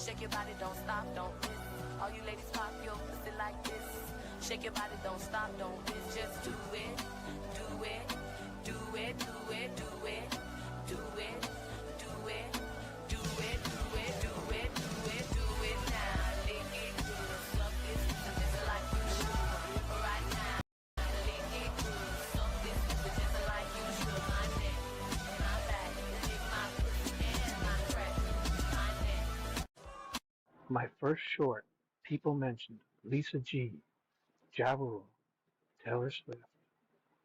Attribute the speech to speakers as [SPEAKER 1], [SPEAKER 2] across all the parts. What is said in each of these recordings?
[SPEAKER 1] Shake your body, don't stop, don't miss. All you ladies pop your pussy like this. Shake your body, don't stop, don't miss. Just do it, do it, do it, do it, do it, do it, do it, do it, do it, do it, do it, do it now. Lick it good, suck this just like you should. Right now, lick it good, suck this just like you should. My neck, my back, lick my pussy and my crack, my neck.
[SPEAKER 2] My first short, people mentioned Lisa G, Ja Rule, Taylor Swift,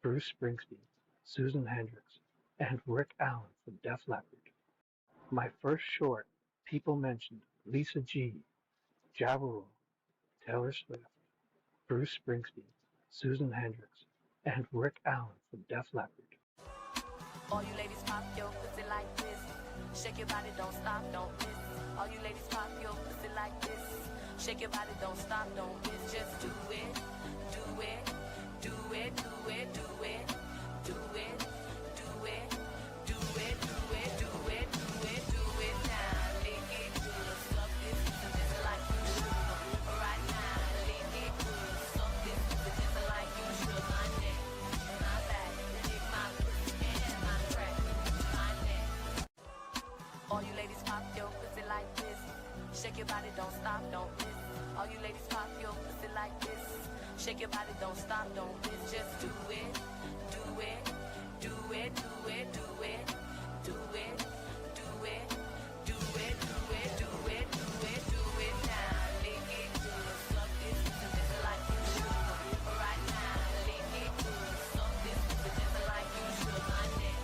[SPEAKER 2] Bruce Springsteen, Susan Hendricks, and Rick Allen from Def Leppard. My first short, people mentioned Lisa G, Ja Rule, Taylor Swift, Bruce Springsteen, Susan Hendricks, and Rick Allen from Def Leppard.
[SPEAKER 1] All you ladies pop your pussy like this. Shake your body, don't stop, don't miss. All you ladies pop your pussy like this. Shake your body, don't stop, don't miss. Just do it, do it, do it, do it, do it, do it, do it, do it, do it, do it, do it, do it now. Lick it good, suck this just like you should. Right now, lick it good, suck this just like you should. My neck, my back, lick my pussy and my crack, my neck. All you ladies pop your pussy like this. Shake your body, don't stop, don't miss. All you ladies pop your pussy like this. Shake your body, don't stop, don't miss. Just do it, do it, do it, do it, do it, do it, do it, do it, do it, do it, do it, do it now. Lick it good, suck this just like you should. Right now, lick it good, suck this just like you should. My neck,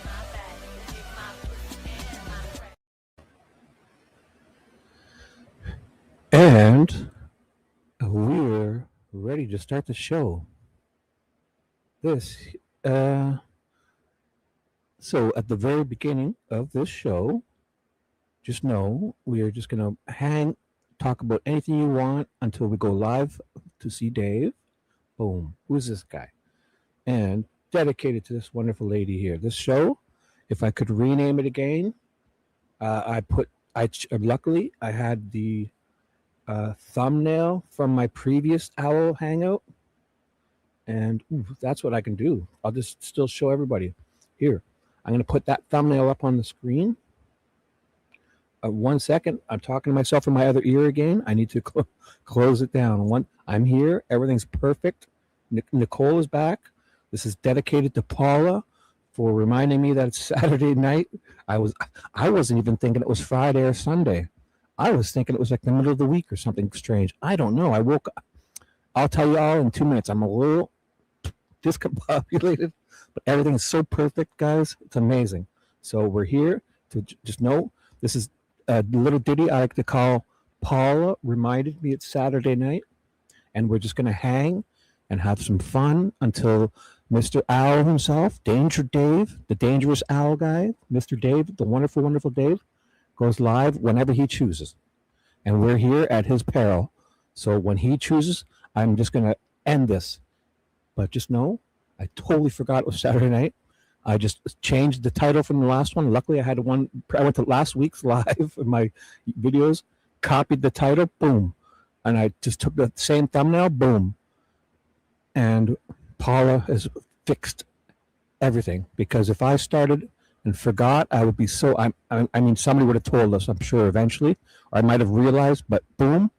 [SPEAKER 1] my back, lick my pussy and my crack.
[SPEAKER 3] And we're ready to start the show. So at the very beginning of this show, just know we are just going to talk about anything you want until we go live to see Dave. Boom. Who's this guy? And dedicated to this wonderful lady here. This show, if I could rename it again, luckily I had the thumbnail from my previous Owl Hangout, and that's what I can do. I'll just still show everybody. Here, I'm going to put that thumbnail up on the screen. 1 second. I'm talking to myself in my other ear again. I need to close it down. I'm here. Everything's perfect. Nicole is back. This is dedicated to Paula for reminding me that it's Saturday night. I wasn't even thinking it was Friday or Sunday. I was thinking it was like the middle of the week or something strange. I don't know. I woke up. I'll tell you all in 2 minutes. I'm a little discombobulated, but everything is so perfect, guys. It's amazing. So we're here to just know this is a little ditty I like to call Paula Reminded Me It's Saturday Night. And we're just going to hang and have some fun until Mr. Owl himself, Danger Dave, the dangerous owl guy, Mr. Dave, the wonderful, wonderful Dave, goes live whenever he chooses. And we're here at his peril. So when he chooses, I'm just going to end this. But just know, I totally forgot it was Saturday night. I just changed the title from the last one. Luckily, I went to last week's live in my videos, copied the title, boom. And I just took the same thumbnail, boom. And Paula has fixed everything. Because if I started and forgot, I would be so, I mean, somebody would have told us, I'm sure, eventually. Or I might have realized, but boom.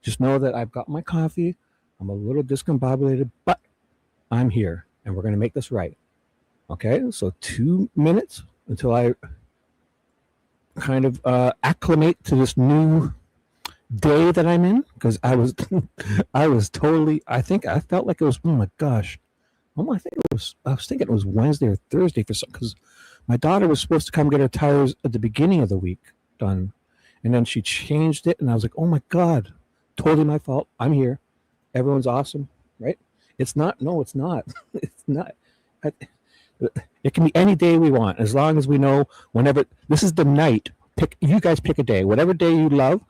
[SPEAKER 3] Just know that I've got my coffee. I'm a little discombobulated, but I'm here. And we're going to make this right. Okay, so 2 minutes until I kind of acclimate to this new day that I'm in, because I was totally, I felt like it was, oh my gosh, I was thinking it was Wednesday or Thursday for some, because my daughter was supposed to come get her tires at the beginning of the week done, and then she changed it, and I was like, oh my God, totally my fault. I'm here. Everyone's awesome, right? It's not. No, it's not. It's not. It can be any day we want, as long as we know whenever. This is the night. You guys pick a day, whatever day you love.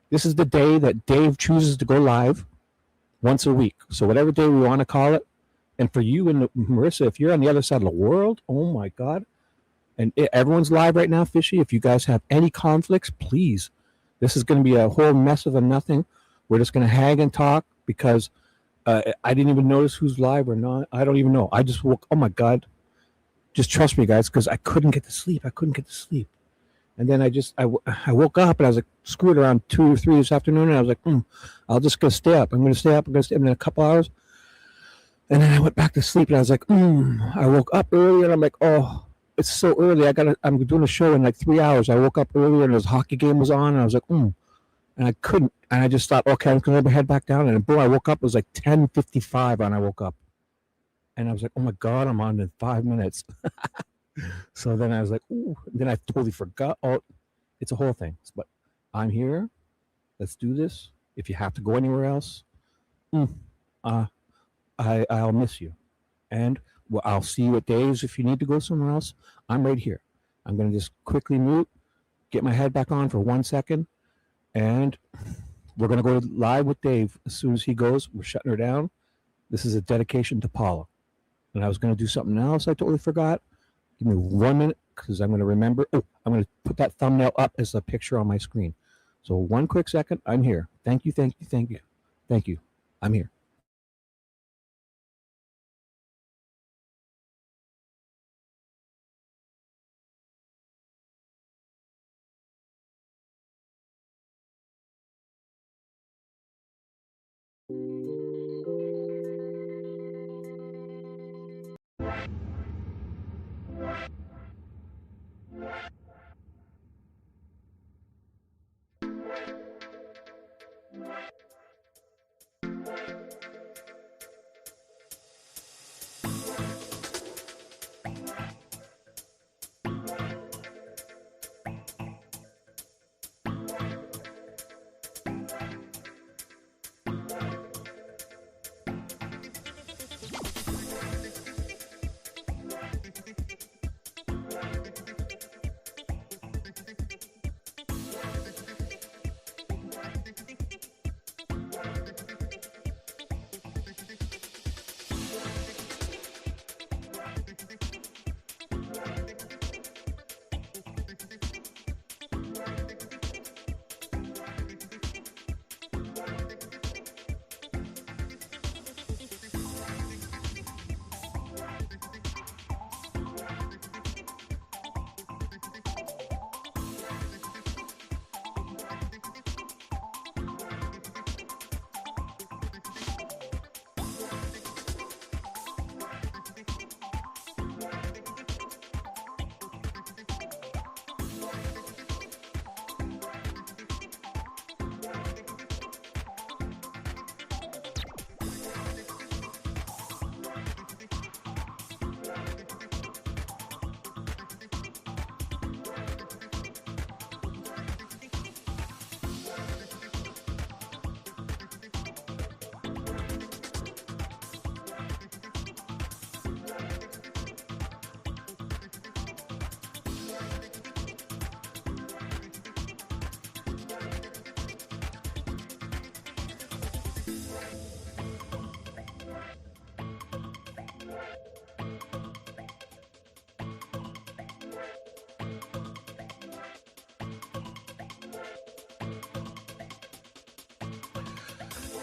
[SPEAKER 3] This is the day that Dave chooses to go live once a week. So whatever day we want to call it. And for you and Marissa, if you're on the other side of the world, oh my God, And everyone's live right now, Fishy. If you guys have any conflicts, please. This is going to be a whole mess of a nothing. We're just going to hang and talk because I didn't even notice who's live or not. I don't even know. I just woke. Oh my God! Just trust me, guys, because I couldn't get to sleep. And then I woke up and I was like, screw it, around 2 or 3 this afternoon. And I was like, I'll just go stay up. I'm going to stay up. And in a couple hours. And then I went back to sleep and I was like, I woke up early and I'm like, oh, it's so early. I'm doing a show in like 3 hours. I woke up earlier and this hockey game was on and I was like, and I couldn't. And I just thought, okay, I'm going to head back down. And boom, I woke up. It was like 10:55 when I woke up. And I was like, oh my God, I'm on in 5 minutes. So then I was like, ooh. Then I totally forgot. Oh, it's a whole thing. But I'm here. Let's do this. If you have to go anywhere else, I'll miss you. And well, I'll see you at days if you need to go somewhere else. I'm right here. I'm going to just quickly mute, get my head back on for 1 second, and we're going to go live with Dave. As soon as he goes, we're shutting her down. This is a dedication to Paula. And I was going to do something else I totally forgot. Give me 1 minute because I'm going to remember. Oh, I'm going to put that thumbnail up as a picture on my screen. So 1 quick second. I'm here. Thank you. I'm here.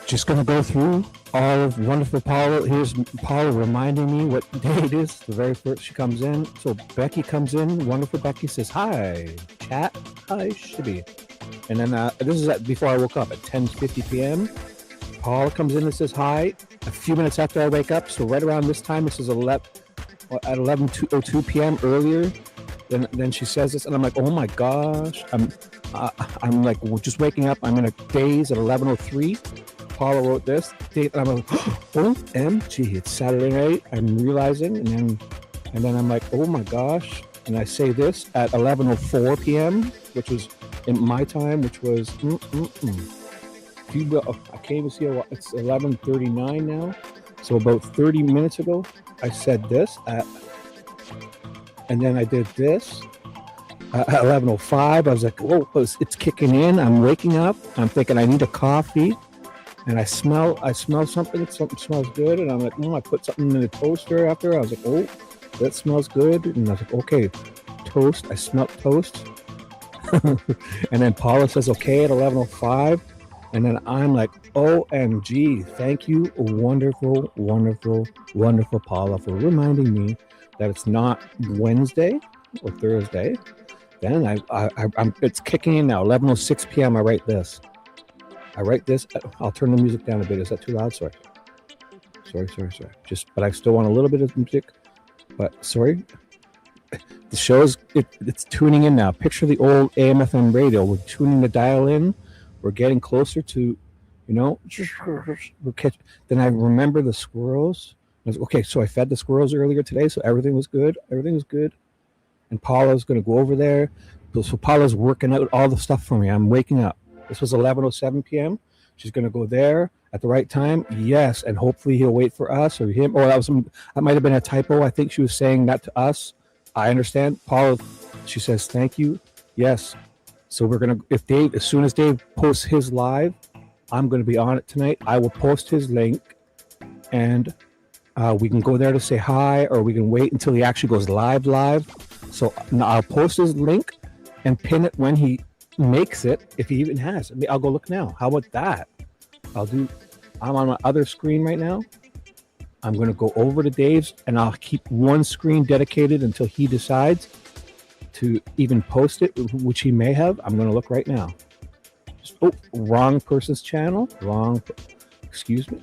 [SPEAKER 3] Just going to go through all of wonderful Paula. Here's Paula reminding me what day it is. The very first she comes in. So Becky comes in. Wonderful Becky says, hi, chat. Hi, Shibby. And then this is before I woke up at 10:50 p.m. Paula comes in and says hi. A few minutes after I wake up. So right around this time, this is at 11:02 p.m. earlier. Then she says this, and I'm like, oh my gosh. I'm like, we're just waking up. I'm in a daze at 11:03. Paula wrote this date, and I'm like, OMG, it's Saturday night. I'm realizing, and then I'm like, oh my gosh. And I say this at 11:04 p.m., which was in my time, which was I can't even see it's 11:39 now. So about 30 minutes ago, I said this and then I did this at 11:05. I was like, whoa, it's kicking in. I'm waking up. I'm thinking I need a coffee. And I smell something smells good. And I'm like, I put something in the toaster after. I was like, oh, that smells good. And I was like, okay, toast. I smelt toast. And then Paula says, okay, at 11:05. And then I'm like, OMG, thank you, wonderful, wonderful, wonderful Paula, for reminding me that it's not Wednesday or Thursday. Then I'm it's kicking in now, 11:06 p.m. I write this. I'll turn the music down a bit. Is that too loud? Sorry. But I still want a little bit of music. But sorry. The show's it's tuning in now. Picture the old AM/FM radio. We're tuning the dial in. We're getting closer to, then I remember the squirrels. Okay, so I fed the squirrels earlier today, so everything was good. And Paula's going to go over there. So Paula's working out all the stuff for me. I'm waking up. This was 11:07 p.m. She's going to go there at the right time. Yes, and hopefully he'll wait for us or him. Or that might have been a typo. I think she was saying that to us. I understand. Paula, she says, thank you. Yes. So we're going to, as soon as Dave posts his live, I'm going to be on it tonight. I will post his link and we can go there to say hi, or we can wait until he actually goes live. So I'll post his link and pin it when he makes it, if he even has. I mean, I'll go look now. How about that? I'm on my other screen right now. I'm going to go over to Dave's and I'll keep one screen dedicated until he decides to even post it, which he may have. I'm going to look right now. Wrong person's channel. Excuse me.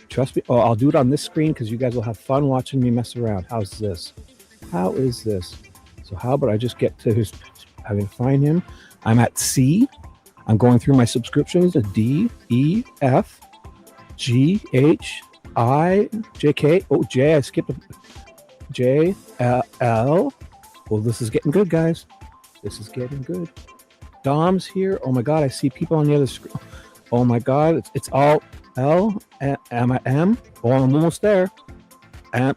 [SPEAKER 3] Trust me. Oh, I'll do it on this screen because you guys will have fun watching me mess around. How is this? So how about I just get to his, I can find him. I'm at C. I'm going through my subscriptions. D, E, F, G, H, I, J, K. Oh, J, I skipped a J, L. Well, this is getting good, guys. This is getting good. Dom's here. Oh my God, I see people on the other screen. Oh my God, it's all L, M. Oh, I'm almost there. And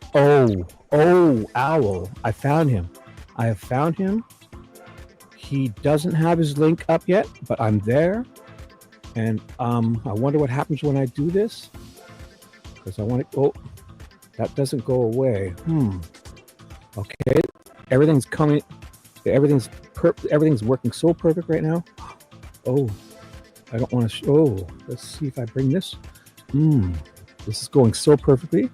[SPEAKER 3] Owl. I found him. I have found him. He doesn't have his link up yet, but I'm there. And I wonder what happens when I do this. Because I want to, that doesn't go away. Okay. Everything's coming. Everything's working so perfect right now. Oh, I don't want to. Let's see if I bring this. This is going so perfectly.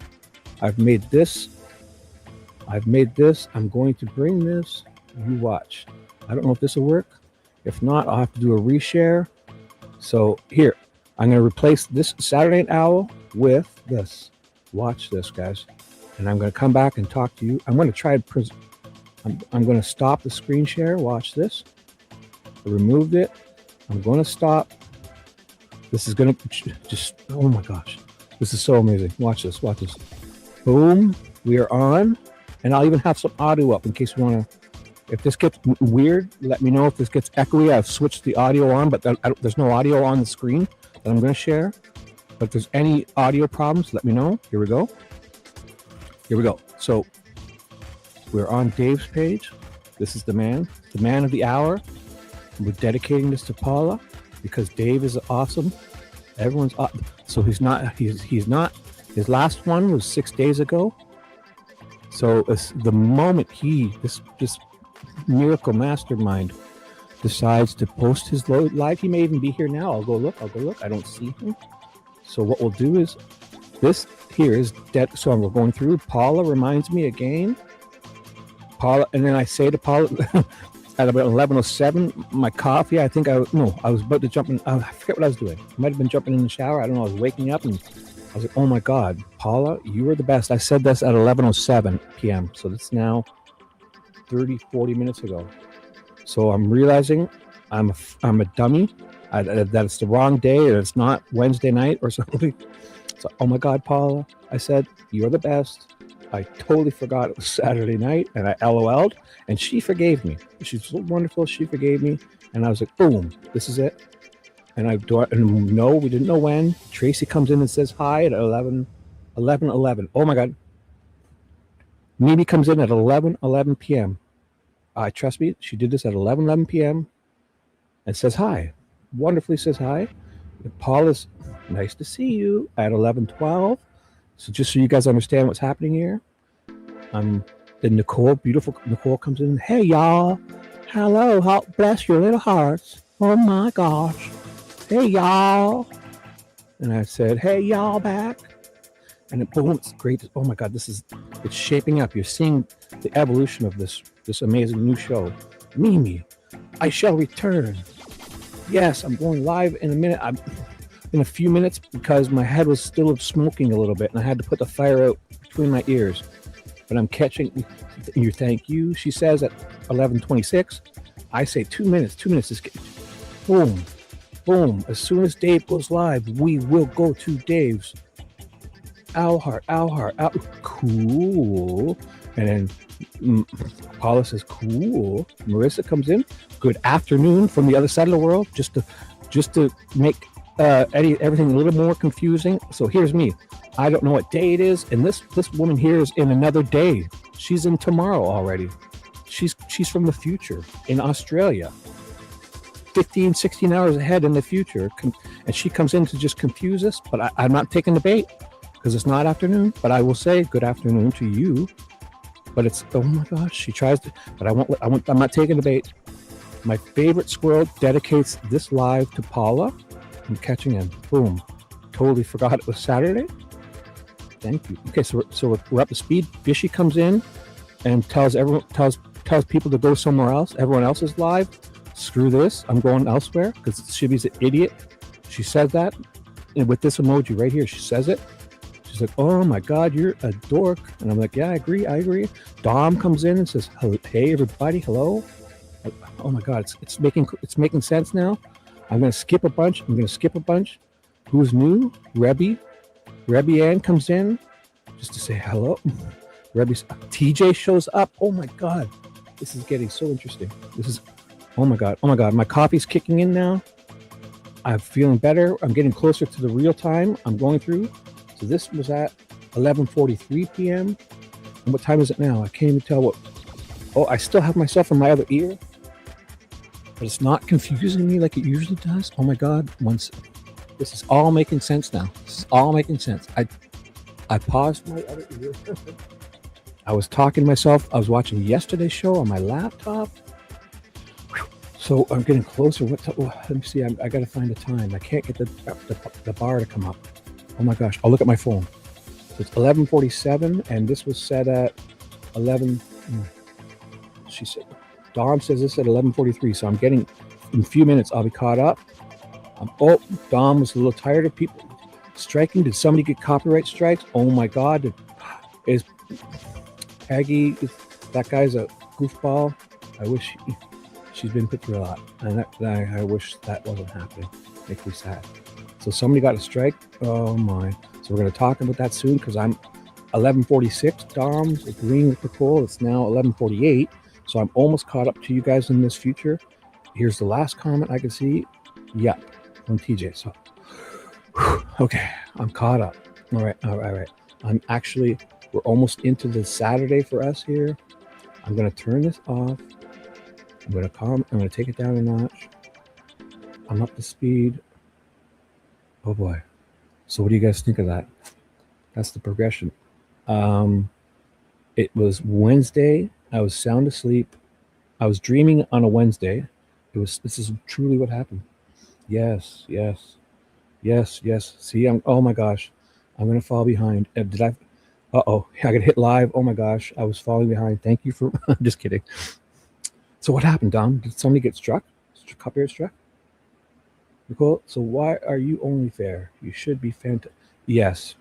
[SPEAKER 3] I've made this. I'm going to bring this. You watch. I don't know if this will work. If not, I'll have to do a reshare. So here, I'm going to replace this Saturday Night Owl with this. Watch this, guys. And I'm going to come back and talk to you. I'm going to try I'm going to stop the screen share. Watch this. I removed it. I'm going to stop. This is going to just, oh my gosh. This is so amazing. Watch this. Boom. We are on. And I'll even have some audio up in case you want to, if this gets weird, let me know. If this gets echoey, I've switched the audio on, but there's no audio on the screen that I'm going to share. But if there's any audio problems, let me know. Here we go. So we're on Dave's page. This is the man of the hour. We're dedicating this to Paula because Dave is awesome. Everyone's awesome. So he's not, his last one was 6 days ago. So the moment this miracle mastermind decides to post his live, he may even be here now. I'll go look. I don't see him. So what we'll do is this here is dead. So I'm going through. Paula reminds me again. Paula, and then I say to Paula at about 11:07, my coffee. I was about to jump in. I forget what I was doing. I might have been jumping in the shower. I don't know. I was waking up and I was like, oh my God, Paula, you were the best. I said this at 11:07 p.m. So that's now 40 minutes ago. So I'm realizing I'm a dummy, that it's the wrong day, or it's not Wednesday night or something. So, oh my God, Paula, I said, you're the best. I totally forgot it was Saturday night, and I LOL'd, and she forgave me. She's so wonderful. She forgave me, and I was like, boom, this is it. And no, we didn't know when. Tracy comes in and says hi at 11. Oh my God. Mimi comes in at 11 p.m. Trust me, she did this at 11 p.m. and says hi. Wonderfully says hi. And Paula's nice to see you at 11:12. So just so you guys understand what's happening here, I'm Then Nicole, beautiful Nicole, comes in. Hey y'all, hello, bless your little hearts. Oh my gosh, hey y'all. And I said, hey y'all back. And it, boom, it's great. Oh my God, it's shaping up. You're seeing the evolution of this amazing new show. Mimi, I shall return. Yes, I'm going live in a minute. I'm in a few minutes because my head was still smoking a little bit and I had to put the fire out between my ears. But I'm catching your thank you. She says at 11:26. I say 2 minutes. 2 minutes is boom, boom. As soon as Dave goes live, we will go to Dave's. Owl heart. Cool. And then Paula says, cool. Marissa comes in. Good afternoon from the other side of the world. Just to make everything a little more confusing. So here's me. I don't know what day it is, and this woman here is in another day. She's in tomorrow already. She's from the future in Australia. 15, 16 hours ahead in the future, and she comes in to just confuse us. But I'm not taking the bait because it's not afternoon. But I will say good afternoon to you. But it's, oh my gosh, she tries to. But I'm not taking the bait. My favorite squirrel dedicates this live to Paula. I'm catching him. Boom. Totally forgot it was Saturday. Thank you. Okay, so we're up to speed. Bishy comes in and tells people to go somewhere else. Everyone else is live. Screw this. I'm going elsewhere because Shibby's an idiot. She says that, and with this emoji right here, she says it. She's like, "Oh my God, you're a dork," and I'm like, "Yeah, I agree." Dom comes in and says, "Hey everybody, hello." Oh my God, it's making sense now. I'm gonna skip a bunch. Who's new? Rebby Ann comes in just to say hello. TJ shows up. Oh my God, this is getting so interesting. Oh my God. My coffee's kicking in now. I'm feeling better. I'm getting closer to the real time I'm going through. So this was at 11:43 p.m. And what time is it now? I can't even tell what. Oh, I still have myself in my other ear, but it's not confusing me like it usually does. Oh my God. This is all making sense now. This is all making sense. I paused my other ear. I was talking to myself. I was watching yesterday's show on my laptop. So I'm getting closer. Let me see. I got to find a time. I can't get the bar to come up. Oh my gosh. I'll look at my phone. So it's 11:47, and this was set at 11. She said, Dawn says this at 11:43. So I'm getting, in a few minutes, I'll be caught up. Dom was a little tired of people striking. Did somebody get copyright strikes? Oh my God. Is Peggy, that guy's a goofball. I wish she's been put through a lot. And I wish that wasn't happening. Makes me sad. So somebody got a strike. Oh my. So we're going to talk about that soon because I'm 11:46. Dom's agreeing with Nicole. It's now 11:48. So I'm almost caught up to you guys in this future. Here's the last comment I can see. Yep. From TJ. So, okay, I'm caught up. All right. We're almost into the Saturday for us here. I'm going to turn this off. I'm going to take it down a notch. I'm up to speed. Oh boy. So what do you guys think of that? That's the progression. It was Wednesday. I was sound asleep. I was dreaming on a Wednesday. This is truly what happened. Yes. See, oh my gosh, I'm going to fall behind. I got to hit live. Oh my gosh, I was falling behind. Thank you for, I'm just kidding. So what happened, Dom? Did somebody get struck? Copyright struck? Nicole, so why are you only fair? You should be fantastic. Yes.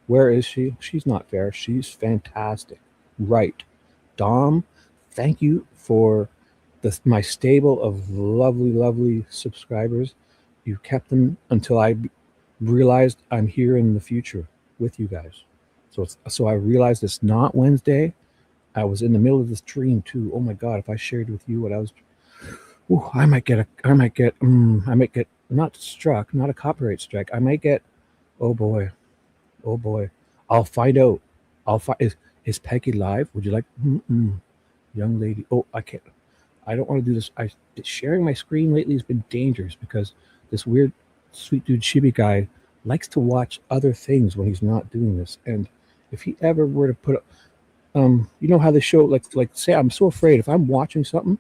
[SPEAKER 3] Where is she? She's not fair. She's fantastic. Right. Dom, thank you for my stable of lovely subscribers. You kept them until I realized I'm here in the future with you guys. So I realized it's not Wednesday. I was in the middle of this dream too. Oh my God, if I shared with you what I was, I might get not struck, not a copyright strike. I might get, oh boy. I'll find out. Is Peggy live? Would you like, young lady? Oh, I can't. I don't want to do this. Sharing my screen lately has been dangerous because this weird sweet dude Shibby guy likes to watch other things when he's not doing this. And if he ever were to you know how they show like say I'm so afraid if I'm watching something,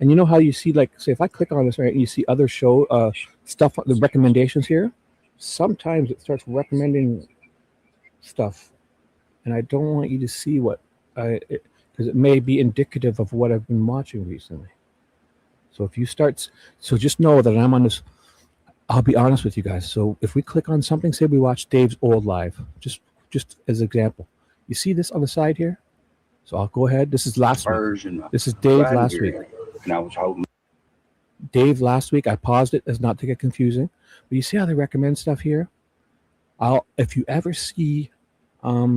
[SPEAKER 3] and you know how you see like say if I click on this right and you see other show stuff the recommendations here, sometimes it starts recommending stuff, and I don't want you to see what because it may be indicative of what I've been watching recently. So if you start, so just know that I'm on this. I'll be honest with you guys. So if we click on something, say we watch Dave's old live, just as example, you see this on the side here. So I'll go ahead. This is last week. This is Dave last week.
[SPEAKER 4] And I was hoping.
[SPEAKER 3] Dave last week. I paused it as not to get confusing. But you see how they recommend stuff here. If you ever see, let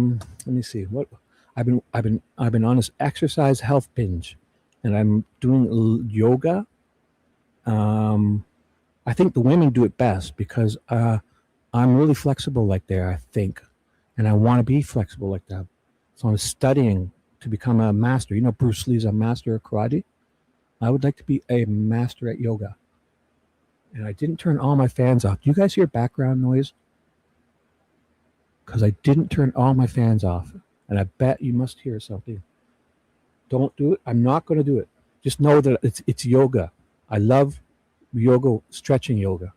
[SPEAKER 3] me see what I've been on this exercise health binge, and I'm doing yoga. I think the women do it best because I'm really flexible like there, I think, and I want to be flexible like that. So I'm studying to become a master. You know, Bruce Lee's a master of karate. I would like to be a master at yoga. And I didn't turn all my fans off. Do you guys hear background noise? Because I didn't turn all my fans off. And I bet you must hear something. Don't do it. I'm not going to do it. Just know that it's yoga. I love yoga, stretching yoga.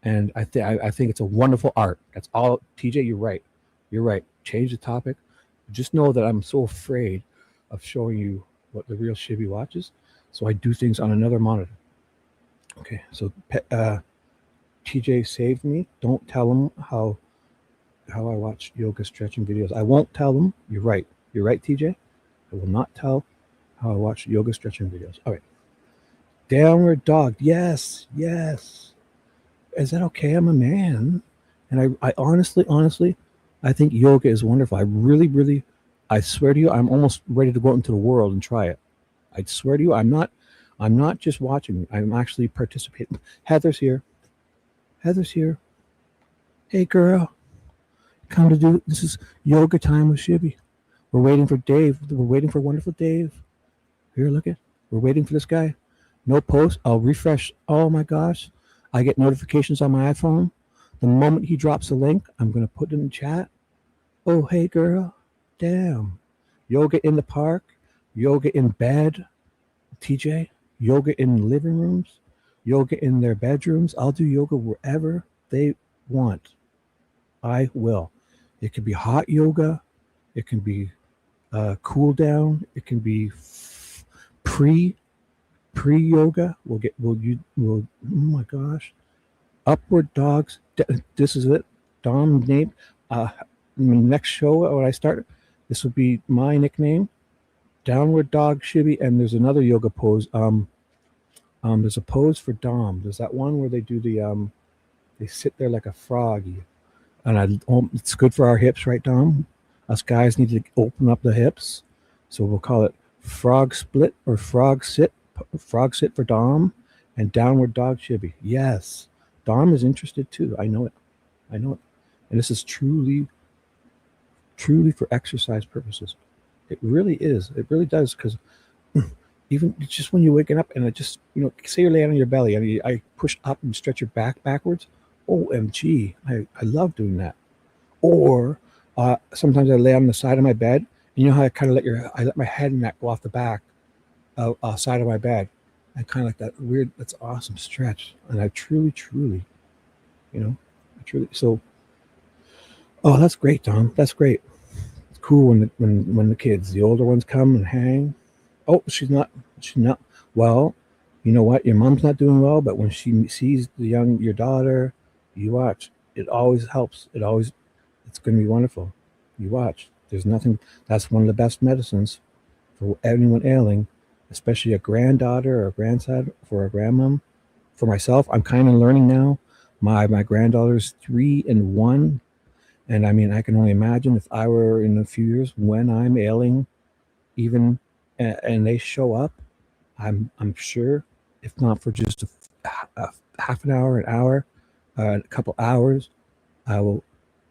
[SPEAKER 3] And I think it's a wonderful art. That's all. TJ, you're right. You're right. Change the topic. Just know that I'm so afraid of showing you what the real Shibby watches. So I do things on another monitor. Okay, so TJ saved me. Don't tell him how I watch yoga stretching videos. I won't tell him. You're right. You're right, TJ. I will not tell how I watch yoga stretching videos. All right. Downward dog. Yes. Is that okay? I'm a man. And I honestly, I think yoga is wonderful. I really, I swear to you, I'm almost ready to go out into the world and try it. I swear to you, I'm not just watching. I'm actually participating. Heather's here. Hey, girl. Come to do, this is yoga time with Shibby. We're waiting for Dave. We're waiting for wonderful Dave. Here, look it. We're waiting for this guy. No post. I'll refresh. Oh my gosh. I get notifications on my iPhone. The moment he drops a link, I'm going to put it in the chat. Oh, hey, girl. Damn. Yoga in the park. Yoga in bed. TJ. Yoga in living rooms. Yoga in their bedrooms. I'll do yoga wherever they want. I will. It can be hot yoga. It can be cool down. It can be pre yoga. Oh my gosh. Upward dogs. This is it. Dom name. Next show when I start, this will be my nickname. Downward dog Shibby, and there's another yoga pose. There's a pose for Dom. There's that one where they do the they sit there like a frog. And it's good for our hips, right, Dom? Us guys need to open up the hips. So we'll call it frog split or frog sit. Frog sit for Dom and downward dog Shibby. Yes. Dom is interested too. I know it. And this is truly for exercise purposes. It really is. It really does, because even just when you're waking up and it just, say you're laying on your belly and I push up and stretch your back backwards. OMG, I love doing that. Or sometimes I lay on the side of my bed, and you know how I kind of let my head and neck go off the back side of my bed, and kind of like that weird, that's awesome stretch. And I truly, so. Oh, that's great, Tom. That's great. It's cool when the kids, the older ones, come and hang. Oh, she's not. Well, you know what? Your mom's not doing well, but when she sees your daughter, you watch. It always helps. It's going to be wonderful. You watch. There's nothing. That's one of the best medicines for anyone ailing, especially a granddaughter or a grandson, for a grandmom. For myself, I'm kind of learning now. My granddaughter's 3 and 1, and I mean, I can only imagine if I were in a few years when I'm ailing, even and they show up. I'm sure, if not for just a half an hour, a couple hours, I will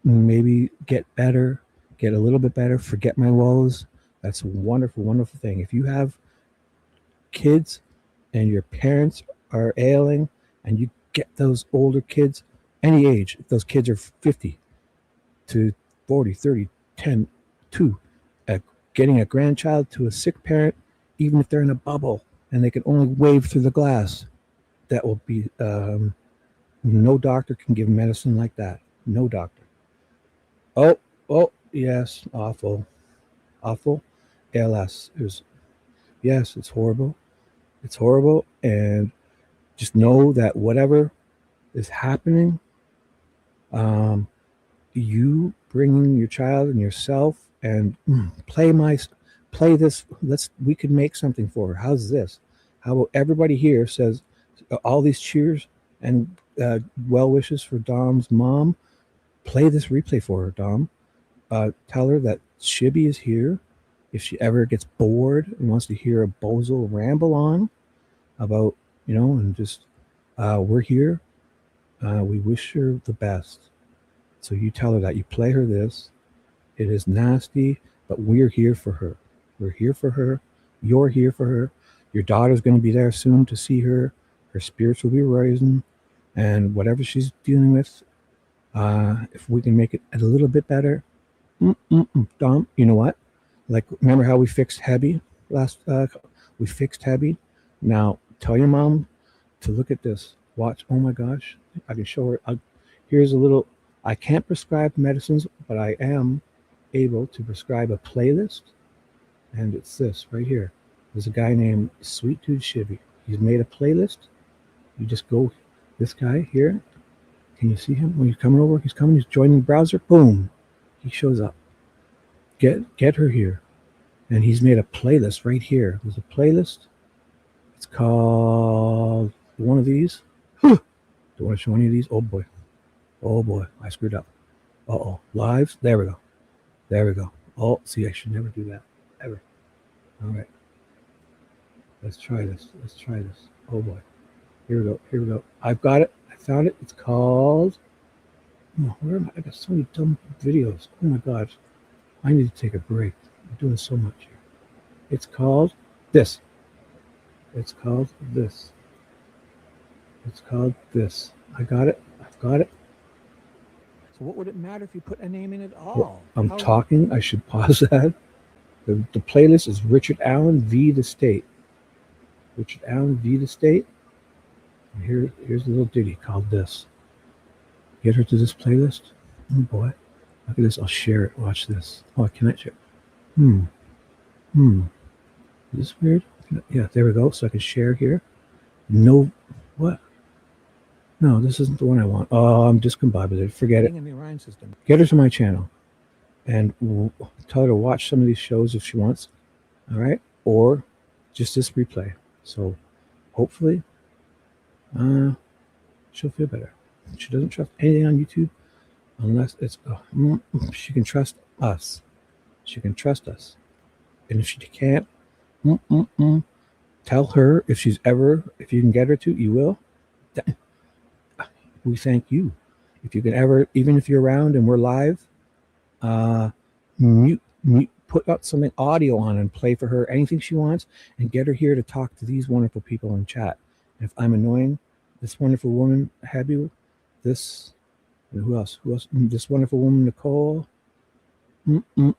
[SPEAKER 3] maybe get a little bit better, forget my woes. That's a wonderful, wonderful thing. If you have kids and your parents are ailing and you get those older kids, any age, if those kids are 50 to 40, 30, 10, 2, getting a grandchild to a sick parent, even if they're in a bubble and they can only wave through the glass. That will be, no doctor can give medicine like that. No doctor. Oh, yes, awful. ALS. Yes, it's horrible. It's horrible. And just know that whatever is happening, you bringing your child and yourself and play this. We could make something for her. How's this? How about everybody here says all these cheers and well wishes for Dom's mom? Play this replay for her, Dom. Tell her that Shibby is here. If she ever gets bored and wants to hear a bozo ramble on about, and just, we're here. We wish her the best. So you tell her that. You play her this. It is nasty, but we're here for her. We're here for her. You're here for her. Your daughter's going to be there soon to see her. Her spirits will be rising. And whatever she's dealing with, if we can make it a little bit better, Dom, you know what? Like, remember how we fixed Hebby we fixed Hebby. Now, tell your mom to look at this. Watch. Oh my gosh. I can show her. Here's a little. I can't prescribe medicines, but I am able to prescribe a playlist. And it's this right here. There's a guy named Sweet Dude Shibby. He's made a playlist. You just go, this guy here. Can you see him? When he's coming over, he's joining the browser. Boom. He shows up. Get her here. And he's made a playlist right here. There's a playlist. It's called one of these. Don't want to show any of these. Oh boy, I screwed up. Uh-oh. Lives. There we go. Oh, see, I should never do that. Ever. All right. Let's try this. Oh boy. Here we go. I've got it. I found it. It's called. Oh, where am I? I got so many dumb videos. Oh my God. I need to take a break. I'm doing so much here. It's called this. It's called this. I got it. I've got it. So what would it matter if you put a name in it all? Well, I'm talking. I should pause that. The playlist is Richard Allen v. The State. Richard Allen v. The State. And here's a little ditty called this. Get her to this playlist. Oh boy. Look at this. I'll share it. Watch this. Oh, I cannot share. Is this weird? Yeah, there we go. So I can share here. No, what? No, this isn't the one I want. Oh, I'm discombobulated. Forget it. Get her to my channel and tell her to watch some of these shows if she wants. All right? Or just this replay. So hopefully she'll feel better. She doesn't trust anything on YouTube unless it's, she can trust us. She can trust us. And if she can't, tell her if you can get her to, you will. We thank you. If you can ever, even if you're around and we're live, put up something audio on and play for her anything she wants and get her here to talk to these wonderful people in chat. And if I'm annoying this wonderful woman, Happy, this, and who else? This wonderful woman, Nicole.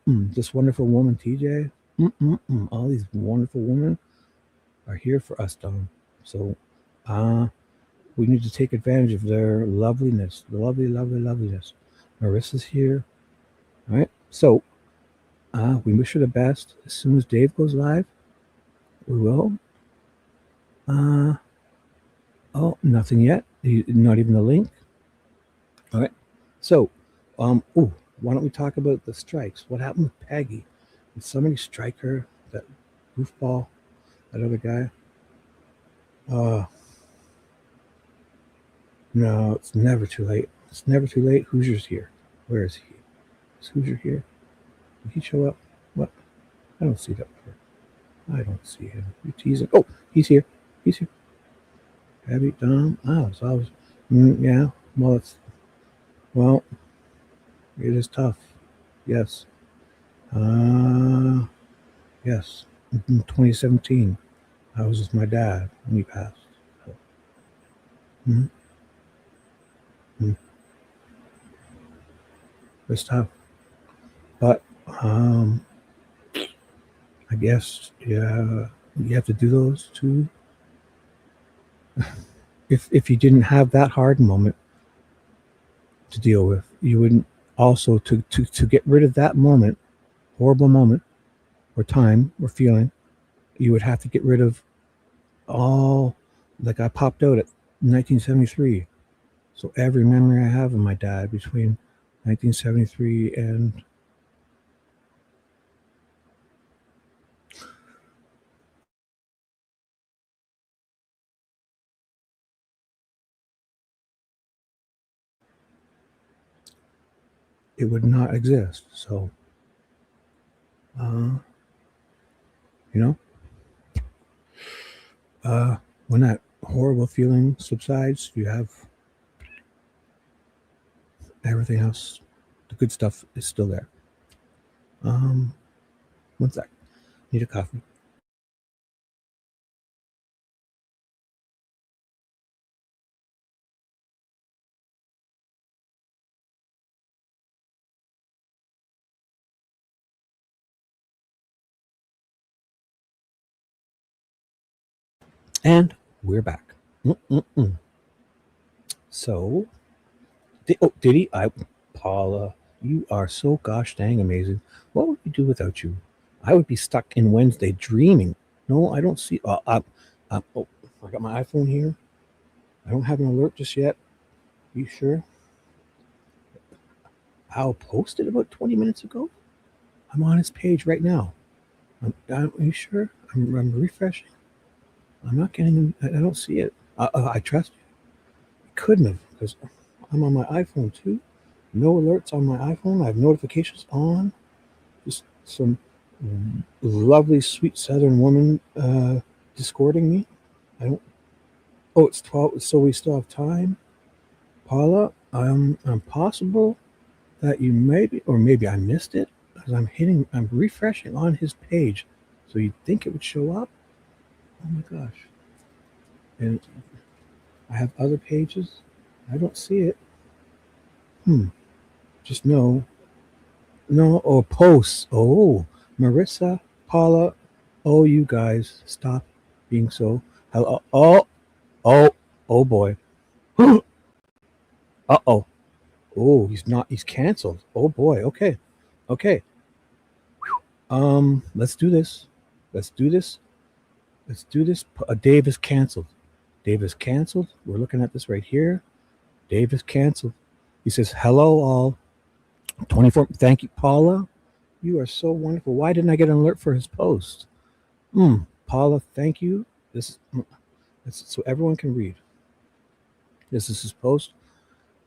[SPEAKER 3] This wonderful woman, TJ. All these wonderful women are here for us, Dom. So we need to take advantage of their loveliness, the loveliness. Marissa's here. All right. So we wish her the best. As soon as Dave goes live, we will. Oh, nothing yet. Not even a link. All right. So, why don't we talk about the strikes? What happened with Peggy? Did somebody strike her? That goofball? That other guy? No, it's never too late. It's never too late. Hoosier's here. Where is he? Is Hoosier here? Did he show up? What? I don't see that part. I don't see him. You're teasing. Oh, he's here. He's here. Abby, Dom. Oh, it's always. Yeah. Well, it is tough. Yes. Yes. In 2017, I was with my dad when he passed. It's tough. But I guess, yeah, you have to do those too. If you didn't have that hard moment to deal with, you wouldn't also to get rid of that moment, horrible moment, or time or feeling, you would have to get rid of all, like I popped out at 1973. So every memory I have of my dad between 1973 and it would not exist. So, you know, when that horrible feeling subsides, you have everything else. The good stuff is still there. One sec. Need a coffee. And we're back. So, did he? Paula, you are so gosh dang amazing. What would we do without you? I would be stuck in Wednesday dreaming. No, I don't see. Oh, I got my iPhone here. I don't have an alert just yet. You sure? Al posted about 20 minutes ago. I'm on his page right now. Are you sure? I'm refreshing. I'm not getting him. I don't see it. I trust you. I couldn't have because I'm on my iPhone too. No alerts on my iPhone. I have notifications on. Just some lovely, sweet Southern woman discording me. I don't. Oh, it's 12, so we still have time. Paula, I'm possible that you maybe, or maybe I missed it because I'm refreshing on his page, so you'd think it would show up. Oh my gosh! And I have other pages. I don't see it. Just no. Or posts. Oh, Marissa, Paula. Oh, you guys, stop being so. Hello. Oh boy. Uh-oh. Oh, he's not. He's canceled. Oh boy. Okay. Let's do this. Dave is canceled. We're looking at this right here. Dave is canceled. He says, hello all. 24. Thank you, Paula. You are so wonderful. Why didn't I get an alert for his post? Paula, thank you. This so everyone can read. This is his post.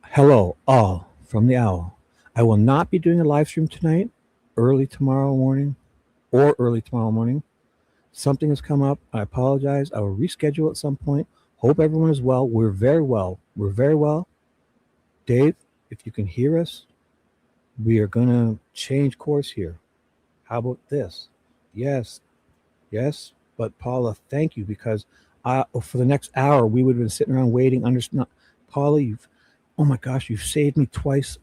[SPEAKER 3] Hello, all from the owl. I will not be doing a live stream tonight, early tomorrow morning. Something has come up. I apologize. I will reschedule at some point. Hope everyone is well. We're very well. Dave, if you can hear us, we are going to change course here. How about this? Yes. But Paula, thank you, because for the next hour, we would have been sitting around waiting. Paula, oh my gosh, you've saved me twice.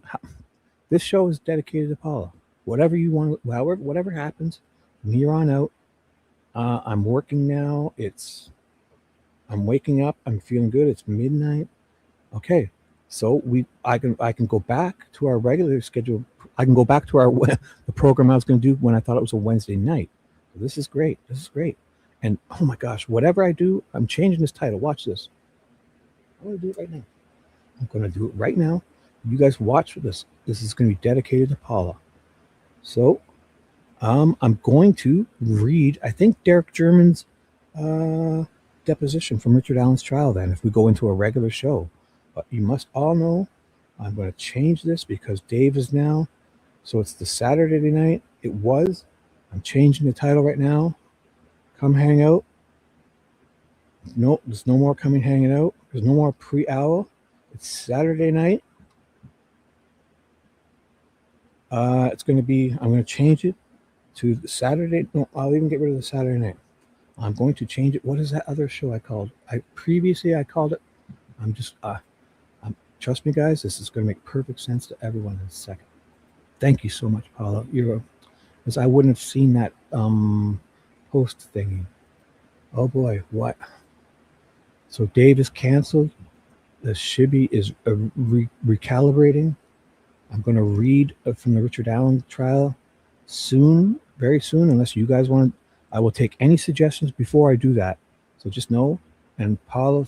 [SPEAKER 3] This show is dedicated to Paula. Whatever you want, whatever happens from here on out. I'm working now. I'm waking up. I'm feeling good. It's midnight. Okay, so I can go back to our regular schedule. I can go back to the program I was going to do when I thought it was a Wednesday night. So this is great. And oh my gosh, whatever I do, I'm changing this title. Watch this. I'm going to do it right now. You guys watch this. This is going to be dedicated to Paula. So I'm going to read, I think, Derrick German's deposition from Richard Allen's trial then, if we go into a regular show. But you must all know I'm going to change this because Dave is now. So it's the Saturday night. I'm changing the title right now. Come hang out. No, there's no more coming hanging out. There's no more pre-owl. It's Saturday night. I'm going to change it to the Saturday. No, I'll even get rid of the Saturday night. I'm going to change it. What is that other show I called? Previously I called it. Trust me, guys, this is going to make perfect sense to everyone in a second. Thank you so much, Paula. Because I wouldn't have seen that post thingy. Oh boy, what? So Dave is canceled. The Shibby is recalibrating. I'm going to read from the Richard Allen trial soon, very soon, unless you guys want. I will take any suggestions before I do that. So just know. And Paula,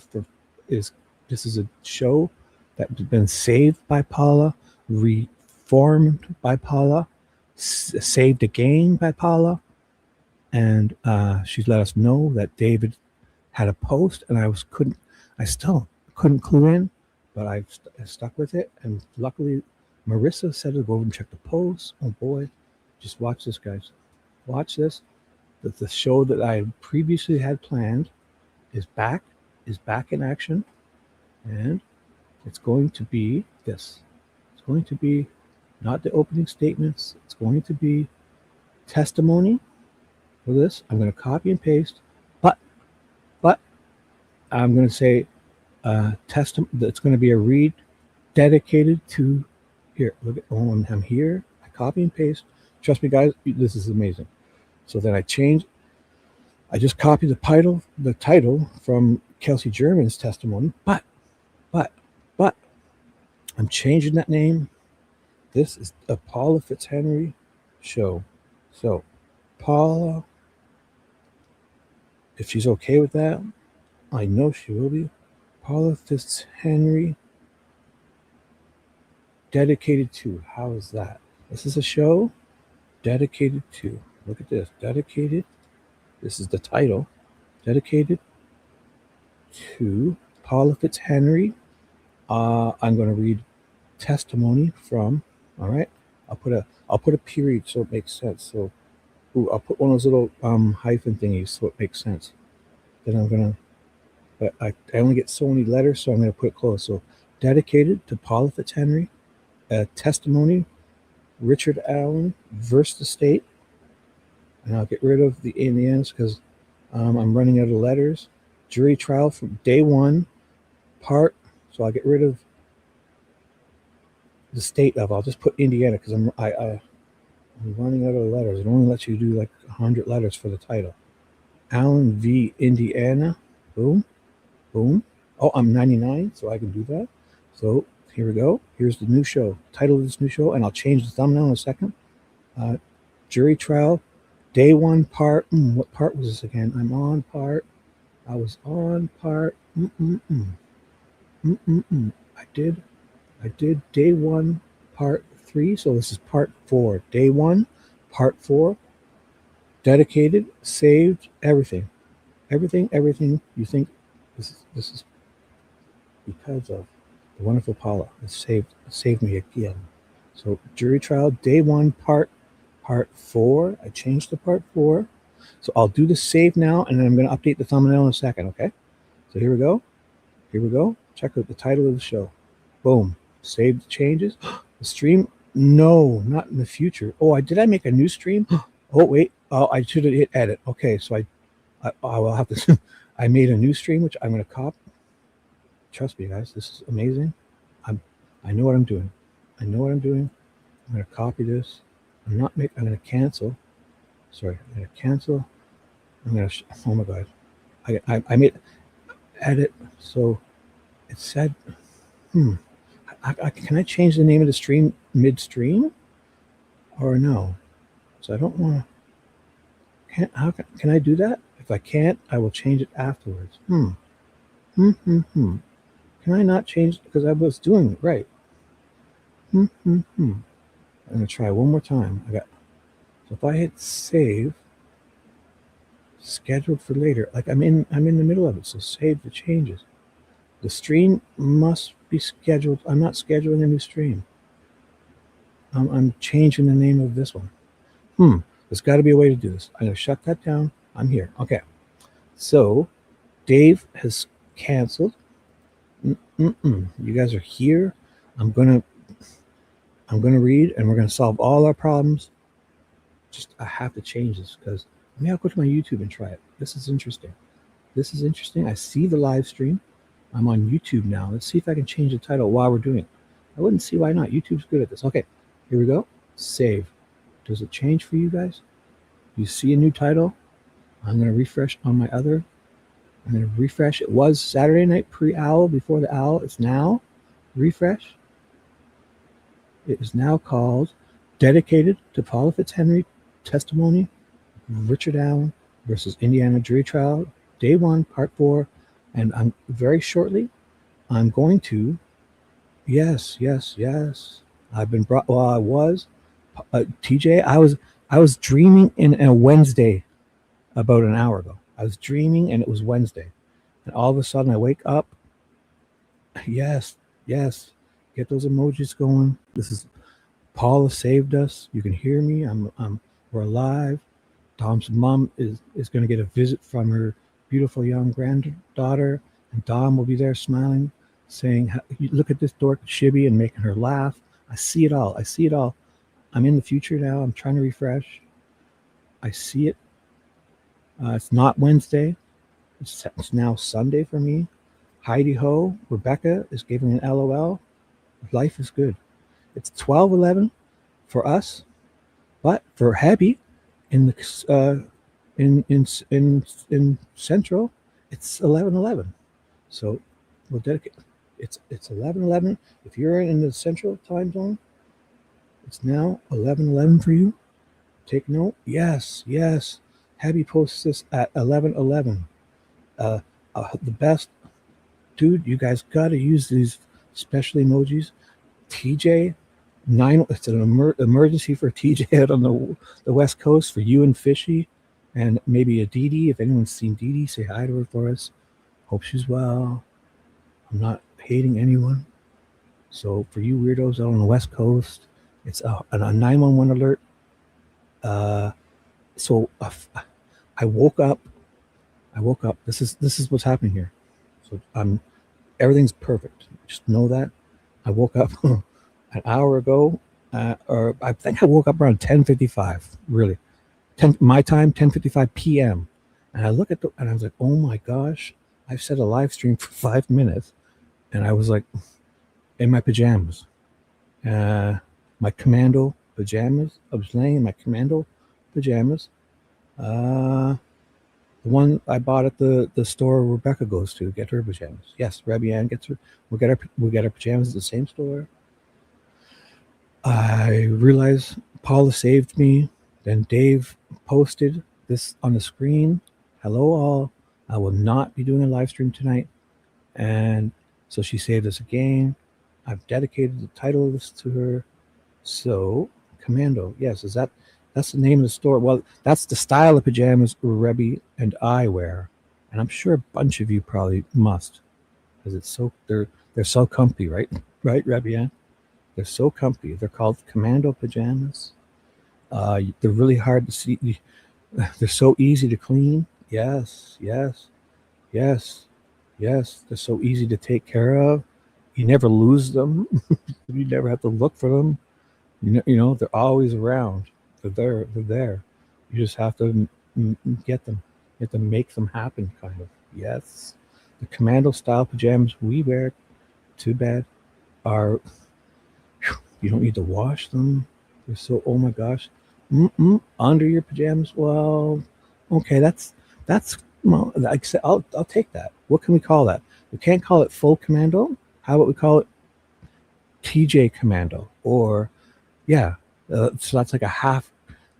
[SPEAKER 3] this is a show that has been saved by Paula, reformed by Paula, saved again by Paula, and she's let us know that David had a post, and I still couldn't clue in, but I stuck with it, and luckily Marissa said to go over and check the post. Oh boy, just watch this, guys. Watch this. That the show that I previously had planned is back in action, and it's going to be this. It's going to be not the opening statements. It's going to be testimony for this. I'm going to copy and paste, but I'm going to say it's going to be a read dedicated to here. Look at I'm here. I copy and paste. Trust me, guys, this is amazing. So then I just copied the title from Kelsey German's testimony, but I'm changing that name. This is a Paula Fitzhenry show. So Paula, if she's okay with that, I know she will be. Paula Fitzhenry dedicated to. How is that? This is a show dedicated to. Look at this. Dedicated. This is the title. Dedicated to Paula Fitzhenry. I'm going to read testimony from. All right. I'll put a period so it makes sense. So, I'll put one of those little hyphen thingies so it makes sense. Then I'm gonna. But I only get so many letters, so I'm going to put it close. So, dedicated to Paula Fitzhenry. Testimony. Richard Allen versus the state. And I'll get rid of the ends because I'm running out of letters. Jury trial from day one, part. So I'll get rid of the state of. I'll just put Indiana because I'm running out of letters. It only lets you do like 100 letters for the title. Allen v. Indiana. Boom, boom. Oh, I'm 99, so I can do that. So here we go. Here's the new show. Title of this new show, and I'll change the thumbnail in a second. Jury trial. Day one, part. What part was this again? I'm on part. I was on part. I did day one, part 3. So this is part 4. Day 1, part 4. Dedicated, saved, everything you think. This is because of the wonderful Paula. It saved me again. So jury trial, day 1, part 4. I changed to part 4. So I'll do the save now, and then I'm going to update the thumbnail in a second, okay? So here we go. Check out the title of the show. Boom. Save the changes. The stream? No, not in the future. Oh, did I make a new stream? Oh, wait. Oh, I should have hit edit. Okay, so I will have to. I made a new stream, which I'm going to copy. Trust me, guys. This is amazing. I know what I'm doing. I'm going to copy this. I'm going to cancel. Sorry, I'm going to cancel. Oh my God. I made edit. So it said, can I change the name of the stream midstream or no? So I don't want to, can I do that? If I can't, I will change it afterwards. Can I not change, because I was doing it right. I'm going to try one more time. So if I hit save, scheduled for later, like I'm in the middle of it, so save the changes. The stream must be scheduled. I'm not scheduling a new stream. I'm changing the name of this one. There's got to be a way to do this. I'm going to shut that down. I'm here. Okay. So Dave has canceled. You guys are here. I'm gonna read, and we're gonna solve all our problems. I have to change this because maybe I'll go to my YouTube and try it. This is interesting. I see the live stream. I'm on YouTube now. Let's see if I can change the title while we're doing it. I wouldn't see why not. YouTube's good at this. Okay, here we go. Save. Does it change for you guys? You see a new title? I'm going to refresh on my other. I'm going to refresh. It was Saturday night pre-owl before the owl. It's now refresh. It is now called Dedicated to Paula Fitzhenry Testimony, Richard Allen versus Indiana Jury Trial, Day 1, Part 4. And I'm very shortly, I'm going to, yes. I've been brought, well, I was, TJ, I was dreaming in a Wednesday about an hour ago. I was dreaming and it was Wednesday. And all of a sudden I wake up. Yes. Get those emojis going. This is Paula saved us. You can hear me. We're alive. Dom's mom is going to get a visit from her beautiful young granddaughter, and Dom will be there smiling, saying, "Look at this dork Shibby," and making her laugh. I see it all. I'm in the future now. I'm trying to refresh. I see it. It's not Wednesday. It's now Sunday for me. Heidi Ho, Rebecca is giving an LOL. Life is good. It's 12:11 for us, but for Happy in the in Central, it's 11:11. So we'll dedicate. It's 11:11. If you're in the Central time zone, it's now 11:11 for you. Take note. Yes. Happy posts this at 11:11. The best, dude. You guys gotta use these special emojis. TJ, it's an emergency for TJ out on the West Coast, for you and Fishy, and maybe a Dee Dee. If anyone's seen Dee Dee, say hi to her for us. Hope she's well. I'm not hating anyone. So for you weirdos out on the West Coast, it's a 911 alert. So I woke up. This is what's happening here. So everything's perfect. Just know that. I woke up an hour ago, or I think I woke up around 10:55. Really, my time, 10:55 p.m. And I look and I was like, oh my gosh, I've set a live stream for 5 minutes, and I was like, in my pajamas, my commando pajamas. I was laying in my commando pajamas. The one I bought at the store Rebecca goes to get her pajamas. Yes, Rebby Ann gets her. We get our pajamas at the same store. I realized Paula saved me. Then Dave posted this on the screen. Hello all. I will not be doing a live stream tonight. And so she saved us again. I've dedicated the title of this to her. So, Commando. Yes, that's the name of the store. Well, that's the style of pajamas Rebby and I wear. And I'm sure a bunch of you probably must. Because they're so comfy, right? Right, Rebby Ann? They're so comfy. They're called Commando pajamas. They're really hard to see. They're so easy to clean. Yes. They're so easy to take care of. You never lose them. You never have to look for them. You know, they're always around. They're there. You just have to get them. You have to make them happen, kind of. Yes. The Commando style pajamas we wear, too bad, are, you don't need to wash them. They're so, oh my gosh. Under your pajamas. Well, okay, that's well, like I said, I'll take that. What can we call that? We can't call it full Commando. How about we call it TJ Commando? Or so that's like a half.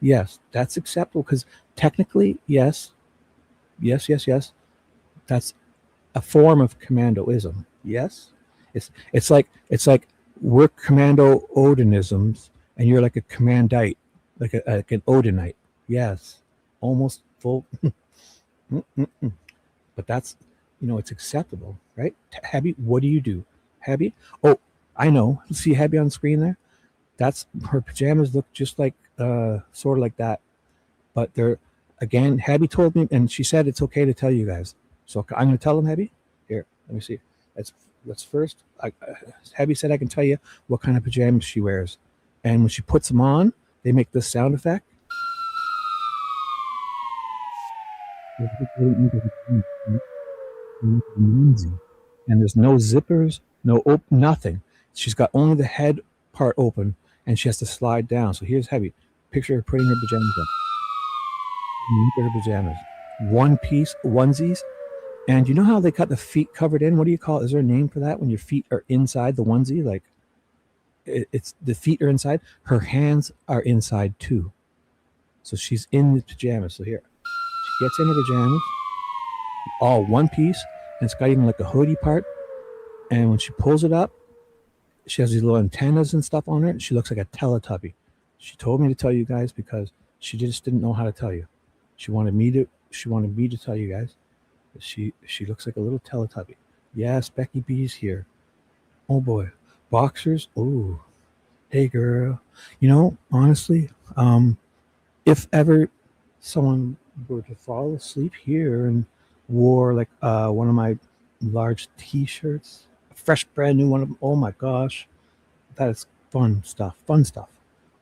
[SPEAKER 3] Yes, that's acceptable, because technically, yes, that's a form of commandoism. Yes, it's like we're commando Odinisms, and you're like a commandite, like an Odinite. Yes, almost full. But that's, it's acceptable, right? Habby, what do you do? Habby? Oh, I know. See Habby on screen there? That's her pajamas look just like sort of like that, but they're, again, Habby told me, and she said it's okay to tell you guys, so I'm going to tell them. Habby, here, let me see. Let's first, Habby said I can tell you what kind of pajamas she wears, and when she puts them on, they make this sound effect. And there's no zippers, nothing. She's got only the head part open, and she has to slide down. So here's Habby. Picture her putting her pajamas on. Look at her pajamas. one-piece onesies. And you know how they got the feet covered in? What do you call it? Is there a name for that when your feet are inside the onesie? Like it's the feet are inside. Her hands are inside too. So she's in the pajamas. So here, she gets in her pajamas, all one piece, and it's got even like a hoodie part. And when she pulls it up, she has these little antennas and stuff on her. She looks like a Teletubby. She told me to tell you guys because she just didn't know how to tell you. She wanted me to tell you guys. She looks like a little Teletubby. Yes, Becky B's here. Oh boy, boxers. Oh, hey girl. You know, honestly, if ever someone were to fall asleep here and wore like one of my large T-shirts, a fresh brand new one of them, oh my gosh, that is fun stuff. Fun stuff.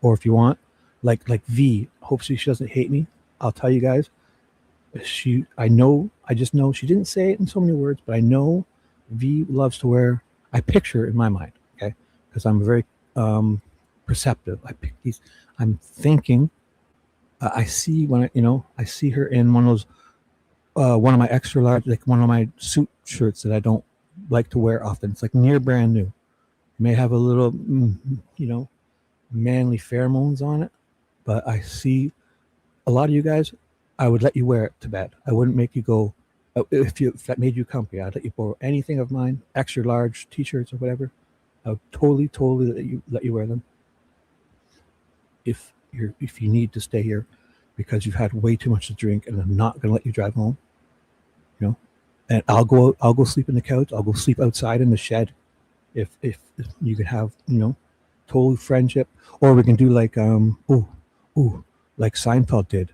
[SPEAKER 3] Or if you want, like V. Hopefully she doesn't hate me. I'll tell you guys. I just know she didn't say it in so many words, but I know V loves to wear. I picture in my mind, okay, because I'm very perceptive. I pick these. I'm thinking. I see when I see her in one of those, one of my extra large, like one of my suit shirts that I don't like to wear often. It's like near brand new. It may have a little, manly pheromones on it, but I see a lot of you guys. I would let you wear it to bed. I wouldn't make you go. If that made you comfy, I'd let you borrow anything of mine, extra large T-shirts or whatever. I would totally let you wear them. If you need to stay here because you've had way too much to drink and I'm not going to let you drive home, and I'll go sleep in the couch. I'll go sleep outside in the shed. If you can have, total friendship, or we can do like like Seinfeld did,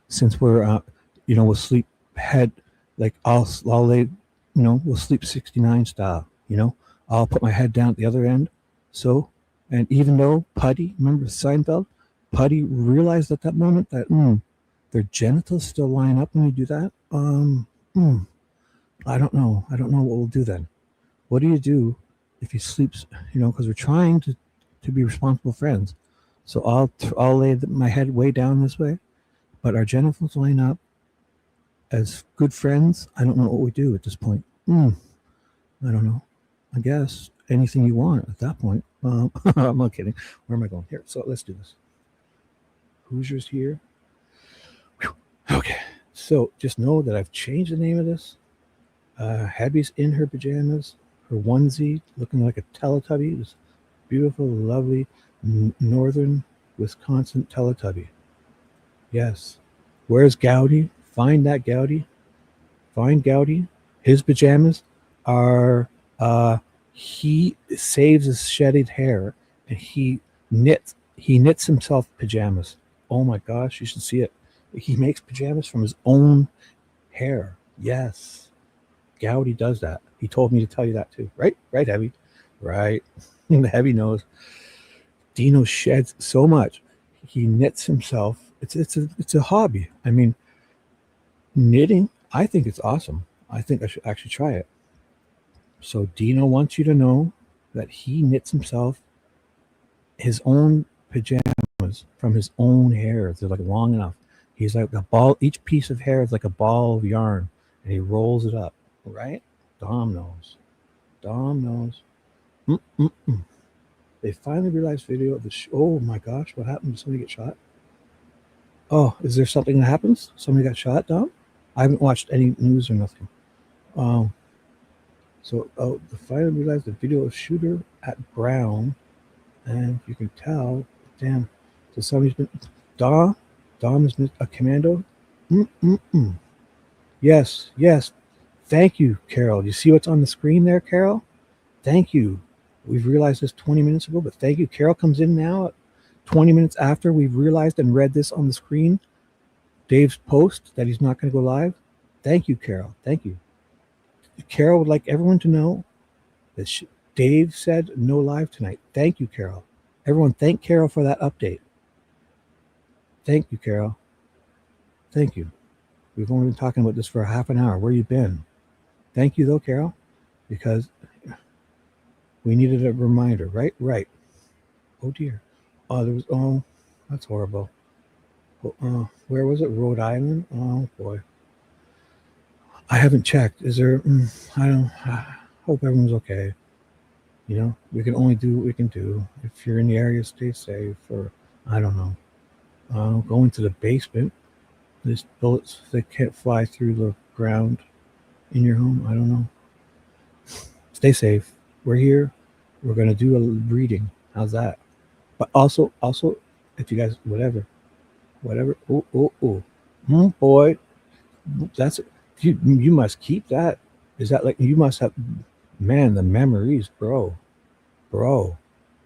[SPEAKER 3] since we're we'll sleep head, like I'll lay, we'll sleep 69 style, I'll put my head down at the other end. So, and even though Putty, remember Seinfeld, Putty realized at that moment that their genitals still line up when you do that. I don't know what we'll do then. What do you do if he sleeps, because we're trying to be responsible friends. So I'll lay my head way down this way, but our genitals line up as good friends. I don't know what we do at this point. I don't know. I guess anything you want at that point. I'm not kidding. Where am I going? Here. So let's do this. Hoosiers here. Whew. Okay. So just know that I've changed the name of this. Abby's in her pajamas, her onesie, looking like a Teletubby. This beautiful, lovely northern Wisconsin Teletubby. Yes. Where's Gowdy? Find that Gowdy. Find Gowdy. His pajamas are, he saves his shedded hair and he knits himself pajamas. Oh my gosh, you should see it. He makes pajamas from his own hair. Yes. Gowdy does that. He told me to tell you that too. Right, Heavy? Right. The Heavy knows. Dino sheds so much. He knits himself. It's a hobby. I mean, knitting, I think it's awesome. I think I should actually try it. So Dino wants you to know that he knits himself his own pajamas from his own hair. They're like long enough. He's like a ball. Each piece of hair is like a ball of yarn, and he rolls it up. Right? Dom knows. They finally realized video of the oh my gosh, what happened? Did somebody get shot? Oh, is there something that happens? Somebody got shot, Dom? I haven't watched any news or nothing. So they finally realized the video of shooter at Brown, and you can tell, damn. So somebody's been Dom is a commando. Yes. Thank you, Carol. You see what's on the screen there, Carol? Thank you. We've realized this 20 minutes ago, but thank you. Carol comes in now at 20 minutes after we've realized and read this on the screen. Dave's post that he's not going to go live. Thank you, Carol. Thank you. Carol would like everyone to know that Dave said no live tonight. Thank you, Carol. Everyone, thank Carol for that update. Thank you, Carol. Thank you. We've only been talking about this for a half an hour. Where you been? Thank you, though, Carol, because we needed a reminder, right? Right. Oh, dear. Oh, that's horrible. Where was it? Rhode Island? Oh boy. I haven't checked. Is there? I hope everyone's okay. You know, we can only do what we can do. If you're in the area, stay safe. Or I don't know. Go into the basement. There's bullets that can't fly through the ground in your home. I don't know. Stay safe. We're here. We're gonna do a reading. How's that? But also, if you guys, whatever. Oh, boy, that's you must keep that. Is that like you must have? Man, the memories, bro. I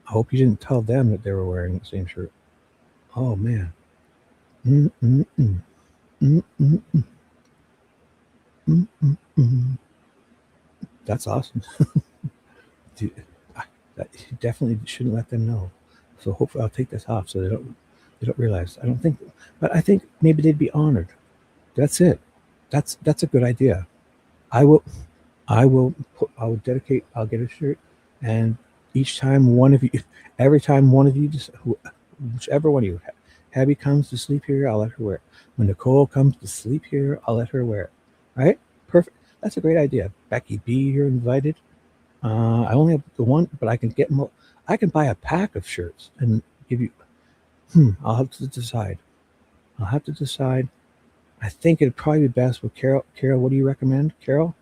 [SPEAKER 3] hope you didn't tell them that they were wearing the same shirt. Oh man. That's awesome. Dude, that, you definitely shouldn't let them know. So hopefully I'll take this off so they don't realize. I don't think, but I think maybe they'd be honored. That's it. That's a good idea. I'll dedicate. I'll get a shirt, and each time every time one of you, whichever one of you, Abby comes to sleep here, I'll let her wear it. When Nicole comes to sleep here, I'll let her wear it. Right? Perfect. That's a great idea. Becky B, you're invited. I only have the one, but I can get more. I can buy a pack of shirts and give you. I'll have to decide. I think it'd probably be best with Carol. Carol, what do you recommend, Carol?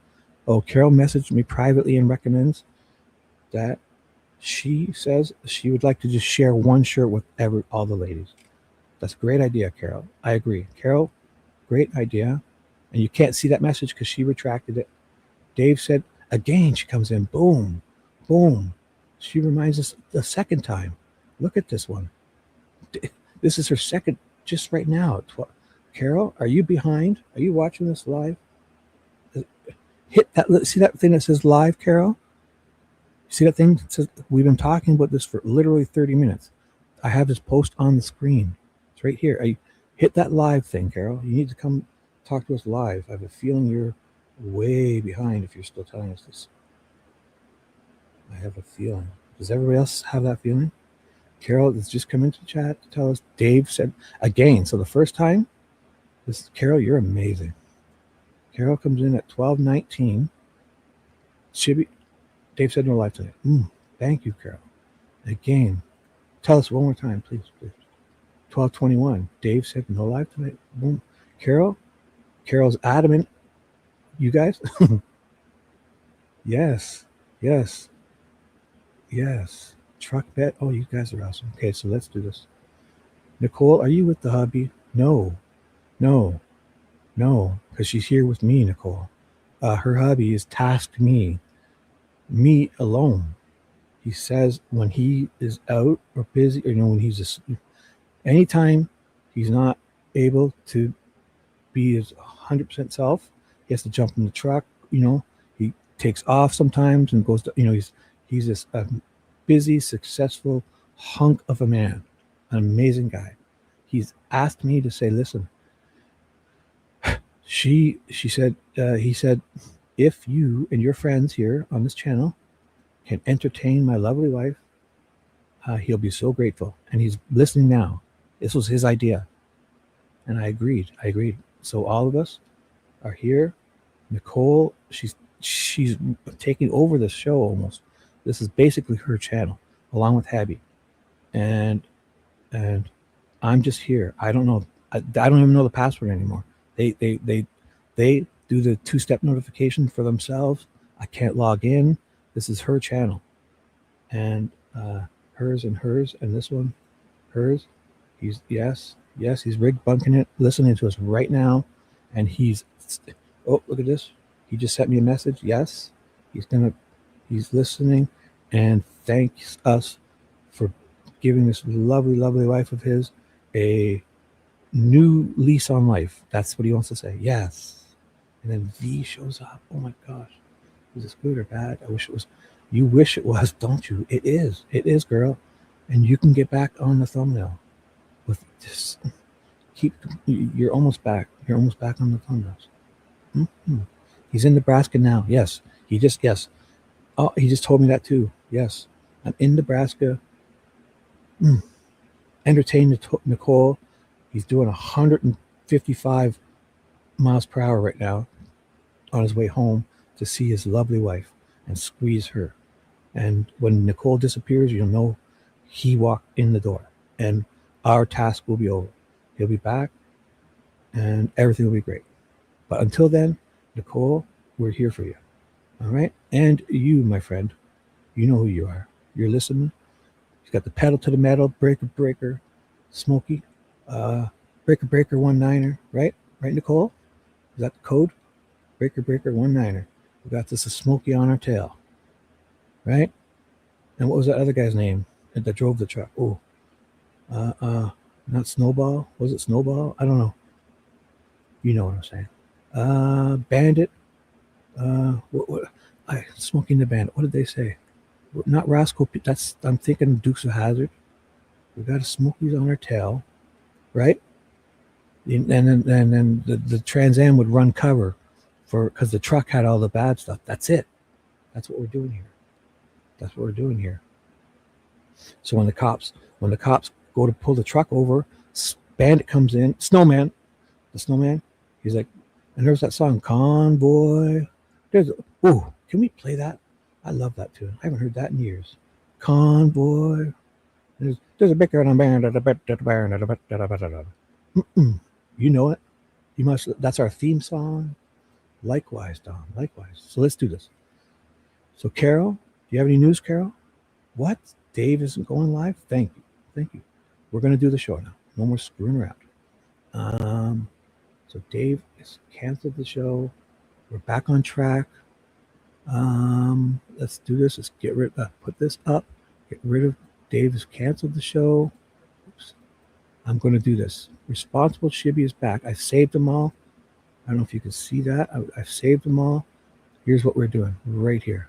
[SPEAKER 3] Oh, Carol messaged me privately and recommends that she says she would like to just share one shirt with all the ladies. That's a great idea, Carol. I agree. Carol, great idea. And you can't see that message because she retracted it. Dave said, again, she comes in, boom, boom. She reminds us the second time. Look at this one. This is her second, just right now. Carol, are you behind? Are you watching this live? Hit that. See that thing that says live, Carol? See that thing that says we've been talking about this for literally 30 minutes. I have this post on the screen. It's right here. Hit that live thing, Carol. You need to come talk to us live. I have a feeling you're way behind if you're still telling us this. I have a feeling. Does everybody else have that feeling? Carol has just come into the chat to tell us. Dave said again. So the first time, Carol, you're amazing. Carol comes in at 12:19. Shibby, Dave said no live tonight. Thank you, Carol. Again, tell us one more time, please. 12:21. Dave said no live tonight. Boom. Carol's adamant. You guys? Yes. Truck bet. Oh, you guys are awesome. Okay, so let's do this. Nicole, are you with the hubby? No, because she's here with me, Nicole. Her hubby has tasked me alone. He says when he is out or busy, or when he's asleep, anytime he's not able to be his 100% self, he has to jump in the truck. He takes off sometimes and goes to, he's this busy, successful hunk of a man, an amazing guy. He's asked me to say, listen, he said, if you and your friends here on this channel can entertain my lovely wife, he'll be so grateful. And he's listening now. This was his idea. And I agreed. So all of us are here. Nicole, she's taking over the show almost. This is basically her channel, along with Abby. And I'm just here. I don't know. I don't even know the password anymore. They do the two-step notification for themselves. I can't log in. This is her channel. And hers, and this one, hers. He's rig bunking it, listening to us right now. And oh, look at this. He just sent me a message. Yes, he's listening and thanks us for giving this lovely, lovely wife of his a new lease on life. That's what he wants to say. Yes. And then V shows up. Oh my gosh. Is this good or bad? I wish it was. You wish it was, don't you? It is. It is, girl. And you can get back on the thumbnail. With just you're almost back. You're almost back on the thumbnails. Mm-hmm. He's in Nebraska now. Yes. Yes. Oh, he just told me that too. Yes. I'm in Nebraska. Entertain Nicole. He's doing 155 miles per hour right now on his way home to see his lovely wife and squeeze her. And when Nicole disappears, you'll know he walked in the door, and our task will be over. He'll be back, and everything will be great. But until then, Nicole, we're here for you. All right? And you, my friend, you know who you are. You're listening. He's got the pedal to the metal, breaker, Smokey, breaker 19er, right? Right, Nicole? Is that the code? Breaker 19er. We got this a Smokey on our tail, right? And what was that other guy's name that drove the truck? Oh, not Snowball. Was it Snowball? I don't know. You know what I'm saying. Bandit. Smoking the Bandit. What did they say? Not Rascal. I'm thinking Dukes of Hazzard. We got a Smokies on our tail, right? And then the Trans Am would run cover because the truck had all the bad stuff. That's it. That's what we're doing here. So when the cops go to pull the truck over, Bandit comes in. The snowman. He's like, and there's that song Convoy. Can we play that? I love that tune. I haven't heard that in years. Convoy. There's a bigger band. You know it. You must. That's our theme song. Likewise, Don. Likewise. So let's do this. So Carol, do you have any news, Carol? What? Dave isn't going live? Thank you. We're going to do the show now. No more screwing around. So Dave has canceled the show. We're back on track. Let's do this. Let's put this up. Get rid of Dave has canceled the show. Oops. I'm going to do this. Responsible Shibby is back. I saved them all. I don't know if you can see that. I've saved them all. Here's what we're doing right here.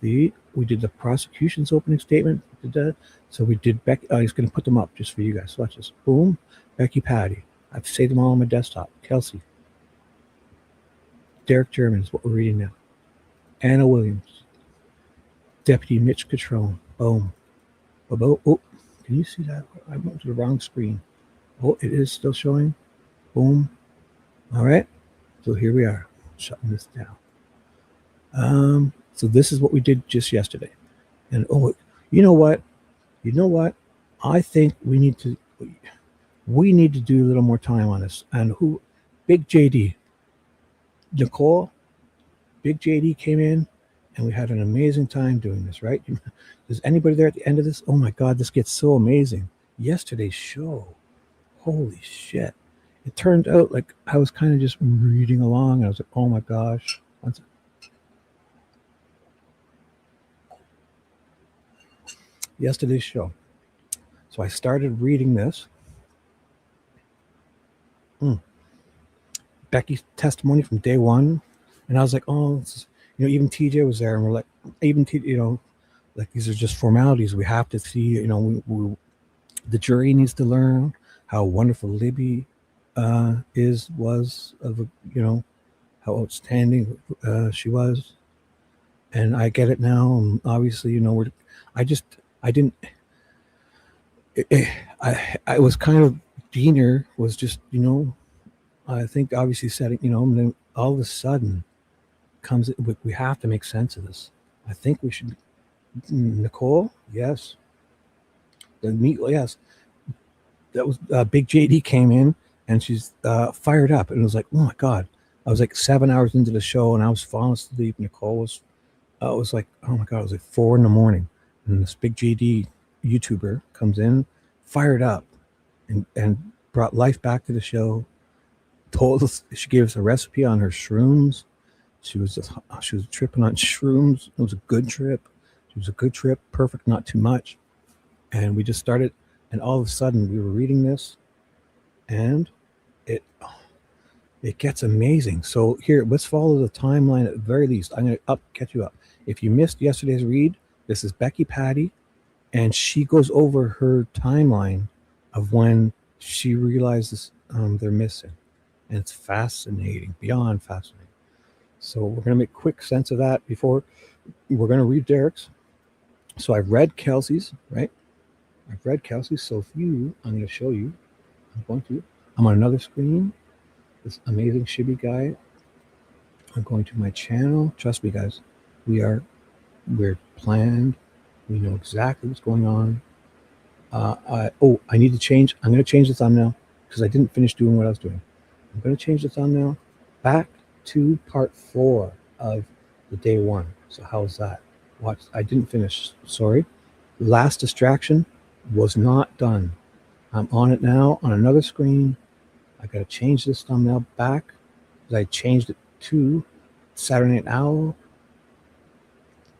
[SPEAKER 3] We did the prosecution's opening statement. So we did Becky. He's going to put them up just for you guys. Watch this. Boom. Becky Patty. I've saved them all on my desktop. Kelsey. Derrick German is what we're reading now. Anna Williams. Deputy Mitch Catrone. Boom. Oh, can you see that? I went to the wrong screen. Oh, it is still showing. Boom. All right. So here we are. Shutting this down. So this is what we did just yesterday. And you know what? I think we need to do a little more time on this. And Big JD. Nicole, Big JD came in and we had an amazing time doing this, right? Is anybody there at the end of this? Oh my God, this gets so amazing. Yesterday's show. Holy shit. It turned out like I was kind of just reading along and I was like, oh my gosh. Yesterday's show. So I started reading this. Becky's testimony from day one. And I was like, even TJ was there and we're like, like these are just formalities. We have to see, the jury needs to learn how wonderful Libby was, how outstanding she was. And I get it now. And obviously, I was kind of, Diener was just, I think obviously setting, and then all of a sudden we have to make sense of this. I think we should, Nicole, yes. Yes. That was Big JD came in and she's fired up and it was like, oh my God. I was like 7 hours into the show and I was falling asleep. Nicole was, it was like, oh my God, it was like 4 a.m. And this Big JD YouTuber comes in, fired up and brought life back to the show. Told us, she gave us a recipe on her shrooms. She was tripping on shrooms. It was a good trip. Perfect, not too much. And we just started, and all of a sudden we were reading this, and it gets amazing. So here, let's follow the timeline at the very least. I'm going to catch you up. If you missed yesterday's read, this is Becky Patty, and she goes over her timeline of when she realizes they're missing. And it's fascinating, beyond fascinating. So we're going to make quick sense of that before we're going to read Derrick's. So I've read Kelsey's, right? So I'm going to show you. I'm on another screen. This amazing Shibby guy. I'm going to my channel. Trust me, guys. We're planned. We know exactly what's going on. I need to change. I'm going to change the thumbnail because I didn't finish doing what I was doing. I'm going to change the thumbnail back to part 4 of the day 1. So how's that? Watch. I didn't finish. Sorry. Last distraction was not done. I'm on it now on another screen. I got to change this thumbnail back because I changed it to Saturday Night Owl.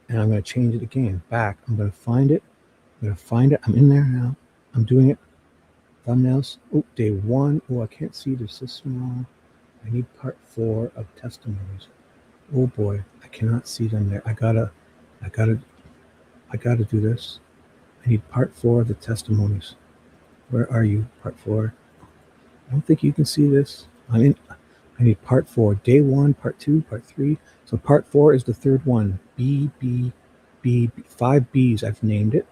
[SPEAKER 3] And I'm going to change it again back. I'm going to find it. I'm in there now. I'm doing it. Thumbnails. Oh, day 1. Oh, I can't see. They're so small. I need part 4 of Testimonies. Oh boy, I cannot see them there. I gotta do this. I need part 4 of the Testimonies. Where are you? Part 4. I don't think you can see this. I need part 4. Day 1, part 2, part 3. So part 4 is the third one. B, 5 B's. I've named it.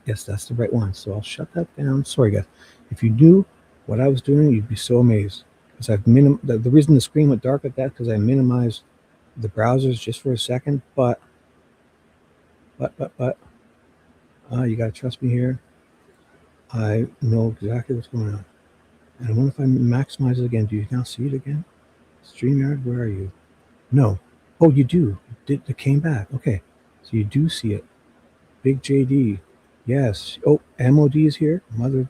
[SPEAKER 3] Yes, that's the right one. So I'll shut that down. Sorry, guys. If you knew what I was doing, you'd be so amazed. Because the reason the screen went dark like that because I minimized the browsers just for a second. But you gotta trust me here. I know exactly what's going on. And I wonder if I maximize it again. Do you now see it again? StreamYard, where are you? No. Oh, you do. It came back. Okay. So you do see it. Big JD. Yes. Oh, MOD is here. Mother.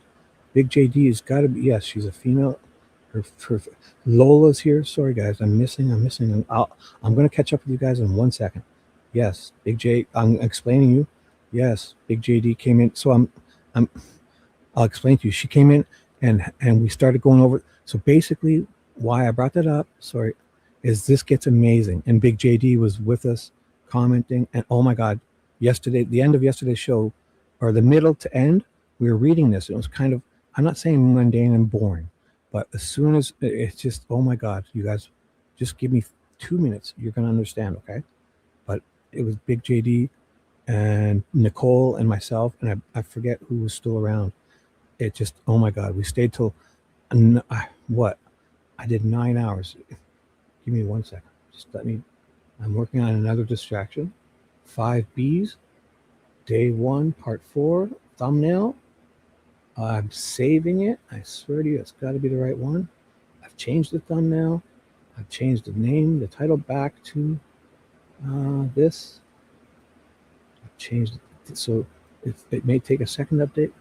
[SPEAKER 3] Big JD has got to be. Yes, she's a female. Her Lola's here. Sorry, guys. I'm missing. I'm going to catch up with you guys in 1 second. Yes. Big J. I'm explaining you. Yes. Big JD came in. So I'll explain to you. She came in and we started going over. So basically, why I brought that up, sorry, is this gets amazing. And Big JD was with us commenting. And oh my God, yesterday, the end of yesterday's show, or the middle to end, we were reading this. It was kind of, I'm not saying mundane and boring, but as soon as it's just, oh my God, you guys, just give me 2 minutes. You're going to understand, okay? But it was Big JD and Nicole and myself, and I forget who was still around. It just, oh my God, we stayed till, what? I did 9 hours. Give me 1 second. Just let me, I'm working on another distraction. 5 B's, day 1, part 4, thumbnail. I'm saving it. I swear to you, it's got to be the right one. I've changed the thumbnail. I've changed the name, the title back to this. I've changed it. So it may take a second update.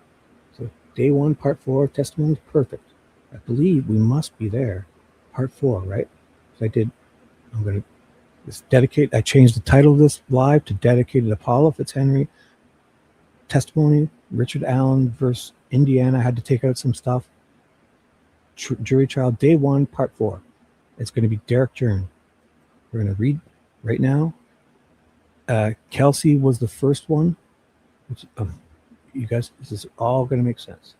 [SPEAKER 3] So day 1, part 4, testimony, perfect. I believe we must be there. Part 4, right? So I'm going to I changed the title of this live to Dedicated to Paula Fitzhenry. Testimony, Richard Allen versus Indiana. I had to take out some stuff. Jury trial, day 1, part 4. It's going to be Derrick Jern. We're going to read right now. Kelsey was the first one. Which, you guys, this is all going to make sense.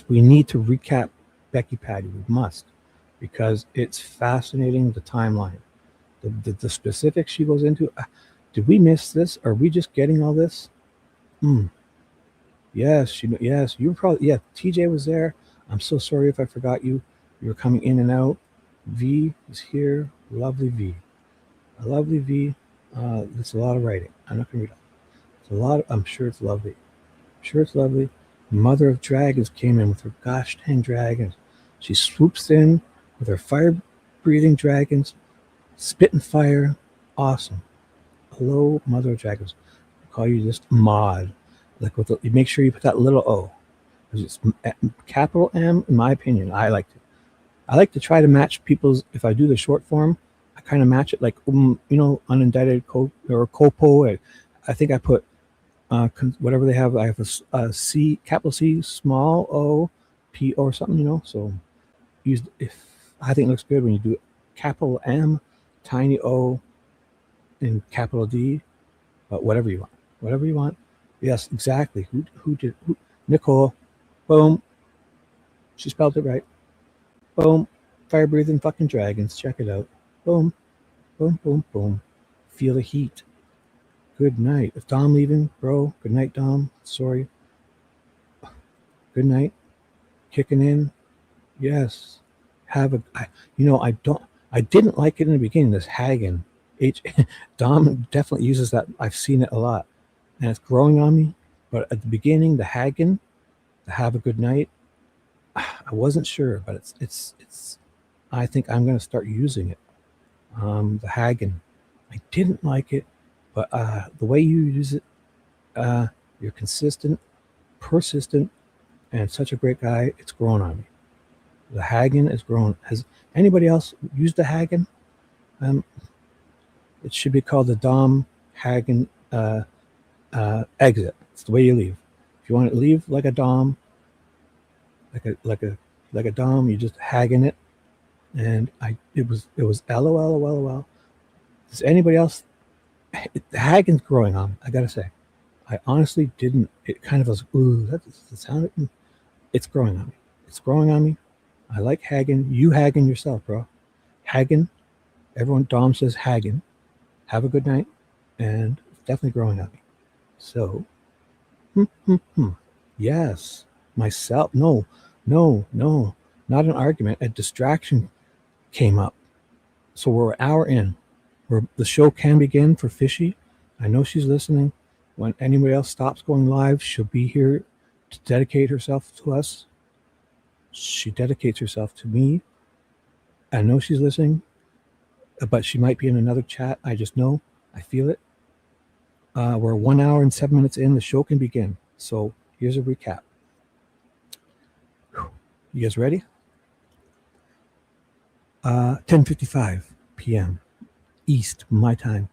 [SPEAKER 3] We need to recap Becky Patty. We must, because it's fascinating, the timeline. The specifics she goes into. Did we miss this? Are we just getting all this? Yes, yes, you were probably, yeah, TJ was there. I'm so sorry if I forgot you. You were coming in and out. V is here. Lovely V. A lovely V. It's a lot of writing. I'm not going to read it. It's a lot. I'm sure it's lovely. I'm sure it's lovely. Mother of Dragons came in with her gosh dang dragons. She swoops in with her fire-breathing dragons, spitting fire. Awesome. Hello, Mother of Dragons. I call you just Mod. Like with you make sure you put that little O. It's capital M, in my opinion. I like to try to match people's. If I do the short form, I kind of match it like unindicted or Copo. I think I put whatever they have. I have a C, capital C, small O, P or something. So I think it looks good when you do it. Capital M, tiny O, and capital D. But whatever you want. Yes, exactly. Who did? Nicole. Boom. She spelled it right. Boom. Fire breathing fucking dragons. Check it out. Boom. Boom, boom, boom. Feel the heat. Good night. If Dom leaving, bro. Good night, Dom. Sorry. Good night. Kicking in. Yes. I didn't like it in the beginning, this Hagen. Dom definitely uses that. I've seen it a lot. And it's growing on me. But at the beginning, the Hagen, the have a good night, I wasn't sure, but it's I think I'm gonna start using it. The Hagen. I didn't like it, but the way you use it, you're consistent, persistent, and such a great guy. It's grown on me. The Hagen is grown. Has anybody else used the Hagen? It should be called the Dom Hagen exit. It's the way you leave. If you want to leave like a Dom, like a Dom, you just Hagen it. And it was LOL. Does anybody else? The Hagen's growing on me, I gotta say. I honestly didn't. It kind of was, ooh, that's the sound. It's growing on me. It's growing on me. I like Hagen. You Hagen yourself, bro. Hagen. Everyone, Dom says Hagen. Have a good night. And it's definitely growing on me. So, yes. Myself. No. Not an argument. A distraction came up. So we're an hour in. The show can begin for Fishy. I know she's listening. When anybody else stops going live, she'll be here to dedicate herself to us. She dedicates herself to me. I know she's listening, but she might be in another chat. I just know. I feel it. We're 1 hour and 7 minutes in. The show can begin. So here's a recap. You guys ready? 10:55 p.m. East, my time.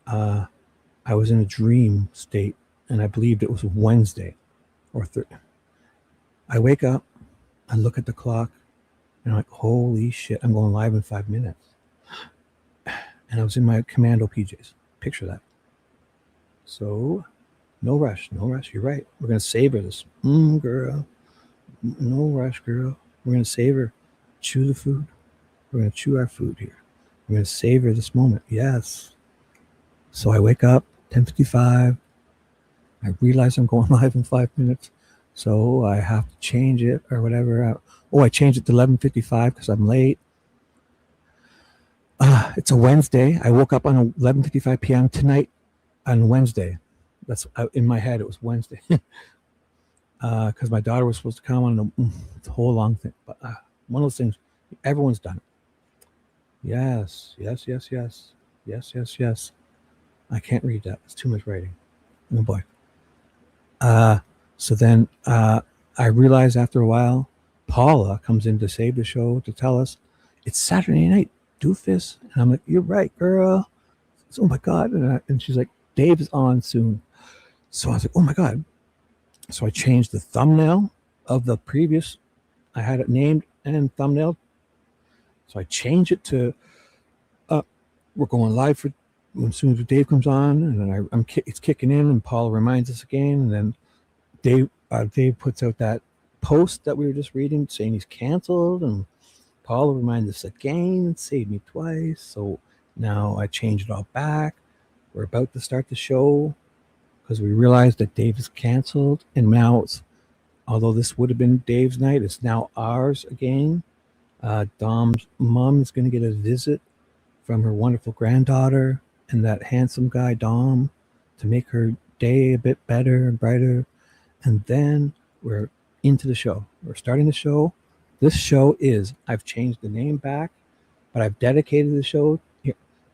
[SPEAKER 3] I was in a dream state, and I believed it was Wednesday or Thursday. I wake up, I look at the clock, and I'm like, holy shit, I'm going live in 5 minutes. And I was in my commando PJs. Picture that. So, no rush. You're right. We're going to savor this. Girl. No rush, girl. We're going to savor. Chew the food. We're going to chew our food here. We're going to savor this moment. Yes. So I wake up, 10:55. I realize I'm going live in 5 minutes. So I have to change it or whatever. I changed it to 11:55 because I'm late. It's a Wednesday. I woke up on 11:55 p.m. tonight on Wednesday. That's in my head. It was Wednesday because my daughter was supposed to come on the whole long thing. But one of those things, everyone's done it. Yes. I can't read that. It's too much writing. Oh boy. So then I realized after a while, Paula comes in to save the show to tell us it's Saturday night, doofus. And I'm like, you're right, girl. Oh my God. And she's like, Dave is on soon. So I was like, oh my God. So I changed the thumbnail of the previous. I had it named and thumbnail. So I changed it to we're going live for as soon as Dave comes on, and then it's kicking in, and Paul reminds us again, and then Dave puts out that post that we were just reading saying he's canceled, and Paul reminds us again and saved me twice. So now I changed it all back. We're about to start the show because we realized that Dave is canceled, and now although this would have been Dave's night, it's now ours again. Dom's mom is going to get a visit from her wonderful granddaughter and that handsome guy Dom to make her day a bit better and brighter. And then we're into the show. We're starting the show. This show I've changed the name back, but I've dedicated the show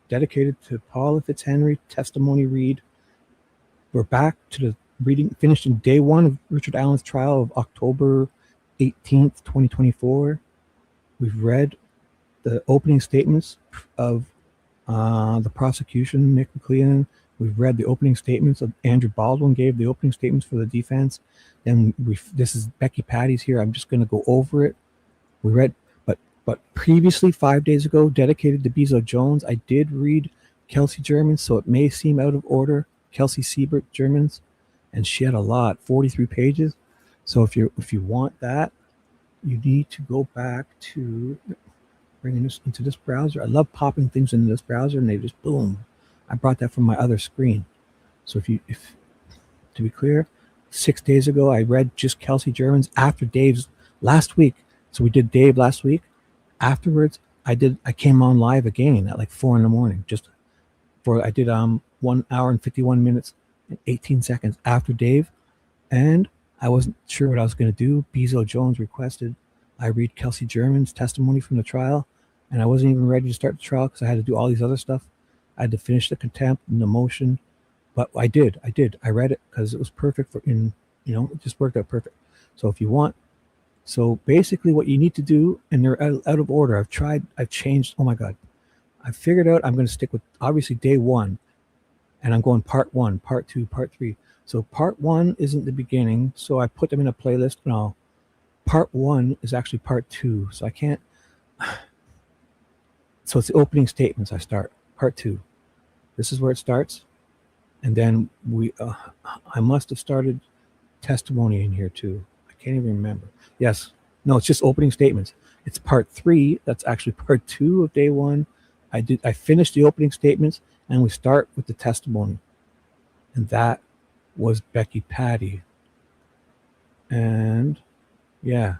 [SPEAKER 3] dedicated to Paula Fitzhenry testimony read. We're back to the reading, finished in day one of Richard Allen's trial of October 18th, 2024. We've read the opening statements of the prosecution, Nick McLean. We've read the opening statements of Andrew Baldwin gave the opening statements for the defense. And this is Becky Patty's here. I'm just going to go over it. We read, but previously 5 days ago, dedicated to Bezo Jones, I did read Kelsey Germans, so it may seem out of order. Kelsey Siebert Germans, and she had a lot, 43 pages. So if you want that, you need to go back to bringing this into this browser. I love popping things into this browser and they just boom. I brought that from my other screen. So if to be clear, 6 days ago, I read just Kelsey German's after Dave's last week. So we did Dave last week. Afterwards, I came on live again at like 4 a.m. I did 1 hour and 51 minutes and 18 seconds after Dave. And I wasn't sure what I was going to do. Bezo Jones requested I read Kelsey German's testimony from the trial. And I wasn't even ready to start the trial because I had to do all these other stuff. I had to finish the contempt and the motion. But I did. I read it because it was perfect it just worked out perfect. So if you want, so basically what you need to do, and they're out of order. I've changed. Oh my God. I figured out I'm going to stick with obviously day 1, and I'm going part 1, part 2, part 3. So part 1 isn't the beginning. So I put them in a playlist. No, part 1 is actually part 2. So I can't. So it's the opening statements. I start part 2. This is where it starts. And then I must have started testimony in here too. I can't even remember. Yes. No, it's just opening statements. It's part 3. That's actually part 2 of day 1. I finished the opening statements and we start with the testimony. And that was Becky Patty. And yeah.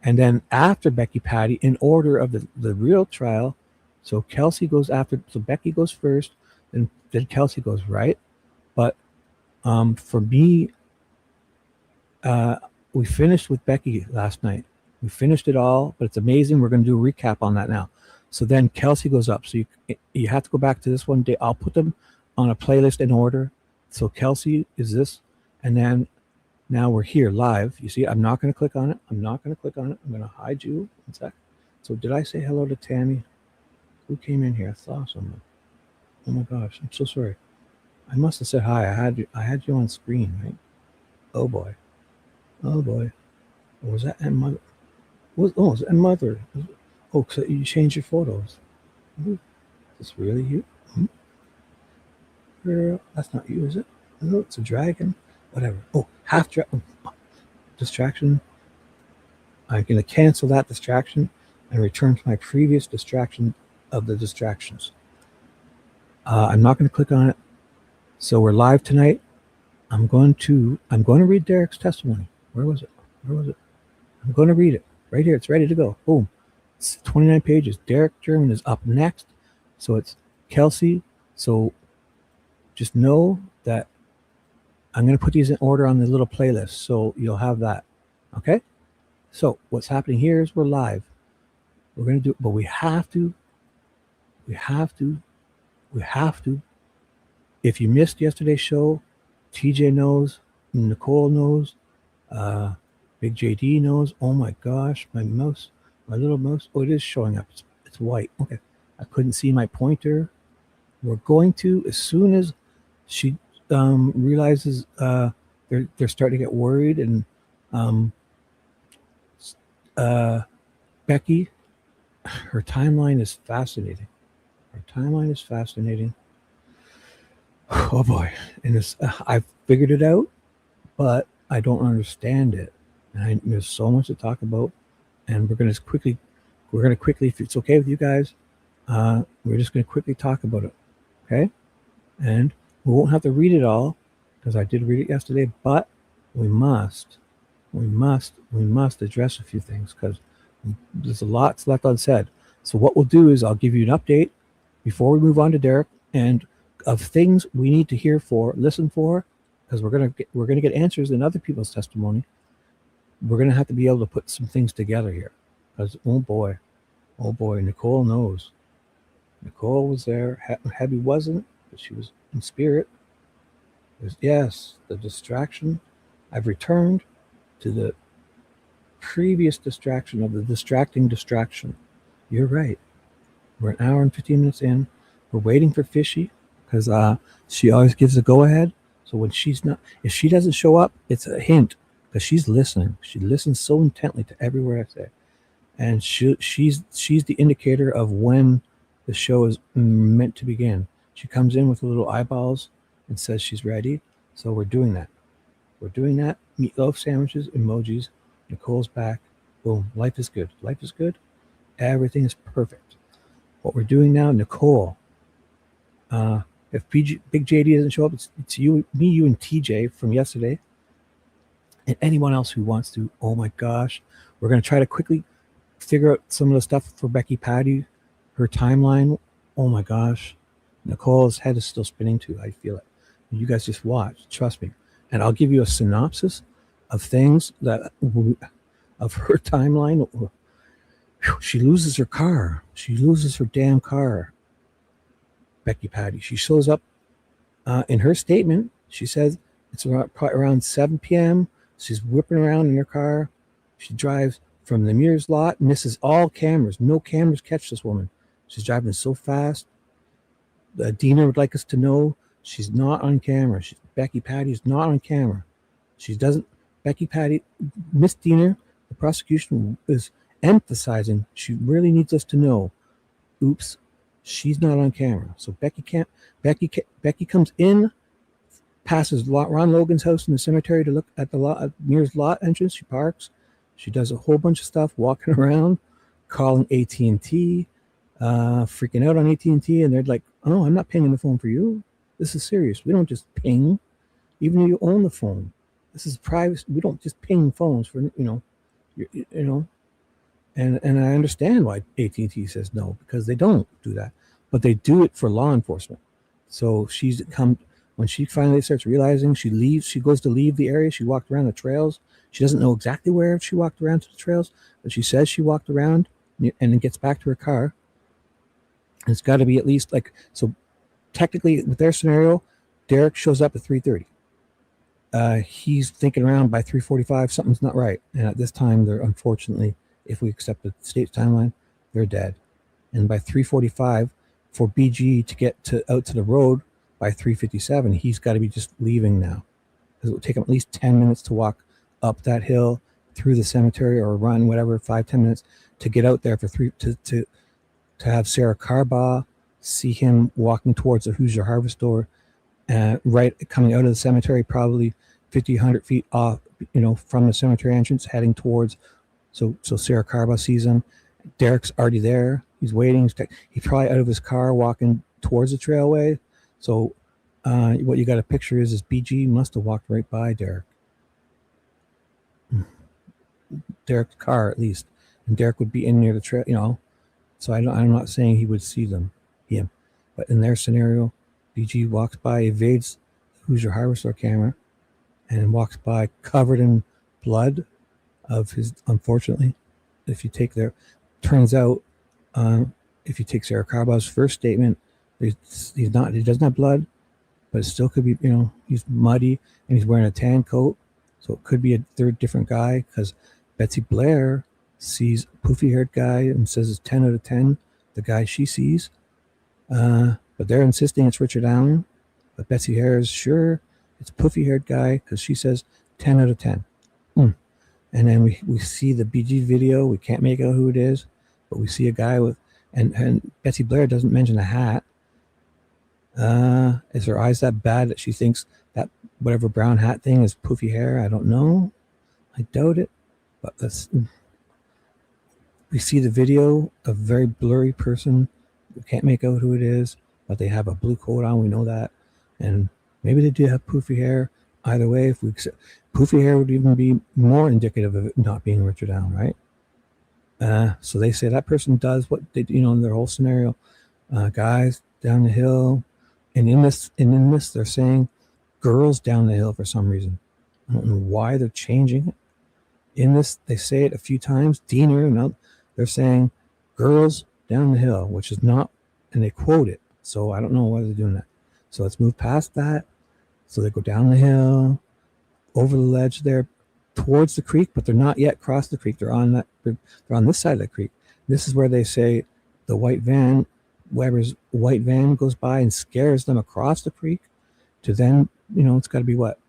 [SPEAKER 3] And then after Becky Patty, in order of the real trial, so Kelsey goes after, so Becky goes first, then Kelsey goes, right? But for me, we finished with Becky last night. We finished it all, but it's amazing. We're going to do a recap on that now. So then Kelsey goes up. So you have to go back to this one day. I'll put them on a playlist in order. So Kelsey is this, and then now we're here live. You see, I'm not going to click on it. I'm going to hide you. One sec. So did I say hello to Tammy? Who came in here? I saw someone. Oh my gosh, I'm so sorry. I must have said hi. I had you on screen, right? Oh boy. Or was that Aunt Mother? It was Aunt Mother. Oh, so you changed your photos. Is this really you? Girl, that's not you, is it? No, it's a dragon. Whatever. Oh, half distraction. I'm going to cancel that distraction and return to my previous distraction of the distractions. I'm not going to click on it. So we're live tonight. I'm going to read Derrick's testimony. Where was it? I'm going to read it right here. It's ready to go. Boom. It's 29 pages. Derrick German is up next. So it's Kelsey. So just know that I'm going to put these in order on the little playlist. So you'll have that. Okay. So what's happening here is we're live. We're going to do, but we have to. If you missed yesterday's show, TJ knows, Nicole knows, Big JD knows. Oh my gosh, my little mouse. Oh, it is showing up. It's white. Okay, I couldn't see my pointer. We're going to, as soon as she realizes they're starting to get worried, and Becky, her timeline is fascinating. Oh boy, and I've figured it out, but I don't understand it, and there's so much to talk about, and we're gonna quickly, if it's okay with you guys, we're just gonna quickly talk about it, okay? And we won't have to read it all because I did read it yesterday, but we must address a few things because there's a lot left unsaid. So what we'll do is I'll give you an update before we move on to Derrick, and of things we need to listen for, because we're gonna get answers in other people's testimony. We're gonna have to be able to put some things together here, because oh boy, Nicole knows. Nicole was there. Hebby wasn't, but she was in spirit. Yes, the distraction. I've returned to the previous distraction of the distracting distraction. You're right. We're an hour and 15 minutes in. We're waiting for Fishy because she always gives a go-ahead. So when if she doesn't show up, it's a hint because she's listening. She listens so intently to every word I say. And she's the indicator of when the show is meant to begin. She comes in with little eyeballs and says she's ready. So we're doing that. Meatloaf sandwiches, emojis. Nicole's back. Boom. Life is good. Everything is perfect. What we're doing now, Nicole. If Big JD doesn't show up, it's you, me, you, and TJ from yesterday. And anyone else who wants to, oh my gosh, we're going to try to quickly figure out some of the stuff for Becky Patty, her timeline. Oh my gosh. Nicole's head is still spinning too. I feel it. You guys just watch. Trust me. And I'll give you a synopsis of things that, of her timeline. She loses her car. She loses her damn car. Becky Patty. She shows up in her statement. She says it's around 7 p.m. She's whipping around in her car. She drives from the Mears lot, misses all cameras. No cameras catch this woman. She's driving so fast. Dina would like us to know she's not on camera. Becky Patty is not on camera. She doesn't. Becky Patty, Miss Dina, the prosecution is emphasizing she really needs us to know. Oops, she's not on camera. So Becky comes in, passes Ron Logan's house in the cemetery to look at the lot, Mears lot entrance. She parks. She does a whole bunch of stuff, walking around, calling AT&T, freaking out on AT&T, and they're like, "Oh, I'm not pinging the phone for you. This is serious. We don't just ping, even though you own the phone. This is private. We don't just ping phones for you know." And I understand why AT&T says no, because they don't do that, but they do it for law enforcement. So when she finally starts realizing she leaves, she goes to leave the area. She walked around the trails. She doesn't know exactly where she walked around to the trails, but she says she walked around and then gets back to her car. It's got to be at least so. Technically, with their scenario, Derrick shows up at 3:30. He's thinking around by 3:45, something's not right. And at this time, they're unfortunately, if we accept the state's timeline, they're dead. And by 3:45, for BG to get out to the road by 3:57, he's got to be just leaving now, because it would take him at least 10 minutes to walk up that hill through the cemetery or run whatever 5-10 minutes to get out there for to have Sarah Carbaugh see him walking towards the Hoosier Harvest store, right coming out of the cemetery, probably 50-100 feet off, from the cemetery entrance, heading towards. So Sarah Carbaugh sees him. Derrick's already there. He's waiting. He's probably out of his car walking towards the trailway. So what you got a picture is BG must have walked right by Derrick. Derrick's car, at least. And Derrick would be in near the trail, So I'm not saying he would see him. But in their scenario, BG walks by, evades Hoosier Harvester camera, and walks by covered in blood of his, unfortunately, if you take turns out, if you take Sarah Carbaugh's first statement, he doesn't have blood, but it still could be, he's muddy and he's wearing a tan coat. So it could be a third different guy, because Betsy Blair sees a poofy-haired guy and says it's 10 out of 10, the guy she sees. But they're insisting it's Richard Allen. But Betsy Hare is sure it's a poofy-haired guy, because she says 10 out of 10. And then we see the BG video. We can't make out who it is, but we see a guy with, and Betsy Blair doesn't mention a hat. Is her eyes that bad that she thinks that whatever brown hat thing is poofy hair? I don't know. I doubt it. But we see the video, a very blurry person. We can't make out who it is, but they have a blue coat on. We know that. And maybe they do have poofy hair. Either way, if we accept, poofy hair would even be more indicative of it not being Richard Allen, right? So they say that person does what they do, in their whole scenario. Guys down the hill. And in this, they're saying girls down the hill for some reason. I don't know why they're changing it. In this, they say it a few times. They're saying girls down the hill, which is not, and they quote it. So I don't know why they're doing that. So let's move past that. So they go down the hill, over the ledge there, towards the creek, but they're not yet crossed the creek. They're on this side of the creek. This is where they say the white van, Weber's white van, goes by and scares them across the creek. To then, it's got to be what?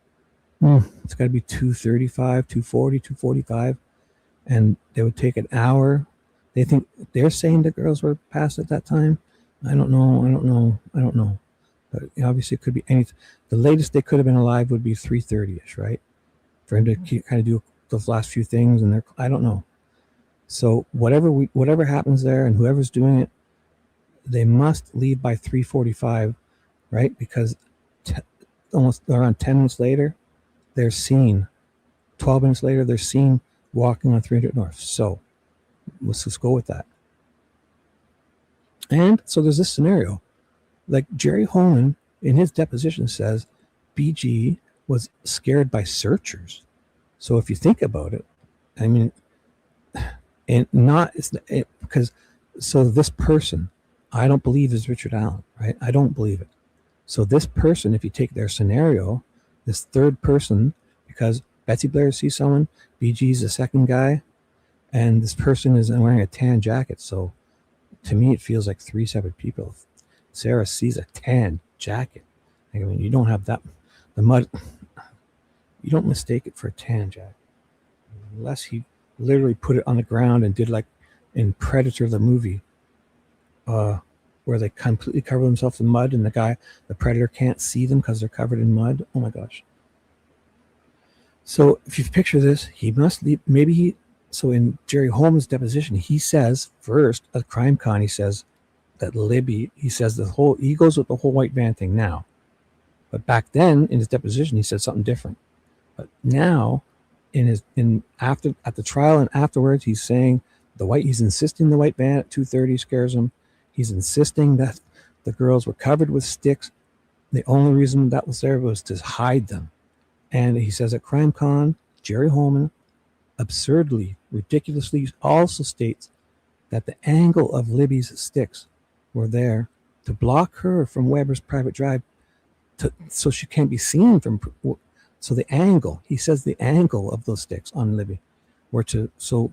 [SPEAKER 3] It's got to be 2:35, 2:40, 2:45, and they would take an hour. They're saying the girls were past at that time. I don't know. But obviously, it could be anything. The latest they could have been alive would be 3:30ish, right? For him to kind of do those last few things, and I don't know. So whatever happens there, and whoever's doing it, they must leave by 3:45, right? Because almost around 10 minutes later, they're seen 12 minutes later, they're seen walking on 300 North. So let's just go with that. And so there's this scenario. Like Jerry Holman in his deposition says BG was scared by searchers. So if you think about it, I mean, and not because so this person, I don't believe is Richard Allen, right? I don't believe it. So this person, if you take their scenario, this third person, because Betsy Blair sees someone, BG's the second guy, and this person is wearing a tan jacket. So to me, it feels like three separate people. Sarah sees a tan jacket. I mean, you don't have that, the mud, you don't mistake it for a tan jacket. Unless he literally put it on the ground and did like in Predator, the movie, where they completely cover themselves in mud and the predator can't see them because they're covered in mud. Oh my gosh. So if you picture this, he must leave, so in Jerry Holmes' deposition, he says first at Crime Con, he says that Libby, he says he goes with the whole white van thing now. But back then in his deposition, he said something different. But now at the trial and afterwards, he's saying he's insisting the white van at 2:30 scares him. He's insisting that the girls were covered with sticks. The only reason that was there was to hide them. And he says at Crime Con, Jerry Holman absurdly, ridiculously also states that the angle of Libby's sticks were there to block her from Weber's private drive so she can't be seen from. So the angle, he says the angle of those sticks on Libby were so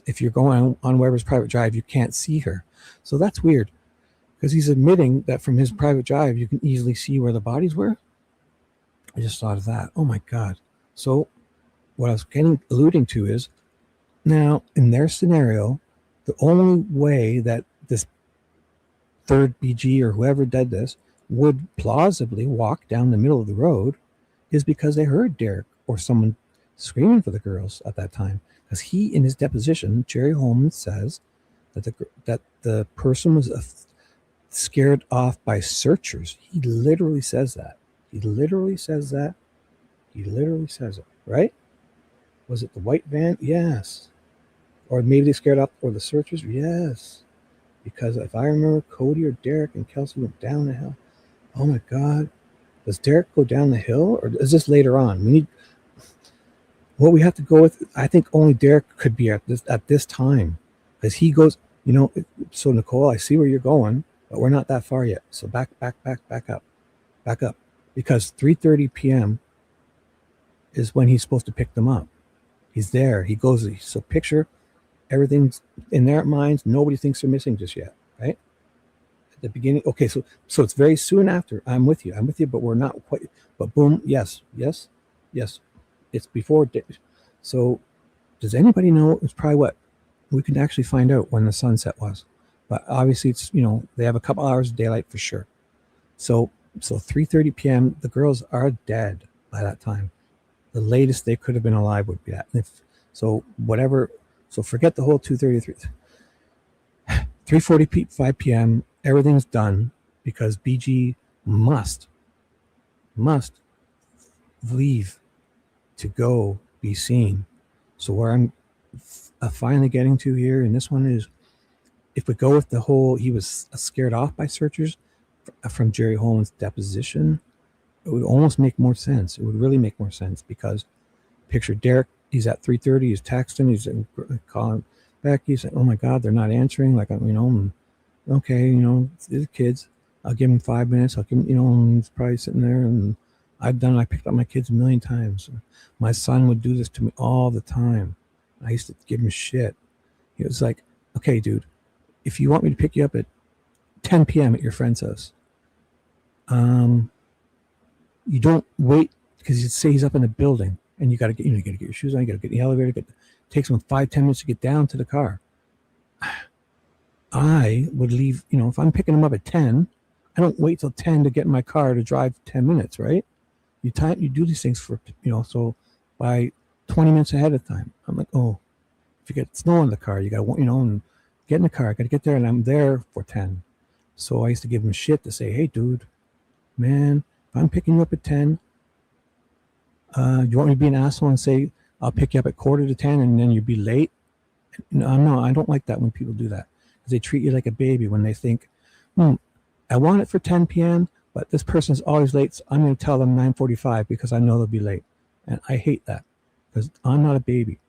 [SPEAKER 3] if you're going on Weber's private drive, you can't see her. So that's weird because he's admitting that from his private drive, you can easily see where the bodies were. I just thought of that. Oh my God. So what I was alluding to is now in their scenario, the only way that this third BG or whoever did this would plausibly walk down the middle of the road is because they heard Derrick or someone screaming for the girls at that time. Because he, in his deposition, Jerry Holman says that the person was scared off by searchers. He literally says that. He literally says that. He literally says it, right? Was it the white van? Yes. Or maybe they scared off, or the searchers? Yes. Because if I remember, Cody or Derrick and Kelsey went down the hill. Oh my God. Does Derrick go down the hill, or is this later on? What we have to go with, I think only Derrick could be at this time, because he goes, so Nicole, I see where you're going, but we're not that far yet. So back up, because 3:30 p.m. is when he's supposed to pick them up. He's there. He goes. So picture everything's in their minds. Nobody thinks they're missing just yet, right? At the beginning. Okay, so it's very soon after. I'm with you, but we're not quite. But boom, yes. It's before. So does anybody know? It's probably what we can actually find out when the sunset was. But obviously, it's they have a couple hours of daylight for sure. So 3:30 p.m. the girls are dead by that time. The latest they could have been alive would be that. So forget the whole 2:33. 3:45 p.m. everything's done because BG must leave to go be seen. So where I'm finally getting to here, and this one is, if we go with the whole, he was scared off by searchers from Jerry Holman's deposition, it would almost make more sense. It would really make more sense because picture Derrick, he's at 3:30, he's texting, he's calling Becky, he's like, oh my God, they're not answering. Like, okay, the kids, I'll give him 5 minutes. I'll give him, he's probably sitting there, and I picked up my kids a million times. My son would do this to me all the time. I used to give him shit. He was like, okay, dude, if you want me to pick you up at 10 p.m. at your friend's house, you don't wait, because you say he's up in a building and you got to get your shoes on, you got to get in the elevator, it takes him 5-10 minutes to get down to the car. I would leave, if I'm picking him up at 10, I don't wait till 10 to get in my car to drive 10 minutes, right? You do these things for, so by 20 minutes ahead of time, I'm like, oh, if you get snow in the car, you got to, and get in the car, I got to get there, and I'm there for 10. So I used to give him shit to say, hey, dude, man, if I'm picking you up at 10, do you want me to be an asshole and say, I'll pick you up at 9:45 and then you'd be late. No, I don't like that when people do that, because they treat you like a baby when they think, I want it for 10 p.m., but this person's always late, so I'm going to tell them 9:45 because I know they'll be late. And I hate that, because I'm not a baby.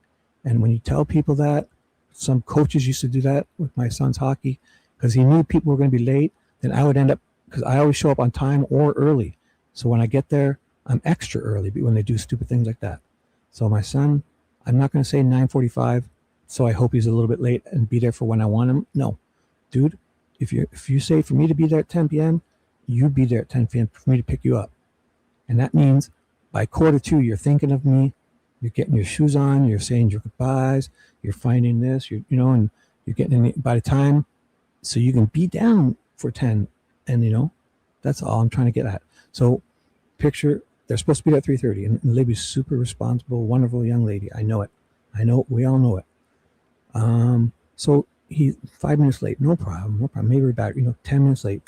[SPEAKER 3] And when you tell people that, some coaches used to do that with my son's hockey, because he knew people were going to be late, then I would end up, because I always show up on time or early. So when I get there, I'm extra early when they do stupid things like that. So my son, I'm not going to say 9:45, so I hope he's a little bit late and be there for when I want him. No, dude, if you say for me to be there at 10 p.m., you be there at 10 p.m. for me to pick you up. And that means by 1:45, you're thinking of me, you're getting your shoes on, you're saying your goodbyes, you're finding this, and you're getting in by the time, so you can be down for 10. And that's all I'm trying to get at. So picture, they're supposed to be there at 3:30, and Libby's super responsible, wonderful young lady. I know it. We all know it. So he's 5 minutes late. No problem. Maybe we're about 10 minutes late.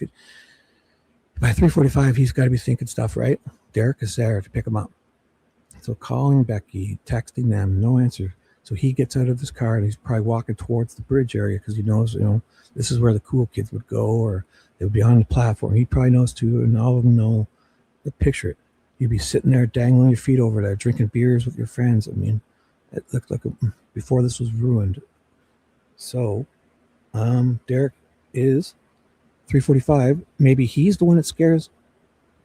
[SPEAKER 3] By 3:45, he's got to be thinking stuff, right? Derrick is there to pick him up. So calling Becky, texting them, no answer. So he gets out of his car and he's probably walking towards the bridge area, because he knows, this is where the cool kids would go, or they would be on the platform. He probably knows too, and all of them know. But picture it. You'd be sitting there dangling your feet over there, drinking beers with your friends. I mean, it looked like before this was ruined. So Derrick is 3:45. Maybe he's the one that scares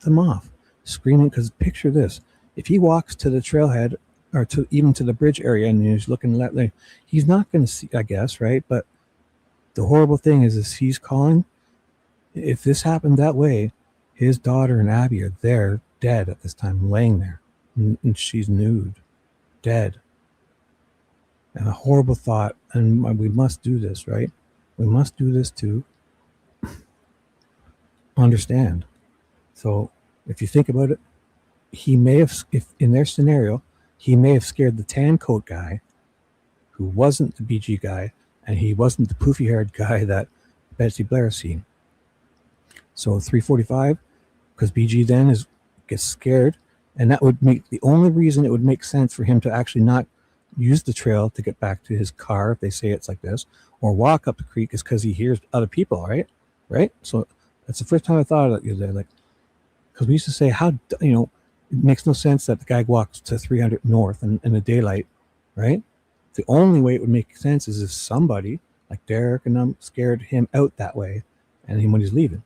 [SPEAKER 3] them off, screaming, because picture this. If he walks to the trailhead, or even to the bridge area, and he's looking left, he's not going to see, I guess, right? But the horrible thing is he's calling. If this happened that way, his daughter and Abby are there, dead at this time, laying there, and she's nude, dead. And a horrible thought, and we must do this, right? We must do this to understand. So if you think about it, he may have, if in their scenario, he may have scared the tan coat guy, who wasn't the BG guy, and he wasn't the poofy-haired guy that Betsy Blair seen. So 3:45, because BG then gets scared, and that would make the only reason it would make sense for him to actually not use the trail to get back to his car, if they say it's like this, or walk up the creek, is because he hears other people, right? So that's the first time I thought of it. Like, because we used to say, it makes no sense that the guy walks to 300 North in the daylight, right? The only way it would make sense is if somebody like Derrick and them scared him out that way, and when he's leaving.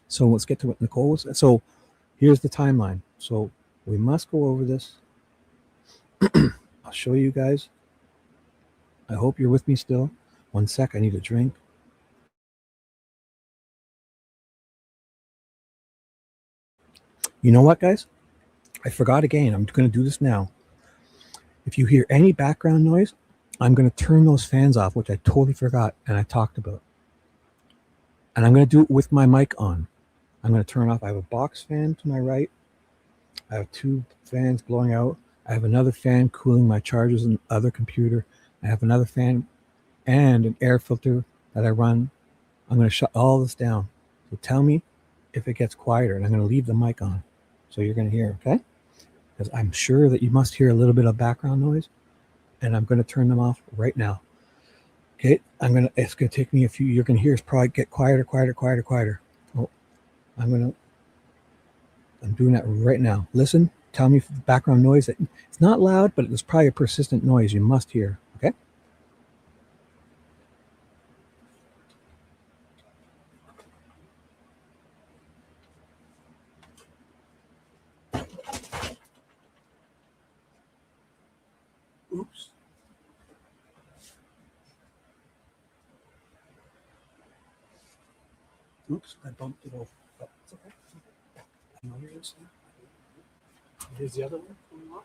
[SPEAKER 3] So let's get to what Nicole was. So here's the timeline. So we must go over this. I'll show you guys. I hope you're with me still. 1 sec, I need a drink. You know what, guys? I forgot again. I'm going to do this now. If you hear any background noise, I'm going to turn those fans off, which I totally forgot and I talked about. And I'm going to do it with my mic on. I'm going to turn off. I have a box fan to my right. I have 2 fans blowing out. I have another fan cooling my chargers and other computer. I have another fan and an air filter that I run. I'm going to shut all this down. So tell me if it gets quieter, and I'm going to leave the mic on. So you're going to hear, okay? Because I'm sure that you must hear a little bit of background noise, and I'm going to turn them off right now. Okay, it's going to take me a few, you're going to hear it's probably get quieter. Oh, I'm doing that right now. Listen, tell me if the background noise, it's not loud, but it's probably a persistent noise you must hear, okay? Oops. Oops, I bumped it over. Oh, it's okay. I know you're listening. Here's the other one going off.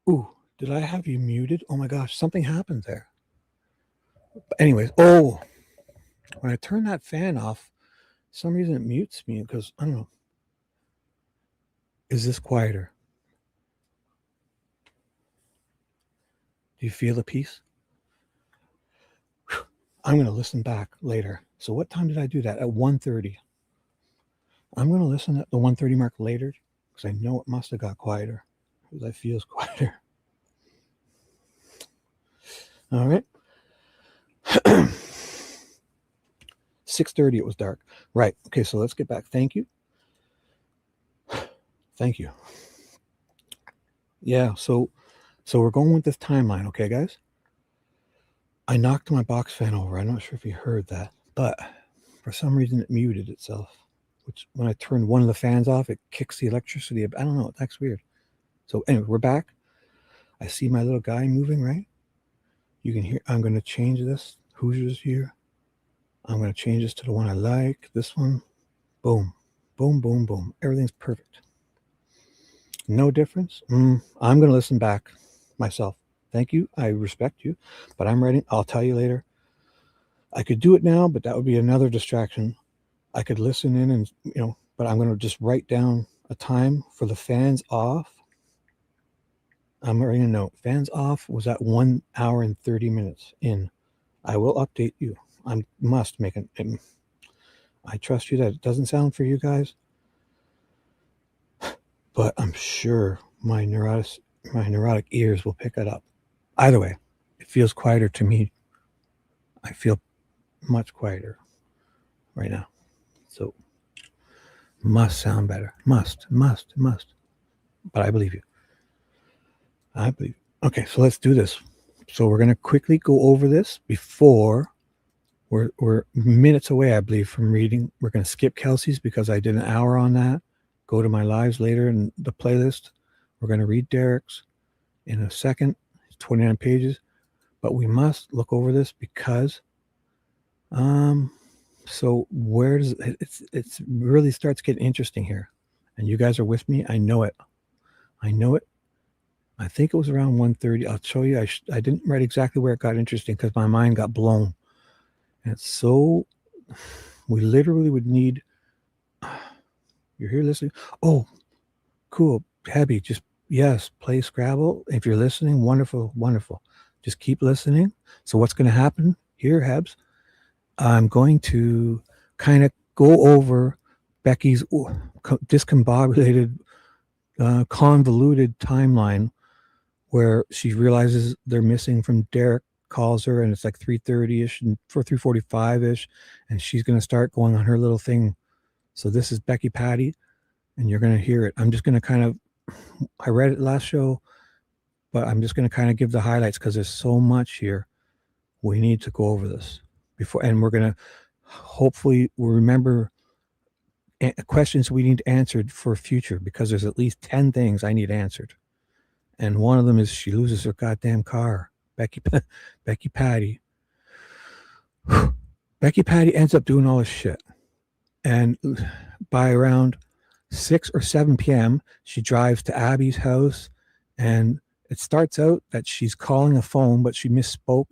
[SPEAKER 3] Ooh, did I have you muted? Oh my gosh, something happened there. But anyways, when I turn that fan off, for some reason it mutes me because I don't know. Is this quieter? Do you feel the peace? I'm going to listen back later. So what time did I do that? At 1:30. I'm going to listen at the 1:30 mark later because I know it must have got quieter because I feels quieter. All right. 6:30 it was dark. Right. Okay, so let's get back. Thank you. Thank you. Yeah, so we're going with this timeline, okay, guys? I knocked my box fan over. I'm not sure if you heard that, but for some reason it muted itself, which when I turned one of the fans off, it kicks the electricity. I don't know. That's weird. So anyway, we're back. I see my little guy moving, right? You can hear. I'm going to change this. Hoosiers here. I'm going to change this to the one I like. This one. Boom. Boom, boom, boom. Everything's perfect. No difference. I'm going to listen back myself. Thank you. I respect you, but I'm writing. I'll tell you later. I could do it now, but that would be another distraction. I could listen in and, but I'm going to just write down a time for the fans off. I'm writing a note. Fans off was at 1 hour and 30 minutes in. I will update you. I must make it. I trust you that it doesn't sound for you guys, but I'm sure my neurotic ears will pick it up. Either way, it feels quieter to me. I feel much quieter right now. So must sound better. Must. But I believe you. Okay, so let's do this. So we're going to quickly go over this before we're minutes away, I believe, from reading. We're going to skip Kelsey's because I did an hour on that. Go to my lives later in the playlist. We're going to read Derrick's in a second. It's 29 pages. But we must look over this because so where does it really starts getting interesting here. And you guys are with me. I know it. I think it was around 1:30. I'll show you. I didn't write exactly where it got interesting because my mind got blown. And so we literally would need. You're here listening. Oh, cool. Hebby, just, yes, play Scrabble. If you're listening, wonderful. Just keep listening. So what's going to happen here, Hebs? I'm going to kind of go over Becky's discombobulated, convoluted timeline where she realizes they're missing from Derrick, calls her, and it's like 3:30-ish and for 3:45-ish, and she's going to start going on her little thing. So this is Becky Patty, and you're going to hear it. I'm just going to kind of, I read it last show, but I'm just going to kind of give the highlights because there's so much here. We need to go over this before, and we're going to hopefully remember questions we need answered for future because there's at least 10 things I need answered. And one of them is she loses her goddamn car. Becky Patty. Becky Patty ends up doing all this shit. And by around 6 or 7 p.m., she drives to Abby's house. And it starts out that she's calling a phone, but she misspoke.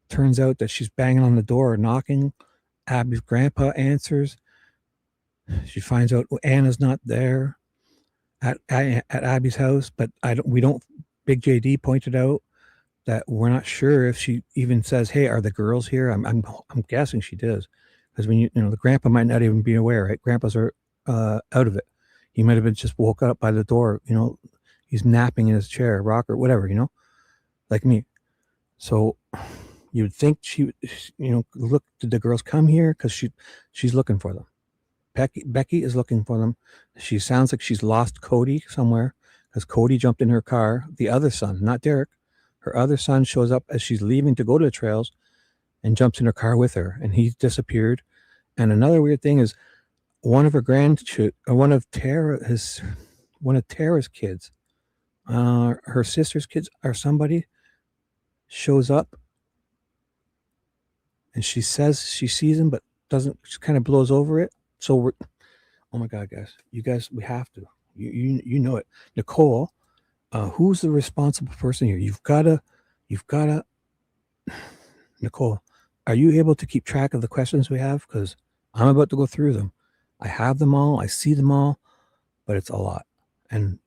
[SPEAKER 3] Turns out that she's banging on the door or knocking. Abby's grandpa answers. She finds out Anna's not there at Abby's house, but we don't. Big JD pointed out that we're not sure if she even says, "Hey, are the girls here?" I'm guessing she does, because when the grandpa might not even be aware, right? Grandpas are out of it. He might have been just woke up by the door. He's napping in his chair, rocker, whatever. Like me. So you'd think she, look, did the girls come here? Because she's looking for them. Becky is looking for them. She sounds like she's lost Cody somewhere because Cody jumped in her car. The other son, not Derrick, her other son shows up as she's leaving to go to the trails and jumps in her car with her, and he's disappeared. And another weird thing is one of Tara's kids, her sister's kids or somebody shows up, and she says she sees him, but doesn't. She kind of blows over it. So oh my God, guys, you guys, we have to, you know it. Nicole, who's the responsible person here? You've got to, Nicole, are you able to keep track of the questions we have? Because I'm about to go through them. I have them all. I see them all, but it's a lot. And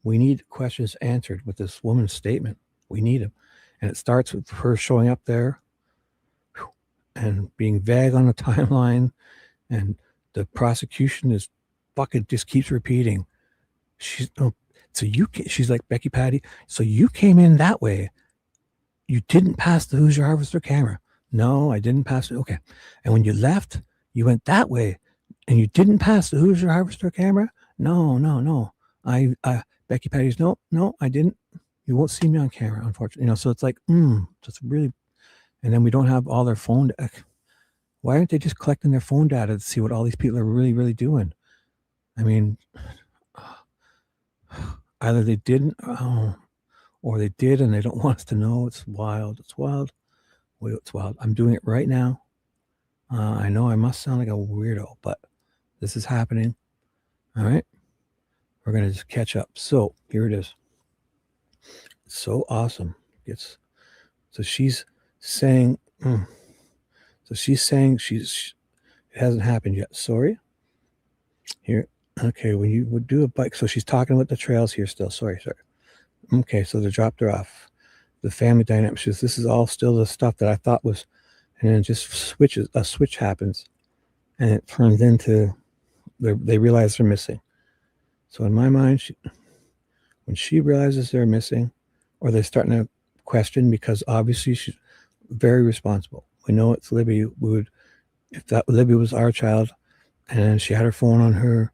[SPEAKER 3] we need questions answered with this woman's statement. We need them. And it starts with her showing up there and being vague on the timeline. And the prosecution is fucking just keeps repeating. She's like, Becky Patty, so you came in that way. You didn't pass the Hoosier Harvester camera. No, I didn't pass it. Okay. And when you left, you went that way and you didn't pass the Hoosier Harvester camera. No. Becky Patty's, no, I didn't. You won't see me on camera, unfortunately. So it's like, just really, and then we don't have all their phone. Why aren't they just collecting their phone data to see what all these people are really, really doing? I mean, either they didn't, or they did and they don't want us to know. It's wild. It's wild. It's wild. I'm doing it right now. I know I must sound like a weirdo, but this is happening. All right. We're going to just catch up. So here it is. It's so awesome. So she's saying, it hasn't happened yet. Sorry. Here. Okay. When you would do a bike. So she's talking about the trails here still. Sorry. Okay. So they dropped her off. The family dynamics. This is all still the stuff that I thought was, and then just a switch happens and it turns into, they realize they're missing. So in my mind, when she realizes they're missing, or they're starting to question, because obviously she's very responsible. We know it's Libby. If Libby was our child and she had her phone on her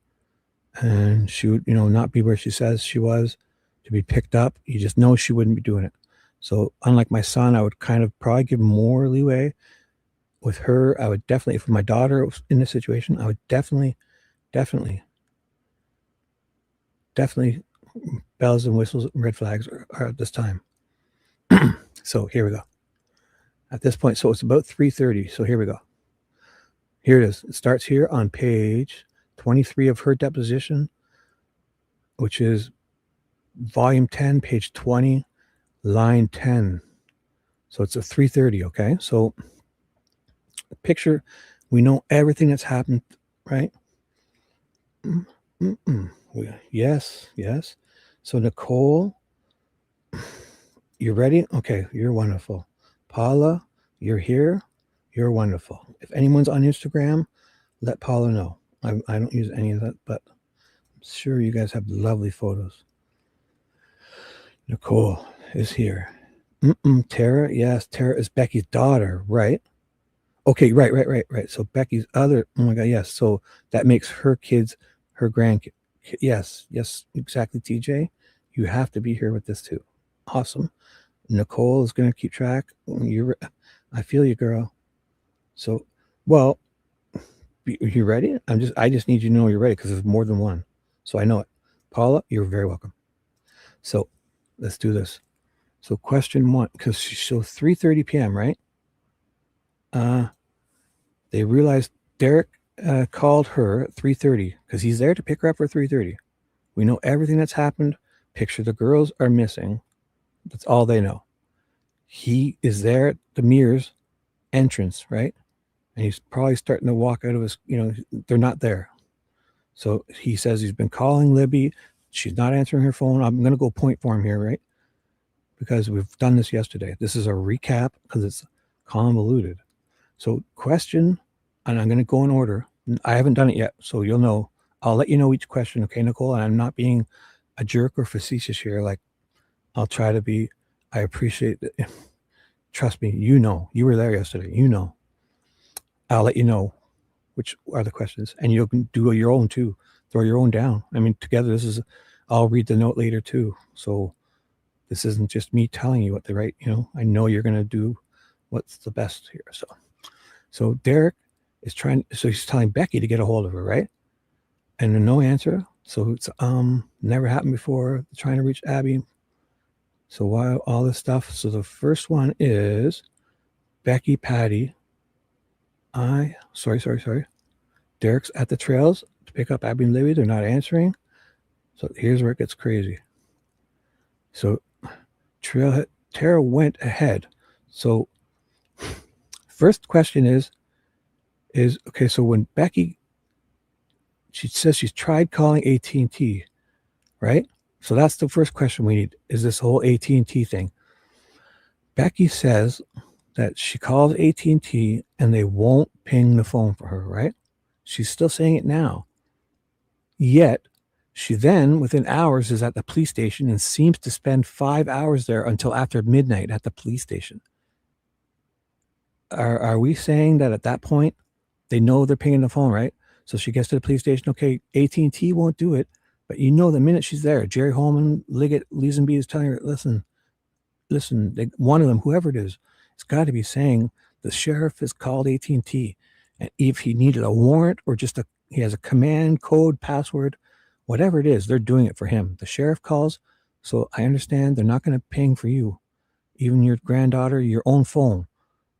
[SPEAKER 3] and she would, not be where she says she was to be picked up, you just know she wouldn't be doing it. So unlike my son, I would kind of probably give more leeway. With her, I would definitely, if my daughter was in this situation, I would definitely bells and whistles and red flags are at this time. So here we go. At this point, so it's about 3:30. So here we go. Here it is. It starts here on page 23 of her deposition, which is volume 10, page 20, line 10. So it's a 3:30. Okay. So picture, we know everything that's happened, right? Yes. So Nicole, you ready? Okay, you're wonderful. Paula, you're here. You're wonderful. If anyone's on Instagram, let Paula know. I don't use any of that, but I'm sure you guys have lovely photos. Nicole is here. Tara, yes, Tara is Becky's daughter, right? Okay, right. So Becky's other, oh my God, yes. So that makes her kids her grandkids. Yes, exactly, TJ. You have to be here with this too. Awesome. Nicole is going to keep track. I feel you, girl. So, well, you ready? I just need you to know you're ready because there's more than one. So I know it. Paula, you're very welcome. So let's do this. So question one, because so 3:30 p.m., right? They realized Derrick called her at 3:30 because he's there to pick her up for 3:30. We know everything that's happened. Picture the girls are missing. That's all they know. He is there at the Mears entrance, right? And he's probably starting to walk out of his, they're not there. So he says he's been calling Libby. She's not answering her phone. I'm going to go point for him here, right? Because we've done this yesterday. This is a recap because it's convoluted. So question, and I'm going to go in order. I haven't done it yet, so you'll know. I'll let you know each question, okay, Nicole? And I'm not being a jerk or facetious here. Like, I'll try to be. I appreciate it. Trust me, you were there yesterday. I'll let you know which are the questions, and you can do your own too. Throw your own down. I mean, together, I'll read the note later too. So this isn't just me telling you what they write. I know you're going to do what's the best here. So Derrick is he's telling Becky to get a hold of her, right? And no answer. So it's never happened before. Trying to reach Abby. So while all this stuff. So the first one is Becky Patty. Sorry. Derrick's at the trails to pick up Abby and Libby. They're not answering. So here's where it gets crazy. So Tara went ahead. So first question is okay. So when Becky, she says she's tried calling AT&T. right? So that's the first question we need, is this whole AT&T thing. Becky says that she calls AT&T and they won't ping the phone for her, right? She's still saying it now. Yet, she then, within hours, is at the police station and seems to spend 5 hours there until after midnight at the police station. Are we saying that at that point, they know they're pinging the phone, right? So she gets to the police station, okay, AT&T won't do it, but you know the minute she's there, Jerry Holman, Liggett, Leesenby is telling her, listen, one of them, whoever it is, it's got to be saying the sheriff has called AT&T, and if he needed a warrant or just he has a command, code, password, whatever it is, they're doing it for him. The sheriff calls, so I understand they're not going to ping for you, even your granddaughter, your own phone.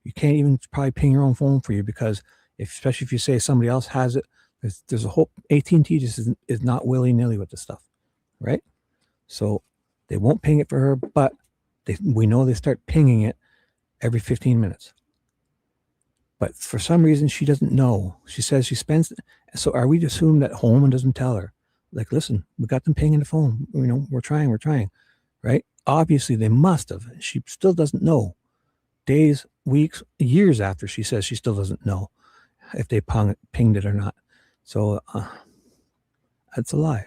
[SPEAKER 3] You can't even probably ping your own phone for you because, especially if you say somebody else has it, there's a whole AT&T just is not willy-nilly with this stuff, right? So they won't ping it for her, but we know they start pinging it every 15 minutes. But for some reason, she doesn't know. She says she spends. So are we to assume that Holman doesn't tell her? Like, listen, we got them pinging the phone. You know, we're trying, right? Obviously, they must have. She still doesn't know. Days, weeks, years after she says she still doesn't know if they pinged it or not. So that's a lie.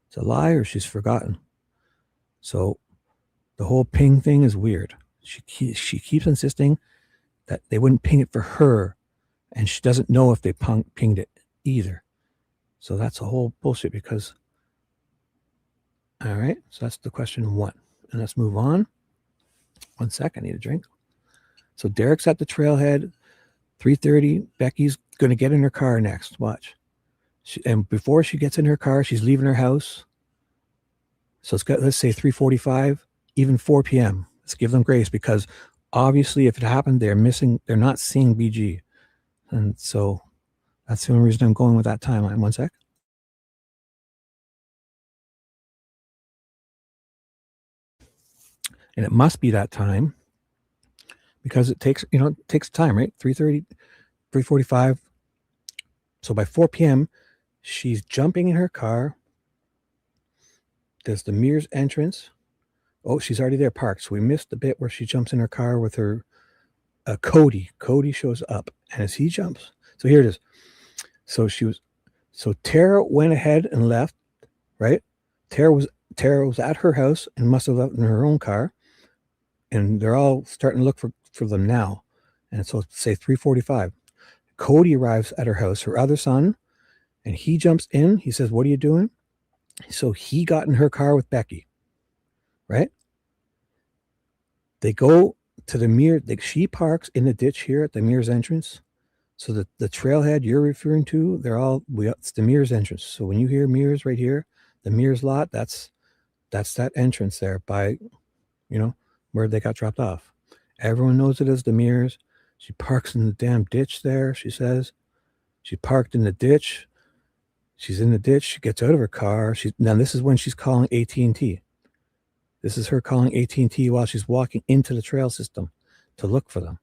[SPEAKER 3] It's a lie, or she's forgotten. So the whole ping thing is weird. She keeps insisting that they wouldn't ping it for her, and she doesn't know if they pinged it either. So that's a whole bullshit because, all right, so that's the question one. And let's move on. 1 second, I need a drink. So Derrick's at the trailhead, 3:30. Becky's going to get in her car next. Watch. And before she gets in her car, she's leaving her house. So let's say 3:45, even 4 p.m. Let's give them grace because obviously if it happened, they're not seeing BG. And so that's the only reason I'm going with that timeline. 1 sec. And it must be that time because it takes time, right? 3:30, 3:45. So by 4 p.m., she's jumping in her car. There's the Mears entrance. Oh, she's already there parked. So we missed the bit where she jumps in her car with her Cody. Cody shows up. And as he jumps, so here it is. So Tara went ahead and left, right? Tara was at her house and must have left in her own car. And they're all starting to look for them now. And so say 3:45. Cody arrives at her house, her other son, and he jumps in. He says, "What are you doing?" So he got in her car with Becky, right? They go to the Mears. She parks in the ditch here at the Mears entrance. So the trailhead you're referring to, it's the Mears entrance. So when you hear Mears right here, the Mears lot, that's that entrance there by, where they got dropped off. Everyone knows it as the Mears. She parks in the damn ditch there, she says. She parked in the ditch. She's in the ditch. She gets out of her car. Now this is when she's calling AT&T. This is her calling AT&T while she's walking into the trail system to look for them.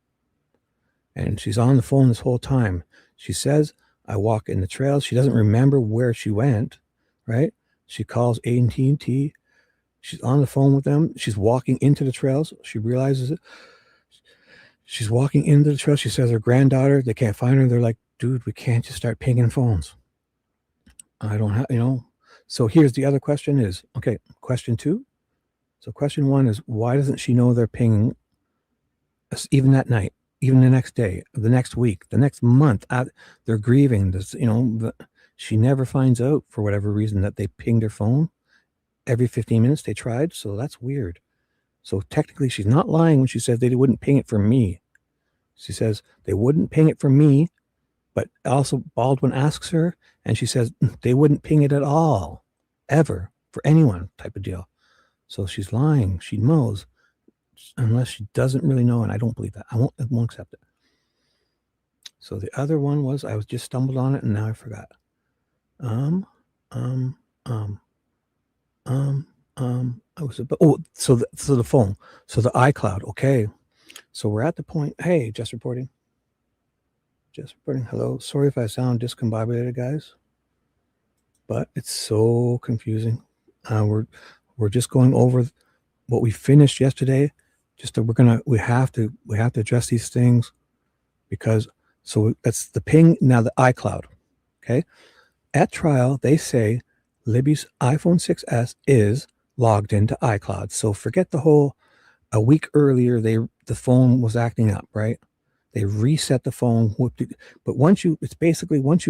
[SPEAKER 3] And she's on the phone this whole time. She says, I walk in the trails. She doesn't remember where she went, right? She calls AT&T. She's on the phone with them. She's walking into the trails. She realizes it. She's walking into the trails. She says her granddaughter, they can't find her. They're like, dude, we can't just start pinging phones. I don't have, So here's the other question is, okay, question two. So question one is, why doesn't she know they're pinging even that night, even the next day, the next week, the next month? They're grieving. She never finds out for whatever reason that they pinged her phone. Every 15 minutes they tried. So that's weird. So technically she's not lying when she says they wouldn't ping it for me. She says they wouldn't ping it for me, but also Baldwin asks her and she says they wouldn't ping it at all, ever, for anyone type of deal. So she's lying. She knows, unless she doesn't really know, and I don't believe that. I won't accept it. So the other one was, I was just stumbled on it and now I forgot. So the phone. So the iCloud. Okay. So we're at the point. Hey, just reporting. Hello. Sorry if I sound discombobulated, guys. But it's so confusing. We're just going over what we finished yesterday. Just that we have to address these things, because so that's the ping. Now the iCloud. Okay, at trial they say Libby's iPhone 6s is logged into iCloud. So forget the whole, a week earlier the phone was acting up, right? They reset the phone, but once you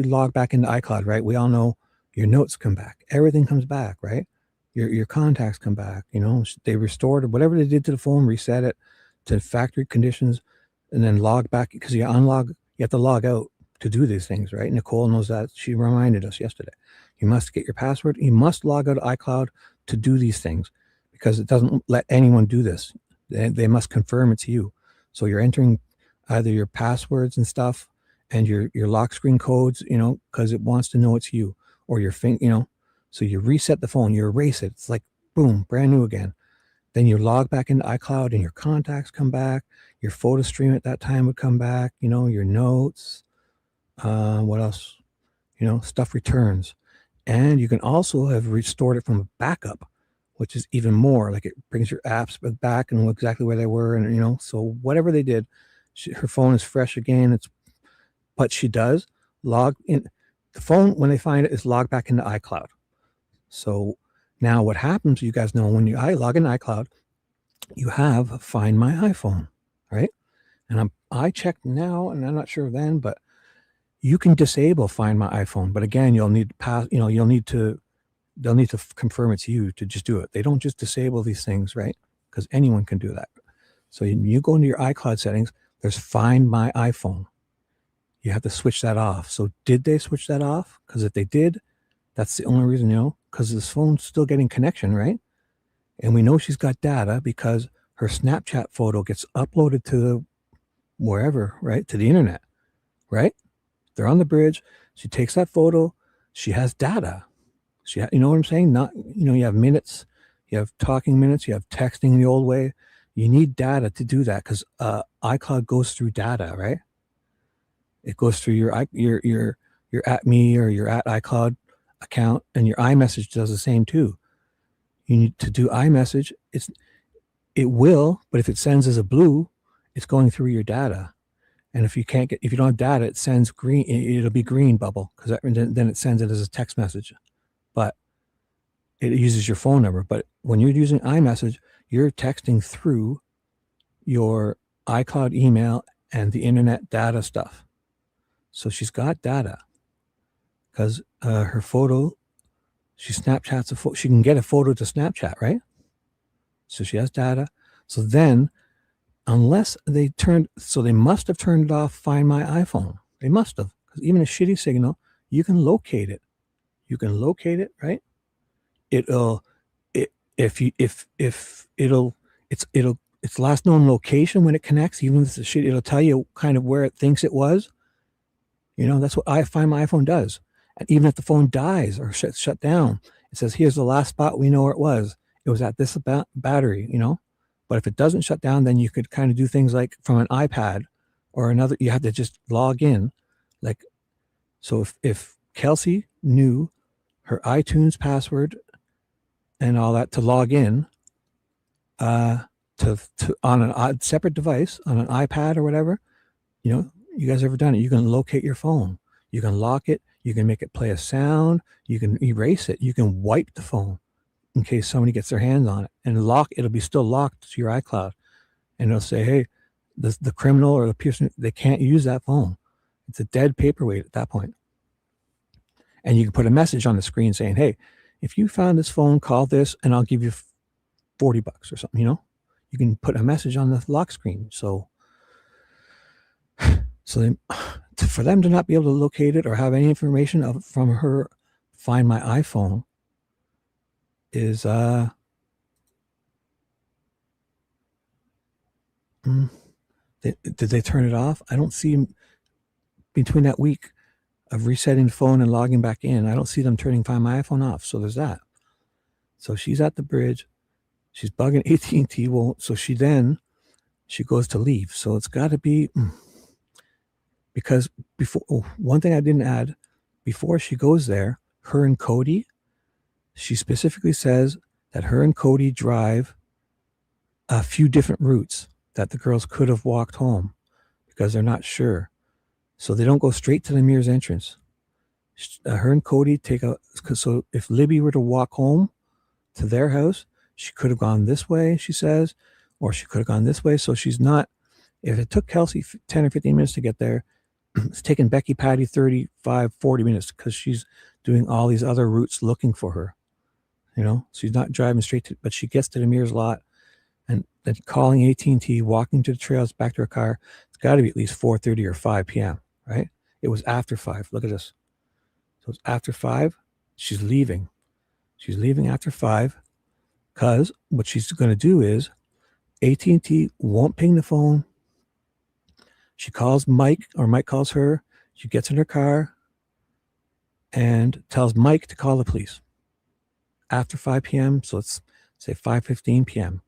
[SPEAKER 3] log back into iCloud, right? We all know your notes come back, everything comes back, right? Your contacts come back, they restored it, whatever they did to the phone, reset it to factory conditions, and then log back, because you have to log out to do these things, right? Nicole knows that. She reminded us yesterday. You must get your password. You must log out of iCloud to do these things, because it doesn't let anyone do this. They must confirm it's you. So you're entering either your passwords and stuff and your lock screen codes, because it wants to know it's you, or your so you reset the phone, you erase it. It's like, boom, brand new again. Then you log back into iCloud and your contacts come back. Your photo stream at that time would come back, your notes. What else? Stuff returns. And you can also have restored it from a backup, which is even more, like it brings your apps back and exactly where they were. And, so whatever they did, her phone is fresh again. But she does log in. The phone, when they find it, is logged back into iCloud. So now what happens, you guys know, when I log in iCloud, you have Find My iPhone, right? And I checked now, and I'm not sure then, but you can disable Find My iPhone. But again, you'll need to they'll need to confirm it's you to just do it. They don't just disable these things, right? Because anyone can do that. So you go into your iCloud settings, there's Find My iPhone. You have to switch that off. So did they switch that off? Because if they did, that's the only reason, because this phone's still getting connection, right? And we know she's got data because her Snapchat photo gets uploaded to wherever, right? To the internet, right? They're on the bridge. She takes that photo. She has data. You know what I'm saying? Not, you have minutes, you have talking minutes, you have texting the old way. You need data to do that, because iCloud goes through data, right? It goes through your at me or your at iCloud account, and your iMessage does the same too. You need to do iMessage. It will, but if it sends as a blue, it's going through your data. And if you don't have data, it sends green. It'll be green bubble, because then it sends it as a text message. But it uses your phone number. But when you're using iMessage, you're texting through your iCloud email and the internet data stuff. So she's got data, because her photo, she Snapchats a photo. She can get a photo to Snapchat, right? So she has data. So then, unless they must have turned off Find My iPhone. They must have, because even a shitty signal, you can locate it. You can locate it, right? Its last known location when it connects, even if it's a shit, it'll tell you kind of where it thinks it was. That's what Find My iPhone does. And even if the phone dies or shut down, it says, here's the last spot we know where it was. It was at this battery, But if it doesn't shut down, then you could kind of do things like from an iPad or another. You have to just log in. Like, so if Kelsey knew her iTunes password and all that to log in to on a separate device, on an iPad or whatever, you guys ever done it? You can locate your phone. You can lock it. You can make it play a sound. You can erase it. You can wipe the phone in case somebody gets their hands on it, and it'll be still locked to your iCloud. And it'll say, hey, the criminal or the person, they can't use that phone. It's a dead paperweight at that point. And you can put a message on the screen saying, hey, if you found this phone, call this and I'll give you $40 or something, You can put a message on the lock screen. So for them to not be able to locate it or have any information from her Find My iPhone is did they turn it off? I don't see between that week of resetting the phone and logging back in, I don't see them turning Find My iPhone off. So there's that. So she's at the bridge. She's bugging AT&T. So she goes to leave. So it's got to be because one thing I didn't add, before she goes there, her and Cody, She specifically says that her and Cody drive a few different routes that the girls could have walked home because they're not sure. So they don't go straight to the Mears entrance. Her and Cody take a, so if Libby were to walk home to their house, she could have gone this way, she says, or she could have gone this way. So she's not, if it took Kelsey 10 or 15 minutes to get there, it's taken Becky Patty 35, 40 minutes because she's doing all these other routes looking for her. You know, she's not driving straight to, but she gets to the Mears lot and then calling AT&T, walking to the trails back to her car. It's got to be at least 4:30 or 5 p.m., right? It was after 5. Look at this. So it's after 5. She's leaving. She's leaving after 5 because what she's going to do is AT&T won't ping the phone. She calls Mike, or Mike calls her. She gets in her car and tells Mike to call the police after 5 p.m. So let's say 5:15 p.m.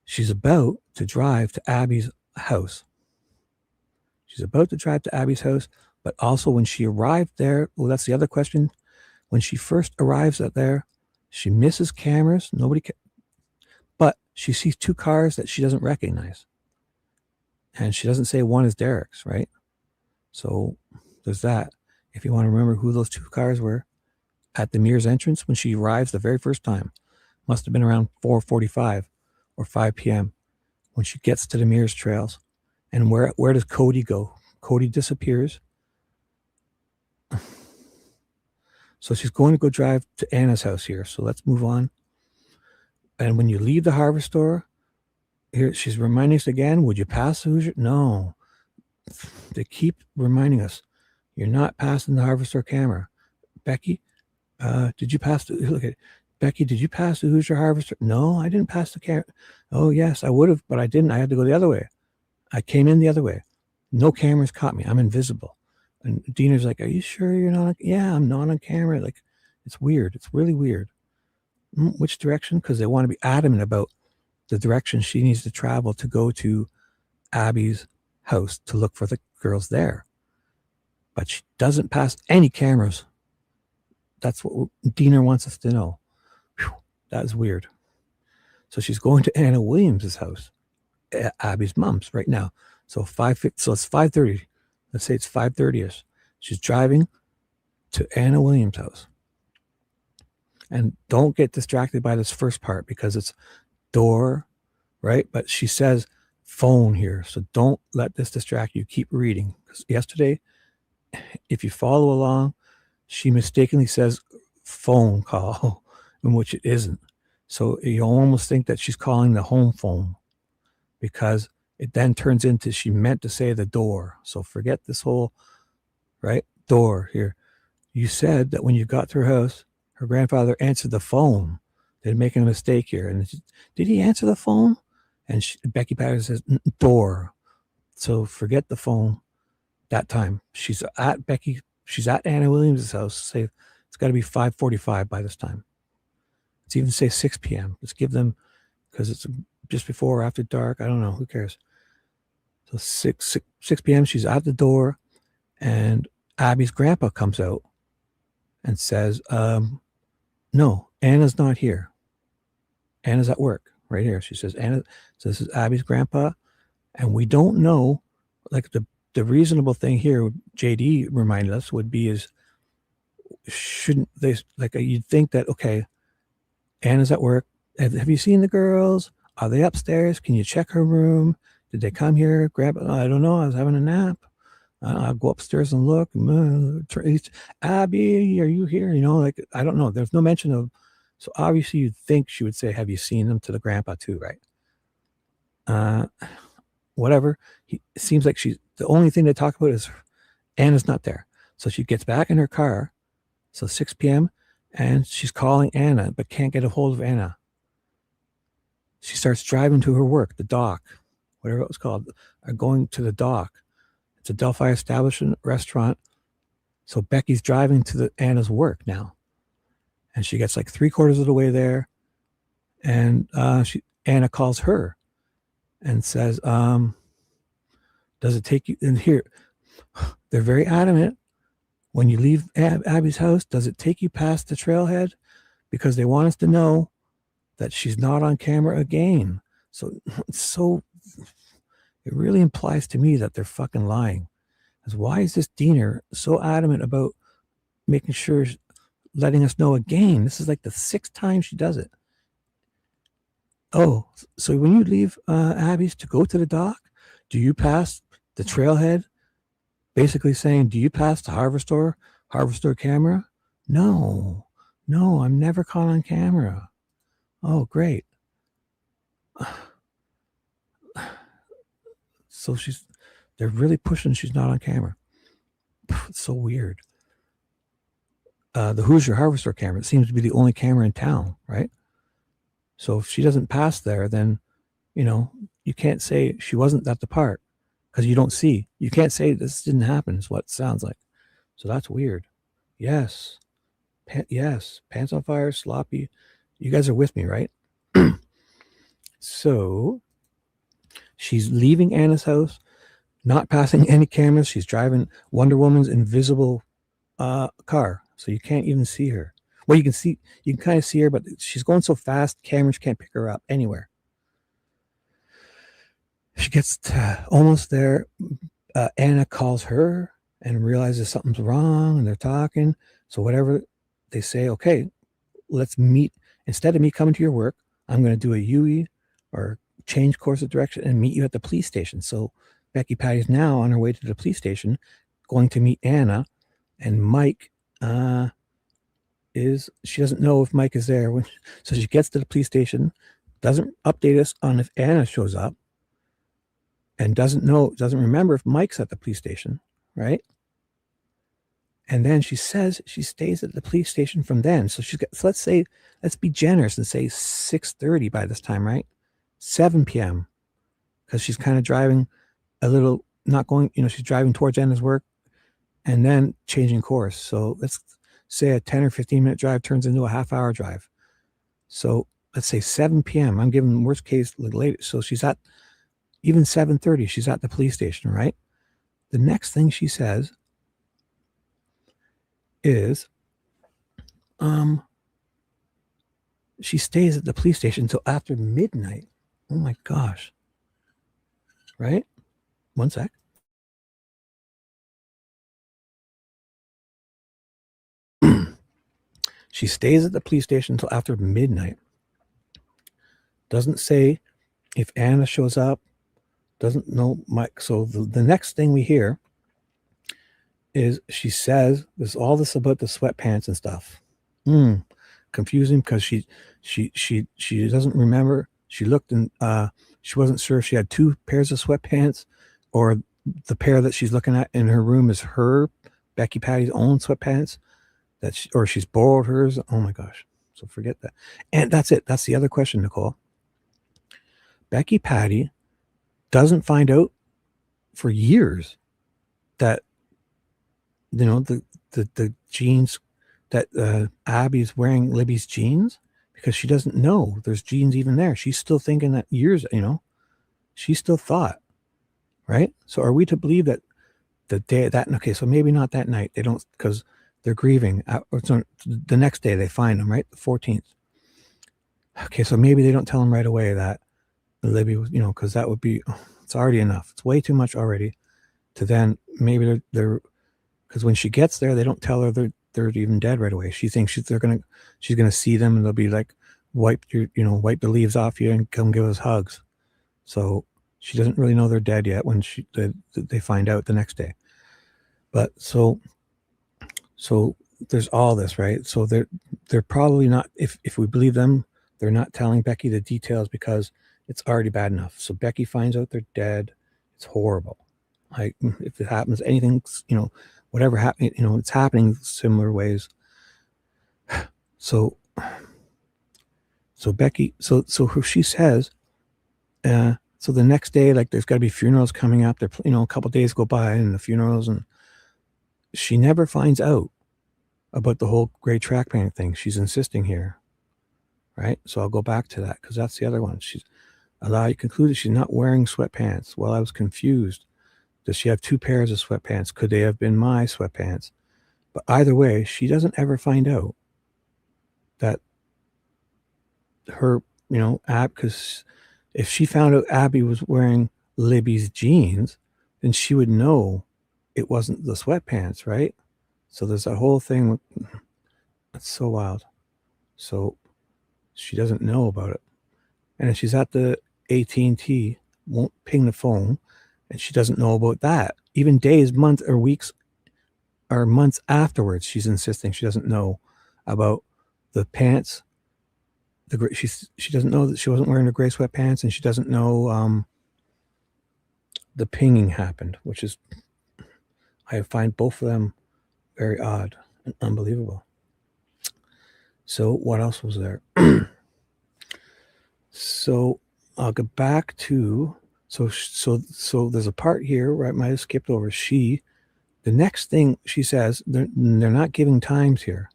[SPEAKER 3] She's about to drive to Abby's house. She's about to drive to Abby's house, but also when she arrived there, well, that's the other question. When she first arrives at there, she misses cameras. But she sees 2 cars that she doesn't recognize. And she doesn't say one is Derrick's, right? So there's that. If you want to remember who those 2 cars were at the Mears entrance when she arrives the very first time, must have been around 4:45 or 5 p.m. when she gets to the Mears trails. And where does Cody go? Cody disappears. So she's going to go drive to Anna's house here. So let's move on. And when you leave the hardware store, here she's reminding us again, would you pass the Hoosier? No. They keep reminding us, you're not passing the hardware store camera. Becky, did you pass the, look at Becky, did you pass the Hoosier Harvester? No, I didn't pass the camera. Oh, yes, I would have, but I didn't. I had to go the other way. I came in the other way. No cameras caught me. I'm invisible. And Dina's like, are you sure you're not? Yeah, I'm not on camera. Like, it's weird. It's really weird. Which direction? Because they want to be adamant about the direction she needs to travel to go to Abby's house to look for the girls there. But she doesn't pass any cameras. That's what Dina wants us to know. Whew, that is weird. So she's going to Anna Williams' house, Abby's mom's, right now. So it's 5:30. Let's say it's 5:30ish. She's driving to Anna Williams' house. And don't get distracted by this first part because it's door, right? But she says phone here. So don't let this distract you. Keep reading. Because yesterday, if you follow along, she mistakenly says phone call, in which it isn't. So you almost think that she's calling the home phone because it then turns into she meant to say the door. So forget this whole, right? Door here. You said that when you got to her house, her grandfather answered the phone. They're making a mistake here. And did he answer the phone? And Becky Patterson says door. So forget the phone that time. She's at Anna Williams' house. Say it's got to be 5:45 by this time. Let's even say 6 p.m. Let's give them, because it's just before or after dark. I don't know. Who cares? So 6 p.m. She's at the door, and Abby's grandpa comes out and says, no, Anna's not here. Anna's at work right here. She says, Anna, so this is Abby's grandpa. And we don't know, like the reasonable thing here, JD reminded us, would be is, shouldn't they, like you'd think that, okay, Anna's at work. Have you seen the girls? Are they upstairs? Can you check her room? Did they come here? I don't know. I was having a nap. I'll go upstairs and look. Abby, are you here? You know, like, I don't know. There's no mention of, so obviously you'd think she would say, have you seen them, to the grandpa too, right? Whatever. It seems like the only thing they talk about is Anna's not there. So she gets back in her car. So 6 p.m. and she's calling Anna, but can't get a hold of Anna. She starts driving to her work, the dock, whatever it was called, going to the dock. It's a Delphi establishment restaurant. So Becky's driving to Anna's work now. And she gets like 3/4 of the way there. And Anna calls her and says, does it take you in here? They're very adamant. When you leave Abby's house, does it take you past the trailhead? because they want us to know that she's not on camera again. So it really implies to me that they're fucking lying. Because why is this Diener so adamant about making sure, letting us know again? This is like the 6th time she does it. Oh, so when you leave Abby's to go to the dock, do you pass the trailhead? Basically saying, do you pass the Harvestor camera? No, I'm never caught on camera. Oh, great. So they're really pushing she's not on camera. It's so weird. The Hoosier Harvestor camera, it seems to be the only camera in town, right? So if she doesn't pass there, then, you can't say she wasn't at the park because you don't see. You can't say this didn't happen, is what it sounds like. So that's weird. Yes. Yes. Pants on fire, sloppy. You guys are with me, right? So she's leaving Anna's house, not passing any cameras. She's driving Wonder Woman's invisible car, so you can't even see her. Well, you can kind of see her, but she's going so fast, cameras can't pick her up anywhere. She gets almost there. Anna calls her and realizes something's wrong, and they're talking. So whatever they say, okay, let's meet. Instead of me coming to your work, I'm going to do a UE or change course of direction and meet you at the police station. So Becky Patty's now on her way to the police station, going to meet Anna, and Mike she doesn't know if Mike is there. So she gets to the police station, doesn't update us on if Anna shows up, and doesn't remember if Mike's at the police station, right? And then she says she stays at the police station from then. So let's be generous and say 6:30 by this time, right? 7 p.m. because she's kind of driving a little, not going, she's driving towards Anna's work and then changing course. So let's say a 10 or 15 minute drive turns into a half-hour drive. So let's say 7 p.m. I'm giving worst case later. So she's at even 7:30. She's at the police station, right? The next thing she says is, she stays at the police station until after midnight. Oh my gosh. Right? One sec. She stays at the police station until after midnight. Doesn't say if Anna shows up. Doesn't know Mike. So the next thing we hear is she says there's all this about the sweatpants and stuff. Confusing because she doesn't remember. She looked and she wasn't sure if she had 2 pairs of sweatpants or the pair that she's looking at in her room is her, Becky Patty's own sweatpants, or she's borrowed hers. Oh my gosh. So forget that. And that's it. That's the other question, Nicole. Becky Patty doesn't find out for years that, the jeans that Abby's wearing Libby's jeans, because she doesn't know there's jeans even there. She's still thinking that years, she still thought, right? So are we to believe that the day that, okay, so maybe not that night, they don't, because they're grieving, or the next day they find them, right? The 14th. Okay, so maybe they don't tell them right away that Libby was, because that would be, it's already enough. It's way too much already to then maybe they're because when she gets there, they don't tell her they're even dead right away. She thinks she's gonna see them and they'll be like, wipe the leaves off you and come give us hugs. So she doesn't really know they're dead yet when they find out the next day. But so there's all this, right? So they're probably not, if we believe them, they're not telling Becky the details because it's already bad enough. So Becky finds out they're dead. It's horrible. Like if it happens, anything, whatever happened, it's happening similar ways. So Becky, so she says, so the next day, like there's got to be funerals coming up. There, a couple days go by and the funerals, and she never finds out about the whole gray track pant thing. She's insisting here, right? So I'll go back to that because that's the other one. You concluded she's not wearing sweatpants. Well, I was confused. Does she have 2 pairs of sweatpants? Could they have been my sweatpants? But either way, she doesn't ever find out that her, because if she found out Abby was wearing Libby's jeans, then she would know it wasn't the sweatpants, right? So there's that whole thing. That's so wild. So she doesn't know about it. And if she's at the AT&T, won't ping the phone, and she doesn't know about that. Even days, months, or weeks, or months afterwards, she's insisting she doesn't know about the pants. She doesn't know that she wasn't wearing the gray sweatpants, and she doesn't know the pinging happened, which is, I find both of them very odd and unbelievable. So what else was there? So I'll go back to, so there's a part here where I might have skipped over. The next thing she says, they're not giving times here.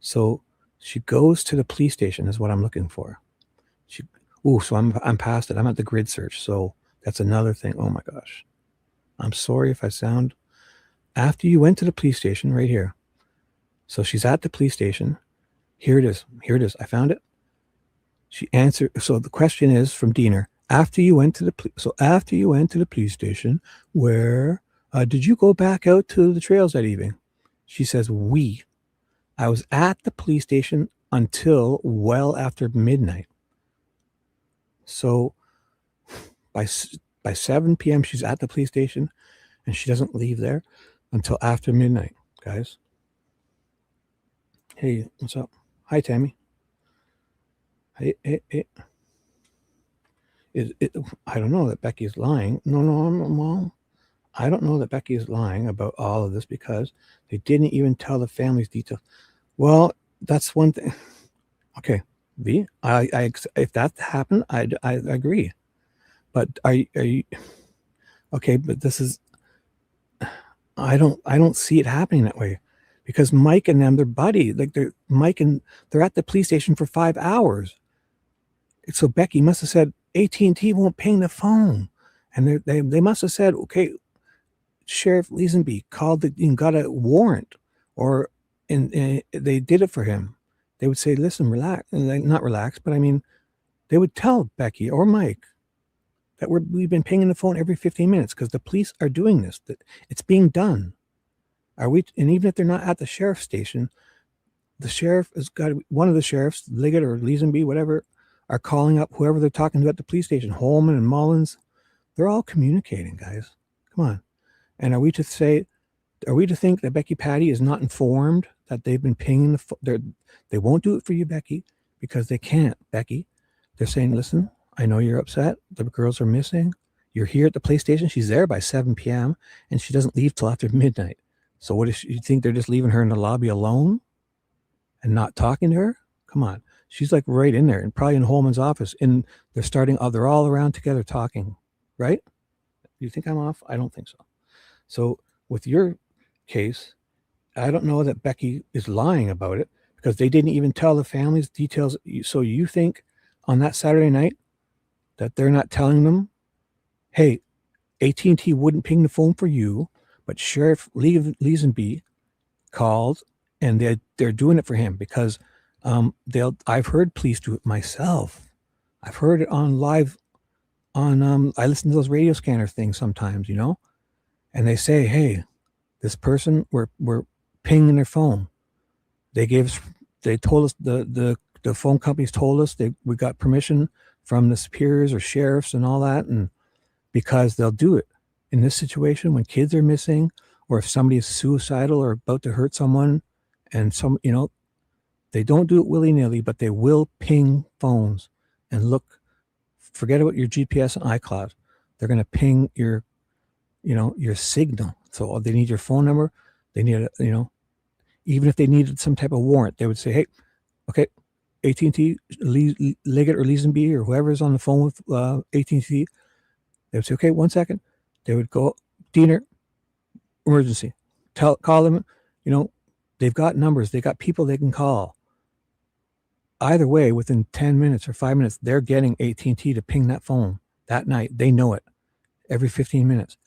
[SPEAKER 3] So she goes to the police station is what I'm looking for. So I'm past it. I'm at the grid search. So that's another thing. Oh my gosh. I'm sorry if I sound, after you went to the police station right here. So she's at the police station. Here it is. I found it. She answered. So the question is from Diener. After you went to the police station, where did you go back out to the trails that evening? She says, I was at the police station until well after midnight. So by 7 p.m. she's at the police station, and she doesn't leave there until after midnight, guys. Hey, what's up? Hi, Tammy. Hey. I don't know that Becky's lying. No, I don't know that Becky is lying about all of this because they didn't even tell the family's details. Well, that's one thing. Okay, V, if that happened, I agree. But are you okay? But this is, I don't see it happening that way, because Mike and them, they're buddy. Like they're at the police station for 5 hours. So Becky must have said AT&T won't ping the phone, and they must have said, okay, Sheriff Leesenby called and got a warrant, and they did it for him. They would say, listen, relax, not relax, but I mean, they would tell Becky or Mike that we've been pinging the phone every 15 minutes because the police are doing this, that it's being done. And even if they're not at the sheriff's station, the sheriff has got one of the sheriffs, Liggett or Leesenby, whatever, are calling up whoever they're talking to at the police station, Holman and Mullins. They're all communicating, guys. Come on. And are we to think that Becky Patty is not informed that they've been pinging they won't do it for you, Becky, because they can't, Becky. They're saying, listen, I know you're upset. The girls are missing. You're here at the police station. She's there by 7 p.m. and she doesn't leave till after midnight. So what is you think they're just leaving her in the lobby alone and not talking to her? Come on. She's like right in there and probably in Holman's office, and they're all around together talking, right? You think I'm off? I don't think so. So with your case, I don't know that Becky is lying about it because they didn't even tell the family's details. So you think on that Saturday night that they're not telling them, hey, AT&T wouldn't ping the phone for you, but Sheriff Leesenby called and they're doing it for him because I've heard police do it myself. I've heard it on live on I listen to those radio scanner things sometimes, and they say, hey, this person we're pinging their phone. They told us the phone companies told us we got permission from the superiors or sheriffs and all that, and because they'll do it in this situation when kids are missing or if somebody is suicidal or about to hurt someone, and they don't do it willy-nilly, but they will ping phones and look. Forget about your GPS and iCloud. They're going to ping your signal. So they need your phone number. They need even if they needed some type of warrant, they would say, hey, okay, AT&T, Liggett or Leesenby or whoever is on the phone with AT&T, they would say, okay, 1 second. They would go, Diener, emergency. Call them, they've got numbers. They got people they can call. Either way, within 10 minutes or 5 minutes, they're getting AT&T to ping that phone that night. They know it every 15 minutes.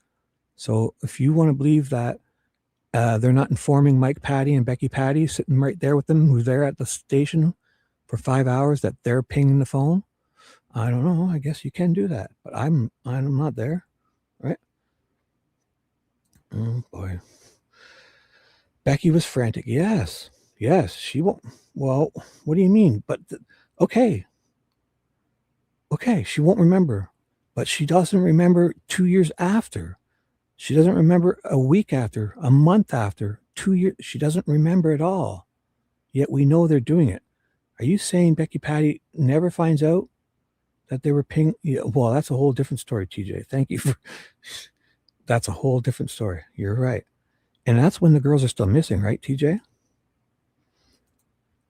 [SPEAKER 3] So if you want to believe that they're not informing Mike Patty and Becky Patty sitting right there with them, who's there at the station for 5 hours that they're pinging the phone? I don't know. I guess you can do that, but I'm not there, right? Oh boy. Becky was frantic. Yes, she won't. Well, what do you mean? But okay, she won't remember, but she doesn't remember 2 years after. She doesn't remember a week after, a month after, 2 years. She doesn't remember at all. Yet we know they're doing it. Are you saying Becky Patty never finds out that they were ping? Yeah, well, that's a whole different story, TJ. Thank you for. That's a whole different story. You're right. And that's when the girls are still missing, right, TJ?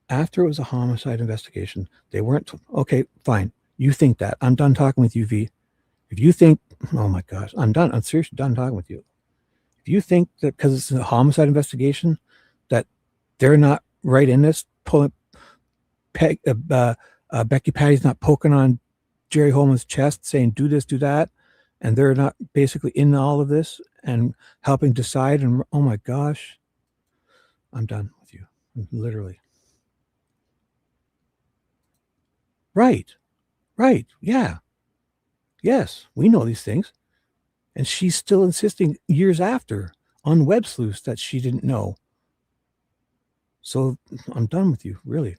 [SPEAKER 3] After it was a homicide investigation, they weren't. Okay, fine. You think that. I'm done talking with you, V. If you think, oh my gosh, I'm done. I'm seriously done talking with you. If you think that because it's a homicide investigation, that they're not right in this, pulling Becky Patty's not poking on Jerry Holman's chest saying, do this, do that, and they're not basically in all of this and helping decide. And oh my gosh, I'm done with you. Literally. Right. Yeah. Yes, we know these things. And she's still insisting years after on web sleuths that she didn't know. So I'm done with you, really.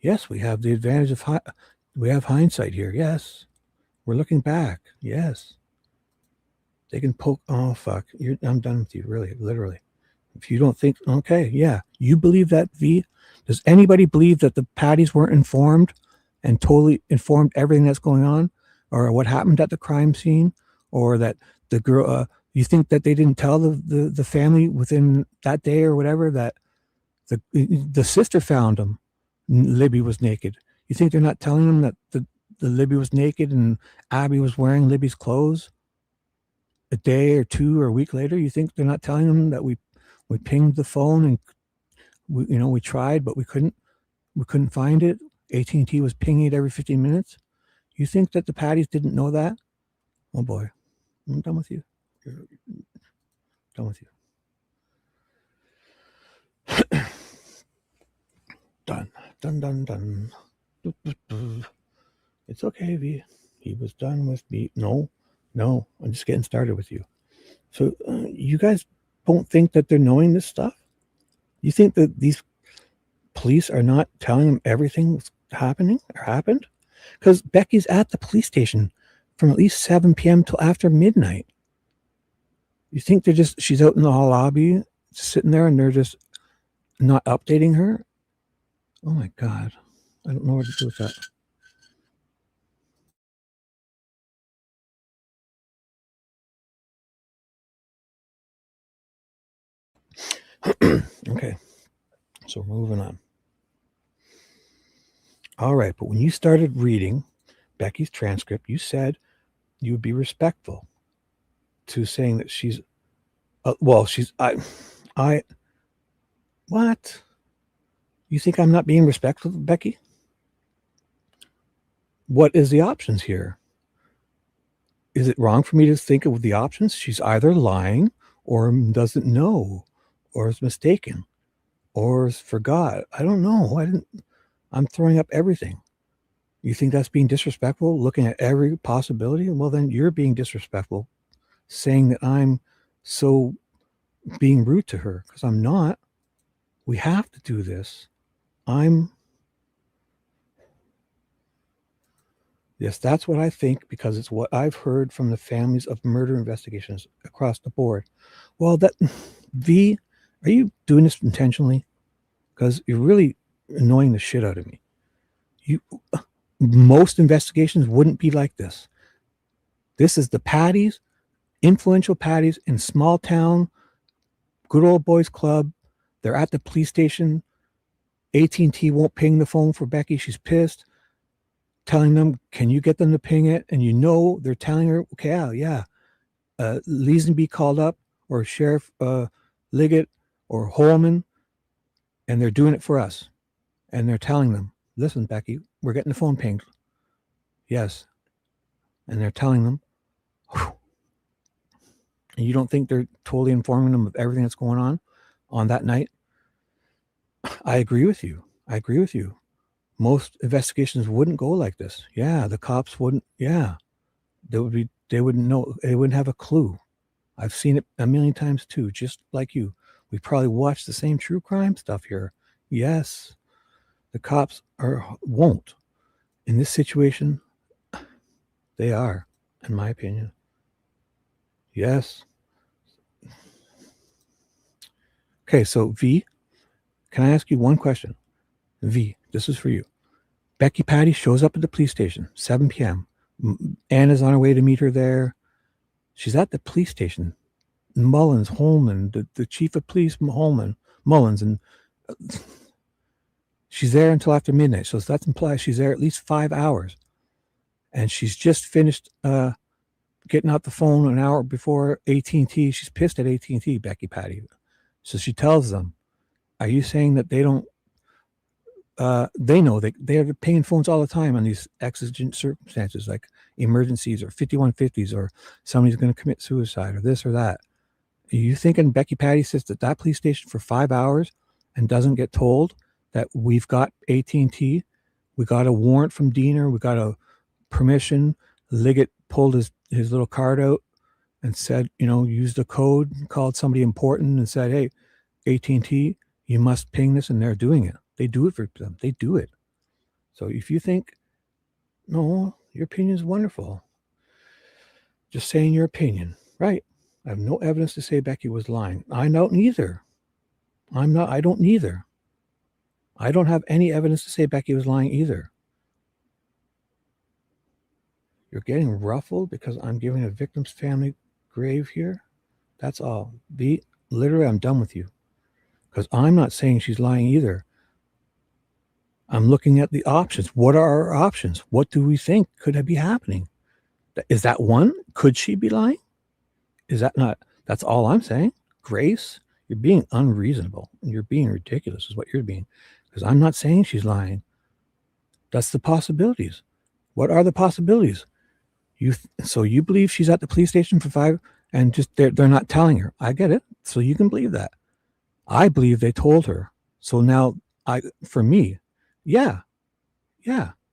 [SPEAKER 3] Yes, we have the advantage of we have hindsight here. Yes, we're looking back. Yes, they can poke. Oh fuck! I'm done with you, really, literally. If you don't think, okay, yeah, you believe that, V. Does anybody believe that the Patties weren't informed and totally informed everything that's going on, or what happened at the crime scene, or that the girl? You think that they didn't tell the family within that day or whatever that the sister found them. Libby was naked. You think they're not telling them that the Libby was naked and Abby was wearing Libby's clothes a day or two or a week later? You think they're not telling them that we pinged the phone and we tried, but we couldn't find it. AT&T was pinging it every 15 minutes. You think that the Patties didn't know that? Oh boy, I'm done with you. Done with you. Done. It's okay, V. He was done with me. No, I'm just getting started with you. So you guys don't think that they're knowing this stuff? You think that these police are not telling them everything that's happening or happened? Because Becky's at the police station from at least 7 p.m. till after midnight. You think she's out in the hall lobby sitting there and they're just not updating her? Oh my God. I don't know what to do with that. Okay. So moving on. All right. But when you started reading Becky's transcript, you said you would be respectful to saying that she's, what? You think I'm not being respectful, Becky? What is the options here? Is it wrong for me to think of the options? She's either lying or doesn't know or is mistaken or forgot. I don't know. I'm throwing up everything. You think that's being disrespectful, looking at every possibility? Well, then you're being disrespectful, saying that I'm so being rude to her, because I'm not. We have to do this. Yes, that's what I think, because it's what I've heard from the families of murder investigations across the board. Well, V, are you doing this intentionally? Because you're really annoying the shit out of me. Most investigations wouldn't be like this. This is the Patties, influential Patties in small town, good old boys club. They're at the police station. AT&T won't ping the phone for Becky. She's pissed. Telling them, can you get them to ping it? And they're telling her, okay, yeah. Leesenby called up, or Sheriff Liggett or Holman, and they're doing it for us. And they're telling them, listen, Becky, we're getting the phone pinged. Yes. And they're telling them, whew. And you don't think they're totally informing them of everything that's going on that night? I agree with you. Most investigations wouldn't go like this. Yeah, the cops wouldn't. Yeah, they wouldn't know. They wouldn't have a clue. I've seen it a million times too, just like you. We probably watch the same true crime stuff here. Yes, the cops won't. In this situation, they are, in my opinion. Yes. Okay, so V, can I ask you one question? V, this is for you. Becky Patty shows up at the police station, 7 p.m. Anna's on her way to meet her there. She's at the police station. Holman, the chief of police, Mullins, and she's there until after midnight. So that implies she's there at least 5 hours. And she's just finished getting out the phone an hour before AT&T. She's pissed at AT&T, Becky Patty. So she tells them, are you saying that they don't, they know they are paying phones all the time on these exigent circumstances like emergencies or 5150s or somebody's going to commit suicide or this or that. Are you thinking Becky Patty sits at that police station for 5 hours and doesn't get told that we've got AT&T, we got a warrant from Diener, we got a permission? Liggett pulled his little card out and said, used a code, called somebody important and said, hey, AT&T, you must ping this, and they're doing it. They do it for them. They do it. So if you think, no, your opinion is wonderful, just saying your opinion, right? I have no evidence to say Becky was lying. I don't either. I don't either. I don't have any evidence to say Becky was lying either. You're getting ruffled because I'm giving a victim's family grave here? That's all. Literally, I'm done with you. Because I'm not saying she's lying either. I'm looking at the options. What are our options? What do we think could be happening? Is that one? Could she be lying? Is that not? That's all I'm saying. Grace, you're being unreasonable. And you're being ridiculous is what you're being. Because I'm not saying she's lying. That's the possibilities. What are the possibilities? So you believe she's at the police station for 5 and just they're not telling her. I get it. So you can believe that. I believe they told her. So now for me, yeah,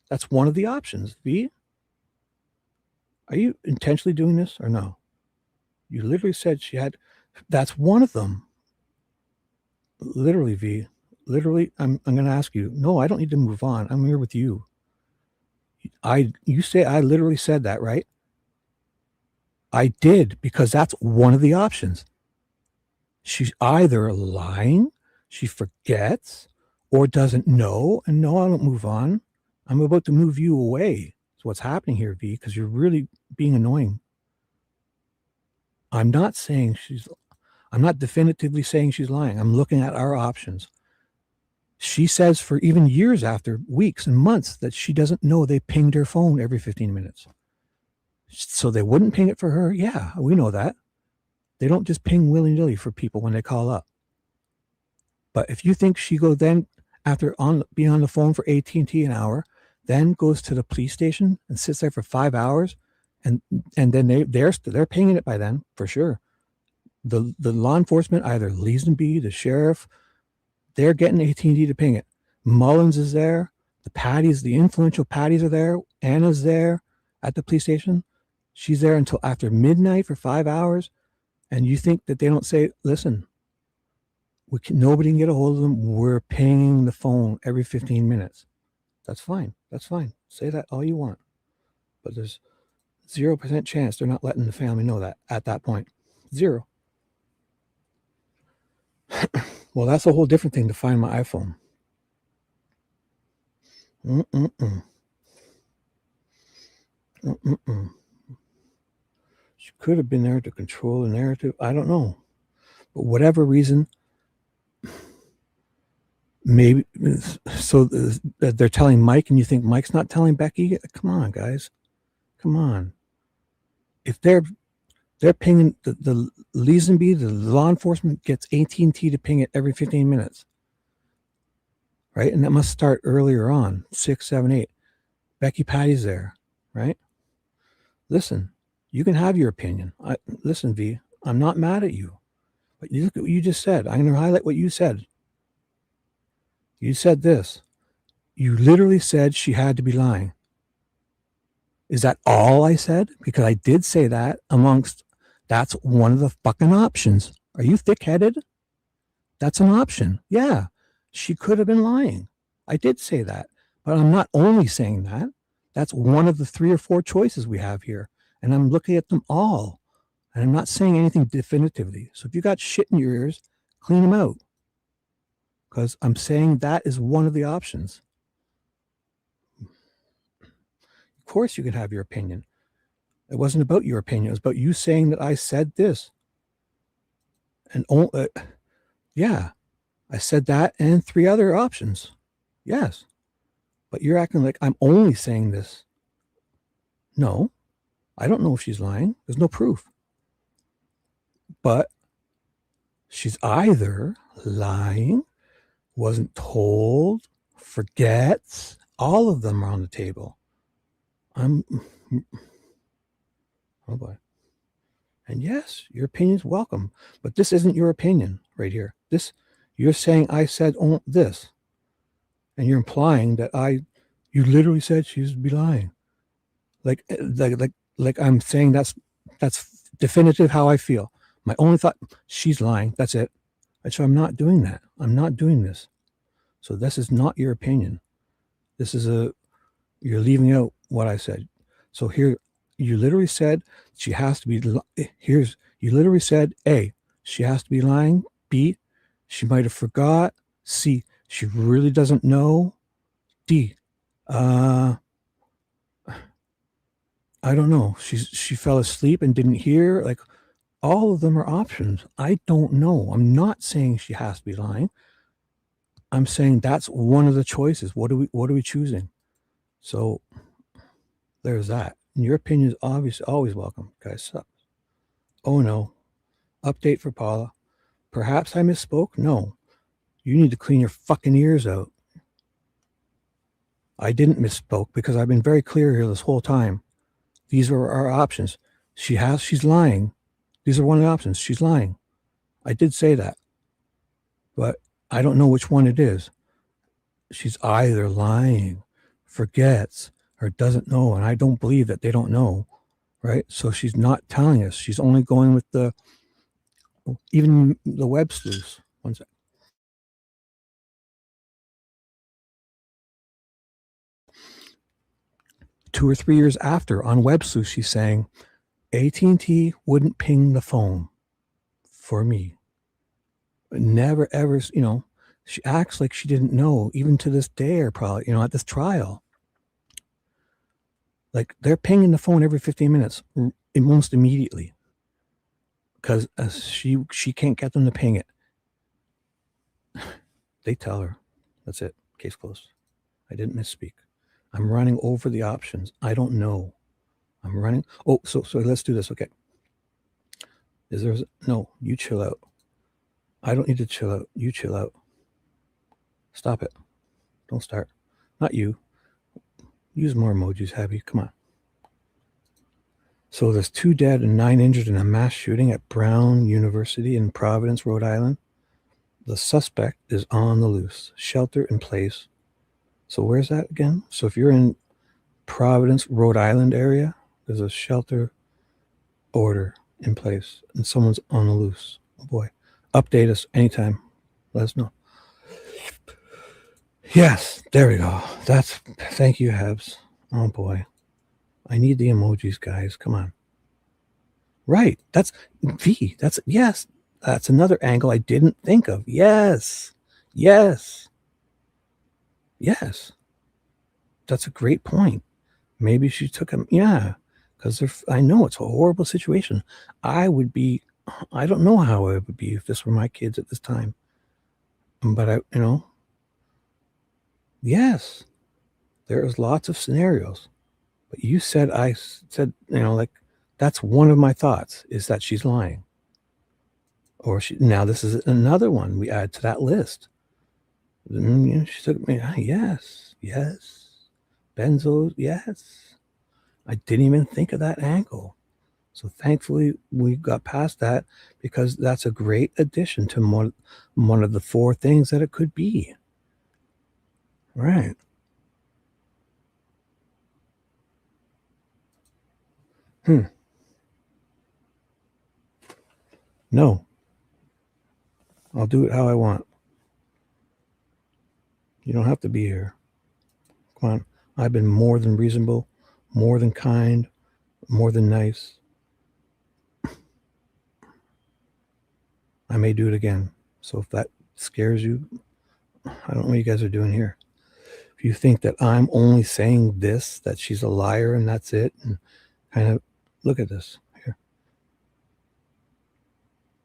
[SPEAKER 3] that's one of the options. V, are you intentionally doing this or no? You literally said that's one of them. Literally, V, literally, I'm going to ask you, no, I don't need to move on. I'm here with you. You say I literally said that, right? I did, because that's one of the options. She's either lying, she forgets, or doesn't know. And no, I don't move on. I'm about to move you away. That's what's happening here, V, because you're really being annoying. I'm not definitively saying she's lying. I'm looking at our options. She says for even years after, weeks and months, that she doesn't know they pinged her phone every 15 minutes. So they wouldn't ping it for her? Yeah, we know that. They don't just ping willy-nilly for people when they call up. But if you think she goes then, after being on the phone for AT&T an hour, then goes to the police station and sits there for 5 hours, and then they're pinging it by then, for sure. The law enforcement, either Leesenby, the sheriff, they're getting AT&T to ping it. Mullins is there. The influential Patties are there. Anna's there at the police station. She's there until after midnight for 5 hours. And you think that they don't say, listen, nobody can get a hold of them. We're pinging the phone every 15 minutes. That's fine. That's fine. Say that all you want. But there's 0% chance they're not letting the family know that at that point. 0. Well, that's a whole different thing to find my iPhone. She could have been there to control the narrative. I don't know. But whatever reason, maybe, so they're telling Mike, and you think Mike's not telling Becky? Come on, guys. Come on. If they're pinging the Leesenby, the law enforcement gets AT&T to ping it every 15 minutes. Right? And that must start earlier on, 6, 7, 8. Becky Patty's there, right? Listen, you can have your opinion. Listen, V, I'm not mad at you. But you look at what you just said. I'm going to highlight what you said. You said this. You literally said she had to be lying. Is that all I said? Because I did say that that's one of the fucking options. Are you thick-headed? That's an option. Yeah, she could have been lying. I did say that, but I'm not only saying that. That's one of the 3 or 4 choices we have here, and I'm looking at them all, and I'm not saying anything definitively. So if you got shit in your ears, clean them out, because I'm saying that is one of the options. Of course you can have your opinion. It wasn't about your opinion. It was about you saying that I said this. And yeah, I said that and 3 other options. Yes. But you're acting like I'm only saying this. No, I don't know if she's lying. There's no proof. But she's either lying, wasn't told, forgets. All of them are on the table. Oh boy. And yes, your opinion's welcome. But this isn't your opinion right here. You're saying I said this. And you're implying that you literally said she'd be lying. Like I'm saying that's definitive how I feel. My only thought, she's lying. That's it. So I'm not doing that. I'm not doing this. So this is not your opinion. This is you're leaving out what I said. So here, you literally said she has to be. You literally said A, she has to be lying. B, she might have forgot. C, she really doesn't know. D, I don't know. She fell asleep and didn't hear. Like, all of them are options. I don't know. I'm not saying she has to be lying. I'm saying that's one of the choices. What are we choosing? So there's that. And your opinion is obviously always welcome. Guys, suck. Oh no. Update for Paula. Perhaps I misspoke? No. You need to clean your fucking ears out. I didn't misspoke because I've been very clear here this whole time. These are our options. She's lying. These are one of the options. She's lying. I did say that. But I don't know which one it is. She's either lying, forgets, or doesn't know. And I don't believe that they don't know. Right? So she's not telling us. She's only going with even the web sleuths. One sec. Two or 3 years after, on web sleuth, she's saying AT&T wouldn't ping the phone for me. Never ever, she acts like she didn't know, even to this day, or probably, at this trial. Like, they're pinging the phone every 15 minutes, almost immediately, because she can't get them to ping it. They tell her, that's it, case closed. I didn't misspeak. I'm running over the options. I don't know. I'm running. Oh, so let's do this. Okay. No, you chill out. I don't need to chill out. You chill out. Stop it. Don't start. Not you. Use more emojis, Abby. Come on. So there's 2 dead and 9 injured in a mass shooting at Brown University in Providence, Rhode Island. The suspect is on the loose. Shelter in place. So where's that again? So if you're in Providence, Rhode Island area, there's a shelter order in place and someone's on the loose. Oh boy. Update us anytime. Let us know. Yes, there we go. Thank you, Hebs. Oh boy. I need the emojis, guys. Come on. Right. That's V. Yes. That's another angle I didn't think of. Yes. That's a great point. Maybe she took him. Yeah. Because I know it's a horrible situation. I don't know how I would be if this were my kids at this time. But yes, there's lots of scenarios. But you said, that's one of my thoughts, is that she's lying. Or now this is another one we add to that list. She took me, yes. Benzos, yes. I didn't even think of that angle. So thankfully we got past that, because that's a great addition to one of the 4 things that it could be. Right. No. I'll do it how I want. You don't have to be here. Come on. I've been more than reasonable, more than kind, more than nice. I may do it again. So if that scares you, I don't know what you guys are doing here. If you think that I'm only saying this, that she's a liar and that's it, and kind of look at this here.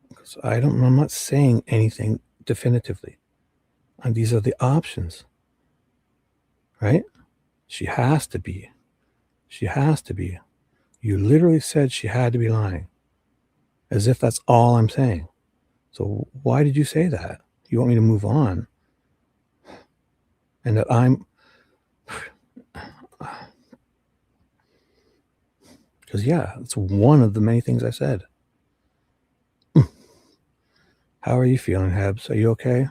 [SPEAKER 3] Because I'm not saying anything definitively. And these are the options, right? She has to be. She has to be. You literally said she had to be lying, as if that's all I'm saying. So why did you say that? You want me to move on? And that I'm... Because, yeah, it's one of the many things I said. How are you feeling, Hebs? Are you okay?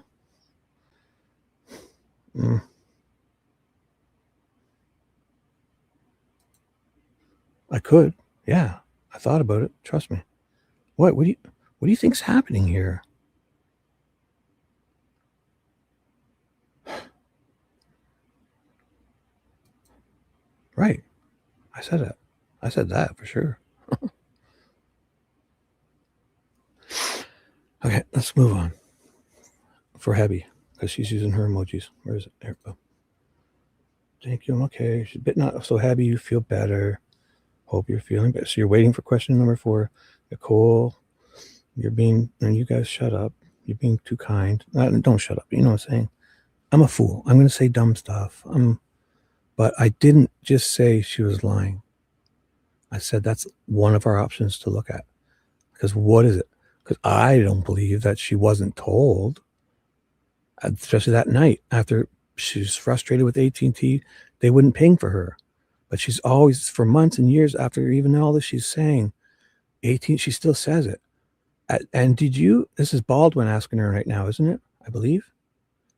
[SPEAKER 3] I could. Yeah, I thought about it. Trust me. What do you think's happening here? Right. I said it. I said that for sure. Okay, let's move on. For Hebby, because she's using her emojis. Where is it? There we go. Thank you. I'm okay. She's a bit not so happy. You feel better. Hope you're feeling better. So you're waiting for question number 4. Nicole, and you guys shut up. You're being too kind. Don't shut up. You know what I'm saying? I'm a fool. I'm going to say dumb stuff. But I didn't just say she was lying. I said that's one of our options to look at. Because what is it? Because I don't believe that she wasn't told, especially that night after she's frustrated with AT&T, they wouldn't ping for her. But she's always, for months and years after even all this she's saying, she still says it. And this is Baldwin asking her right now, isn't it? I believe.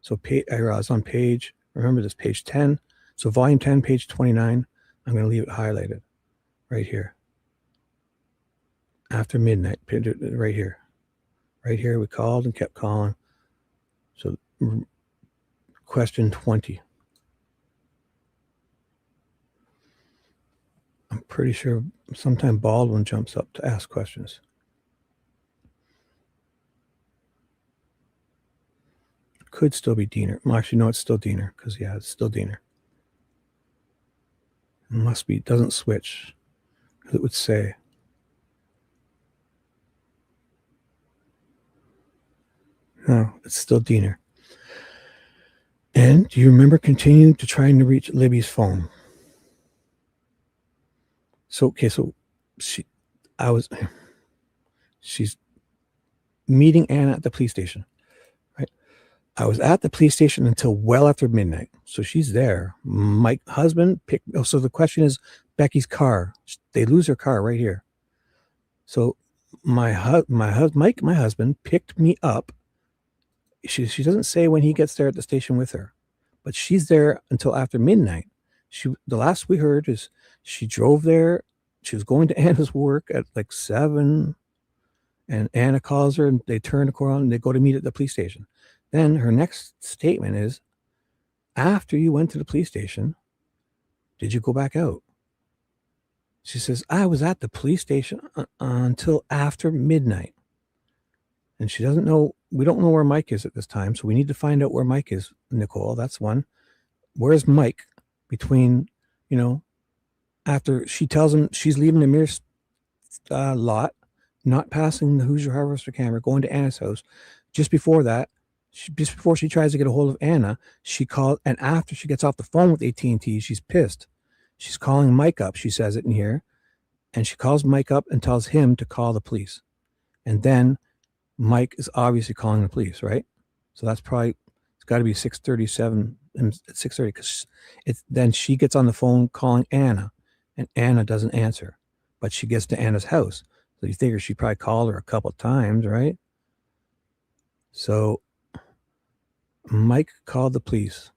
[SPEAKER 3] So it's on page, remember this, page 10. So volume 10, page 29. I'm going to leave it highlighted right here. After midnight, right here. Right here, we called and kept calling. So question 20. I'm pretty sure sometime Baldwin jumps up to ask questions. Could still be Diener. Well, actually, no, it's still Diener, because, yeah, it's still Diener. It must be, it doesn't switch, because it would say. No, it's still Diener. And do you remember continuing to trying to reach Libby's phone? So, okay, so she's meeting Anna at the police station, right? I was at the police station until well after midnight. So she's there. My husband so the question is Becky's car. They lose her car right here. So my husband picked me up. She doesn't say when he gets there at the station with her, but she's there until after midnight. The last we heard is she drove there. She was going to Anna's work at like 7, and Anna calls her and they turn the corner and they go to meet at the police station. Then her next statement is, after you went to the police station, did you go back out? She says, I was at the police station until after midnight. And she doesn't know, we don't know where Mike is at this time. So we need to find out where Mike is, Nicole. That's one. Where's Mike between, after she tells him she's leaving the Mears lot, not passing the Hoosier Harvester camera, going to Anna's house. Just before that, just before she tries to get a hold of Anna, she called, and after she gets off the phone with AT&T, she's pissed. She's calling Mike up. She says it in here. And she calls Mike up and tells him to call the police. And then Mike is obviously calling the police, right? So that's probably, it's got to be 6:37 and 6:30, because then she gets on the phone calling Anna, and Anna doesn't answer, but she gets to Anna's house. So you figure she probably called her a couple of times, right? So Mike called the police.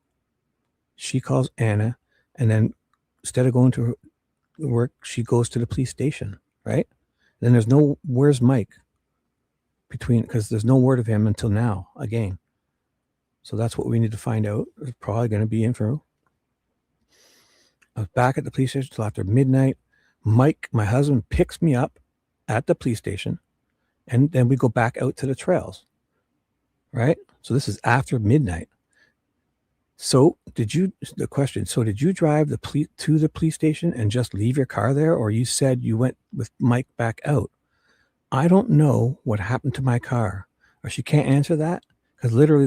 [SPEAKER 3] She calls Anna, and then instead of going to she goes to the police station, right? Then there's no, where's Mike? Because there's no word of him until now, again. So that's what we need to find out. It's probably going to be info. I was back at the police station until after midnight. Mike, my husband, picks me up at the police station, and then we go back out to the trails, right? So this is after midnight. So did you drive to the police station and just leave your car there? Or you said you went with Mike back out? I don't know what happened to my car. Or she can't answer that because literally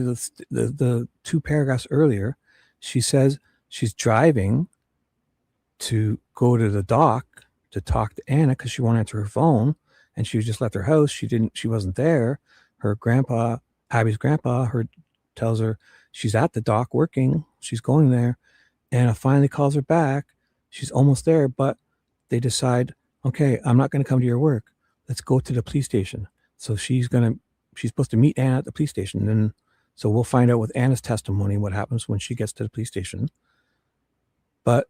[SPEAKER 3] the 2 paragraphs earlier, she says she's driving to go to the dock to talk to Anna because she won't answer her phone, and she just left her house. She wasn't there. Her grandpa, Abby's grandpa, tells her she's at the dock working. She's going there. Anna finally calls her back. She's almost there, but they decide, okay, I'm not going to come to your work. Let's go to the police station. So she's supposed to meet Anna at the police station. And so we'll find out with Anna's testimony what happens when she gets to the police station. But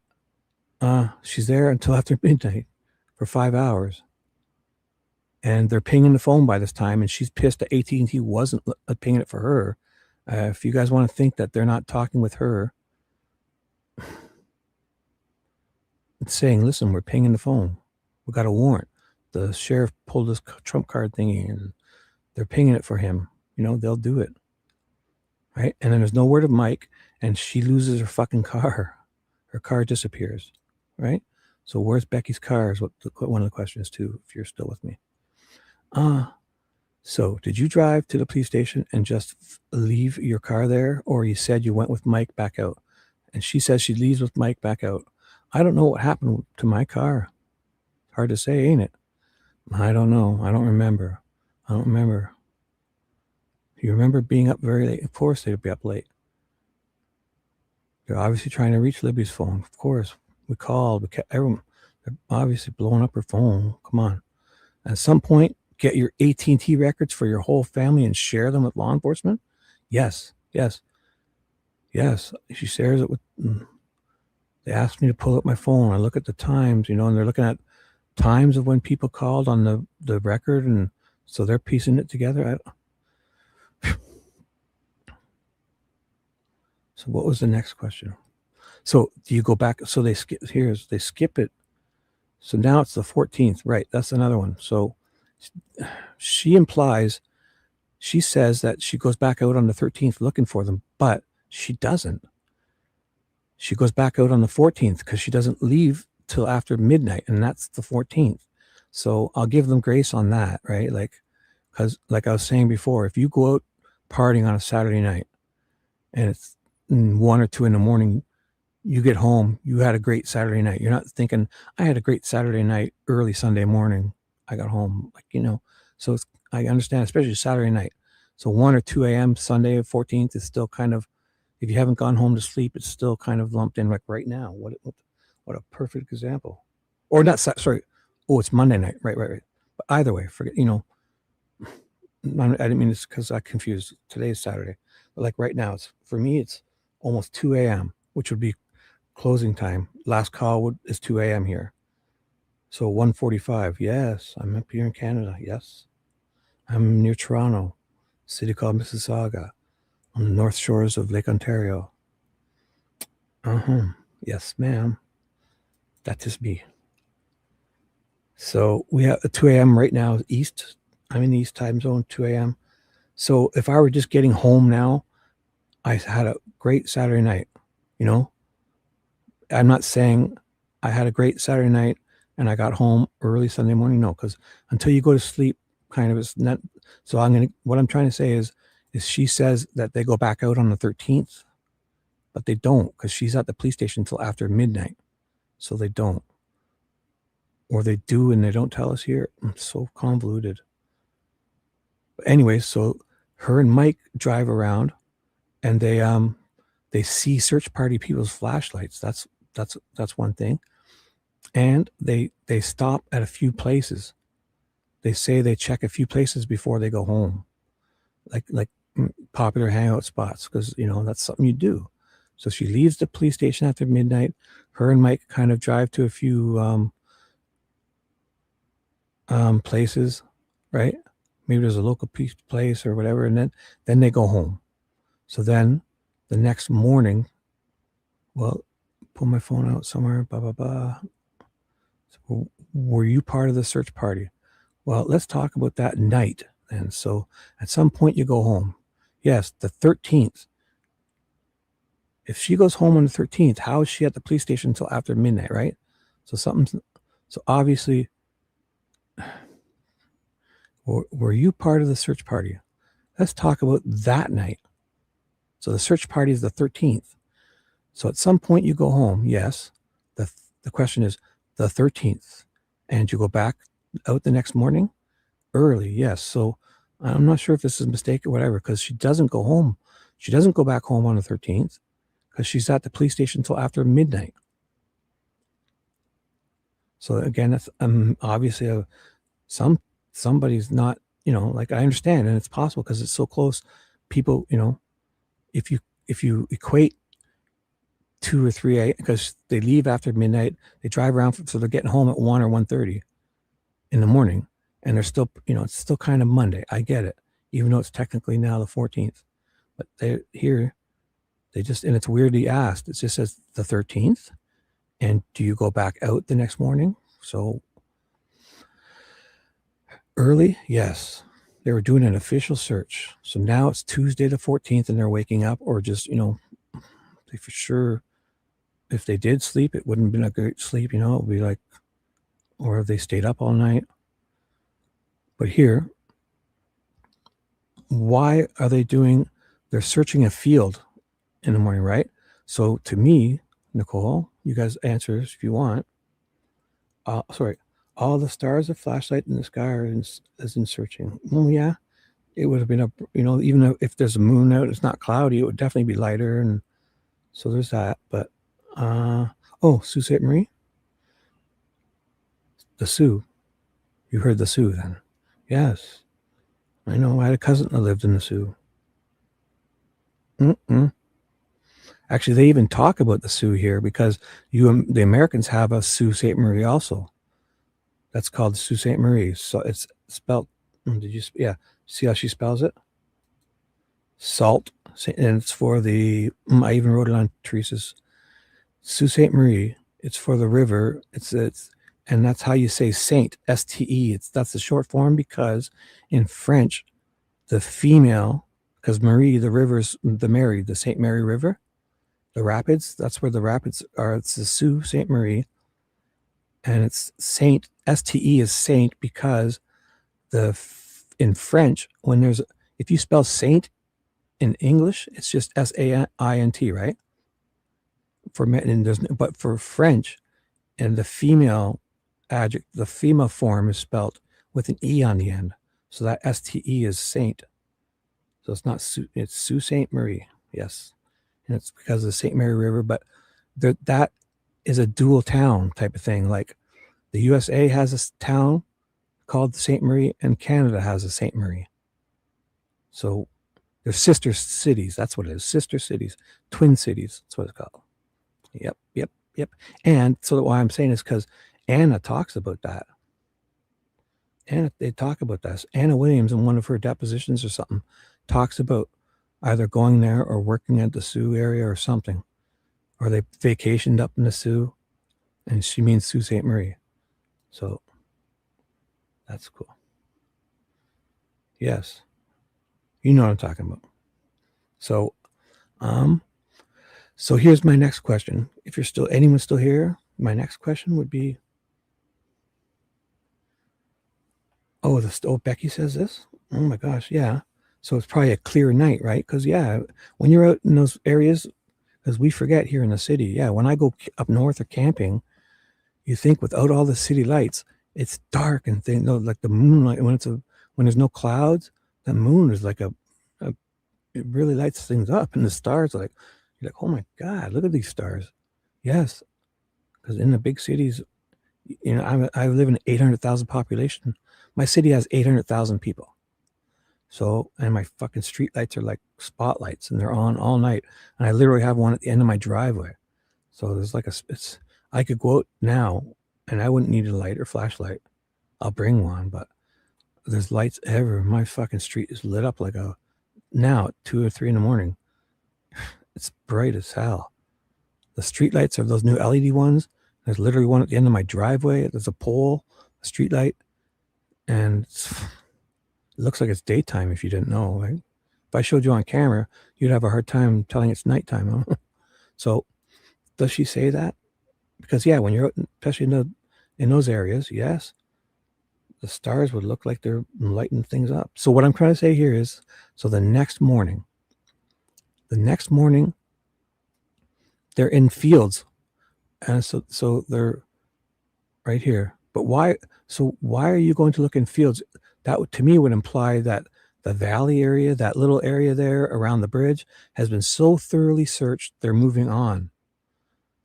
[SPEAKER 3] she's there until after midnight for 5 hours. And they're pinging the phone by this time, and she's pissed that AT&T wasn't pinging it for her. If you guys want to think that they're not talking with her, it's saying, listen, we're pinging the phone. We got a warrant. The sheriff pulled this trump card thingy, and they're pinging it for him. They'll do it. Right? And then there's no word of Mike, and she loses her fucking car. Her car disappears. Right? So where's Becky's car is what one of the questions too, if you're still with me. So did you drive to the police station and just leave your car there? Or you said you went with Mike back out? And she says she leaves with Mike back out. I don't know what happened to my car. Hard to say, ain't it? I don't know. I don't remember. You remember being up very late? Of course they'd be up late. They're obviously trying to reach Libby's phone. Of course. We called. We kept everyone. They're obviously blowing up her phone. Come on. At some point, get your AT&T records for your whole family and share them with law enforcement? Yes. She shares it with... They asked me to pull up my phone. I look at the times, and they're looking at times of when people called on the record, and so they're piecing it together. So what was the next question? So do you go back? So they skip it. So now it's the 14th, right? That's another one. So she says that she goes back out on the 13th looking for them, but she doesn't. She goes back out on the 14th because she doesn't leave till after midnight, and that's the 14th. So I'll give them grace on that, right? Because like I was saying before, if you go out partying on a Saturday night and it's 1 or 2 in the morning, you get home, you had a great Saturday night. You're not thinking, I had a great Saturday night, early Sunday morning, I got home. So I understand, especially Saturday night. So 1 or 2 a.m. Sunday 14th is still kind of, if you haven't gone home to sleep, it's still kind of lumped in like right now. What a perfect example. Or not, sorry. Oh, it's Monday night. Right. But either way, forget, I didn't mean this because I confused. Today is Saturday. But like right now, for me, it's almost 2 a.m., which would be closing time. Last call is 2 a.m. here. So 1:45. Yes, I'm up here in Canada. Yes. I'm near Toronto, city called Mississauga, on the north shores of Lake Ontario. Yes, ma'am. That is me. So we have 2 a.m. right now, East. I'm in the East time zone, 2 a.m. So if I were just getting home now, I had a great Saturday night, I'm not saying I had a great Saturday night and I got home early Sunday morning. No, because until you go to sleep, kind of, it's not. So what I'm trying to say is she says that they go back out on the 13th, but they don't, because she's at the police station until after midnight. So they don't. Or they do and they don't tell us here. I'm so convoluted. But anyway, so her and Mike drive around and they see search party people's flashlights. That's one thing. And they stop at a few places. They say they check a few places before they go home. Like popular hangout spots, because that's something you do. So she leaves the police station after midnight. Her and Mike kind of drive to a few places, right? Maybe there's a local place or whatever, and then they go home. So then the next morning, well, pull my phone out somewhere, blah, blah, blah. So were you part of the search party? Well, let's talk about that night. And so at some point you go home. Yes, the 13th. If she goes home on the 13th, how is she at the police station until after midnight, right? So obviously, were you part of the search party? Let's talk about that night. So the search party is the 13th. So at some point you go home. Yes. The question is the 13th. And you go back out the next morning early. Yes. So I'm not sure if this is a mistake or whatever, because she doesn't go home. She doesn't go back home on the 13th because she's at the police station until after midnight. So again, that's obviously somebody's not, like, I understand, and it's possible because it's so close. People, if you equate 2 or 3 because they leave after midnight, they drive around, so they're getting home at 1 or 1:30 in the morning, and they're still, it's still kind of Monday. I get it, even though it's technically now the 14th, but and it's weirdly asked. It just says the 13th, and do you go back out the next morning? So early, yes. They were doing an official search. So now it's Tuesday the 14th, and they're waking up, or just, they for sure, if they did sleep, it wouldn't have been a great sleep, it would be like, or if they stayed up all night. But here, why are they they're searching a field in the morning, right? So to me, Nicole, you guys answer this if you want. All the stars, a flashlight in the sky is in searching. Well, yeah, it would have been even if there's a moon out, it's not cloudy, it would definitely be lighter. And so there's that. But, Sault Ste. Marie? The Sioux. You heard the Sioux then? Yes. I know. I had a cousin that lived in the Sioux. Actually, they even talk about the Sioux here because the Americans have a Sault Ste. Marie also. That's called Sault Ste. Marie. So it's spelled. See how she spells it? Salt. And it's for the. I even wrote it on Teresa's. Sault Ste. Marie. It's for the river. And that's how you say Saint. S-T-E. That's the short form because in French, the female, because Marie, the river's the St. Mary River, the rapids. That's where the rapids are. It's the Sault Ste. Marie. And it's Saint, S-T-E is Saint because in French, if you spell Saint in English, it's just S-A-I-N-T, right? But for French, and the female adjective, the female form is spelled with an E on the end. So that S-T-E is Saint. So it's not it's Sault Ste. Marie. Yes. And it's because of the St. Mary River, but that is a dual town type of thing. Like the USA has a town called St. Marie and Canada has a St. Marie. So they're sister cities. That's what it is. Sister cities, twin cities. That's what it's called. Yep. And so what I'm saying is because Anna talks about that. They talk about this. Anna Williams in one of her depositions or something talks about either going there or working at the Sioux area or something. Or they vacationed up in the Sioux, and she means Sault Ste. Marie. So that's cool. Yes. You know what I'm talking about. So, so here's my next question. If anyone's still here, my next question would be, Becky says this? Oh my gosh, yeah. So it's probably a clear night, right? Because, yeah, when you're out in those areas, because we forget here in the city, yeah, when I go up north or camping, you think without all the city lights, it's dark and like the moonlight, when there's no clouds, the moon is like it really lights things up, and the stars are you're like, oh my God, look at these stars. Yes, because in the big cities, I live in an 800,000 population. My city has 800,000 people. So, and my fucking street lights are like spotlights, and they're on all night. And I literally have one at the end of my driveway. So there's like I could go out now and I wouldn't need a light or flashlight. I'll bring one, but there's lights everywhere. My fucking street is lit up like now at 2 or 3 in the morning. It's bright as hell. The street lights are those new LED ones. There's literally one at the end of my driveway. There's a pole, a street light, and it looks like it's daytime if you didn't know. Right? If I showed you on camera, you'd have a hard time telling it's nighttime. Huh? So does she say that? Because yeah, when you're out, especially in those areas, yes, the stars would look like they're lighting things up. So what I'm trying to say here is, so the next morning, they're in fields, and so they're right here. But why? So why are you going to look in fields? That to me would imply that the valley area, that little area there around the bridge, has been so thoroughly searched. They're moving on,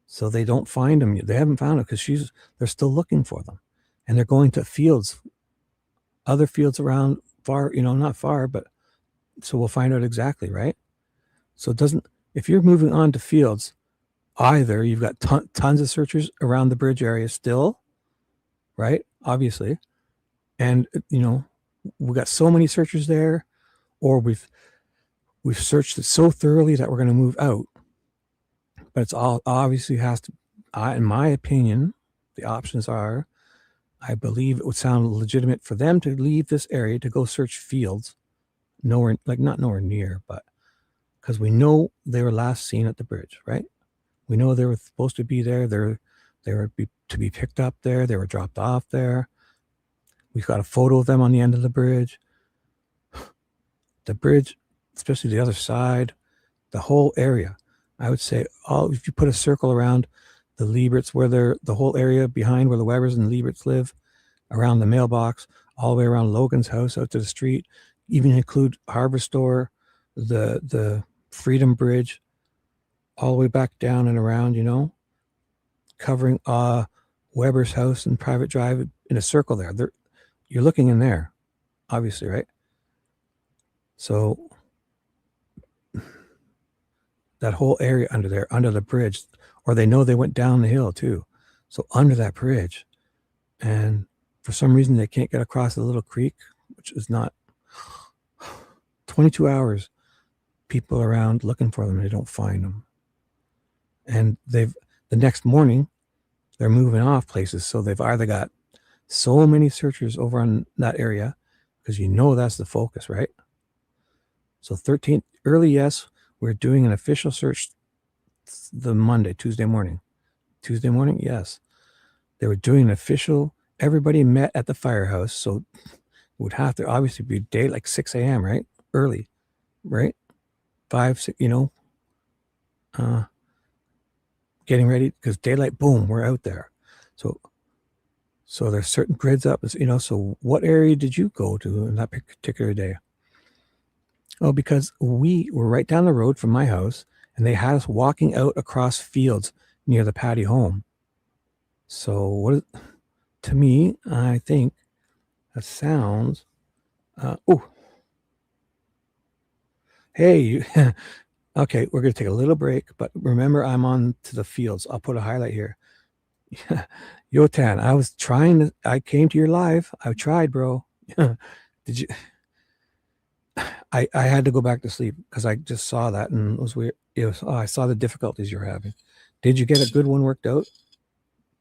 [SPEAKER 3] so they don't find them. They haven't found it because they're still looking for them, and they're going to fields, other fields around far. Not far, but so we'll find out exactly, right? So it doesn't. If you're moving on to fields, either you've got tons of searchers around the bridge area still, right? Obviously. And, we've got so many searchers there, or we've searched it so thoroughly that we're going to move out. But it's all obviously has to, in my opinion, the options are, I believe it would sound legitimate for them to leave this area to go search fields, not nowhere near, but because we know they were last seen at the bridge, right? We know they were supposed to be there. They were to be picked up there. They were dropped off there. We've got a photo of them on the end of the bridge. The bridge, especially the other side, the whole area. I would say, if you put a circle around the Lieberts, where the whole area behind where the Webbers and Lieberts live, around the mailbox, all the way around Logan's house out to the street, even include Harbor Store, the Freedom Bridge, all the way back down and around, covering Weber's house and Private Drive in a circle there. You're looking in there, obviously, right? So that whole area under there, under the bridge, or they know they went down the hill too. So under that bridge, and for some reason they can't get across the little creek, which is not 22 hours, people around looking for them, and they don't find them. And the next morning, they're moving off places. So they've either got so many searchers over on that area, because that's the focus, right? So 13th, early, yes, we're doing an official search Tuesday morning, yes. They were doing an official, everybody met at the firehouse. So it would have to obviously be day like 6 a.m., right? Early, right? 5, 6, getting ready, because daylight, boom, we're out there. So there's certain grids up, so what area did you go to in that particular day? Oh, because we were right down the road from my house, and they had us walking out across fields near the Patty home. So to me, I think that sounds, hey, okay, we're going to take a little break, but remember, I'm on to the fields. I'll put a highlight here. Yotan, I came to your live. I tried, bro. Did you? I had to go back to sleep because I just saw that and it was weird. I saw the difficulties you're having. Did you get a good one worked out?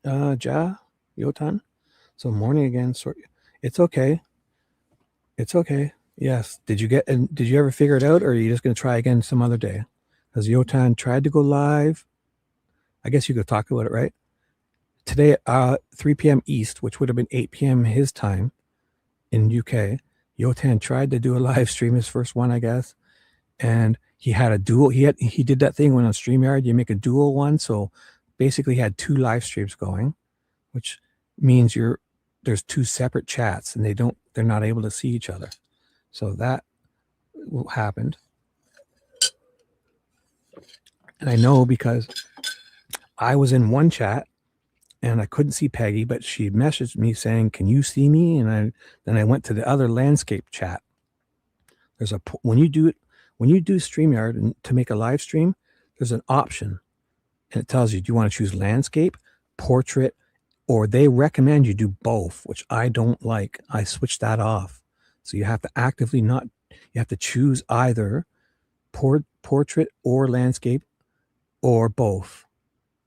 [SPEAKER 3] Yotan? So morning again. It's okay. It's okay. Yes. Did you ever figure it out, or are you just going to try again some other day? Because Yotan tried to go live. I guess you could talk about it, right? Today at 3 p.m. East, which would have been 8 p.m. his time in UK, Yotan tried to do a live stream, his first one, I guess. And he had a dual. He did that thing when on StreamYard, you make a dual one. So basically he had 2 live streams going, which means there's 2 separate chats and they're not able to see each other. So that happened. And I know because I was in one chat and I couldn't see Peggy, but she messaged me saying, "Can you see me?" And then I went to the other landscape chat. When when you do StreamYard and to make a live stream, there's an option and it tells you, do you want to choose landscape, portrait, or they recommend you do both, which I don't like. I switched that off. So you have to actively you have to choose either portrait or landscape or both.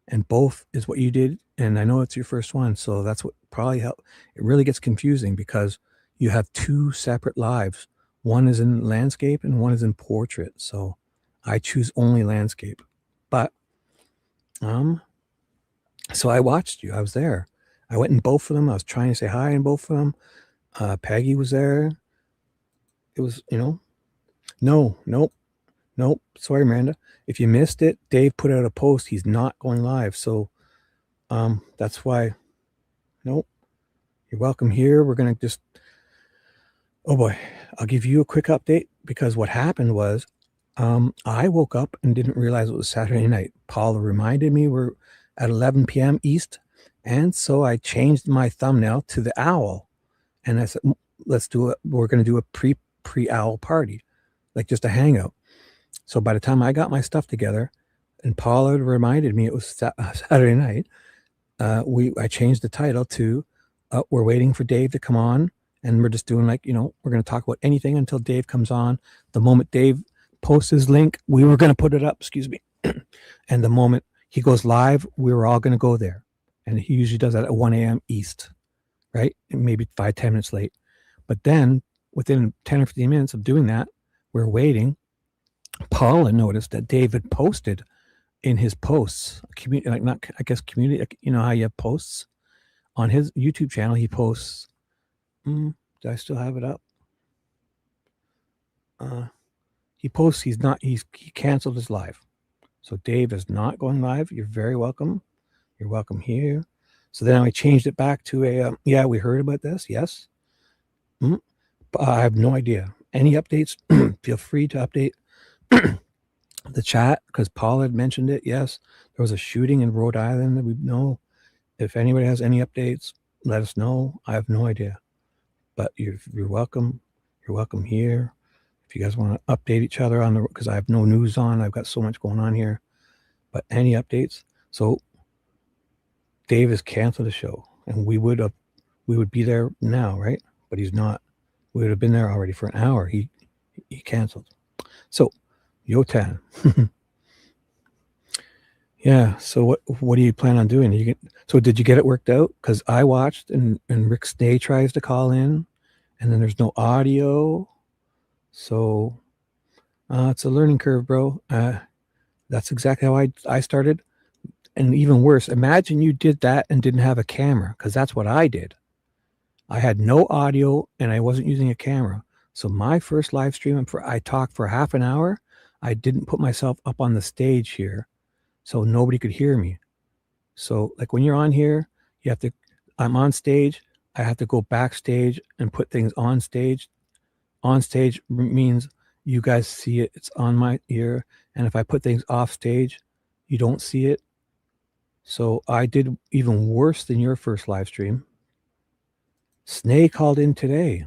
[SPEAKER 3] And both is what you did. And I know it's your first one. So that's what probably helped. It really gets confusing because you have two separate lives. One is in landscape and one is in portrait. So I choose only landscape. But so I watched you. I was there. I went in both of them. I was trying to say hi in both of them. Peggy was there. It was, nope. Sorry, Miranda. If you missed it, Dave put out a post. He's not going live. So that's why. Nope. You're welcome here. We're going to just, oh boy, I'll give you a quick update because what happened was I woke up and didn't realize it was Saturday night. Paula reminded me we're at 11 p.m. East. And so I changed my thumbnail to the owl. And I said, let's do it. We're going to do a pre-owl party, like just a hangout. So by the time I got my stuff together and Paula reminded me it was Saturday night, I changed the title to we're waiting for Dave to come on. And we're just doing like, we're going to talk about anything until Dave comes on. The moment Dave posts his link, we were going to put it up, excuse me. And the moment he goes live, we were all going to go there. And he usually does that at 1 a.m. East, right? And maybe 5-10 minutes late. But then within 10 or 15 minutes of doing that, we're waiting. Paula noticed that David posted in his posts, community, how you have posts on his YouTube channel. He posts, do I still have it up? He posts, he canceled his live. So Dave is not going live. You're very welcome. You're welcome here. So then I changed it back to we heard about this. Yes. I have no idea. Any updates? Feel free to update the chat because Paul had mentioned it. Yes. There was a shooting in Rhode Island that we know. If anybody has any updates, let us know. I have no idea. But you're welcome. You're welcome here. If you guys want to update each other on because I have no news on. I've got so much going on here. But any updates? So Dave has canceled the show, and we would be there now, right? But he's not. We would have been there already for an hour. He canceled. So, Yotan. Yeah. So what do you plan on doing? So did you get it worked out? Because I watched, and Rick Stay tries to call in, and then there's no audio. So it's a learning curve, bro. That's exactly how I started. And even worse, imagine you did that and didn't have a camera, because that's what I did. I had no audio and I wasn't using a camera. So my first live stream, I talked for half an hour. I didn't put myself up on the stage here, so nobody could hear me. So like when you're on here, I'm on stage. I have to go backstage and put things on stage. On stage means you guys see it. It's on my ear. And if I put things off stage, you don't see it. So I did even worse than your first live stream. Snay called in today,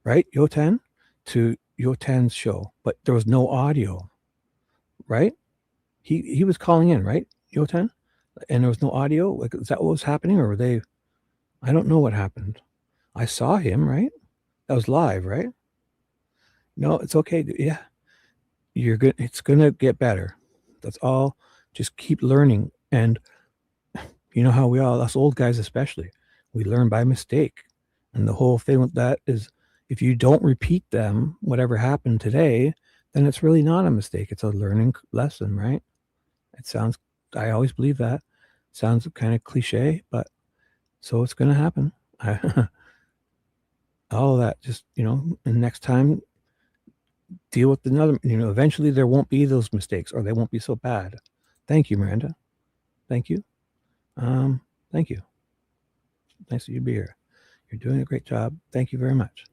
[SPEAKER 3] right, Yotan, to Yotan's show, but there was no audio, right? He was calling in, right, Yotan? And there was no audio? Like, is that what was happening, or were they? I don't know what happened. I saw him, right? That was live, right? No, it's okay. Yeah, you're good. It's gonna get better. That's all. Just keep learning. And you know how us old guys especially, we learn by mistake. And the whole thing with that is if you don't repeat them, whatever happened today, then it's really not a mistake. It's a learning lesson, right? I always believe that. Sounds kind of cliche, but so it's going to happen. All of that, just, and next time, deal with another, eventually there won't be those mistakes, or they won't be so bad. Thank you, Miranda. Thank you. Thank you. Nice of you to be here. You're doing a great job. Thank you very much.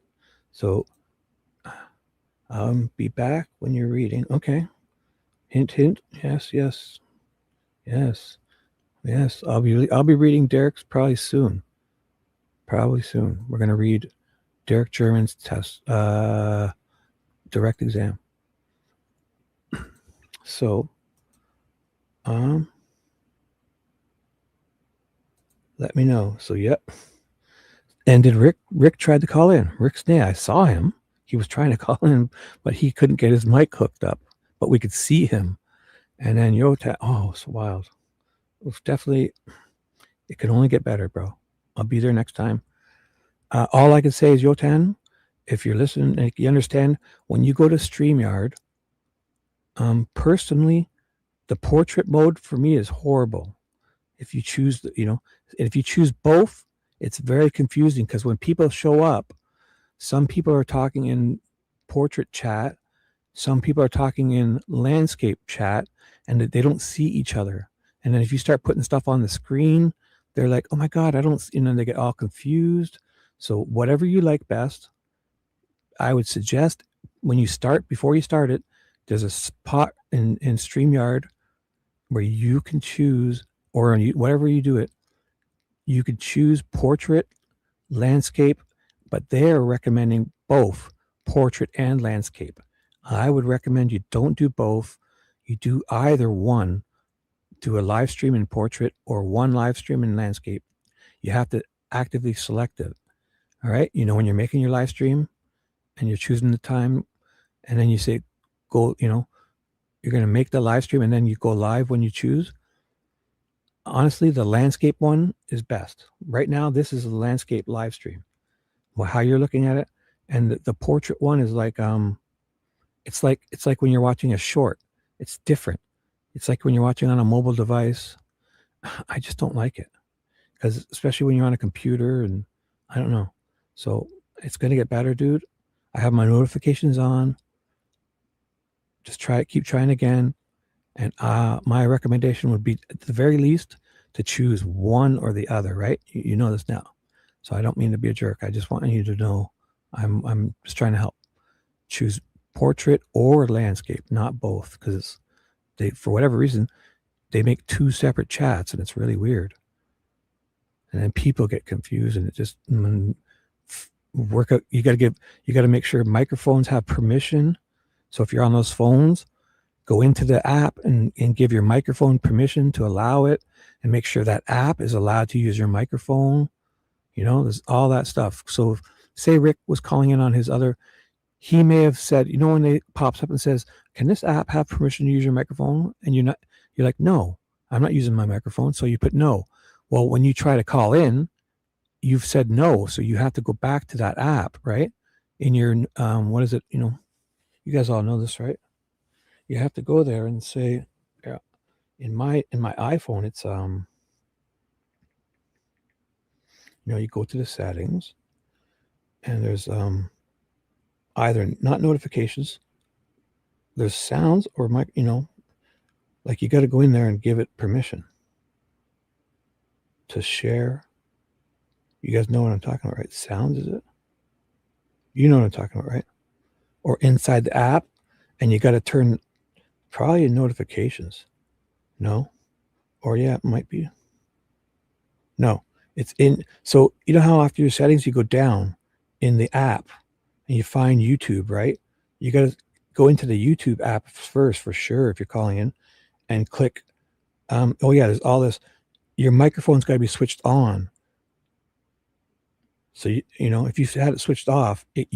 [SPEAKER 3] So, be back when you're reading. Okay. Hint, hint. Yes. I'll be reading Derrick's probably soon. We're going to read Derrick German's direct exam. So, let me know. So, yep. And did Rick tried to call in? Rick's nay. I saw him. He was trying to call in, but he couldn't get his mic hooked up. But we could see him. And then Yota, oh, it's wild. It was definitely, it can only get better, bro. I'll be there next time. All I can say is, Yotan, if you're listening and you understand, when you go to StreamYard, personally, the portrait mode for me is horrible. If you choose, if you choose both, it's very confusing because when people show up, some people are talking in portrait chat, some people are talking in landscape chat, and they don't see each other. And then if you start putting stuff on the screen, they're like, oh my God, I don't, they get all confused. So whatever you like best, I would suggest before you start it, there's a spot in StreamYard where you can choose, or whatever you do it, you could choose portrait, landscape, but they're recommending both portrait and landscape. I would recommend you don't do both. You do either one. Do a live stream in portrait or one live stream in landscape. You have to actively select it. All right. When you're making your live stream and you're choosing the time, and then you say, go, you're going to make the live stream and then you go live when you choose. Honestly, the landscape one is best. Right now, this is a landscape live stream. Well, how you're looking at it. And the portrait one is like, it's like when you're watching a short. It's different. It's like when you're watching on a mobile device. I just don't like it, because especially when you're on a computer, and I don't know. So it's going to get better, dude. I have my notifications on. Just try it. Keep trying again. And my recommendation would be, at the very least, to choose one or the other, right? You know this now. So I don't mean to be a jerk. I just want you to know I'm just trying to help. Choose portrait or landscape, not both, because they, for whatever reason, they make two separate chats, and it's really weird. And then people get confused, and it just work out. You got to make sure microphones have permission. So if you're on those phones, go into the app and give your microphone permission to allow it, and make sure that app is allowed to use your microphone. There's all that stuff. So say Rick was calling in on his other, he may have said, when it pops up and says, can this app have permission to use your microphone? And you're like, no, I'm not using my microphone. So you put no. Well, when you try to call in, you've said no. So you have to go back to that app, right? In your, what is it? You guys all know this, right? You have to go there and say, yeah, in my iPhone, it's, you go to the settings, and there's, either not notifications, there's sounds, or like you got to go in there and give it permission to share. You guys know what I'm talking about, right? Sounds, is it? You know what I'm talking about, right? Or inside the app, and you got to turn probably notifications. No? Or yeah, it might be. No, it's in. So you know how after your settings, you go down in the app and you find YouTube, right? You got to go into the YouTube app first, for sure, if you're calling in, and click. Oh yeah, there's all this. Your microphone's got to be switched on. So if you had it switched off, it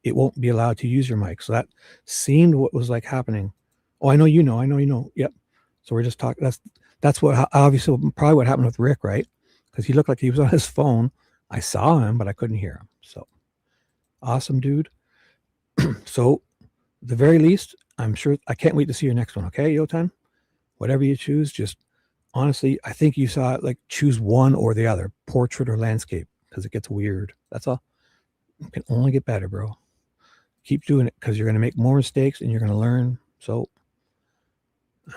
[SPEAKER 3] won't be allowed to use your mic. So that seemed what was like happening. Oh, I know you know. Yep. So we're just talking. That's what obviously probably what happened with Rick, right? Because he looked like he was on his phone. I saw him, but I couldn't hear him. So awesome, dude. So the very least, I'm sure, I can't wait to see your next one. Okay, Yotan? Whatever you choose, just honestly, I think you saw it like choose one or the other, portrait or landscape, because it gets weird. That's all. It can only get better, bro. Keep doing it, because you're going to make more mistakes and you're going to learn. So,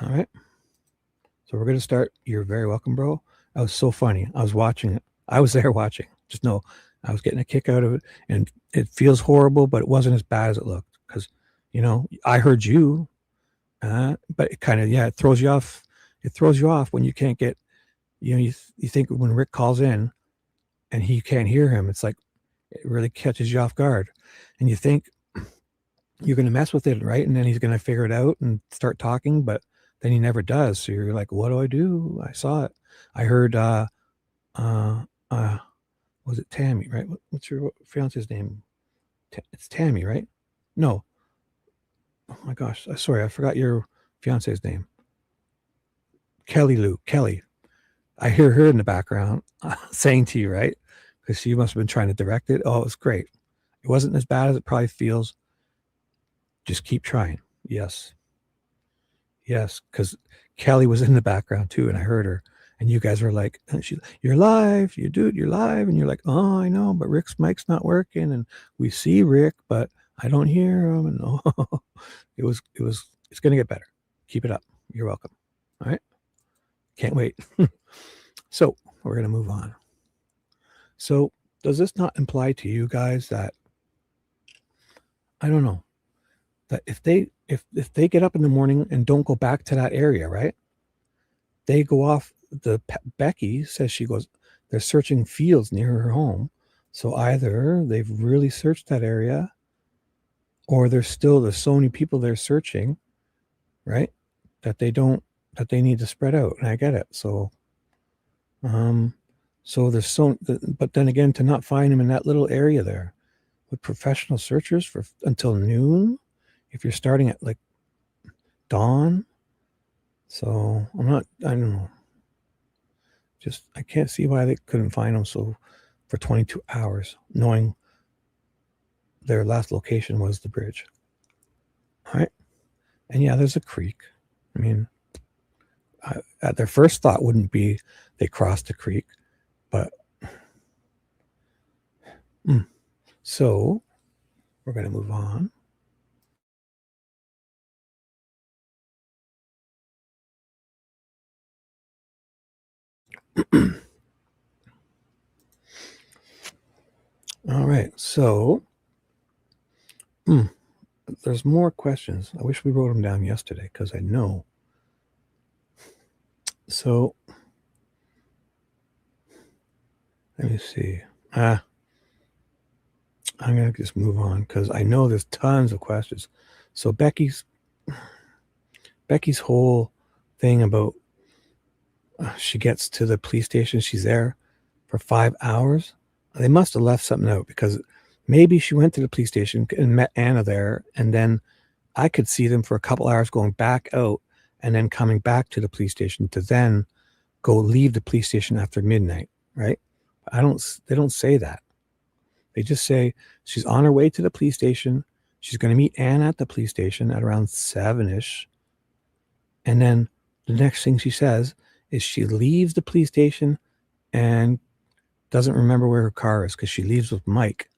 [SPEAKER 3] all right. So we're going to start. You're very welcome, bro. That was so funny. I was watching it. I was there watching. Just know I was getting a kick out of it, and it feels horrible, but it wasn't as bad as it looked, because, I heard you, but it kind of, it throws you off. It throws you off when you can't get, you think when Rick calls in and he can't hear him, it's like, it really catches you off guard. And you think, you're going to mess with it, right? And then he's going to figure it out and start talking, but then he never does. So you're like, what do I do? I saw it. I heard, was it Tammy, right? What's your fiance's name? It's Tammy, right? No. Oh my gosh. Sorry, I forgot your fiance's name. Kelly. I hear her in the background saying to you, right? Because she must have been trying to direct it. Oh, it was great. It wasn't as bad as it probably feels. Just keep trying. Yes, because Kelly was in the background too, and I heard her. And you guys were like, "You're live, you're live," and you're like, "Oh, I know, but Rick's mic's not working, and we see Rick, but I don't hear him." And oh, it's gonna get better. Keep it up. You're welcome. All right, can't wait. So we're gonna move on. So does this not imply to you guys that, I don't know, that if they get up in the morning and don't go back to that area, right? They go off. Becky says they're searching fields near her home. So either they've really searched that area, or there's so many people they're searching, right? That they need to spread out. And I get it. So there's but then again, to not find them in that little area there with professional searchers until noon, if you're starting at like dawn. So I don't know. Just, I can't see why they couldn't find them for 22 hours, knowing their last location was the bridge. All right. And yeah, there's a creek. I mean, their first thought wouldn't be they crossed the creek, but so we're going to move on. All right. So there's more questions. I wish we wrote them down yesterday because I know. So let me see. I'm going to just move on because I know there's tons of questions. So Becky's whole thing about she gets to the police station, she's there for 5 hours. They must have left something out, because maybe she went to the police station and met Anna there, and then I could see them for a couple hours going back out and then coming back to the police station to then go leave the police station after midnight, right? They don't say that. They just say she's on her way to the police station. She's going to meet Anna at the police station at around 7-ish. And then the next thing she says is she leaves the police station and doesn't remember where her car is because she leaves with Mike.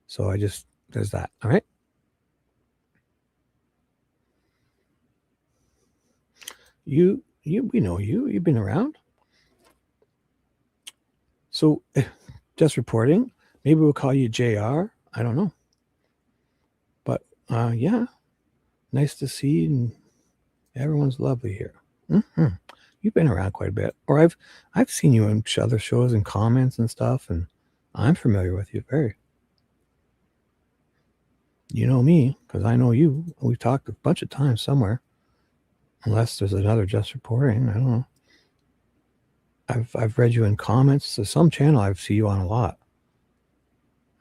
[SPEAKER 3] So there's that. All right. We know you've been around. So just reporting, maybe we'll call you JR. I don't know. But yeah, nice to see you, and everyone's lovely here. Mm-hmm. You've been around quite a bit, or I've seen you in other shows and comments and stuff, and I'm familiar with you very. You know me because I know you. We've talked a bunch of times somewhere, unless there's another just reporting. I don't know. I've read you in comments. So some channel I've seen you on a lot.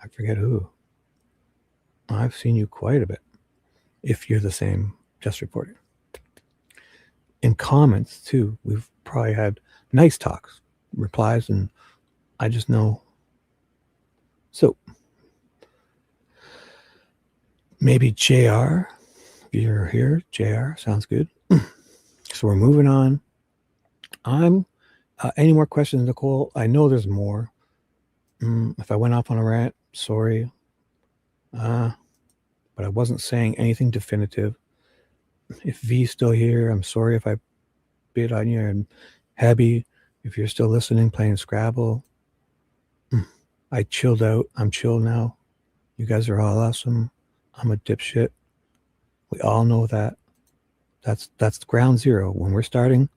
[SPEAKER 3] I forget who. I've seen you quite a bit. If you're the same just reporting. In comments too, we've probably had nice talks, replies, and I just know. So maybe JR, if you're here, JR sounds good. So we're moving on. Any more questions, Nicole? I know there's more. If I went off on a rant, sorry. But I wasn't saying anything definitive. If V's still here, I'm sorry if I bit on you. And Abby, if you're still listening, playing Scrabble, I chilled out. I'm chill now. You guys are all awesome. I'm a dipshit. We all know that. That's ground zero. When we're starting,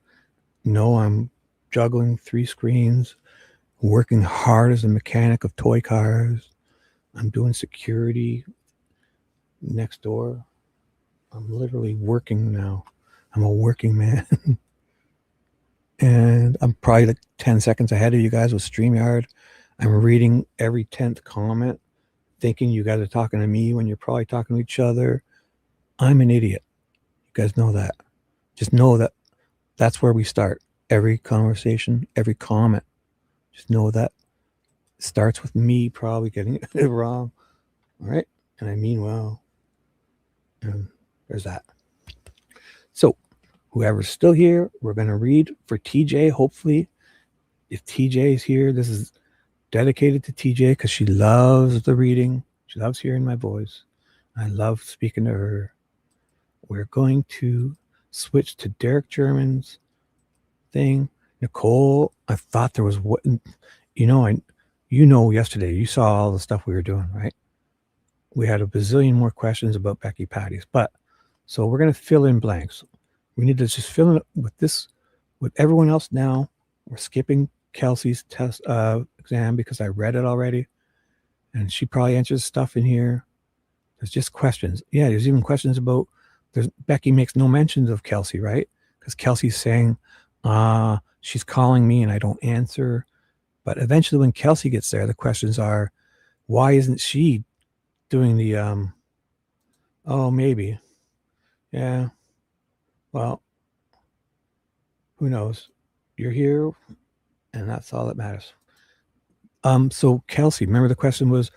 [SPEAKER 3] I'm juggling 3 screens, working hard as a mechanic of toy cars. I'm doing security next door. I'm literally working now. I'm a working man. And I'm probably like 10 seconds ahead of you guys with StreamYard. I'm reading every 10th comment, thinking you guys are talking to me when you're probably talking to each other. I'm an idiot. You guys know that. Just know that that's where we start. Every conversation, every comment. Just know that starts with me probably getting it wrong. All right? And I mean well. And there's that. So, whoever's still here, we're going to read for TJ, hopefully. If TJ is here, this is dedicated to TJ because she loves the reading. She loves hearing my voice. I love speaking to her. We're going to switch to Derrick German's thing. Nicole, I thought there was what, yesterday you saw all the stuff we were doing, right? We had a bazillion more questions about Becky patties, but so we're going to fill in blanks. We need to just fill in with this, with everyone else now. We're skipping Kelsey's test exam because I read it already, and she probably answers stuff in here. There's just questions. Yeah, there's even questions about. Becky makes no mentions of Kelsey, right? Because Kelsey's saying, she's calling me and I don't answer. But eventually, when Kelsey gets there, the questions are, why isn't she doing the? Oh, maybe. Yeah. Well, who knows? You're here, and that's all that matters. So Kelsey, remember the question was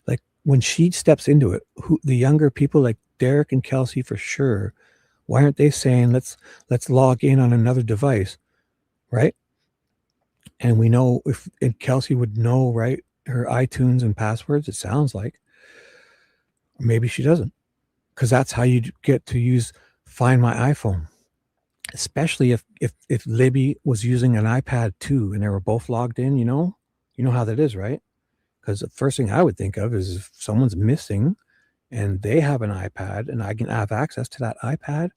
[SPEAKER 3] like when she steps into it, who the younger people like Derrick and Kelsey for sure, why aren't they saying let's log in on another device, right? And we know and Kelsey would know, right, her iTunes and passwords, it sounds like. Maybe she doesn't, because that's how you get to use Find My iPhone. Especially if Libby was using an iPad too and they were both logged in, you know how that is, right? Because the first thing I would think of is if someone's missing and they have an iPad and I can have access to that iPad,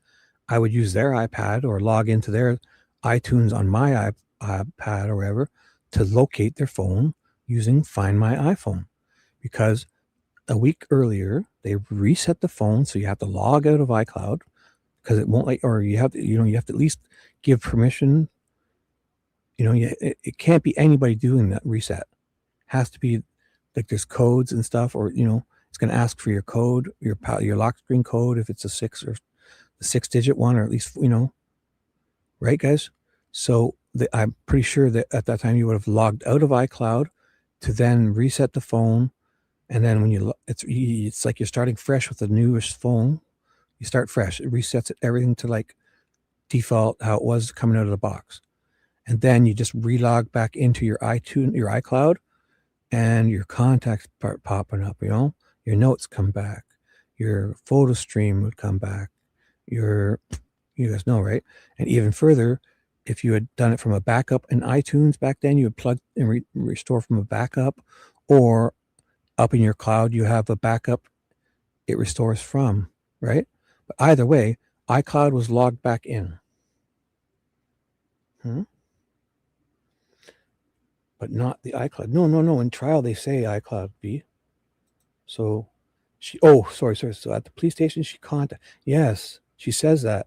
[SPEAKER 3] I would use their iPad or log into their iTunes on my iPad or wherever to locate their phone using Find My iPhone. Because a week earlier, they reset the phone, so you have to log out of iCloud because it won't let, or you have to at least give permission. It can't be anybody doing that reset. It has to be like there's codes and stuff, or it's going to ask for your code, your lock screen code if it's a 6 or the 6-digit one, or at least right, guys. So I'm pretty sure that at that time you would have logged out of iCloud to then reset the phone, and then when it's like you're starting fresh with the newest phone. You start fresh. It resets everything to like default how it was coming out of the box, and then you just relog back into your iTunes, your iCloud, and your contacts start popping up. Your notes come back, your photo stream would come back. You guys know, right? And even further, if you had done it from a backup in iTunes back then, you would plug and restore from a backup, or up in your cloud, you have a backup it restores from, right? But either way, iCloud was logged back in. But not the iCloud. No. In trial, they say iCloud B. So sorry. So at the police station, she contacted. Yes, she says that.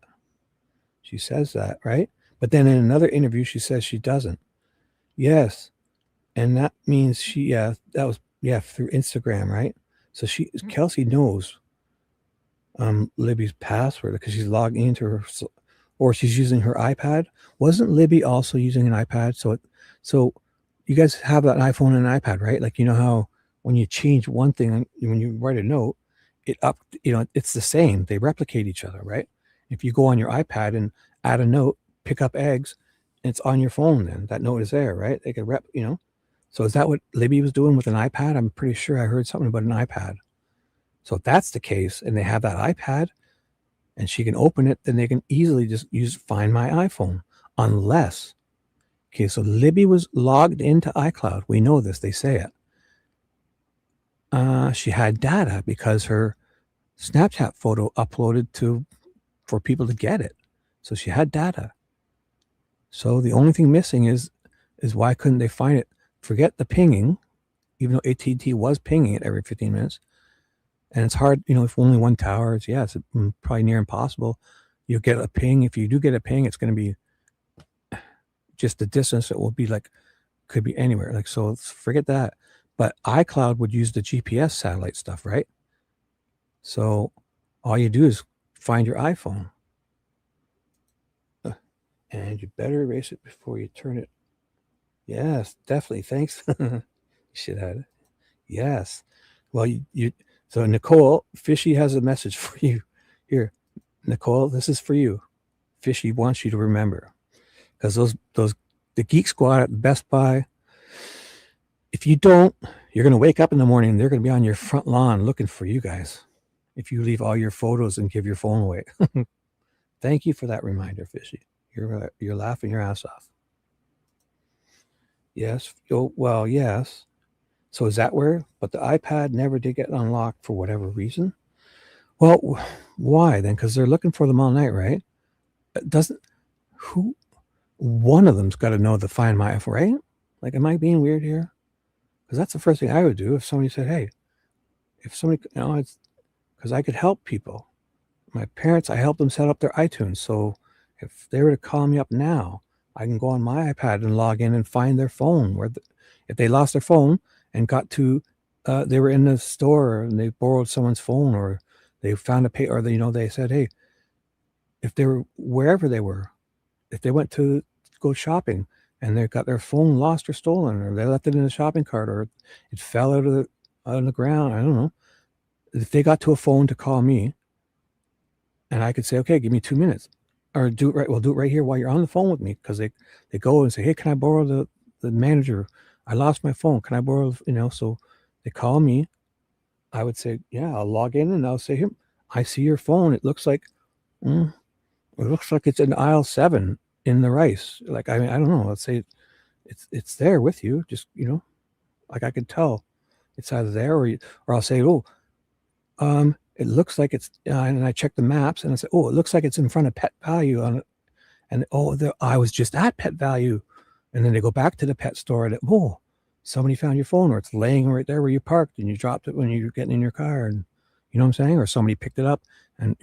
[SPEAKER 3] She says that, right? But then in another interview, she says she doesn't. Yes. And that means that was through Instagram, right? So Kelsey knows Libby's password because she's logging into her, or she's using her iPad. Wasn't Libby also using an iPad? So you guys have an iPhone and an iPad, right? Like, how when you change one thing, when you write a note, it's the same. They replicate each other, right? If you go on your iPad and add a note, pick up eggs, and it's on your phone, then that note is there, right? They could So is that what Libby was doing with an iPad? I'm pretty sure I heard something about an iPad. So if that's the case, and they have that iPad, and she can open it, then they can easily just use Find My iPhone. Unless, so Libby was logged into iCloud. We know this. They say it. She had data because her Snapchat photo uploaded for people to get it. So she had data. So the only thing missing is why couldn't they find it? Forget the pinging, even though AT&T was pinging it every 15 minutes. And it's hard, if only one tower, it's probably near impossible. You'll get a ping. If you do get a ping, it's going to be just the distance. It will be like, could be anywhere. Like, so forget that. But iCloud would use the GPS satellite stuff, right? So all you do is find your iPhone. And you better erase it before you turn it. Yes, definitely. Thanks. You should have it. Yes. Well, so Nicole, Fishy has a message for you. Here, Nicole, this is for you. Fishy wants you to remember. Because the Geek Squad at Best Buy, if you don't, you're going to wake up in the morning and they're going to be on your front lawn looking for you guys. If you leave all your photos and give your phone away. Thank you for that reminder, Fishy. You're laughing your ass off. Yes. Oh, well, yes. So is that where? But the iPad never did get unlocked for whatever reason. Well, why then? Because they're looking for them all night, right? One of them's got to know the Find My iPhone, right? Like, am I being weird here? Because that's the first thing I would do if somebody said, hey, it's because I could help people. My parents, I helped them set up their iTunes. So if they were to call me up now, I can go on my iPad and log in and find their phone. If they lost their phone and got to, they were in the store and they borrowed someone's phone, or they found or they said, hey, if they were wherever they were, if they went to go shopping and they got their phone lost or stolen, or they left it in a shopping cart, or it fell out of the ground, I don't know. If they got to a phone to call me, and I could say, okay, give me 2 minutes, or do it right. We'll do it right here while you're on the phone with me. Because they go and say, hey, can I borrow the manager? I lost my phone. Can I borrow, so they call me. I would say, yeah, I'll log in and I'll say, here, I see your phone. It looks like it's in aisle 7 in the rice. Like, I don't know. Let's say it's there with you. Just, like I can tell it's either there or I'll say, it looks like it's, and I check the maps and I say, it looks like it's in front of Pet Value on it. And, I was just at Pet Value. And then they go back to the pet store and, somebody found your phone, or it's laying right there where you parked and you dropped it when you're getting in your car. And you know what I'm saying? Or somebody picked it up and,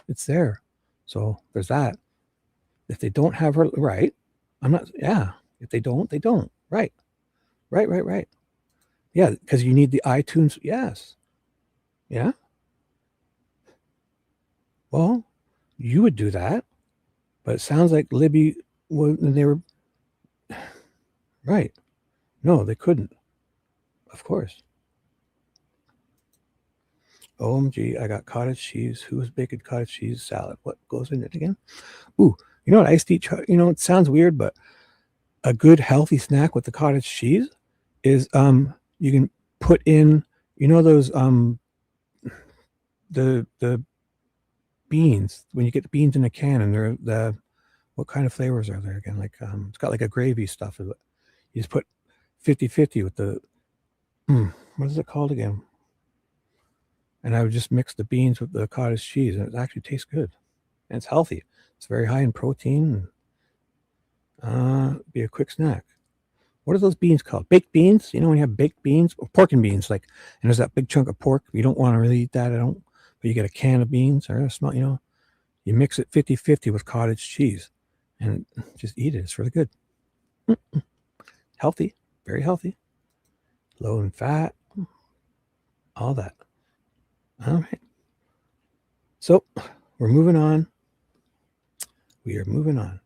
[SPEAKER 3] it's there. So there's that. If they don't have her, right. If they don't, they don't. Right. Right. Yeah. Because you need the iTunes. Yes. Yeah. Well, you would do that, but it sounds like Libby, they were right. No, they couldn't. Of course. OMG, I got cottage cheese. Who's baking cottage cheese salad? What goes in it again? Ooh, you know what I used to eat? It sounds weird, but a good healthy snack with the cottage cheese is you can put in, those the beans, when you get the beans in a can, and what kind of flavors are there again? Like it's got like a gravy stuff. You just put 50-50 with the what is it called again? And I would just mix the beans with the cottage cheese, and it actually tastes good. And it's healthy. It's very high in protein. Be a quick snack. What are those beans called? Baked beans? When you have baked beans, or pork and beans, and there's that big chunk of pork. You don't want to really eat that, but you get a can of beans, or a small, you mix it 50-50 with cottage cheese and just eat it. It's really good. Healthy, very healthy, low in fat, all that. All right. So we're moving on. We are moving on.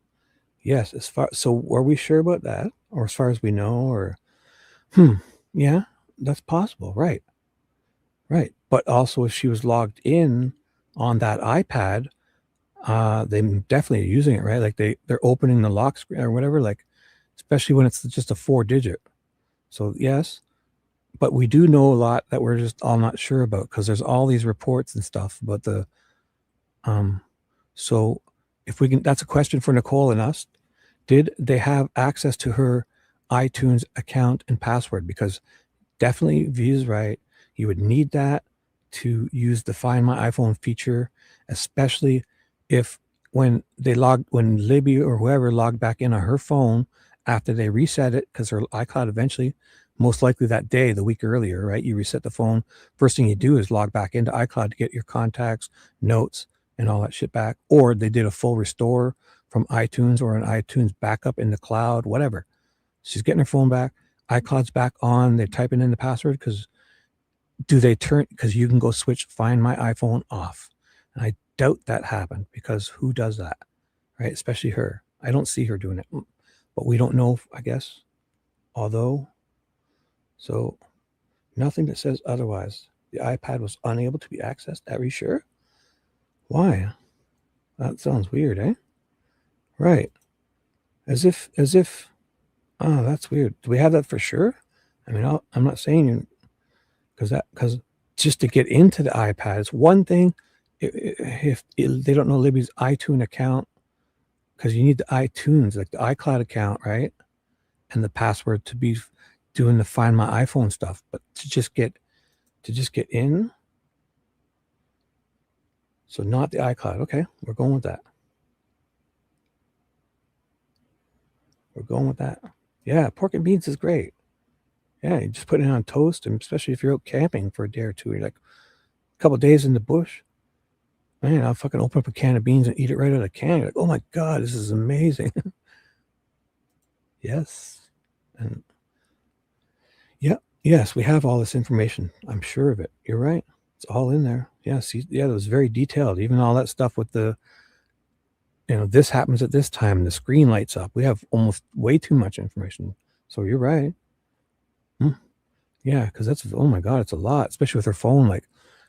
[SPEAKER 3] Yes. So are we sure about that? Or as far as we know, or, yeah, that's possible. Right. Right. But also if she was logged in on that iPad, they definitely are using it, right? Like they're opening the lock screen or whatever, especially when it's just a 4-digit. So yes, but we do know a lot that we're just all not sure about, because there's all these reports and stuff about the, so if we can, that's a question for Nicole and us. Did they have access to her iTunes account and password? Because definitely V's right. You would need that to use the Find My iPhone feature, especially if when Libby or whoever logged back in on her phone after they reset it, because her iCloud eventually most likely that day, the week earlier, right? You reset the phone. First thing you do is log back into iCloud to get your contacts, notes, and all that shit back. Or they did a full restore from iTunes or an iTunes backup in the cloud, whatever. She's getting her phone back. iCloud's back on. They're typing in the password because you can go switch Find My iPhone off. And I doubt that happened because who does that, right? Especially her. I don't see her doing it, but we don't know, I guess. Although, so nothing that says otherwise. The iPad was unable to be accessed. Are you sure? Why? That sounds weird, eh? Right. As if, oh, that's weird. Do we have that for sure? I mean, I'm not saying because just to get into the iPad, it's one thing if they don't know Libby's iTunes account, because you need the iTunes, like the iCloud account, right? And the password to be doing the Find My iPhone stuff. But to just get in, so not the iCloud. Okay, we're going with that. We're going with that. Yeah, pork and beans is great. Yeah, you just put it on toast, and especially if you're out camping for a day or two, you're like a couple of days in the bush. Man, I'll fucking open up a can of beans and eat it right out of the can. You're like, oh my God, this is amazing. Yes. And yeah, yes, we have all this information. I'm sure of it. You're right. It's all in there. Yeah, see, yeah, it was very detailed. Even all that stuff with the, this happens at this time, and the screen lights up. We have almost way too much information. So you're right. Yeah, because that's, oh my God, it's a lot, especially with her phone. Like,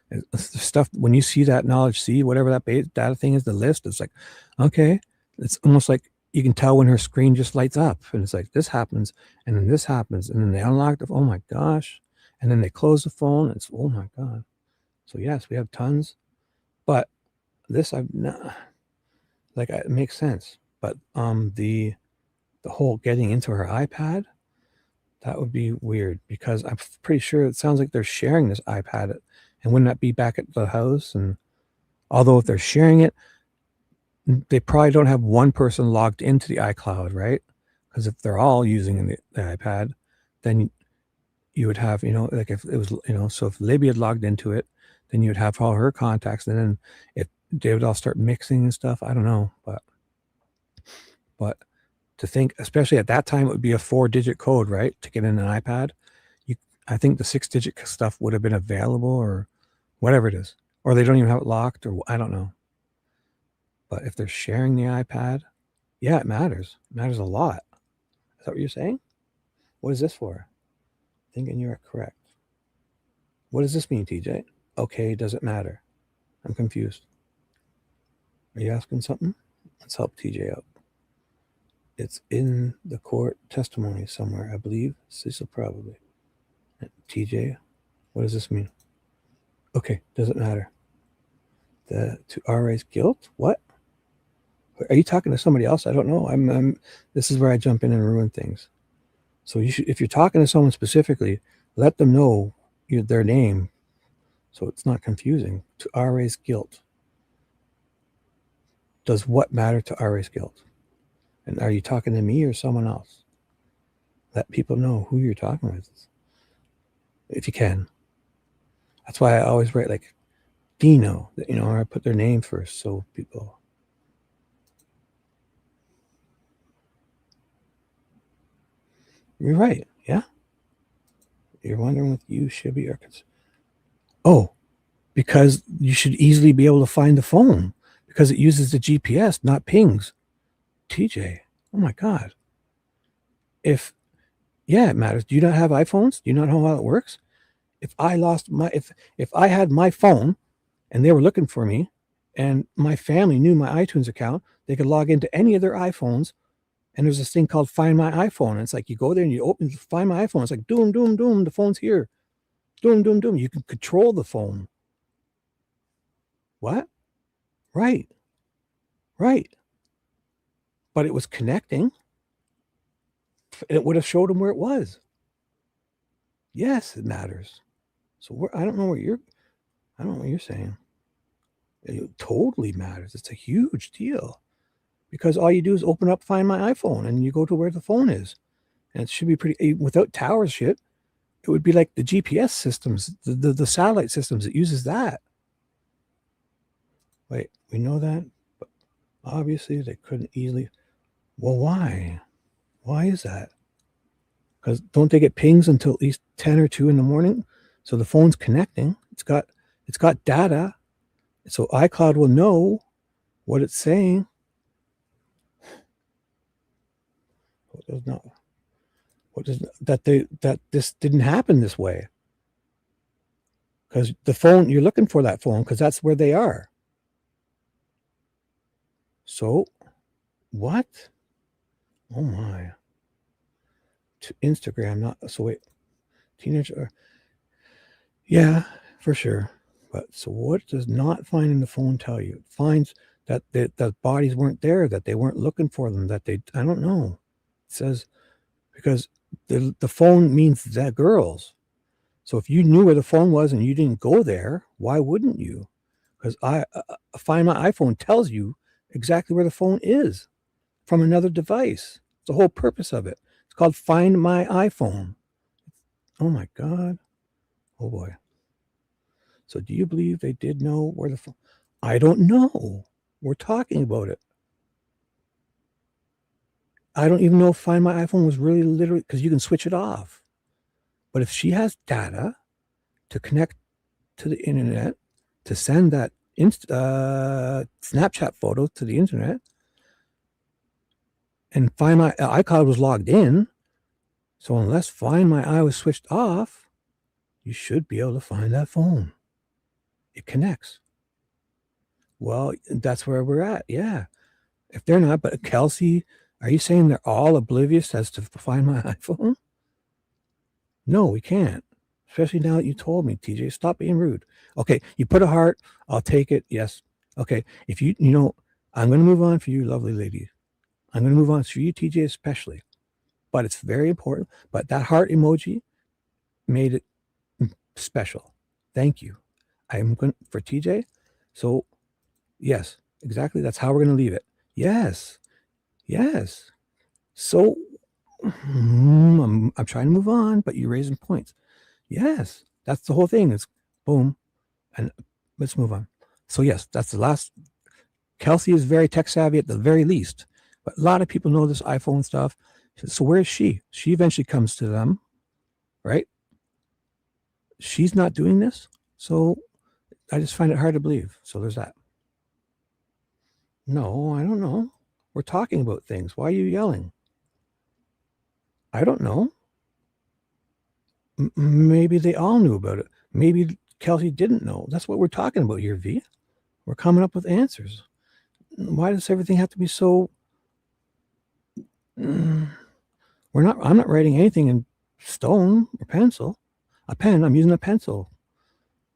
[SPEAKER 3] the stuff, when you see that knowledge, whatever that data thing is, the list, it's like, okay, it's almost like you can tell when her screen just lights up, and it's like, this happens, and then this happens, and then they unlock the, oh my gosh, and then they close the phone, and it's, oh my God. So yes, we have tons, but this, I've not, like, it makes sense, but the whole getting into her iPad, that would be weird, because I'm pretty sure it sounds like they're sharing this iPad, and wouldn't that be back at the house? And although if they're sharing it, they probably don't have one person logged into the iCloud, right? Because if they're all using the iPad, then you would have, like if it was, so if Libby had logged into it, then you'd have all her contacts, and then if they would all start mixing and stuff, I don't know, but to think, especially at that time, it would be a 4-digit code, right, to get in an iPad. I think the 6-digit stuff would have been available, or whatever it is, or they don't even have it locked, or I don't know. But if they're sharing the iPad, yeah, it matters. It matters a lot. Is that what you're saying? What is this for? Thinking you're correct. What does this mean, TJ? Okay, does it matter? I'm confused. Are you asking something? Let's help TJ out. It's in the court testimony somewhere, I believe. Cecil probably. TJ, what does this mean? Okay, does it matter? To RA's guilt? What? Are you talking to somebody else? I don't know. This is where I jump in and ruin things. So you should, if you're talking to someone specifically, let them know their name, so it's not confusing. To RA's guilt. Does what matter to RA's guilt? And are you talking to me or someone else? Let people know who you're talking with, if you can. That's why I always write like Dino, or I put their name first, so people. You're right, yeah. You're wondering with you, Shibby, or oh, because you should easily be able to find the phone because it uses the GPS, not pings. TJ, oh my God. Yeah, it matters. Do you not have iPhones? Do you not know how it works? If I lost if I had my phone and they were looking for me and my family knew my iTunes account, they could log into any of their iPhones, and there's this thing called Find My iPhone. And it's like you go there and you open Find My iPhone. It's like doom, doom, doom, the phone's here. Doom, doom, doom. You can control the phone. What? Right. But it was connecting. It would have showed them where it was. Yes, it matters. So I don't know what you're saying. It totally matters. It's a huge deal, because all you do is open up Find My iPhone and you go to where the phone is, and it should be pretty, without tower shit. It would be like the GPS systems, the satellite systems. It uses that. Wait, we know that, but obviously they couldn't easily. Well, why? Why is that? Because don't they get pings until at least 10 or 2 in the morning? So the phone's connecting. It's got data. So iCloud will know what it's saying. That this didn't happen this way. Because the phone, you're looking for that phone because that's where they are. So, what? Oh my. To Instagram, not so wait. Teenager. Yeah, for sure. But so what does not finding the phone tell you? It finds that the bodies weren't there, that they weren't looking for them, that they, I don't know. It says, because the phone means that girls. So if you knew where the phone was and you didn't go there, why wouldn't you? Because Find My iPhone tells you exactly where the phone is from another device. It's the whole purpose of it. It's called Find My iPhone. Oh my God. Oh boy. So do you believe they did know where the phone? I don't know. We're talking about it. I don't even know if Find My iPhone was really literally, because you can switch it off. But if she has data to connect to the internet, to send that Snapchat photo to the internet, and Find My iCloud was logged in, so unless Find My I was switched off, you should be able to find that phone. It connects. Well, that's where we're at. Yeah. If they're not, but Kelsey, are you saying they're all oblivious as to Find My iPhone? No, we can't. Especially now that you told me, TJ. Stop being rude. Okay, you put a heart. I'll take it. Yes. Okay. If you know, I'm going to move on for you, lovely lady. I'm going to move on for you, TJ, especially. But it's very important. But that heart emoji made it special. Thank you. I'm going for TJ. So, yes, exactly. That's how we're going to leave it. Yes. Yes. So, I'm trying to move on, but you're raising points. Yes, that's the whole thing. It's boom, and let's move on. So yes, that's the last. Kelsey is very tech savvy at the very least, but a lot of people know this iPhone stuff. So where is she? She eventually comes to them, right? She's not doing this, so I just find it hard to believe. So there's that. No, I don't know. We're talking about things. Why are you yelling? I don't know. Maybe they all knew about it. Maybe Kelsey didn't know. That's what we're talking about here, V. We're coming up with answers. Why does everything have to be so? I'm not writing anything in stone or pencil. A pen. I'm using a pencil.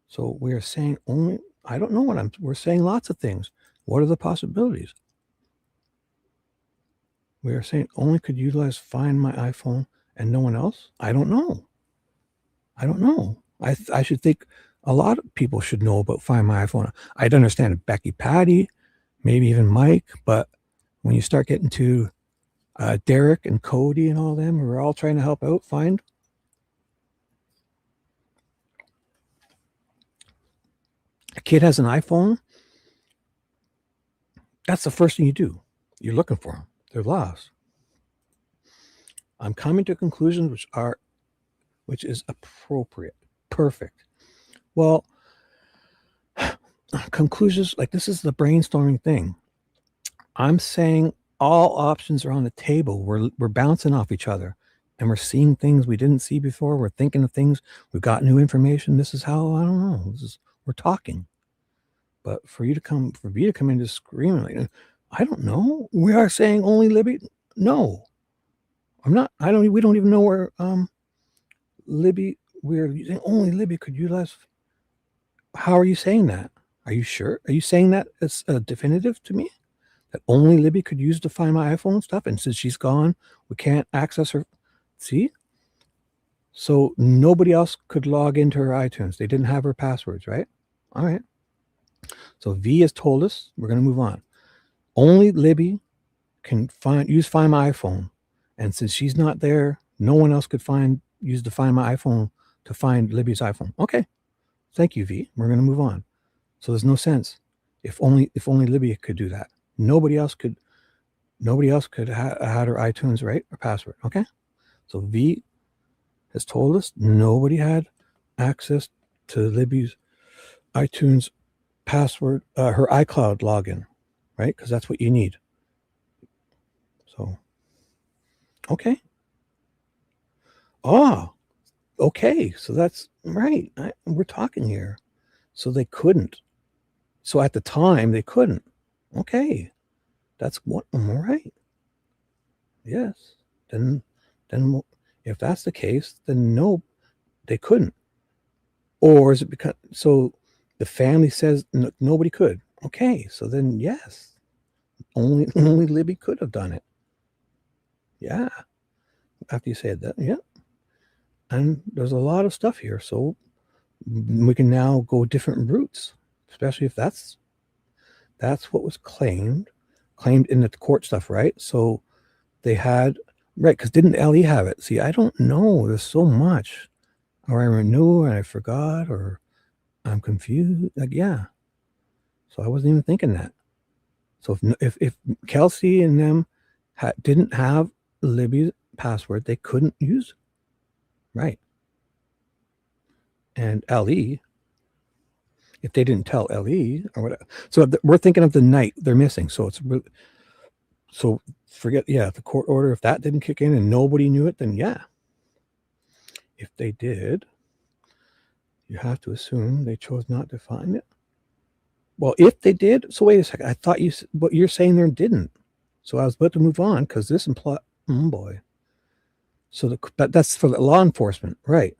[SPEAKER 3] So we're saying only. I don't know what we're saying lots of things. What are the possibilities? We are saying only could utilize Find My iPhone and no one else. I don't know. I should think a lot of people should know about Find My iPhone. I'd understand Becky, Patty, maybe even Mike, but when you start getting to Derrick and Cody and all them, who are all trying to help out, find. A kid has an iPhone. That's the first thing you do. You're looking for them. They're lost. I'm coming to conclusions which is appropriate. Perfect. Well, conclusions, like this is the brainstorming thing. I'm saying all options are on the table. We're bouncing off each other and we're seeing things we didn't see before. We're thinking of things. We've got new information. This is how, I don't know. We're talking. But for me to come in just screaming like, I don't know. We are saying only Libby. No, I'm not. We don't even know where Libby. We're using only Libby could utilize. How are you saying that? Are you sure? Are you saying that as definitive to me? That only Libby could use to find my iPhone stuff, and since she's gone, we can't access her. See? So nobody else could log into her iTunes. They didn't have her passwords, right? All right. So V has told us we're going to move on. Only Libby can use Find My iPhone, and since she's not there, no one else could use to Find My iPhone to find Libby's iPhone. Okay, thank you, V. We're going to move on. So there's no sense. If only Libby could do that. Nobody else could have had her iTunes right or password. Okay, so V has told us nobody had access to Libby's iTunes password, her iCloud login, right? Because that's what you need. So, okay. Oh, okay. So that's right. We're talking here. So they couldn't. So at the time they couldn't. Okay. That's what I'm right. Yes. Then if that's the case, then no, they couldn't. Or is it because so the family says nobody could? Okay, so then yes, only Libby could have done it. Yeah. After you said that, yeah. And there's a lot of stuff here, so we can now go different routes, especially if that's what was claimed in the court stuff, right? So they had right because didn't LE have it? See, I don't know. There's so much, or I renew and I forgot, or I'm confused. Like yeah, so I wasn't even thinking that. So if Kelsey and them didn't have Libby's password, they couldn't use it. Right. And LE, if they didn't tell LE or whatever. So we're thinking of the night they're missing. So it's really, so forget, yeah, the court order, if that didn't kick in and nobody knew it, then yeah. If they did, you have to assume they chose not to find it. Well, if they did, so wait a second. I thought what you're saying there didn't. So I was about to move on because this implies, oh boy. So but that's for the law enforcement, right?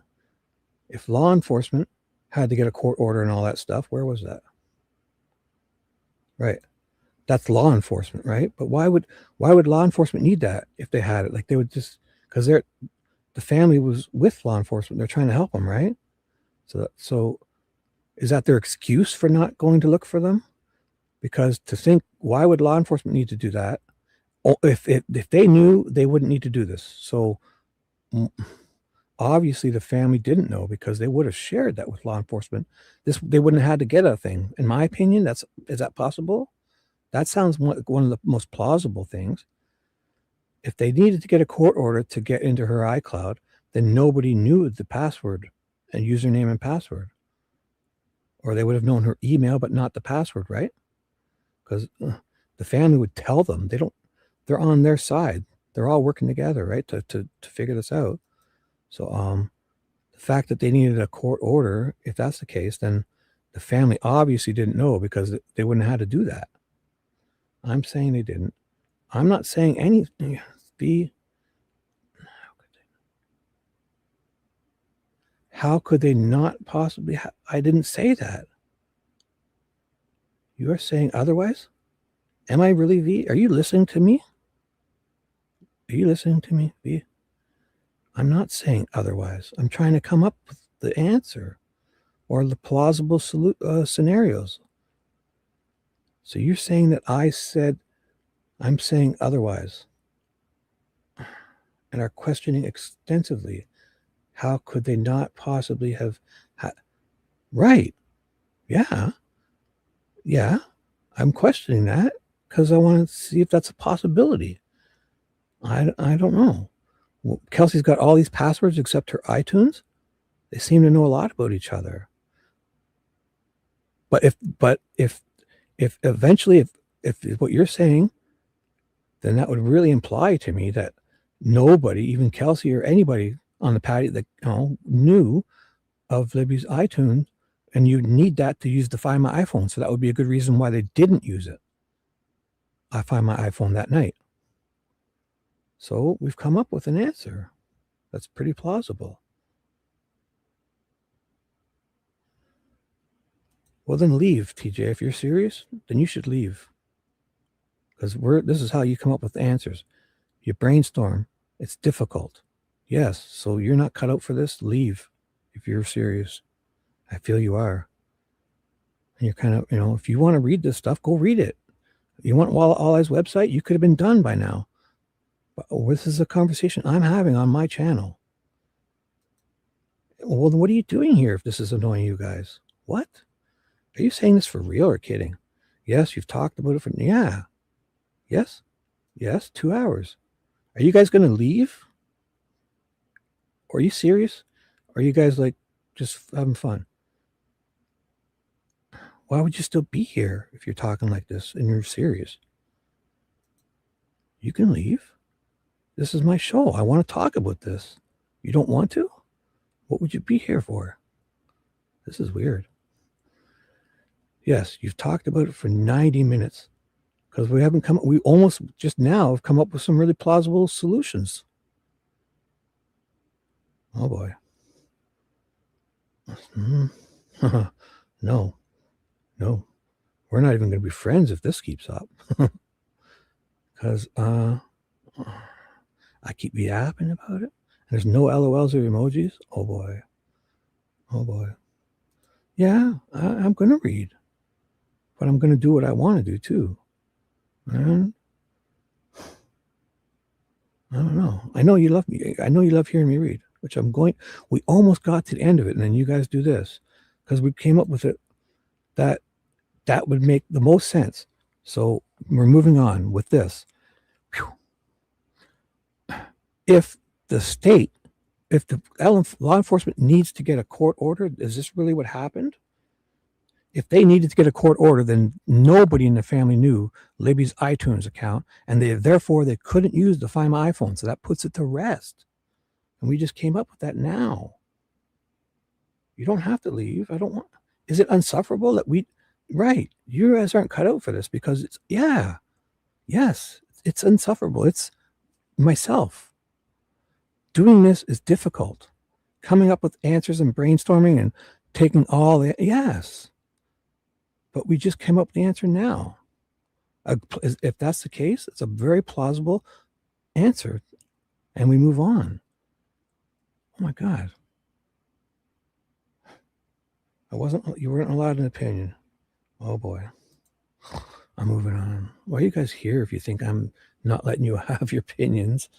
[SPEAKER 3] If law enforcement had to get a court order and all that stuff, where was that? Right. That's law enforcement, right? But why would law enforcement need that if they had it? Like they would just, because the family was with law enforcement. They're trying to help them, right? So is that their excuse for not going to look for them? Because to think, why would law enforcement need to do that? If they knew, they wouldn't need to do this. So obviously the family didn't know because they would have shared that with law enforcement. They wouldn't have had to get a thing. In my opinion, is that possible? That sounds like one of the most plausible things. If they needed to get a court order to get into her iCloud, then nobody knew the password and username and password. Or they would have known her email, but not the password, right? Because the family would tell them. They're on their side. They're all working together, right? To figure this out. So the fact that they needed a court order, if that's the case, then the family obviously didn't know because they wouldn't have had to do that. I'm saying they didn't. I'm not saying anything. How could they not possibly? I didn't say that. You are saying otherwise? Am I really V? Are you listening to me? Are you listening to me, V? I'm not saying otherwise. I'm trying to come up with the answer or the plausible scenarios. So you're saying that I'm saying otherwise and are questioning extensively. How could they not possibly have had? Right. Yeah. Yeah. I'm questioning that because I want to see if that's a possibility. I don't know. Well, Kelsey's got all these passwords except her iTunes. They seem to know a lot about each other. But if eventually, if what you're saying, then that would really imply to me that nobody, even Kelsey or anybody on the patio that knew of Libby's iTunes, and you need that to use the Find My iPhone. So that would be a good reason why they didn't use it. I Find My iPhone that night. So we've come up with an answer that's pretty plausible. Well, then leave, TJ. If you're serious, then you should leave. Because this is how you come up with answers. You brainstorm. It's difficult. Yes, so you're not cut out for this. Leave if you're serious. I feel you are. And you're kind of, if you want to read this stuff, go read it. You want All Eyes website? You could have been done by now. But this is a conversation I'm having on my channel. Well, then what are you doing here if this is annoying you guys? What? Are you saying this for real or kidding? Yes, you've talked about it for, yeah. Yes? Yes, 2 hours. Are you guys going to leave? Are you serious? Are you guys like just having fun? Why would you still be here if you're talking like this and you're serious? You can leave. This is my show. I want to talk about this. You don't want to? What would you be here for? This is weird. Yes, you've talked about it for 90 minutes because we almost just now have come up with some really plausible solutions. Oh boy. No, we're not even going to be friends if this keeps up. Because I keep yapping about it. There's no LOLs or emojis. Oh boy. Yeah, I'm going to read, but I'm going to do what I want to do too. And I don't know. I know you love me. I know you love hearing me read, which we almost got to the end of it, and then you guys do this because we came up with it that would make the most sense. So we're moving on with this. If the state, if the law enforcement needs to get a court order, is this really what happened? If they needed to get a court order, then nobody in the family knew Libby's iTunes account, and therefore they couldn't use the Find My iPhone. So that puts it to rest. And we just came up with that now. You don't have to leave. I don't want. Is it unsufferable that right? You guys aren't cut out for this because yes, it's unsufferable. It's myself. Doing this is difficult. Coming up with answers and brainstorming and taking all the, yes. But we just came up with the answer now. If that's the case, it's a very plausible answer. And we move on. Oh my God. You weren't allowed an opinion. Oh boy. I'm moving on. Why are you guys here if you think I'm not letting you have your opinions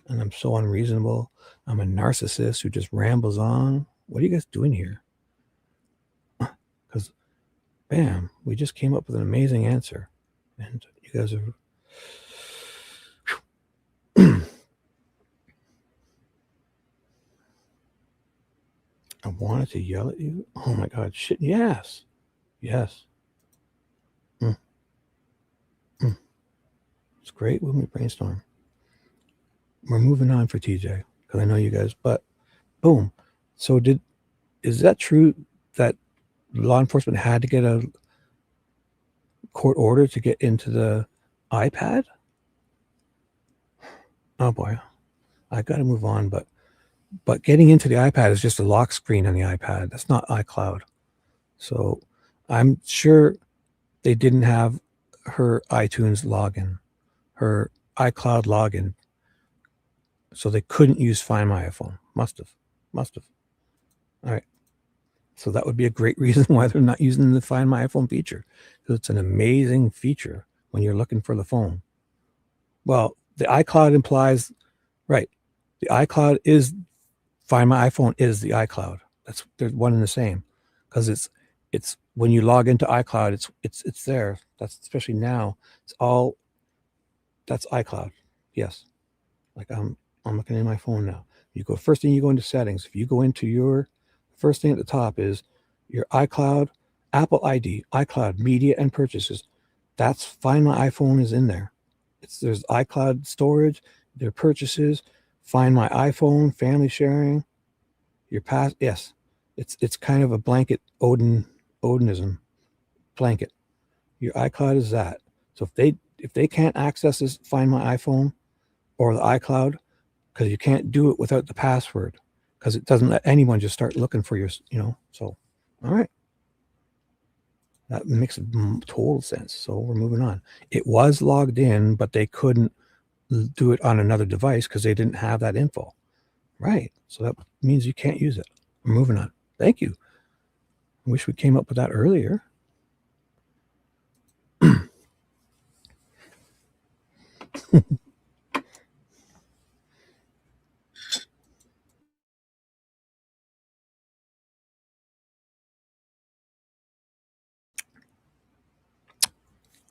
[SPEAKER 3] and I'm so unreasonable? I'm a narcissist who just rambles on. What are you guys doing here? Because, bam, we just came up with an amazing answer. And you guys are... I wanted to yell at you. Oh my God. Shit. Yes. It's great when we brainstorm. We're moving on for TJ because I know you guys, but boom. So is that true that law enforcement had to get a court order to get into the iPad? Oh boy. I got to move on, but getting into the iPad is just a lock screen on the iPad. That's not iCloud. So I'm sure they didn't have her iTunes login, her iCloud login. So they couldn't use Find My iPhone. Must have. All right. So that would be a great reason why they're not using the Find My iPhone feature. Because it's an amazing feature when you're looking for the phone. Well, the iCloud implies, right, the iCloud is, Find My iPhone is the iCloud. They're one and the same. Because it's when you log into iCloud, it's there. That's especially now. That's iCloud. Yes. Like I'm looking at my phone now. First thing you go into settings. If you go into your first thing at the top is your iCloud, Apple ID, iCloud, media and purchases. That's Find My iPhone is in there. There's iCloud storage, their purchases, Find My iPhone, family sharing, your past. Yes, it's kind of a blanket Odinism blanket. Your iCloud is that. So if they can't access this Find My iPhone or the iCloud, because you can't do it without the password, because it doesn't let anyone just start looking for your, so, all right. That makes total sense. So we're moving on. It was logged in, but they couldn't do it on another device because they didn't have that info. Right. So that means you can't use it. We're moving on. Thank you. I wish we came up with that earlier.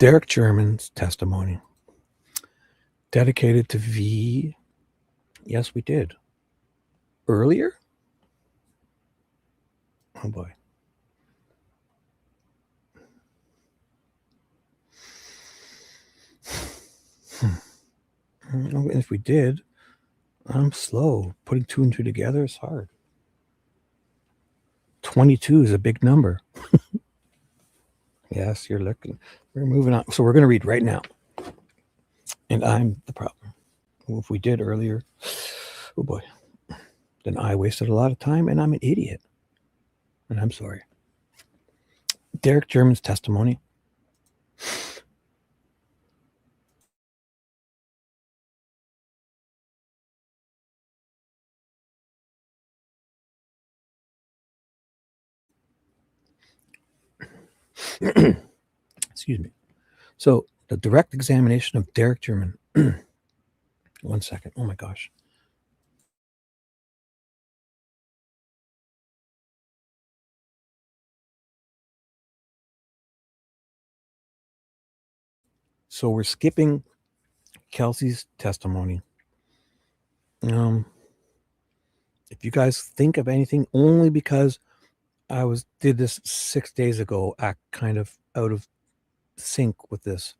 [SPEAKER 3] Derrick German's testimony. Dedicated to V. Yes, we did. Earlier? Oh boy. If we did, I'm slow. Putting 2 and 2 together is hard. 22 is a big number. Yes, you're looking. We're moving on. So we're going to read right now. And I'm the problem. If we did earlier, oh boy, then I wasted a lot of time and I'm an idiot. And I'm sorry. Derrick German's testimony. Excuse me. So the direct examination of Derrick German. 1 second. Oh my gosh. So we're skipping Kelsey's testimony. If you guys think of anything, only because I did this 6 days ago, act kind of out of sync with this.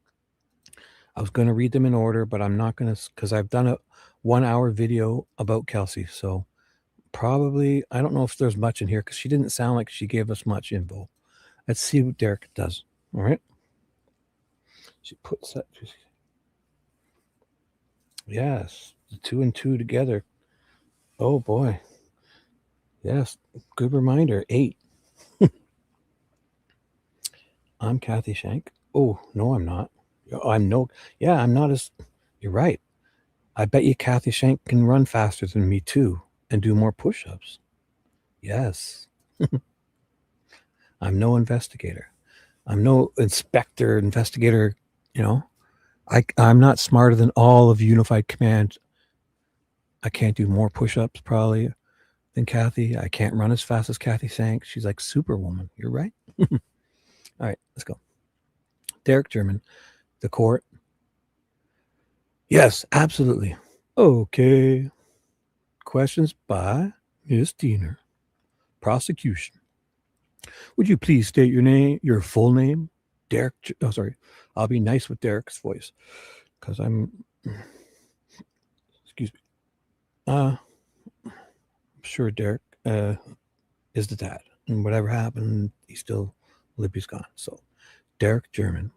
[SPEAKER 3] I was going to read them in order, but I'm not going to, because I've done a 1 hour video about Kelsey. So probably, I don't know if there's much in here because she didn't sound like she gave us much info. Let's see what Derrick does. All right. She puts that. Yes. The 2 and 2 together. Oh boy. Yes. Good reminder. 8. I'm Kathy Shank. Oh, no, I'm not. I'm not as, you're right. I bet you Kathy Shank can run faster than me too and do more push-ups. Yes. I'm no investigator. I'm no investigator, you know. I'm not smarter than all of Unified Command. I can't do more push-ups probably than Kathy. I can't run as fast as Kathy Shank. She's like Superwoman. You're right. All right, let's go. Derrick German, the court. Yes, absolutely. Okay. Questions by Miss Diener. Prosecution. Would you please state your name, your full name? Derrick. Oh, sorry. I'll be nice with Derrick's voice because I'm. Excuse me. I'm sure Derrick is the dad, and whatever happened, Libby's gone. So, Derrick German.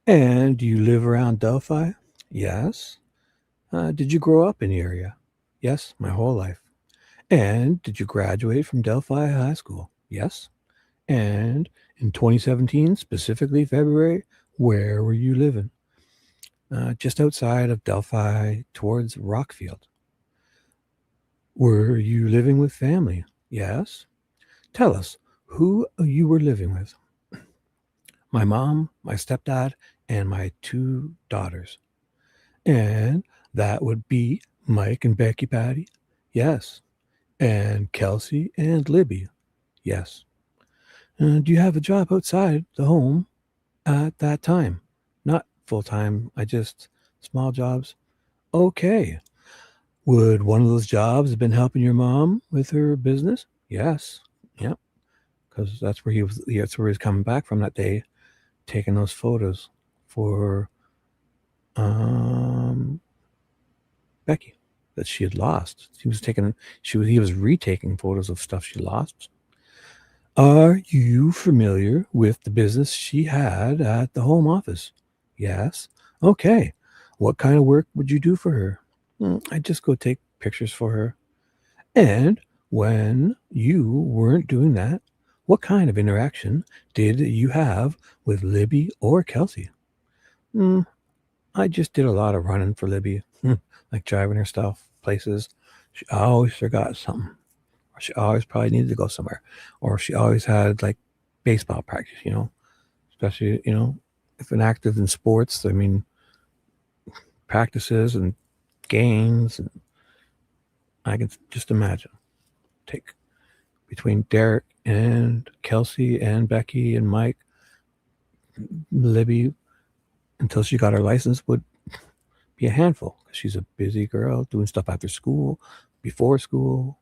[SPEAKER 3] And do you live around Delphi? Yes. Did you grow up in the area? Yes, my whole life. And did you graduate from Delphi High School? Yes. And in 2017, specifically February, where were you living? Just outside of Delphi towards Rockfield. Were you living with family? Yes. Tell us who you were living with. My mom, my stepdad, and my 2 daughters. And that would be Mike and Becky Patty? Yes. And Kelsey and Libby? Yes. Do you have a job outside the home at that time? Not full-time, small jobs. Okay. Would one of those jobs have been helping your mom with her business? Yes. Yep. Because that's where he was coming back from that day, taking those photos for Becky that she had lost. He was retaking photos of stuff she lost. Are you familiar with the business she had at the home office? Yes. Okay. What kind of work would you do for her? I'd just go take pictures for her. And when you weren't doing that, what kind of interaction did you have with Libby or Kelsey? I just did a lot of running for Libby, like driving her stuff places. She always forgot something. Or she always probably needed to go somewhere. Or she always had like baseball practice, especially, if an active in sports, practices and games. And I can just imagine. Take between Derrick and Kelsey and Becky and Mike, Libby, until she got her license, would be a handful because she's a busy girl doing stuff after school, before school,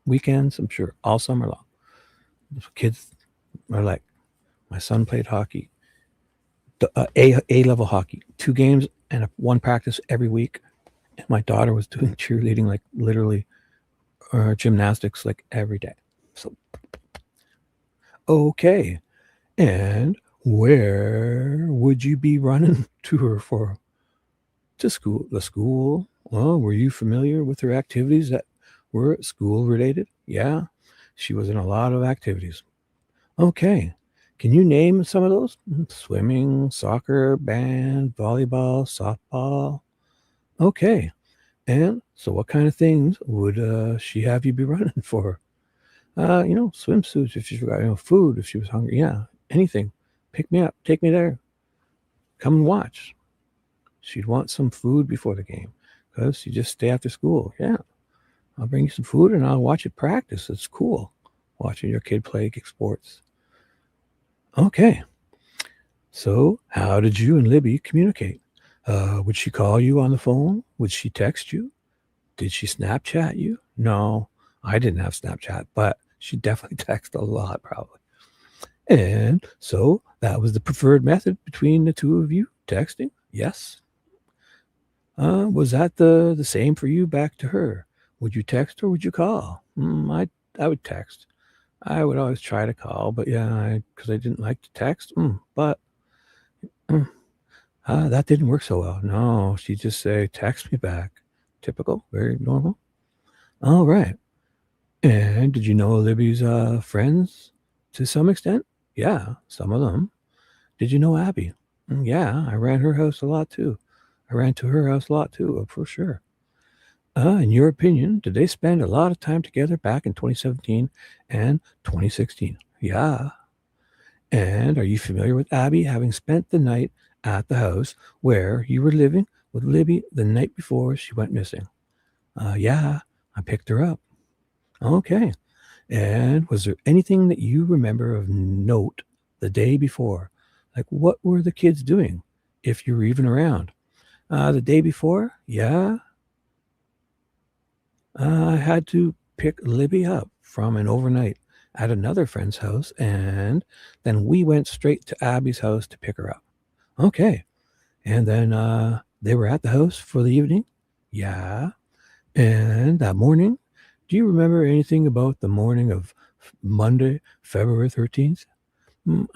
[SPEAKER 3] weekends, I'm sure, all summer long. Kids are like, my son played hockey, A-level hockey, 2 games and 1 practice every week. And my daughter was doing cheerleading, like literally, gymnastics, like every day. So, okay. And where would you be running to her for? To school, the school. Well, were you familiar with her activities that were school related? Yeah, she was in a lot of activities. Okay, can you name some of those? Swimming, soccer, band, volleyball, softball. Okay, and so what kind of things would she have you be running for? Swimsuits if she forgot, food if she was hungry. Yeah, anything. Pick me up, take me there. Come and watch. She'd want some food before the game because you just stay after school. Yeah, I'll bring you some food and I'll watch you practice. It's cool watching your kid play sports. Okay, so how did you and Libby communicate? Would she call you on the phone? Would she text you? Did she Snapchat you? No, I didn't have Snapchat, but she definitely texted a lot, probably. And so that was the preferred method between the two of you, texting? Yes. Was that the same for you back to her? Would you text or would you call? I would text. I would always try to call, but yeah, because I didn't like to text. But that didn't work so well. No, she'd just say, text me back. Typical, very normal. All right. And did you know Libby's friends to some extent? Yeah, some of them. Did you know Abby? Yeah, I ran her house a lot too. I ran to her house a lot too, for sure. In your opinion, did they spend a lot of time together back in 2017 and 2016? Yeah. And are you familiar with Abby having spent the night at the house where you were living with Libby the night before she went missing? Yeah, I picked her up. Okay. And was there anything that you remember of note the day before? Like, what were the kids doing, if you were even around? The day before? Yeah. I had to pick Libby up from an overnight at another friend's house, and then we went straight to Abby's house to pick her up. Okay. And then they were at the house for the evening? Yeah. And that morning, do you remember anything about the morning of Monday, February 13th?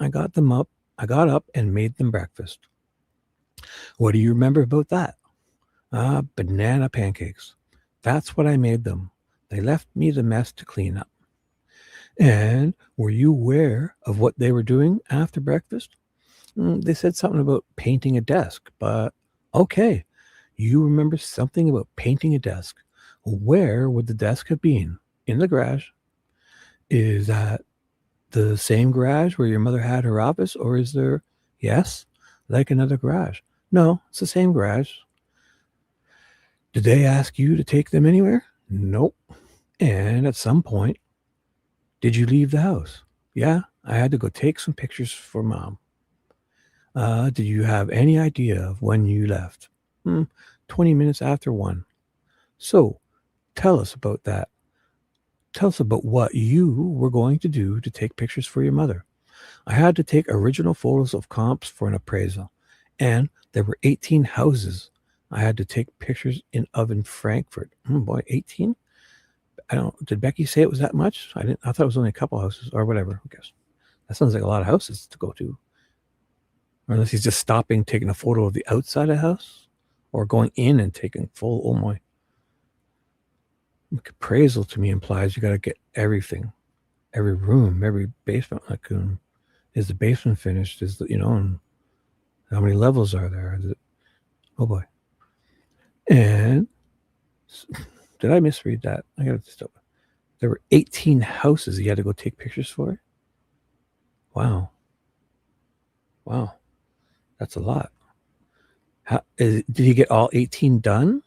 [SPEAKER 3] I got up and made them breakfast. What do you remember about that? Banana pancakes. That's what I made them. They left me the mess to clean up. And were you aware of what they were doing after breakfast? They said something about painting a desk, but okay. You remember something about painting a desk. Where would the desk have been? In the garage. Is that the same garage where your mother had her office, or is there, yes, like another garage? No, it's the same garage. Did they ask you to take them anywhere? Nope. And at some point, did you leave the house? Yeah, I had to go take some pictures for Mom. Did you have any idea of when you left? 20 minutes after 1. So, tell us about that. Tell us about what you were going to do to take pictures for your mother. I had to take original photos of comps for an appraisal, and there were 18 houses I had to take pictures of in Frankfurt. Boy, 18? Did Becky say it was that much? I thought it was only a couple houses or whatever. I guess that sounds like a lot of houses to go to. Or unless he's just stopping, taking a photo of the outside of the house, or going in and taking full. Oh my! Appraisal to me implies you got to get everything, every room, every basement. Like, is the basement finished? Is and how many levels are there? Oh boy! And did I misread that? I got to stop. There were 18 houses you had to go take pictures for. Wow. That's a lot. Did he get all 18 done?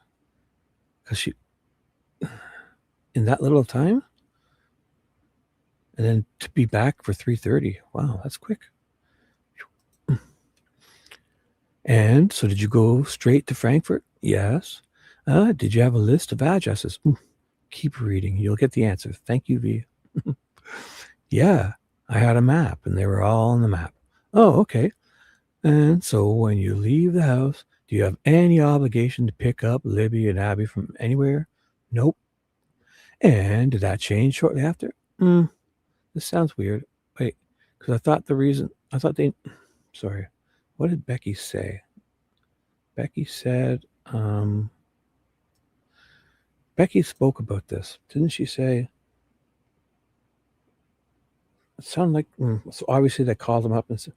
[SPEAKER 3] Because she, in that little time? And then to be back for 3:30. Wow, that's quick. And so did you go straight to Frankfurt? Yes. Did you have a list of addresses? Keep reading. You'll get the answer. Thank you, V. Yeah, I had a map and they were all on the map. Oh, okay. And so when you leave the house, do you have any obligation to pick up Libby and Abby from anywhere? Nope. And did that change shortly after? This sounds weird. Wait, because sorry, what did Becky say? Becky said, Becky spoke about this. Didn't she say, it sounded like, so obviously they called him up and said,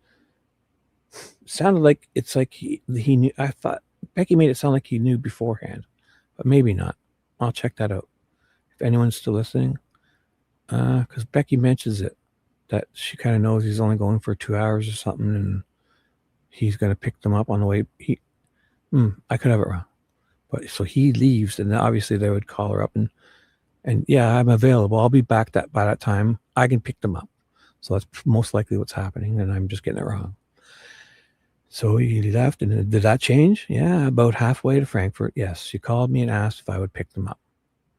[SPEAKER 3] sounded like it's like he knew. I thought Becky made it sound like he knew beforehand, but maybe not. I'll check that out if anyone's still listening, because Becky mentions it, that she kind of knows he's only going for 2 hours or something, and he's going to pick them up on the way. I could have it wrong, but so he leaves, and obviously they would call her up and yeah, I'm available. I'll be back by that time. I can pick them up. So that's most likely what's happening, and I'm just getting it wrong. So he left, and did that change? Yeah, about halfway to Frankfurt. Yes, she called me and asked if I would pick them up.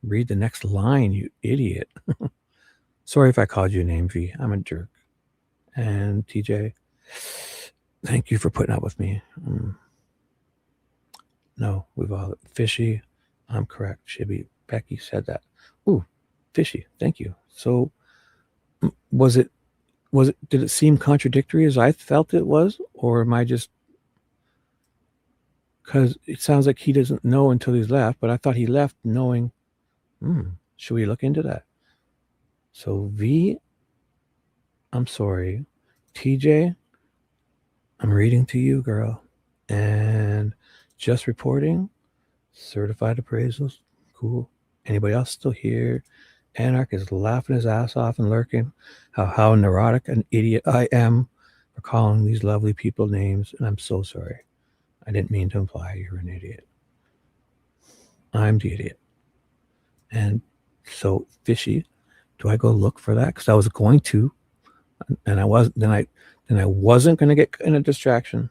[SPEAKER 3] Read the next line, you idiot. Sorry if I called you a name, V. I'm a jerk. And TJ, thank you for putting up with me. No, we've all fishy. I'm correct. Shibby. Becky said that. Ooh, fishy. Thank you. So did it seem contradictory as I felt it was, or am I just, because it sounds like he doesn't know until he's left, but I thought he left knowing. Should we look into that? So V, I'm sorry. TJ, I'm reading to you, girl. And just reporting, certified appraisals, cool. Anybody else still here? Anarch is laughing his ass off and lurking. How neurotic an idiot I am for calling these lovely people names, and I'm so sorry. I didn't mean to imply you're an idiot. I'm the idiot. And so fishy, do I go look for that? Because I was going to, and I wasn't. Then I wasn't going to get in a distraction.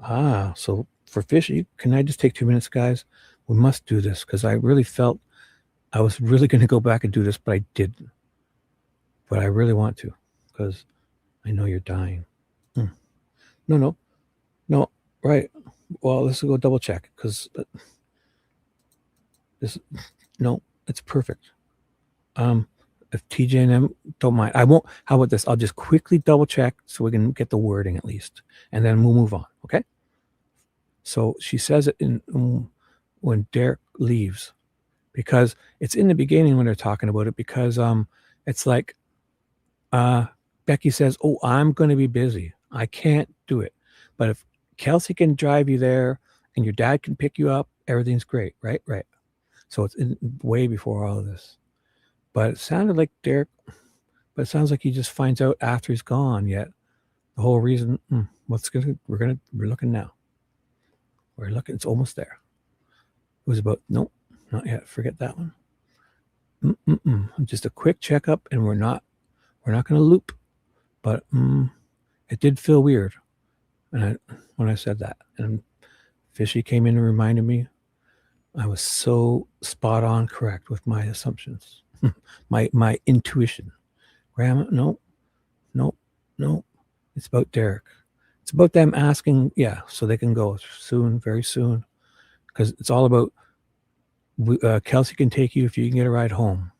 [SPEAKER 3] So for fishy, can I just take 2 minutes, guys? We must do this, because I really felt I was really going to go back and do this, but I didn't. But I really want to, because I know you're dying. No, right. Well, let's go double check, because it's perfect. If TJ and M don't mind, I won't. How about this? I'll just quickly double check so we can get the wording at least, and then we'll move on. Okay. So she says it when Derrick leaves, because it's in the beginning when they're talking about it, because it's like Becky says, "Oh, I'm going to be busy. I can't do it. But if Kelsey can drive you there and your dad can pick you up, everything's great, right? Right." So it's way before all of this. But it sounded like Derrick, but it sounds like he just finds out after he's gone. Yet the whole reason, we're looking now. We're looking, it's almost there. It was about, nope, not yet. Forget that one. Just a quick checkup, and we're not going to loop. But it did feel weird when I said that. And Fishy came in and reminded me I was so spot on correct with my assumptions. my intuition. Grandma, no. It's about Derrick. It's about them asking, so they can go soon, very soon. Because it's all about Kelsey can take you if you can get a ride home.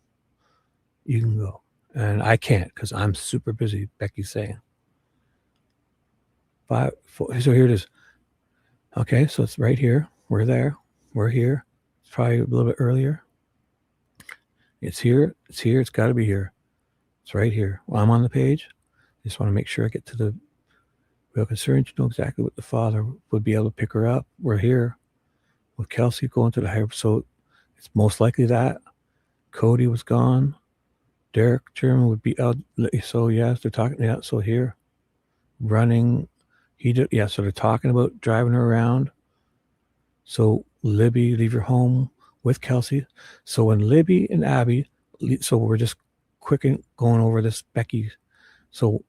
[SPEAKER 3] You can go. And I can't because I'm super busy, Becky's saying. 5, 4, so here it is. Okay, so it's right here. We're there. We're here. It's probably a little bit earlier. It's here. It's got to be here. It's right here. Well, I'm on the page. I just want to make sure I get to the real concern to know exactly what the father would be able to pick her up. We're here with Kelsey going to the higher. So it's most likely that Cody was gone. Derrick German would be out. So yes, they're talking. Yeah. So here running. So they're talking about driving her around. So Libby, leave your home with Kelsey. So when Libby and Abby, so we're just quick and going over this Becky. So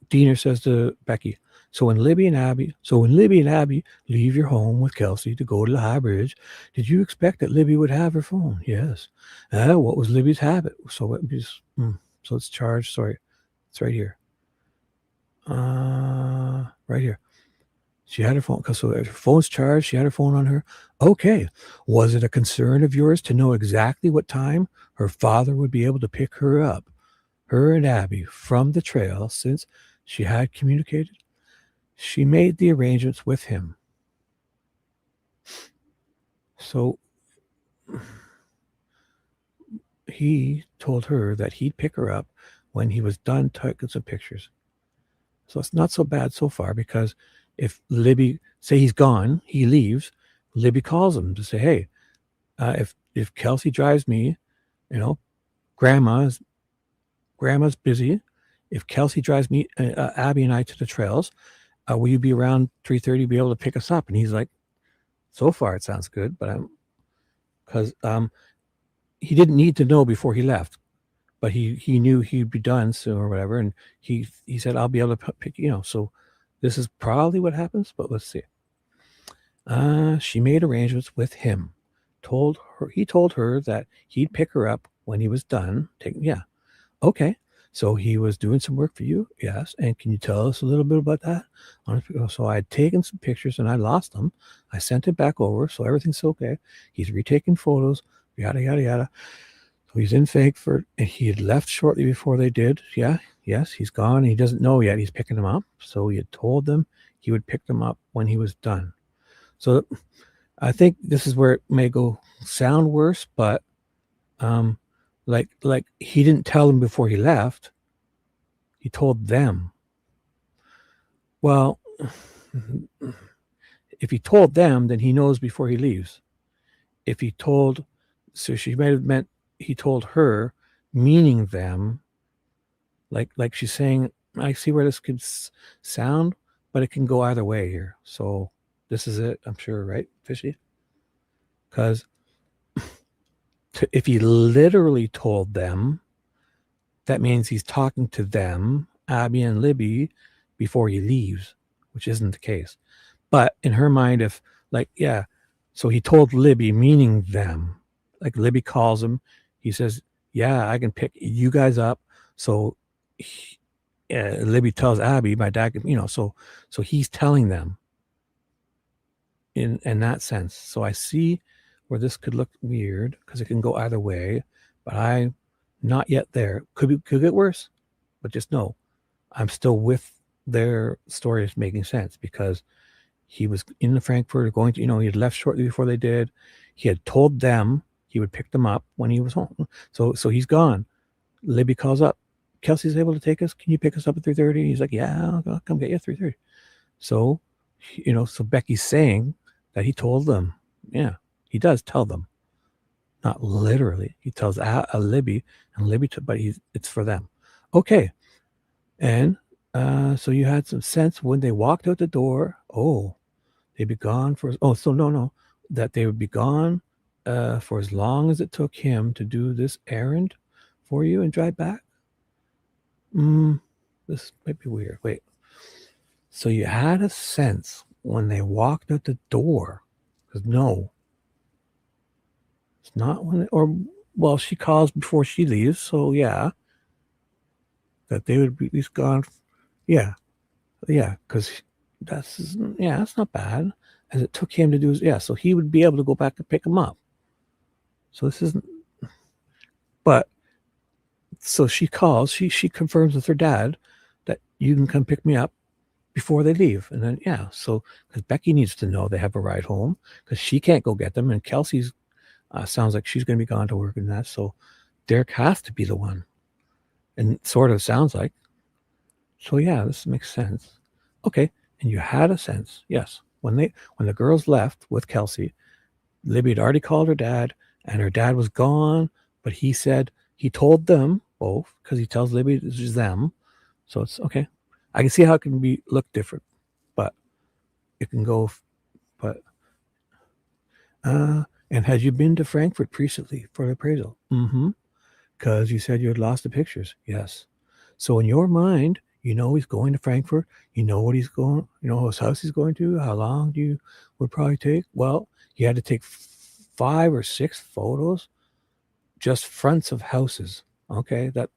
[SPEAKER 3] Diener says to Becky, So when Libby and Abby leave your home with Kelsey to go to the High Bridge, did you expect that Libby would have her phone? Yes. What was Libby's habit? So it was, so it's charged. Sorry, it's right here. Right here. She had her phone. So her phone's charged. She had her phone on her. Okay. Was it a concern of yours to know exactly what time her father would be able to pick her up, her and Abby, from the trail, since she had communicated? She made the arrangements with him. So he told her that he'd pick her up when he was done taking some pictures. So it's not so bad so far, because if Libby, say he's gone, he leaves, Libby calls him to say, hey, if Kelsey drives me, grandma's busy. If Kelsey drives me, Abby and I, to the trails, will you be around 3:30, be able to pick us up? And he's like, so far it sounds good, but because he didn't need to know before he left, but he knew he'd be done soon or whatever, and he said, I'll be able to pick, so this is probably what happens, but let's see. She made arrangements with him. He told her that he'd pick her up when he was done. Okay. So he was doing some work for you? Yes. And can you tell us a little bit about that? So I had taken some pictures and I lost them. I sent it back over, so everything's okay. He's retaking photos, yada, yada, yada. So he's in Frankfurt, and he had left shortly before they did. Yeah, yes, he's gone. He doesn't know yet he's picking them up. So he had told them he would pick them up when he was done. So I think this is where it may sound worse, but like he didn't tell them before he left. He told them. Well, if he told them, then he knows before he leaves. If he told, so she might have meant he told her, meaning them. Like she's saying, I see where this could sound, but it can go either way here. So this is it, I'm sure, right, Fishy? Because if he literally told them, that means he's talking to them, Abby and Libby, before he leaves, which isn't the case. But in her mind, so he told Libby, meaning them. Like Libby calls him, he says, yeah, I can pick you guys up. So Libby tells Abby, my dad, so he's telling them in that sense. So I see where this could look weird, because it can go either way, but I'm not yet there. Could get worse, but just know I'm still with their story is making sense, because he was in the Frankfurt going to, he had left shortly before they did. He had told them he would pick them up when he was home. So he's gone. Libby calls up. Kelsey's able to take us. Can you pick us up at 3:30? He's like, yeah, I'll come get you at 3:30. So, so Becky's saying that he told them. Yeah, he does tell them. Not literally. He tells Libby, and Libby, but it's for them. Okay. And so you had some sense when they walked out the door. Oh, they'd be gone for. Oh, so no, that they would be gone for as long as it took him to do this errand for you and drive back. This might be weird. Wait. So you had a sense when they walked out the door, because no, it's not when she calls before she leaves. So yeah, that they would be at least gone. Yeah, because that's not bad. As it took him to do, so he would be able to go back and pick him up. So this isn't, but so she calls, she confirms with her dad that you can come pick me up before they leave. And then, so because Becky needs to know they have a ride home, because she can't go get them. And Kelsey's sounds like she's going to be gone to work and that. So Derrick has to be the one. And sort of sounds like. So this makes sense. Okay. And you had a sense. Yes. When the girls left with Kelsey, Libby had already called her dad, and her dad was gone, but he said he told them both, because he tells Libby this is them. So it's okay. I can see how it can look different, but it can go. But and had you been to Frankfurt recently for the appraisal? Because you said you had lost the pictures. Yes. So in your mind, You know he's going to Frankfurt. You know what he's going. You know whose house he's going to. How long do you would probably take? Well, you had to take 5 or 6 photos, just fronts of houses. Okay, that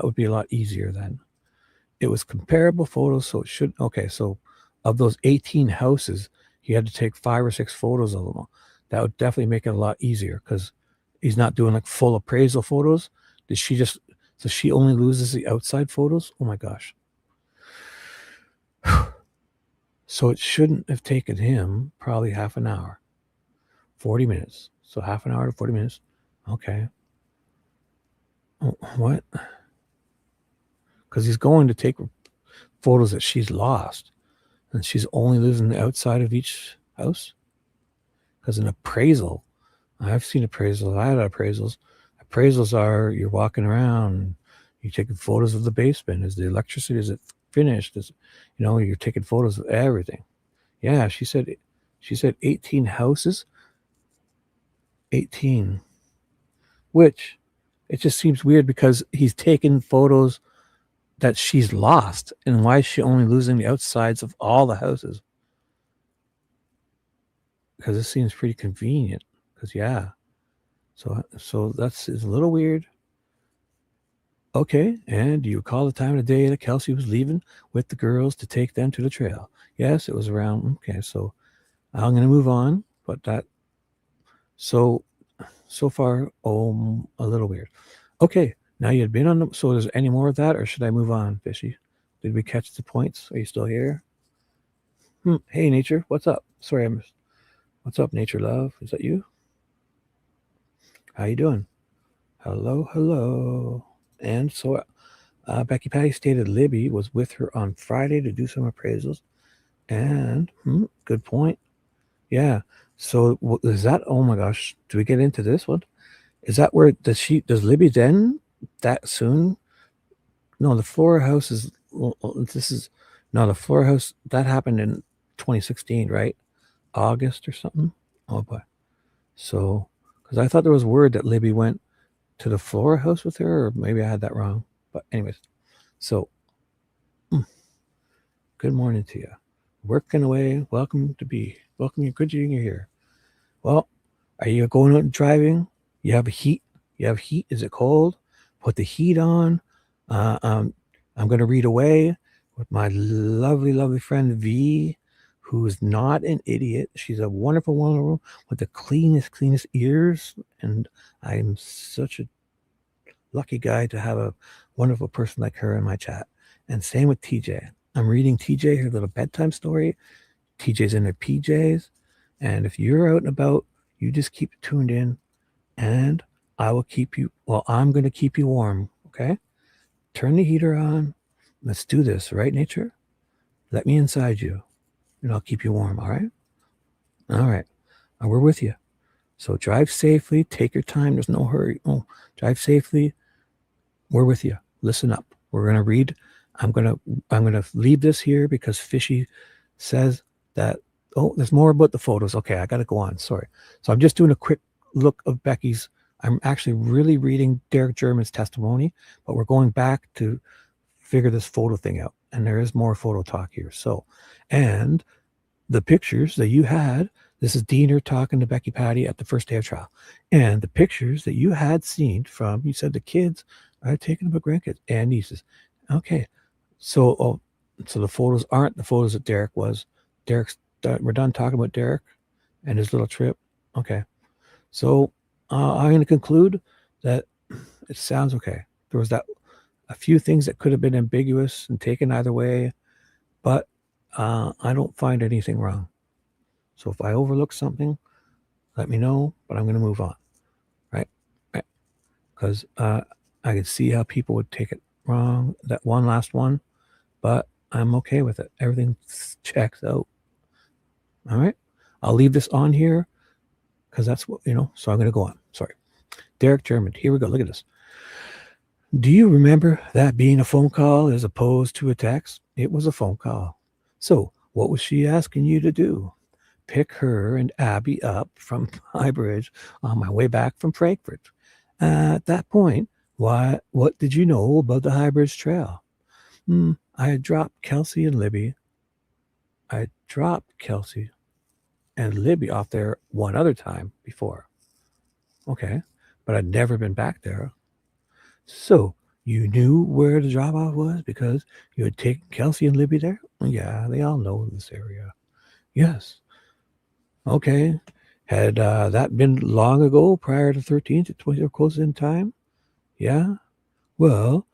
[SPEAKER 3] would be a lot easier then. It was comparable photos, so it should. Okay, so of those 18 houses, he had to take 5 or 6 photos of them. That would definitely make it a lot easier because he's not doing like full appraisal photos. Did she just? So she only loses the outside photos? Oh my gosh. So it shouldn't have taken him probably half an hour, 40 minutes. So half an hour to 40 minutes. Okay. Oh, what? Because he's going to take photos that she's lost. And she's only losing the outside of each house. Because an appraisal, I've seen appraisals. I had appraisals. Appraisals are you're walking around, you're taking photos of the basement. Is the electricity, is it finished? Is, you know, you're taking photos of everything. Yeah, she said 18 houses. 18. Which it just seems weird because he's taken photos that she's lost. And why is she only losing the outsides of all the houses? Because it seems pretty convenient. Because yeah. So that's a little weird. Okay, and do you recall the time of the day that Kelsey was leaving with the girls to take them to the trail? Yes, it was around. Okay, so I'm going to move on, but that so far, a little weird. Okay, now you had been on the. So is there any more of that, or should I move on, Fishy? Did we catch the points? Are you still here? Hey, Nature, what's up? Sorry, I missed. What's up, Nature Love? Is that you? How you doing? Hello. And so Becky Patty stated Libby was with her on Friday to do some appraisals. And good point. Yeah. So is that, oh my gosh, do we get into this one? Is that where does Libby then that soon? No, the Flora House is, the Flora House, that happened in 2016, right? August or something? Oh boy. So, because I thought there was word that Libby went to the Flora House with her, or maybe I had that wrong. But anyways, so good morning to you. Working away. Welcome. You're good. You're here. Well, are you going out and driving? You have heat. Is it cold? Put the heat on. I'm going to read away with my lovely friend V, who is not an idiot. She's a wonderful woman with the cleanest ears, and I'm such a lucky guy to have a wonderful person like her in my chat. And same with TJ. I'm reading TJ her little bedtime story. TJ's in her PJs, and if you're out and about, you just keep tuned in, and I will keep you. Well, I'm going to keep you warm. Okay, turn the heater on. Let's do this, right, Nature? Let me inside you, and I'll keep you warm. All right. We're with you. So drive safely. Take your time. There's no hurry. Drive safely. We're with you. Listen up. We're going to read. I'm going to leave this here because Fishy says that, there's more about the photos. Okay, I got to go on. Sorry. So I'm just doing a quick look of Becky's. I'm actually really reading Derrick German's testimony, but we're going back to figure this photo thing out. And there is more photo talk here. So, and the pictures that you had, this is Diener talking to Becky Patty at the first day of trial. And the pictures that you had seen from, you said the kids are taking about grandkids and nieces. Okay. So the photos aren't the photos that Derrick was. We're done talking about Derrick and his little trip. Okay. So I'm going to conclude that it sounds okay. There was a few things that could have been ambiguous and taken either way, but I don't find anything wrong. So if I overlook something, let me know, but I'm going to move on. Right? Because I can see how people would take it wrong, that one last one, but I'm okay with it. Everything checks out. All right. I'll leave this on here because that's what, so I'm going to go on. Sorry. Derrick German. Here we go. Look at this. Do you remember that being a phone call as opposed to a text? It was a phone call. So what was she asking you to do? Pick her and Abby up from High Bridge on my way back from Frankfurt. At that point, what did you know about the High Bridge Trail? I had dropped Kelsey and Libby. I had dropped Kelsey and Libby off there one other time before. Okay. But I'd never been back there. So you knew where the drop off was because you had taken Kelsey and Libby there? Yeah, they all know this area. Yes. Okay. Had that been long ago, prior to 13th, 20 or close in time? Yeah. Well,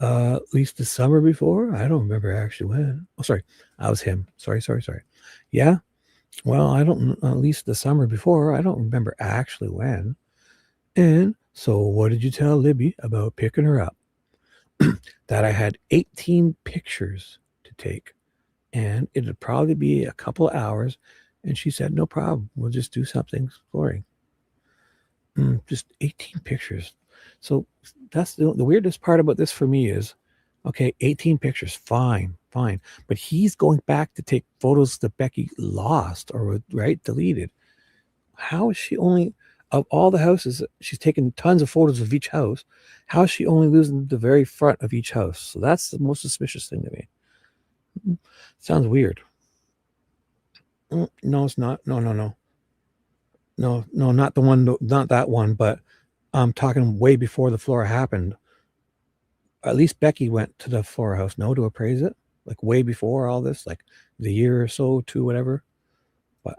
[SPEAKER 3] at least the summer before. I don't remember actually when. Oh, sorry. I was him. Sorry. Yeah. Well, I don't, at least the summer before. I don't remember actually when. And so what did you tell Libby about picking her up? That I had 18 pictures to take. And it'd probably be a couple of hours. And she said, no problem. We'll just do something exploring. Just 18 pictures. So that's the weirdest part about this for me is, okay, 18 pictures, fine. But he's going back to take photos that Becky lost or, right, deleted. How is she only, of all the houses, she's taken tons of photos of each house. How is she only losing the very front of each house? So that's the most suspicious thing to me. Sounds weird. No, it's not. No, not the one, not that one, but I'm talking way before the Flora happened. At least Becky went to the Flora house, no, to appraise it, like way before all this, like the year or so, two, whatever. But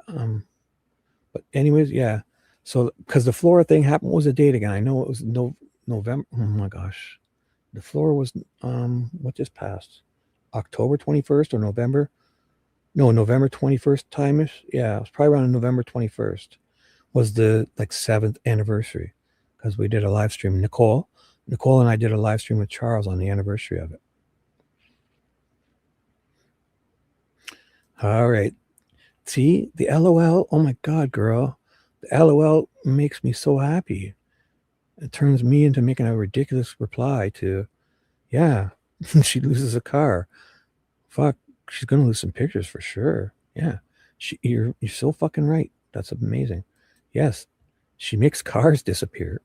[SPEAKER 3] anyways, yeah. So because the Flora thing happened, what was the date again? I know it was November. Oh my gosh, the Flora was what just passed? October 21st or November? No, November 21st time-ish. Yeah, it was probably around November 21st. Was the like 7th anniversary because we did a live stream. Nicole and I did a live stream with Charles on the anniversary of it. All right. See, the LOL. Oh my God, girl. The LOL makes me so happy. It turns me into making a ridiculous reply to, yeah, she loses a car. Fuck, she's going to lose some pictures for sure. Yeah. You're so fucking right. That's amazing. Yes, she makes cars disappear.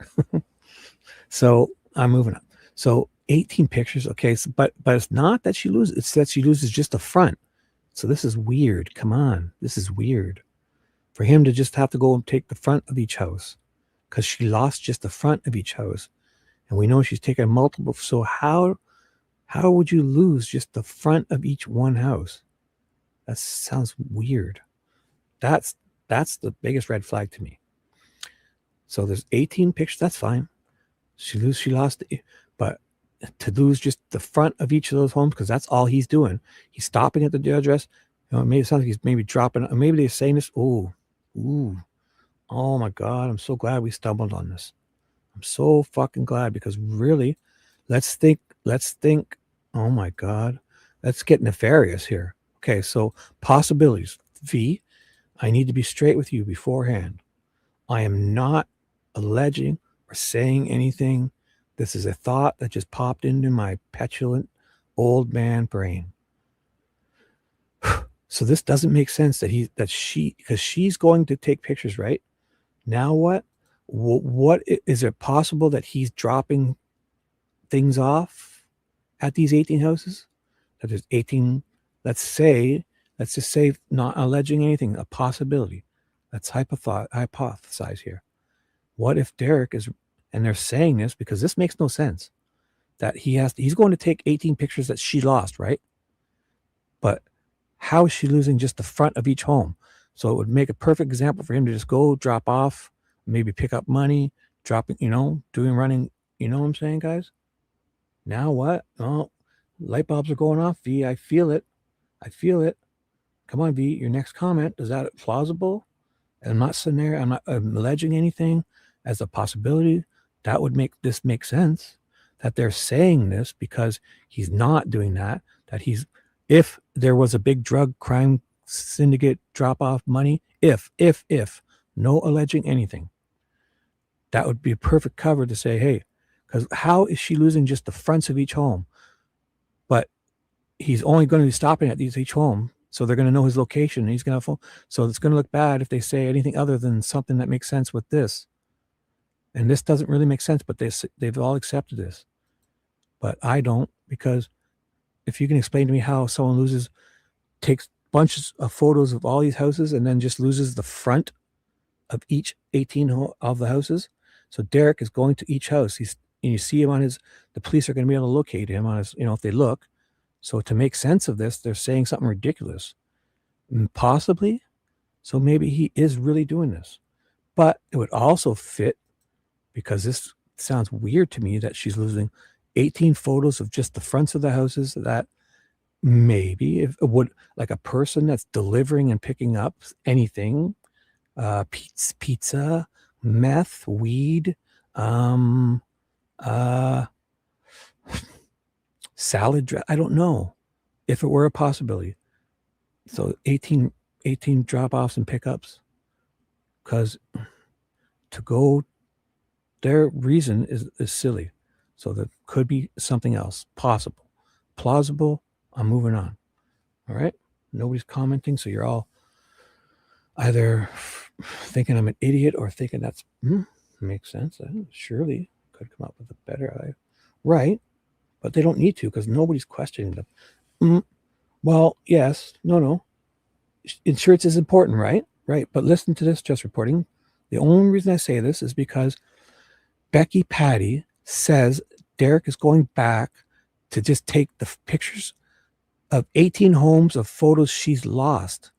[SPEAKER 3] So I'm moving on. So 18 pictures. Okay. So, but it's not that she loses. It's that she loses just the front. So this is weird. Come on. This is weird for him to just have to go and take the front of each house because she lost just the front of each house. And we know she's taken multiple. So how would you lose just the front of each one house? That sounds weird. That's the biggest red flag to me. So there's 18 pictures. That's fine. She lost, but to lose just the front of each of those homes, because that's all he's doing. He's stopping at the address. Maybe it sounds like he's maybe dropping. Maybe they're saying this. Oh my God! I'm so glad we stumbled on this. I'm so fucking glad because really, let's think. Oh my God, let's get nefarious here. Okay, so possibilities. V, I need to be straight with you beforehand. I am not alleging or saying anything. This is a thought that just popped into my petulant old man brain. So this doesn't make sense because she's going to take pictures, right? Now what? What is it possible that he's dropping things off at these 18 houses? That there's 18, let's just say, not alleging anything, a possibility. Let's hypothesize here. What if Derrick is, and they're saying this because this makes no sense, that he's going to take 18 pictures that she lost, right? But how is she losing just the front of each home? So it would make a perfect example for him to just go drop off, maybe pick up money, dropping, doing running. You know what I'm saying, guys? Now what? Oh, light bulbs are going off. V, I feel it. Come on, V, your next comment. Is that plausible? I'm not alleging anything as a possibility. That would make this make sense, that they're saying this because he's not doing that, if there was a big drug crime syndicate drop off money, if no alleging anything, that would be a perfect cover to say, hey, because how is she losing just the fronts of each home? But he's only going to be stopping at each home. So they're going to know his location and he's going to have phone. So it's going to look bad if they say anything other than something that makes sense with this. And this doesn't really make sense, but they've all accepted this. But I don't, because if you can explain to me how someone takes bunches of photos of all these houses and then just loses the front of each 18 of the houses. So Derrick is going to each house. And you see him on the police are going to be able to locate him on his, if they look. So to make sense of this, they're saying something ridiculous. Possibly. So maybe he is really doing this. But it would also fit, because this sounds weird to me, that she's losing 18 photos of just the fronts of the houses, that maybe if it would, like a person that's delivering and picking up anything, pizza, meth, weed, salad, I don't know if it were a possibility. So 18 drop-offs and pickups, because to go, their reason is silly. So there could be something else possible, plausible. I'm moving on. All right. Nobody's commenting. So you're all either thinking I'm an idiot or thinking that's makes sense. Surely could come up with a better, right? But they don't need to, because nobody's questioning them. Well, yes, no. Insurance is important, right? Right. But listen to this, just reporting. The only reason I say this is because Becky Patty says Derrick is going back to just take the pictures of 18 homes of photos she's lost.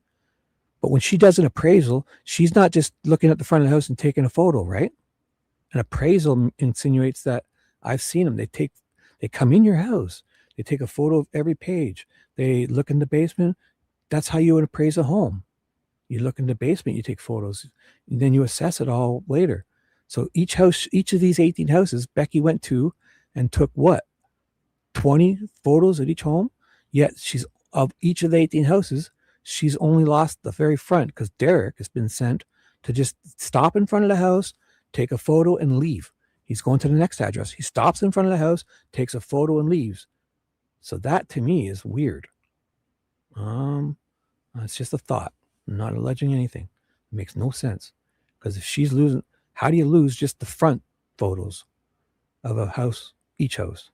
[SPEAKER 3] But when she does an appraisal, she's not just looking at the front of the house and taking a photo, right? An appraisal insinuates that I've seen them. They come in your house. They take a photo of every page. They look in the basement. That's how you would appraise a home. You look in the basement, you take photos, and then you assess it all later. So each of these 18 houses, Becky went to and took what? 20 photos at each home? Yet of each of the 18 houses, she's only lost the very front, because Derrick has been sent to just stop in front of the house, take a photo, and leave. He's going to the next address. He stops in front of the house, takes a photo, and leaves. So that to me is weird. It's just a thought. I'm not alleging anything. It makes no sense. Because if she's losing, how do you lose just the front photos of a house, each house?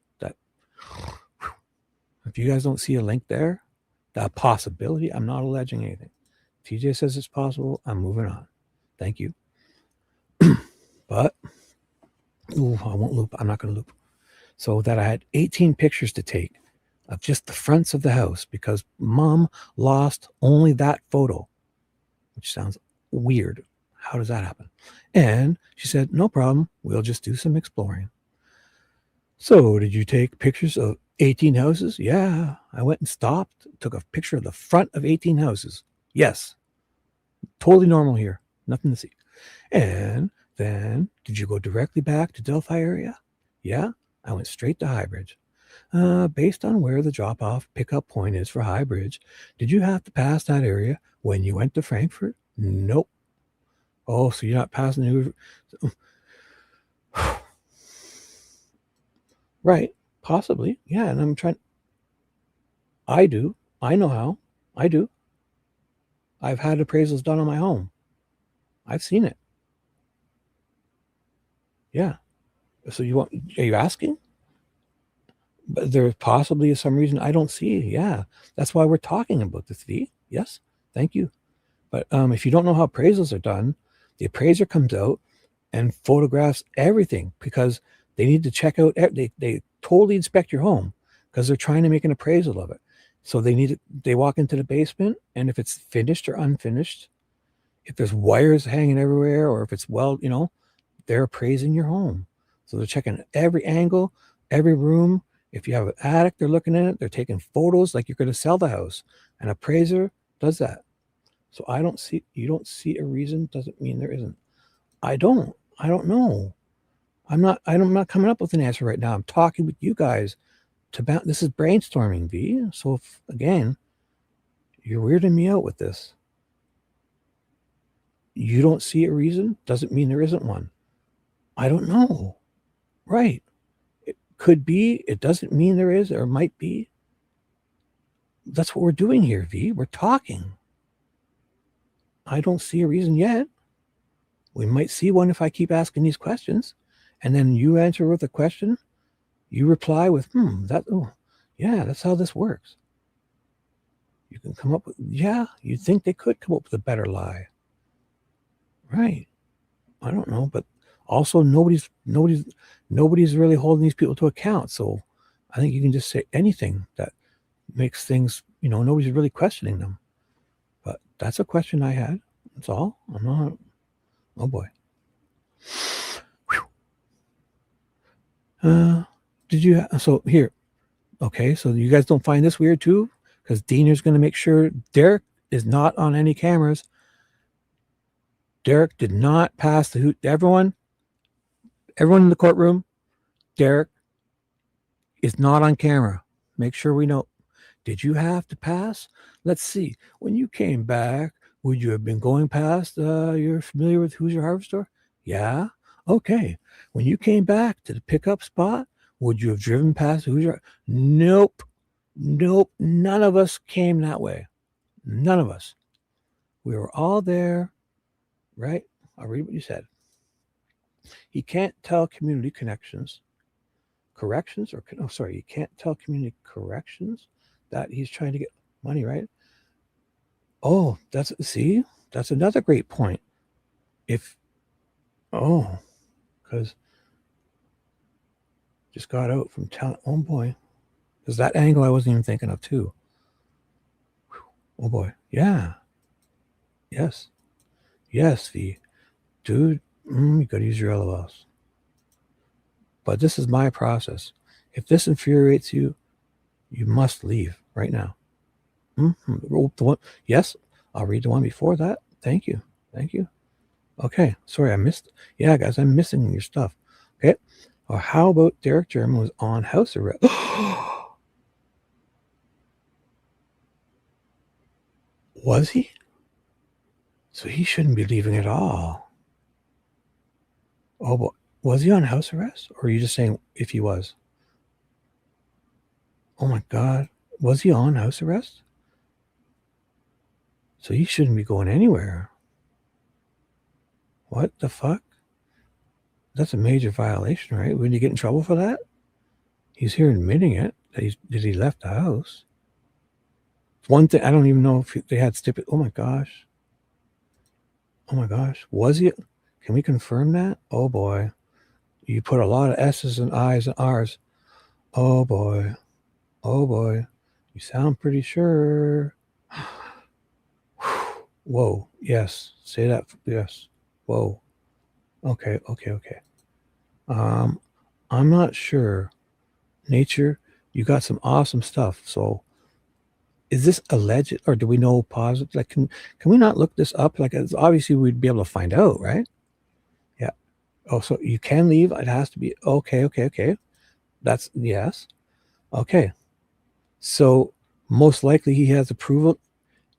[SPEAKER 3] If you guys don't see a link there, that possibility, I'm not alleging anything. TJ says it's possible. I'm moving on. Thank you. But, I won't loop. I'm not going to loop. So that I had 18 pictures to take of just the fronts of the house, because mom lost only that photo, which sounds weird. How does that happen? And she said, no problem. We'll just do some exploring. So did you take pictures of 18 houses? Yeah. I went and stopped, took a picture of the front of 18 houses. Yes. Totally normal here. Nothing to see. And then did you go directly back to Delphi area? Yeah. I went straight to Highbridge. Based on where the drop-off pickup point is for Highbridge, did you have to pass that area when you went to Frankfurt? Nope. Oh, so you're not passing the... Right. Possibly. Yeah. And I'm trying. I do. I know how. I do. I've had appraisals done on my home. I've seen it. Yeah. So are you asking? But there possibly is some reason I don't see. Yeah. That's why we're talking about this, V. Yes. Thank you. But if you don't know how appraisals are done, the appraiser comes out and photographs everything, because they need to check out, they totally inspect your home, because they're trying to make an appraisal of it. So they walk into the basement, and if it's finished or unfinished, if there's wires hanging everywhere, or if it's they're appraising your home. So they're checking every angle, every room. If you have an attic, they're looking at it. They're taking photos like you're going to sell the house. An appraiser does that. So you don't see a reason doesn't mean there isn't. I don't know. I'm not coming up with an answer right now. I'm talking with you guys this is brainstorming, V. So again, you're weirding me out with this. You don't see a reason doesn't mean there isn't one. I don't know. Right. It could be. It doesn't mean there is, or might be. That's what we're doing here, V. We're talking. I don't see a reason yet. We might see one if I keep asking these questions. And then you answer with a question. You reply with, Yeah, that's how this works. You can come up with, yeah, you'd think they could come up with a better lie. Right. I don't know, but also nobody's really holding these people to account. So I think you can just say anything that makes things, nobody's really questioning them. But that's a question I had. That's all. I'm not. Oh boy. Did you? So here. Okay. So you guys don't find this weird too? Because Diener's going to make sure Derrick is not on any cameras. Derrick did not pass the hoot. Everyone in the courtroom, Derrick is not on camera. Make sure we know. Did you have to pass? Let's see. When you came back, would you have been going past? You're familiar with Hoosier Harvester? Yeah. Okay. When you came back to the pickup spot, would you have driven past Hoosier? Nope. None of us came that way. None of us. We were all there, right? I'll read what you said. He can't tell community corrections, you can't tell community corrections that he's trying to get money, right? Oh, that's another great point. Because just got out from town. Oh boy, because that angle I wasn't even thinking of too. Oh boy, yeah, yes, V, dude, you gotta use your LOLs. But this is my process. If this infuriates you, you must leave right now. Yes, I'll read the one before that. Thank you. Okay, sorry, I missed. Yeah, guys, I'm missing your stuff. Okay, or how about Derrick German was on house arrest? Was he? So he shouldn't be leaving at all. Oh, boy. Was he on house arrest? Or are you just saying if he was? Oh my God. Was he on house arrest? So he shouldn't be going anywhere. What the fuck? That's a major violation, right? Wouldn't you get in trouble for that? He's here admitting it. That he left the house. One thing, I don't even know if they had stipulated. Oh my gosh. Was he? Can we confirm that? Oh boy. You put a lot of S's and I's and R's. Oh boy. You sound pretty sure. Whoa. Yes. Say that. Yes. Whoa. Okay. I'm not sure. Nature, you got some awesome stuff. So is this alleged or do we know positive? Like, can we not look this up? Like, it's obviously we'd be able to find out, right? Yeah. Oh, so you can leave. It has to be. Okay. That's yes. Okay. So most likely he has approval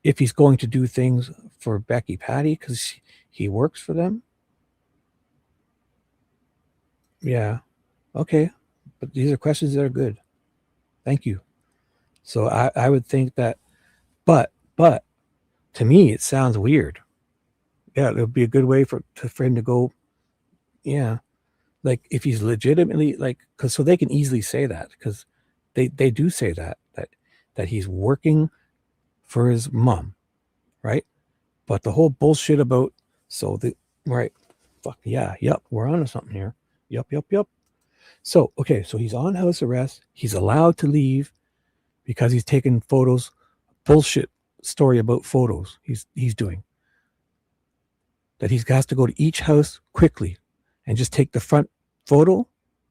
[SPEAKER 3] if he's going to do things for Becky Patty because he works for them. Yeah. Okay. But these are questions that are good. Thank you. So I would think that, but to me, it sounds weird. Yeah, it would be a good way for him to go. Yeah. Like if he's legitimately because so they can easily say that because they do say that he's working for his mom, right? But the whole bullshit about right, fuck yeah, yep, we're on to something here. Yep. So okay, so he's on house arrest. He's allowed to leave because he's taking photos. Bullshit story about photos he's doing. That he has to go to each house quickly and just take the front photo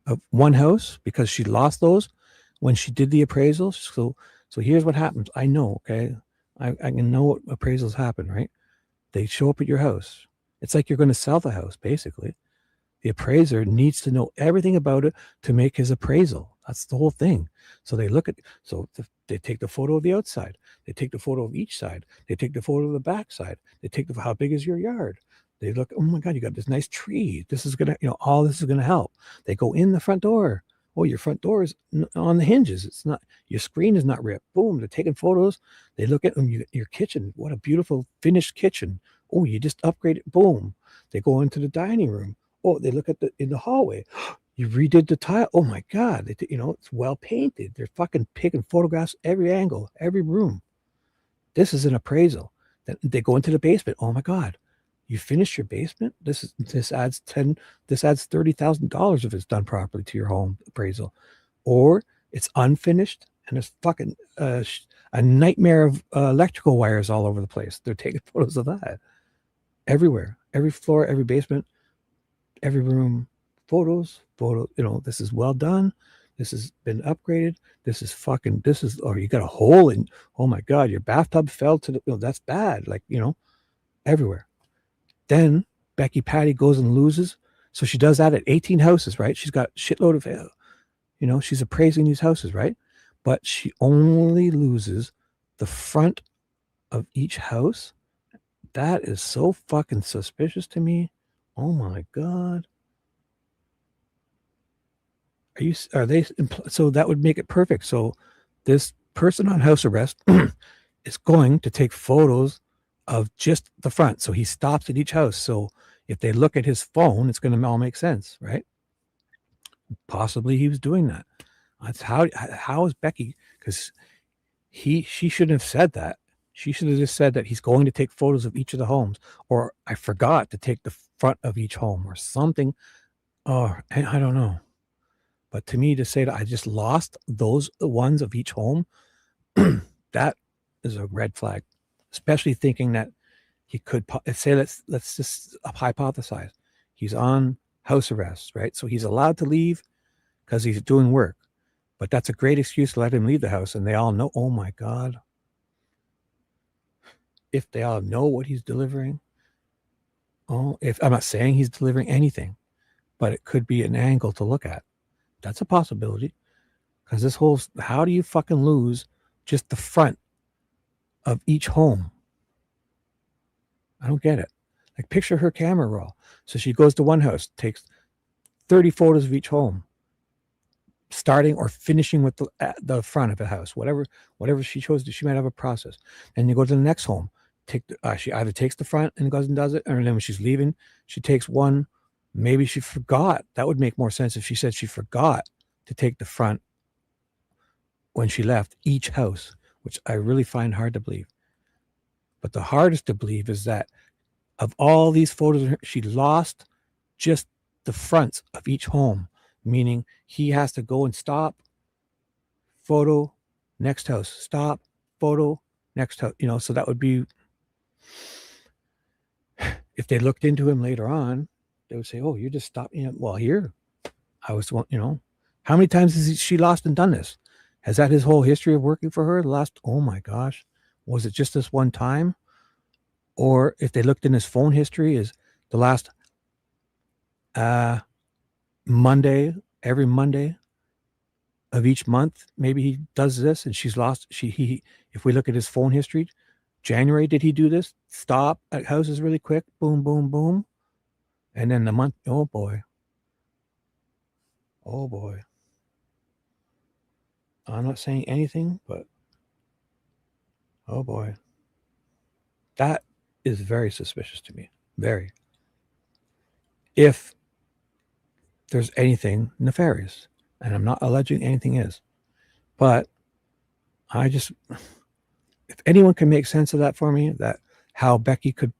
[SPEAKER 3] of one house because she lost those when she did the appraisal. So here's what happens. I know, okay? I can know what appraisals happen, right? They show up at your house. It's like you're going to sell the house, basically. The appraiser needs to know everything about it to make his appraisal. That's the whole thing. So they they take the photo of the outside. They take the photo of each side. They take the photo of the back side. They take how big is your yard. They look, oh my God, you got this nice tree. This is going to, all this is going to help. They go in the front door. Oh, your front door is on the hinges. It's not, your screen is not ripped. Boom, they're taking photos. They look at your kitchen. What a beautiful finished kitchen. Oh, you just upgraded. Boom. They go into the dining room. Oh, they look in the hallway. You redid the tile. Oh my God. It's well painted. They're fucking taking photographs every angle, every room. This is an appraisal. Then they go into the basement. Oh my God. You finished your basement? This adds $30,000 if it's done properly to your home appraisal. Or it's unfinished and it's fucking a nightmare of electrical wires all over the place. They're taking photos of that everywhere, every floor, every basement, every room. Photos. This is well done. This has been upgraded. Or you got a hole in, oh my God, your bathtub fell to that's bad. Like, everywhere. Then Becky Patty goes and loses. So she does that at 18 houses, right? She's got shitload of, she's appraising these houses, right? But she only loses the front of each house. That is so fucking suspicious to me. Oh my God. So that would make it perfect. So this person on house arrest is going to take photos of just the front. So he stops at each house. So if they look at his phone, it's going to all make sense, right? Possibly he was doing that. That's how is Becky? Because she shouldn't have said that. She should have just said that he's going to take photos of each of the homes, or I forgot to take the front of each home, or something. Oh, I don't know. But to me, to say that I just lost those ones of each home, that is a red flag. Especially thinking that he could say, let's just hypothesize he's on house arrest, right? So he's allowed to leave because he's doing work, but that's a great excuse to let him leave the house. And they all know, oh my God, if they all know what he's delivering. If I'm not saying he's delivering anything, but it could be an angle to look at. That's a possibility, because how do you fucking lose just the front of each home? I don't get it. Like, picture her camera roll. So she goes to one house, takes 30 photos of each home, starting or finishing with the front of the house, whatever she chose to. She might have a process. And you go to the next home, she either takes the front and goes and does it, or then when she's leaving, she takes one. Maybe she forgot. That would make more sense if she said she forgot to take the front when she left each house, which I really find hard to believe. But the hardest to believe is that of all these photos, she lost just the fronts of each home, meaning he has to go and stop, photo, next house, stop, photo, next house. So that would be, if they looked into him later on, they would say, oh, you just stopped. Well, here, I was, how many times has she lost and done this? Has that his whole history of working for her? Oh my gosh, was it just this one time? Or if they looked in his phone history, is the last Monday, every Monday of each month, maybe he does this and she's lost. If we look at his phone history, January, did he do this? Stop at houses really quick, boom, boom, boom. And then the month, oh boy. I'm not saying anything, but oh boy. That is very suspicious to me. Very. If there's anything nefarious, and I'm not alleging anything is, but if anyone can make sense of that for me, that how Becky could,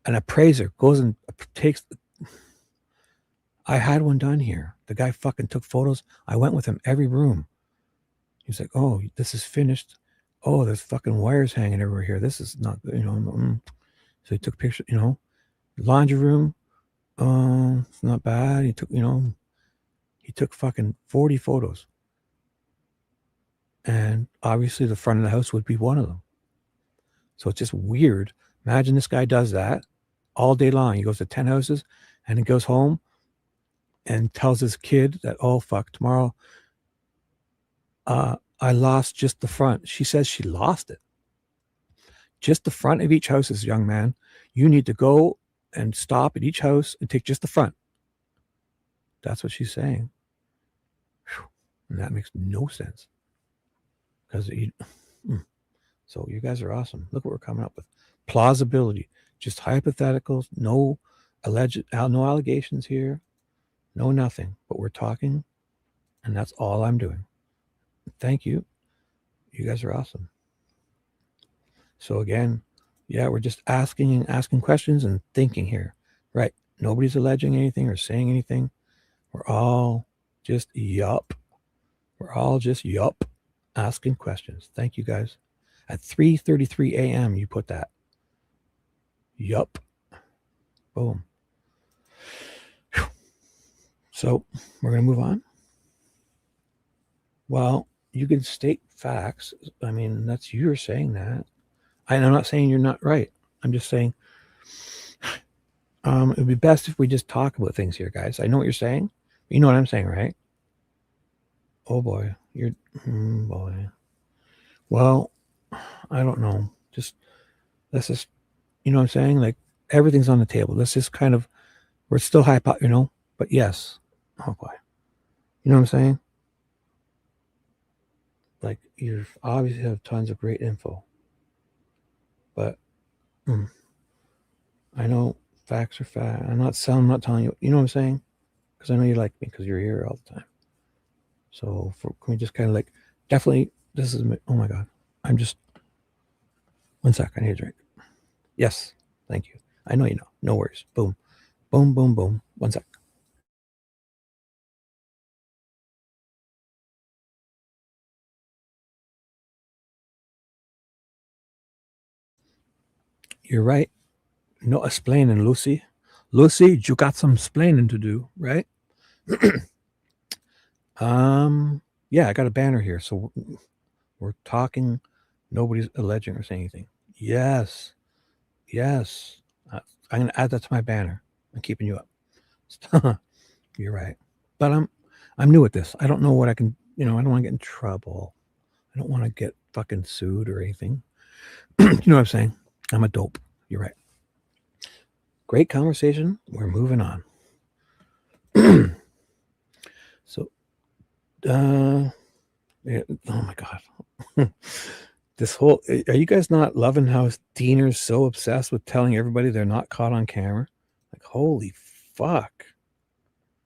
[SPEAKER 3] an appraiser goes and takes, I had one done here. The guy fucking took photos. I went with him every room. He's like, oh, this is finished. Oh, there's fucking wires hanging over here. This is not, So he took pictures, laundry room. It's not bad. He took fucking 40 photos. And obviously the front of the house would be one of them. So it's just weird. Imagine this guy does that all day long. He goes to 10 houses and he goes home and tells his kid that, oh, fuck, tomorrow, I lost just the front. She says she lost it. Just the front of each house, is, young man. You need to go and stop at each house and take just the front. That's what she's saying. Whew. And that makes no sense. Because so you guys are awesome. Look what we're coming up with. Plausibility. Just hypotheticals. No allegations here. No nothing. But we're talking, and that's all I'm doing. Thank you. You guys are awesome. So again, yeah, we're just asking questions and thinking here. Right. Nobody's alleging anything or saying anything. We're all just yup. We're all just yup, asking questions. Thank you guys. At 3:33 a.m. you put that. Yup. Boom. Whew. So we're going to move on. Well, you can state facts. I mean, that's you're saying that. I'm not saying you're not right. I'm just saying it would be best if we just talk about things here, guys. I know what you're saying. You know what I'm saying, right? Oh boy, boy. Well, I don't know. Let's just, you know what I'm saying? Like everything's on the table. Let's just kind of, we're still high, but yes. Oh boy. You know what I'm saying? Like you obviously have tons of great info, but I know facts are fact. I'm not telling you, you know what I'm saying? Because I know you like me because you're here all the time. So can we just kind of like, definitely, this is, oh my God. I'm just, one sec, I need a drink. Yes, thank you. I know you know. No worries. Boom, boom, boom, boom. One sec. You're right. No explaining, Lucy. Lucy, you got some explaining to do, right? Yeah, I got a banner here. So we're talking. Nobody's alleging or saying anything. Yes. Yes. I'm going to add that to my banner. I'm keeping you up. You're right. But I'm new at this. I don't know what I can, I don't want to get in trouble. I don't want to get fucking sued or anything. You know what I'm saying? I'm a dope. You're right. Great conversation. We're moving on. So, yeah, oh my God. This whole, are you guys not loving how Diener's so obsessed with telling everybody they're not caught on camera? Like, holy fuck.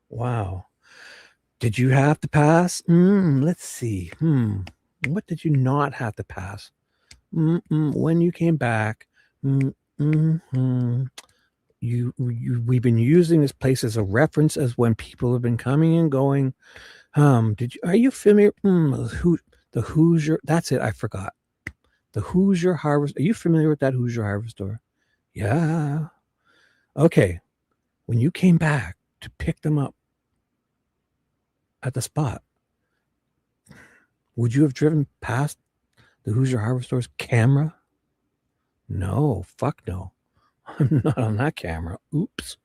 [SPEAKER 3] Wow. Did you have to pass? Let's see. What did you not have to pass? When you came back. We've been using this place as a reference as when people have been coming and going. Are you familiar? The Hoosier, that's it. I forgot. The Hoosier Harvest. Are you familiar with that Hoosier Harvest store? Yeah. Okay. When you came back to pick them up at the spot, would you have driven past the Hoosier Harvest store's camera? No, fuck no. I'm not on that camera. Oops.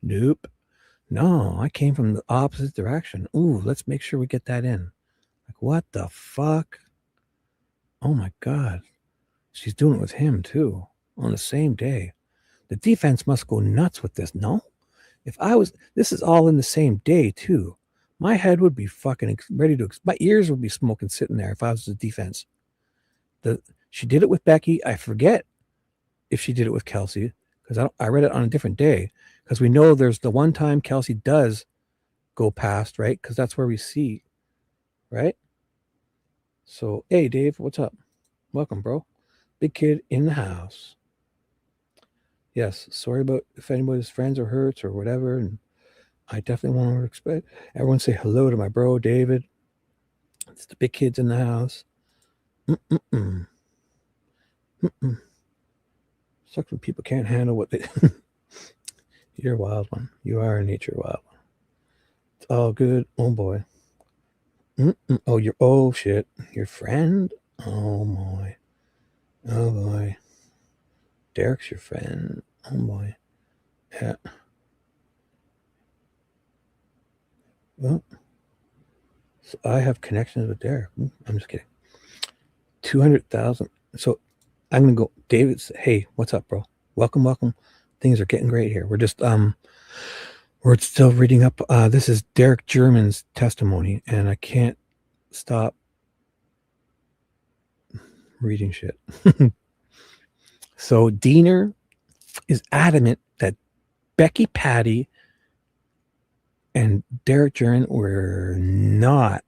[SPEAKER 3] Nope. No, I came from the opposite direction. Ooh, let's make sure we get that in. Like, what the fuck? Oh my God. She's doing it with him too on the same day. The defense must go nuts with this. No? This is all in the same day too. My head would be fucking ready to, my ears would be smoking sitting there if I was the defense. She did it with Becky. I forget if she did it with Kelsey because I read it on a different day because we know there's the one time Kelsey does go past, right? Because that's where we see, right? So, hey, Dave, what's up? Welcome, bro. Big kid in the house. Yes, sorry about if anybody's friends or hurts or whatever. And I definitely want to expect everyone say hello to my bro, David. It's the big kids in the house. Sucks when people can't handle what they... You're a wild one. You are a nature wild one. It's all good. Oh, boy. Oh, shit. Your friend? Oh, boy. Oh, boy. Derrick's your friend. Oh, boy. Yeah. Well, so I have connections with Derrick. I'm just kidding. 200,000. So I'm going to go. David's, hey, what's up, bro? Welcome. Things are getting great here. We're just, we're still reading up. This is Derrick German's testimony, and I can't stop reading shit. So Diener is adamant that Becky, Patty, and Derrick Jurin were not.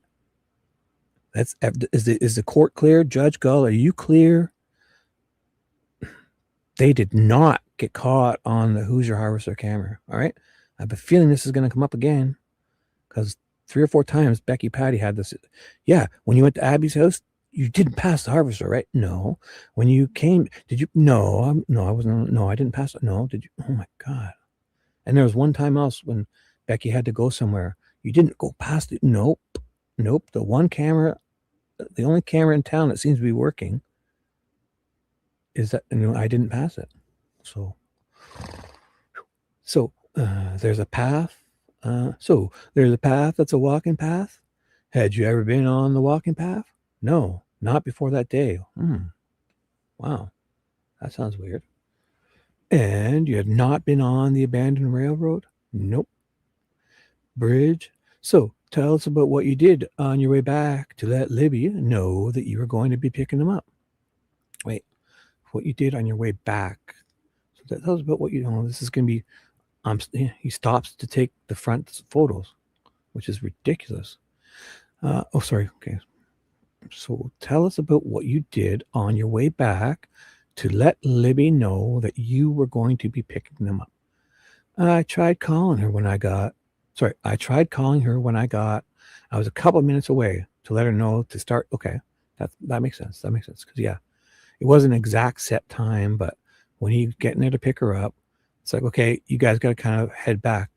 [SPEAKER 3] Is the court clear? Judge Gull, are you clear? They did not get caught on the Hoosier Harvester camera. All right. I have a feeling this is going to come up again because 3 or 4 times Becky Patty had this. Yeah. When you went to Abby's house, you didn't pass the harvester, right? No. When you came, did you? No, no, I wasn't. No, I didn't pass it. No, did you? Oh my God. And there was one time else when Becky had to go somewhere. You didn't go past it. Nope. Nope. The only camera in town that seems to be working is that I didn't pass it. So there's a path. So there's a path that's a walking path. Had you ever been on the walking path? No, not before that day. Wow, that sounds weird. And you had not been on the abandoned railroad? Nope. Bridge? So tell us about what you did on your way back to let Libby know that you were going to be picking them up. Wait, what you did on your way back. So tell us about what you know. This is going to be, he stops to take the front photos, which is ridiculous. Oh, sorry. Okay. So tell us about what you did on your way back to let Libby know that you were going to be picking them up. I tried calling her when I was a couple of minutes away to let her know to start. Okay. That makes sense. That makes sense. Because, yeah, it wasn't an exact set time, but when he's getting there to pick her up, it's like, okay, you guys got to kind of head back.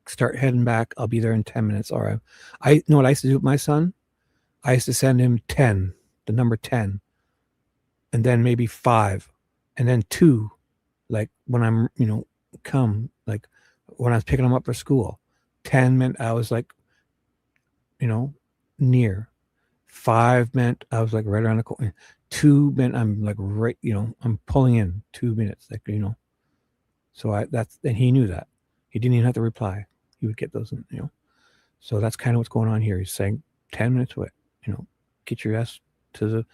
[SPEAKER 3] Start heading back. I'll be there in 10 minutes. All right. I know what I used to do with my son. I used to send him 10, the number 10, and then maybe 5, and then 2, like when I'm, like when I was picking him up for school. 10 meant I was like, near. 5 meant I was like right around the corner. 2 meant I'm like right, I'm pulling in 2 minutes, like, So and he knew that. He didn't even have to reply. He would get those, So that's kind of what's going on here. He's saying 10 minutes away, get your ass to the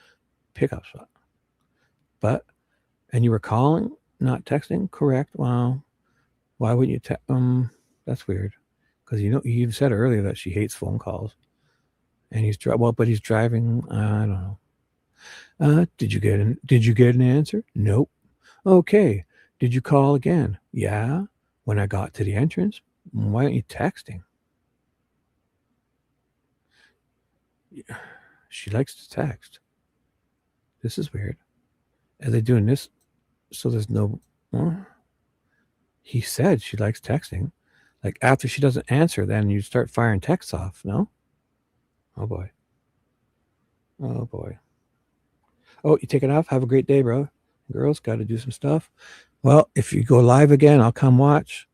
[SPEAKER 3] pickup spot. And you were calling, not texting, correct? Wow. Why would you text? That's weird. Because you said earlier that she hates phone calls. And but he's driving. I don't know. Did you get an answer? Nope. Okay. Did you call again? Yeah. When I got to the entrance. Why aren't you texting? She likes to text. This is weird. Are they doing this? So there's no. He said she likes texting. Like after she doesn't answer, then you start firing texts off. No. Oh boy. Oh boy. Oh, you take it off? Have a great day, bro. Girls, got to do some stuff. Well, if you go live again, I'll come watch.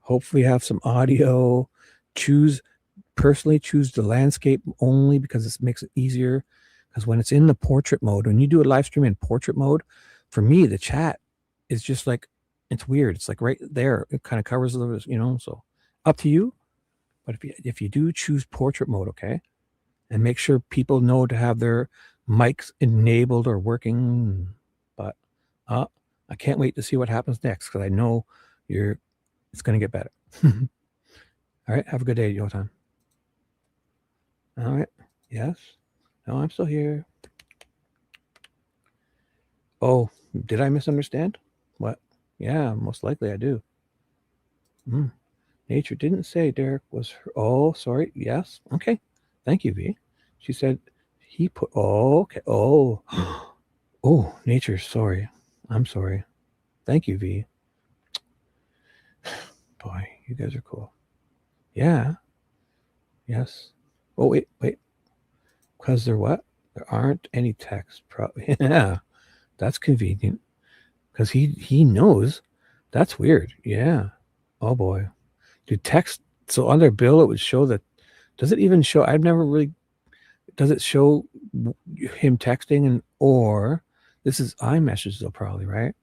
[SPEAKER 3] Hopefully have some audio. Personally choose the landscape only because this makes it easier. Because when it's in the portrait mode, when you do a live stream in portrait mode, for me, the chat is just like, it's weird. It's like right there. It kind of covers a little bit, so up to you. But if you do choose portrait mode, okay, and make sure people know to have their mics enabled or working. But I can't wait to see what happens next because I know it's going to get better. All right, have a good day, Yotan. All right, yes. No, I'm still here. Oh, did I misunderstand? What? Yeah, most likely I do. Nature didn't say Derrick was her. Oh, sorry. Yes. Okay. Thank you, V. She said he put. Oh, okay. Oh. Oh, Nature. Sorry. I'm sorry. Thank you, V. Boy, you guys are cool. Yeah. Yes. Oh, wait. Because there what? There aren't any texts. Probably. Yeah. That's convenient. Because he knows. That's weird. Yeah. Oh, boy. Do text. So on their bill, it would show that. Does it even show? I've never really. Does it show him texting or this is iMessage though, probably, right?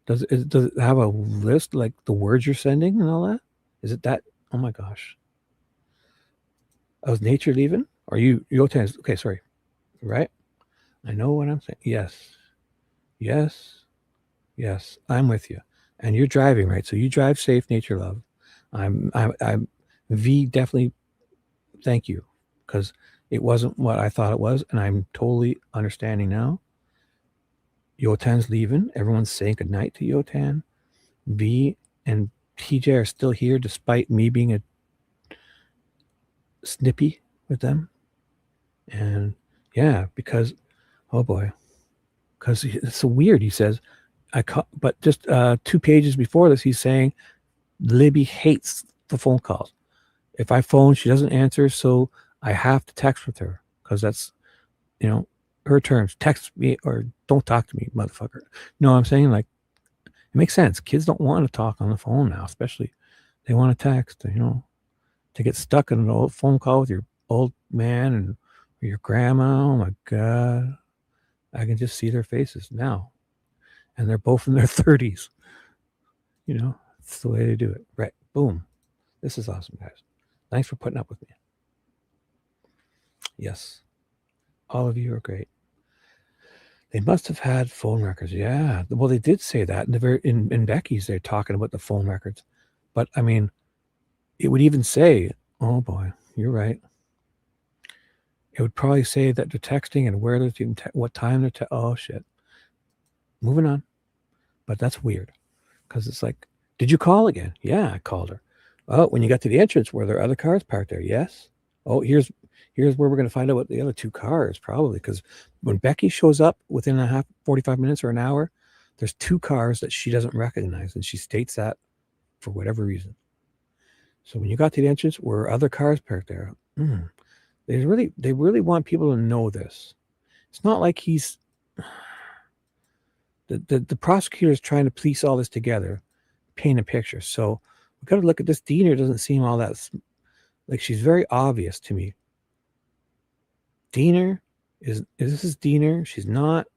[SPEAKER 3] Does it have a list like the words you're sending and all that? Is it that? Oh my gosh. Was Nature leaving? Or you okay, sorry. Right? I know what I'm saying. Yes. I'm with you. And you're driving, right? So you drive safe, Nature Love. I'm V, definitely thank you, because it wasn't what I thought it was, and I'm totally understanding now. Yotan's leaving. Everyone's saying goodnight to Yotan. V and TJ are still here despite me being a snippy with them. And yeah, because, oh boy, because it's so weird. He says, but just 2 pages before this, he's saying Libby hates the phone calls. If I phone, she doesn't answer, so I have to text with her because that's, her terms. Text me or don't talk to me, motherfucker. No, I'm saying, like, it makes sense. Kids don't want to talk on the phone now, especially they want to text. To get stuck in an old phone call with your old man and your grandma. Oh my God, I can just see their faces now, and they're both in their 30s. It's the way to do it. Right? Boom. This is awesome, guys. Thanks for putting up with me. Yes, all of you are great. They must have had phone records. Yeah. Well, they did say that in Becky's. They're talking about the phone records, but I mean, it would even say, "Oh boy, you're right." It would probably say that they're texting and where they're what time they're. Oh shit. Moving on, but that's weird because it's like, did you call again? Yeah, I called her. Oh, when you got to the entrance, were there other cars parked there? Yes. Oh, here's where we're going to find out what the other 2 cars, probably, because when Becky shows up within 45 minutes or an hour, there's 2 cars that she doesn't recognize, and she states that for whatever reason. So when you got to the entrance, were other cars parked there? They really want people to know this. It's not like he's the prosecutor is trying to piece all this together, paint a picture. So we got to look at this. Diener doesn't seem all that, like, she's very obvious to me. Diener is this is Diener? She's not.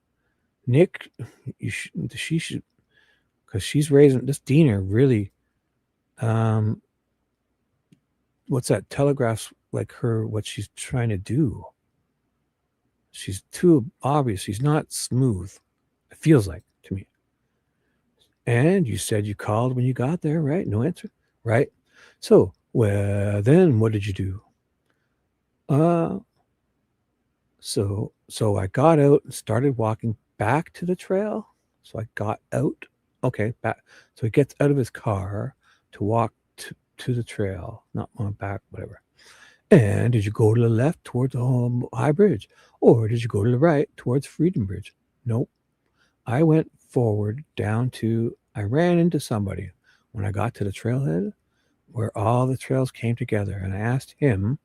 [SPEAKER 3] Nick, she should, because she's raising this Diener really. What's that? Telegraphs like her what she's trying to do. She's too obvious. She's not smooth. It feels like to me. And you said you called when you got there, right? No answer, right? So, well, then what did you do? So I got out and started walking back to the trail. So I got out. Okay, back. So he gets out of his car to walk to the trail, not on back, whatever. And did you go to the left towards High Bridge, or did you go to the right towards Freedom Bridge? Nope. I went forward down to. I ran into somebody when I got to the trailhead, where all the trails came together, and I asked him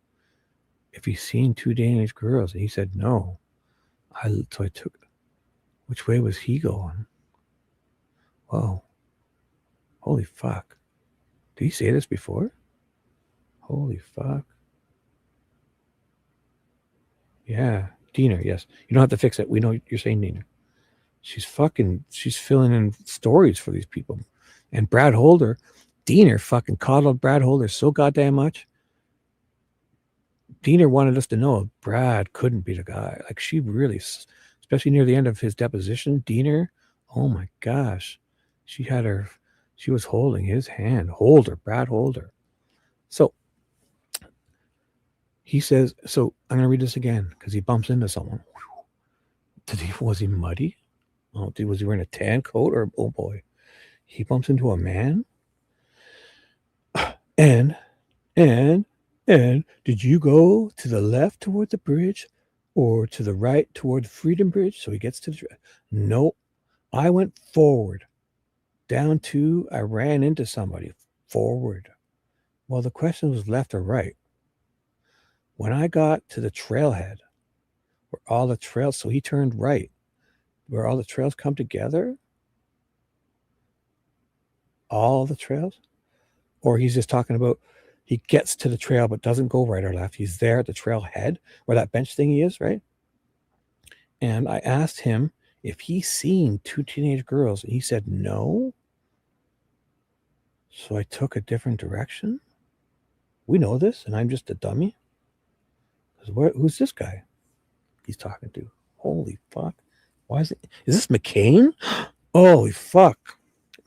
[SPEAKER 3] if he's seen 2 Danish girls, and he said no. So I took. Which way was he going? Whoa. Holy fuck. Did he say this before? Holy fuck. Yeah. Diener, yes. You don't have to fix it. We know you're saying Diener. She's filling in stories for these people. And Brad Holder, Diener fucking coddled Brad Holder so goddamn much. Diener wanted us to know Brad couldn't be the guy. Like, she really, especially near the end of his deposition, Diener, oh my gosh. She was holding his hand. Brad Holder. So he says, so I'm going to read this again because he bumps into someone. Was he muddy? Oh, was he wearing a tan coat? Or, oh boy, he bumps into a man. And did you go to the left toward the bridge or to the right toward the Freedom Bridge? So he gets to the. Nope. I went forward. Down to, I ran into somebody. Forward. Well, the question was left or right. When I got to the trailhead, where all the trails, so he turned right, where all the trails come together. All the trails? Or he's just talking about he gets to the trail but doesn't go right or left. He's there at the trailhead where that bench thingy is, right? And I asked him if he's seen 2 teenage girls, and he said no. So I took a different direction. We know this, and I'm just a dummy. Who's this guy he's talking to? Holy fuck. Why is this McCain? Holy fuck.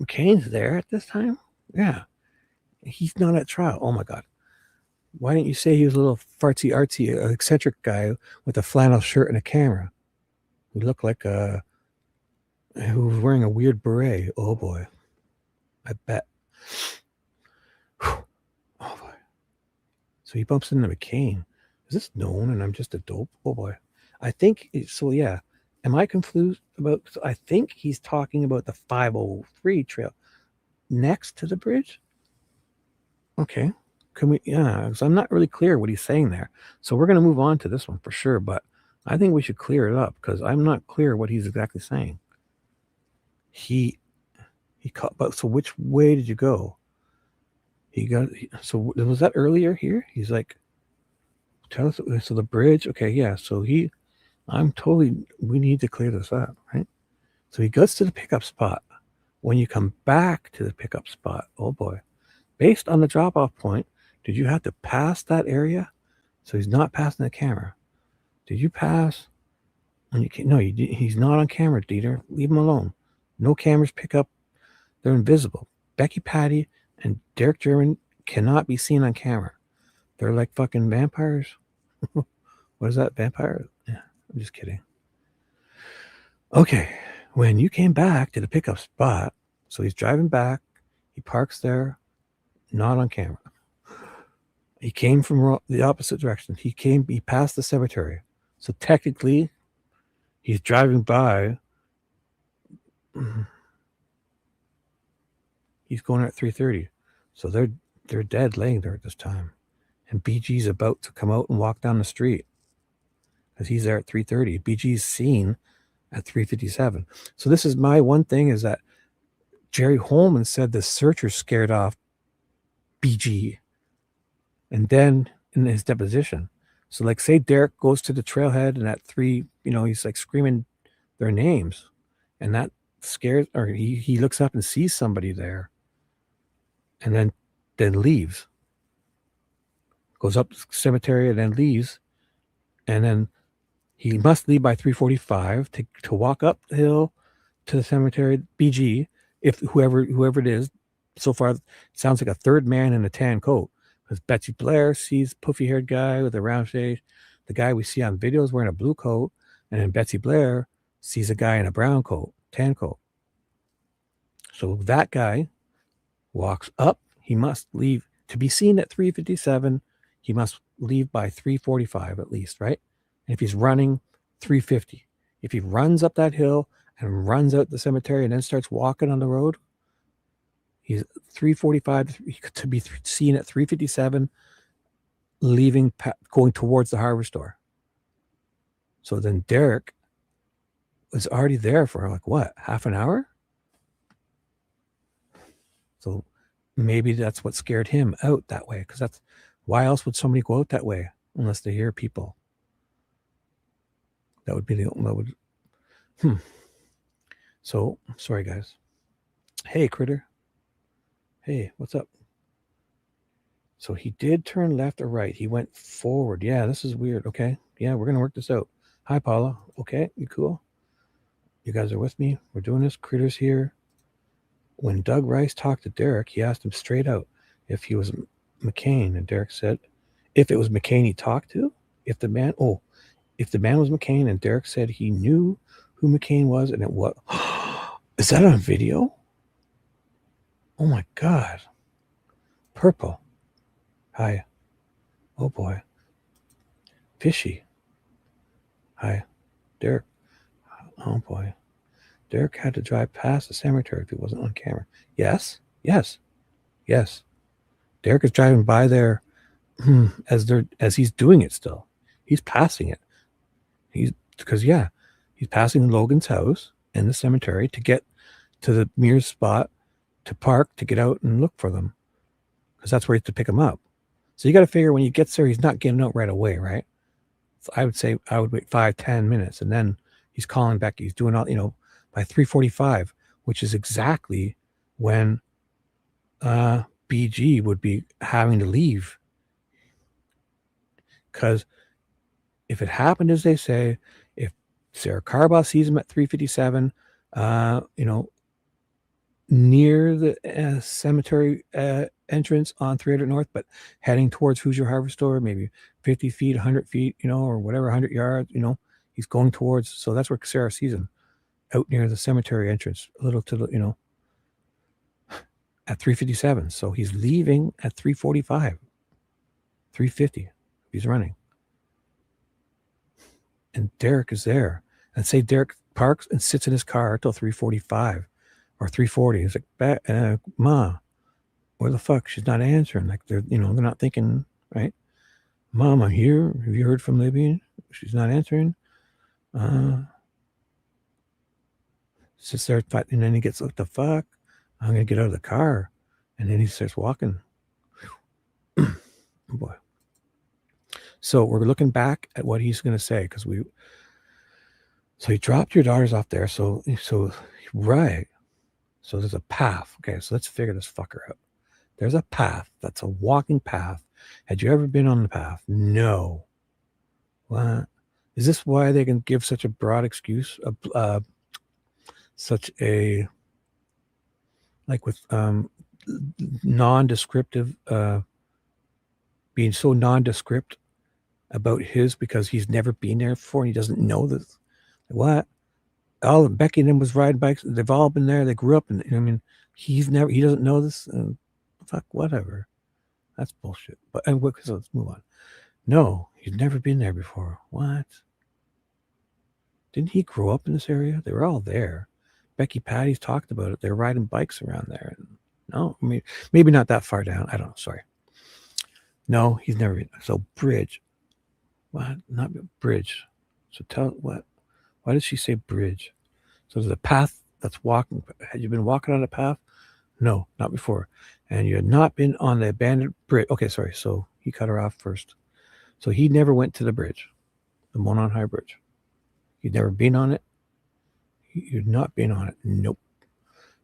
[SPEAKER 3] McCain's there at this time? Yeah. He's not at trial. Oh my God. Why didn't you say he was a little fartsy artsy eccentric guy with a flannel shirt and a camera? He looked like who was wearing a weird beret. Oh boy. I bet. Oh boy. So he bumps into McCain. Is this known and I'm just a dope? Oh boy. I think so. Yeah. Am I confused about? I think he's talking about the 503 trail next to the bridge. Okay. Can we? Yeah. Because I'm not really clear what he's saying there. So we're going to move on to this one for sure. But I think we should clear it up because I'm not clear what he's exactly saying. He caught. But so which way did you go? So was that earlier here? He's like, tell us. So the bridge. Okay. Yeah. So we need to clear this up, right? So he goes to the pickup spot. When you come back to the pickup spot, oh boy, based on the drop-off point, did you have to pass that area? So he's not passing the camera. Did you pass? And he's not on camera, Dieter. Leave him alone. No cameras pick up. They're invisible. Becky, Patty, and Derrick German cannot be seen on camera. They're like fucking vampires. What is that, vampire? Yeah, I'm just kidding. Okay, when you came back to the pickup spot, so he's driving back, he parks there, not on camera. He came from the opposite direction. He passed the cemetery. So technically, he's driving by. He's going at 3:30. So they're dead laying there at this time. And BG's about to come out and walk down the street because he's there at 3:30. BG's seen at 3:57. So this is my one thing is that Jerry Holman said the searcher scared off BG. And then in his deposition. So like say Derrick goes to the trailhead and at 3, he's like screaming their names. And that scares, or he looks up and sees somebody there. And then leaves. Goes up the cemetery and then leaves. And then he must leave by 3:45 to walk up the hill to the cemetery. BG, if whoever it is, so far it sounds like a third man in a tan coat. Because Betsy Blair sees puffy-haired guy with a round face. The guy we see on videos wearing a blue coat. And then Betsy Blair sees a guy in a brown coat, tan coat. So that guy walks up. He must leave to be seen at 3:57. He must leave by 3:45 at least, right? And if he's running, 3:50. If he runs up that hill and runs out the cemetery and then starts walking on the road, he's 3:45 to be seen at 3:57, leaving, going towards the hardware store. So then Derrick was already there for like what, half an hour? So maybe that's what scared him out that way, because that's why else would somebody go out that way unless they hear people? That would be So sorry guys. Hey critter. Hey, what's up? So he did turn left or right. He went forward. Yeah, this is weird. Okay. Yeah, we're gonna work this out. Hi Paula. Okay, you cool? You guys are with me? We're doing this. Critter's here. When Doug Rice talked to Derrick, he asked him straight out if he was McCain, and Derrick said if it was McCain he talked to, if the man was McCain, and Derrick said he knew who McCain was, and it was is that on video? Oh my God. Purple. Hi. Oh boy. Fishy. Hi. Derrick. Oh boy. Derrick had to drive past the cemetery if he wasn't on camera. Yes. Derrick is driving by there as he's doing it still. He's passing it. He's passing Logan's house and the cemetery to get to the Mears spot to park, to get out and look for them. Because that's where he has to pick him up. So you got to figure when he gets there, he's not getting out right away, right? So I would say I would wait 5-10 minutes, and then he's calling Becky. He's doing all, by 3:45, which is exactly when BG would be having to leave. Because if it happened as they say, if Sarah Carbaugh sees him at 3:57, near the cemetery entrance on 300 North, but heading towards Hoosier Hardware Store, maybe 50 feet, 100 feet, or whatever, 100 yards, he's going towards. So that's where Sarah sees him, out near the cemetery entrance, a little to the, at 3:57. So he's leaving at 3:45, 3:50. He's running. And Derrick is there. And say Derrick parks and sits in his car till 3:45 or 3:40. He's like, Ma, where the fuck? She's not answering. Like they're not thinking, right? Mom, I'm here. Have you heard from Libby? She's not answering. Sits there, and then he gets, what the fuck? I'm gonna get out of the car, and then he starts walking. Oh boy. So we're looking back at what he's gonna say because So he dropped your daughters off there. So right. So there's a path. Okay, so let's figure this fucker out. There's a path. That's a walking path. Had you ever been on the path? No. What? Is this why they can give such a broad excuse? Such a, like with non-descriptive, being so nondescript about his, because he's never been there before and he doesn't know this. What? All of Becky and him was riding bikes. They've all been there. They grew up, and he doesn't know this. And fuck, whatever. That's bullshit. But so let's move on. No, he's never been there before. What? Didn't he grow up in this area? They were all there. Becky Patty's talked about it. They're riding bikes around there. No, maybe not that far down. I don't know. Sorry. No, he's never been. So bridge. What? Not bridge. So tell what? Why does she say bridge? So there's a path that's walking. Had you been walking on a path? No, not before. And you had not been on the abandoned bridge. Okay, sorry. So he cut her off first. So he never went to the bridge, the Monon High Bridge. You'd never been on it? You'd not been on it. Nope.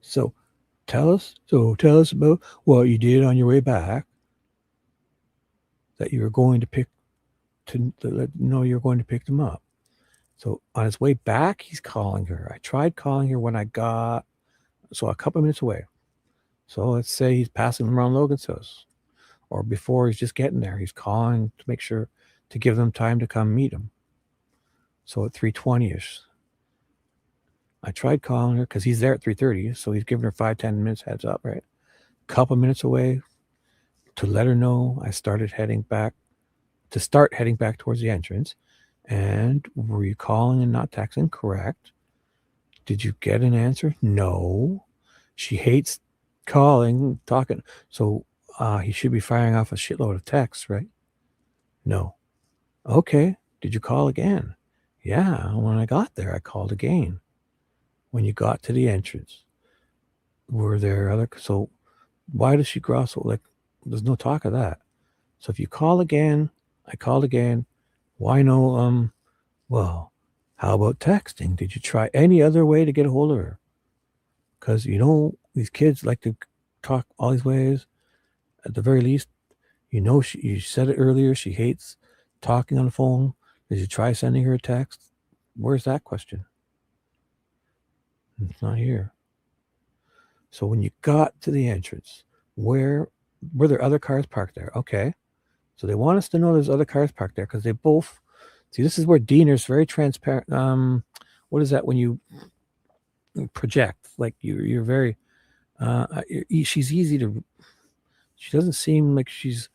[SPEAKER 3] So tell us about what you did on your way back that you were going to pick, to let know you're going to pick them up. So on his way back, he's calling her. I tried calling her when I got, so a couple of minutes away. So let's say he's passing them around Logan's house, or before he's just getting there, he's calling to make sure to give them time to come meet him. So at 3:20ish, I tried calling her because he's there at 3:30. So he's giving her 5-10 minutes heads up, right? A couple minutes away to let her know I started heading back towards the entrance. And were you calling and not texting? Correct. Did you get an answer? No. She hates calling, talking. So he should be firing off a shitload of texts, right? No. Okay. Did you call again? Yeah. When I got there, I called again. When you got to the entrance, were there other? So why does she growl so? Like, there's no talk of that. So if you call again, I called again. Why no? Well, how about texting? Did you try any other way to get a hold of her? Because these kids like to talk all these ways. At the very least, you said it earlier. She hates talking on the phone. Did you try sending her a text? Where's that question? It's not here. So when you got to the entrance, were there other cars parked there? Okay. So they want us to know there's other cars parked there because they both see. This is where Diener's very transparent. What is that when you project? Like you're very. She's easy to. She doesn't seem like she's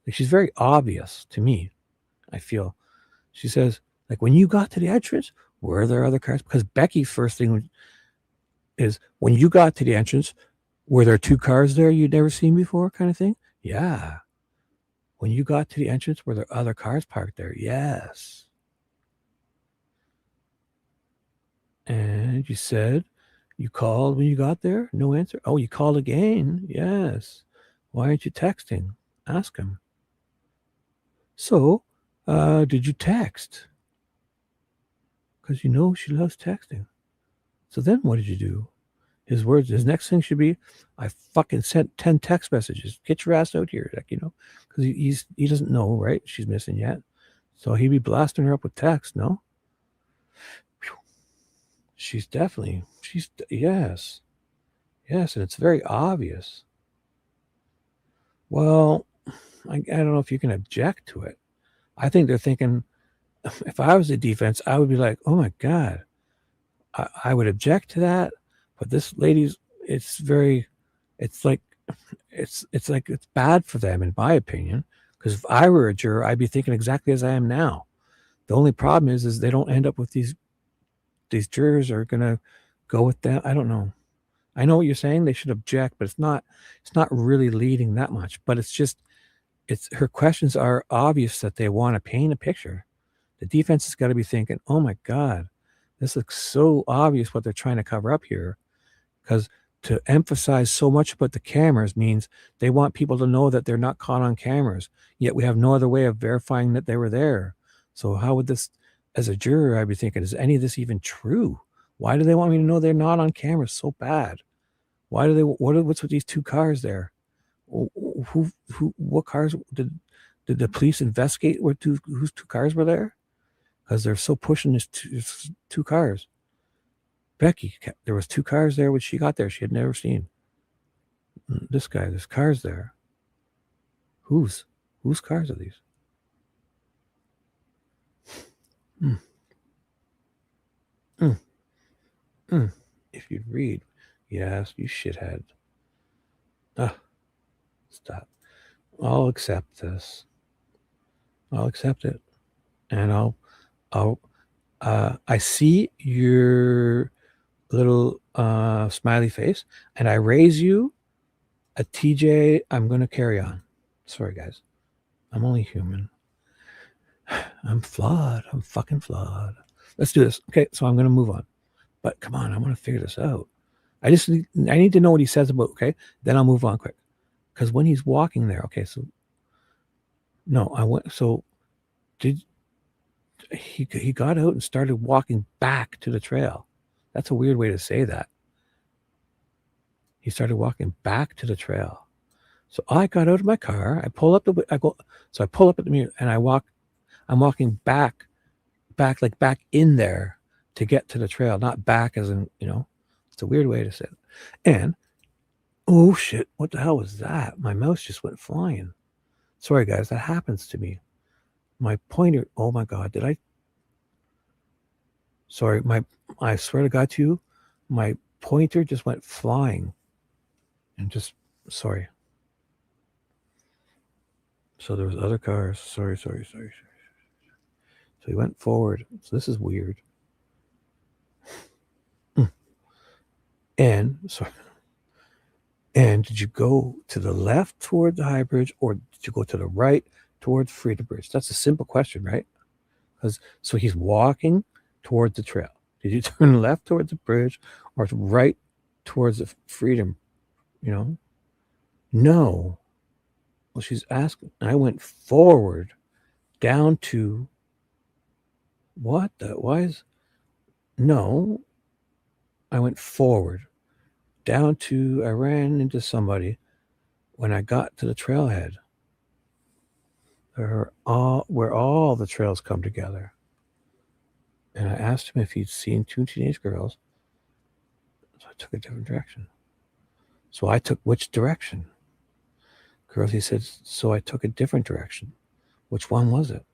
[SPEAKER 3] very obvious to me. I feel. She says, like, when you got to the entrance, were there other cars? Because Becky's first thing is, when you got to the entrance, were there two cars there you'd never seen before, kind of thing? Yeah. When you got to the entrance, were there other cars parked there? Yes. And you said you called when you got there? No answer. Oh, you called again? Yes. Why aren't you texting? Ask him. So, did you text? Because she loves texting. So then what did you do? His next thing should be, I fucking sent 10 text messages. Get your ass out here. Like, because he doesn't know, right? She's missing yet. So he'd be blasting her up with text, no? Yes. Yes, and it's very obvious. Well, I don't know if you can object to it. I think they're thinking, if I was the defense, I would be like, oh my God, I would object to that. But this lady's, it's like, it's like it's bad for them, in my opinion. Because if I were a juror, I'd be thinking exactly as I am now. The only problem is they don't end up with these jurors are gonna go with that. I don't know. I know what you're saying. They should object, but it's not really leading that much. But it's her questions are obvious that they want to paint a picture. The defense has got to be thinking, oh my God, this looks so obvious what they're trying to cover up here. Because to emphasize so much about the cameras means they want people to know that they're not caught on cameras, yet we have no other way of verifying that they were there. So how would this, as a juror, I'd be thinking, is any of this even true? Why do they want me to know they're not on camera so bad? Why do they, what's with these two cars there? What cars did the police investigate whose two cars were there? Because they're so pushing this two cars. Becky, there was two cars there when she got there. She had never seen. This guy, there's cars there. Whose cars are these? If you'd read, yes, you shithead. Stop. I'll accept this. I'll accept it, and I see your little smiley face, and I raise you a TJ. I'm going to carry on. Sorry, guys. I'm only human. I'm flawed. I'm fucking flawed. Let's do this. Okay, so I'm going to move on. But come on, I want to figure this out. I need to know what he says about, okay? Then I'll move on quick. Because when he's walking there, okay, so no, he got out and started walking back to the trail. That's a weird way to say that. He started walking back to the trail. So I got out of my car. I pull up I pull up at the mirror and I'm walking back in there to get to the trail, not back as in, it's a weird way to say it. And oh shit, what the hell was that? My mouse just went flying. Sorry guys, that happens to me. My pointer, oh my God, sorry, I swear to God to you, my pointer just went flying. And sorry. So there was other cars. Sorry. So he went forward. So this is weird. And did you go to the left toward the High Bridge, or did you go to the right towards Freedom Bridge? That's a simple question, right? So he's walking toward the trail. Did you turn left towards the bridge or right towards the Freedom? No. Well, she's asking. I went forward down to what? No. I went forward down to, I ran into somebody when I got to the trailhead. Where all the trails come together. And I asked him if he'd seen two teenage girls. So I took a different direction. So I took which direction? Girls, he said, so I took a different direction. Which one was it?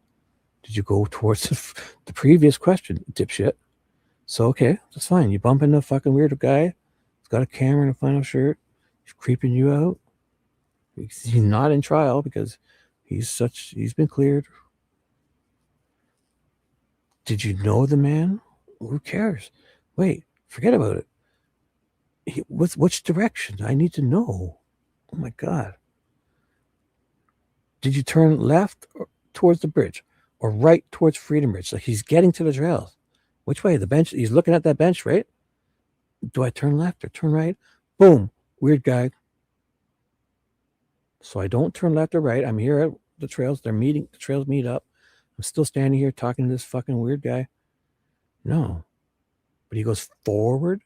[SPEAKER 3] Did you go towards the previous question, dipshit? So, okay, that's fine. You bump into a fucking weird guy. He's got a camera and a flannel shirt. He's creeping you out. He's not in trial because he's been cleared. Did you know the man? Who cares? Wait, forget about it. Which direction? I need to know. Oh my God. Did you turn left towards the bridge or right towards Freedom Bridge? Like he's getting to the trails. Which way? The bench. He's looking at that bench, right? Do I turn left or turn right? Boom. Weird guy. So I don't turn left or right. I'm here at the trails. The trails meet up. I'm still standing here talking to this fucking weird guy. No. But he goes forward,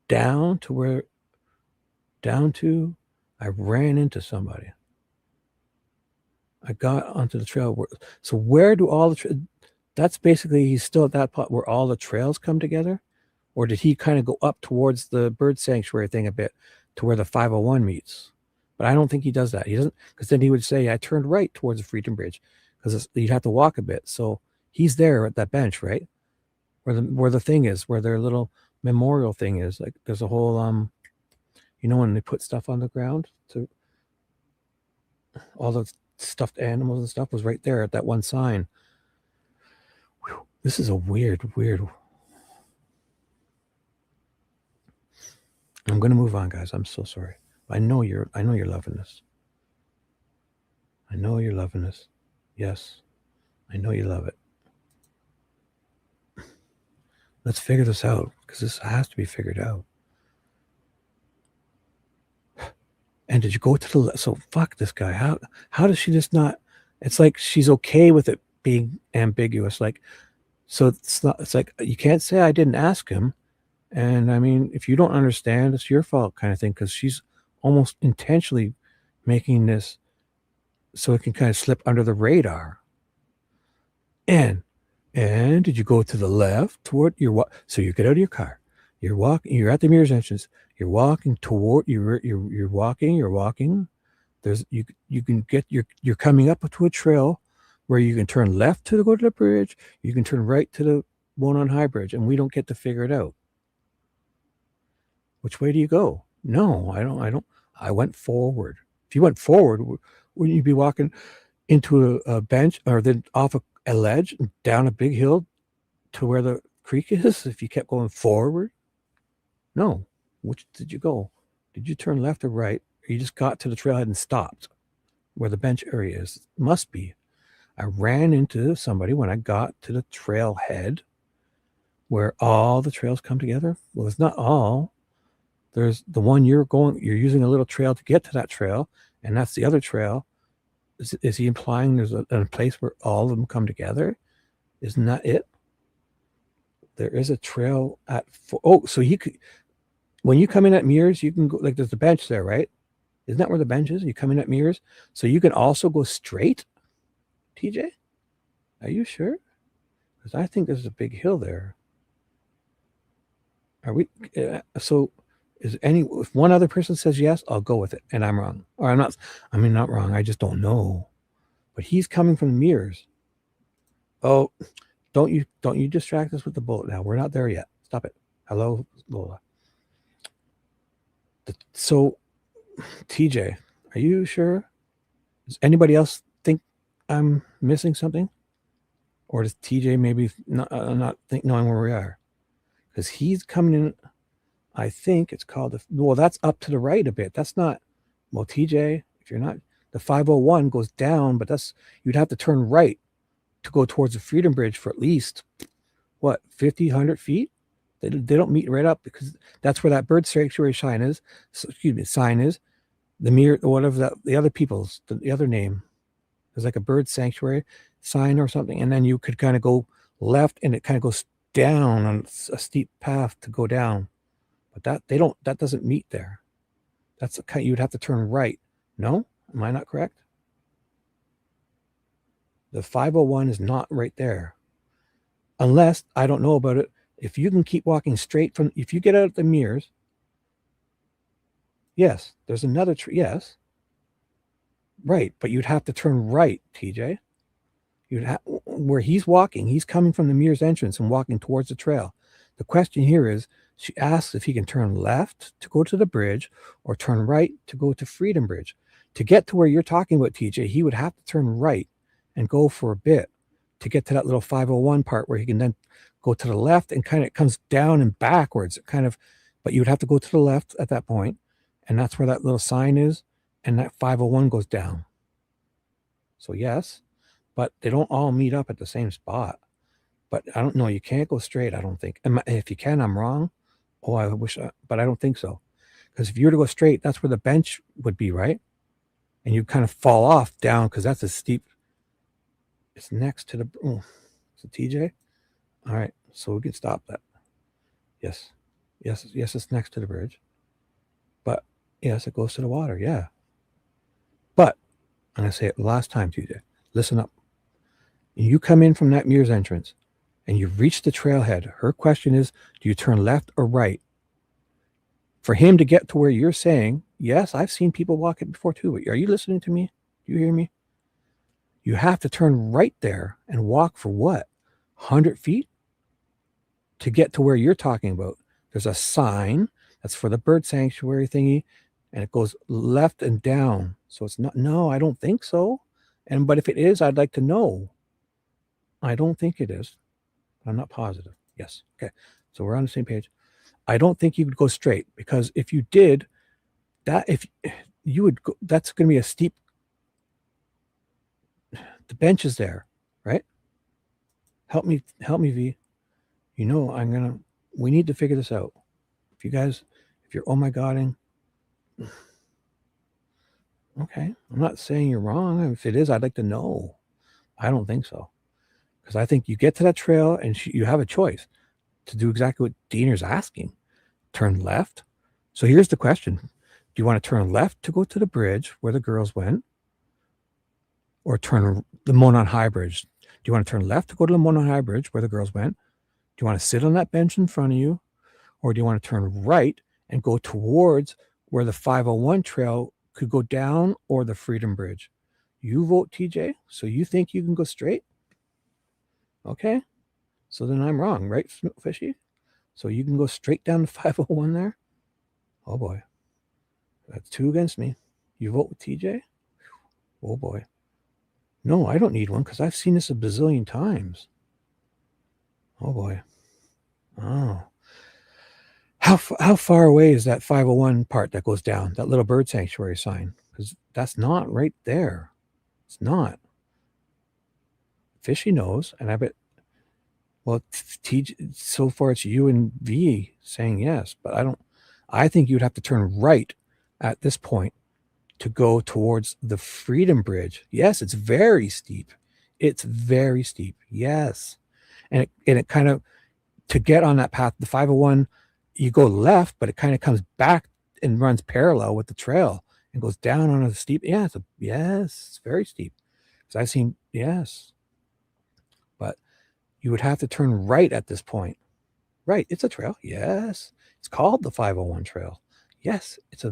[SPEAKER 3] down to I ran into somebody. I got onto the trail. So where do all that's basically, he's still at that part where all the trails come together? Or did he kind of go up towards the bird sanctuary thing a bit to where the 501 meets? But I don't think he does that. He doesn't, because then he would say, I turned right towards the Freedom Bridge, because you'd have to walk a bit. So he's there at that bench, right? Where the thing is, where their little memorial thing is. Like there's a whole when they put stuff on the ground, to all the stuffed animals and stuff was right there at that one sign. Whew, this is a weird. I'm gonna move on, guys. I'm so sorry. I know you're loving this. I know you're loving this. Yes, I know you love it. Let's figure this out, because this has to be figured out. And did you go to the so fuck this guy? How does she just not? It's like she's okay with it being ambiguous. Like, so it's not. It's like you can't say I didn't ask him. And I mean, if you don't understand, it's your fault, kind of thing. Because she's almost intentionally making this so it can kind of slip under the radar. And did you go to the left toward your so you get out of your car, you're walking, you're at the mirror's entrance, you're walking toward you're walking. There's you can get you're coming up to a trail where you can turn left to go to the bridge, you can turn right to the one on High Bridge, and we don't get to figure it out. Which way do you go? No, I don't. I went forward. If you went forward, wouldn't you be walking into a bench, or then off a ledge and down a big hill to where the creek is if you kept going forward? No. Which did you go? Did you turn left or right? Or you just got to the trailhead and stopped where the bench area is? Must be. I ran into somebody when I got to the trailhead where all the trails come together. Well, it's not all. There's the one you're using a little trail to get to that trail, and that's the other trail. Is he implying there's a place where all of them come together? Isn't that it? There is a trail at so you could, when you come in at Mears, you can go, like there's a bench there, right? Isn't that where the bench is? You come in at Mears, so you can also go straight. TJ, are you sure? Because I think there's a big hill there. Are we? So if one other person says yes, I'll go with it, and I'm wrong, or I'm not. I mean, not wrong. I just don't know. But he's coming from the Mirrors. Oh, don't you distract us with the bullet now. We're not there yet. Stop it. Hello, Lola. So, TJ, are you sure? Does anybody else think I'm missing something, or does TJ maybe not knowing where we are? Because he's coming in. I think it's called that's up to the right a bit. That's not, well, TJ, if you're not, the 501 goes down, but you'd have to turn right to go towards the Freedom Bridge for at least, 50, 100 feet? They don't meet right up, because that's where that bird sanctuary sign is. The mirror, whatever the other people's, the other name. There's like a bird sanctuary sign or something. And then you could kind of go left, and it kind of goes down on a steep path to go down. But that doesn't meet there. That's the kind you'd have to turn right. No? Am I not correct? The 501 is not right there. Unless, I don't know about it, if you can keep walking straight if you get out of the Mirrors, yes, there's another tree, yes. Right, but you'd have to turn right, TJ. Where he's walking, he's coming from the Mirrors entrance and walking towards the trail. The question here is, she asks if he can turn left to go to the bridge or turn right to go to Freedom Bridge. To get to where you're talking about, TJ, he would have to turn right and go for a bit to get to that little 501 part where he can then go to the left, and kind of comes down and backwards, but you would have to go to the left at that point, and that's where that little sign is, and that 501 goes down. So yes, but they don't all meet up at the same spot. But I don't know, you can't go straight, I don't think. If you can, I'm wrong. Oh, I wish, but I don't think so. Because if you were to go straight, that's where the bench would be, right? And you kind of fall off down, because that's a steep. It's next to the. Oh, is it TJ? All right, so we can stop that. Yes, it's next to the bridge. But yes, it goes to the water. Yeah. But I'm gonna say it last time, TJ. Listen up. You come in from that Mirrors entrance, and you reach the trailhead. Her question is, do you turn left or right? for him to get to where you're saying, yes, I've seen people walk it before too, but are you listening to me? Do you hear me? You have to turn right there and walk for what? 100 feet to get to where you're talking about. There's a sign that's for the bird sanctuary thingy, and it goes left and down. So it's not, no, I don't think so. But if it is, I'd like to know. I don't think it is. I'm not positive. Yes. Okay. So we're on the same page. I don't think you would go straight, because if you did that, if you would go, that's going to be a steep, the bench is there, right? Help me, V. You know, we need to figure this out. If you guys, if you're, oh my godding, okay. I'm not saying you're wrong. If it is, I'd like to know. I don't think so. Because I think you get to that trail and you have a choice to do exactly what Diener's asking. Turn left. So here's the question. Do you want to turn left to go to the bridge where the girls went? Or turn the Monon High Bridge? Do you want to turn left to go to the Monon High Bridge where the girls went? Do you want to sit on that bench in front of you? Or do you want to turn right and go towards where the 501 trail could go down, or the Freedom Bridge? You vote, TJ. So you think you can go straight? Okay. So then I'm wrong, right, Fishy? So you can go straight down to 501 there? Oh boy. That's 2 against me. You vote with TJ? Oh boy. No, I don't need one, because I've seen this a bazillion times. Oh boy. Oh. How far away is that 501 part that goes down, that little bird sanctuary sign? Because that's not right there. It's not. Fishy knows, and I bet, well, TJ, so far it's you and V saying yes, but I think you'd have to turn right at this point to go towards the Freedom Bridge. Yes, it's very steep. It's very steep. Yes. And it kind of, to get on that path, the 501, you go left, but it kind of comes back and runs parallel with the trail and goes down on a steep. Yeah, it's very steep. So I've seen, yes. But you would have to turn right at this point. Right, it's a trail. Yes. It's called the 501 trail. Yes, it's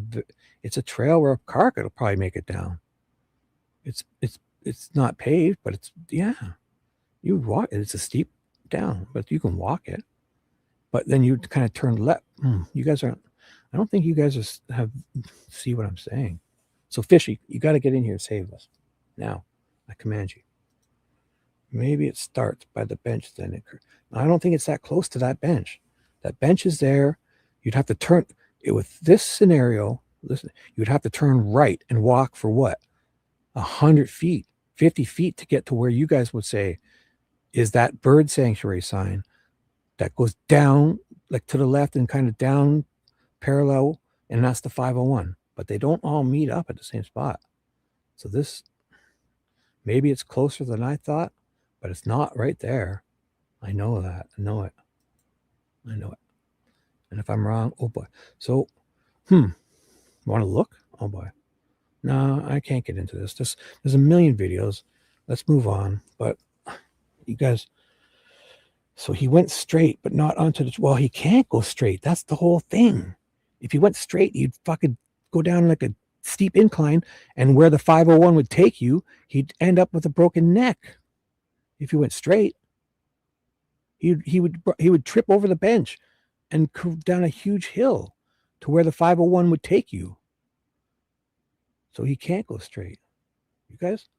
[SPEAKER 3] a trail where a car could probably make it down. It's not paved, but it's, yeah. You walk it. It's a steep down, but you can walk it. But then you kind of turn left. You guys aren't, I don't think you guys see what I'm saying. So Fishy, you got to get in here and save us. Now, I command you. Maybe it starts by the bench then. I don't think it's that close to that bench. That bench is there. You'd have to turn, with this scenario, listen, you'd have to turn right and walk for what? 100 feet, 50 feet to get to where you guys would say is that bird sanctuary sign that goes down, like to the left and kind of down parallel, and that's the 501. But they don't all meet up at the same spot. So this, maybe it's closer than I thought, but it's not right there. I know that. I know it. And if I'm wrong, oh boy. So, want to look? Oh boy. No, I can't get into this. There's a million videos. Let's move on. But you guys, so he went straight, but not onto the, well, he can't go straight. That's the whole thing. If he went straight, he'd fucking go down like a steep incline, and where the 501 would take you, he'd end up with a broken neck. If he went straight, he would trip over the bench and go down a huge hill to where the 501 would take you. So he can't go straight. You guys?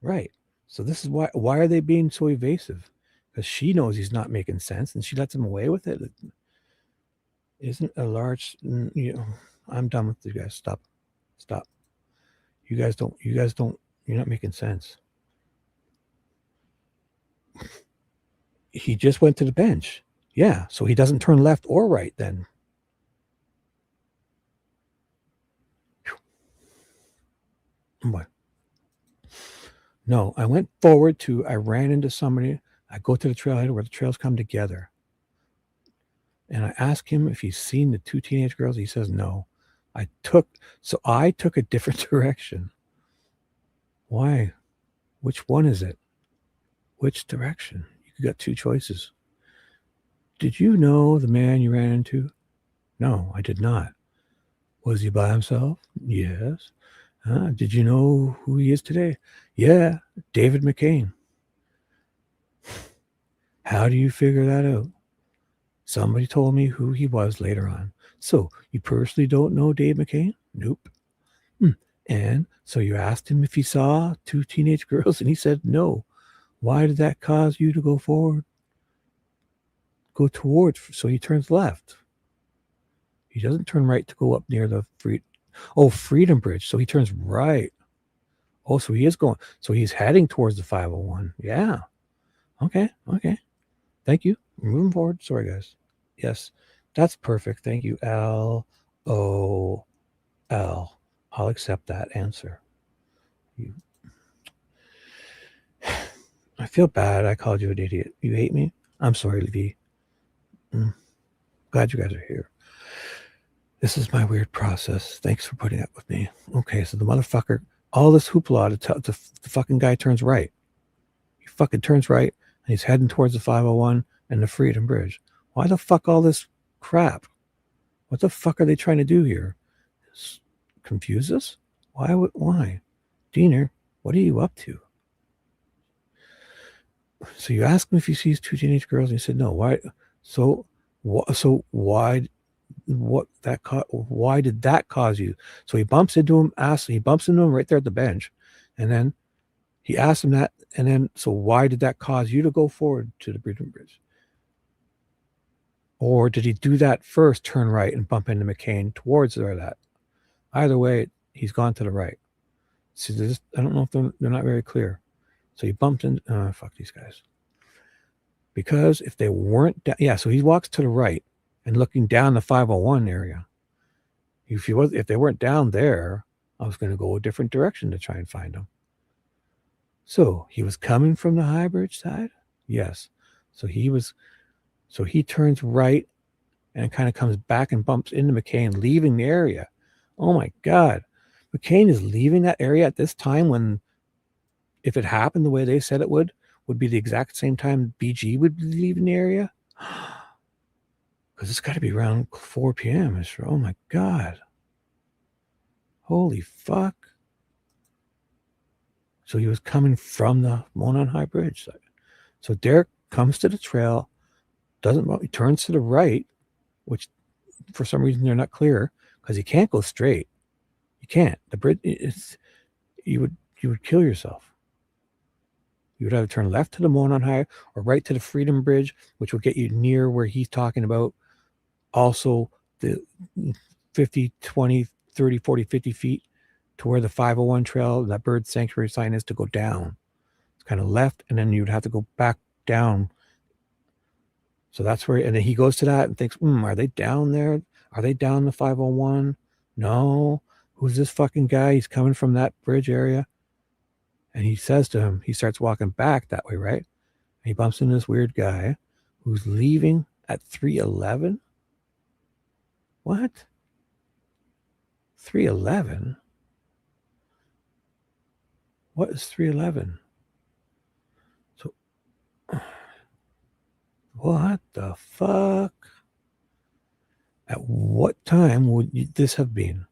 [SPEAKER 3] Right. So this is why are they being so evasive? Because she knows he's not making sense, and she lets him away with it. Isn't a large, I'm done with you guys. Stop. You guys don't, you're not making sense. He just went to the bench. Yeah. So he doesn't turn left or right then. What? No, I went forward I ran into somebody. I go to the trailhead where the trails come together. And I asked him if he's seen the 2 teenage girls. He says no. I took a different direction. Why? Which one is it? Which direction? You got 2 choices. Did you know the man you ran into? No, I did not. Was he by himself? Yes. Did you know who he is today? Yeah, David McCain. How do you figure that out? Somebody told me who he was later on. So, you personally don't know Dave McCain? Nope. And so you asked him if he saw 2 teenage girls, and he said no. Why did that cause you to go forward? Go towards, so he turns left. He doesn't turn right to go up near the Freedom Bridge. So he turns right. Oh, so he is going. So he's heading towards the 501. Yeah. Okay. Thank you. We're moving forward. Sorry, guys. Yes, that's perfect. Thank you, LOL. I'll accept that answer. I feel bad. I called you an idiot. You hate me? I'm sorry, V. Glad you guys are here. This is my weird process. Thanks for putting up with me. Okay, so the motherfucker, all this hoopla, the fucking guy turns right. He fucking turns right, and he's heading towards the 501 and the Freedom Bridge. Why the fuck all this crap? What the fuck are they trying to do here? Confuse us? Why? Diener, what are you up to? So you ask him if he sees 2 teenage girls, and he said no. Why? So why did that cause you? So he bumps into him right there at the bench, and then he asked him that, and then so why did that cause you to go forward to the Freedom Bridge? Or did he do that first, turn right and bump into McCain towards where that? Either way, he's gone to the right. See, I don't know if they're not very clear. So he bumped in. Fuck these guys. Because if they weren't, so he walks to the right and looking down the 501 area. If they weren't down there, I was going to go a different direction to try and find them. So he was coming from the High Bridge side? Yes. So he turns right and kind of comes back and bumps into McCain, leaving the area. Oh my God. McCain is leaving that area at this time when, if it happened the way they said it would be the exact same time BG would be leaving the area? Because it's got to be around 4 p.m. Oh my God. Holy fuck. So he was coming from the Monon High Bridge side. So Derrick comes to the trail, he turns to the right, which for some reason they're not clear, because he can't go straight. You can't. The bridge you would kill yourself. You would either turn left to the Monon High or right to the Freedom Bridge, which will get you near where he's talking about. Also, the 50, 20, 30, 40, 50 feet to where the 501 trail, that bird sanctuary sign is, to go down. It's kind of left, and then you'd have to go back down. So that's where, and then he goes to that and thinks, are they down there? Are they down the 501? No. Who's this fucking guy? He's coming from that bridge area. And he says to him, he starts walking back that way, right? And he bumps into this weird guy who's leaving at 311. What? 311? What is 311? So, what the fuck? At what time would this have been?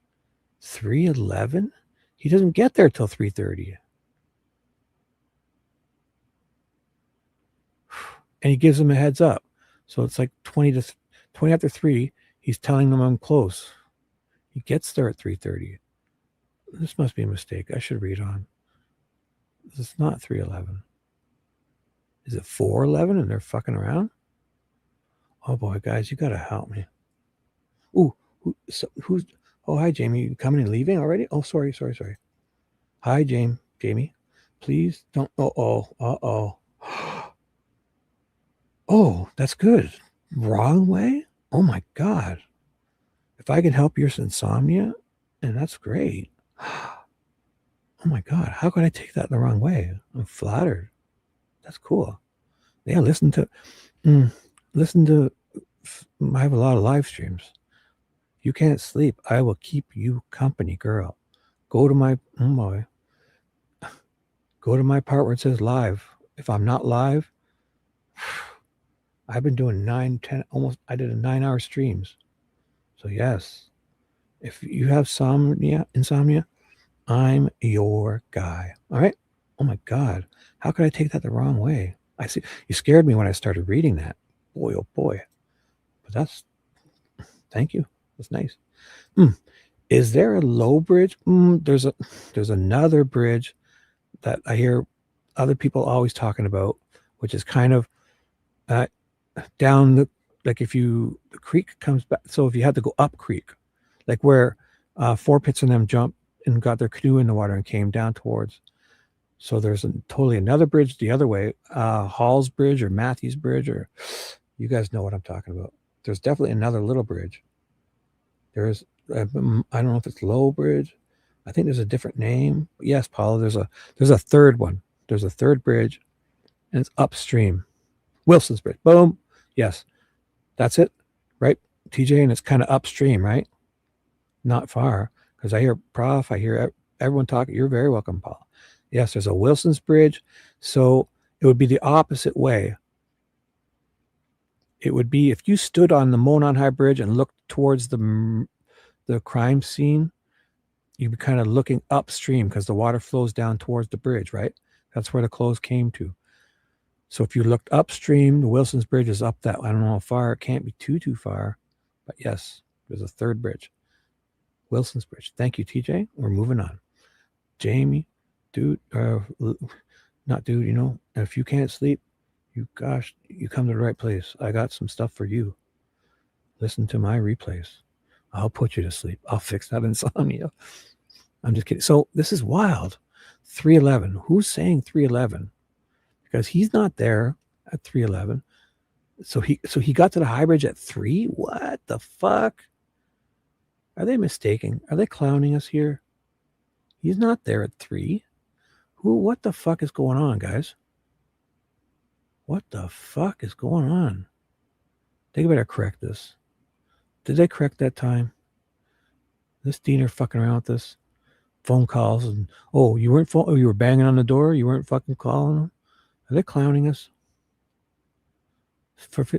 [SPEAKER 3] 311? He doesn't get there till 3:30. And he gives him a heads up. So it's like 20 after 3. He's telling them I'm close. He gets there at 3:30. This must be a mistake. I should read on. It's not 3:11. Is it 4:11 and they're fucking around? Oh boy, guys, you gotta help me. Ooh, who's? Oh, hi, Jamie. You coming and leaving already? Oh, sorry. Hi, Jamie. Please don't. Uh-oh. Oh, that's good. Wrong way? Oh my God. If I can help your insomnia, and that's great. Oh my God, how could I take that the wrong way? I'm flattered. That's cool. Yeah, listen to, I have a lot of live streams. You can't sleep. I will keep you company, girl. Go to my part where it says live. If I'm not live, I've been doing 9, 10, almost, I did a 9-hour streams. So yes, if you have insomnia, I'm your guy. All right. Oh my God. How could I take that the wrong way? I see. You scared me when I started reading that. Boy, oh boy. But thank you. That's nice. Is there a low bridge? There's another bridge that I hear other people always talking about, which is kind of down like if the creek comes back. So if you had to go up creek, like where 4 Pits and them jumped and got their canoe in the water and came down towards. So there's totally another bridge the other way, Hall's Bridge or Matthews Bridge, or you guys know what I'm talking about. There's definitely another little bridge. There's, I don't know if it's Low Bridge. I think there's a different name. Yes, Paula, there's a third one. There's a third bridge, and it's upstream. Wilson's Bridge. Boom. Yes, that's it, right, TJ? And it's kind of upstream, right? Not far, because I hear Prof, I hear everyone talking. You're very welcome, Paul. Yes, there's a Wilson's Bridge. So it would be the opposite way. It would be if you stood on the Monon High Bridge and looked towards the crime scene, you'd be kind of looking upstream because the water flows down towards the bridge, right? That's where the clothes came to. So if you looked upstream, the Wilson's Bridge is up that, I don't know how far, it can't be too far, but yes, there's a third bridge. Wilson's Bridge. Thank you, TJ. We're moving on. Jamie, dude, not dude, you know, if you can't sleep, you come to the right place. I got some stuff for you. Listen to my replays. I'll put you to sleep. I'll fix that insomnia. I'm just kidding. So this is wild. 311. Who's saying 311? Because he's not there at 311. So he got to the High Bridge at 3? What the fuck? Are they mistaking? Are they clowning us here? He's not there at 3. What the fuck is going on, guys? What the fuck is going on? They better correct this. Did they correct that time? This Diener fucking around with this? Phone calls and, you were banging on the door? You weren't fucking calling them? Are they clowning us?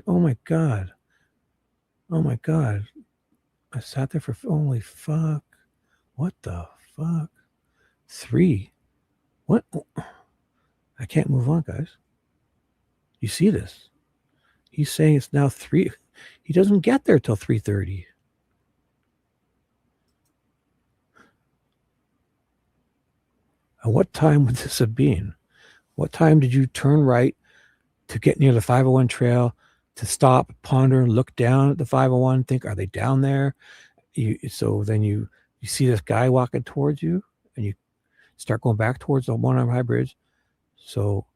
[SPEAKER 3] Oh my God. Oh my God. I sat there for, holy fuck. What the fuck? 3. What? I can't move on, guys. You see this? He's saying it's now 3. He doesn't get there till 3:30. And what time would this have been? What time did you turn right to get near the 501 trail, to stop, ponder, look down at the 501, think, are they down there? So then you see this guy walking towards you, and you start going back towards the One Arm High Bridge. So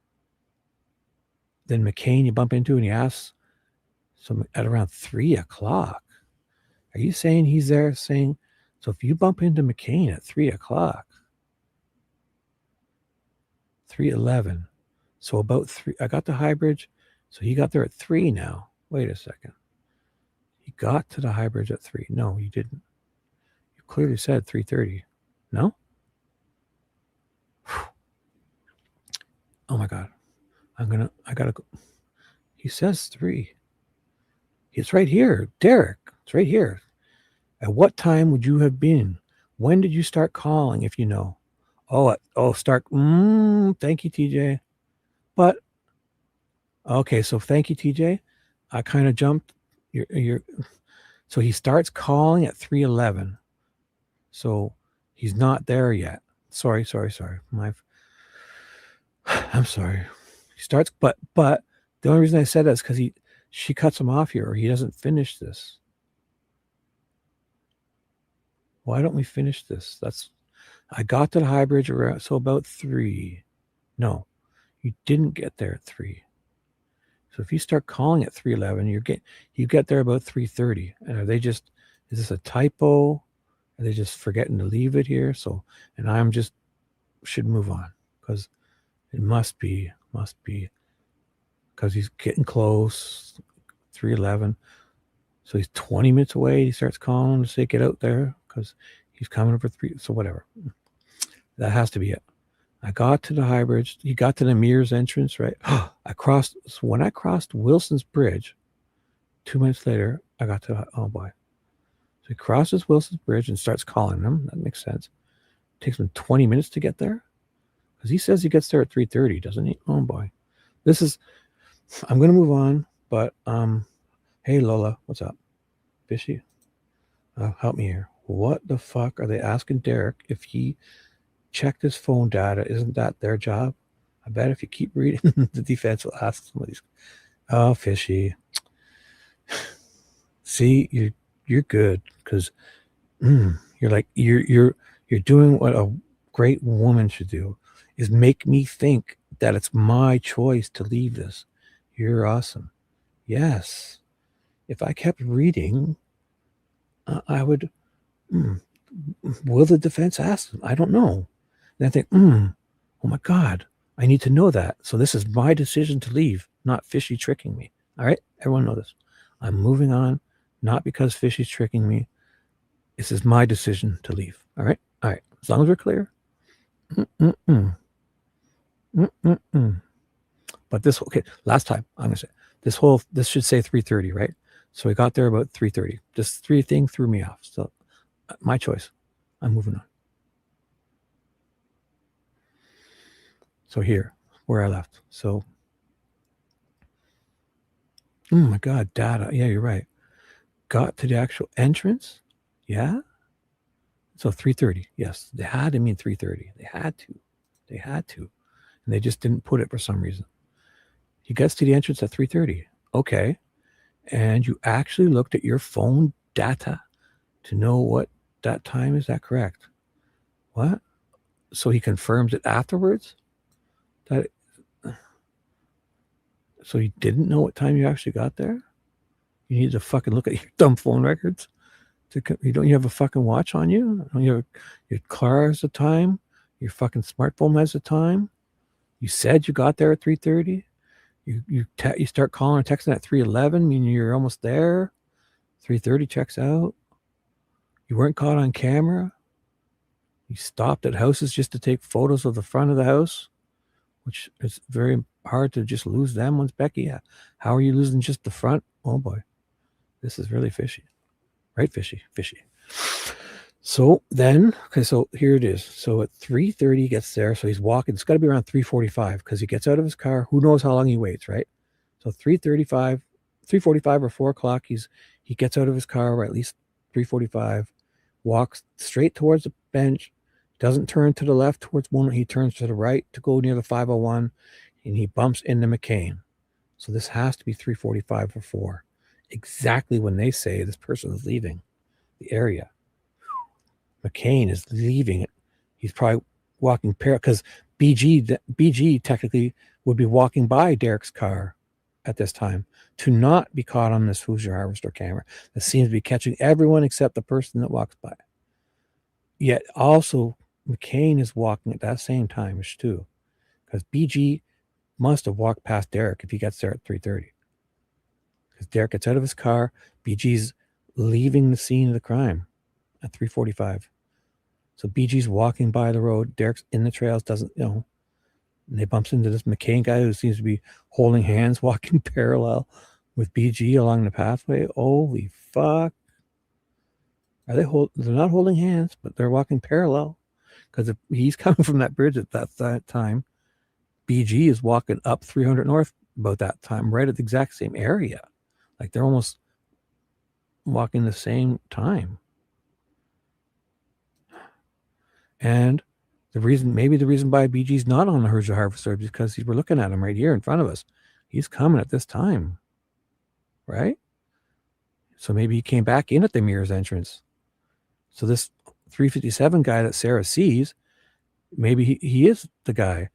[SPEAKER 3] then McCain you bump into, and he asks, so at around 3 o'clock, are you saying he's there saying, so if you bump into McCain at 3 o'clock, 3:11, so about 3, I got the High Bridge, so he got there at 3 now. Wait a second. He got to the High Bridge at 3. No, you didn't. You clearly said 3:30. No? Oh my God. I gotta go. He says 3. It's right here. Derrick, it's right here. At what time would you have been? When did you start calling, if you know? Start. Thank you, TJ. But, okay, so thank you, TJ. I kind of jumped. So he starts calling at 3:11. So he's not there yet. Sorry. I'm sorry. He starts, but the only reason I said that is because she cuts him off here, or he doesn't finish this. Why don't we finish this? I got to the High Bridge around, so about 3. No, you didn't get there at 3. So if you start calling at 3:11, you get there about 3:30. And is this a typo? Are they just forgetting to leave it here? So, and I'm just should move on, because it must be because he's getting close. 3:11. So he's 20 minutes away. He starts calling to say, get out there, because he's coming for 3. So whatever. That has to be it. I got to the high bridge. He got to the Mears entrance, right? So when I crossed Wilson's Bridge, 2 minutes later, I got to, oh boy. So he crosses Wilson's Bridge and starts calling them. That makes sense. It takes him 20 minutes to get there. Because he says he gets there at 3:30, doesn't he? Oh boy. I'm going to move on, but, hey Lola, what's up? Fishy? Help me here. What the fuck are they asking Derrick if he checked his phone data? Isn't that their job? I bet if you keep reading, the defense will ask some of these. Oh, Fishy. See, you're good because you're like you're doing what a great woman should do, is make me think that it's my choice to leave this. You're awesome. Yes. If I kept reading, I would. Will the defense ask them? I don't know. And I think, oh my God, I need to know that. So this is my decision to leave, not Fishy tricking me. All right, everyone know this. I'm moving on, not because Fishy's tricking me. This is my decision to leave. All right, as long as we're clear. But last time I'm gonna say this should say 3:30, right? So we got there about 3:30. This 3 thing threw me off. So my choice. I'm moving on. So here, where I left. So, oh my God, data. Yeah, you're right. Got to the actual entrance. Yeah. So 3:30. Yes, they had to mean 3:30. They had to. And they just didn't put it for some reason. He gets to the entrance at 3:30. Okay. And you actually looked at your phone data to know what that time is. That correct? What? So he confirms it afterwards? So you didn't know what time you actually got there? You need to fucking look at your dumb phone records. You have a fucking watch on you? Your car has a time? Your fucking smartphone has a time? You said you got there at 3:30? You start calling or texting at 3:11, meaning you're almost there. 3:30 checks out. You weren't caught on camera. You stopped at houses just to take photos of the front of the house, which is very hard to just lose them once Becky. Yeah. How are you losing just the front? Oh boy, this is really fishy, right? Fishy. So then, okay, so here it is. So at 3:30 he gets there. So he's walking. It's got to be around 3:45 because he gets out of his car. Who knows how long he waits, right? So 3:35, 3:45 or 4 o'clock, he gets out of his car, or at least 3:45, walks straight towards the bench, doesn't turn to the left towards one. He turns to the right to go near the 501, and he bumps into McCain. So this has to be 3:45 or 4, exactly when they say this person is leaving the area. McCain is leaving it. He's probably walking because BG technically would be walking by Derrick's car at this time to not be caught on this Hoosier Harvester camera that seems to be catching everyone except the person that walks by. Yet also McCain is walking at that same time too, because BG must have walked past Derrick if he gets there at 3:30. Because Derrick gets out of his car, BG's leaving the scene of the crime at 3:45. So BG's walking by the road. Derrick's in the trails, doesn't, and they bumps into this McCain guy who seems to be holding hands, walking parallel with BG along the pathway. Holy fuck. They're not holding hands, but they're walking parallel. Because if he's coming from that bridge at that time, BG is walking up 300 North about that time, right at the exact same area. Like they're almost walking the same time. And maybe the reason why BG's not on the Hoosier Harvester is because we're looking at him right here in front of us. He's coming at this time, right? So maybe he came back in at the Mears entrance. So this 357 guy that Sarah sees, maybe he is the guy,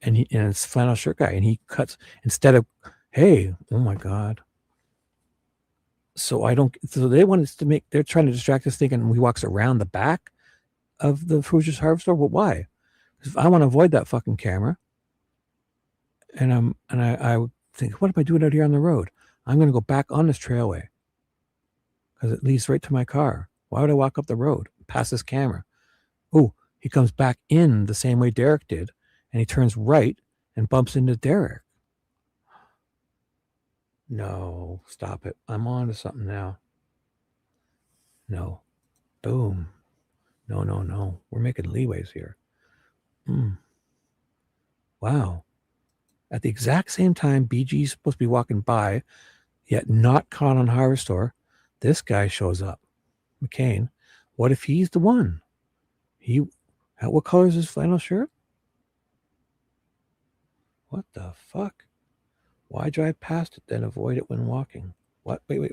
[SPEAKER 3] and it's flannel shirt guy, and he cuts instead of, hey, oh my God. So they want us to they're trying to distract us thinking he walks around the back of the Hoosier Harvester. Well, why? Because I want to avoid that fucking camera. And I would think, what am I doing out here on the road? I'm going to go back on this trailway because it leads right to my car. Why would I walk up the road past this camera? Oh, he comes back in the same way Derrick did, and he turns right and bumps into Derrick. No, stop it. I'm on to something now. No. Boom. No. We're making leeways here. Wow. At the exact same time BG's supposed to be walking by, yet not caught on Harvestor, this guy shows up. McCain. What if he's the one? What color is his flannel shirt? What the fuck? Why drive past it, then avoid it when walking? What? Wait.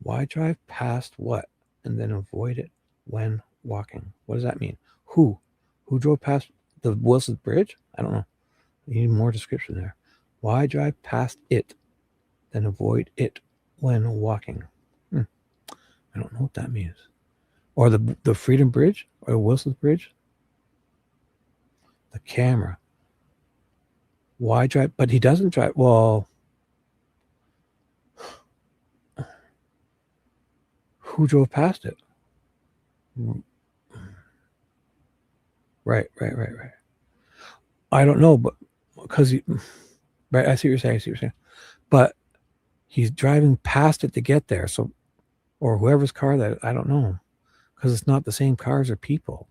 [SPEAKER 3] Why drive past what and then avoid it when walking? What does that mean? Who drove past the Wilson Bridge? I don't know. I need more description there. Why drive past it, then avoid it when walking? I don't know what that means. Or the Freedom Bridge or Wilson's Bridge? The camera. Why drive? But he doesn't drive. Well, who drove past it? Right. I don't know, but because right, I see what you're saying. But he's driving past it to get there. So, or whoever's car that, I don't know, because it's not the same cars or people.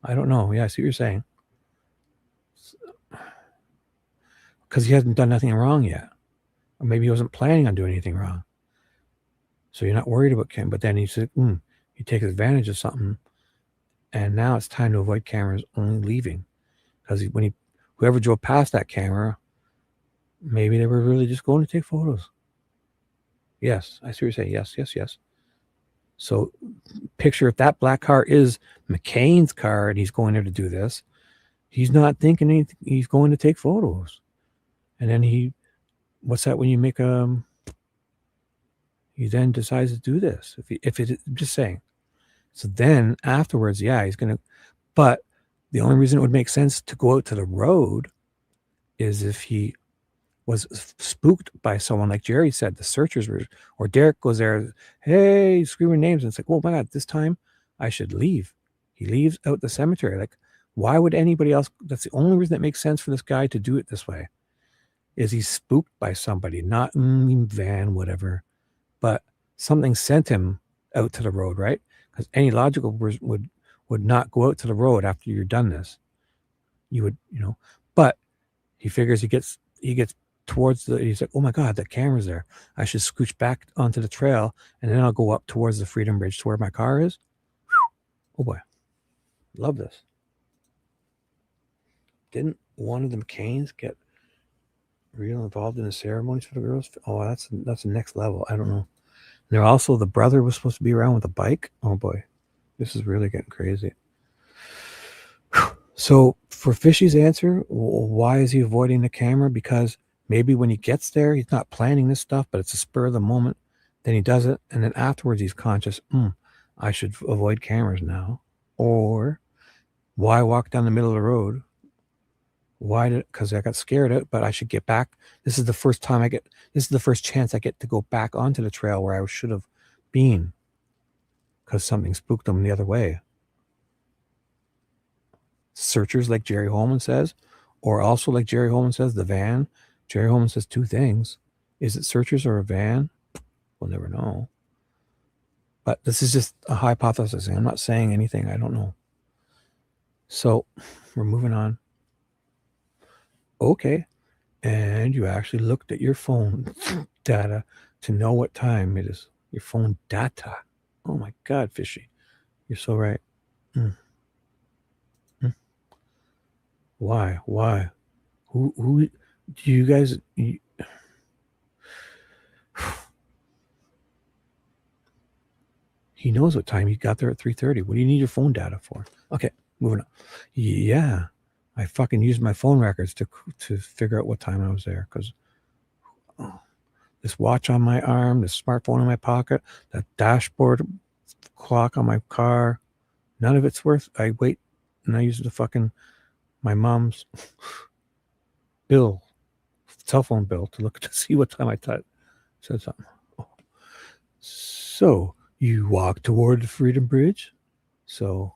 [SPEAKER 3] I don't know. Yeah, I see what you're saying. Because he hasn't done nothing wrong yet, or maybe he wasn't planning on doing anything wrong. So you're not worried about Kim. But then he said, he takes advantage of something, and now it's time to avoid cameras only leaving, because whoever drove past that camera, maybe they were really just going to take photos. Yes, I see what you're saying. Yes. So picture if that black car is McCain's car and he's going there to do this, he's not thinking anything. He's going to take photos. And then what's that when you make he then decides to do this. Just saying. So then afterwards, yeah, he's going to, but the only reason it would make sense to go out to the road is if he was spooked by someone, like Jerry said, the searchers were, or Derrick goes there, hey, screaming names. And it's like, oh my God, this time I should leave. He leaves out the cemetery. Like, why would anybody else? That's the only reason that makes sense for this guy to do it this way, is he's spooked by somebody, not van, whatever, but something sent him out to the road, right? Because any logical person would not go out to the road after you're done this. You would, but he figures he gets towards he's like, oh my God, that camera's there. I should scooch back onto the trail, and then I'll go up towards the Freedom Bridge to where my car is. Oh boy. Love this. Didn't one of the McCains get real involved in the ceremonies for the girls? Oh, that's the next level. I don't know. And there also, the brother was supposed to be around with a bike. Oh boy. This is really getting crazy. So for Fishy's answer, why is he avoiding the camera? Because maybe when he gets there, he's not planning this stuff, but it's a spur of the moment. Then he does it, and then afterwards he's conscious, I should avoid cameras now. Or why walk down the middle of the road? Because I got scared out, but I should get back. This is the first chance I get to go back onto the trail where I should have been, because something spooked him the other way. Searchers, like Jerry Holman says, or also like Jerry Holman says, the van. Jerry Holman says two things. Is it searchers or a van? We'll never know. But this is just a hypothesis. I'm not saying anything. I don't know. So we're moving on. Okay. And you actually looked at your phone data to know what time it is. Your phone data. Oh my God, Fishy. You're so right. Why? Who do you guys? He knows what time he got there at 3:30. What do you need your phone data for? Okay, moving on. Yeah, I fucking used my phone records to figure out what time I was there, because this watch on my arm, this smartphone in my pocket, that dashboard clock on my car, none of it's worth. I wait and I use my mom's cell phone bill to look to see what time I said something. So you walk toward the Freedom Bridge. So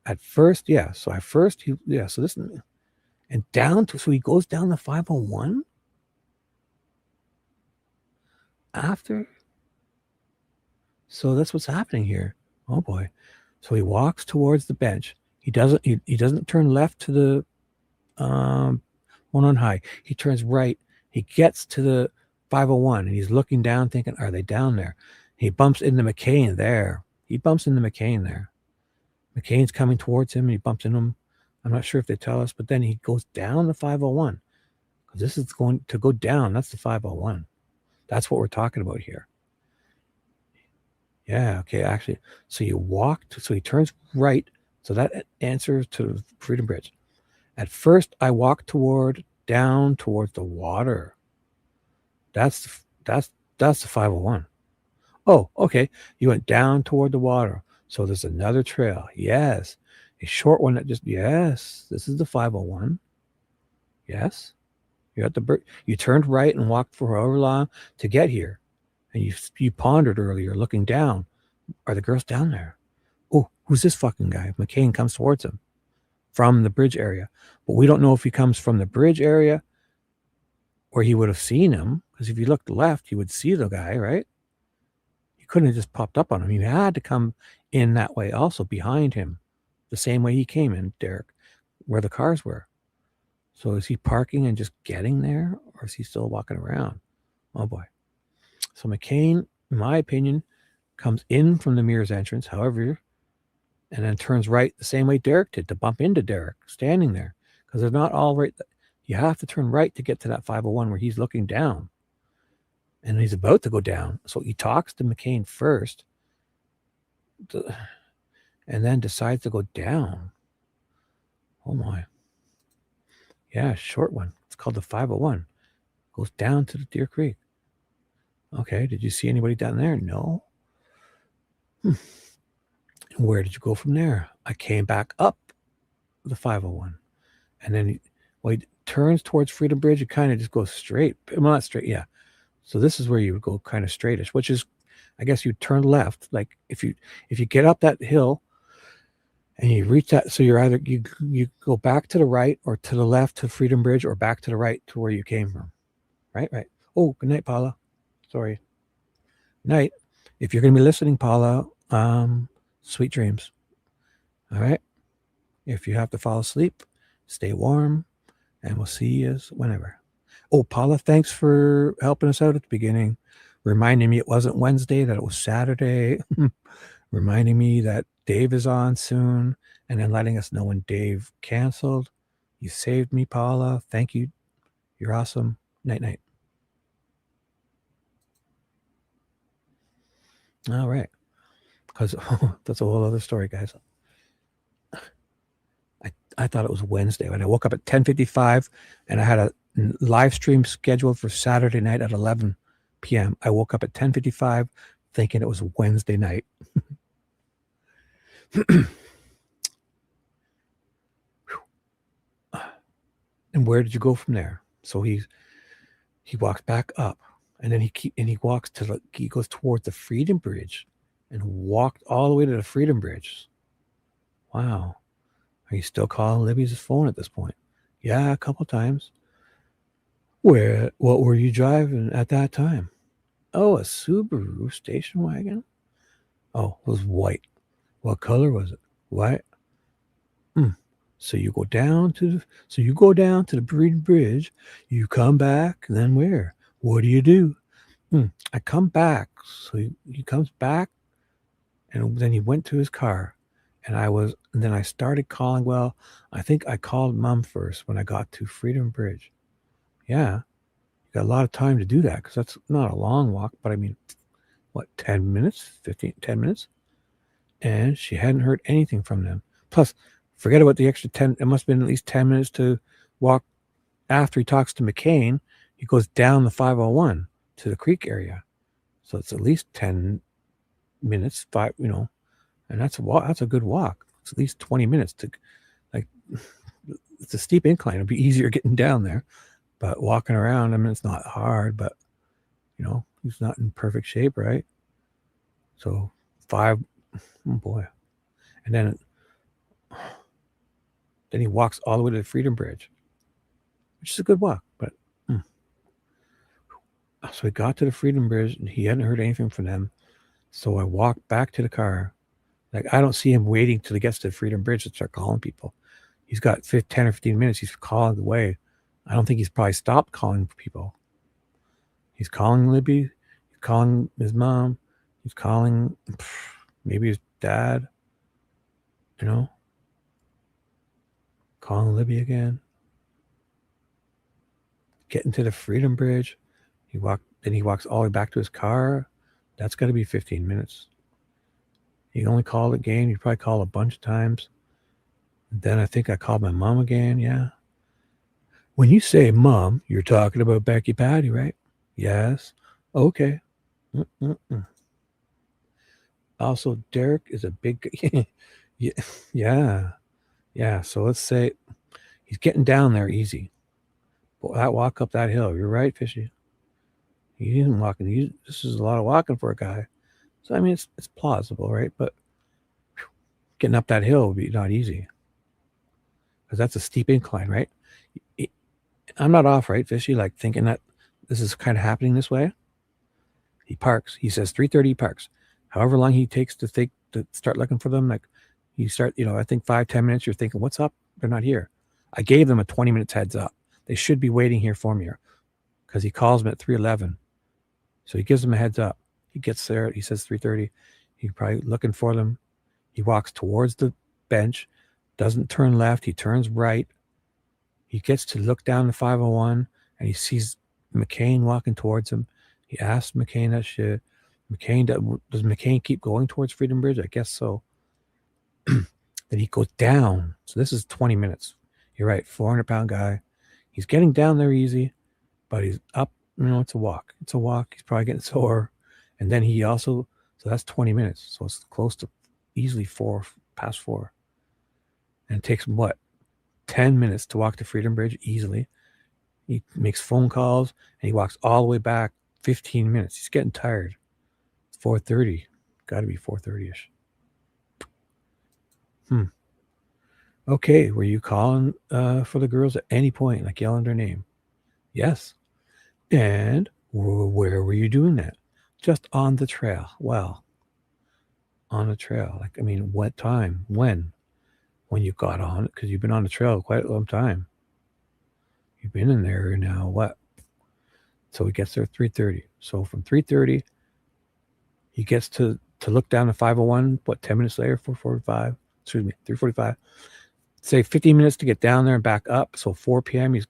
[SPEAKER 3] at first, yeah. So at first, so this, and down to, so he goes down the 501 after. So that's what's happening here. Oh boy. So he walks towards the bench. He doesn't turn left to the one on high. He turns right. He gets to the 501 and he's looking down thinking, are they down there? He bumps into McCain there. McCain's coming towards him and he bumps into him. I'm not sure if they tell us, but then he goes down the 501. Because this is going to go down. That's the 501. That's what we're talking about here. Yeah, okay, actually. So he turns right. So that answers to Freedom Bridge. At first, I walked down towards the water. That's the 501. Oh, okay. You went down toward the water. So there's another trail. Yes. A short one that yes, this is the 501. Yes. You're at you turned right and walked for however long to get here. And you pondered earlier, looking down. Are the girls down there? Oh, who's this fucking guy? McCain comes towards him from the bridge area. But we don't know if he comes from the bridge area or he would have seen him. Because if you looked left, you would see the guy, right? He couldn't have just popped up on him. He had to come in that way also behind him. The same way he came in, Derrick, where the cars were. So is he parking and just getting there? Or is he still walking around? Oh boy. So McCain, in my opinion, comes in from the mirror's entrance, however, and then turns right the same way Derrick did to bump into Derrick standing there. Because they're not all right. You have to turn right to get to that 501 where he's looking down. And he's about to go down. So he talks to McCain first and then decides to go down. Oh my. Yeah, short one. It's called the 501. Goes down to the Deer Creek. Okay, did you see anybody down there? No. Where did you go from there? I came back up the 501. And then he turns towards Freedom Bridge. It kind of just goes straight. Well, not straight, yeah. So this is where you would go kind of straightish, which is, I guess you turn left. Like if you get up that hill and you reach that, so you're either, you go back to the right or to the left to Freedom Bridge or back to the right to where you came from. Right. Oh, good night, Paula. Sorry. Night. If you're going to be listening, Paula, sweet dreams. All right. If you have to fall asleep, stay warm and we'll see you whenever. Oh, Paula, thanks for helping us out at the beginning. Reminding me it wasn't Wednesday, that it was Saturday. Reminding me that Dave is on soon. And then letting us know when Dave canceled. You saved me, Paula. Thank you. You're awesome. Night. All right. Because that's a whole other story, guys. I thought it was Wednesday. When I woke up at 10:55 and I had a live stream scheduled for Saturday night at 11 p.m. I woke up at 10:55 thinking it was Wednesday night. And where did you go from there? So he walks back up and then he walks he goes towards the Freedom Bridge and walked all the way to the Freedom Bridge. Wow. Are you still calling Libby's phone at this point? Yeah, a couple times. What were you driving at that time? Oh, a Subaru station wagon? Oh, it was white. What color was it? White? So you go down to the Breeden Bridge, you come back, and then where? What do you do? I come back. So he comes back, and then he went to his car. And then I started calling. Well, I think I called Mom first when I got to Freedom Bridge. Yeah, you got a lot of time to do that because that's not a long walk, but I mean, what, 10 minutes, 10 minutes? And she hadn't heard anything from them. Plus, forget about the extra 10. It must have been at least 10 minutes to walk after he talks to McCain. He goes down the 501 to the creek area. So it's at least 10 minutes, and that's a good walk. It's at least 20 minutes to, like, it's a steep incline. It'll be easier getting down there, but walking around, I mean, it's not hard, but he's not in perfect shape, right? So 5, oh boy. And then Then he walks all the way to the Freedom Bridge, which is a good walk. But so he got to the Freedom Bridge, and he hadn't heard anything from them. So I walked back to the car. Like, I don't see him waiting till he gets to the Freedom Bridge to start calling people. He's got 10 or 15 minutes. He's calling away. I don't think he's probably stopped calling people. He's calling Libby. He's calling his mom. He's calling maybe his dad. You know? Calling Libby again. Getting to the Freedom Bridge. Then he walks all the way back to his car. That's got to be 15 minutes. He only called again. He probably called a bunch of times. Then I think I called my mom again. Yeah. When you say mom, you're talking about Becky Patty, right? Yes. Okay. Also, Derrick is a big... Yeah. So let's say he's getting down there easy. But that walk up that hill, you're right, Fishy. He isn't walking. This is a lot of walking for a guy. So, I mean, it's plausible, right? But getting up that hill would be not easy. Because that's a steep incline, right? I'm not off, right, Fishy? Like, thinking that this is kind of happening this way. He parks. He says 3:30 he parks. However long he takes to start looking for them, like, you start, I think 5-10 minutes, you're thinking, what's up? They're not here. I gave them a 20 minutes heads up. They should be waiting here for me, because he calls them at 3:11. So he gives them a heads up. He gets there. He says 3:30. He's probably looking for them. He walks towards the bench, doesn't turn left. He turns right. He gets to look down the 501, and he sees McCain walking towards him. He asks McCain that shit. Does McCain keep going towards Freedom Bridge? I guess so. Then he goes down. So this is 20 minutes. You're right, 400-pound guy. He's getting down there easy, but he's up. It's a walk. He's probably getting sore. And then so that's 20 minutes. So it's close to easily past 4. And it takes him, 10 minutes to walk to Freedom Bridge easily. He makes phone calls, and he walks all the way back 15 minutes. He's getting tired. It's 4:30. Got to be 4:30-ish. Okay, were you calling for the girls at any point, like yelling their name? Yes. And where were you doing that? Just on the trail. Well, on the trail. Like, I mean, what time? When you got on it? Because you've been on the trail quite a long time. You've been in there now, what? So he gets there at 3:30. So from 3:30, he gets to look down the 501, 10 minutes later, 4:45. Excuse me, 3:45. Say 15 minutes to get down there and back up. So 4 p.m. he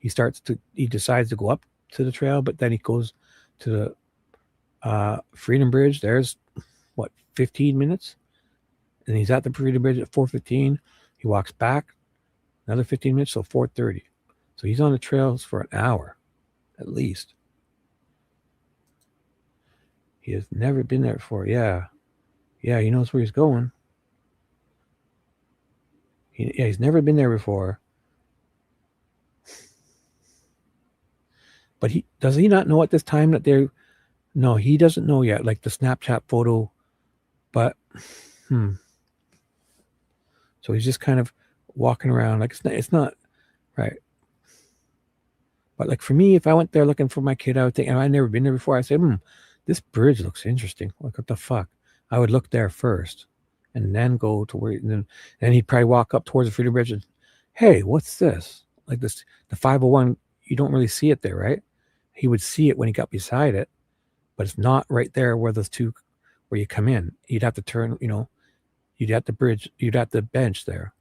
[SPEAKER 3] decides to go up to the trail, but then he goes to the Freedom Bridge. There's 15 minutes, and he's at the Freedom Bridge at 4:15. He walks back another 15 minutes, so 4:30. So he's on the trails for an hour at least. He has never been there before. Yeah, he knows where he's going. He's never been there before. But does he not know at this time that they're... No, he doesn't know yet, like the Snapchat photo. But, So he's just kind of walking around. Like, it's not right. But like for me, if I went there looking for my kid, I would think, and I'd never been there before, I'd say, this bridge looks interesting. Like, what the fuck? I would look there first and then go to where, and then he'd probably walk up towards the Freedom Bridge and, hey, what's this? Like this, the 501, you don't really see it there, right? He would see it when he got beside it, but it's not right there where those two, where you come in. You'd have to turn, you'd have the bench there,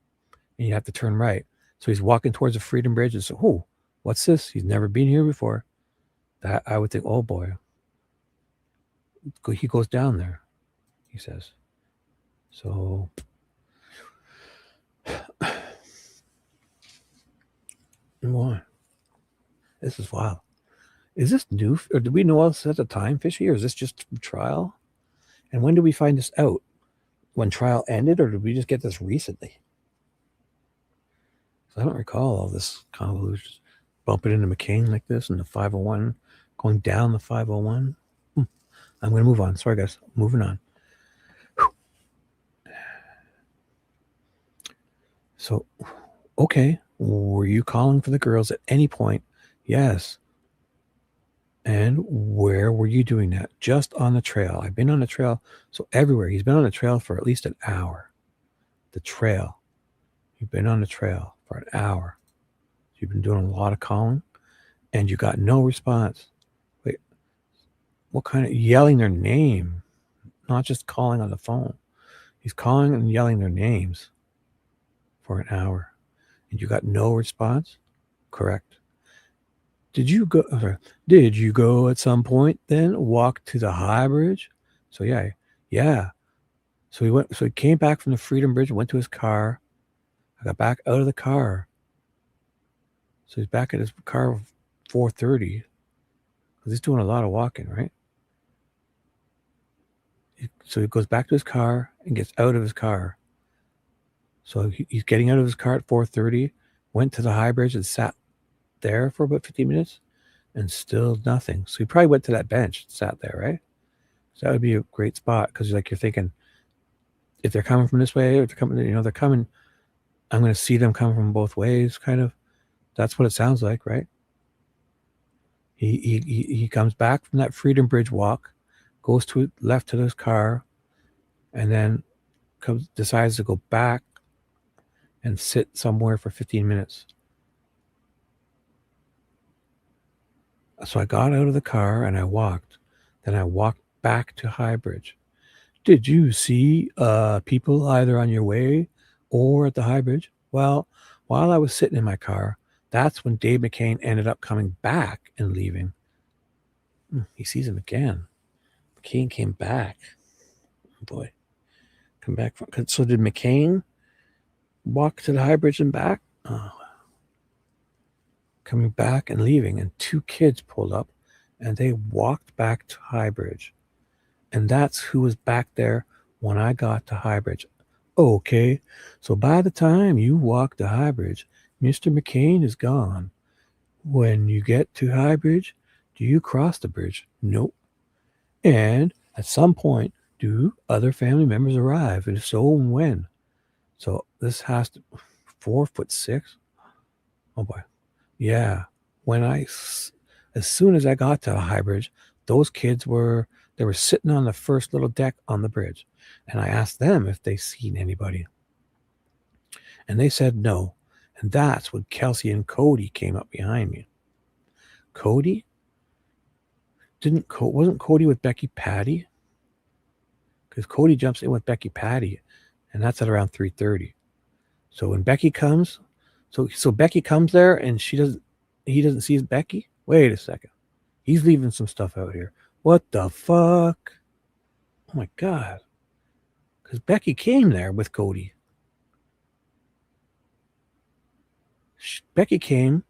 [SPEAKER 3] and you have to turn right. So he's walking towards the Freedom Bridge and so, oh, what's this? He's never been here before. That I would think, oh boy. He goes down there, he says. So what? This is wild. Is this new, or did we know all this at the time, Fishy, or is this just trial? And when did we find this out? When trial ended, or did we just get this recently? I don't recall all this convolution. Bumping into McCain like this, and the 501, going down the 501. I'm going to move on. Sorry, guys. Moving on. So, Okay. Were you calling for the girls at any point? Yes. And where were you doing that? Just on the trail. I've been on the trail. So everywhere. He's been on the trail for at least an hour. The trail. You've been on the trail for an hour. You've been doing a lot of calling and you got no response. Wait, what kind of yelling their name? Not just calling on the phone. He's calling and yelling their names for an hour. And you got no response? Correct. Did you go at some point then walk to the high bridge? So yeah. So he came back from the Freedom Bridge, went to his car. I got back out of the car. So he's back at his car 4:30. Because he's doing a lot of walking, right? So he goes back to his car and gets out of his car. So he's getting out of his car at 4:30, went to the high bridge and sat there for about 15 minutes and still nothing. So he probably went to that bench and sat there, right? So that would be a great spot because like you're thinking, if they're coming from this way or they're coming, I'm going to see them come from both ways, kind of. That's what it sounds like, right? He comes back from that Freedom Bridge walk, goes to left to his car, and then decides to go back and sit somewhere for 15 minutes. So I got out of the car and I walked. Then I walked back to High Bridge. Did you see people either on your way or at the High Bridge? Well, while I was sitting in my car, that's when Dave McCain ended up coming back and leaving. He sees him again. McCain came back. Oh boy. Come back from. So did McCain walk to the High Bridge and back? Oh. Coming back and leaving, and two kids pulled up and they walked back to High Bridge. And that's who was back there when I got to High Bridge. Okay, so by the time you walk to High Bridge, Mr. McCain is gone. When you get to High Bridge, do you cross the bridge? Nope. And at some point, do other family members arrive? And if so, when? So this has to 4'6". Oh boy. Yeah. As soon as I got to High Bridge, those kids were sitting on the first little deck on the bridge. And I asked them if they seen anybody. And they said no. And that's when Kelsey and Cody came up behind me. Cody? Wasn't Cody with Becky Patty? Because Cody jumps in with Becky Patty, and that's at around 3:30. So when Becky comes, so Becky comes there and he doesn't see Becky? Wait a second. He's leaving some stuff out here. What the fuck? Oh my God. Because Becky came there with Cody. Becky came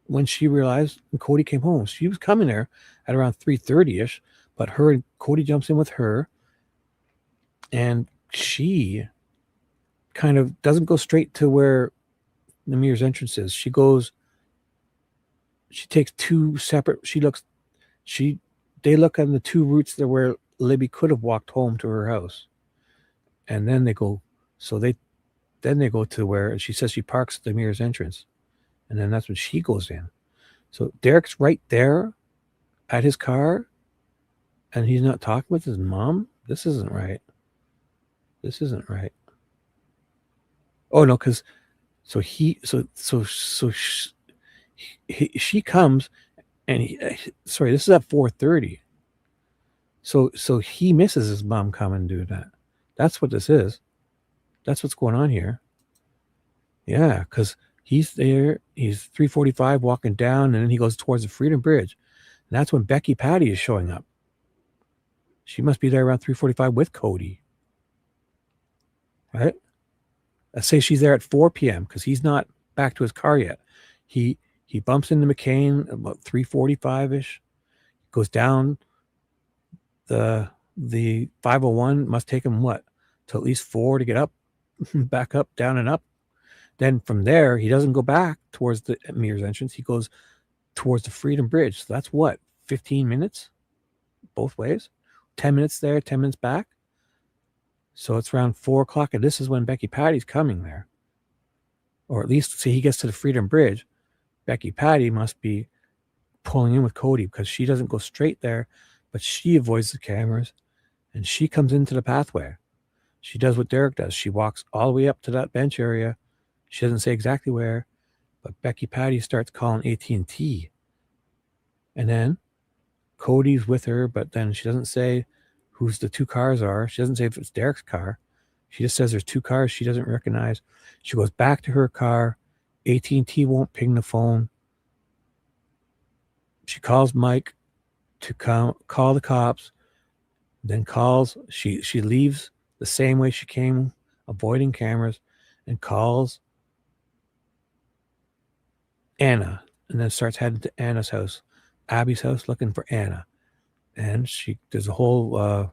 [SPEAKER 3] when she realized when Cody came home. She was coming there at around 3:30-ish, but her and Cody jumps in with her, and she kind of doesn't go straight to where Namir's entrance is. She takes two separate, they look on the two routes there where Libby could have walked home to her house. And then they go to where, and she says she parks at Namir's entrance. And then that's when she goes in. So Derrick's right there at his car, and he's not talking with his mom. This isn't right. Oh no, because she comes, and this is at 4:30. So he misses his mom coming and doing that. That's what this is. That's what's going on here. Yeah, because he's there. He's 3:45 walking down, and then he goes towards the Freedom Bridge. And that's when Becky Patty is showing up. She must be there around 3:45 with Cody. Right? Let's say she's there at 4 p.m. because he's not back to his car yet. He bumps into McCain about 3:45-ish. Goes down the 501. Must take him till at least 4 to get up, back up, down and up. Then from there, he doesn't go back towards the Mirror's entrance. He goes towards the Freedom Bridge. So that's 15 minutes both ways. 10 minutes there, 10 minutes back. So it's around 4 o'clock, and this is when Becky Patty's coming there. or at least say he gets to the Freedom Bridge, Becky Patty must be pulling in with Cody because she doesn't go straight there, but she avoids the cameras and she comes into the pathway. She does what Derrick does. She walks all the way up to that bench area. She doesn't say exactly where, but Becky Patty starts calling AT&T. And then Cody's with her, but then she doesn't say whose the two cars are. She doesn't say if it's Derrick's car. She just says there's two cars she doesn't recognize. She goes back to her car. AT&T won't ping the phone. She calls Mike to call the cops, then calls. She leaves the same way she came, avoiding cameras, and calls Anna, and then starts heading to Anna's house, Abby's house, looking for Anna. And there's a whole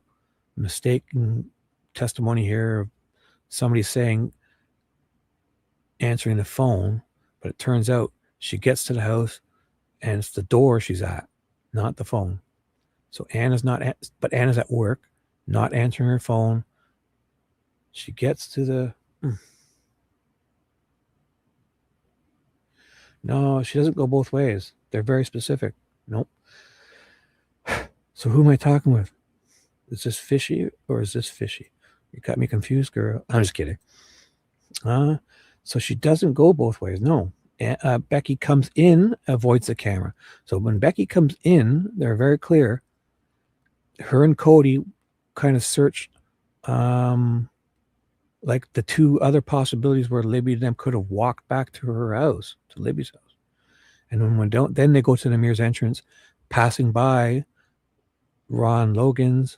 [SPEAKER 3] mistaken testimony here of somebody saying answering the phone, but it turns out she gets to the house and it's the door she's at, not the phone. So Anna's at work, not answering her phone. She gets to the no, she doesn't go both ways. They're very specific. Nope. So who am I talking with? Is this fishy or is this fishy? You got me confused, girl. I'm just kidding. So she doesn't go both ways. No. Becky comes in, avoids the camera. So when Becky comes in, they're very clear. Her and Cody kind of search like the two other possibilities where Libby and them could have walked back to her house, to Libby's house. And then they go to the Mears entrance, passing by Ron Logan's,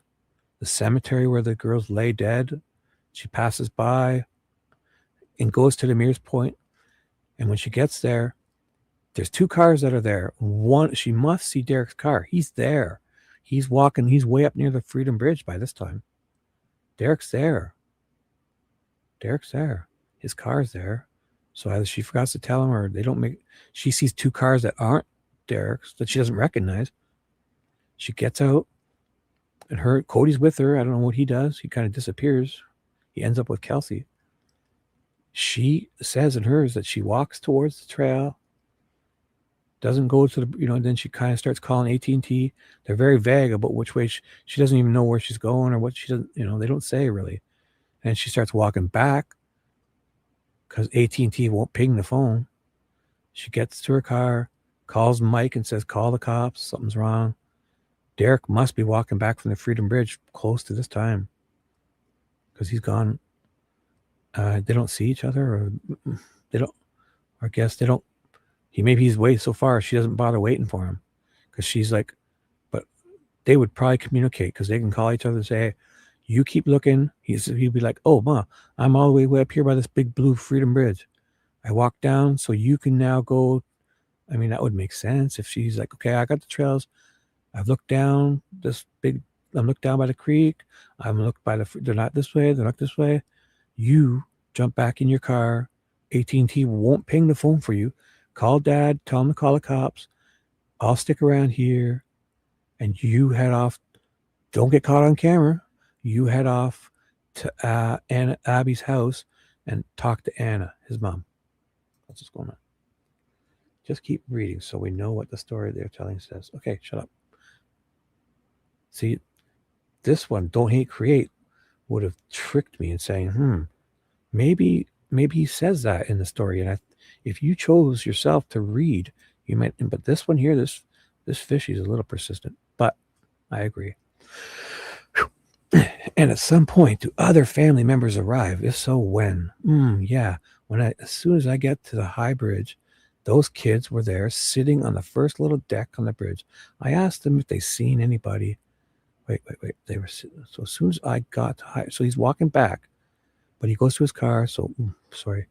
[SPEAKER 3] the cemetery where the girls lay dead. She passes by and goes to the Mears point. And when she gets there, there's two cars that are there. One, she must see Derrick's car. He's there. He's walking. He's way up near the Freedom Bridge by this time. Derrick's there. His car's there. So either she forgot to tell him or she sees two cars that aren't Derrick's that she doesn't recognize. She gets out and Cody's with her. I don't know what he does. He kind of disappears. He ends up with Kelsey. She says in hers that she walks towards the trail, doesn't go to the, then she kind of starts calling AT&T. They're very vague about which way she doesn't even know where she's going or what she doesn't, they don't say really. And she starts walking back because AT&T won't ping the phone. She gets to her car, calls Mike and says, call the cops. Something's wrong. Derrick must be walking back from the Freedom Bridge close to this time because he's gone. They don't see each other or they don't, or I guess they don't. Maybe he's way so far she doesn't bother waiting for him because she's like, but they would probably communicate because they can call each other and say, hey, you keep looking. He'd be like, oh, Ma, I'm all the way up here by this big blue Freedom Bridge. I walked down so you can now go. I mean, that would make sense if she's like, okay, I got the trails. I've looked down I'm looked down by the creek. I'm looked by they're not this way. They're not this way. You jump back in your car. AT&T won't ping the phone for you. Call Dad. Tell him to call the cops. I'll stick around here. And you head off. Don't get caught on camera. You head off to Abby's house and talk to Anna, his mom. That's what's going on. Just keep reading so we know what the story they're telling says. Okay, shut up. See, this one, Don't Hate Create, would have tricked me in saying, maybe he says that in the story. And if you chose yourself to read, you might, but this one here, this fishy is a little persistent, but I agree. And at some point, do other family members arrive? If so, when? Yeah. As soon as I get to the high bridge, those kids were there sitting on the first little deck on the bridge. I asked them if they seen anybody. Wait. They were sitting. So as soon as I got to high, so he's walking back, but he goes to his car. So sorry.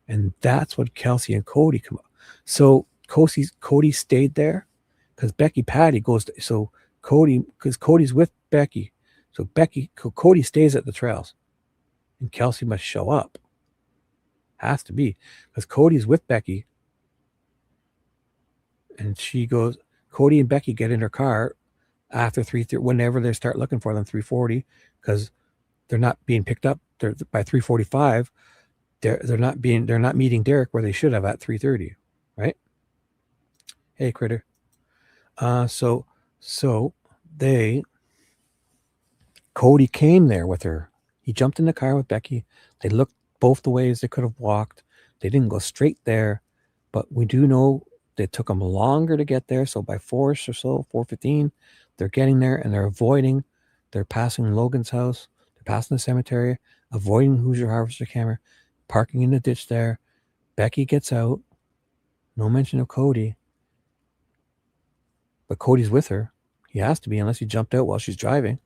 [SPEAKER 3] And that's when Kelsey and Cody come up. So Cody stayed there because Becky Patty goes to, so Cody, because Cody's with Becky. So Cody stays at the trails and Kelsey must show up. Has to be because Cody's with Becky. And Cody and Becky get in her car after 3:30, whenever they start looking for them, 3:40, because they're not being picked up. They're by 3:45. they're not meeting Derrick where they should have at 3:30, right? Hey, critter. So Cody came there with her. He jumped in the car with Becky. They looked both the ways they could have walked. They didn't go straight there, but we do know it took them longer to get there. So by 4 or so, 4:15, they're getting there and they're avoiding. They're passing Logan's house. They're passing the cemetery, avoiding Hoosier Harvester camera, parking in the ditch there. Becky gets out. No mention of Cody. But Cody's with her. He has to be unless he jumped out while she's driving.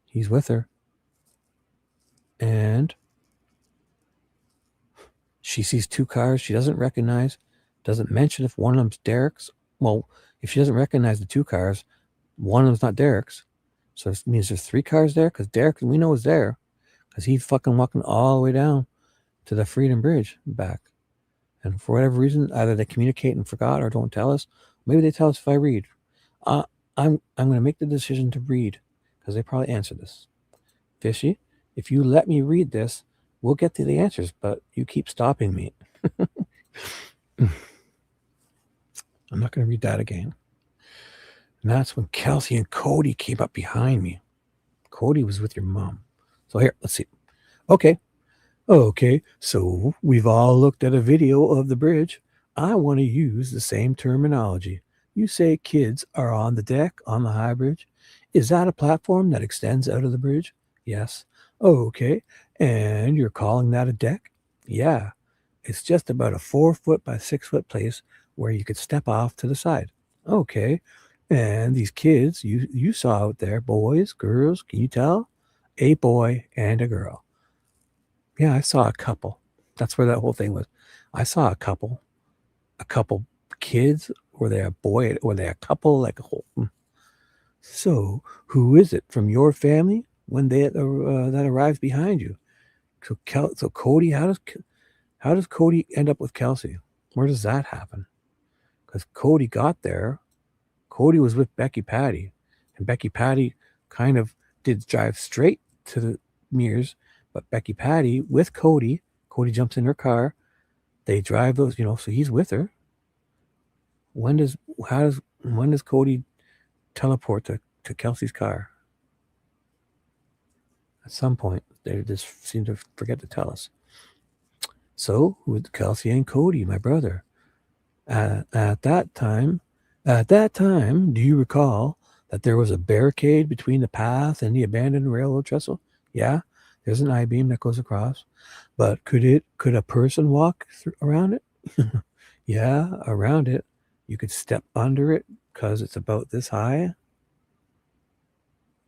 [SPEAKER 3] He's with her. And she sees 2 cars she doesn't recognize. Doesn't mention if one of them's Derrick's. Well, if she doesn't recognize the 2 cars, one of them's not Derrick's. So it means there's 3 cars there because Derrick, we know, is there because he's fucking walking all the way down to the Freedom Bridge and back. And for whatever reason, either they communicate and forgot or don't tell us. Maybe they tell us if I read. I'm going to make the decision to read because they probably answer this. Fishy, if you let me read this, we'll get to the answers, but you keep stopping me. I'm not going to read that again. And that's when Kelsey and Cody came up behind me. Cody was with your mom. So here, let's see. Okay, so we've all looked at a video of the bridge. I want to use the same terminology. You say kids are on the deck on the high bridge. Is that a platform that extends out of the bridge? Yes. Okay, and you're calling that a deck? Yeah. It's just about a 4-foot by 6-foot place where you could step off to the side. Okay, and these kids you saw out there, boys, girls, can you tell? A boy and a girl. Yeah, I saw a couple. That's where that whole thing was. I saw a couple kids. Were they a boy? Were they a couple? Like a whole. So, who is it from your family when they that arrives behind you? So Cody, how does Cody end up with Kelsey? Where does that happen? Because Cody got there. Cody was with Becky Patty, and Becky Patty kind of did drive straight to the Mears. But Becky Patty with Cody jumps in her car. They drive those, so he's with her. When does Cody teleport to Kelsey's car? At some point, they just seem to forget to tell us. So, with Kelsey and Cody, my brother, at that time, do you recall that there was a barricade between the path and the abandoned railroad trestle? Yeah. There's an I-beam that goes across, but could a person walk around it? Yeah, around it. You could step under it because it's about this high.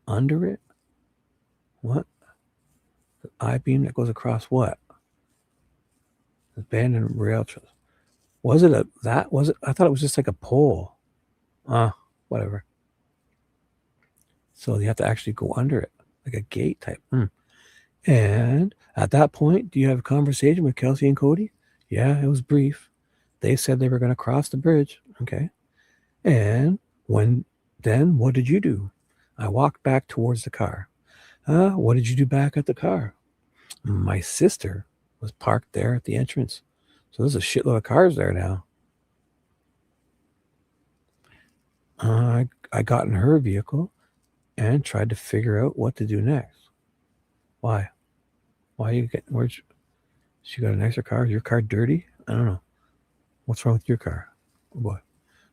[SPEAKER 3] Under it? What? The I-beam that goes across what? Abandoned rail trail. Was it was it? I thought it was just like a pole. Whatever. So you have to actually go under it, like a gate type. And at that point, do you have a conversation with Kelsey and Cody? Yeah, it was brief. They said they were going to cross the bridge. Okay. And then what did you do? I walked back towards the car. What did you do back at the car? My sister was parked there at the entrance. So there's a shitload of cars there now. I got in her vehicle and tried to figure out what to do next. Why? She got a nicer car? Is your car dirty? I don't know. What's wrong with your car? Oh boy.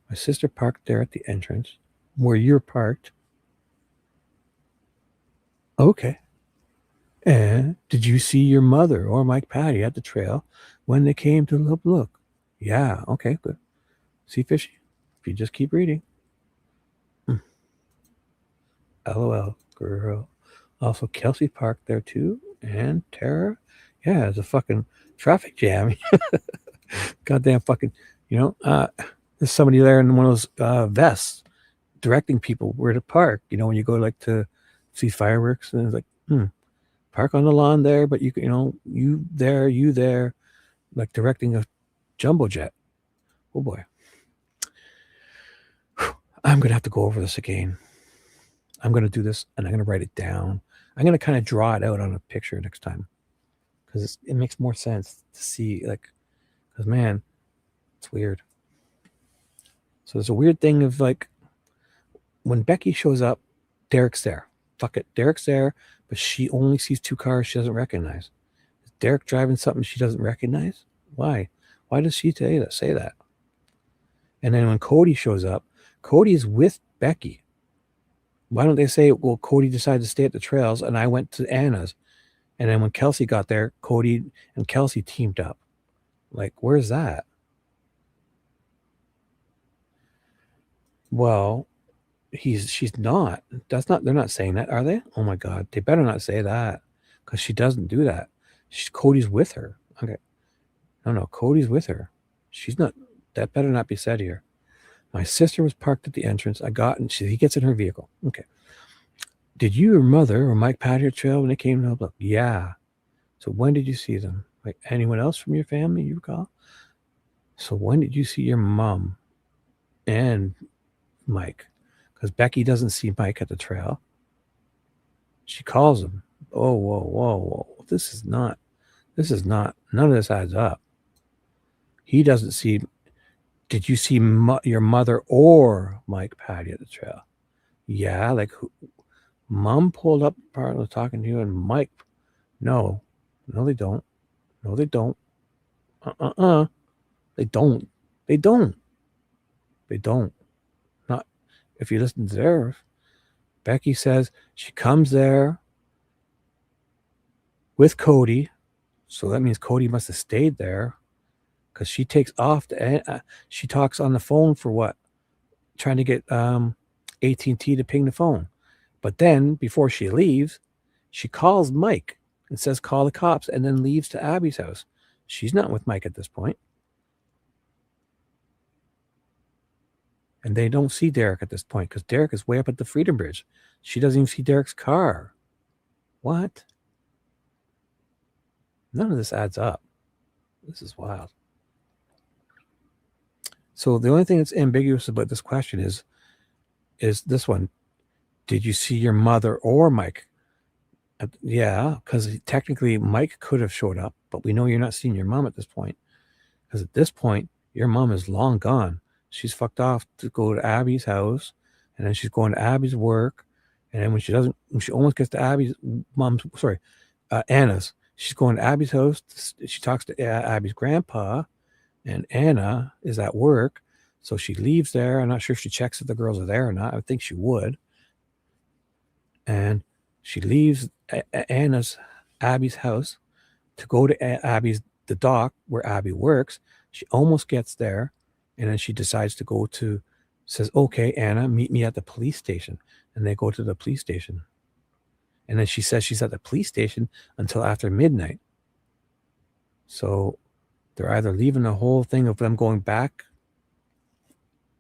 [SPEAKER 3] My sister parked there at the entrance where you're parked. Okay. And did you see your mother or Mike Patty at the trail when they came to look? Yeah. Okay, good. See, Fishy? If you just keep reading. LOL, girl. Also, Kelsey parked there too. And Tara. Yeah, it's a fucking traffic jam. Goddamn fucking, there's somebody there in one of those vests directing people where to park. When you go to see fireworks, and it's like, park on the lawn there, but you there, like directing a jumbo jet. Oh boy. I'm going to have to go over this again. I'm going to do this and I'm going to write it down. I'm going to kind of draw it out on a picture next time because it makes more sense to see, like, because man, it's weird. So there's a weird thing of like when Becky shows up, Derrick's there. Fuck it, Derrick's there, but she only sees 2 cars she doesn't recognize. Is Derrick driving something she doesn't recognize? Why? Why does she say that? And then when Cody shows up, Cody's with Becky. Why don't they say, well, Cody decided to stay at the trails and I went to Anna's. And then when Kelsey got there, Cody and Kelsey teamed up. Like, where's that? Well, she's not. That's not. They're not saying that, are they? Oh my God, they better not say that, because she doesn't do that. Cody's with her. Okay, no, Cody's with her. She's not. That better not be said here. My sister was parked at the entrance. I got, and he gets in her vehicle. Okay. Did you or mother or Mike pat your trail when they came to help? Look, yeah. So when did you see them? Like anyone else from your family you recall? So when did you see your mom and Mike? Because Becky doesn't see Mike at the trail. She calls him. Oh, whoa. This is not, none of this adds up. He doesn't see, did you see your mother or Mike Patty at the trail? Yeah, like Mom pulled up part of talking to you and Mike, no, they don't. No, they don't. They don't. Not if you listen to theirs. Becky says she comes there with Cody. So that means Cody must have stayed there, because she takes off. She talks on the phone for what? Trying to get AT&T to ping the phone. But then before she leaves, she calls Mike and says, call the cops, and then leaves to Abby's house. She's not with Mike at this point. And they don't see Derrick at this point, because Derrick is way up at the Freedom Bridge. She doesn't even see Derrick's car. What? None of this adds up. This is wild. So the only thing that's ambiguous about this question is this one. Did you see your mother or Mike? Yeah, because technically Mike could have showed up, but we know you're not seeing your mom at this point. Because at this point, your mom is long gone. She's fucked off to go to Abby's house, and then she's going to Abby's work. And then when she almost gets to Anna's, she's going to Abby's house. She talks to Abby's grandpa, and Anna is at work. So she leaves there. I'm not sure if she checks if the girls are there or not. I would think she would. And she leaves Abby's house to go to the dock where Abby works. She almost gets there, and then she decides to says, okay, Anna, meet me at the police station. And they go to the police station. And then she says she's at the police station until after midnight. So they're either leaving the whole thing of them going back.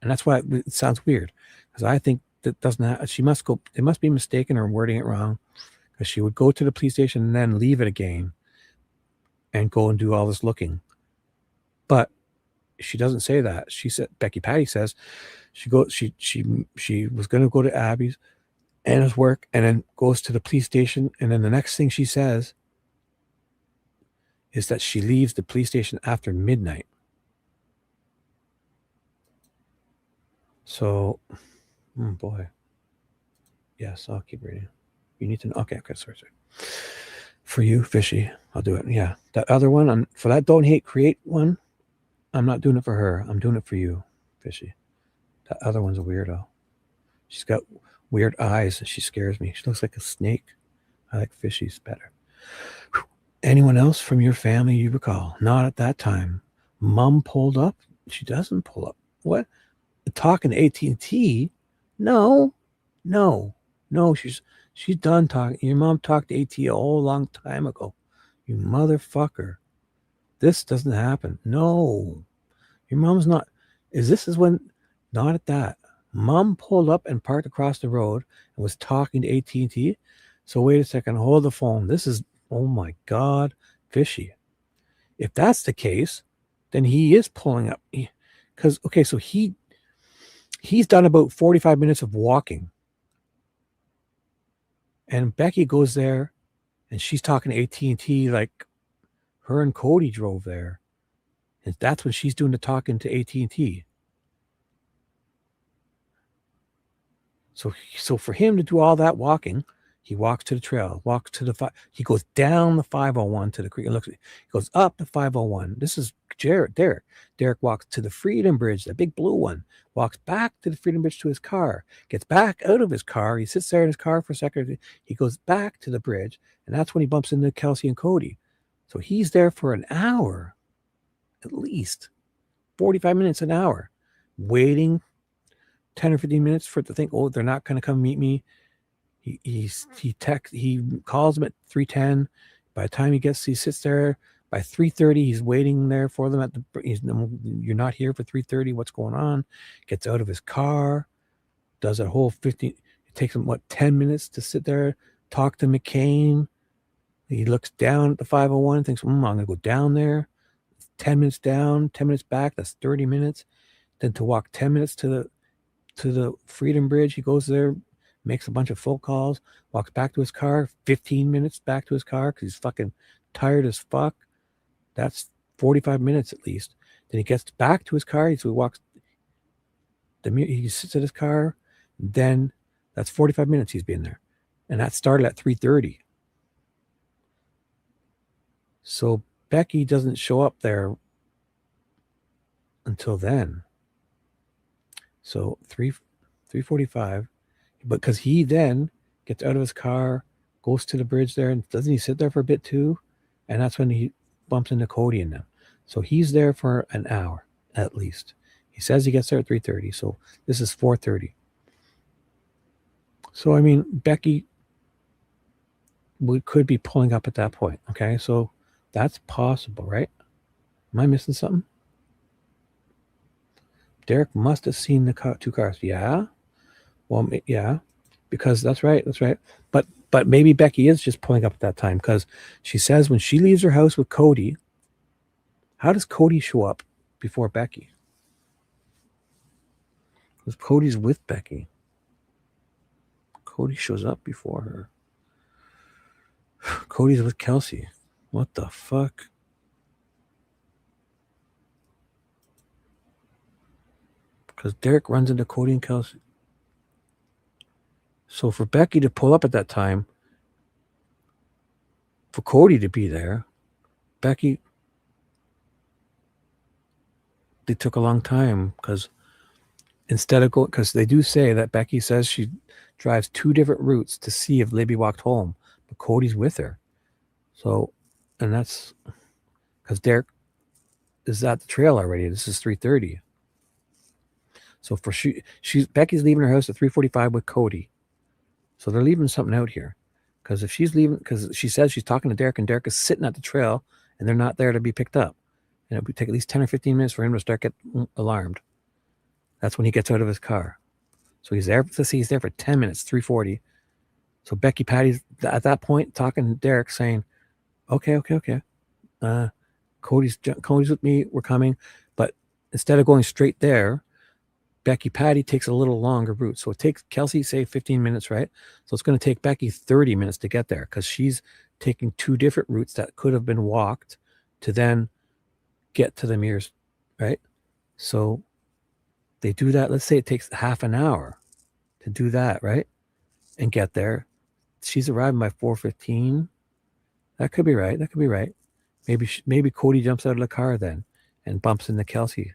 [SPEAKER 3] And that's why it sounds weird, because I think that doesn't have, she must go, they must be mistaken or wording it wrong, because she would go to the police station and then leave it again and go and do all this looking. But she doesn't say that. She said, Becky Patty says she was going to go to Anna's work, and then goes to the police station. And then the next thing she says is that she leaves the police station after midnight. So, boy. Yes, I'll keep reading. You need to know. Okay, sorry. For you, Fishy, I'll do it. Yeah. That other one, for that Don't Hate Create one, I'm not doing it for her. I'm doing it for you, Fishy. That other one's a weirdo. She's got weird eyes. She scares me. She looks like a snake. I like Fishy's better. Anyone else from your family you recall? Not at that time. Mom pulled up? She doesn't pull up. What? Talking to AT&T? No. She's done talking. Your mom talked to AT&T a whole long time ago. You motherfucker. This doesn't happen. No. Your mom's not. Not at that. Mom pulled up and parked across the road and was talking to AT&T. So wait a second. Hold the phone. This is, oh my God, Fishy. If that's the case, then he is pulling up. Because, okay, so he's done about 45 minutes of walking. And Becky goes there and she's talking to AT&T like Her and Cody drove there. And that's when she's doing the talking to AT&T. So for him to do all that walking, he walks to the trail, walks to he goes down the 501 to the creek and looks. He goes up the 501. This is Derrick. Derrick walks to the Freedom Bridge, the big blue one. Walks back to the Freedom Bridge to his car. Gets back out of his car. He sits there in his car for a second. He goes back to the bridge, and that's when he bumps into Kelsey and Cody. So he's there for an hour, at least 45 minutes, an hour, waiting 10 or 15 minutes for it to think, oh, they're not going to come meet me. He calls him at 3:10. By the time he sits there by 3:30, he's waiting there for them you're not here for 3:30. What's going on? Gets out of his car, does a whole 15. It takes him 10 minutes to sit there, talk to McCain. He looks down at the 501 and thinks, I'm going to go down there. 10 minutes down, 10 minutes back. That's 30 minutes. Then to walk 10 minutes to the Freedom Bridge, he goes there, makes a bunch of phone calls, walks back to his car, 15 minutes back to his car because he's fucking tired as fuck. That's 45 minutes at least. Then he gets back to his car. He sits at his car. Then that's 45 minutes he's been there. And that started at 3:30. So Becky doesn't show up there until then. So 3:45, but because he then gets out of his car, goes to the bridge there, and doesn't he sit there for a bit too? And that's when he bumps into Cody and them. So he's there for an hour at least. He says he gets there at 3:30. So this is 4:30. So I mean, Becky could be pulling up at that point. Okay, so that's possible, right? Am I missing something? Derrick must have seen the two cars. Yeah. Well, yeah, because that's right. But maybe Becky is just pulling up at that time because she says when she leaves her house with Cody, how does Cody show up before Becky? Because Cody's with Becky. Cody shows up before her. Cody's with Kelsey. What the fuck? Because Derrick runs into Cody and Kelsey. So for Becky to pull up at that time, for Cody to be there, Becky, they took a long time because instead of going, because they do say that Becky says she drives 2 different routes to see if Libby walked home, but Cody's with her. So, and that's because Derrick is at the trail already. This is 3:30. So for Becky's leaving her house at 3:45 with Cody. So they're leaving something out here. Because if she's leaving, because she says she's talking to Derrick and Derrick is sitting at the trail and they're not there to be picked up. And it would take at least 10 or 15 minutes for him to start getting alarmed. That's when he gets out of his car. So he's there, let's see, he's there for 10 minutes, 3:40. So Patty's at that point talking to Derrick saying, okay. Cody's with me, we're coming. But instead of going straight there, Patty takes a little longer route. So it takes Kelsey, say 15 minutes, right? So it's going to take Becky 30 minutes to get there because she's taking 2 different routes that could have been walked to then get to the mirrors, right? So they do that. Let's say it takes half an hour to do that, right? And get there. She's arriving by 4:15. That could be right. Maybe Cody jumps out of the car then and bumps into Kelsey.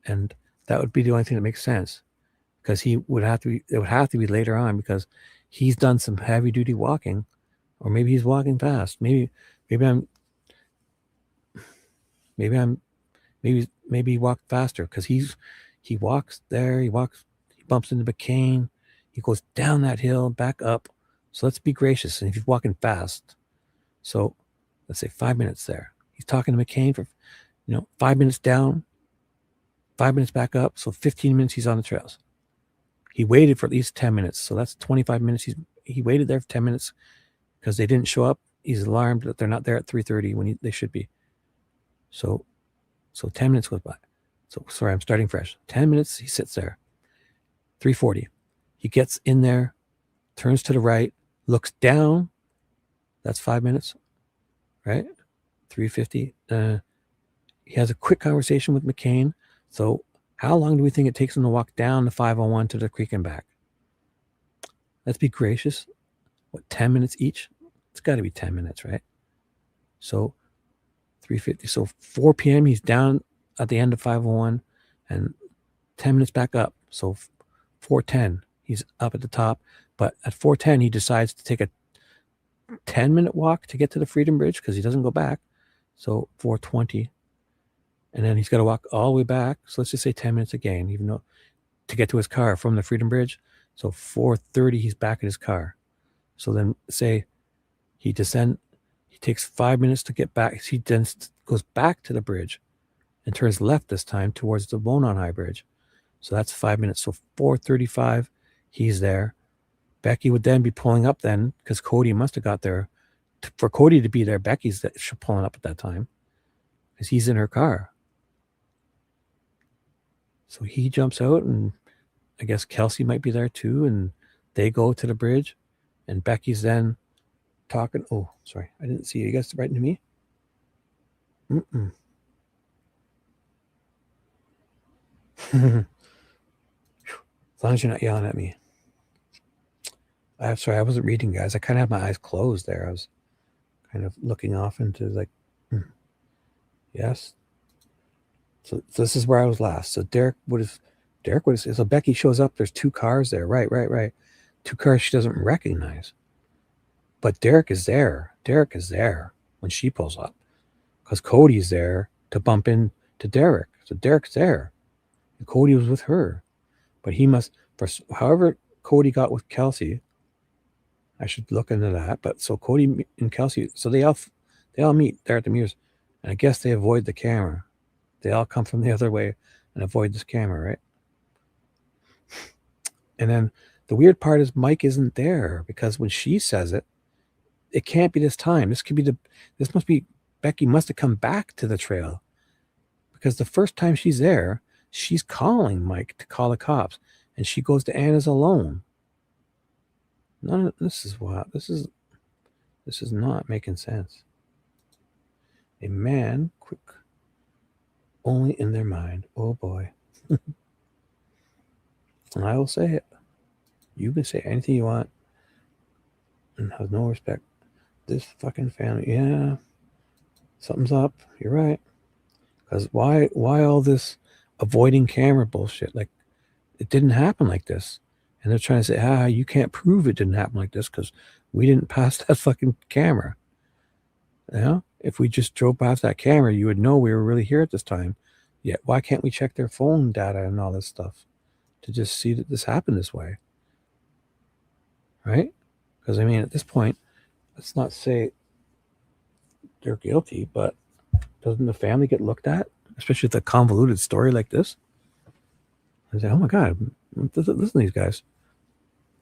[SPEAKER 3] And that would be the only thing that makes sense because it would have to be later on because he's done some heavy duty walking, or maybe he's walking fast. Maybe he walked faster because he walks there. He bumps into McCain. He goes down that hill, back up. So let's be gracious. And if he's walking fast, so let's say 5 minutes there. He's talking to McCain for, 5 minutes down, 5 minutes back up. So 15 minutes he's on the trails. He waited for at least 10 minutes. So that's 25 minutes. He waited there for 10 minutes because they didn't show up. He's alarmed that they're not there at 3:30 when they should be. So 10 minutes goes by. So sorry, I'm starting fresh. 10 minutes, he sits there. 3:40. He gets in there, turns to the right, looks down. That's 5 minutes. right? 3:50. He has a quick conversation with McCain. So how long do we think it takes him to walk down the 501 to the creek and back? Let's be gracious. What, 10 minutes each? It's got to be 10 minutes, right? So 3:50. So 4 p.m. he's down at the end of 501 and 10 minutes back up. So 4:10 he's up at the top. But at 4:10 he decides to take a 10-minute walk to get to the Freedom Bridge because he doesn't go back. So 4:20. And then he's got to walk all the way back. So let's just say 10 minutes again, even though to get to his car from the Freedom Bridge. So 4:30 he's back at his car. So then say he takes 5 minutes to get back. He then goes back to the bridge and turns left this time towards the Bonon High Bridge. So that's 5 minutes. So 4:35 he's there. Becky would then be pulling up then because Cody must have got there. For Cody to be there, Becky's pulling up at that time because he's in her car. So he jumps out, and I guess Kelsey might be there too, and they go to the bridge, and Becky's then talking. Oh, sorry, I didn't see you. You guys writing to me? As long as you're not yelling at me. I'm sorry, I wasn't reading, guys. I kind of had my eyes closed there. I was kind of looking off into like, yes. So this is where I was last. So Derrick would have, so Becky shows up. There's 2 cars there. Right. 2 cars she doesn't recognize. But Derrick is there. Derrick is there when she pulls up because Cody's there to bump into Derrick. So Derrick's there. And Cody was with her. But he must, however Cody got with Kelsey, I should look into that. But so Cody and Kelsey, so they all meet there at the mirrors. And I guess they avoid the camera. They all come from the other way and avoid this camera, right? And then the weird part is Mike isn't there because when she says it, it can't be this time. This must be, Becky must have come back to the trail because the first time she's there, she's calling Mike to call the cops and she goes to Anna's alone. None of this is this is not making sense. A man quick only in their mind. Oh boy. And I will say it. You can say anything you want and have no respect. This fucking family, yeah, something's up. You're right. Because why all this avoiding camera bullshit? Like, it didn't happen like this. And they're trying to say, you can't prove it didn't happen like this because we didn't pass that fucking camera. Yeah? If we just drove past that camera, you would know we were really here at this time. Yet, why can't we check their phone data and all this stuff to just see that this happened this way? Right? Because, I mean, at this point, let's not say they're guilty, but doesn't the family get looked at? Especially with a convoluted story like this? I say, oh my God, listen to these guys.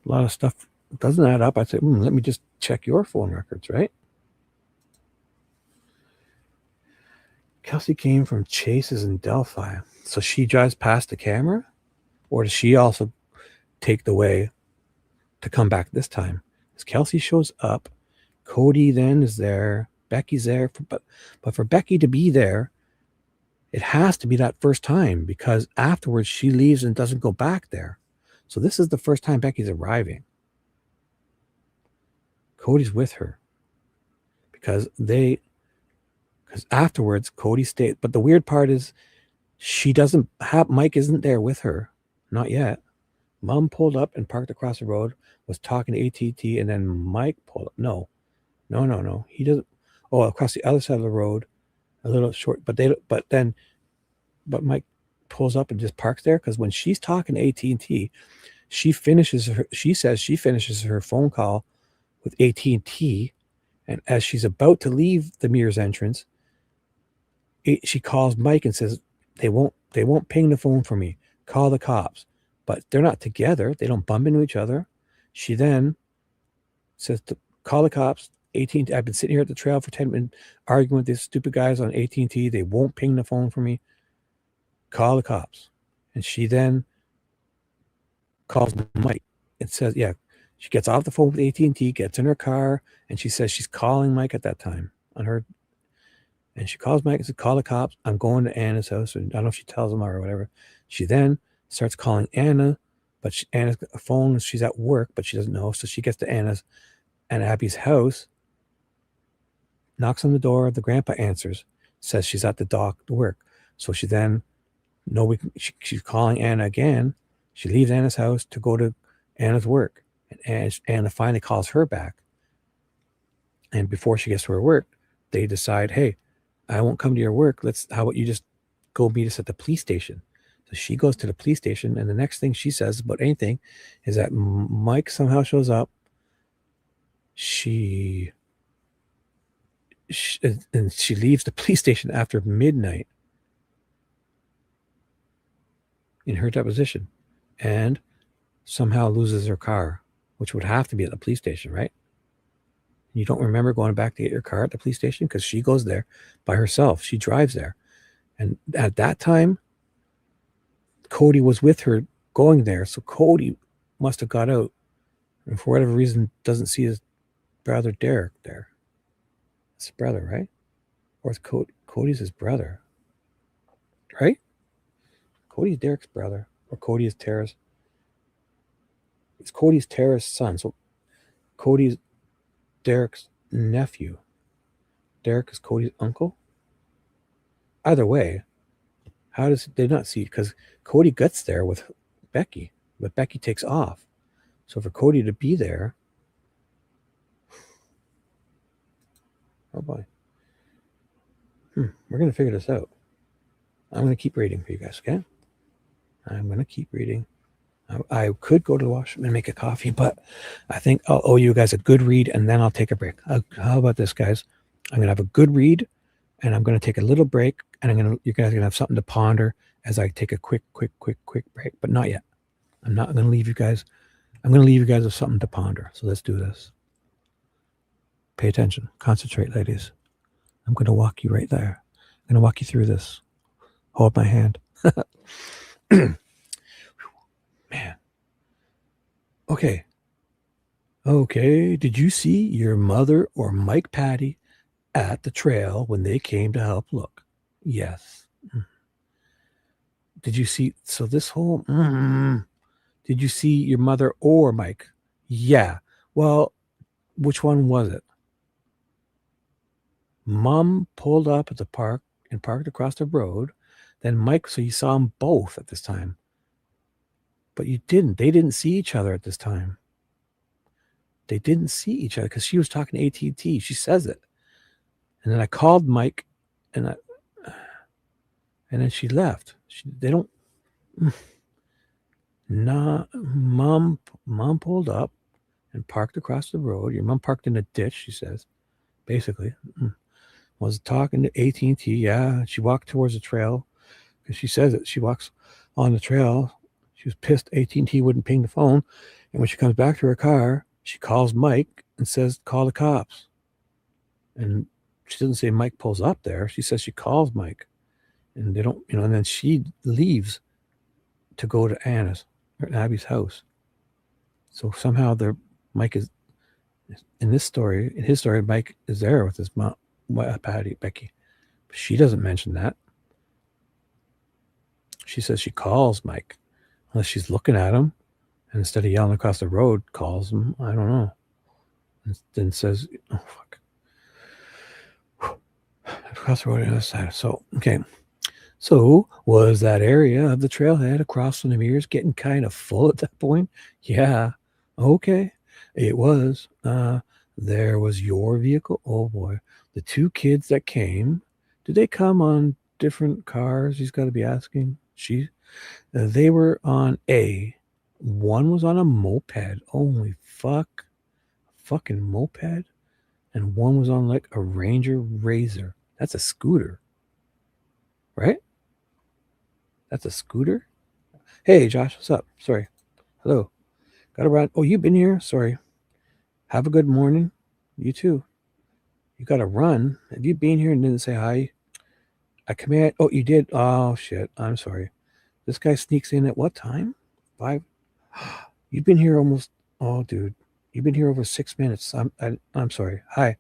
[SPEAKER 3] A lot of stuff doesn't add up. I'd say, let me just check your phone records, right? Kelsey came from Chase's in Delphi. So she drives past the camera? Or does she also take the way to come back this time? As Kelsey shows up, Cody then is there, Becky's there. But for Becky to be there, it has to be that first time because afterwards she leaves and doesn't go back there. So this is the first time Becky's arriving. Cody's with her because afterwards Cody stayed. But the weird part is Mike isn't there with her. Not yet. Mom pulled up and parked across the road, was talking to AT&T, and then Mike pulled up. No. He doesn't. Oh, across the other side of the road, a little short. But Mike pulls up and just parks there because when she's talking to AT&T, she says she finishes her phone call with AT&T, and as she's about to leave the Mears entrance, she calls Mike and says they won't ping the phone for me. Call the cops. But they're not together. They don't bump into each other. She then says to call the cops. AT&T. I've been sitting here at the trail for 10 minutes arguing with these stupid guys on AT&T. They won't ping the phone for me. Call the cops. And she then calls Mike and says, she gets off the phone with AT&T, gets in her car, and she says she's calling Mike at that time. on her. And she calls Mike and says, call the cops. I'm going to Anna's house. And I don't know if she tells them or whatever. She then starts calling Anna, but Anna's got a phone and she's at work, but she doesn't know. So she gets to Anna's and Abby's house, knocks on the door. The grandpa answers, says she's at the dock to work. So she then, she's calling Anna again. She leaves Anna's house to go to Anna's work. And Anna finally calls her back. And before she gets to her work, they decide, hey, I won't come to your work. How about you just go meet us at the police station? So she goes to the police station, and the next thing she says about anything is that Mike somehow shows up. And she leaves the police station after midnight in her deposition, and somehow loses her car, which would have to be at the police station, right? You don't remember going back to get your car at the police station? Because she goes there by herself. She drives there. And at that time, Cody was with her going there. So Cody must have got out. And for whatever reason, doesn't see his brother Derrick there. It's his brother, right? Or it's Cody's his brother. Right? Cody's Derrick's brother. Or Cody is Tara's. It's Cody's Tara's son. So Cody's Derrick's nephew. Derrick is Cody's uncle. Either way, how does they not see? Because Cody gets there with Becky, but Becky takes off. So for Cody to be there, oh boy, we're gonna figure this out. I'm gonna keep reading for you guys, okay? I'm gonna keep reading. I could go to the washroom and make a coffee, but I think I'll owe you guys a good read, and then I'll take a break. How about this, guys? I'm going to have a good read, and I'm going to take a little break, and you guys are going to have something to ponder as I take a quick break, but not yet. I'm not going to leave you guys. I'm going to leave you guys with something to ponder. So let's do this. Pay attention. Concentrate, ladies. I'm going to walk you right there. I'm going to walk you through this. Hold my hand. Man. Okay. Did you see your mother or Mike Patty at the trail when they came to help look? Yes. Did you see? So this whole, did you see your mother or Mike? Yeah. Well, which one was it? Mom pulled up at the park and parked across the road. Then Mike, so you saw them both at this time. But you didn't. They didn't see each other at this time. They didn't see each other because she was talking to AT&T. She says it. And then I called Mike, and then she left. They don't. Nah, mom pulled up and parked across the road. Your mom parked in a ditch, she says. Basically. Was talking to AT&T. Yeah, she walked towards the trail because she says it. She walks on the trail. She was pissed AT&T wouldn't ping the phone. And when she comes back to her car, she calls Mike and says, call the cops. And she doesn't say Mike pulls up there. She says she calls Mike. And they don't, and then she leaves to go to Anna's or Abby's house. So somehow Mike is, in his story, Mike is there with his mom, Becky. But she doesn't mention that. She says she calls Mike. Unless she's looking at him, and instead of yelling across the road, calls him. I don't know. And then says, oh, fuck. Across the road on the other side. So, okay. So, was that area of the trailhead across from the mirrors getting kind of full at that point? Yeah. Okay. It was. There was your vehicle. Oh, boy. The two kids that came, did they come on different cars? He's got to be asking. They were on a. One was on a moped. Holy fuck. Fucking moped. And one was on like a Ranger Razor. That's a scooter. Right? That's a scooter? Hey, Josh, what's up? Sorry. Hello. Got to run. Oh, you've been here? Sorry. Have a good morning. You too. You got to run. Have you been here and didn't say hi? I command. Oh, you did? Oh, shit. I'm sorry. This guy sneaks in at what time? 5? You've been here almost. Oh, dude. You've been here over 6 minutes. I'm sorry. Hi.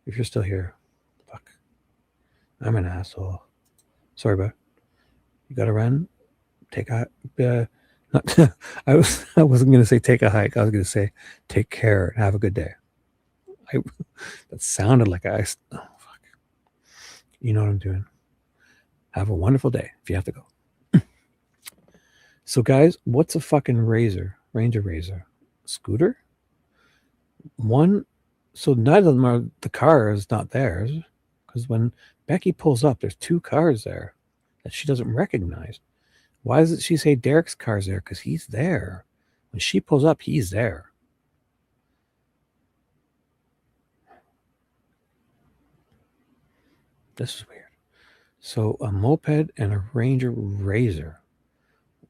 [SPEAKER 3] If you're still here, fuck. I'm an asshole. Sorry, bud. You gotta run. Take a not, I wasn't gonna say take a hike. I was gonna say take care and have a good day. That sounded like oh fuck. You know what I'm doing. Have a wonderful day if you have to go. So guys, what's a fucking Ranger Razor? Scooter? One. So neither of them are, the car is not theirs, because when Becky pulls up, there's two cars there that she doesn't recognize. Why does she say Derrick's car's there? Because he's there. When she pulls up, he's there. This is weird. So a moped and a Ranger Razor.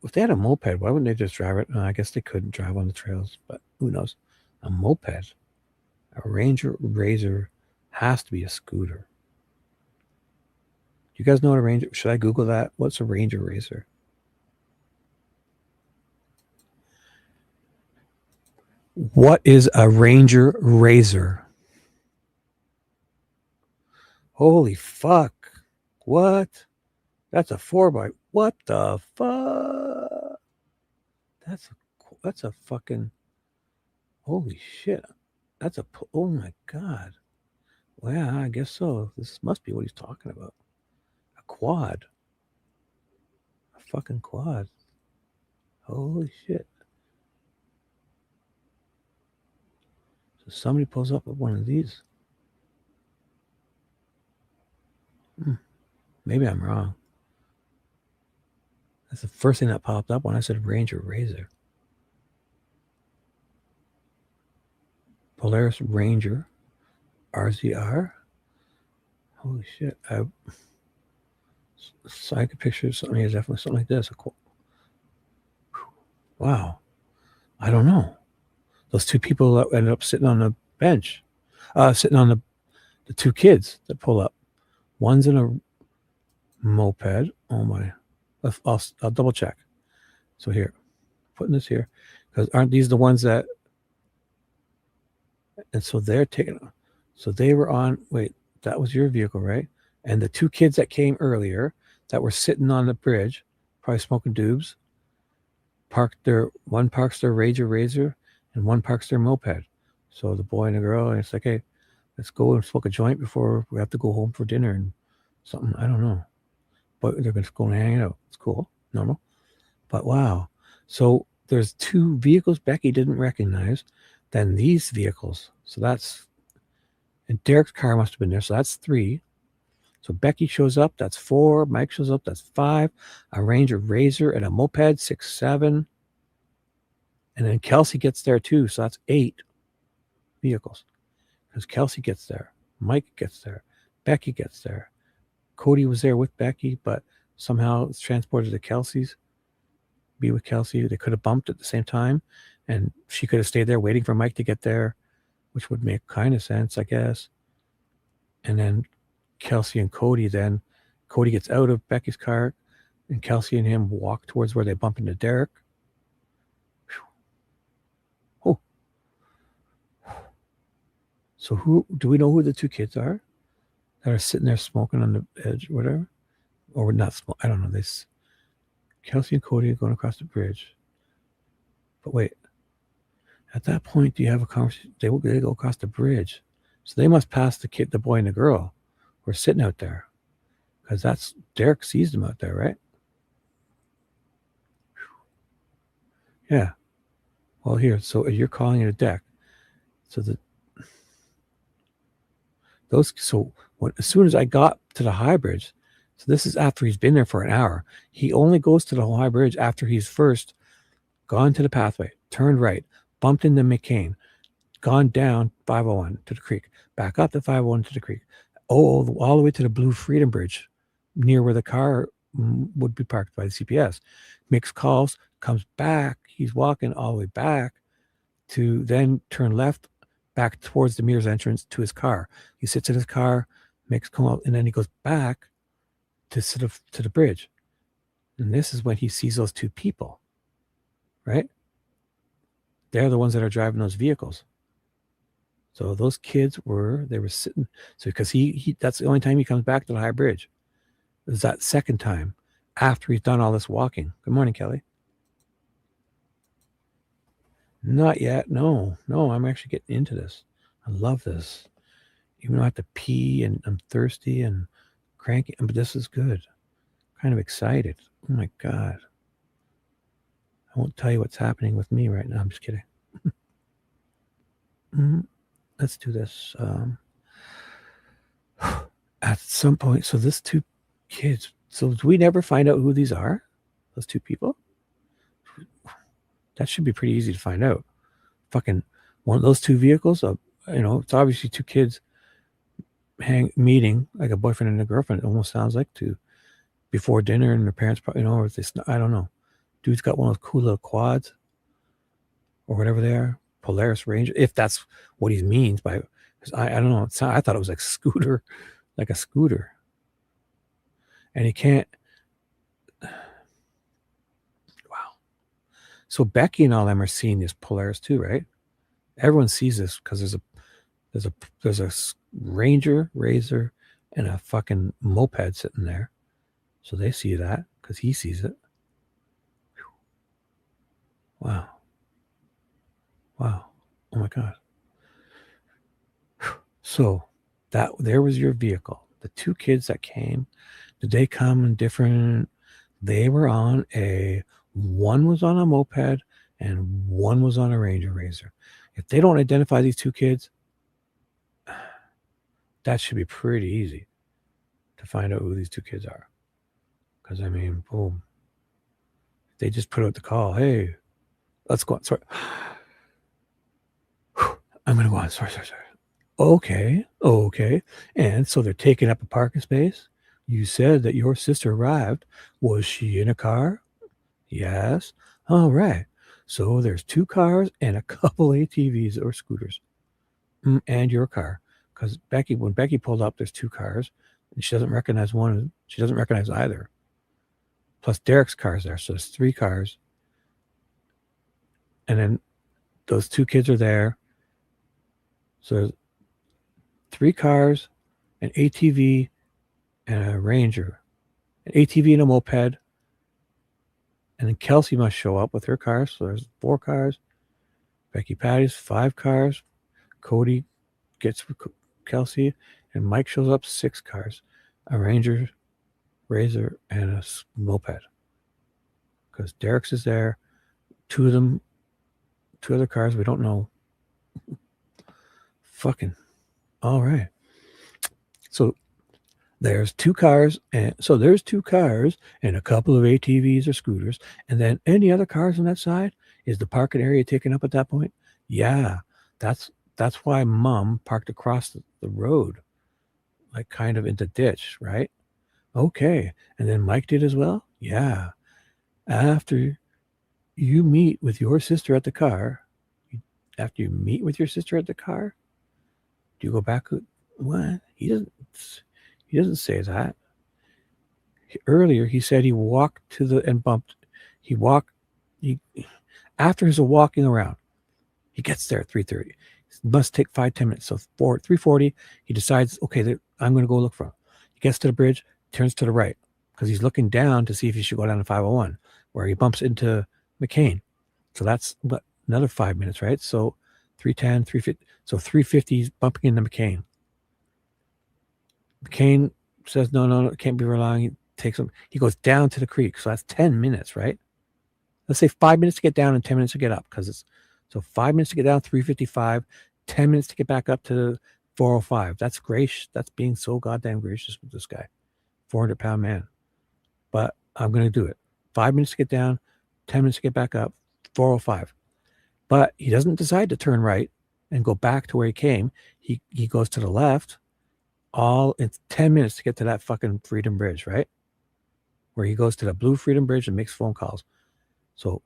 [SPEAKER 3] If they had a moped, why wouldn't they just drive it? No, I guess they couldn't drive on the trails, but who knows? A moped, a Ranger Razor has to be a scooter. Do you guys know what a Ranger? Should I Google that? What's a Ranger Razor? What is a Ranger Razor? Holy fuck. What? That's a 4x. What the fuck? That's a fucking, holy shit. That's a, oh my God. Well, yeah, I guess so. This must be what he's talking about. A quad. A fucking quad. Holy shit. So somebody pulls up with one of these. Maybe I'm wrong. That's the first thing that popped up when I said Ranger Razor. Polaris Ranger RZR. Holy shit. So I could picture something, definitely something like this. Wow. I don't know. Those two people that ended up sitting on the bench, sitting on the two kids that pull up. One's in a moped. Oh my. I'll double check. So here, putting this here, because aren't these the ones that, and so they're taking, so they were on, wait, that was your vehicle, right? And the two kids that came earlier that were sitting on the bridge, probably smoking doobs, one parks their Ranger Razor and one parks their moped. So the boy and the girl, and it's like, hey, let's go and smoke a joint before we have to go home for dinner and something. I don't know. But they're going to go and hang out. It's cool. Normal. But wow. So there's two vehicles Becky didn't recognize. Then these vehicles. So that's, and Derrick's car must have been there. So that's 3. So Becky shows up. That's 4. Mike shows up. That's 5. A Ranger Razor and a moped, 6, 7. And then Kelsey gets there too. So that's 8 vehicles. Because Kelsey gets there. Mike gets there. Becky gets there. Cody was there with Becky, but somehow it's transported to Kelsey's. Be with Kelsey. They could have bumped at the same time, and she could have stayed there waiting for Mike to get there, which would make kind of sense, I guess. And then Kelsey and Cody, then Cody gets out of Becky's car, and Kelsey and him walk towards where they bump into Derrick. Oh. So who do we know who the two kids are that are sitting there smoking on the edge or whatever? Or not smoke, I don't know. This Kelsey and Cody are going across the bridge. But wait, at that point, do you have a conversation? They go across the bridge. So they must pass the boy and the girl who are sitting out there. Because that's, Derrick sees them out there, right? Yeah. Well, here, so you're calling it a deck. So as soon as I got to the high bridge, so this is after he's been there for an hour. He only goes to the high bridge after he's first gone to the pathway, turned right, bumped into McCain, gone down 501 to the creek, back up to 501 to the creek, all the way to the Blue Freedom Bridge, near where the car would be parked by the CPS. Makes calls, comes back. He's walking all the way back to then turn left back towards the Mears entrance to his car. He sits in his car, makes come out, and then he goes back to the bridge. And this is when he sees those two people, right? They're the ones that are driving those vehicles. So those kids they were sitting. So because he that's the only time he comes back to the high bridge. Is that second time after he's done all this walking. Good morning, Kelly. Not yet. No, I'm actually getting into this. I love this. Even though I have to pee and I'm thirsty and cranky, but this is good. Kind of excited. Oh my God. I won't tell you what's happening with me right now. I'm just kidding. Let's do this. At some point, so this two kids, so do we never find out who these are? Those two people? That should be pretty easy to find out. Fucking one of those two vehicles, it's obviously two kids meeting, like a boyfriend and a girlfriend. It almost sounds like before dinner, and their parents probably, or if I don't know. Dude's got one of those cool little quads or whatever they are, Polaris Ranger, if that's what he means by, because I don't know. I thought it was like a scooter. And he can't. Wow. So Becky and all them are seeing this Polaris too, right? Everyone sees this because there's a Ranger, Razor, and a fucking moped sitting there. So they see that because he sees it. Wow. Oh my God. So there was your vehicle. The two kids that came, did they come in different? They were on one was on a moped and one was on a Ranger Razor. If they don't identify these two kids, that should be pretty easy to find out who these two kids are. Because, I mean, boom. They just put out the call. Hey, let's go on. Sorry. I'm going to go on. Sorry. Okay. And so they're taking up a parking space. You said that your sister arrived. Was she in a car? Yes. All right. So there's two cars and a couple ATVs or scooters. And your car. Because when Becky pulled up, there's two cars. And she doesn't recognize one. She doesn't recognize either. Plus Derrick's car's there. So there's three cars. And then those two kids are there. So there's three cars, an ATV, and a Ranger. An ATV and a moped. And then Kelsey must show up with her car. So there's 4 cars. Becky Patty's 5 cars. Cody gets Kelsey. And Mike shows up 6 cars. A Ranger, Razor, and a moped. Because Derrick's is there. 2 other cars we don't know. Fucking. All right. So there's 2 cars. And a couple of ATVs or scooters. And then any other cars on that side? Is the parking area taken up at that point? Yeah. That's why Mom parked across the road. Like kind of in the ditch, right? Okay. And then Mike did as well? Yeah. After you meet with your sister at the car, do you go back? What? He doesn't say that. Earlier, he said he walked after his walking around, he gets there at 3:30. Must take 5-10 minutes. So 3:40, he decides, okay, I'm going to go look for him. He gets to the bridge, turns to the right because he's looking down to see if he should go down to 501, where he bumps into McCain. So that's another 5 minutes, right? So 3:10, 3:50. So 3:50, he's bumping into McCain. McCain says, no, it can't be relying. He goes down to the creek. So that's 10 minutes, right? Let's say 5 minutes to get down and 10 minutes to get up, because so 5 minutes to get down, 3:55, 10 minutes to get back up to 405. That's gracious. That's being so goddamn gracious with this guy. 400-pound man. But I'm going to do it. 5 minutes to get down, 10 minutes to get back up, 405. But he doesn't decide to turn right and go back to where he came. He goes to the left. It's 10 minutes to get to that fucking Freedom Bridge, right? Where he goes to the blue Freedom Bridge and makes phone calls. So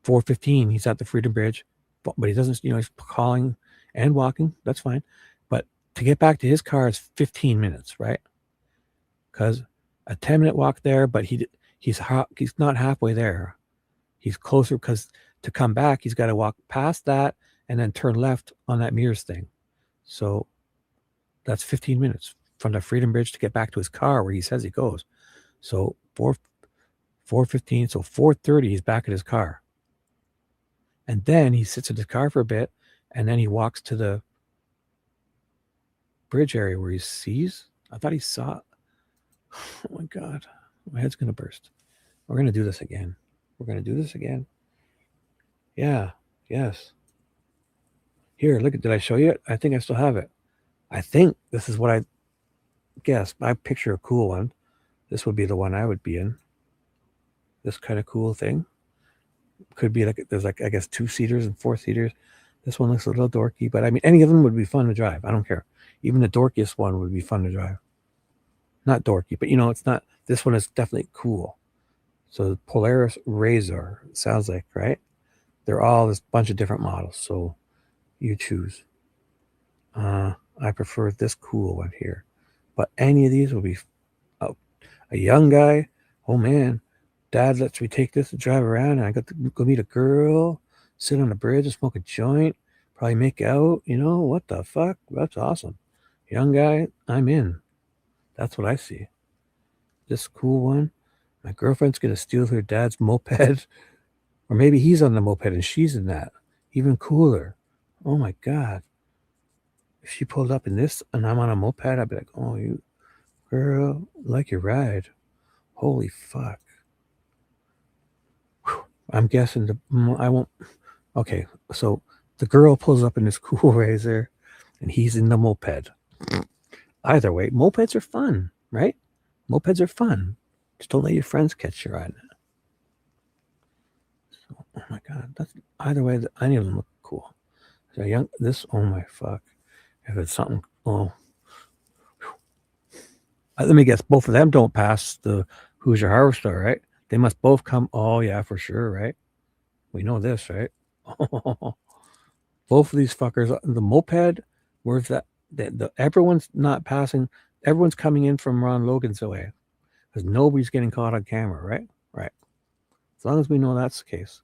[SPEAKER 3] 4:15, he's at the Freedom Bridge, but he doesn't, he's calling and walking. That's fine. But to get back to his car is 15 minutes, right? Because a 10-minute walk there, but he's not halfway there. He's closer because to come back, he's got to walk past that and then turn left on that Mears thing. So that's 15 minutes from the Freedom Bridge to get back to his car where he says he goes. So 4:15, so 4:30 he's back at his car. And then he sits in his car for a bit, and then he walks to the bridge area where he sees. I thought he saw. Oh my God, my head's gonna burst. We're gonna do this again. We're gonna do this again. Yeah. Yes. Here, look at. Did I show you it? I think I still have it. I think this is what I guess. I picture a cool one. This would be the one I would be in. This kind of cool thing. Could be like, there's like, I guess 2-seaters and 4-seaters. This one looks a little dorky, but I mean, any of them would be fun to drive. I don't care. Even the dorkiest one would be fun to drive. Not dorky, but you know, it's not, this one is definitely cool. So the Polaris Razor, sounds like, right? They're all this bunch of different models. So you choose. I prefer this cool one here, but any of these will be a young guy. Oh man, Dad lets me take this and drive around, and I got to go meet a girl, sit on the bridge and smoke a joint, probably make out. You know, what the fuck? That's awesome. Young guy, I'm in. That's what I see. This cool one. My girlfriend's going to steal her dad's moped. Or maybe he's on the moped and she's in that. Even cooler. Oh my God. If she pulled up in this and I'm on a moped, I'd be like, oh, you girl, like your ride. Holy fuck. Whew. I'm guessing I won't. Okay, so the girl pulls up in this cool Razor and he's in the moped. Either way, mopeds are fun, right? Mopeds are fun. Just don't let your friends catch you riding it. So, oh my God, that's either way. Any of them look cool. So young, this. Oh my fuck. If it's something. Oh. Let me guess. Both of them don't pass the Who's Your Harvester, right? They must both come. Oh yeah, for sure, right? We know this, right? Both of these fuckers. The moped. Where's that? Everyone's not passing. Everyone's coming in from Ron Logan's way. Because nobody's getting caught on camera, right? Right. As long as we know that's the case.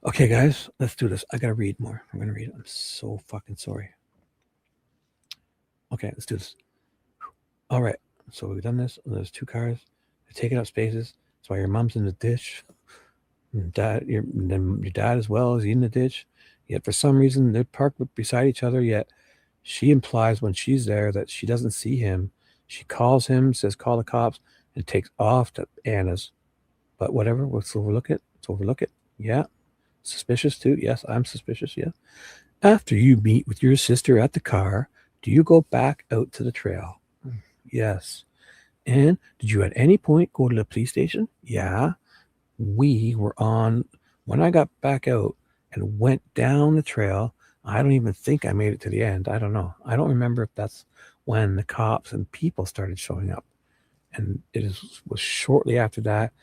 [SPEAKER 3] Okay, guys, let's do this. I gotta read more. I'm gonna read it. I'm so fucking sorry. Okay, let's do this. All right. So we've done this. There's 2 cars. They're taking up spaces. That's why your mom's in the ditch. And your dad as well is in the ditch. Yet for some reason they're parked beside each other. Yet she implies when she's there that she doesn't see him. She calls him, says, call the cops, and takes off to Anna's. But whatever, let's overlook it. Let's overlook it. Yeah. Suspicious too. Yes, I'm suspicious. Yeah. After you meet with your sister at the car, do you go back out to the trail? Yes. And did you at any point go to the police station? Yeah. We were on, when I got back out and went down the trail, I don't even think I made it to the end. I don't know. I don't remember if that's when the cops and people started showing up. And was shortly after that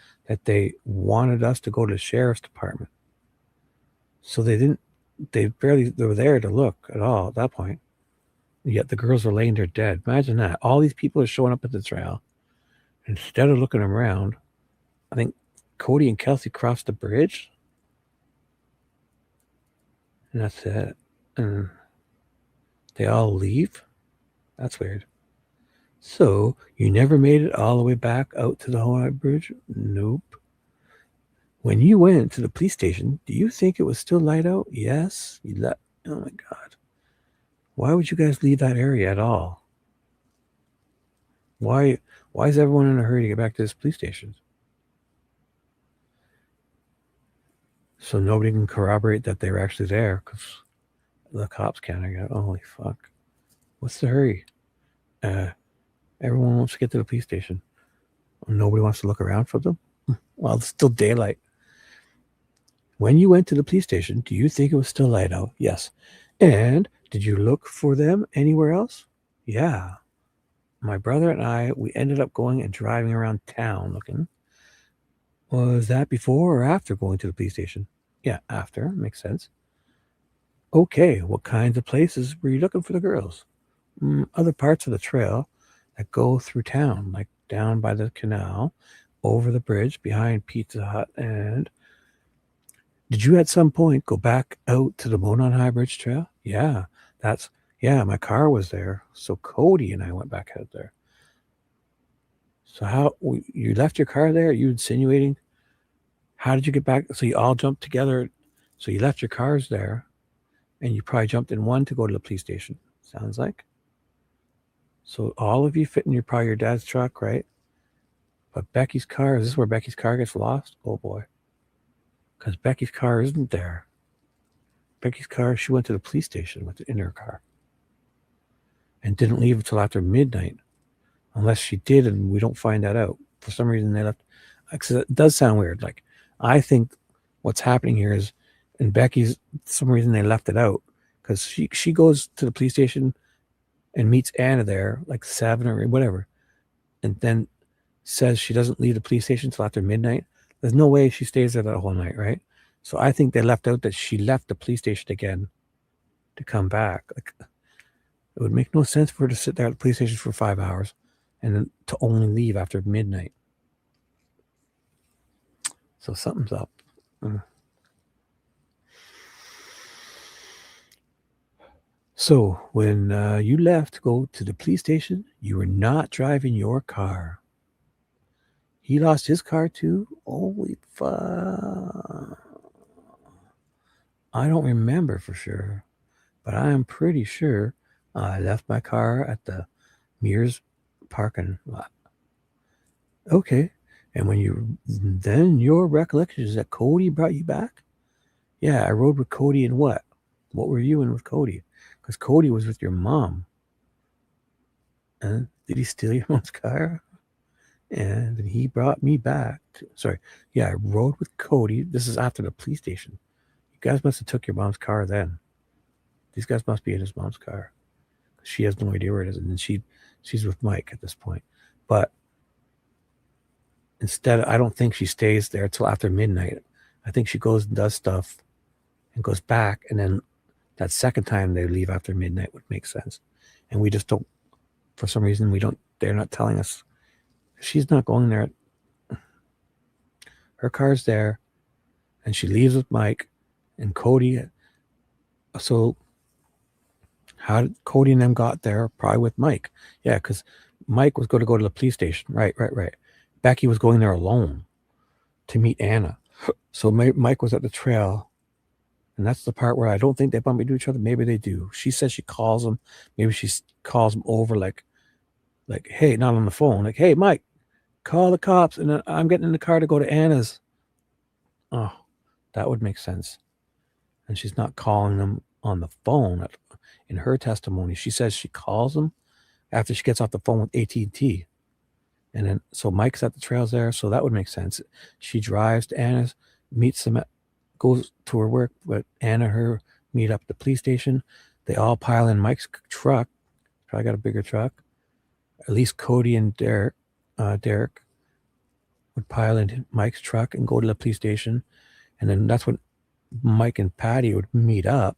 [SPEAKER 3] they wanted us to go to the sheriff's department. So they were there to look at all at that point. Yet the girls were laying there dead. Imagine that. All these people are showing up at the trail. Instead of looking around, I think Cody and Kelsey crossed the bridge. And that's it. And they all leave. That's weird. So, you never made it all the way back out to the Hawaii Bridge? Nope. When you went to the police station, do you think it was still light out? Yes. Oh my God. Why would you guys leave that area at all? Why is everyone in a hurry to get back to this police station? So nobody can corroborate that they were actually there because the cops can't. I go, holy fuck. What's the hurry? Everyone wants to get to the police station. Nobody wants to look around for them? Well, it's still daylight. When you went to the police station, do you think it was still light out? Yes. And did you look for them anywhere else? Yeah. My brother and I, we ended up going and driving around town looking. Was that before or after going to the police station? Yeah, after. Makes sense. Okay, what kinds of places were you looking for the girls? Other parts of the trail that go through town, like down by the canal, over the bridge, behind Pizza Hut, and... Did you at some point go back out to the Monon High Bridge Trail? Yeah, That's, yeah, my car was there. So Cody and I went back out there. So how, you left your car there? Are you insinuating? How did you get back? So you all jumped together. So you left your cars there and you probably jumped in one to go to the police station. Sounds like. So all of you fit in probably your dad's truck, right? But Becky's car, is this where Becky's car gets lost? Oh boy. Because Becky's car isn't there. Becky's car, she went to the police station with it in her car. And didn't leave until after midnight. Unless she did and we don't find that out. For some reason they left. Because it does sound weird. Like, I think what's happening here is, in Becky's, for some reason they left it out. Because she goes to the police station and meets Anna there, like 7 or whatever. And then says she doesn't leave the police station until after midnight. There's no way she stays there that whole night, right? So I think they left out that she left the police station again to come back. Like, it would make no sense for her to sit there at the police station for 5 hours and then to only leave after midnight. So something's up. So when you left to go to the police station, you were not driving your car. He lost his car too? Holy fuck. I don't remember for sure, but I am pretty sure I left my car at the Mears parking lot. Okay. And then your recollection is that Cody brought you back? Yeah, I rode with Cody in what? What were you in with Cody? Because Cody was with your mom. And did he steal your mom's car? And then he brought me back. I rode with Cody. This is after the police station. You guys must have took your mom's car then. These guys must be in his mom's car. She has no idea where it is. And then she's with Mike at this point. But instead, I don't think she stays there till after midnight. I think she goes and does stuff and goes back. And then that second time they leave after midnight would make sense. And we just don't, for some reason, they're not telling us. She's not going there. Her car's there. And she leaves with Mike and Cody. So how did Cody and them got there? Probably with Mike. Yeah, because Mike was going to go to the police station. Right. Becky was going there alone to meet Anna. So Mike was at the trail. And that's the part where I don't think they bump into each other. Maybe they do. She says she calls him. Maybe she calls him over like, hey, not on the phone. Like, hey, Mike, call the cops. And then I'm getting in the car to go to Anna's. Oh, that would make sense. And she's not calling them on the phone. In her testimony, she says she calls them after she gets off the phone with AT&T. And then, so Mike's at the trails there. So that would make sense. She drives to Anna's, meets them goes to her work, but Anna and her meet up at the police station. They all pile in Mike's truck. Probably got a bigger truck. At least Cody and Derrick would pile in Mike's truck and go to the police station. And then that's when Mike and Patty would meet up.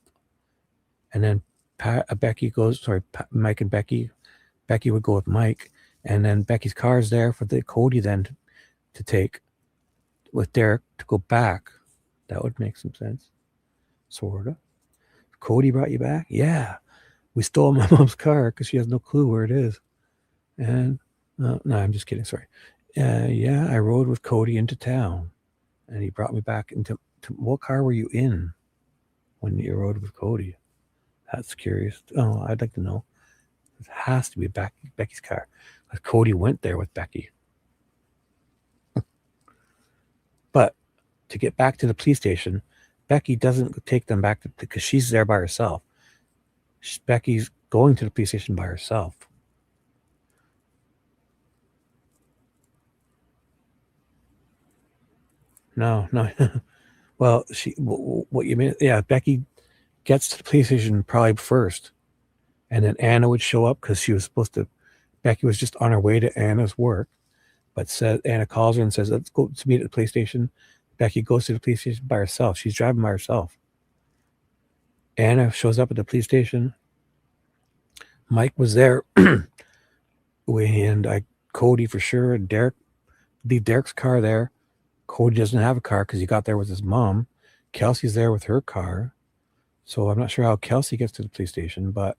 [SPEAKER 3] And then Mike and Becky would go with Mike. And then Becky's car's there for the Cody then to take with Derrick to go back. That would make some sense. Sort of. Cody brought you back? Yeah. We stole my mom's car because she has no clue where it is. And, no, I'm just kidding. Sorry. Yeah, I rode with Cody into town. And he brought me back into, what car were you in when you rode with Cody? That's curious. Oh, I'd like to know. It has to be Becky's car. Because Cody went there with Becky. But to get back to the police station, Becky doesn't take them back because she's there by herself. Becky's going to the police station by herself. No. Well, what you mean? Yeah, Becky gets to the police station probably first. And then Anna would show up because she was supposed to, Becky was just on her way to Anna's work. But Anna calls her and says, let's go to meet at the police station. Becky goes to the police station by herself. She's driving by herself. Anna shows up at the police station. Mike was there. And Cody for sure. And Derrick, leave Derrick's car there. Cody doesn't have a car because he got there with his mom. Kelsey's there with her car. So I'm not sure how Kelsey gets to the police station, but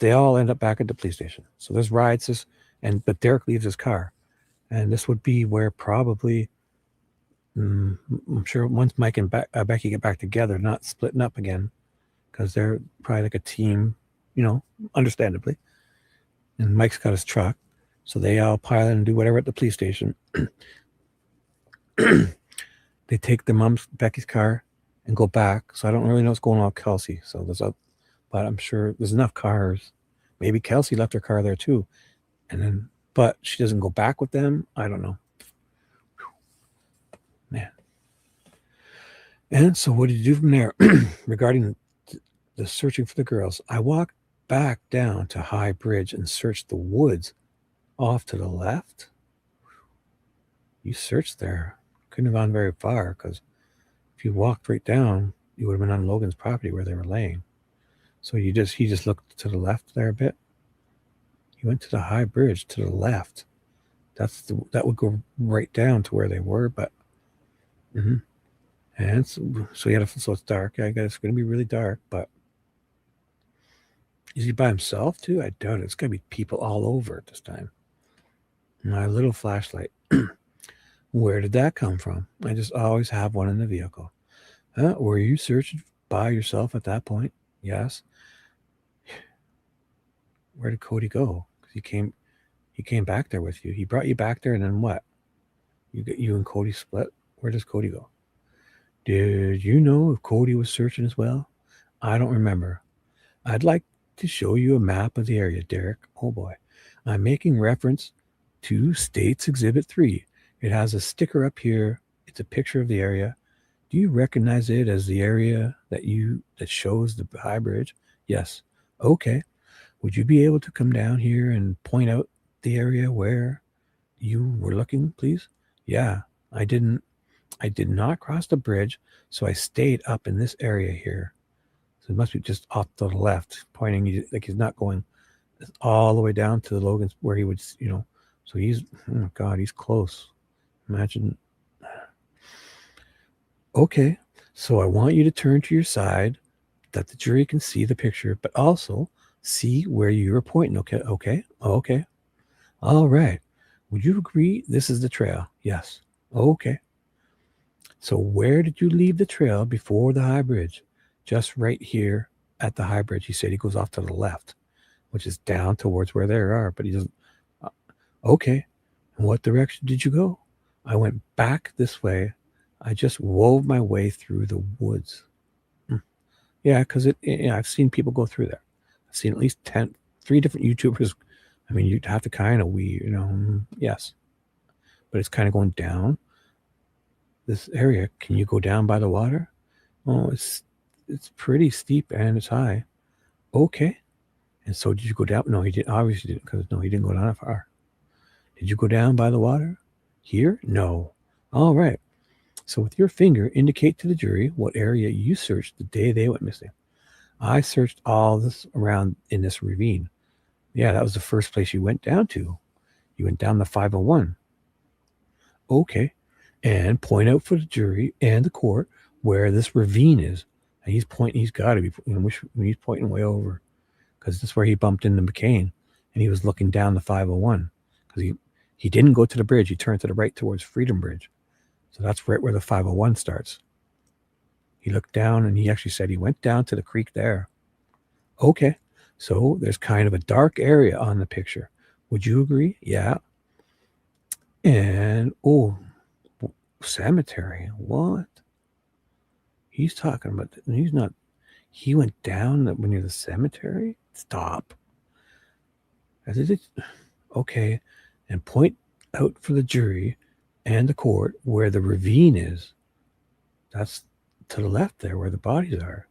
[SPEAKER 3] they all end up back at the police station. So there's rides, but Derrick leaves his car, and this would be where probably I'm sure once Mike and Becky get back together, not splitting up again, because they're probably like a team, understandably. And Mike's got his truck, so they all pile in and do whatever at the police station. They take their mom's Becky's car and go back. So I don't really know what's going on with Kelsey. So but I'm sure there's enough cars. Maybe Kelsey left her car there too, but she doesn't go back with them. I don't know. Man. And so what did you do from there? Regarding the searching for the girls, I walked back down to High Bridge and searched the woods off to the left. You searched there. Couldn't have gone very far, because if you walked right down, you would have been on Logan's property where they were laying. So he just looked to the left there a bit. He went to the High Bridge to the left. That would go right down to where they were, but and so it's dark. I guess it's going to be really dark, but is he by himself too? I doubt it. It's going to be people all over at this time. My little flashlight. Where did that come from? I just always have one in the vehicle. Were you searching by yourself at that point? Yes. Where did Cody go? Because he came back there with you. He brought you back there, and then what? You and Cody split? Where does Cody go? Did you know if Cody was searching as well? I don't remember. I'd like to show you a map of the area, Derrick. Oh boy. I'm making reference to States Exhibit 3. It has a sticker up here. It's a picture of the area. Do you recognize it as the area that shows the High Bridge? Yes. Okay. Would you be able to come down here and point out the area where you were looking, please? Yeah, I did not cross the bridge, so I stayed up in this area here. So it must be just off to the left, pointing like he's not going all the way down to the Logan's where he would, so he's, oh my God, he's close. Imagine. Okay, so I want you to turn to your side that the jury can see the picture, but also see where you're pointing. Okay. All right. Would you agree this is the trail? Yes. Okay. So where did you leave the trail before the High Bridge? Just right here at the High Bridge. He said he goes off to the left, which is down towards where they are, but he doesn't. Okay. In what direction did you go? I went back this way. I just wove my way through the woods. Yeah, because I've seen people go through there. I've seen at least 3 different YouTubers. I mean, you'd have to kind of yes. But it's kind of going down this area. Can you go down by the water? Oh, it's pretty steep and it's high. Okay. And so did you go down? No, he didn't. Obviously didn't, because he didn't go down that far. Did you go down by the water? Here? No. All right. So with your finger, indicate to the jury what area you searched the day they went missing. I searched all this around in this ravine. Yeah, that was the first place you went down to. You went down the 501. Okay. And point out for the jury and the court where this ravine is. And he's got to be, he's pointing way over, because that's where he bumped into McCain, and he was looking down the 501, because he didn't go to the bridge. He turned to the right towards Freedom Bridge. So that's right where the 501 starts. He looked down, and he actually said he went down to the creek there. Okay. So there's kind of a dark area on the picture. Would you agree? Yeah. And, cemetery. What? He's talking about, he went down near the cemetery? Stop. Okay. And point out for the jury and the court where the ravine is. That's to the left there where the bodies are.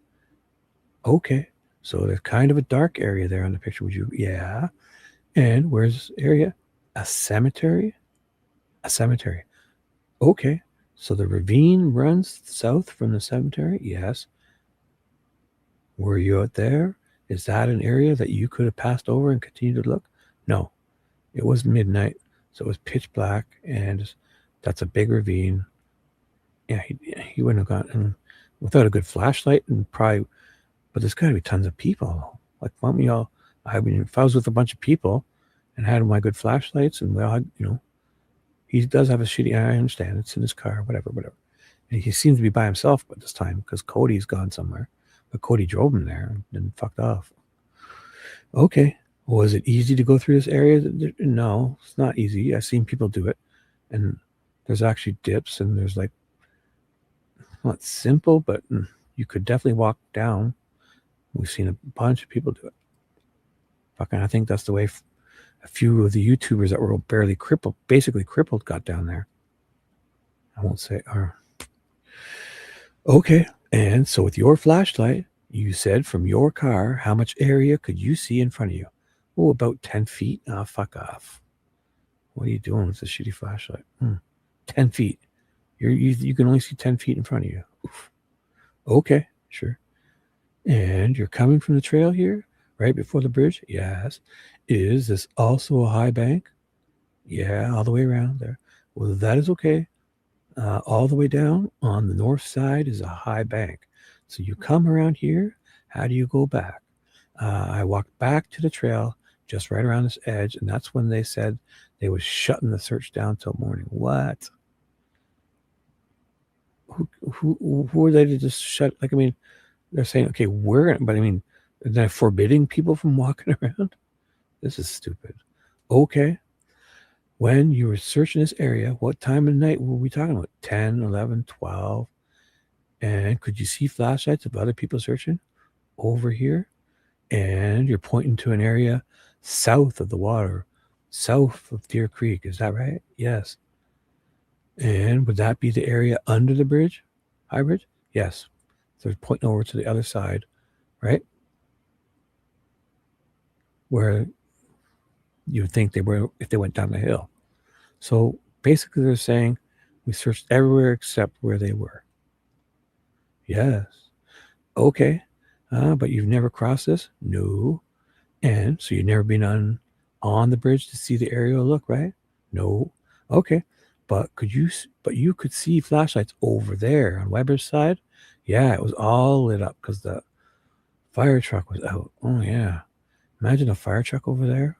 [SPEAKER 3] Okay. So there's kind of a dark area there on the picture. Would you? Yeah. And where's this area? A cemetery? A cemetery. Okay. So the ravine runs south from the cemetery? Yes. Were you out there? Is that an area that you could have passed over and continued to look? No. It was midnight, so it was pitch black, and that's a big ravine. Yeah, he wouldn't have gotten without a good flashlight and probably. But there's got to be tons of people. Like, why don't we all? I mean, if I was with a bunch of people and had my good flashlights and we all had, he does have a shitty. I understand it's in his car, whatever. And he seems to be by himself at this time because Cody's gone somewhere. But Cody drove him there and fucked off. Okay. Was it easy to go through this area? No, it's not easy. I've seen people do it. And there's actually dips and there's like, not simple, but you could definitely walk down. We've seen a bunch of people do it. Fucking, I think that's the way a few of the YouTubers that were barely crippled, basically crippled, got down there. I won't say. Okay. And so with your flashlight, you said from your car, how much area could you see in front of you? Oh, about 10 feet. Oh, fuck off. What are you doing with a shitty flashlight? 10 feet. You can only see 10 feet in front of you. Oof. Okay, sure. And you're coming from the trail here, right before the bridge? Yes. Is this also a high bank? Yeah, all the way around there. Well, that is okay. All the way down on the north side is a high bank. So you come around here. How do you go back? I walked back to the trail just right around this edge, and that's when they said they was shutting the search down till morning. What? Who are they to just shut? Like, I mean, they're saying, okay, we're gonna, but I mean, they're forbidding people from walking around. This is stupid. Okay. When you were searching this area, what time of night were we talking about? 10, 11, 12. And could you see flashlights of other people searching over here? And you're pointing to an area south of the water, south of Deer Creek. Is that right? Yes. And would that be the area under the bridge? High bridge? Yes. So they're pointing over to the other side, right? Where you would think they were if they went down the hill. So basically they're saying we searched everywhere except where they were. Yes. Okay. But you've never crossed this? No. And so you've never been on the bridge to see the aerial look, right? No. Okay. But you could see flashlights over there on Weber's side? Yeah, it was all lit up because the fire truck was out. Oh yeah. Imagine a fire truck over there.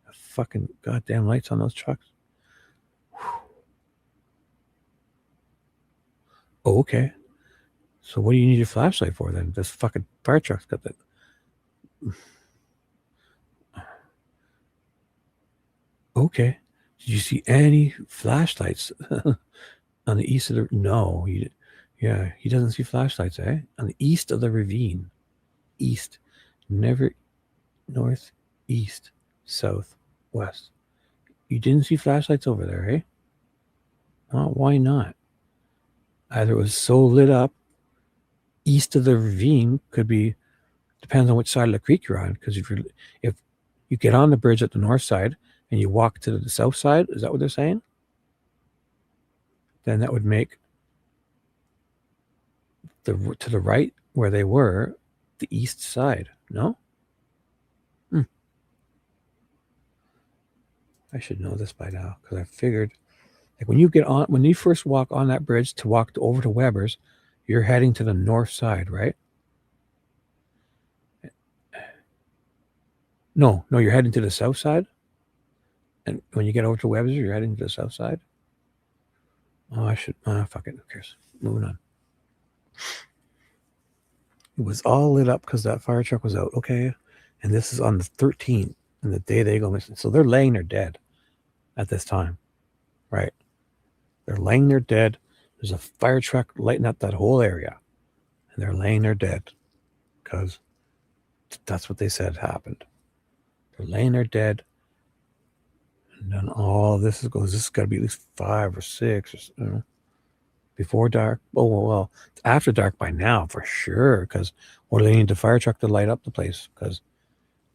[SPEAKER 3] The fucking goddamn lights on those trucks. Oh, okay. So what do you need your flashlight for then? This fucking fire truck's got that. Okay. Did you see any flashlights on the east of the? No. He doesn't see flashlights, eh? On the east of the ravine. East. Never north, east, south, west. You didn't see flashlights over there, eh? Well, why not? Either it was so lit up. East of the ravine could be, depends on which side of the creek you're on. Because if you get on the bridge at the north side and you walk to the south side, is that what they're saying? Then that would make to the right where they were the east side. No? I should know this by now because I figured, like, when you first walk on that bridge to walk over to Weber's, you're heading to the north side, right? No, you're heading to the south side. And when you get over to Weber's, you're heading to the south side. Oh, I should. Fuck it. Who cares? Moving on. It was all lit up because that fire truck was out. Okay. And this is on the 13th and the day they go missing. So they're laying there dead at this time, right? They're laying there dead. There's a fire truck lighting up that whole area. And they're laying there dead because that's what they said happened. They're laying there dead. And then all this has got to be at least 5 or 6 or before dark. Oh, well, it's after dark by now for sure. Because what do they need the fire truck to light up the place? Because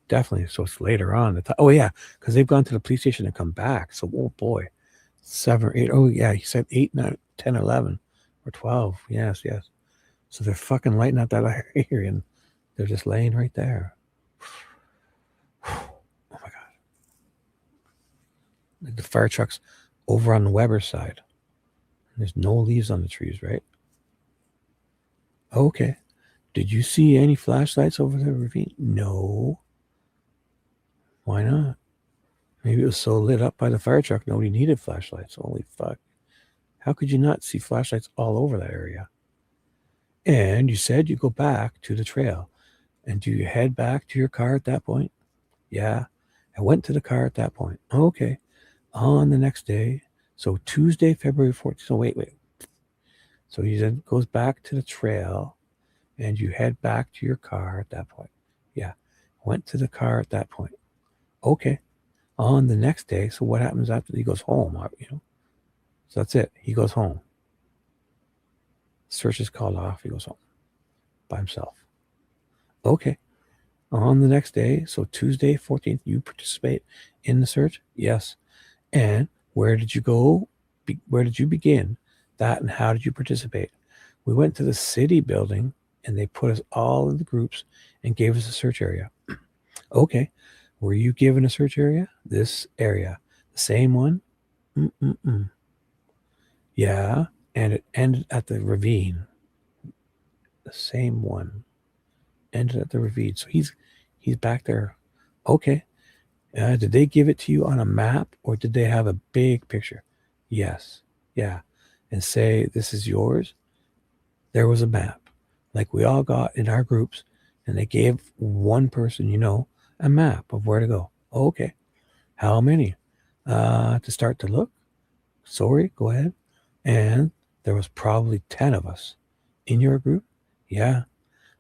[SPEAKER 3] definitely. So it's later on. Oh, yeah. Because they've gone to the police station and come back. So, oh, boy. 7 or 8. Oh, yeah. He said 8, 9, 10, 11 or 12. Yes. So they're fucking lighting up that area and they're just laying right there. Oh, my God. Like the fire truck's over on the Weber side. There's no leaves on the trees, right? Okay. Did you see any flashlights over the ravine? No. Why not? Maybe it was so lit up by the fire truck, nobody needed flashlights. Holy fuck. How could you not see flashlights all over that area? And you said you go back to the trail. And do you head back to your car at that point? Yeah. I went to the car at that point. Okay. On the next day. So Tuesday, February 14th. So wait. So he then goes back to the trail and you head back to your car at that point. Yeah. Went to the car at that point. Okay. On the next day. So what happens after he goes home? So that's it. He goes home. Search is called off. He goes home by himself. Okay. On the next day, so Tuesday, 14th, you participate in the search? Yes. And where did you go? Where did you begin that and how did you participate? We went to the city building and they put us all in the groups and gave us a search area. Okay. Were you given a search area? This area. The same one? Yeah. And it ended at the ravine. The same one. Ended at the ravine. So he's back there. Okay. Did they give it to you on a map or did they have a big picture? Yes. Yeah. And say, this is yours. There was a map like we all got in our groups and they gave one person, a map of where to go. Okay. How many? To start to look? Sorry, go ahead. And there was probably 10 of us in your group. Yeah.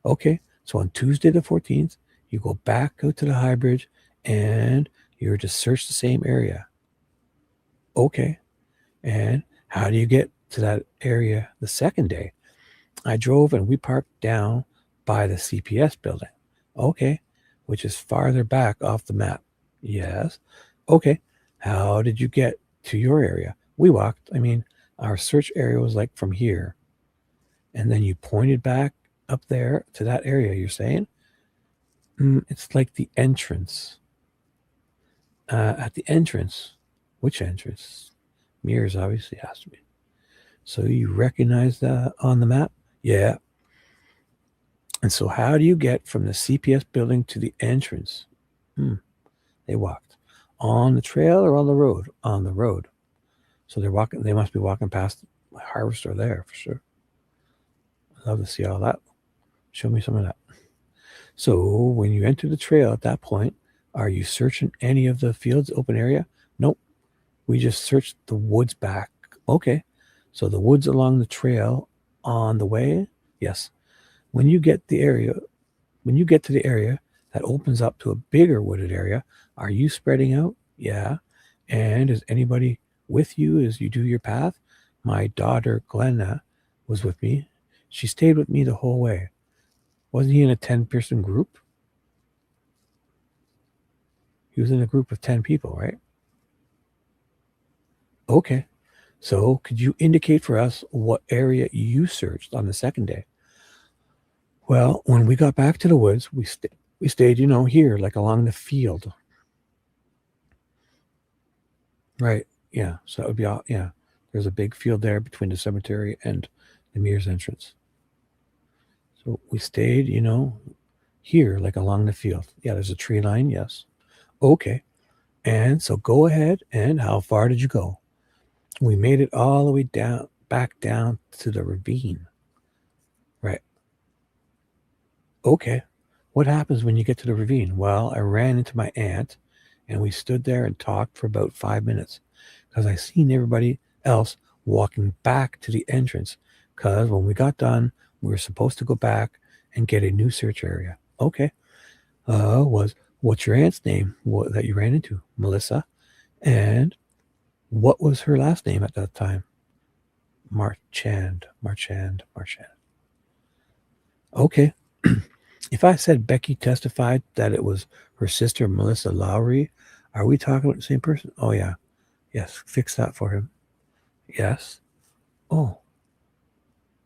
[SPEAKER 3] Okay. So on Tuesday the 14th, you go back out to the high bridge and you're to search the same area. Okay. And how do you get to that area the second day? I drove and we parked down by the CPS building. Okay. Which is farther back off the map. Yes. Okay. How did you get to your area? We walked. Our search area was like from here. And then you pointed back up there to that area, you're saying? It's like the entrance. At the entrance. Which entrance? Mirrors obviously has to be. So you recognize that on the map? Yeah. And so how do you get from the CPS building to the entrance? They walked. On the trail or on the road? On the road. So they're walking. They must be walking past the harvester there for sure. I'd love to see all that. Show me some of that. So when you enter the trail at that point, are you searching any of the fields, open area? Nope. We just searched the woods back. Okay. So the woods along the trail on the way? Yes. When you get to the area that opens up to a bigger wooded area, are you spreading out? Yeah. And is anybody with you as you do your path? My daughter, Glenna, was with me. She stayed with me the whole way. Wasn't he in a 10-person group? He was in a group of 10 people, right? Okay. So could you indicate for us what area you searched on the second day? Well, when we got back to the woods, we stayed, here, like along the field. Right. Yeah. So that would be all. Yeah. There's a big field there between the cemetery and the Mears entrance. So we stayed, here, like along the field. Yeah. There's a tree line. Yes. Okay. And so go ahead. And how far did you go? We made it all the way back down to the ravine. Right. Okay. What happens when you get to the ravine? Well, I ran into my aunt and we stood there and talked for about 5 minutes because I seen everybody else walking back to the entrance because when we got done, we were supposed to go back and get a new search area. Okay. What's your aunt's name that you ran into? Melissa. And what was her last name at that time? Marchand. Okay. If I said Becky testified that it was her sister, Melissa Lowry, are we talking about the same person? Oh, yeah. Yes. Fix that for him. Yes. Oh.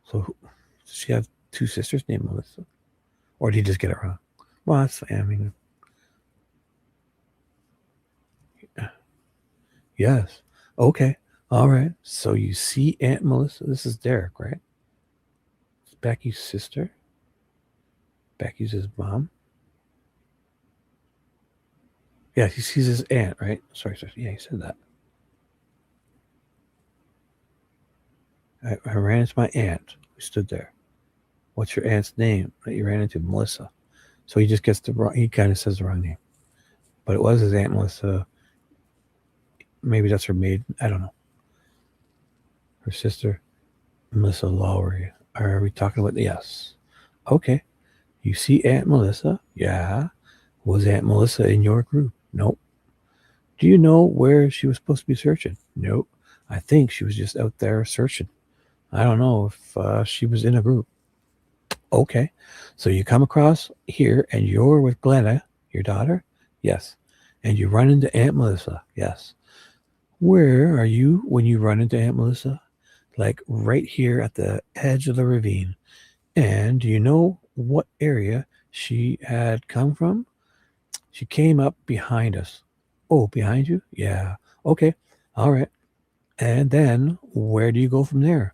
[SPEAKER 3] So does she have two sisters named Melissa? Or did he just get it wrong? Well, that's fine. Yes. Okay. All right. So you see Aunt Melissa. This is Derrick, right? It's Becky's sister. Becky's his mom. Yeah, he sees his aunt, right? Sorry. Yeah, he said that. I ran into my aunt who stood there. What's your aunt's name that you ran into? Melissa. So he just gets the wrong, he kind of says the wrong name. But it was his Aunt Melissa. Maybe that's her maid. I don't know. Her sister, Melissa Lowry. Are we talking about? Yes. Okay. You see Aunt Melissa? Yeah. Was Aunt Melissa in your group? Nope. Do you know where she was supposed to be searching? Nope. I think she was just out there searching. I don't know if she was in a group. Okay. So you come across here and you're with Glenna, your daughter? Yes. And you run into Aunt Melissa? Yes. Where are you when you run into Aunt Melissa? Like right here at the edge of the ravine. And do you know what area she had come from? She came up behind us. Oh, behind you? Yeah. Okay. All right. And then where do you go from there?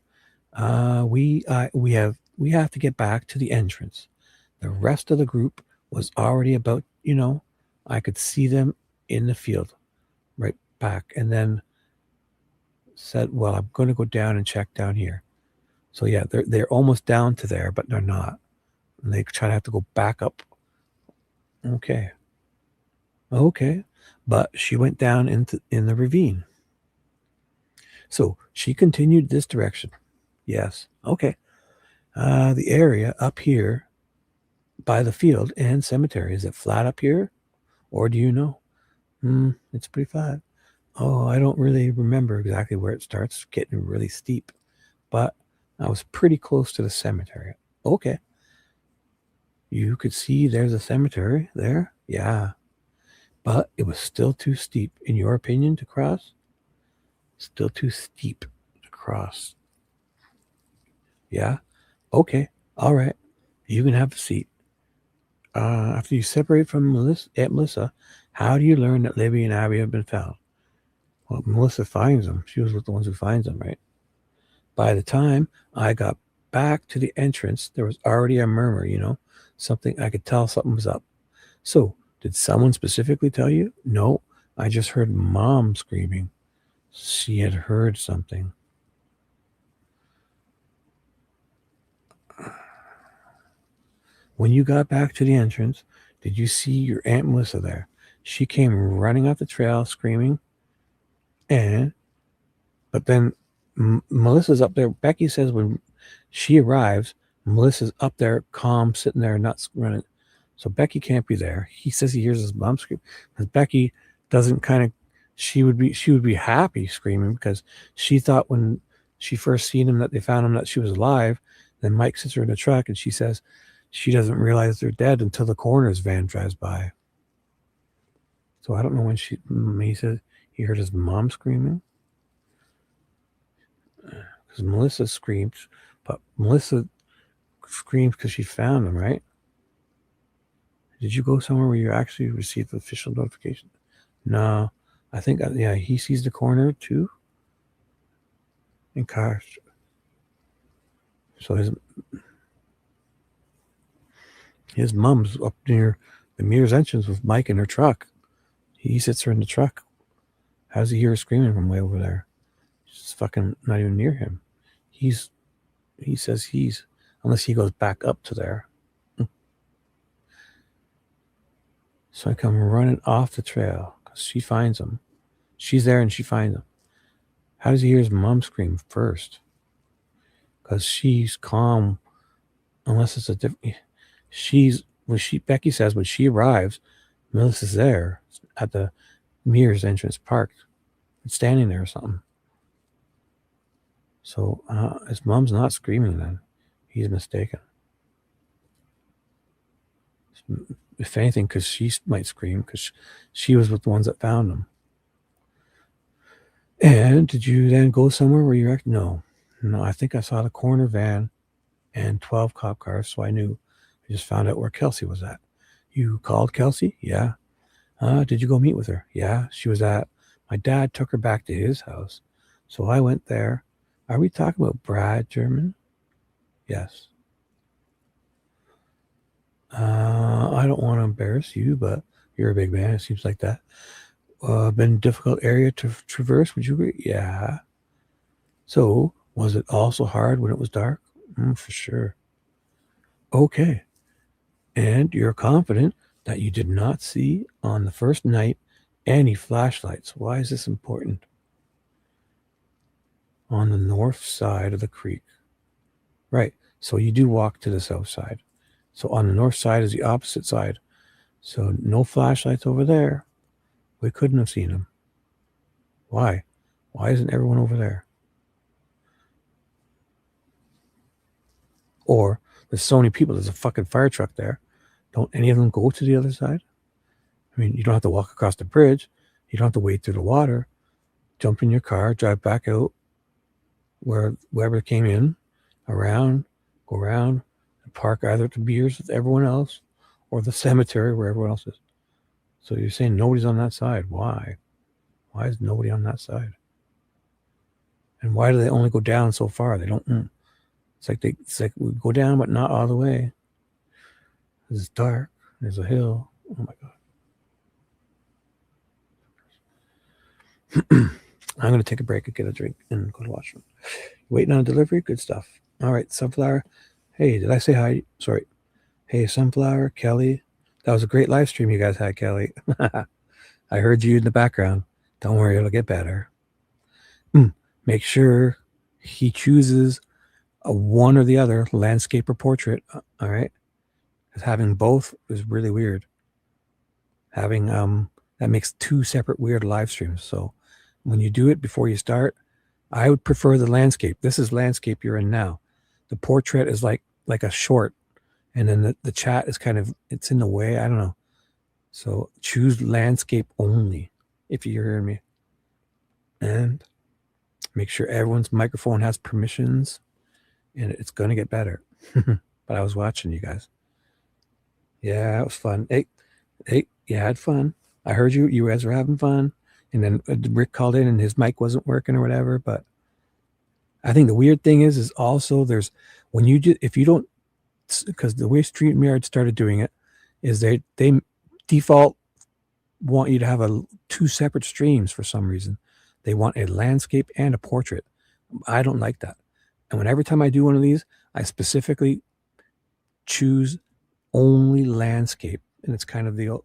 [SPEAKER 3] We have to get back to the entrance. The rest of the group was already about, I could see them in the field right back, and then said, well, I'm going to go down and check down here. So yeah, they're almost down to there, but they're not. And they try to have to go back up. Okay. But she went down in the ravine. So she continued this direction. Yes. Okay. The area up here by the field and cemetery, is it flat up here? Or do you know? It's pretty flat. Oh, I don't really remember exactly where it starts. It's getting really steep. But I was pretty close to the cemetery. Okay. You could see there's a cemetery there. Yeah. But it was still too steep, in your opinion, to cross? Still too steep to cross. Yeah? Okay. All right. You can have a seat. After you separate from Aunt Melissa, how do you learn that Libby and Abby have been found? Well, Melissa finds them. She was with the ones who finds them, right? By the time I got back to the entrance, there was already a murmur, something I could tell something was up. So, did someone specifically tell you? No, I just heard Mom screaming. She had heard something. When you got back to the entrance, did you see your Aunt Melissa there? She came running up the trail screaming. But then Melissa's up there. Becky says when she arrives, Melissa's up there, calm, sitting there, not running. So Becky can't be there. He says he hears his mom scream. Because Becky doesn't she would be happy screaming because she thought when she first seen him that they found him that she was alive. Then Mike sits her in the truck and she says she doesn't realize they're dead until the coroner's van drives by. So I don't know when he says he heard his mom screaming. Because Melissa screams, but Melissa screams because she found him, right? Did you go somewhere where you actually received the official notification? No, I think, he sees the coroner too. In cars. So his mom's up near the Mears entrance with Mike in her truck. He sits her in the truck. How does he hear her screaming from way over there? She's fucking not even near him. He says unless he goes back up to there. So I come running off the trail because she finds him. She's there and she finds him. How does he hear his mom scream first? Because she's calm, unless it's a different. Becky says when she arrives, Melissa's there at the Mears entrance, parked, standing there or something. So his mom's not screaming then. He's mistaken. If anything, because she might scream because she was with the ones that found him. And did you then go somewhere where you're No, I think I saw the coroner van and 12 cop cars, so I knew. I just found out where Kelsey was at. You called Kelsey? Yeah. Did you go meet with her? Yeah, she was my dad took her back to his house. So I went there. Are we talking about Brad German? Yes. I don't want to embarrass you, but you're a big man. It seems like that. Been a difficult area to traverse. Would you agree? Yeah. So was it also hard when it was dark? For sure. Okay. And you're confident that you did not see on the first night any flashlights. Why is this important? On the north side of the creek. Right. So you do walk to the south side. So on the north side is the opposite side. So no flashlights over there. We couldn't have seen them. Why? Why isn't everyone over there? Or there's so many people. There's a fucking fire truck there. Don't any of them go to the other side? I mean, you don't have to walk across the bridge. You don't have to wade through the water. Jump in your car, drive back out wherever it came in, around, go around, and park either at the beers with everyone else or the cemetery where everyone else is. So you're saying nobody's on that side. Why? Why is nobody on that side? And why do they only go down so far? They don't. It's like we go down, but not all the way. It's dark. There's a hill. Oh my god. I'm going to take a break and get a drink and go to the washroom. Waiting on a delivery? Good stuff. All right, Sunflower. Hey, did I say hi? Sorry. Hey, Sunflower, Kelly. That was a great live stream you guys had, Kelly. I heard you in the background. Don't worry, it'll get better. Make sure he chooses a one or the other, landscape or portrait. All right. Because having both is really weird. Having that makes two separate weird live streams. So when you do it before you start, I would prefer the landscape. This is landscape you're in now. The portrait is like a short, and then the chat is kind of, it's in the way. I don't know. So choose landscape only if you're hearing me. And make sure everyone's microphone has permissions, and it's going to get better. But I was watching you guys. Yeah, it was fun. Hey, you had fun. I heard you guys were having fun. And then Rick called in and his mic wasn't working or whatever. But I think the weird thing is also there's, when you just, if you don't, because the way StreamYard started doing it is they default want you to have two separate streams for some reason. They want a landscape and a portrait. I don't like that. And every time I do one of these, I specifically choose only landscape. And it's kind of the,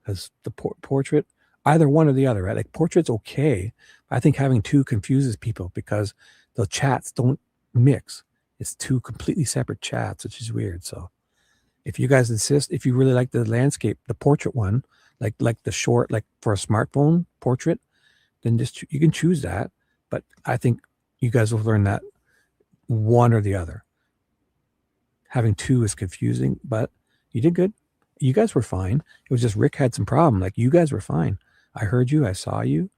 [SPEAKER 3] because the portrait, either one or the other, right? Like portrait's okay. I think having two confuses people because the chats don't mix. It's two completely separate chats, which is weird. So if you guys insist, if you really like the landscape, the portrait one, like the short, like for a smartphone portrait, then just, you can choose that. But I think you guys will learn that one or the other. Having two is confusing, but you did good. You guys were fine. It was just Rick had some problem. Like you guys were fine. I heard you. I saw you.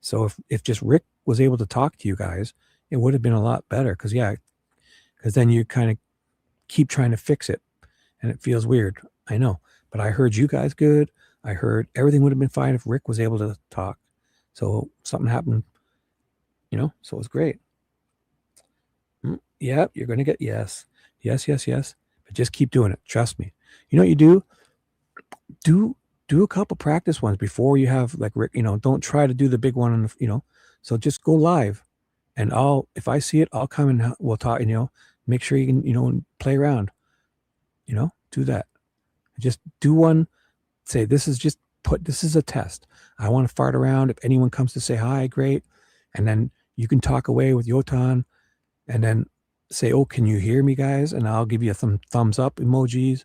[SPEAKER 3] So if just Rick was able to talk to you guys, it would have been a lot better. Because then you kind of keep trying to fix it, and it feels weird. I know, but I heard you guys good. I heard everything would have been fine if Rick was able to talk. So something happened, so it was great. Yep, you're going to get yes. But just keep doing it. Trust me. You know what you do? Do a couple practice ones before you have like Rick, don't try to do the big one on the, so just go live, and if I see it, I'll come and we'll talk, make sure you can, play around, do that. Just do one, say, this is a test. I want to fart around. If anyone comes to say hi, great. And then you can talk away with Yotan, and then say, oh, can you hear me, guys? And I'll give you some thumbs up emojis,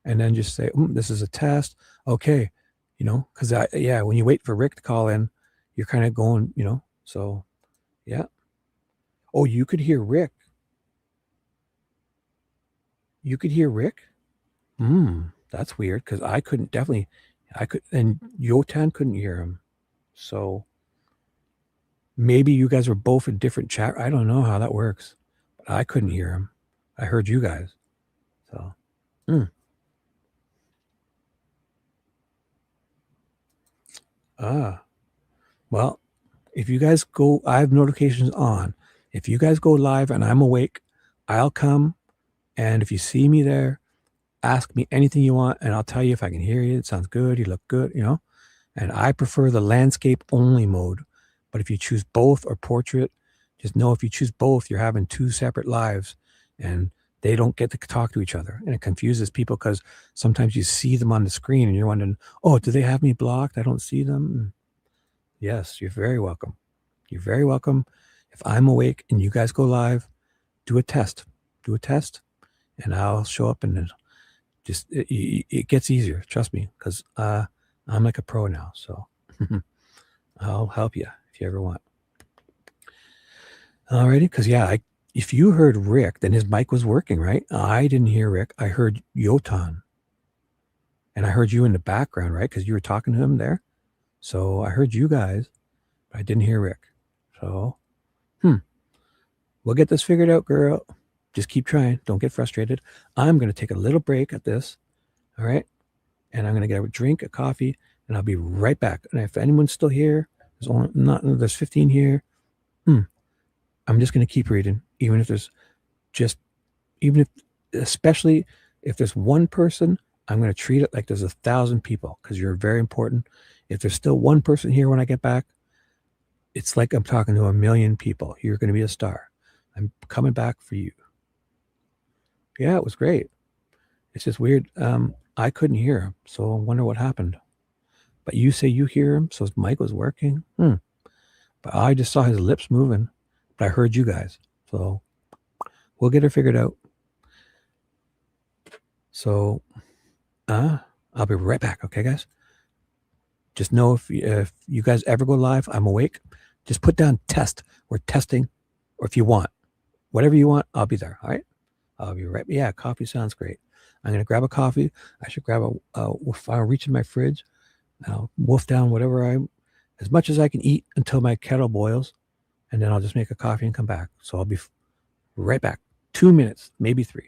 [SPEAKER 3] and then just say, this is a test. Okay. Because when you wait for Rick to call in, you're kind of going, so yeah. Oh, you could hear Rick. You could hear Rick? That's weird, because I could, and Yotan couldn't hear him. So maybe you guys were both in different chat. I don't know how that works, but I couldn't hear him. I heard you guys. So, well, if you guys go, I have notifications on. If you guys go live and I'm awake, I'll come. And if you see me there, ask me anything you want, and I'll tell you if I can hear you. It sounds good. You look good, you know. And I prefer the landscape only mode. But if you choose both or portrait, just know if you choose both, you're having two separate lives, and they don't get to talk to each other. And it confuses people because sometimes you see them on the screen and you're wondering, oh, do they have me blocked? I don't see them. Yes, you're very welcome. You're very welcome. If I'm awake and you guys go live, do a test. Do a test, and I'll show up, and then just it gets easier. Trust me, because I'm like a pro now. So I'll help you if you ever want. Alrighty, because yeah, if you heard Rick, then his mic was working, right? I didn't hear Rick. I heard Yotan, and I heard you in the background, right? Because you were talking to him there. So I heard you guys, but I didn't hear Rick. So, we'll get this figured out, girl. Just keep trying. Don't get frustrated. I'm going to take a little break at this. All right. And I'm going to get a drink, a coffee, and I'll be right back. And if anyone's still here, there's 15 here. I'm just going to keep reading, especially if there's one person, I'm going to treat it like there's 1,000 people, because you're very important. If there's still one person here when I get back, it's like I'm talking to 1 million people. You're going to be a star. I'm coming back for you. Yeah, it was great. It's just weird. I couldn't hear him, so I wonder what happened. But you say you hear him, so his mic was working. But I just saw his lips moving, but I heard you guys. So we'll get her figured out. So I'll be right back, okay, guys? Just know if you guys ever go live, I'm awake. Just put down test. We're testing. Or if you want, whatever you want, I'll be there, all right? I'll be right. Yeah, coffee sounds great. I'm going to grab a coffee. I should grab if I reach in my fridge, I'll wolf down as much as I can eat until my kettle boils, and then I'll just make a coffee and come back. So I'll be right back. 2 minutes, maybe 3.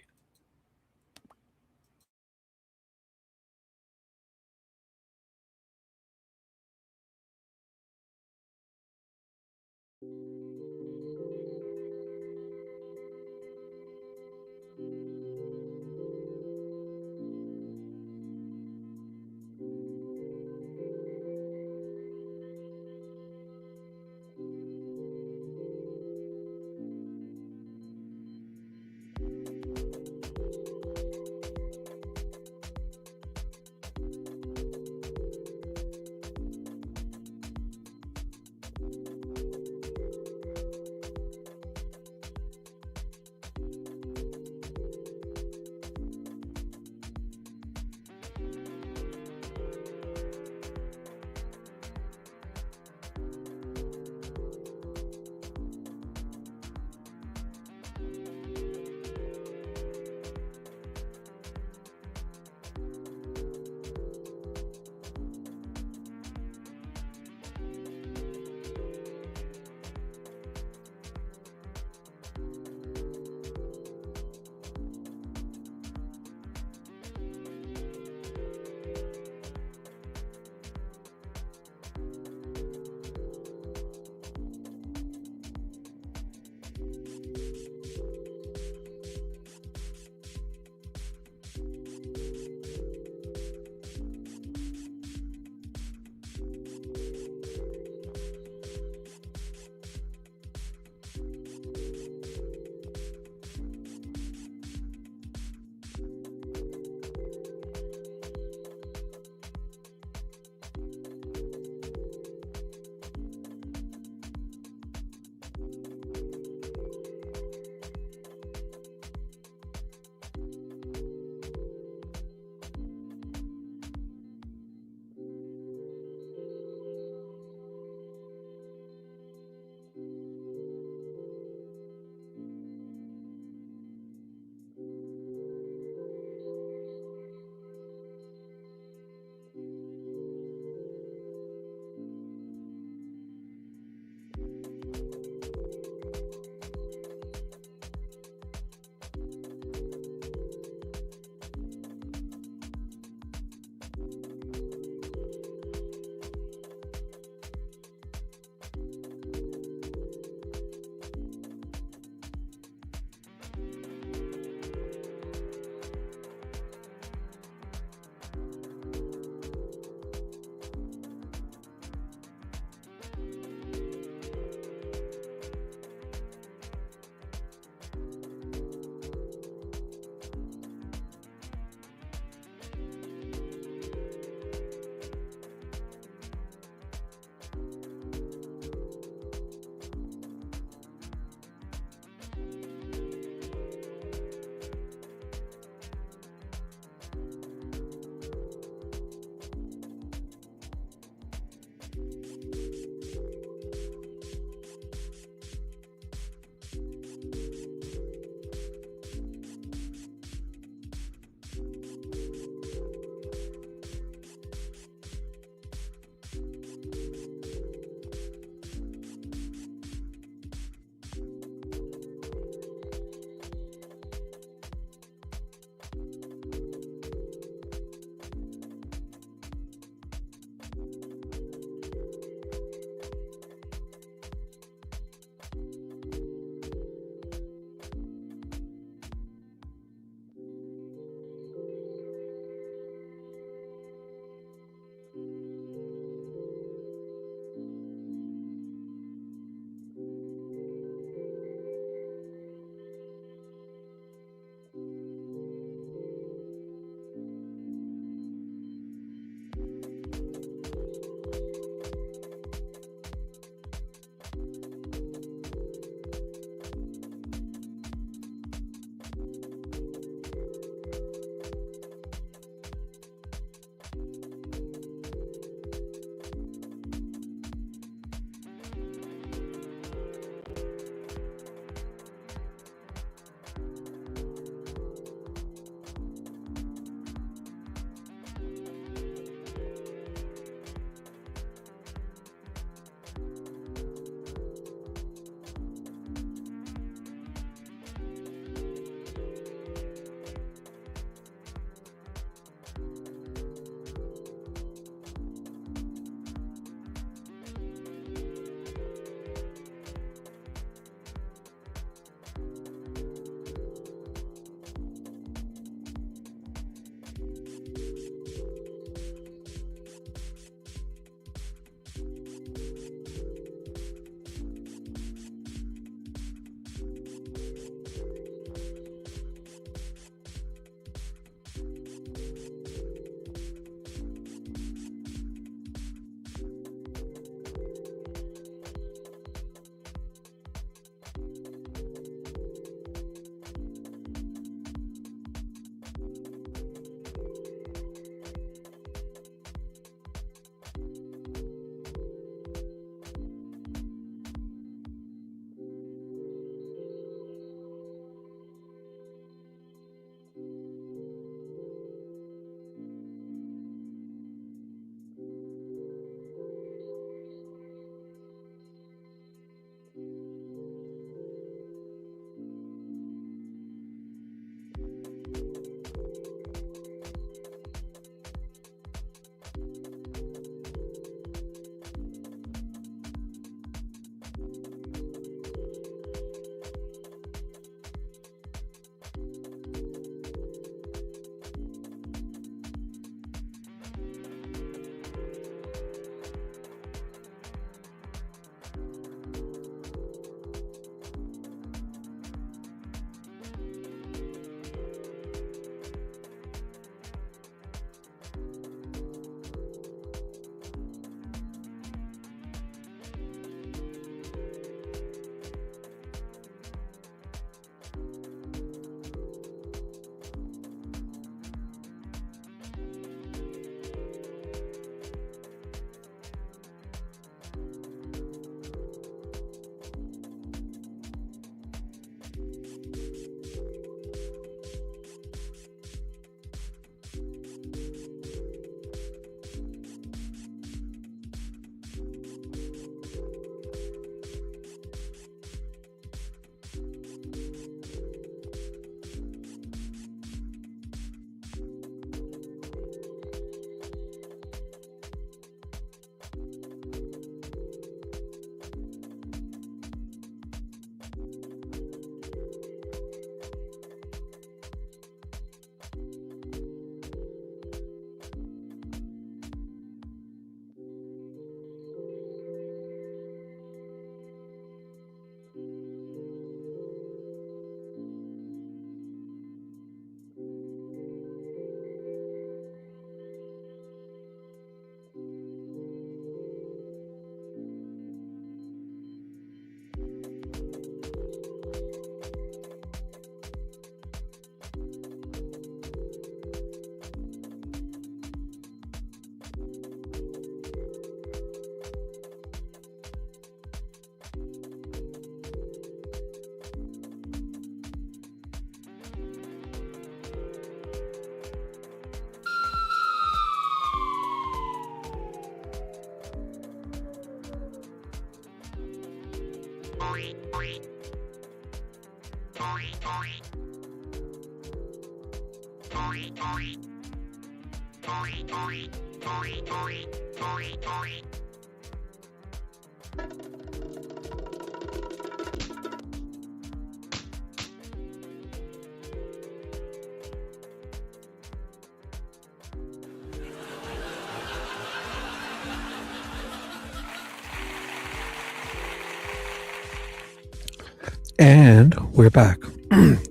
[SPEAKER 3] And we're back.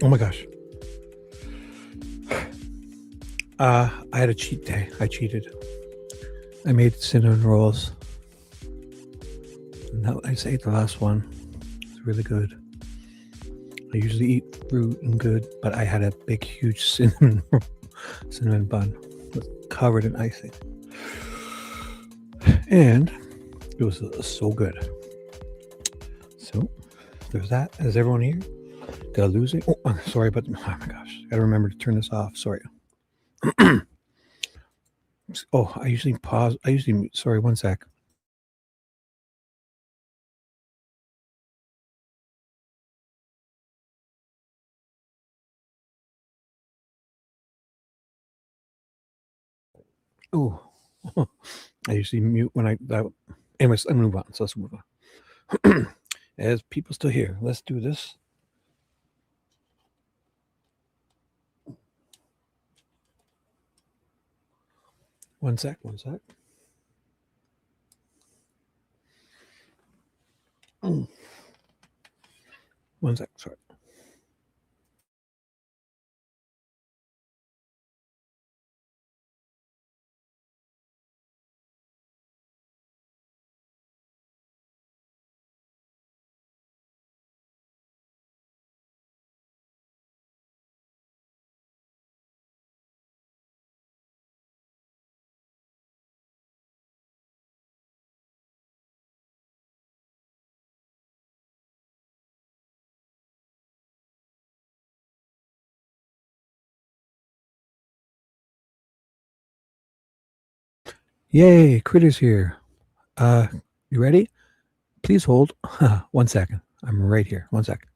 [SPEAKER 3] Oh my gosh. I had a cheat day. I cheated. I made cinnamon rolls. No, I ate the last one. It's really good. I usually eat fruit and good, but I had a big, huge cinnamon bun. It was covered in icing. And it was so good. So there's that. Is everyone here? Did I lose it? Oh, I'm sorry, but oh my gosh. I gotta remember to turn this off. Sorry. Oh, I usually pause. Sorry, one sec. Oh, I usually mute when anyways, I'm move on. So let's move on. As people still here, let's do this. One sec. One sec. Sorry. Yay, Critter's here. You ready? Please hold. 1 second. I'm right here. 1 second.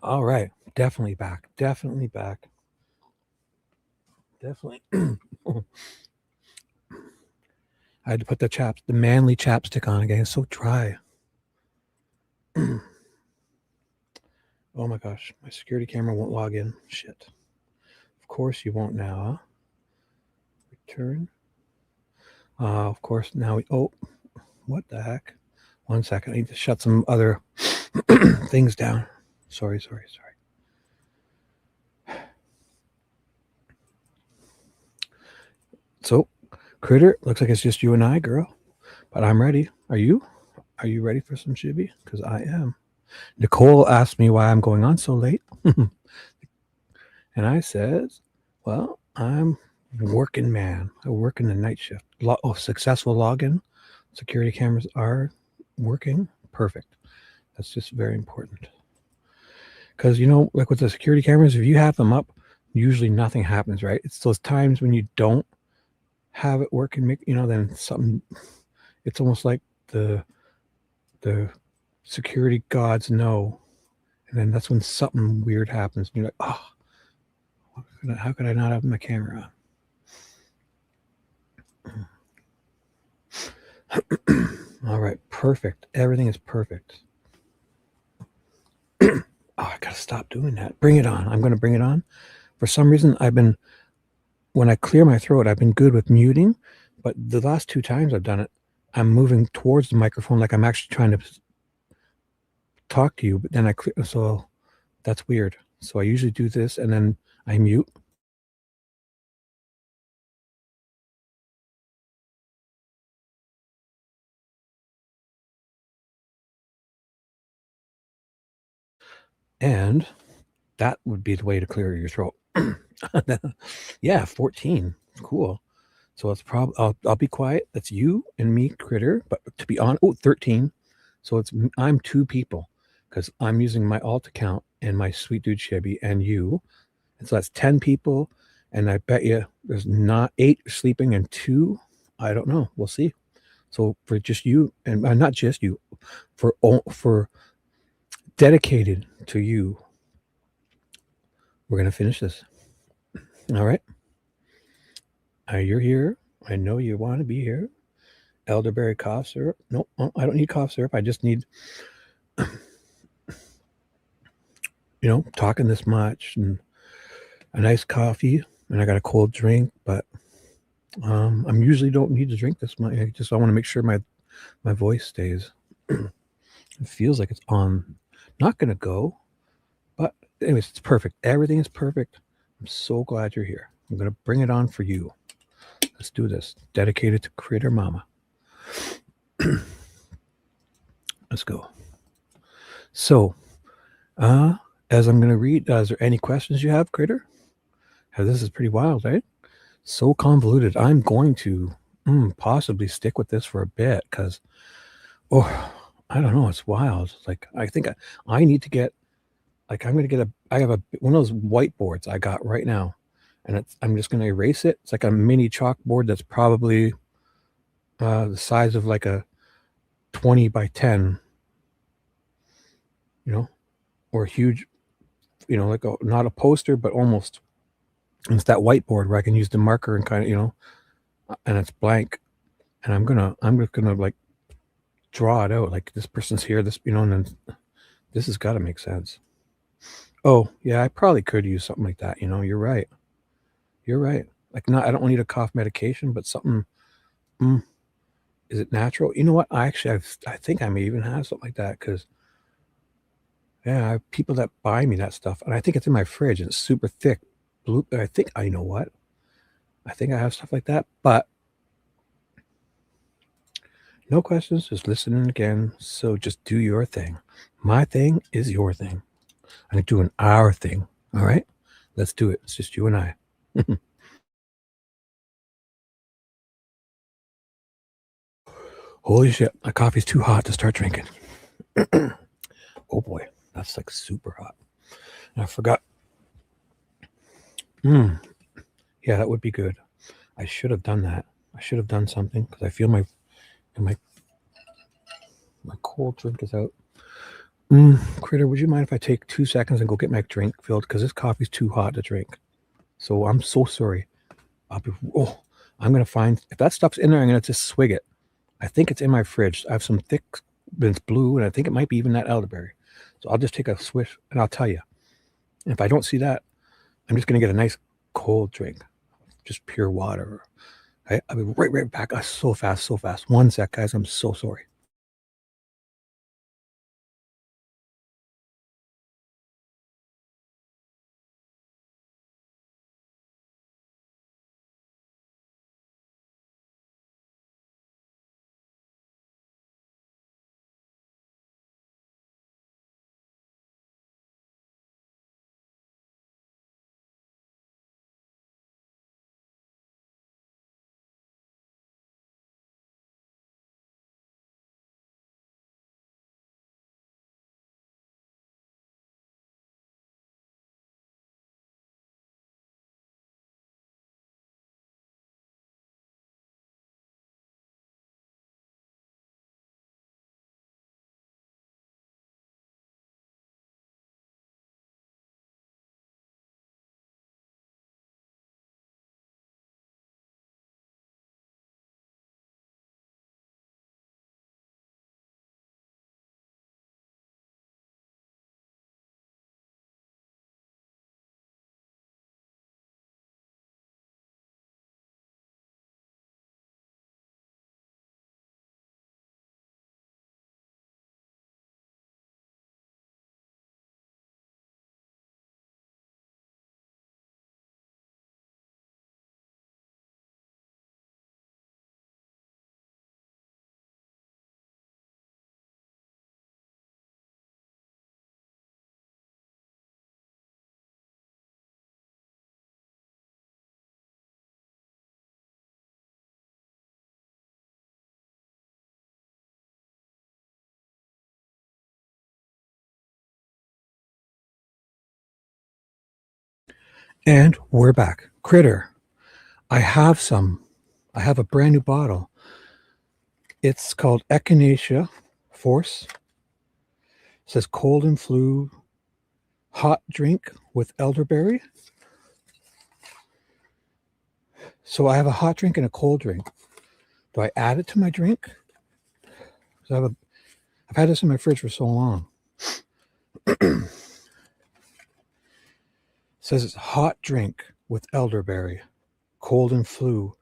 [SPEAKER 3] All right. Definitely back. Definitely back. Definitely. I had to put the manly chapstick on again. It's so dry. Oh my gosh. My security camera won't log in. Shit. Of course you won't now, huh? Return. Of course now what the heck? 1 second. I need to shut some other things down. Sorry. So, Critter, looks like it's just you and I, girl. But I'm ready. Are you? Are you ready for some Shibby? Because I am. Nicole asked me why I'm going on so late. And I said, well, I'm working, man. I work in the night shift. Successful login. Security cameras are working. Perfect. That's just very important. Because, like with the security cameras, if you have them up, usually nothing happens, right? It's those times when you don't have it working, then something, it's almost like the security gods know. And then that's when something weird happens. And you're like, oh, how could I not have my camera on? All right, perfect. Everything is perfect. Oh, I gotta stop doing that. Bring it on. I'm going to bring it on. For some reason, when I clear my throat, I've been good with muting, but the last 2 times I've done it, I'm moving towards the microphone like I'm actually trying to talk to you, but then I clear. So That's weird. So I usually do this and then I mute. And that would be the way to clear your throat. Yeah, 14. Cool. So it's probably, I'll be quiet. That's you and me, Critter. But to be on, 13. So I'm 2 people because I'm using my alt account and my sweet dude Shibby and you. And so that's 10 people. And I bet you there's not 8 sleeping and 2. I don't know. We'll see. So for just you and not just you, for dedicated to you, we're going to finish this. All right. You're here. I know you want to be here. Elderberry cough syrup. No, I don't need cough syrup. I just need, talking this much and a nice coffee. And I got a cold drink, but I'm usually don't need to drink this much. I want to make sure my voice stays. It feels like it's on. Not going to go. But anyways, it's perfect. Everything is perfect. I'm so glad you're here. I'm going to bring it on for you. Let's do this. Dedicated to Critter Mama. Let's go. So, as I'm going to read, is there any questions you have, Critter? This is pretty wild, right? So convoluted. I'm going to possibly stick with this for a bit because, I don't know. It's wild. Like, I think I need to get, like, I'm going to get I have one of those whiteboards I got right now. And I'm just going to erase it. It's like a mini chalkboard that's probably the size of like a 20 by 10, or a huge, like not a poster, but almost. And it's that whiteboard where I can use the marker and kind of, and it's blank. And I'm just gonna like draw it out. Like this person's here, and then this has got to make sense. Oh yeah, I probably could use something like that. You're right. You're right. Like I don't need a cough medication, but something. Is it natural? You know what? I think I may even have something like that because, yeah, I have people that buy me that stuff, and I think it's in my fridge. And it's super thick, blue. I think I know what. I think I have stuff like that, but no questions. Just listening again. So just do your thing. My thing is your thing. I'm doing our thing. All right, let's do it. It's just you and I. Holy shit, my coffee's too hot to start drinking. Oh boy, that's like super hot. And I forgot. Yeah, that would be good. I should have done that. I should have done something because I feel my cold drink is out. Critter, would you mind if I take 2 seconds and go get my drink filled? Because this coffee's too hot to drink. So I'm so sorry. I'm going to find, if that stuff's in there, I'm going to just swig it. I think it's in my fridge. I have some thick, it's blue, and I think it might be even that elderberry. So I'll just take a swish and I'll tell you. And if I don't see that, I'm just going to get a nice cold drink, just pure water. I'll be right back. So fast. 1 sec, guys. I'm so sorry. And we're back. Critter. I have a brand new bottle. It's called Echinacea Force. It says cold and flu hot drink with elderberry. So I have a hot drink and a cold drink. Do I add it to my drink? I've had this in my fridge for so long. It says it's hot drink with elderberry, cold and flu.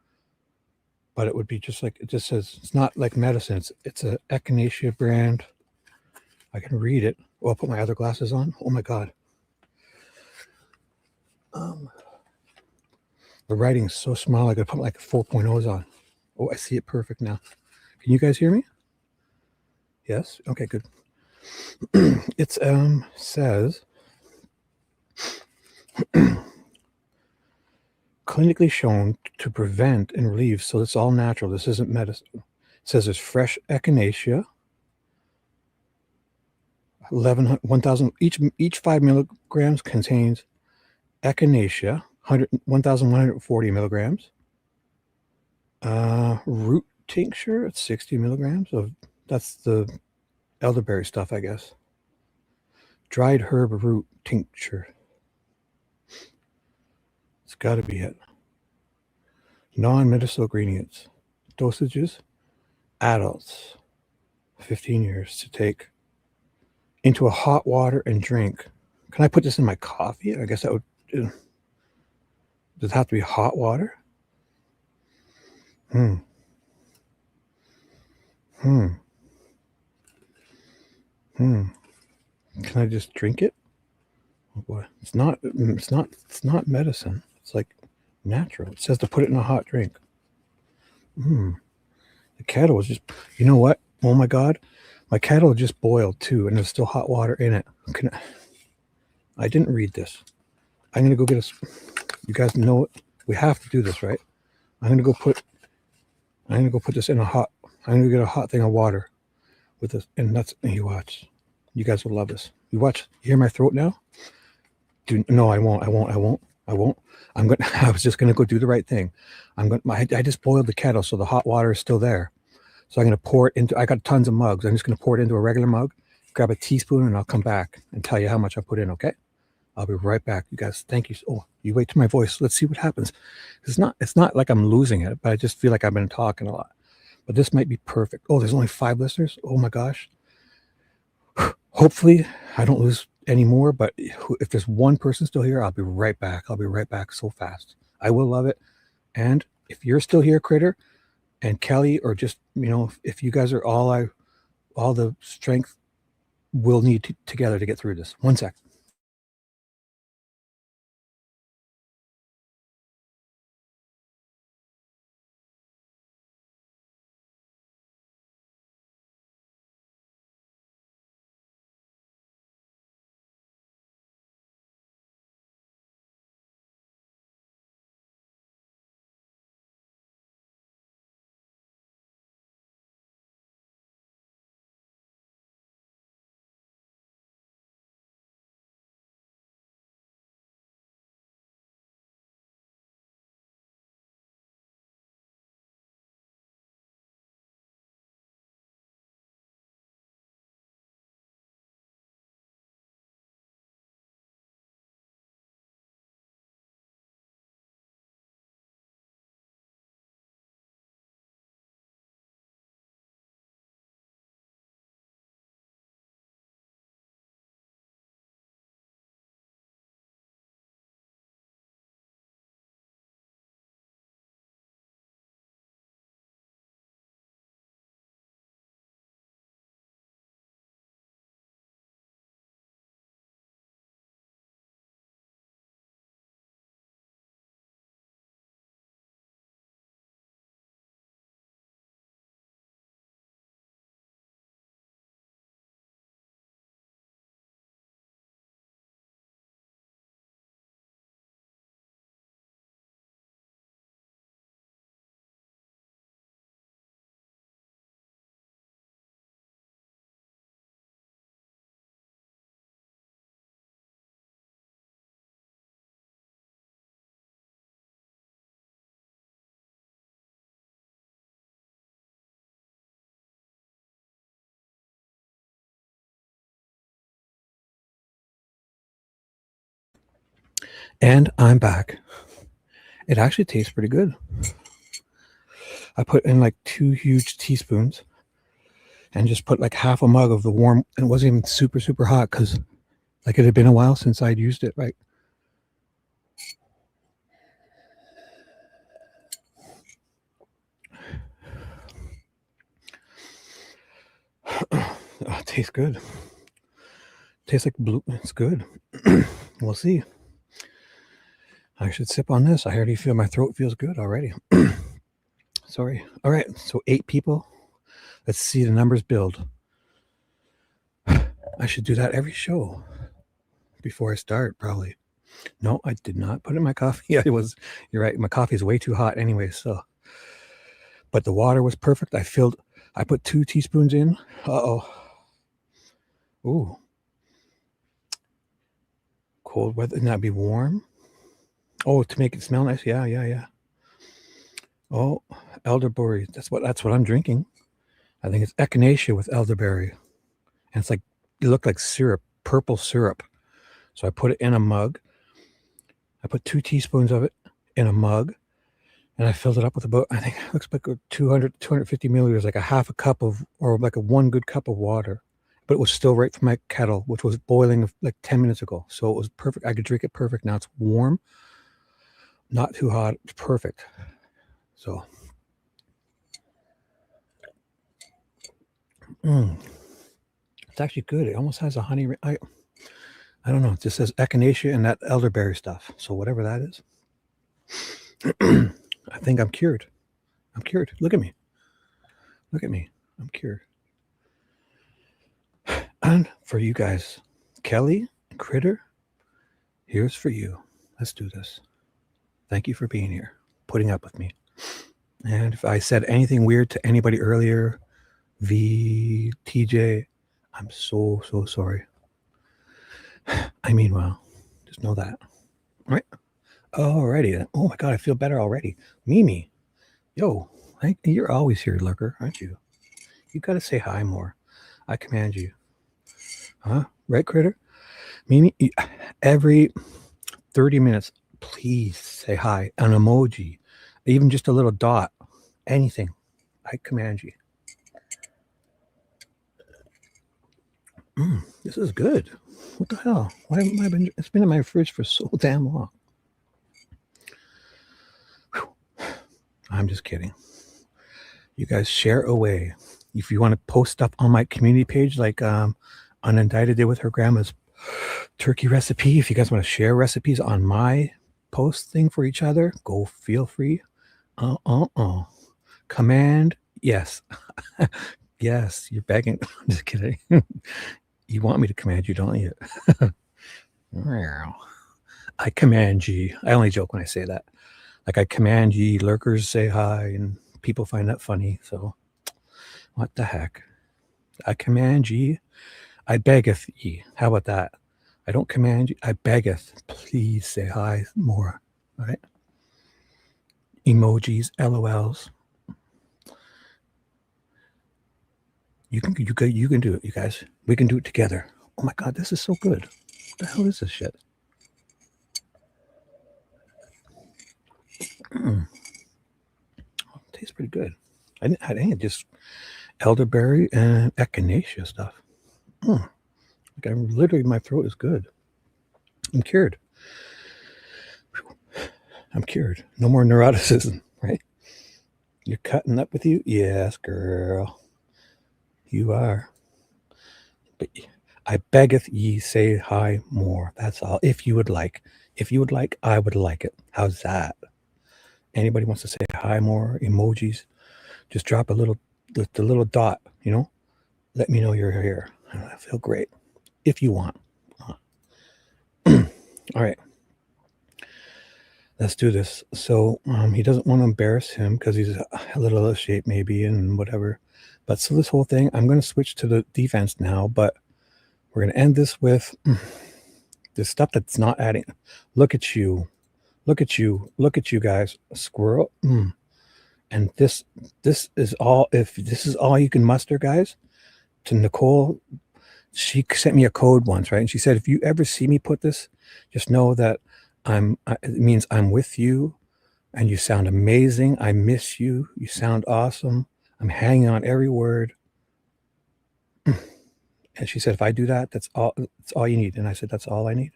[SPEAKER 3] But it would be just like, it just says, it's not like medicine. It's a Echinacea brand. I can read it. Oh, I'll put my other glasses on. Oh my God. The writing is so small, I gotta put like 4.0s on. Oh, I see it perfect now. Can you guys hear me? Yes? Okay, good. It says clinically shown to prevent and relieve, so it's all natural. This isn't medicine. It says there's fresh echinacea, 1,000 each 5 milligrams contains echinacea, 1,140 milligrams. Root tincture, it's 60 milligrams of, that's the elderberry stuff, I guess. Dried herb root tincture. It's got to be it. Non-medicinal ingredients. Dosages. Adults. 15 years to take into a hot water and drink. Can I put this in my coffee? I guess that would. Does it have to be hot water? Can I just drink it? Oh boy, it's not medicine. It's like natural. It says to put it in a hot drink. The kettle was just, you know what? Oh my God, my kettle just boiled too, and there's still hot water in it. I didn't read this. I'm gonna go get us. You guys know it. We have to do this, right? I'm gonna go put this in a hot. I'm gonna get a hot thing of water with this, and you watch. You guys will love this. You watch. You hear my throat now? No, I won't. I'm gonna. I was just gonna go do the right thing. I just boiled the kettle, so the hot water is still there. So I'm gonna pour it into. I got tons of mugs. I'm just gonna pour it into a regular mug. Grab a teaspoon, and I'll come back and tell you how much I put in. Okay? I'll be right back, you guys. Thank you. Oh, you wait till my voice. Let's see what happens. It's not like I'm losing it, but I just feel like I've been talking a lot. But this might be perfect. Oh, there's only 5 listeners. Oh my gosh. Hopefully I don't lose any more, but if there's one person still here, I'll be right back. I'll be right back so fast. I will love it. And if you're still here, Critter, and Kelly, or just, if you guys are all the strength we'll need together to get through this. 1 sec. And I'm back. It actually tastes pretty good. I put in like 2 huge teaspoons and just put like half a mug of the warm, and it wasn't even super, super hot because like it had been a while since I'd used it, right? Oh, it tastes good. Tastes like blue. It's good. We'll see. I should sip on this. I already feel my throat feels good already. Sorry. All right. So 8 people. Let's see the numbers build. I should do that every show before I start, probably. No, I did not put in my coffee. Yeah, it was. You're right. My coffee is way too hot anyway. So, but the water was perfect. I put 2 teaspoons in. Uh-oh. Ooh. Cold weather. Wouldn't that be warm? Oh, to make it smell nice. Yeah. Oh, elderberry. That's what I'm drinking. I think it's echinacea with elderberry. And it's like, it looked like syrup, purple syrup. So I put it in a mug. I put 2 teaspoons of it in a mug. And I filled it up with about, I think it looks like 250 milliliters, like a half a cup of, or like a 1 good cup of water. But it was still right from my kettle, which was boiling like 10 minutes ago. So it was perfect. I could drink it perfect. Now it's warm, not too hot. It's perfect. So, it's actually good. It almost has a honey. I don't know. It just says echinacea and that elderberry stuff. So whatever that is. I think I'm cured. I'm cured. Look at me. Look at me. I'm cured. And for you guys, Kelly, Critter, here's for you. Let's do this. Thank you for being here, putting up with me. And if I said anything weird to anybody earlier, V, TJ, I'm so sorry. I mean, well, just know that. All right. Alrighty then. Oh my God, I feel better already. Mimi, yo, you're always here, lurker, aren't you? You got to say hi more. I command you. Huh? Right, Critter? Mimi, every 30 minutes, please say hi. An emoji, even just a little dot, anything. I command you. This is good. What the hell? Why haven't I been? It's been in my fridge for so damn long. Whew. I'm just kidding. You guys share away. If you want to post stuff on my community page, like Unindicted did with her grandma's turkey recipe, if you guys want to share recipes on my post thing for each other, go feel free. Command, yes. Yes, you're begging. I'm just kidding. You want me to command you, don't you? I command ye. I only joke when I say that. Like, I command ye, lurkers say hi, and people find that funny. So, what the heck? I command ye. I beggeth ye. How about that? I don't command you. I beggeth. Please say hi more. All right? Emojis, LOLs. You can do it, you guys. We can do it together. Oh my God, this is so good. What the hell is this shit? Tastes pretty good. I didn't add any, just elderberry and echinacea stuff. Like, literally, my throat is good. I'm cured. I'm cured. No more neuroticism, right? You're cutting up with you? Yes, girl. You are. But I beggeth ye say hi more. That's all. If you would like. If you would like, I would like it. How's that? Anybody wants to say hi more? Emojis? Just drop the little dot, you know? Let me know you're here. I feel great. If you want. All right. Let's do this. So he doesn't want to embarrass him because he's a little out of shape maybe and whatever. But so this whole thing, I'm going to switch to the defense now, but we're going to end this with the stuff that's not adding. Look at you. Look at you. Look at you guys. Squirrel. And this is all, if this is all you can muster, guys, to Nicole, she sent me a code once, right? And she said, if you ever see me put this, just know that It means I'm with you, and you sound amazing. I miss you. You sound awesome. I'm hanging on every word. And she said, if I do that, that's all you need. And I said, that's all I need.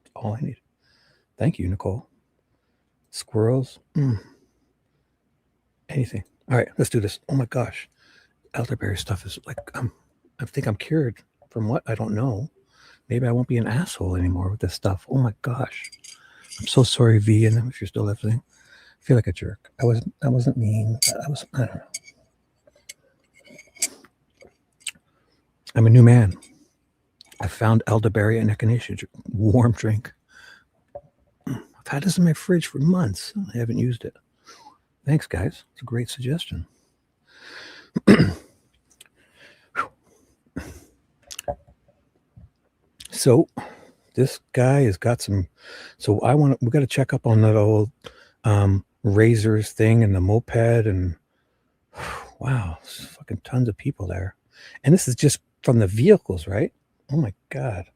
[SPEAKER 3] That's all I need. Thank you, Nicole. Squirrels. Anything. All right, let's do this. Oh my gosh. Elderberry stuff is like, I think I'm cured from what? I don't know. Maybe I won't be an asshole anymore with this stuff. Oh my gosh. I'm so sorry, V, and if you're still listening. I feel like a jerk. I wasn't mean. I don't know. I'm a new man. I found elderberry and echinacea warm drink. I've had this in my fridge for months. I haven't used it. Thanks, guys. It's a great suggestion. So this guy has got some. So we got to check up on that old razors thing and the moped, and wow, fucking tons of people there. And this is just from the vehicles, right? Oh my God.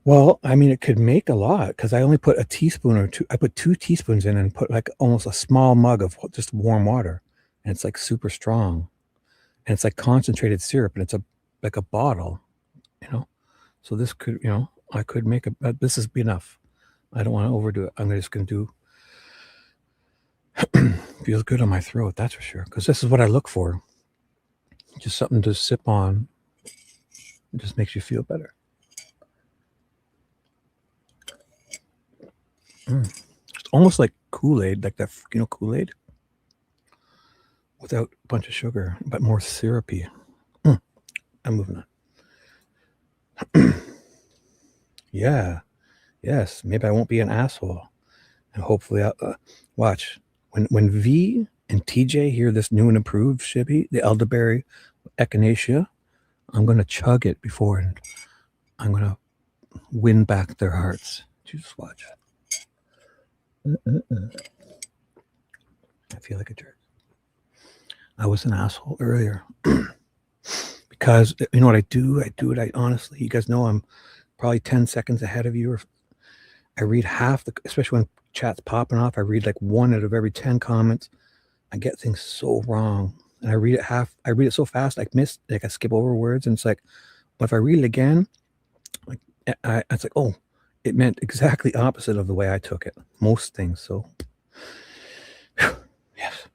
[SPEAKER 3] Well, I mean, it could make a lot because I only put a teaspoon or two. I put 2 teaspoons in and put like almost a small mug of just warm water. And it's like super strong. And it's like concentrated syrup, and it's like a bottle, you know? So this could, I could make this is enough. I don't want to overdo it. I'm just going to do, feels good on my throat, that's for sure. Because this is what I look for. Just something to sip on. It just makes you feel better. It's almost like Kool-Aid, like that, Kool-Aid without a bunch of sugar, but more syrupy. I'm moving on. Yeah. Yes. Maybe I won't be an asshole. And hopefully I'll watch when V and TJ hear this new and improved Shibby, the elderberry echinacea, I'm going to chug it before, and I'm going to win back their hearts. Just watch. I feel like a jerk. I was an asshole earlier because you know what I do? I honestly, you guys know I'm probably 10 seconds ahead of you. Or I read half especially when chat's popping off, I read like 1 out of every 10 comments. I get things so wrong. And I read it so fast, I skip over words. And it's like, but if I read it again, like it's like, oh, it meant exactly opposite of the way I took it. Most things. So, yes.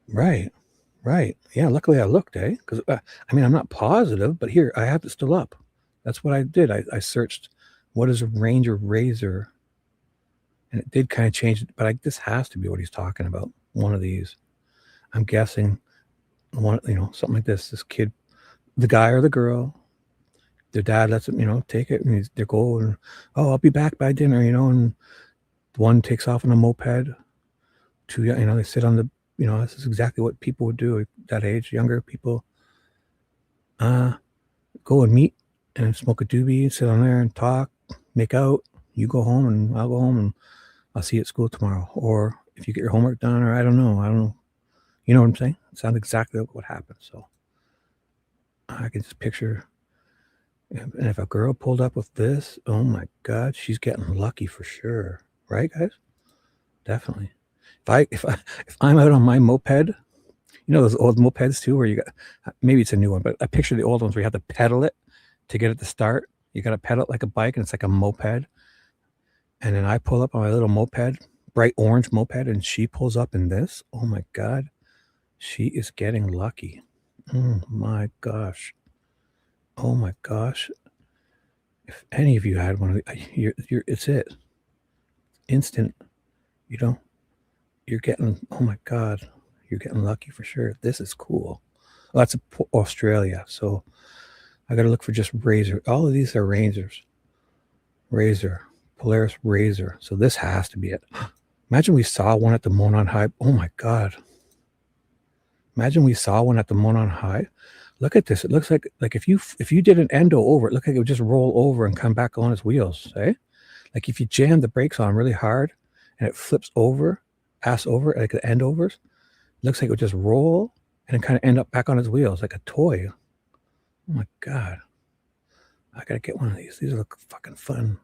[SPEAKER 3] Right. Yeah, luckily I looked, because I'm not positive, but here, I have it still up. That's what I did. I searched, what is a Ranger razor? And it did kind of change it, but this has to be what he's talking about. One of these. I'm guessing, something like this. This kid, the guy or the girl, their dad lets them, take it, and they're going, oh, I'll be back by dinner, and one takes off on a moped. 2, they sit on the, this is exactly what people would do at that age, younger people. Go and meet and smoke a doobie, sit on there and talk, make out. You go home and I'll go home and I'll see you at school tomorrow. Or if you get your homework done, or I don't know. You know what I'm saying? It sounds exactly like what happened. So I can just picture. And if a girl pulled up with this, oh my God, she's getting lucky for sure. Right, guys? Definitely. If I'm out on my moped, those old mopeds too, where you got, maybe it's a new one, but I picture the old ones where you have to pedal it to get it to start. You got to pedal it like a bike, and it's like a moped. And then I pull up on my little moped, bright orange moped, and she pulls up in this. Oh my God, she is getting lucky. Oh my gosh. Oh my gosh. If any of you had one of the, it's it. Instant, you're getting, oh my God, you're getting lucky for sure. This is cool. Well, that's Australia. So I got to look for just razor. All of these are razors. Razor, Polaris razor. So this has to be it. Imagine we saw one at the Monon High. Oh my God. Imagine we saw one at the Monon High. Look at this. It looks like if you did an endo over, it looked like it would just roll over and come back on its wheels. Eh? Like if you jam the brakes on really hard and it flips over, ass over, like the end overs, it looks like it would just roll and kind of end up back on its wheels like a toy. Oh my God. I gotta get one of these. These look fucking fun.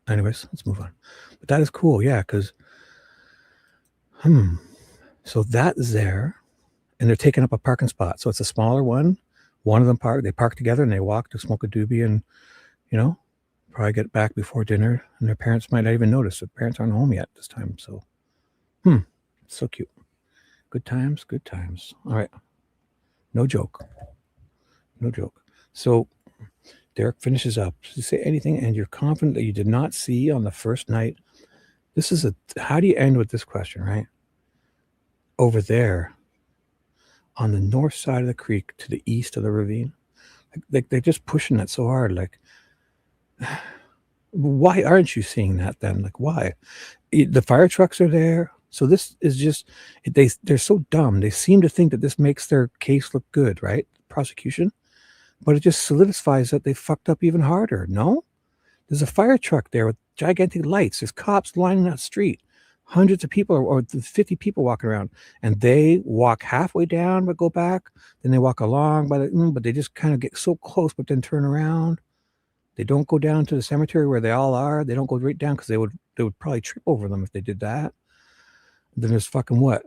[SPEAKER 3] Anyways, let's move on. But that is cool, yeah, because so that is there, and they're taking up a parking spot. So it's a smaller one. One of them they park together and they walk to smoke a doobie and, probably get back before dinner, and their parents might not even notice. Their parents aren't home yet this time. So, so cute. Good times, good times. All right. No joke. No joke. So Derrick finishes up. Does he say anything? And you're confident that you did not see on the first night. This is how do you end with this question, right? Over there on the north side of the creek to the east of the ravine. Like they're just pushing that so hard. Like, why aren't you seeing that then? Like, why? The fire trucks are there. So this is just, they're so dumb. They seem to think that this makes their case look good, right? Prosecution. But it just solidifies that they fucked up even harder. No? There's a fire truck there with gigantic lights. There's cops lining that street. Hundreds of people or 50 people walking around. And they walk halfway down but go back. Then they walk along but they just kind of get so close but then turn around. They don't go down to the cemetery where they all are. They don't go right down because they would probably trip over them if they did that. Then there's fucking what?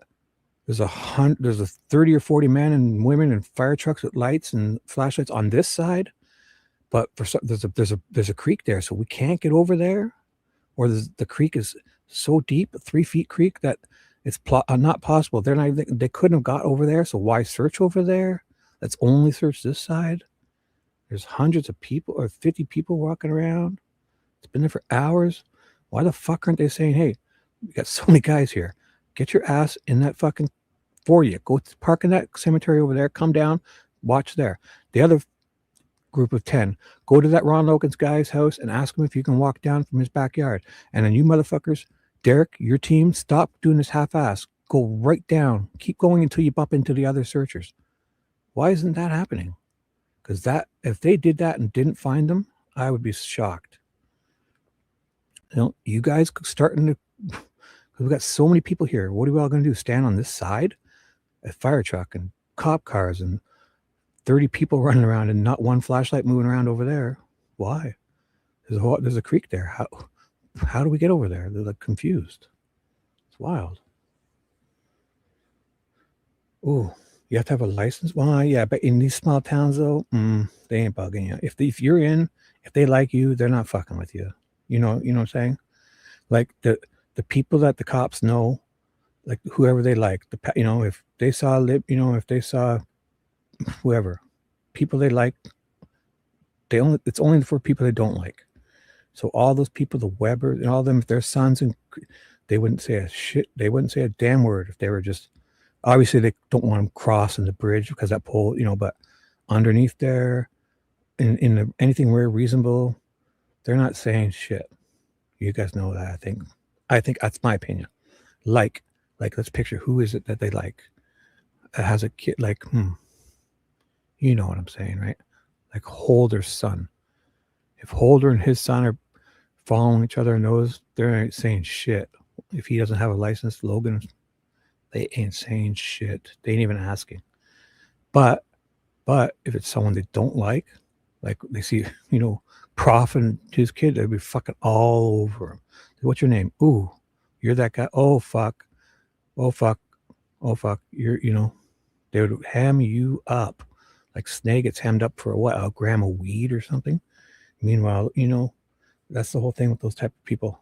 [SPEAKER 3] There's a 30 or 40 men and women in fire trucks with lights and flashlights on this side, but there's a creek there, so we can't get over there, or the creek is so deep, 3 feet creek, that it's not possible. They couldn't have got over there, so why search over there? Let's only search this side. There's hundreds of people or 50 people walking around. It's been there for hours. Why the fuck aren't they saying, hey, we got so many guys here. Get your ass in that fucking for you. Go park in that cemetery over there. Come down. Watch there. The other group of 10, go to that Ron Logan's guy's house and ask him if you can walk down from his backyard. And then you motherfuckers, Derrick, your team, stop doing this half-ass. Go right down. Keep going until you bump into the other searchers. Why isn't that happening? Because if they did that and didn't find them, I would be shocked. You guys starting to, because we've got so many people here. What are we all going to do? Stand on this side? A fire truck and cop cars and 30 people running around and not one flashlight moving around over there. Why? There's a creek there. How do we get over there? They're like confused. It's wild. Ooh. You have to have a license? Well, yeah, but in these small towns, though, they ain't bugging you. If you're in, if they like you, they're not fucking with you. You know what I'm saying? Like the people that the cops know, like whoever they like, if they saw if they saw whoever, people they like, it's only for people they don't like. So all those people, the Weber and all of them, if they're sons, and they wouldn't say a shit. They wouldn't say a damn word if they were just. Obviously, they don't want them crossing the bridge because that pole, but underneath there, in anything very reasonable, they're not saying shit. You guys know that, I think that's my opinion. Like, let's picture who is it that they like that has a kid, you know what I'm saying, right? Like Holder's son. If Holder and his son are following each other in those, they're saying shit. If he doesn't have a license, Logan, they ain't saying shit. They ain't even asking. But if it's someone they don't like they see, Prof and his kid, they'd be fucking all over him. What's your name? Ooh, you're that guy. Oh, fuck. Oh, fuck. Oh, fuck. You're, they would ham you up. Like Snake gets hammed up for a gram of weed or something. Meanwhile, that's the whole thing with those type of people.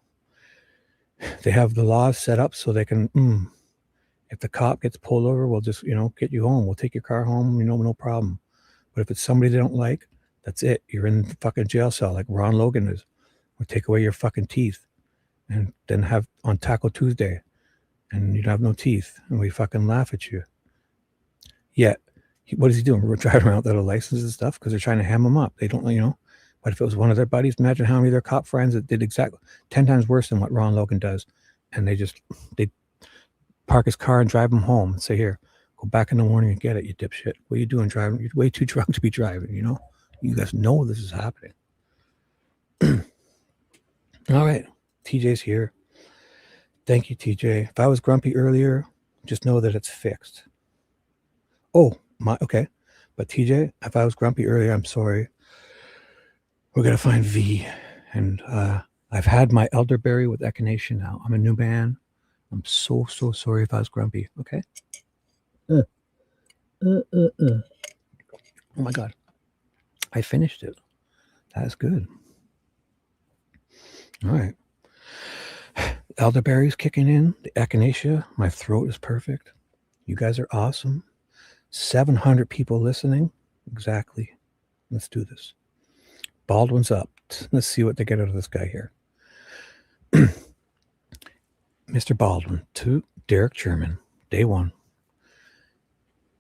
[SPEAKER 3] They have the laws set up so they can, if the cop gets pulled over, we'll just, get you home. We'll take your car home, no problem. But if it's somebody they don't like, that's it. You're in the fucking jail cell like Ron Logan is. We'll take away your fucking teeth and then have on Taco Tuesday and you don't have no teeth and we fucking laugh at you. Yet, what is he doing? We're driving around without a license and stuff because they're trying to ham him up. They don't, But if it was one of their buddies, imagine how many of their cop friends that did exactly 10 times worse than what Ron Logan does. And they park his car and drive him home and say, here, go back in the morning and get it, you dipshit. What are you doing driving? You're way too drunk to be driving, You guys know this is happening. All right. TJ's here. Thank you, TJ. If I was grumpy earlier, just know that it's fixed. Oh, okay. But TJ, if I was grumpy earlier, I'm sorry. We're gonna find V, and I've had my elderberry with echinacea now. I'm a new man. I'm so sorry if I was grumpy. Okay. Oh my god, I finished it. That's good. All right. Elderberry's kicking in. The echinacea. My throat is perfect. You guys are awesome. 700 people listening. Exactly. Let's do this. Baldwin's up. Let's see what they get out of this guy here. Mr. Baldwin to Derrick Sherman. Day one.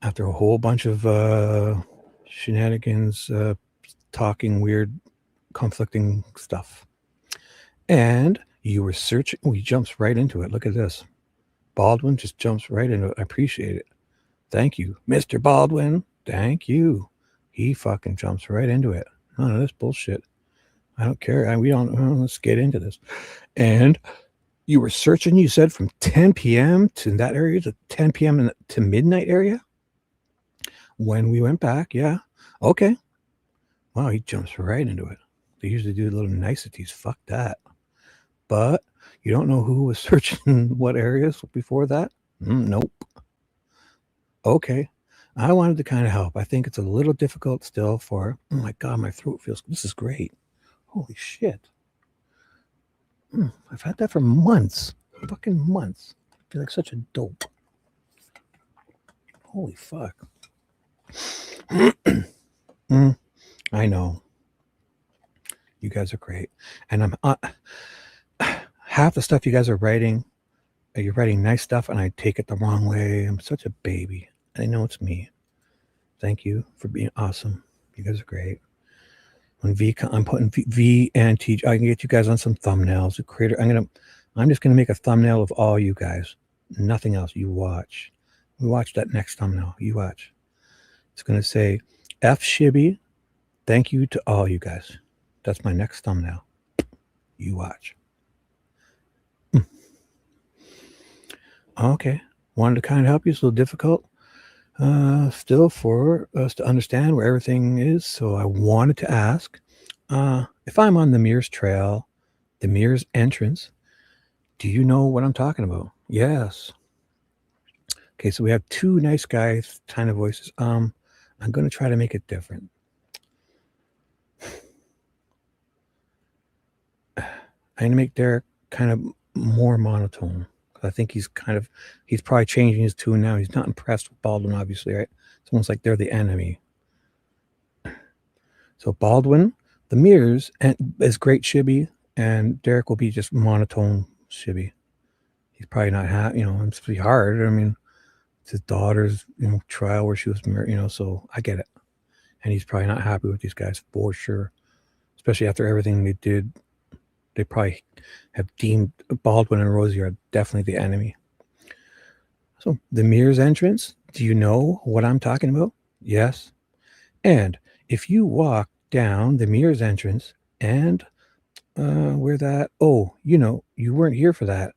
[SPEAKER 3] After a whole bunch of shenanigans, talking weird, conflicting stuff. And you were searching. He jumps right into it. Look at this. Baldwin just jumps right into it. I appreciate it. Thank you, Mr. Baldwin. Thank you. He fucking jumps right into it. None of this bullshit. I don't care. Let's get into this. And you were searching, you said, from 10 p.m. to that area, to 10 p.m. to midnight area? When we went back, yeah. Okay. Wow, he jumps right into it. They usually do little niceties. Fuck that. But you don't know who was searching what areas before that? Nope. Okay. I wanted to kind of help. I think it's a little difficult still for, oh my God, my throat feels, this is great. Holy shit. I've had that for months. Fucking months. I feel like such a dope. Holy fuck. I know. You guys are great. And I'm half the stuff you guys are writing, you're writing nice stuff, and I take it the wrong way. I'm such a baby. I know it's me. Thank you for being awesome. You guys are great. When I'm putting V and T. I can get you guys on some thumbnails. I'm just gonna make a thumbnail of all you guys. Nothing else. You watch. We watch that next thumbnail. You watch. It's gonna say F Shibby. Thank you to all you guys. That's my next thumbnail. You watch. Okay. Wanted to kind of help you. It's a little difficult. Still for us to understand where everything is. So I wanted to ask, if I'm on the Mears Trail, the Mears entrance, do you know what I'm talking about? Yes. Okay, so we have two nice guys kind of voices. I'm going to try to make it different. I'm going to make Derrick kind of more monotone. I think he's probably changing his tune now. He's not impressed with Baldwin, obviously, right? It's almost like they're the enemy. So Baldwin, the Mears, is great Shibby, and Derrick will be just monotone Shibby. He's probably not happy, it's pretty hard. I mean, it's his daughter's, trial where she was married, so I get it. And he's probably not happy with these guys for sure, especially after everything they did. They probably have deemed Baldwin and Rosie are definitely the enemy. So the Mears entrance, do you know what I'm talking about? Yes. And if you walk down the Mears entrance and where that, you weren't here for that.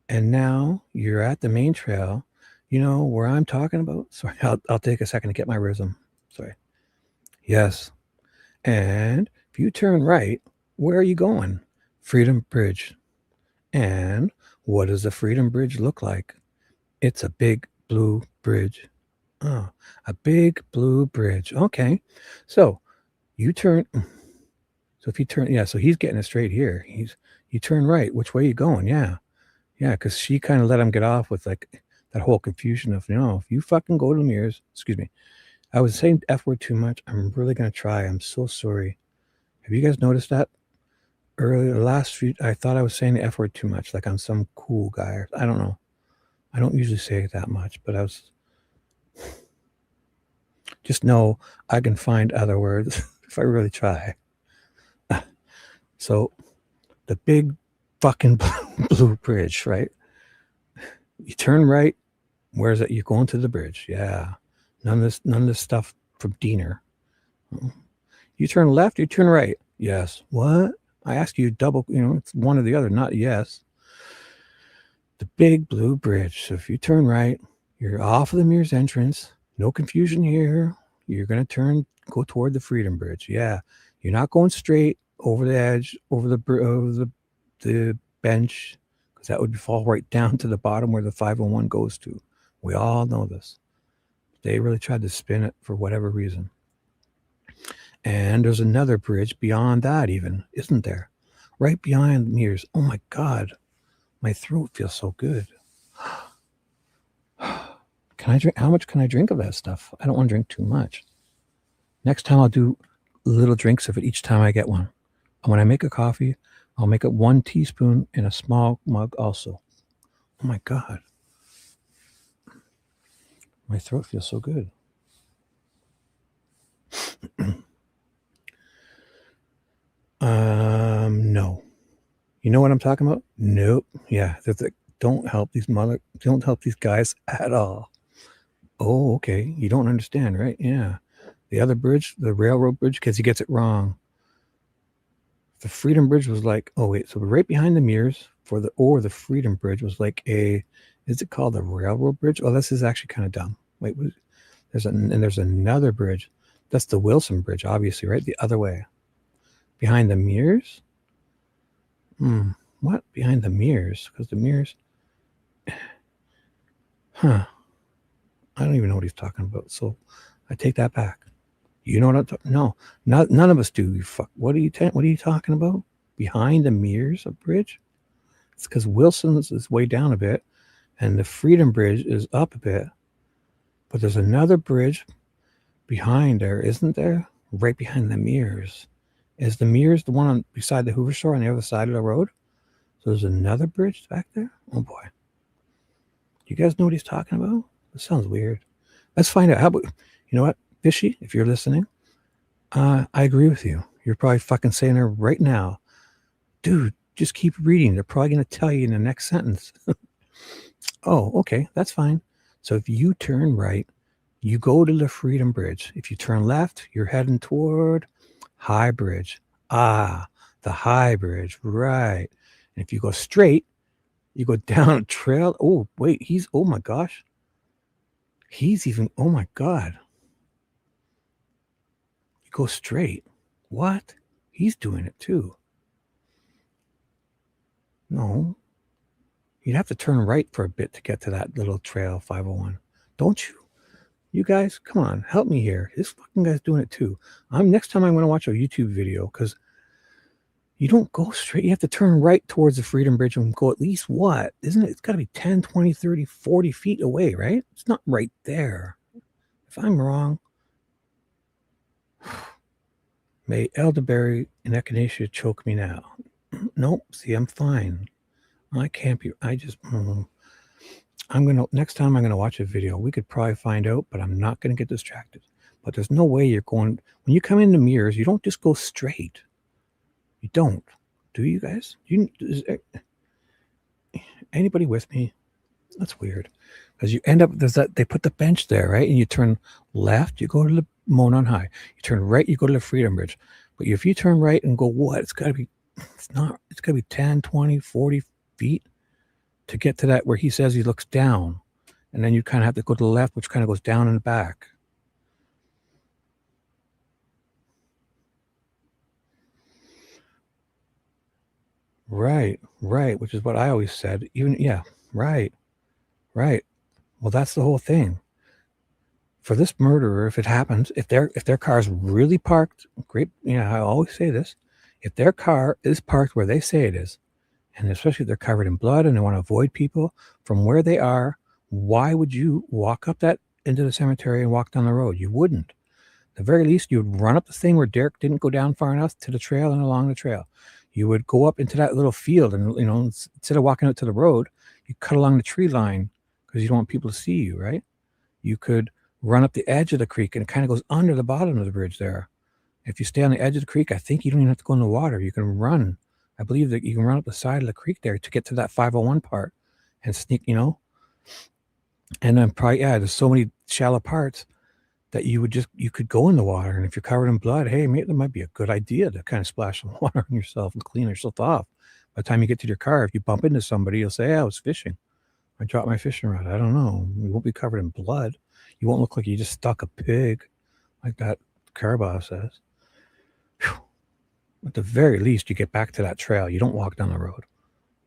[SPEAKER 3] And now you're at the main trail, where I'm talking about? Sorry, I'll take a second to get my rhythm. Sorry. Yes. And if you turn right, where are you going? Freedom Bridge. And what does the Freedom Bridge look like? It's a big blue bridge. Oh, a big blue bridge. Okay. So you turn. So if you turn, so he's getting it straight here. You turn right. Which way are you going? Yeah. Yeah. Because she kind of let him get off with like that whole confusion of, if you fucking go to the Mears, excuse me. I was saying F word too much. I'm really going to try. I'm so sorry. Have you guys noticed that? Earlier, last few, I thought I was saying the F word too much, like I'm some cool guy. I don't know. I don't usually say it that much, but I was. Just know I can find other words if I really try. So, the big fucking blue bridge, right? You turn right. Where's it? You're going to the bridge. Yeah. None of this stuff from Diener. You turn left. You turn right. Yes. What? I asked you double, it's one or the other, not yes. The big blue bridge. So if you turn right, you're off of the Mears entrance. No confusion here. You're going to go toward the Freedom Bridge. Yeah. You're not going straight over the edge, over the bench, because that would fall right down to the bottom where the 501 goes to. We all know this. They really tried to spin it for whatever reason. And there's another bridge beyond that even, isn't there? Right behind Mears. Oh my God. My throat feels so good. Can I drink? How much can I drink of that stuff? I don't want to drink too much. Next time I'll do little drinks of it each time I get one. And when I make a coffee, I'll make it 1 teaspoon in a small mug also. Oh my God. My throat feels so good. No. You know what I'm talking about? Nope. Yeah. Don't help these guys at all. Oh, okay. You don't understand, right? Yeah. The other bridge, the railroad bridge, because he gets it wrong. The Freedom Bridge was like, oh wait, so right behind the Mears the Freedom Bridge was like is it called the railroad bridge? Oh, this is actually kind of dumb. Wait, there's another bridge. That's the Wilson Bridge, obviously, right? The other way. Behind the Mears? What? Behind the Mears? Because the Mears... Huh. I don't even know what he's talking about. So I take that back. You know what I'm talking? No, none of us do. You fuck. What are you talking about? Behind the Mears bridge? It's because Wilson's is way down a bit, and the Freedom Bridge is up a bit. But there's another bridge behind there, isn't there? Right behind the Mears. Is the Mears the one beside the Hoover store on the other side of the road? So there's another bridge back there? Oh boy. You guys know what he's talking about? This sounds weird. Let's find out. How about, you know what, Fishy, if you're listening, I agree with you. You're probably fucking saying there right now, dude, just keep reading. They're probably going to tell you in the next sentence. Oh, okay, that's fine. So if you turn right, you go to the Freedom Bridge. If you turn left, you're heading toward High Bridge. Ah, the High Bridge, right. And if you go straight, you go down a trail. Oh, wait, oh my gosh. Oh my God. You go straight. What? He's doing it too. No. You'd have to turn right for a bit to get to that little trail 501. Don't you? You guys, come on, help me here. This fucking guy's doing it too. Next time I'm going to watch a YouTube video, because you don't go straight. You have to turn right towards the Freedom Bridge and go at least what? Isn't it? It's got to be 10, 20, 30, 40 feet away, right? It's not right there. If I'm wrong, may elderberry and echinacea choke me now. Nope. See, I'm fine. I can't be. Next time I'm going to watch a video. We could probably find out, but I'm not going to get distracted. But there's no way you're going, when you come into Mears, you don't just go straight. You don't. Do you guys? Anybody with me? That's weird. Because you end up, they put the bench there, right? And you turn left, you go to the Monon High. You turn right, you go to the Freedom Bridge. But if you turn right and go, what? It's got to be 10, 20, 40 feet to get to that where he says he looks down. And then you kind of have to go to the left, which kind of goes down in the back. Right, which is what I always said. Right. Well, that's the whole thing. For this murderer, if it happens, if their car's really parked, great, I always say this, if their car is parked where they say it is, and especially if they're covered in blood and they want to avoid people from where they are, why would you walk up that into the cemetery and walk down the road? You wouldn't. At the very least, you would run up the thing where Derrick didn't go down far enough to the trail and along the trail. You would go up into that little field and, instead of walking out to the road, you cut along the tree line because you don't want people to see you, right? You could run up the edge of the creek and it kind of goes under the bottom of the bridge there. If you stay on the edge of the creek, I think you don't even have to go in the water. You can run. I believe that you can run up the side of the creek there to get to that 501 part and sneak, and then probably, there's so many shallow parts that you could go in the water. And if you're covered in blood, hey, maybe that might be a good idea to kind of splash some water on yourself and clean yourself off. By the time you get to your car, if you bump into somebody, you'll say, I was fishing. I dropped my fishing rod. I don't know. You won't be covered in blood. You won't look like you just stuck a pig. like that Carabao says. Whew. At the very least, you get back to that trail. You don't walk down the road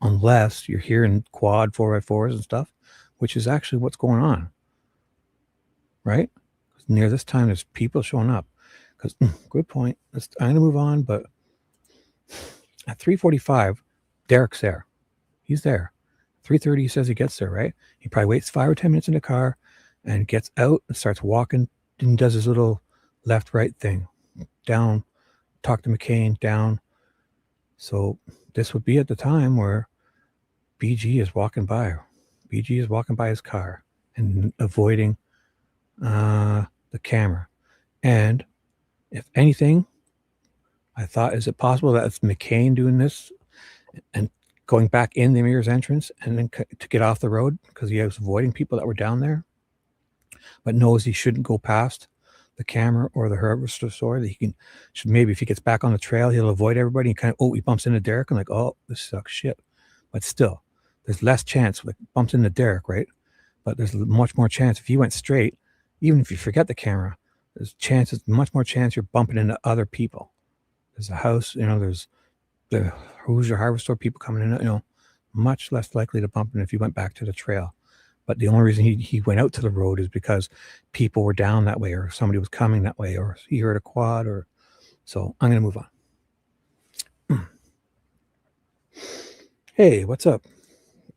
[SPEAKER 3] unless you're hearing quad 4x4s and stuff, which is actually what's going on, right? Near this time, there's people showing up. Because good point. I'm going to move on, but at 3:45, Derrick's there. He's there. 3:30, he says he gets there, right? He probably waits 5 or 10 minutes in the car and gets out and starts walking and does his little left-right thing. Down, talk to McCain, down. So this would be at the time where BG is walking by. BG is walking by his car and avoiding the camera. And if anything, I thought, is it possible that it's McCain doing this and going back in the Amir's entrance and then to get off the road because he was avoiding people that were down there, but knows he shouldn't go past the camera or the harvester store, that he should maybe, if he gets back on the trail, he'll avoid everybody and he bumps into Derrick and like, oh, this sucks shit. But still, there's less chance, like bumps into Derrick, right? But there's much more chance if he went straight, even if you forget the camera, there's much more chance you're bumping into other people. There's a house, there's the Hoosier Harvest Store people coming in, much less likely to bump in if you went back to the trail. But the only reason he went out to the road is because people were down that way, or somebody was coming that way, or he heard a quad, or so. I'm going to move on. Hey, what's up?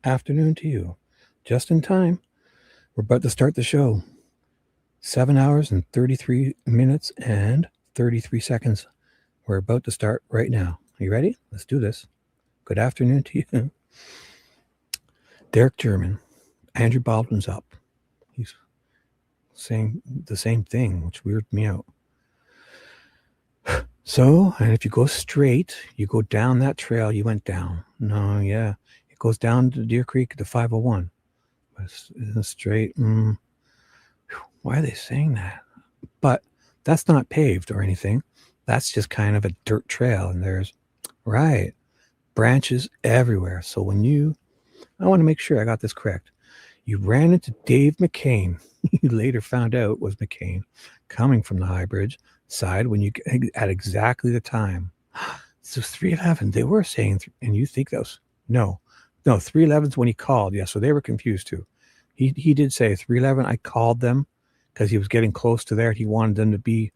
[SPEAKER 3] Afternoon to you. Just in time. We're about to start the show. 7 hours and 33 minutes and 33 seconds. We're about to start right now. Are you ready? Let's do this. Good afternoon to you. Derrick German. Andrew Baldwin's up. He's saying the same thing, which weirded me out. So, and if you go straight, you go down that trail you went down. No, yeah. It goes down to Deer Creek to 501. But it's straight. Why are they saying that? But that's not paved or anything. That's just kind of a dirt trail. And there's, right, branches everywhere. So when I want to make sure I got this correct. You ran into Dave McCain. You later found out was McCain coming from the High Bridge side when you at exactly the time. So 311. They were saying, and you think that was no, 311's when he called. Yeah, so they were confused too. He did say 311. I called them because he was getting close to there. He wanted them to be,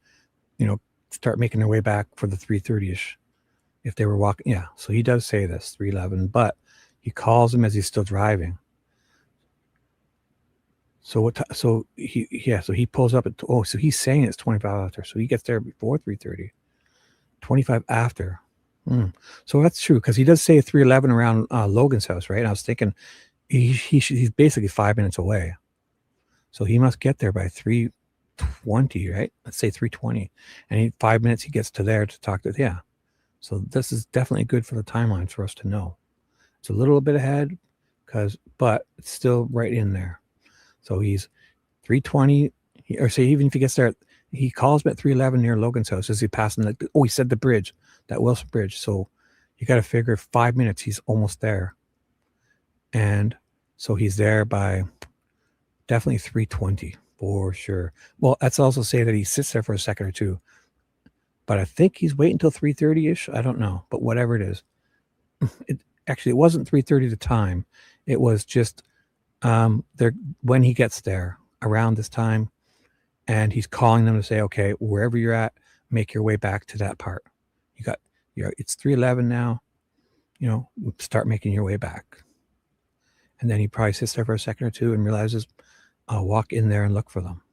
[SPEAKER 3] start making their way back for the 3:30ish if they were walking. Yeah, so he does say this 311, but he calls him as he's still driving. So so he pulls up at, so he's saying it's 25 after. So he gets there before 3:30, 25 after. So that's true, because he does say 311 around Logan's house, right? And I was thinking he's basically 5 minutes away. So he must get there by 3:20, right? Let's say 3:20. And 5 minutes he gets to there to talk to, yeah. So this is definitely good for the timeline for us to know. It's a little bit ahead, but it's still right in there. So he's 3:20, or say even if he gets there, he calls him at 3:11 near Logan's house as he passing. He said the bridge, that Wilson Bridge. So you got to figure 5 minutes, he's almost there. And so he's there by definitely 3:20 for sure. Well, let's also say that he sits there for a second or two. But I think he's waiting until 3:30-ish. I don't know. But whatever it is. It wasn't 3:30 the time. It was just there when he gets there around this time, and he's calling them to say, okay, wherever you're at, make your way back to that part. It's 3:11 now, start making your way back. And then he probably sits there for a second or two and realizes, I'll walk in there and look for them,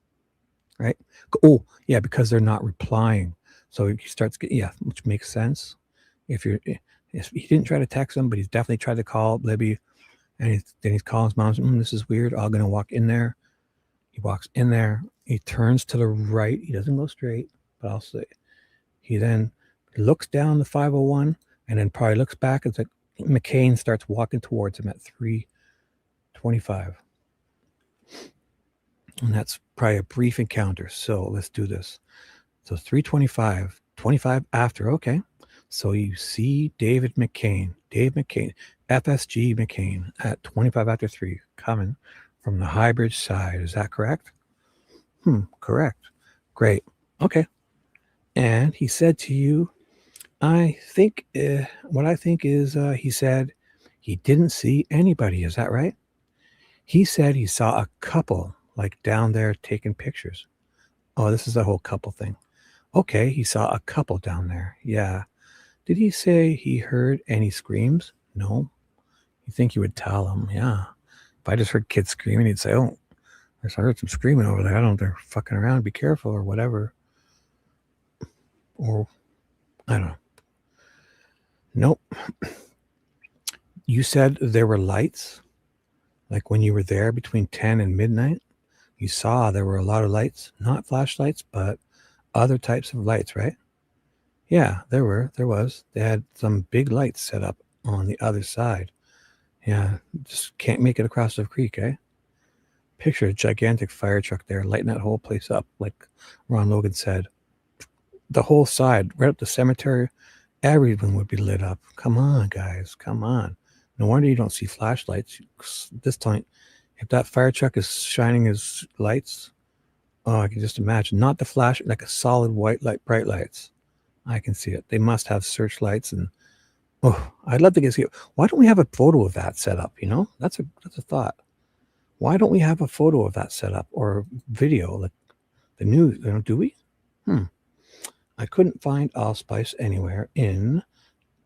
[SPEAKER 3] right? Oh yeah, because they're not replying. So he starts getting, which makes sense. If he didn't try to text them, but he's definitely tried to call Libby. And then he's calling his mom. This is weird. I'm going to walk in there. He walks in there. He turns to the right. He doesn't go straight, but I'll say he then looks down the 501 and then probably looks back. It's like McCain starts walking towards him at 3:25. And that's probably a brief encounter. So let's do this. So 3:25, 25 after. Okay. So you see Dave McCain, FSG McCain at 25 after 3 coming from the High Bridge side. Is that correct? Correct. Great. Okay. And he said to you, I think, what I think is, he said he didn't see anybody. Is that right? He said he saw a couple like down there taking pictures. Oh, this is the whole couple thing. Okay, he saw a couple down there. Yeah. Did he say he heard any screams? No. You think you would tell him? Yeah. If I just heard kids screaming, he'd say, oh, I heard some screaming over there. I don't know, they're fucking around. Be careful or whatever. Or, I don't know. Nope. You said there were lights, like when you were there between 10 and midnight. You saw there were a lot of lights, not flashlights, but other types of lights, right? Yeah, there was. They had some big lights set up on the other side. Yeah, just can't make it across the creek, eh? Picture a gigantic fire truck there lighting that whole place up, like Ron Logan said. The whole side, right up the cemetery, everything would be lit up. Come on, guys, come on. No wonder you don't see flashlights. This time, if that fire truck is shining his lights, oh, I can just imagine. Not the flash, like a solid white light, bright lights. I can see it. They must have searchlights and, oh, I'd love to get see. Why don't we have a photo of that set up? You know, that's a thought. Why don't we have a photo of that set up or video like the news? You know, do we? I couldn't find allspice anywhere in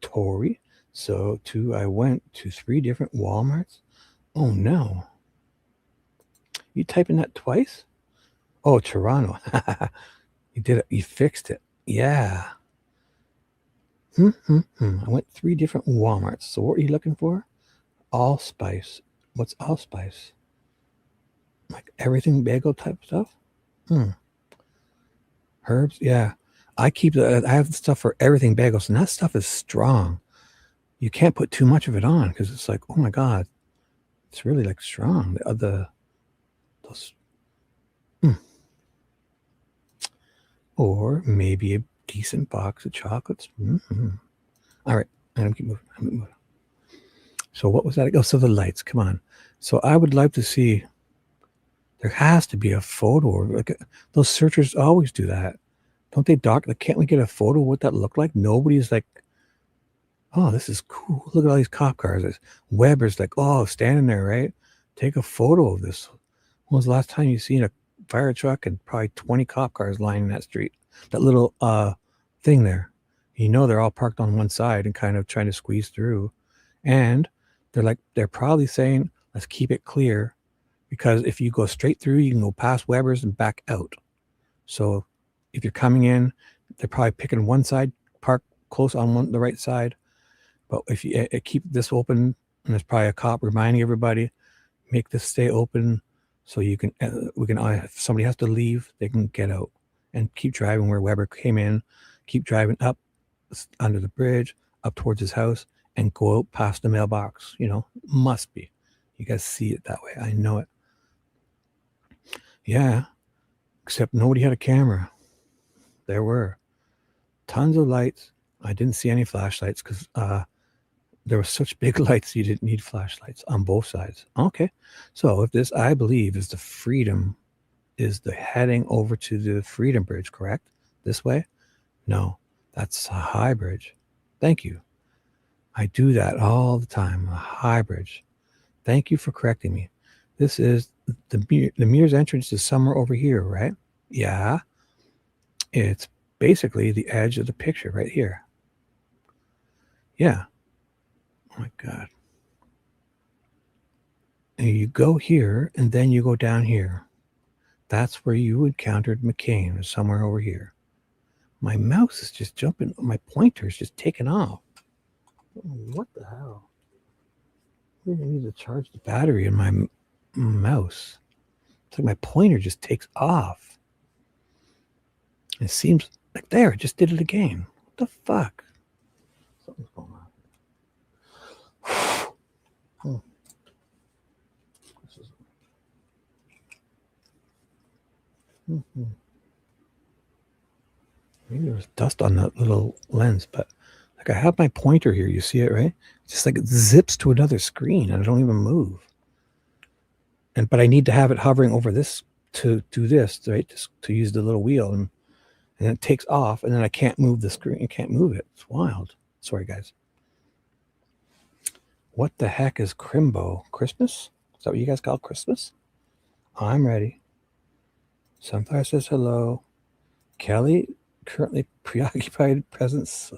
[SPEAKER 3] Tory, so I went to 3 different Walmarts. Oh no! You typing that twice? Oh, Toronto. You did it. You fixed it. Yeah. I went 3 different Walmarts. So what are you looking for? Allspice. What's allspice? Like everything bagel type stuff? Herbs? Yeah. I have stuff for everything bagels, and that stuff is strong. You can't put too much of it on because it's like, oh my God, it's really like strong. Or maybe a decent box of chocolates. All right, I'm gonna keep moving. So what was that? Oh, so the lights. Come on. So I would like to see. There has to be a photo. Like those searchers always do that. Don't they, Doc? Like, can't we get a photo of what that looked like? Nobody's like, oh, this is cool. Look at all these cop cars. Weber's like, oh, standing there, right? Take a photo of this. When was the last time you seen a fire truck and probably 20 cop cars lining that street? That little thing there. You know they're all parked on one side and kind of trying to squeeze through. And they're probably saying, let's keep it clear. Because if you go straight through, you can go past Weber's and back out. So if you're coming in, they're probably picking one side, park close on the right side. But if you keep this open, and there's probably a cop reminding everybody, make this stay open so you can, if somebody has to leave, they can get out and keep driving where Weber came in, keep driving up under the bridge, up towards his house, and go out past the mailbox. You know, must be. You guys see it that way. I know it. Yeah, except nobody had a camera. There were tons of lights. I didn't see any flashlights because there were such big lights you didn't need flashlights on both sides. Okay, so if this, I believe, is the heading over to the Freedom Bridge, correct? This way? No, that's a high bridge. Thank you. I do that all the time, a high bridge. Thank you for correcting me. This is the Mears entrance is somewhere over here, right? Yeah. It's basically the edge of the picture right here. Yeah. Oh my God. And you go here and then you go down here. That's where you encountered McCain, somewhere over here. My mouse is just jumping. My pointer is just taking off. What the hell? I need to charge the battery in my mouse. It's like my pointer just takes off. It seems like there, it just did it again. What the fuck? Something's going on. Maybe there was dust on that little lens, but like I have my pointer here. You see it, right? It's just like it zips to another screen and I don't even move. But I need to have it hovering over this to do this, right? Just to use the little wheel. And and it takes off, and then I can't move the screen. I can't move it. It's wild. Sorry, guys. What the heck is Crimbo? Christmas? Is that what you guys call Christmas? I'm ready. Sunfire says hello. Kelly, currently preoccupied presence.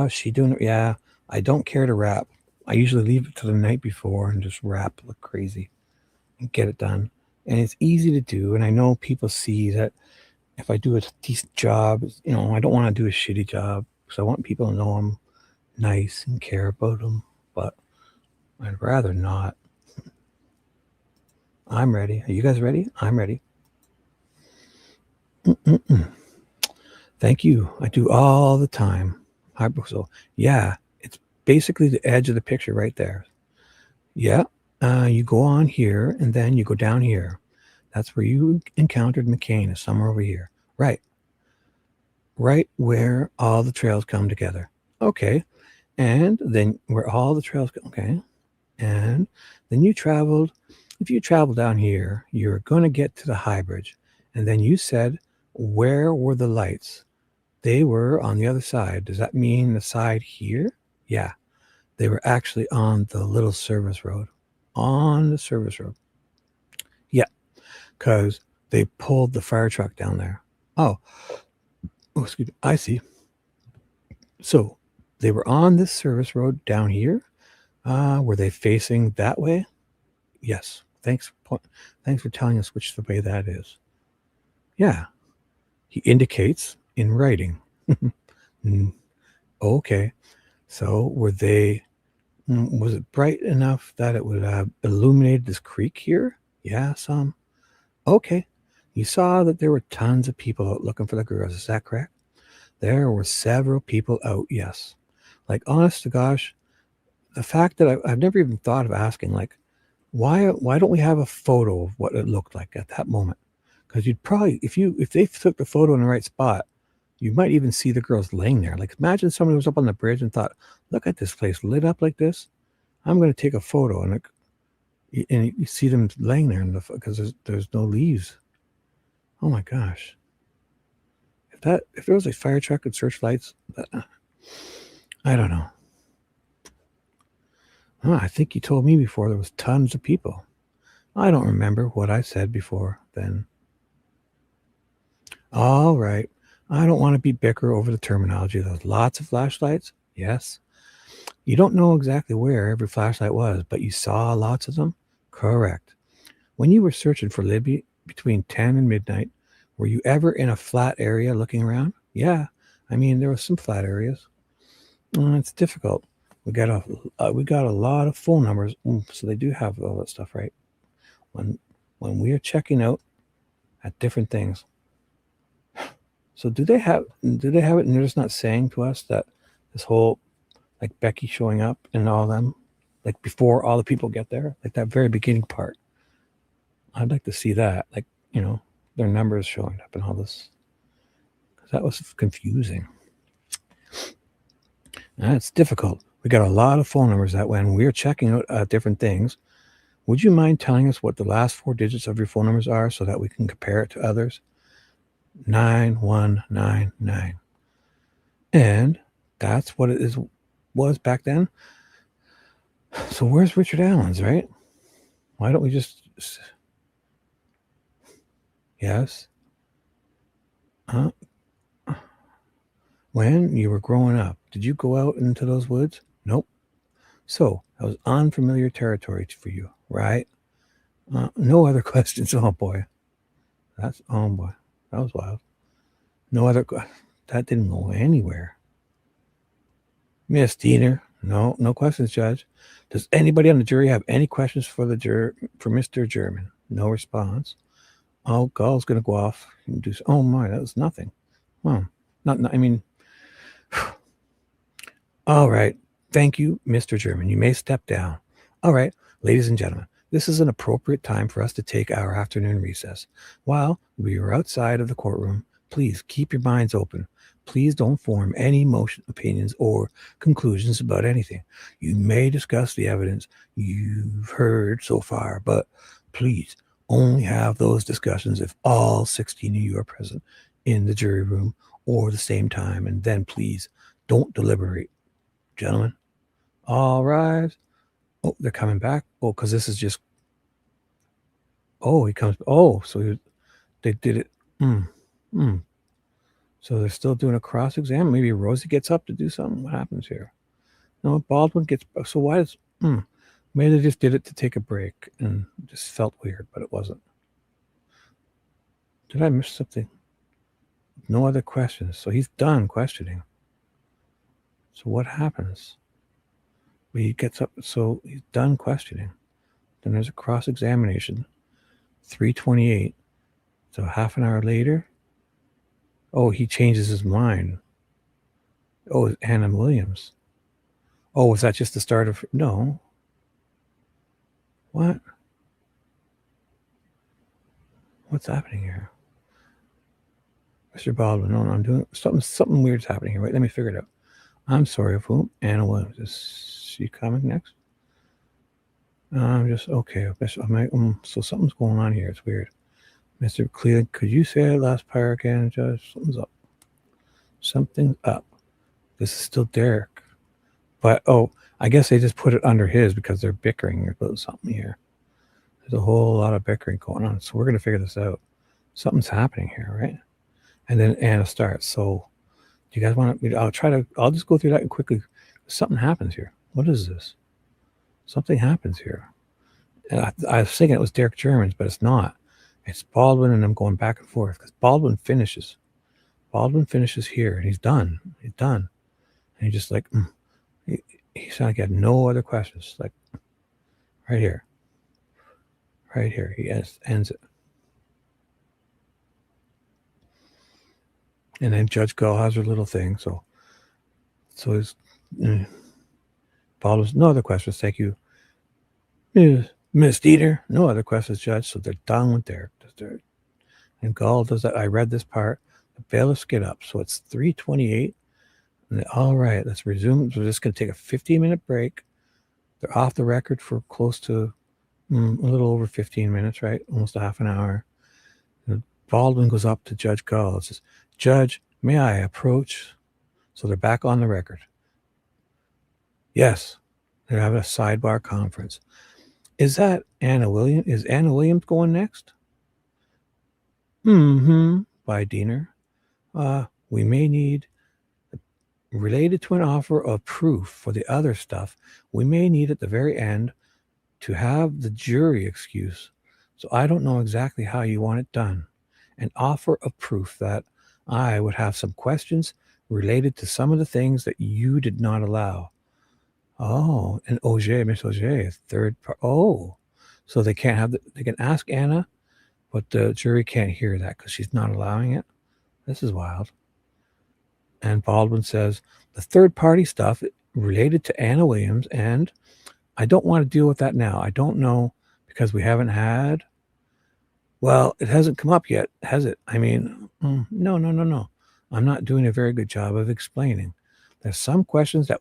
[SPEAKER 3] She doing it? Yeah, I don't care to rap. I usually leave it to the night before and just rap like crazy and get it done. And it's easy to do. And I know people see that if I do a decent job, I don't want to do a shitty job because I want people to know I'm nice and care about them. But I'd rather not. I'm ready. Are you guys ready? I'm ready. Thank you. I do all the time. So yeah, it's basically the edge of the picture right there. Yeah. You go on here and then you go down here. That's where you encountered McCain, is somewhere over here. Right. Right where all the trails come together. Okay. And then where all the trails go. Okay. And then you traveled. If you travel down here, you're going to get to the high bridge. And then you said, where were the lights? They were on the other side. Does that mean the side here? Yeah. They were actually on the little service road. On the service road. Yeah. Because they pulled the fire truck down there. Oh, excuse me. I see. So they were on this service road down here. Were they facing that way? Yes. Thanks for telling us which the way that is. Yeah. He indicates in writing. Okay. So was it bright enough that it would illuminate this creek here? Yeah, some. Okay. You saw that there were tons of people out looking for the girls. Is that correct? There were several people out, yes. Like, honest to gosh, the fact that I've never even thought of asking, like, why don't we have a photo of what it looked like at that moment? Because you'd probably, if they took the photo in the right spot, you might even see the girls laying there. Like, imagine somebody was up on the bridge and thought, look at this place lit up like this. I'm going to take a photo. And you see them laying there because there's no leaves. Oh my gosh. If there was a fire truck and searchlights, I don't know. I think you told me before there was tons of people. I don't remember what I said before then. All right. I don't want to be bicker over the terminology. There's lots of flashlights. Yes. You don't know exactly where every flashlight was, but you saw lots of them? Correct. When you were searching for Libby between 10 and midnight, were you ever in a flat area looking around? Yeah. I mean, there were some flat areas. It's difficult. We got a lot of phone numbers, so they do have all that stuff, right? When we are checking out at different things. So do they have it, and they're just not saying to us that this whole, like Becky showing up and all them, like before all the people get there, like that very beginning part. I'd like to see that, like, their numbers showing up and all this, because that was confusing. It's difficult. We got a lot of phone numbers that when we're checking out different things, would you mind telling us what the last 4 digits of your phone numbers are so that we can compare it to others? 9199. And that's what it was back then. So where's Richard Allen's, right? Why don't we just... Yes. When you were growing up, did you go out into those woods? Nope. So that was unfamiliar territory for you, right? No other questions. Oh boy. That was wild. No other... That didn't go anywhere. Miss Diener. No questions, Judge. Does anybody on the jury have any questions for Mr. German? No response. Oh, Gall's going to go off and do... Oh my, that was nothing. Well, I mean... All right. Thank you, Mr. German. You may step down. All right, ladies and gentlemen, this is an appropriate time for us to take our afternoon recess. While we are outside of the courtroom, please keep your minds open. Please don't form any opinions or conclusions about anything. You may discuss the evidence you've heard so far, but please only have those discussions if all 16 of you are present in the jury room or the same time, and then please don't deliberate. Gentlemen, all rise. Oh, they're coming back. Oh, because this is just. Oh, he comes. Oh, so they did it. So they're still doing a cross exam. Maybe Rosie gets up to do something. What happens here? No, Baldwin gets. So why does? Maybe they just did it to take a break and just felt weird, but it wasn't. Did I miss something? No other questions. So he's done questioning. So what happens? He gets up. So he's done questioning. Then there's a cross examination. 3:28. So half an hour later. Oh, he changes his mind. Oh, it's Anna Williams. Oh, was that just the start of? No. What? What's happening here? Mr. Baldwin, no, I'm doing something weird's happening here. Wait, let me figure it out. I'm sorry, of whom? Anna Williams. Is she coming next? I'm just okay. So something's going on here. It's weird. Mr. Cleveland, could you say that last part again, Judge? Something's up. Something's up. This is still Derrick. But, I guess they just put it under his because they're bickering about something here. There's a whole lot of bickering going on. So we're going to figure this out. Something's happening here, right? And then Anna starts. So do you guys want to? I'll just go through that quickly. Something happens here. What is this? Something happens here. And I was thinking it was Derrick Germans, but it's not. It's Baldwin and I'm going back and forth because Baldwin finishes. Baldwin finishes here and he's done. He's done. And he's just like, he sounded like he had no other questions. Like, right here. Right here. He ends it. And then Judge Gull has her little thing. So his Baldwin's no other questions. Thank you. Miss Dieter, no other questions, Judge. So they're done with Derrick. And Gull does that. I read this part. The bailiffs get up. So it's 3:28. All right, let's resume. We're just going to take a 15-minute break. They're off the record for close to a little over 15 minutes, right? Almost a half an hour. And Baldwin goes up to Judge Gull and says, Judge, may I approach? So they're back on the record. Yes, they're having a sidebar conference. Is that Anna Williams? Is Anna Williams going next? By Diener. We may need, related to an offer of proof for the other stuff, we may need at the very end to have the jury excuse. So I don't know exactly how you want it done. An offer of proof that I would have some questions related to some of the things that you did not allow. Oh, and Miss Auger, third part. Oh, so they can't have they can ask Anna, but the jury can't hear that because she's not allowing it. This is wild. And Baldwin says the third party stuff related to Anna Williams, and I don't want to deal with that now. I don't know because we haven't had. Well, it hasn't come up yet, has it? I mean, no. I'm not doing a very good job of explaining. There's some questions that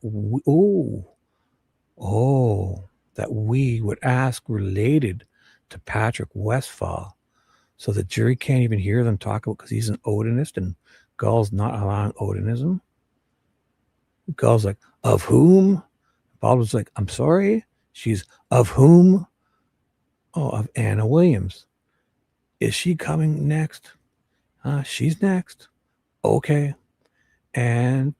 [SPEAKER 3] that we would ask related to Patrick Westphal. So the jury can't even hear them talk about because he's an Odinist and Gull's not allowing Odinism. Gull's like, of whom? Baldwin's like, I'm sorry? She's of whom? Oh, of Anna Williams. Is she coming next? She's next. Okay. And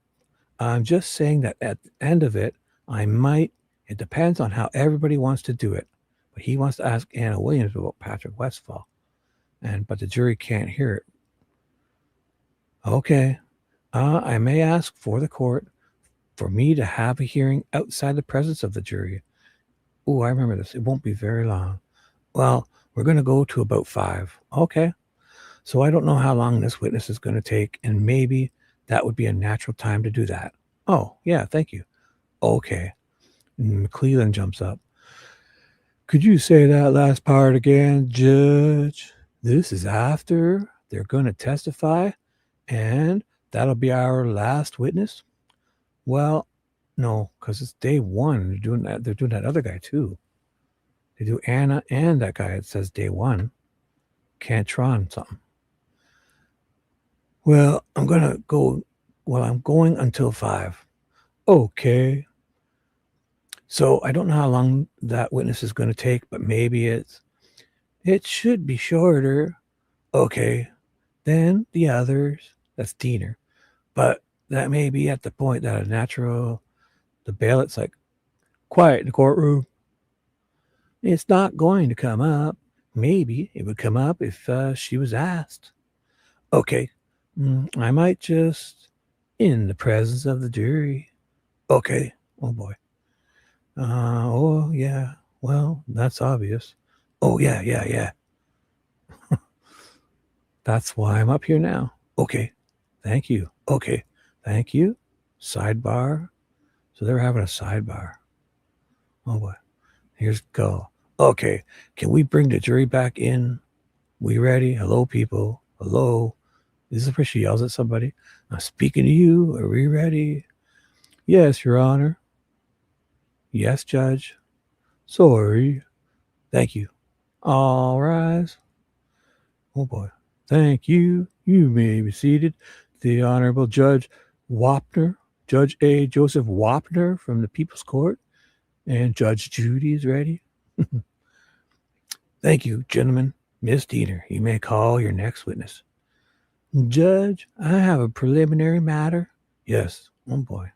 [SPEAKER 3] I'm just saying that at the end of it, it depends on how everybody wants to do it. But he wants to ask Anna Williams about Patrick Westphal. But the jury can't hear it. Okay. I may ask for the court for me to have a hearing outside the presence of the jury. Oh, I remember this. It won't be very long. Well, we're going to go to about 5. Okay. So I don't know how long this witness is going to take, and maybe that would be a natural time to do that. Oh, yeah, thank you. Okay. And McClellan jumps up. Could you say that last part again, Judge? This is after they're going to testify, and that'll be our last witness? Well, no, because it's day 1. They're doing that other guy, too. They do Anna and that guy. It says day 1. Cantron something. Well, I'm gonna go. Well, I'm going until 5. Okay. So I don't know how long that witness is going to take, but maybe it should be shorter. Okay. Then the others. That's Diener. But that may be at the point that the bailiff's like, quiet in the courtroom. It's not going to come up. Maybe it would come up if she was asked. Okay. I might just, in the presence of the jury. Okay. Oh boy. Oh, yeah. Well, that's obvious. Oh, yeah. That's why I'm up here now. Okay. Thank you. Okay. Thank you. Sidebar. So they're having a sidebar. Oh, boy. Here's go. Okay. Can we bring the jury back in? We ready? Hello, people. Hello. This is where she yells at somebody. I'm speaking to you. Are we ready? Yes, Your Honor. Yes, Judge. Sorry. Thank you. All rise. Oh boy. Thank you. You may be seated. The Honorable Judge Wapner, Judge A. Joseph Wapner from the People's Court, and Judge Judy is ready. Thank you, gentlemen. Miss Diener, you may call your next witness. Judge, I have a preliminary matter. Yes. Oh boy.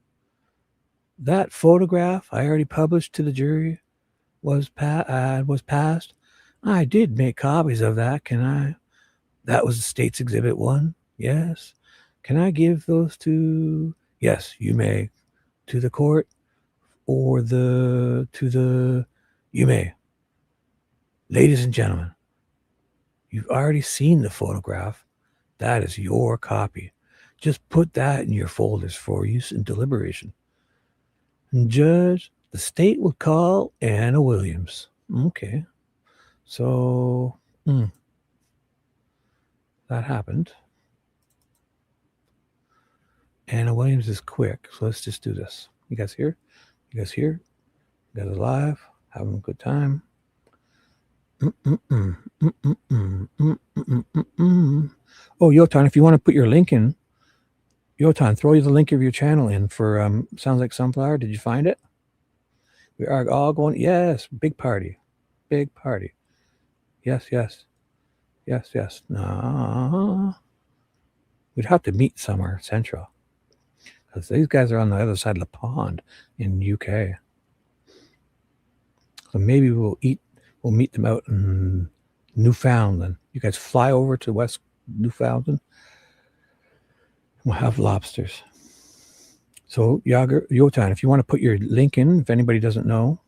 [SPEAKER 3] That photograph I already published to the jury was passed. I did make copies of that. Can I? That was the state's exhibit 1. Yes. Can I give those to? Yes, you may. To the court or you may. Ladies and gentlemen, you've already seen the photograph. That is your copy. Just put that in your folders for use in deliberation. And Judge, the state will call Anna Williams. Okay. So, that happened. Anna Williams is quick, so let's just do this. You guys here? You guys here? You guys alive? Having a good time? Oh, Yotan, if you want to put your link in, Yotan, throw the link of your channel in for Sounds Like Sunflower. Did you find it? We are all going. Yes, big party. Big party. Yes. No. We'd have to meet somewhere central. Because these guys are on the other side of the pond in UK. So maybe we'll meet them out in Newfoundland. You guys fly over to West Newfoundland. We'll have lobsters. So Yotan, if you want to put your link in, if anybody doesn't know,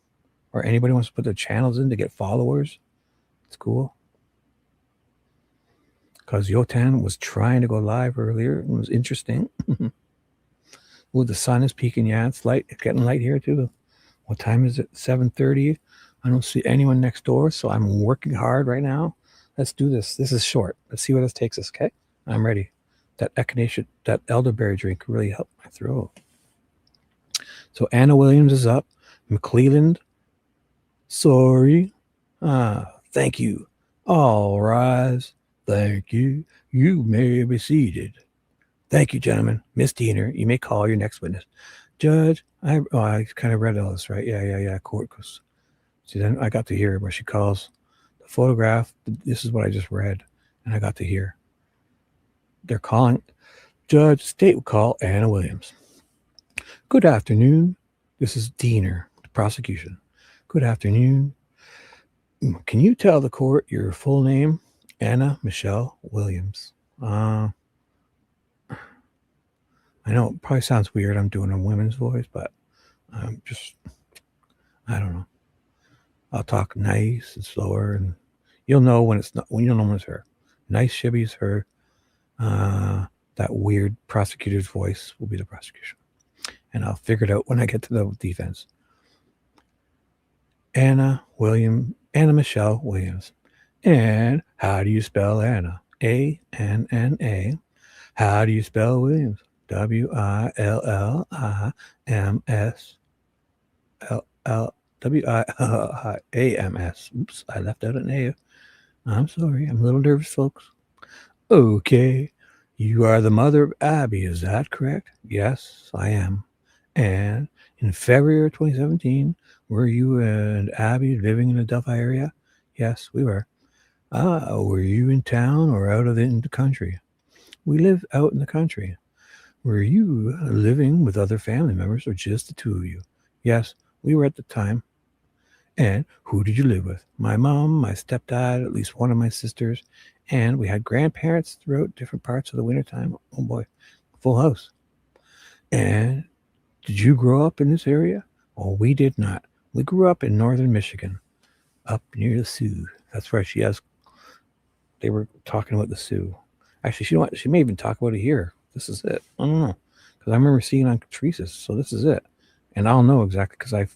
[SPEAKER 3] or anybody wants to put their channels in to get followers, it's cool. Because Yotan was trying to go live earlier. It was interesting. Oh, the sun is peaking. Yeah, it's light. It's getting light here too. What time is it? 7:30. I don't see anyone next door, so I'm working hard right now. Let's do this. This is short. Let's see where this takes us, okay? I'm ready. That echinacea, that elderberry drink really helped my throat. So Anna Williams is up. McClelland. Sorry. Thank you. All rise. Thank you. You may be seated. Thank you, gentlemen. Miss Diener, you may call your next witness. Judge, I kind of read all this, right? Yeah. Court goes. See, then I got to hear where she calls the photograph. This is what I just read, and I got to hear. They're calling. Judge, state will call Anna Williams. Good afternoon. This is Diener, the prosecution. Good afternoon. Can you tell the court your full name? Anna Michelle Williams. I know it probably sounds weird. I'm doing a women's voice, but I'm just, I don't know. I'll talk nice and slower, and you'll know when it's not. When you don't know when it's her. Nice Shibby's her. That weird prosecutor's voice will be the prosecution, and I'll figure it out when I get to the defense. Anna Michelle Williams. And how do you spell Anna? A-N-N-A. How do you spell Williams? W-I-L-L-I-M-S. W-I-L-L-I-A-M-S. Oops, I left out an A. I'm sorry. I'm a little nervous, folks. Okay. You are the mother of Abby, is that correct? Yes, I am. And in February of 2017, were you and Abby living in the Delphi area? Yes, we were. Were you in town or out of in the country? We live out in the country. Were you living with other family members or just the two of you? Yes, we were at the time. And who did you live with? My mom, my stepdad, at least one of my sisters, and we had grandparents throughout different parts of the wintertime. Oh boy, full house. And did you grow up in this area? Oh, we did not. We grew up in northern Michigan, up near the Sioux. That's right. They were talking about the Sioux. Actually, she may even talk about it here. This is it. I don't know. Because I remember seeing it on Teresa's. So this is it. And I'll know exactly because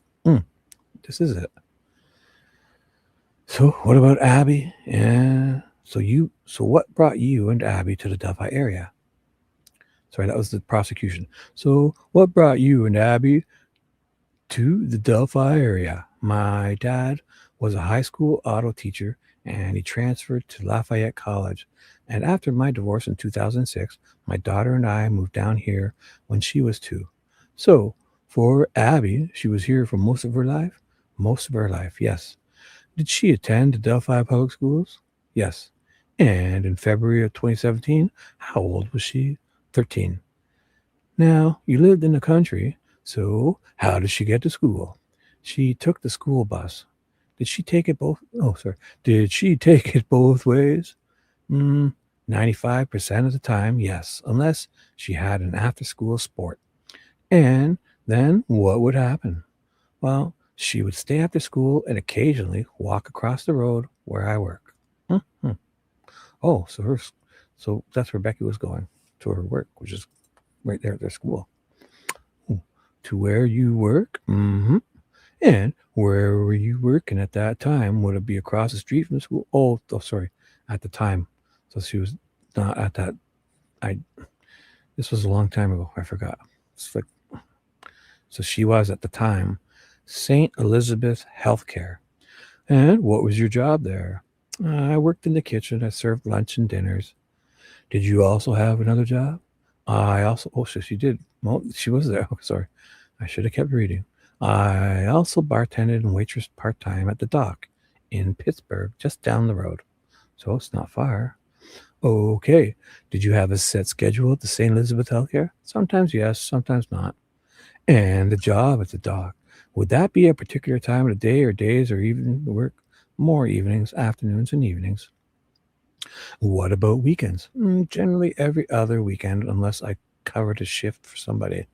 [SPEAKER 3] this is it. So what about Abby? And so what brought you and Abby to the Delphi area? Sorry, that was the prosecution. So what brought you and Abby to the Delphi area? My dad was a high school auto teacher and he transferred to Lafayette College. And after my divorce in 2006, my daughter and I moved down here when she was 2. So for Abby, she was here for most of her life? Most of her life, yes. Did she attend the Delphi Public Schools? Yes. And in February of 2017, how old was she? 13. Now, you lived in the country, so how did she get to school? She took the school bus. Did she take it both? Oh, sorry. Did she take it both ways? 95% of the time, yes, unless she had an after-school sport. And then what would happen? Well, she would stay after school and occasionally walk across the road where I work. Oh, so that's where Becky was going, to her work, which is right there at their school. Ooh, to where you work? Mm-hmm. And where were you working at that time? Would it be across the street from the school? Oh, sorry, at the time. So she was not at that. This was a long time ago. I forgot. So she was at the time St. Elizabeth Healthcare. And what was your job there? I worked in the kitchen. I served lunch and dinners. Did you also have another job? So she did. Well, she was there. Oh, sorry. I should have kept reading. I also bartended and waitressed part-time at the Dock in Pittsburgh, just down the road. So it's not far. Okay. Did you have a set schedule at the St. Elizabeth Healthcare? Sometimes yes, sometimes not. And the job at the Dock, would that be a particular time of the day or days or even work? More evenings, afternoons, and evenings. What about weekends? Generally every other weekend, unless I covered a shift for somebody.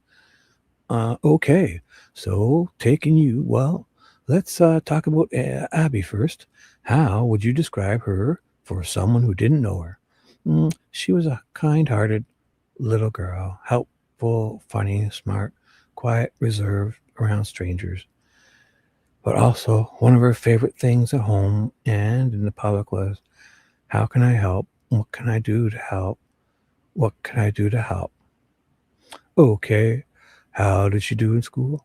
[SPEAKER 3] Okay, so taking you, well, let's talk about Abby first. How would you describe her for someone who didn't know her? She was a kind-hearted little girl, helpful, funny, smart, quiet, reserved around strangers. But also, one of her favorite things at home and in the public was, how can I help? What can I do to help? What can I do to help? Okay, how did she do in school?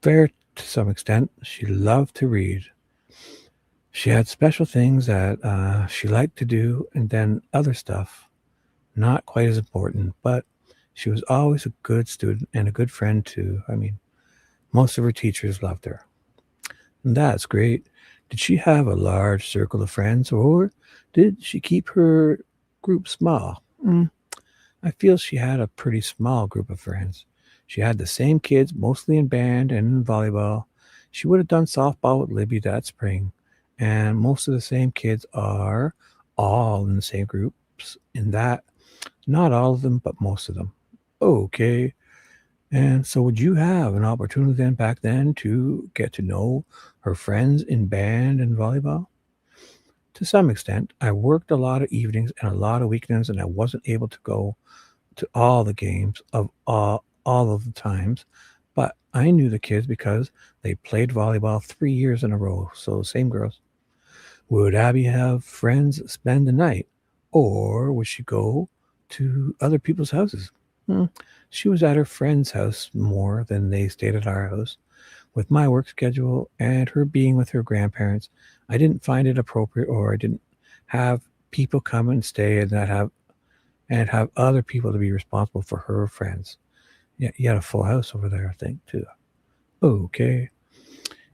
[SPEAKER 3] Fair to some extent. She loved to read. She had special things that she liked to do, and then other stuff, not quite as important, but she was always a good student and a good friend too. I mean, most of her teachers loved her. And that's great. Did she have a large circle of friends, or did she keep her group small? I feel she had a pretty small group of friends. She had the same kids, mostly in band and in volleyball. She would have done softball with Libby that spring. And most of the same kids are all in the same groups in that. Not all of them, but most of them. Okay. And so would you have an opportunity then back then to get to know her friends in band and volleyball? To some extent. I worked a lot of evenings and a lot of weekends, and I wasn't able to go to all the games of all of the times, but I knew the kids because they played volleyball 3 years in a row. So same girls. Would Abby have friends spend the night, or would she go to other people's houses? She was at her friend's house more than they stayed at our house. With my work schedule and her being with her grandparents, I didn't find it appropriate, or I didn't have people come and stay and and have other people to be responsible for her friends. Yeah, you had a full house over there, I think, too. Okay.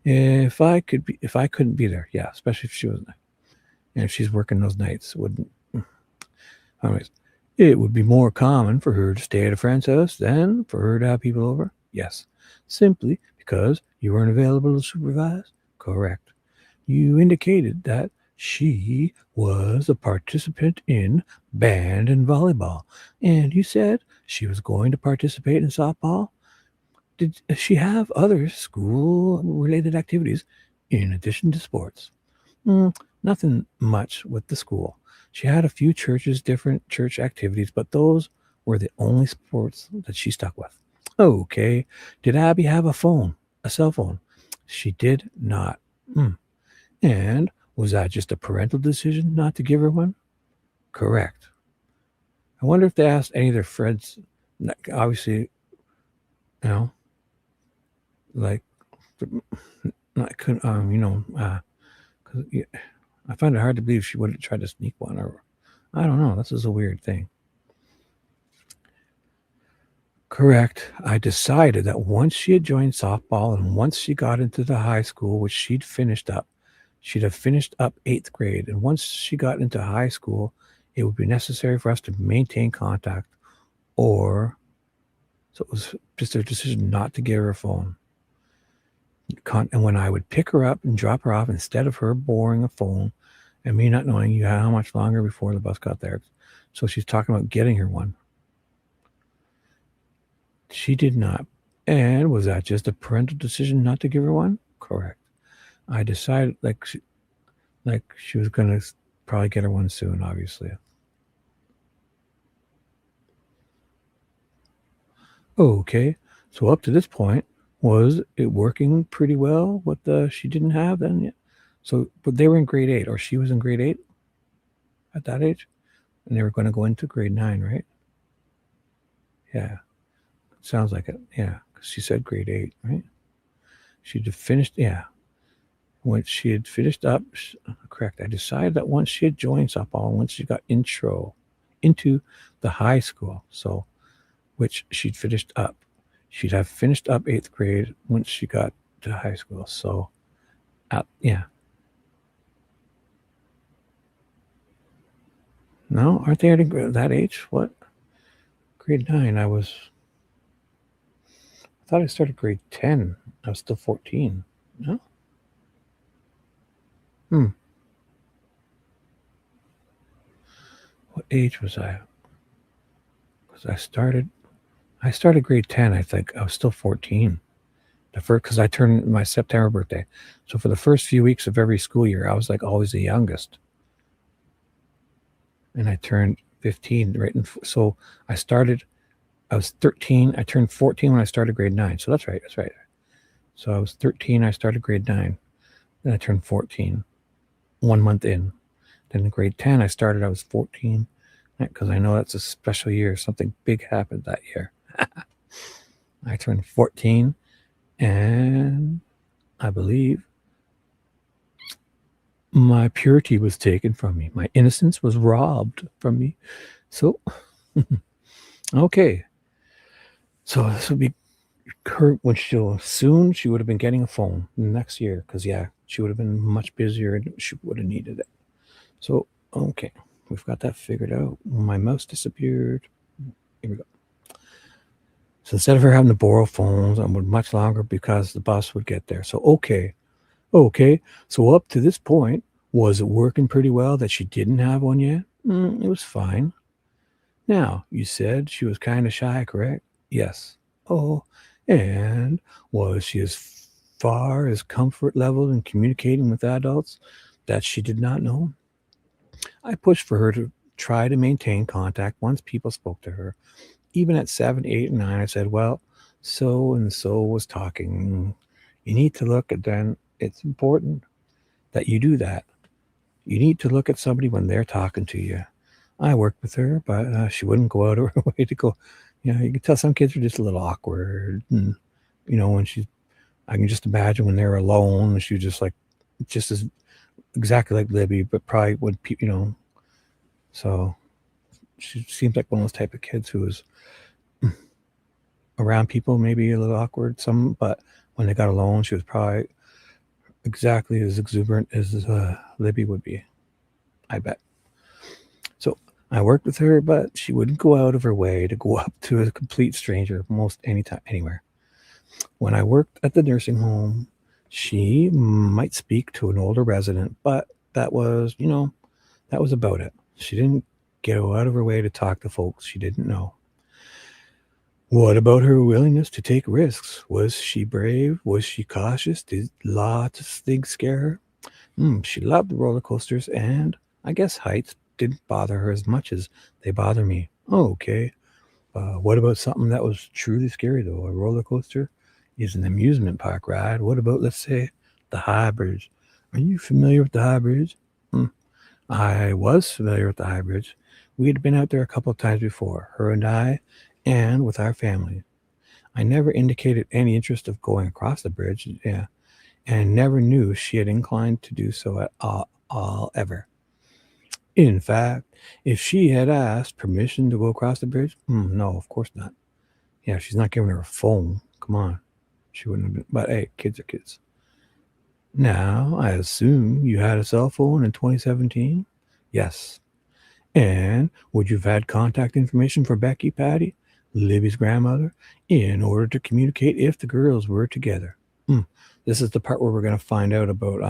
[SPEAKER 3] If I couldn't be there, yeah, especially if she wasn't there. And if she's working those nights, wouldn't. Anyways, it would be more common for her to stay at a friend's house than for her to have people over. Yes. Simply because you weren't available to supervise? Correct. You indicated that she was a participant in band and volleyball, and you said she was going to participate in softball. Did she have other school-related activities in addition to sports? Nothing much with the school. She had a few different church activities, but those were the only sports that she stuck with. Okay. Did Abby have a cell phone? She did not. And was that just a parental decision not to give her one? Correct. I wonder if they asked any of their friends, obviously, you know, like, I couldn't, because I find it hard to believe she wouldn't try to sneak one, or I don't know. This is a weird thing. Correct. I decided that once she had joined softball and once she got into the high school, which she'd have finished up 8th grade. And once she got into high school, it would be necessary for us to maintain contact, so it was just a decision not to give her a phone. And when I would pick her up and drop her off, instead of her borrowing a phone and me not knowing how much longer before the bus got there. So she's talking about getting her one. She did not. And was that just a parental decision not to give her one? Correct. I decided she was going to probably get her one soon, obviously. Okay. So up to this point, was it working pretty well? What she didn't have then? Yeah. So, but they were in grade 8, or she was in grade 8 at that age, and they were going to go into grade 9, right? Yeah. Sounds like it. Yeah. Because she said grade 8, right? She'd have finished. Yeah. When she had finished up, correct. I decided that once she had joined softball, once she got into the high school, so which she'd finished up, she'd have finished up 8th grade once she got to high school. So, yeah. No, aren't they at that age? What? Grade 9. I thought I started grade 10. I was still 14. No? What age was I? Because I started grade 10, I think. I was still 14. Because I turned my September birthday. So for the first few weeks of every school year, I was like always the youngest. And I turned 15, right? So I was 13. I turned 14 when I started grade 9. So that's right. So I was 13. I started grade 9. Then I turned 14, 1 month in. Then in grade 10, I was 14. Because I know that's a special year. Something big happened that year. I turned 14. And I believe my purity was taken from me. My innocence was robbed from me. So, okay. So this would be her when she would have been getting a phone next year. Because, yeah, she would have been much busier and she would have needed it. So, okay. We've got that figured out. My mouse disappeared. Here we go. So instead of her having to borrow phones, I would much longer because the bus would get there. So, okay. So up to this point, was it working pretty well that she didn't have one yet? It was fine. Now, you said she was kind of shy, correct? Yes. Oh, and was she as far as comfort level in communicating with adults that she did not know? I pushed for her to try to maintain contact once people spoke to her. Even at 7, 8, and 9, I said, well, so and so was talking. You need to look at them. It's important that you do that. You need to look at somebody when they're talking to you. I worked with her, but she wouldn't go out of her way to go. You can tell some kids are just a little awkward. And, when I can just imagine when they're alone, she was just as exactly like Libby, but probably would, so she seems like one of those type of kids who is around people maybe a little awkward, some, but when they got alone, she was probably exactly as exuberant as Libby would be, I bet. So I worked with her, but she wouldn't go out of her way to go up to a complete stranger most anytime, anywhere. When I worked at the nursing home, she might speak to an older resident, but that was, that was about it. She didn't go out of her way to talk to folks she didn't know. What about her willingness to take risks? Was she brave? Was she cautious? Did lots of things scare her? She loved roller coasters, and I guess heights didn't bother her as much as they bother me. Oh, okay. What about something that was truly scary, though? A roller coaster is an amusement park ride. What about, let's say, the High Bridge? Are you familiar with the High Bridge? I was familiar with the High Bridge. We had been out there a couple of times before, her and I, and with our family. I never indicated any interest of going across the bridge, and never knew she had inclined to do so at all ever. In fact, if she had asked permission to go across the bridge, no, of course not. Yeah, she's not giving her a phone. Come on. She wouldn't have been. But hey, kids are kids. Now, I assume you had a cell phone in 2017? Yes. And would you have had contact information for Becky, Patty, Libby's grandmother, in order to communicate if the girls were together? This is the part where we're going to find out about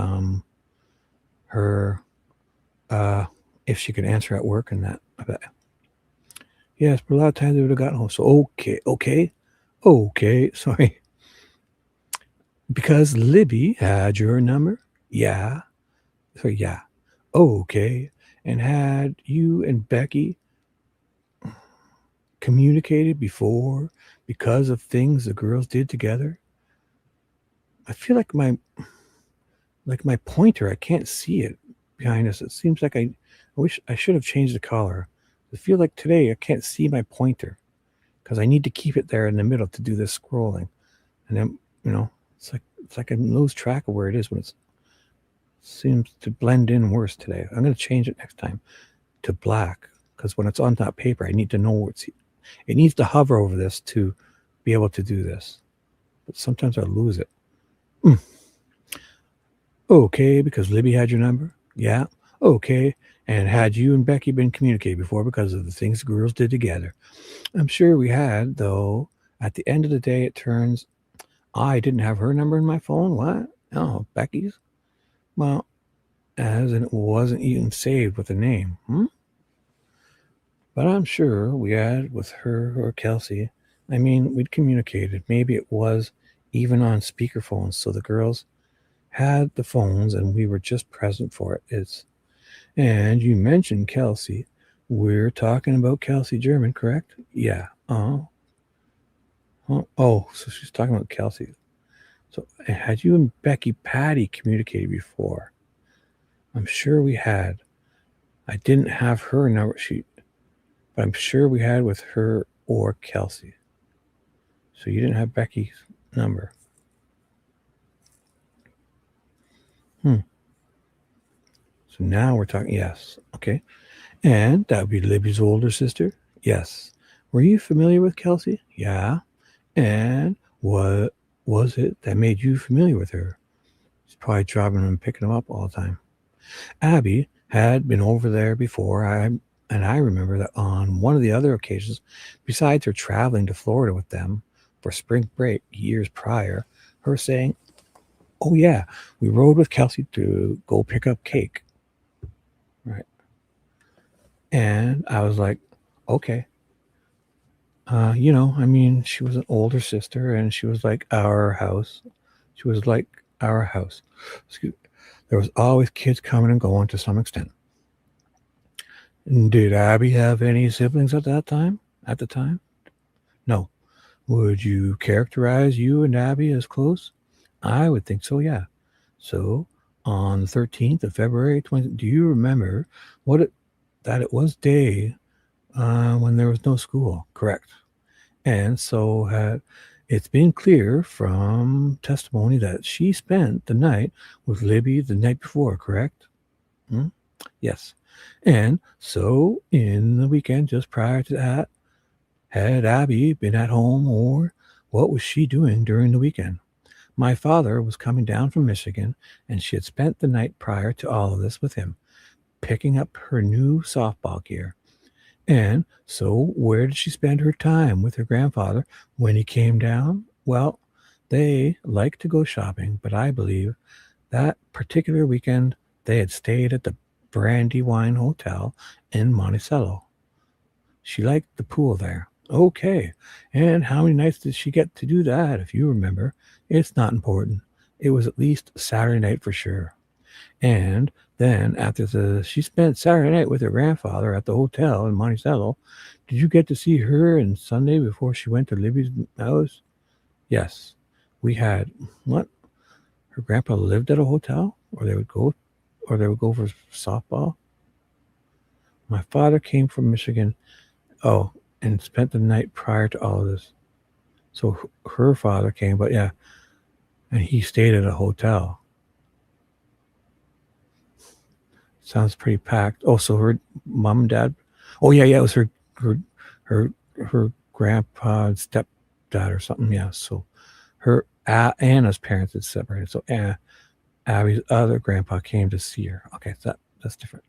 [SPEAKER 3] her, if she could answer at work and that. I bet. Yes, but a lot of times they would have gotten home. So, okay, sorry. Because Libby had your number? Yeah. So, yeah. Okay. And had you and Becky communicated before because of things the girls did together? I feel like my pointer, I can't see it behind us. It seems like I wish I should have changed the color. I feel like today I can't see my pointer because I need to keep it there in the middle to do this scrolling. And then, it's like I lose track of where it is when it seems to blend in worse today. I'm going to change it next time to black because when it's on that paper, I need to know where it needs to hover over this to be able to do this. But sometimes I lose it. Okay, because Libby had your number? Yeah. Okay. And had you and Becky been communicating before because of the things the girls did together? I'm sure we had, though. At the end of the day, it turns I didn't have her number in my phone. What? Oh, Becky's? Well, as in it wasn't even saved with a name. But I'm sure we had with her or Kelsey. I mean, we'd communicated. Maybe it was even on speakerphones, so the girls had the phones and we were just present for it. And you mentioned Kelsey. We're talking about Kelsey German, correct? Yeah. Oh, so she's talking about Kelsey. So had you and Becky Patty communicated before? I'm sure we had. I didn't have her number sheet, but I'm sure we had with her or Kelsey. So you didn't have Becky's number. So now we're talking, yes. Okay. And that would be Libby's older sister? Yes. Were you familiar with Kelsey? Yeah. And what was it that made you familiar with her? She's probably driving and picking them up all the time. Abby had been over there before, and I remember that on one of the other occasions, besides her traveling to Florida with them for spring break years prior, her saying, oh yeah, we rode with Kelsey to go pick up cake. Right. And I was like, okay. I mean, she was an older sister and she was like our house. She was like our house. There was always kids coming and going to some extent. Did Abby have any siblings at the time? No. Would you characterize you and Abby as close? I would think so, yeah. So on the 13th of February, do you remember that it was day when there was no school? Correct. And so it's been clear from testimony that she spent the night with Libby the night before, correct? Yes. And so in the weekend just prior to that, had Abby been at home, or what was she doing during the weekend? My father was coming down from Michigan, and she had spent the night prior to all of this with him, picking up her new softball gear. And so, where did she spend her time with her grandfather when he came down? Well, they liked to go shopping, but I believe that particular weekend they had stayed at the Brandywine Hotel in Monticello. She liked the pool there. Okay. And how many nights did she get to do that? If you remember, it's not important. It was at least Saturday night for sure. And then she spent Saturday night with her grandfather at the hotel in Monticello. Did you get to see her on Sunday before she went to Libby's house? Yes. We had what? Her grandpa lived at a hotel, or they would go for softball. My father came from Michigan. Oh, and spent the night prior to all of this. So her father came, but yeah, and he stayed at a hotel. Sounds pretty packed. Oh, so her mom and dad. Oh yeah, it was her grandpa and stepdad or something. Yeah, so her Anna's parents had separated. So Abby's other grandpa came to see her. Okay, that's different.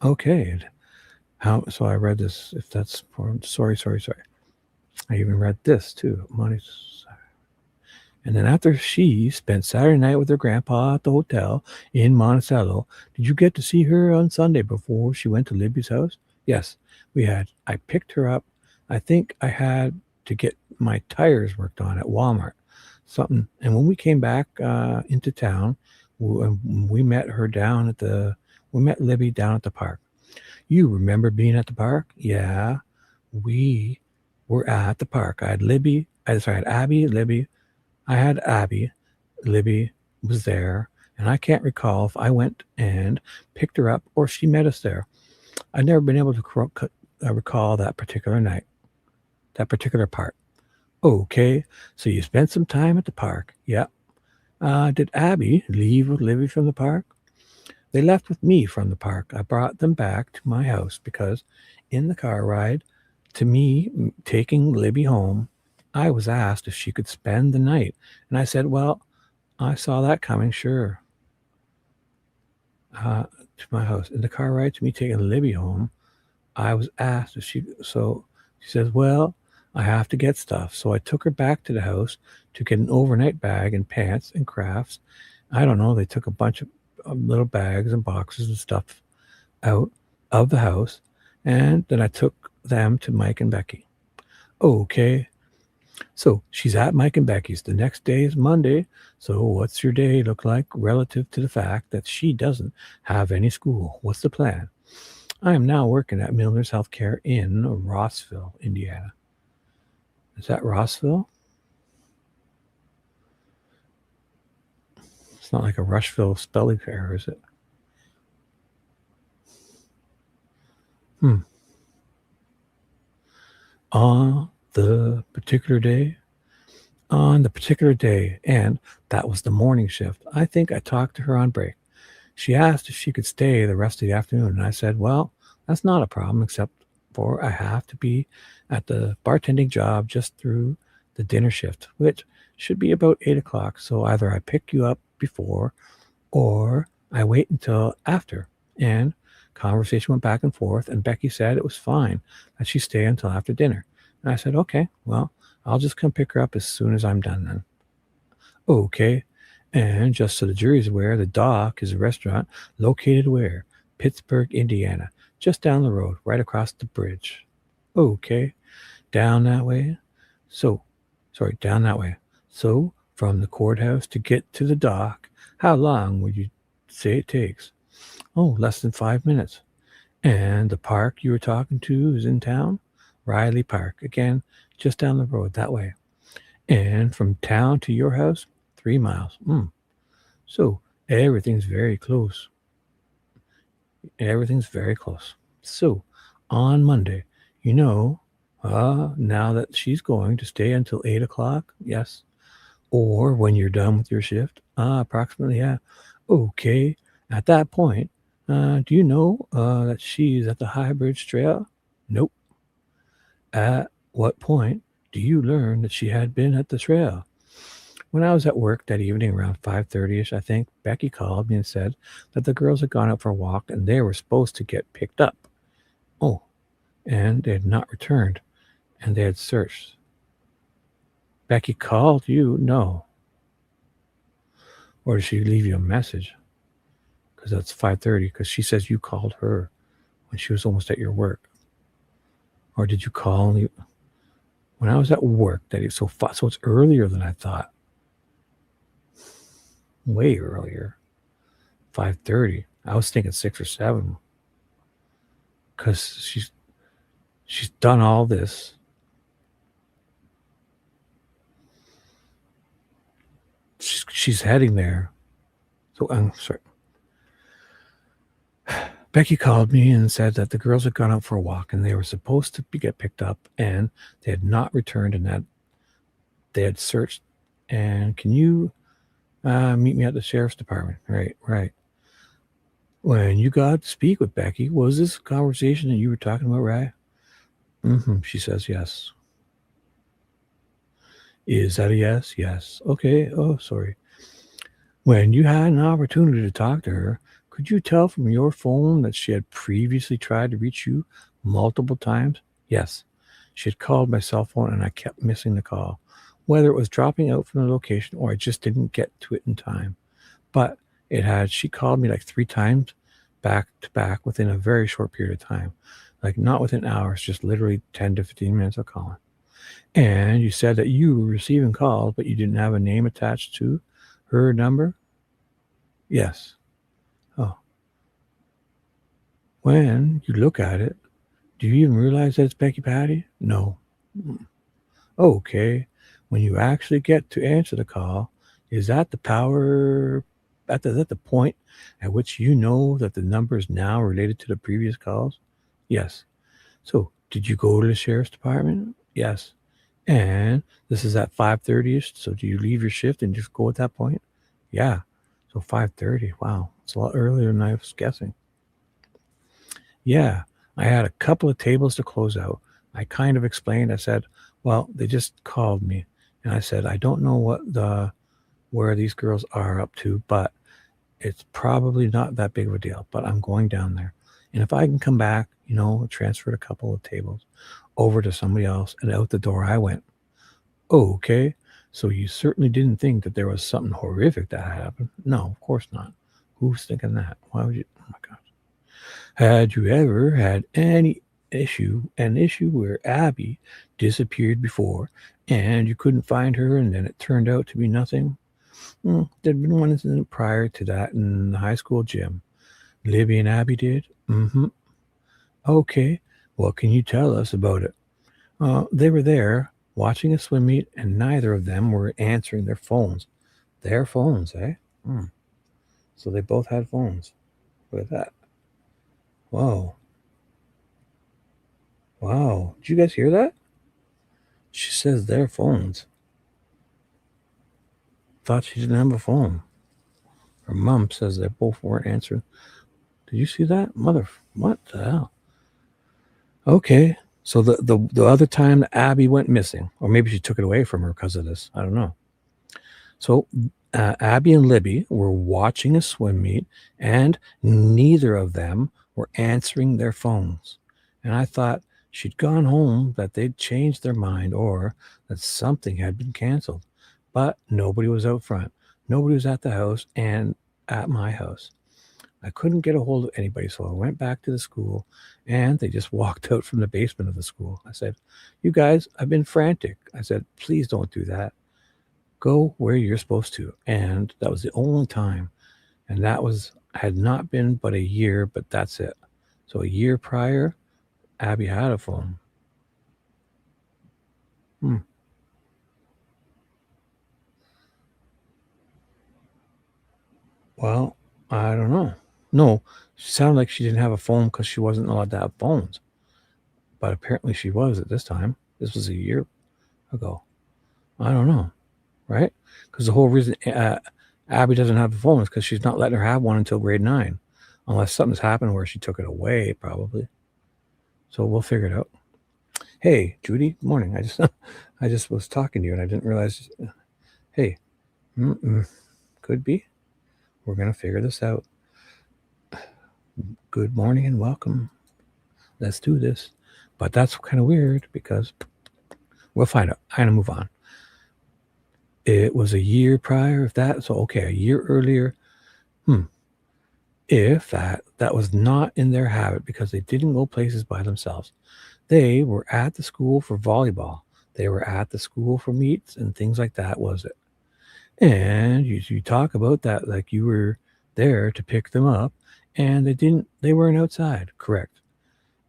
[SPEAKER 3] Okay. So I read this. If that's sorry. I even read this too. And then after she spent Saturday night with her grandpa at the hotel in Monticello, did you get to see her on Sunday before she went to Libby's house? Yes, we had. I picked her up. I think I had to get my tires worked on at Walmart. Something. And when we came back into town, we met Libby down at the park. You remember being at the park? Yeah, we were at the park. I had Abby, Libby. I had Abby. Libby was there, and I can't recall if I went and picked her up or she met us there. I've never been able to recall that particular night, that particular part. Okay, so you spent some time at the park. Yeah. Did Abby leave with Libby from the park? They left with me from the park. I brought them back to my house because in the car ride to me taking Libby home, I was asked if she could spend the night. And I said, well, I saw that coming, sure. To my house. In the car ride to me taking Libby home, I was asked if she says, well, I have to get stuff. So I took her back to the house to get an overnight bag and pants and crafts. I don't know. They took a bunch of little bags and boxes and stuff out of the house, and then I took them to Mike and Becky. Okay, so she's at Mike and Becky's. The next day is Monday, so what's your day look like relative to the fact that she doesn't have any school? What's the plan? I am now working at Milner's Healthcare in Rossville, Indiana. Is that Rossville? It's not like a Rushville spelling error, is it? On the particular day, and that was the morning shift. I think I talked to her on break. She asked if she could stay the rest of the afternoon, and I said, well, that's not a problem, except for I have to be at the bartending job just through the dinner shift, which should be about 8 o'clock. So either I pick you up before or I wait until after. And conversation went back and forth, and Becky said it was fine that she stay until after dinner. And I said, okay, well, I'll just come pick her up as soon as I'm done then. Okay. And just so the jury's aware, the Dock is a restaurant located where? Pittsburgh, Indiana, just down the road, right across the bridge. Okay. Down that way. So from the courthouse to get to the Dock, how long would you say it takes? Oh, less than 5 minutes. And the park you were talking to is in town? Riley Park, again, just down the road that way. And from town to your house, 3 miles. So everything's very close. So on Monday, now that she's going to stay until 8 o'clock, yes. Or when you're done with your shift, approximately, yeah. Okay, at that point, Do you know that she's at the High Bridge Trail? Nope. At what point do you learn that she had been at the trail? When I was at work that evening around 5:30ish, I think, Becky called me and said that the girls had gone out for a walk and they were supposed to get picked up. Oh, and they had not returned, and they had searched. Becky called you? No. Or did she leave you a message? Because that's 5:30, because she says you called her when she was almost at your work. Or did you call you when I was at work? So it's earlier than I thought. Way earlier. 5:30. I was thinking 6 or 7. Because she's done all this. She's heading there. So I'm sorry. Becky called me and said that the girls had gone out for a walk and they were supposed to get picked up and they had not returned and that they had searched. And can you meet me at the sheriff's department? Right. When you got to speak with Becky, was this conversation that you were talking about, right? She says yes. Is that a yes? Yes. Okay. Oh, sorry. When you had an opportunity to talk to her, could you tell from your phone that she had previously tried to reach you multiple times? Yes. She had called my cell phone and I kept missing the call, whether it was dropping out from the location or I just didn't get to it in time. But she called me like 3 times back to back within a very short period of time, like not within hours, just literally 10 to 15 minutes of calling. And you said that you were receiving calls, but you didn't have a name attached to her number? Yes. Oh. When you look at it, do you even realize that it's Becky Patty? No. Okay. When you actually get to answer the call, is that the point at which you know that the number is now related to the previous calls? Yes. So did you go to the sheriff's department? Yes. And this is at 5:30ish. So do you leave your shift and just go at that point? Yeah. So 5:30. Wow. It's a lot earlier than I was guessing. Yeah. I had a couple of tables to close out. I kind of explained. I said, well, they just called me. And I said, I don't know where these girls are up to, but it's probably not that big of a deal. But I'm going down there. And if I can come back, transferred a couple of tables over to somebody else, and out the door I went. Oh, okay. So you certainly didn't think that there was something horrific that happened? No, of course not. Who's thinking that? Why would you? Oh my gosh. Had you ever had an issue where Abby disappeared before and you couldn't find her and then it turned out to be nothing? There'd been one incident prior to that in the high school gym. Libby and Abby did? Okay. What can you tell us about it? They were there watching a swim meet and neither of them were answering their phones. Their phones, eh? So they both had phones. Look at that. Whoa. Did you guys hear that? She says their phones. Thought she didn't have a phone. Her mom says they both weren't answering. Did you see that? What the hell? Okay. So the other time that Abby went missing, or maybe she took it away from her because of this. I don't know. So Abby and Libby were watching a swim meet and neither of them were answering their phones. And I thought she'd gone home, that they'd changed their mind or that something had been canceled. But nobody was out front. Nobody was at the house and at my house. I couldn't get a hold of anybody, so I went back to the school and they just walked out from the basement of the school. I said, you guys, I've been frantic. I said, please don't do that. Go where you're supposed to. And that was the only time. And that had not been but a year, but that's it. So a year prior, Abby had a phone. Well, I don't know. No, she sounded like she didn't have a phone because she wasn't allowed to have phones. But apparently she was at this time. This was a year ago. I don't know, right? Because the whole reason Abby doesn't have a phone is because she's not letting her have one until grade 9. unless something's happened where she took it away, probably. So we'll figure it out. Hey, Judy, good morning. I just was talking to you and I didn't realize. Hey, could be. We're gonna figure this out. Good morning and welcome. Let's do this. But that's kind of weird because we'll find out. I'm gonna move on. It was a year prior, if that. So okay, a year earlier. If that was not in their habit because they didn't go places by themselves. They were at the school for volleyball. They were at the school for meets and things like that, was it? And you talk about that like you were there to pick them up and they weren't outside, correct?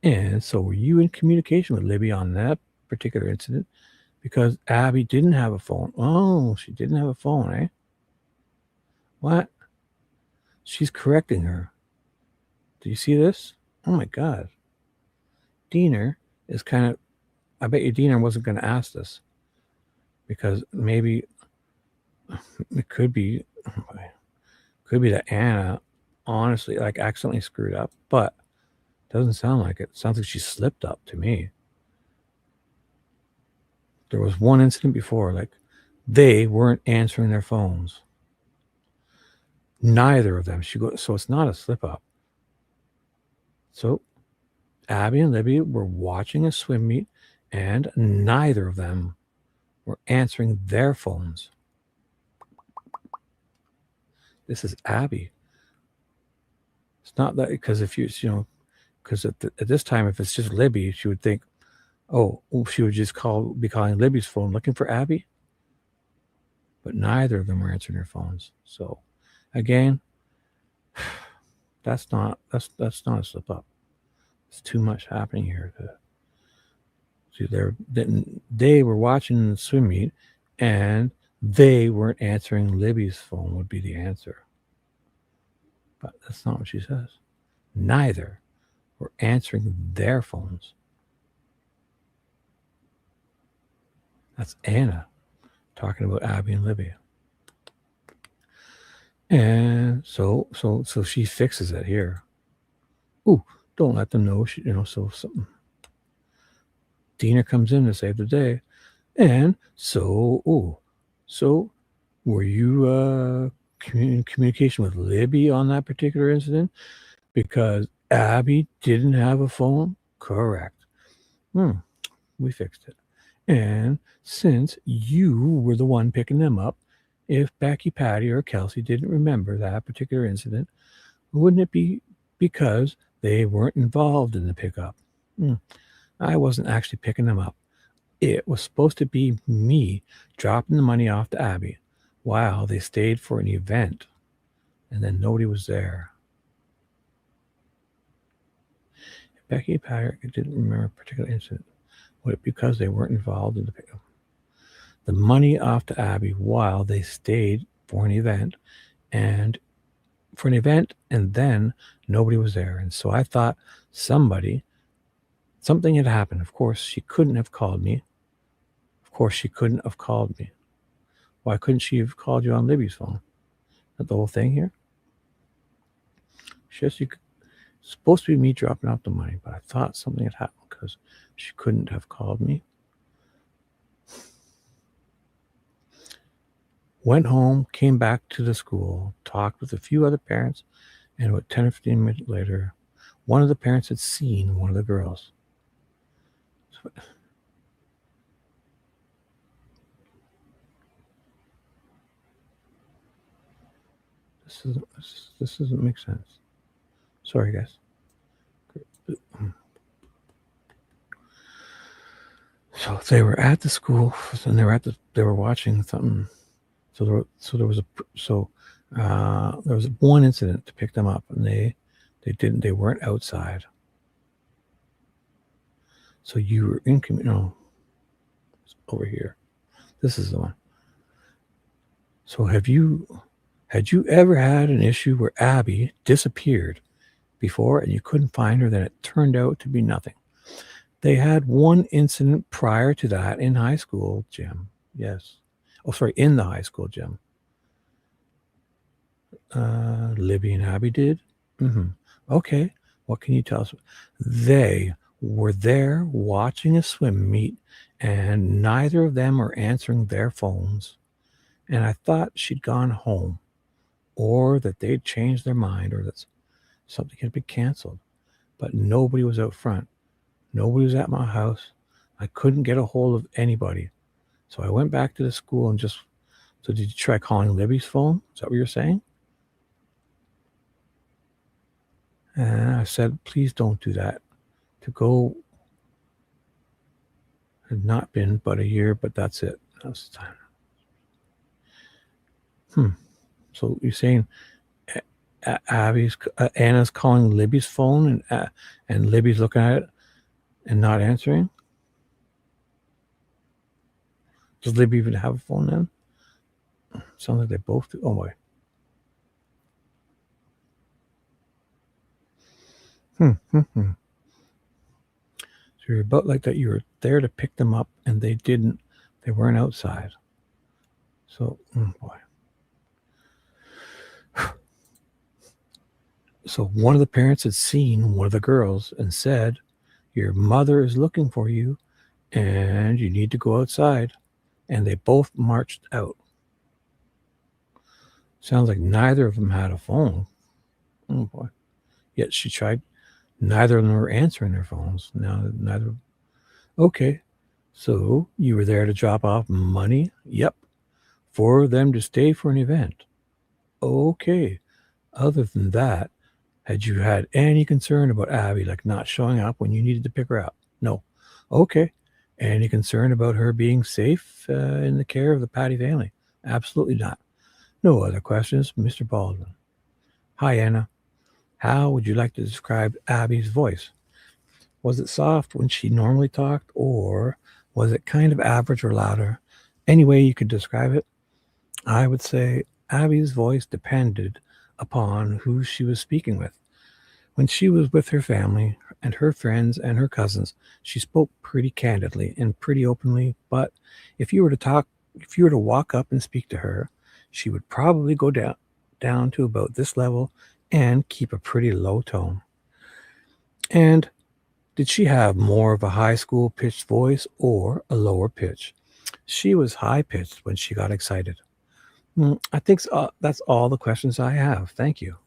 [SPEAKER 3] And so were you in communication with Libby on that particular incident? Because Abby didn't have a phone. Oh, she didn't have a phone, eh? What? She's correcting her. Do you see this? Oh my God. Diener is kind of, I bet you Diener wasn't going to ask this because maybe it could be that Anna honestly like accidentally screwed up, but it doesn't sound like it. It sounds like she slipped up to me. There was one incident before, like they weren't answering their phones. Neither of them. So it's not a slip up. So Abby and Libby were watching a swim meet and neither of them were answering their phones. This is Abby. It's not that because if because at this time, if it's just Libby, she would think, oh, she would just be calling Libby's phone looking for Abby. But neither of them were answering their phones. So again, that's not a slip up. It's too much happening here. See, they were watching the swim meet, and they weren't answering Libby's phone would be the answer. But that's not what she says. Neither were answering their phones. That's Anna talking about Abby and Libby. And so she fixes it here. Ooh, don't let them know. So something. Diener comes in to save the day. And so were you in communication with Libby on that particular incident? Because Abby didn't have a phone? Correct. We fixed it. And since you were the one picking them up, if Becky, Patty, or Kelsey didn't remember that particular incident, wouldn't it be because they weren't involved in the pickup? I wasn't actually picking them up. It was supposed to be me dropping the money off to Abby while they stayed for an event, and then nobody was there. If Becky and Patty didn't remember a particular incident, would it be because they weren't involved in the pickup? The money off to Abby while they stayed for an event, and then nobody was there. And so I thought something had happened. Of course, she couldn't have called me. Why couldn't she have called you on Libby's phone? Not the whole thing here? It's supposed to be me dropping off the money, but I thought something had happened because she couldn't have called me. Went home, came back to the school, talked with a few other parents, and about 10 or 15 minutes later, one of the parents had seen one of the girls. This doesn't make sense. Sorry, guys. So they were at the school, and they were watching something. So there was one incident to pick them up, and they weren't outside. So you were in over here. This is the one. So had you ever had an issue where Abby disappeared before and you couldn't find her, then it turned out to be nothing? They had one incident prior to that in high school gym. Yes. In the high school gym. Libby and Abby did. Okay, what can you tell us? They were there watching a swim meet, and neither of them are answering their phones. And I thought she'd gone home, or that they'd changed their mind, or that something had been canceled. But nobody was out front. Nobody was at my house. I couldn't get a hold of anybody. So I went back to the school and just. So did you try calling Libby's phone? Is that what you're saying? And I said, please don't do that. To go had not been but a year, but that's it. That was the time. So you're saying Anna's calling Libby's phone, and Libby's looking at it and not answering? Does Libby even have a phone then? Sounds like they both do. Oh boy. So you're about like that. You were there to pick them up, and they didn't. They weren't outside. So, boy. So one of the parents had seen one of the girls and said, your mother is looking for you, and you need to go outside. And they both marched out. Sounds like neither of them had a phone. Oh boy. Yet she tried. Neither of them were answering their phones. Now, neither. Okay. So you were there to drop off money? Yep. For them to stay for an event. Okay. Other than that, had you had any concern about Abby, like not showing up when you needed to pick her up? No. Okay. Any concern about her being safe in the care of the Patty family? Absolutely not. No other questions, Mr. Baldwin. Hi, Anna. How would you like to describe Abby's voice? Was it soft when she normally talked, or was it kind of average or louder? Any way you could describe it? I would say Abby's voice depended upon who she was speaking with. When she was with her family and her friends and her cousins, she spoke pretty candidly and pretty openly, but if you were to walk up and speak to her, she would probably go down to about this level and keep a pretty low tone. And did she have more of a high school pitched voice or a lower pitch? She was high pitched when she got excited. I think that's all the questions I have. Thank you.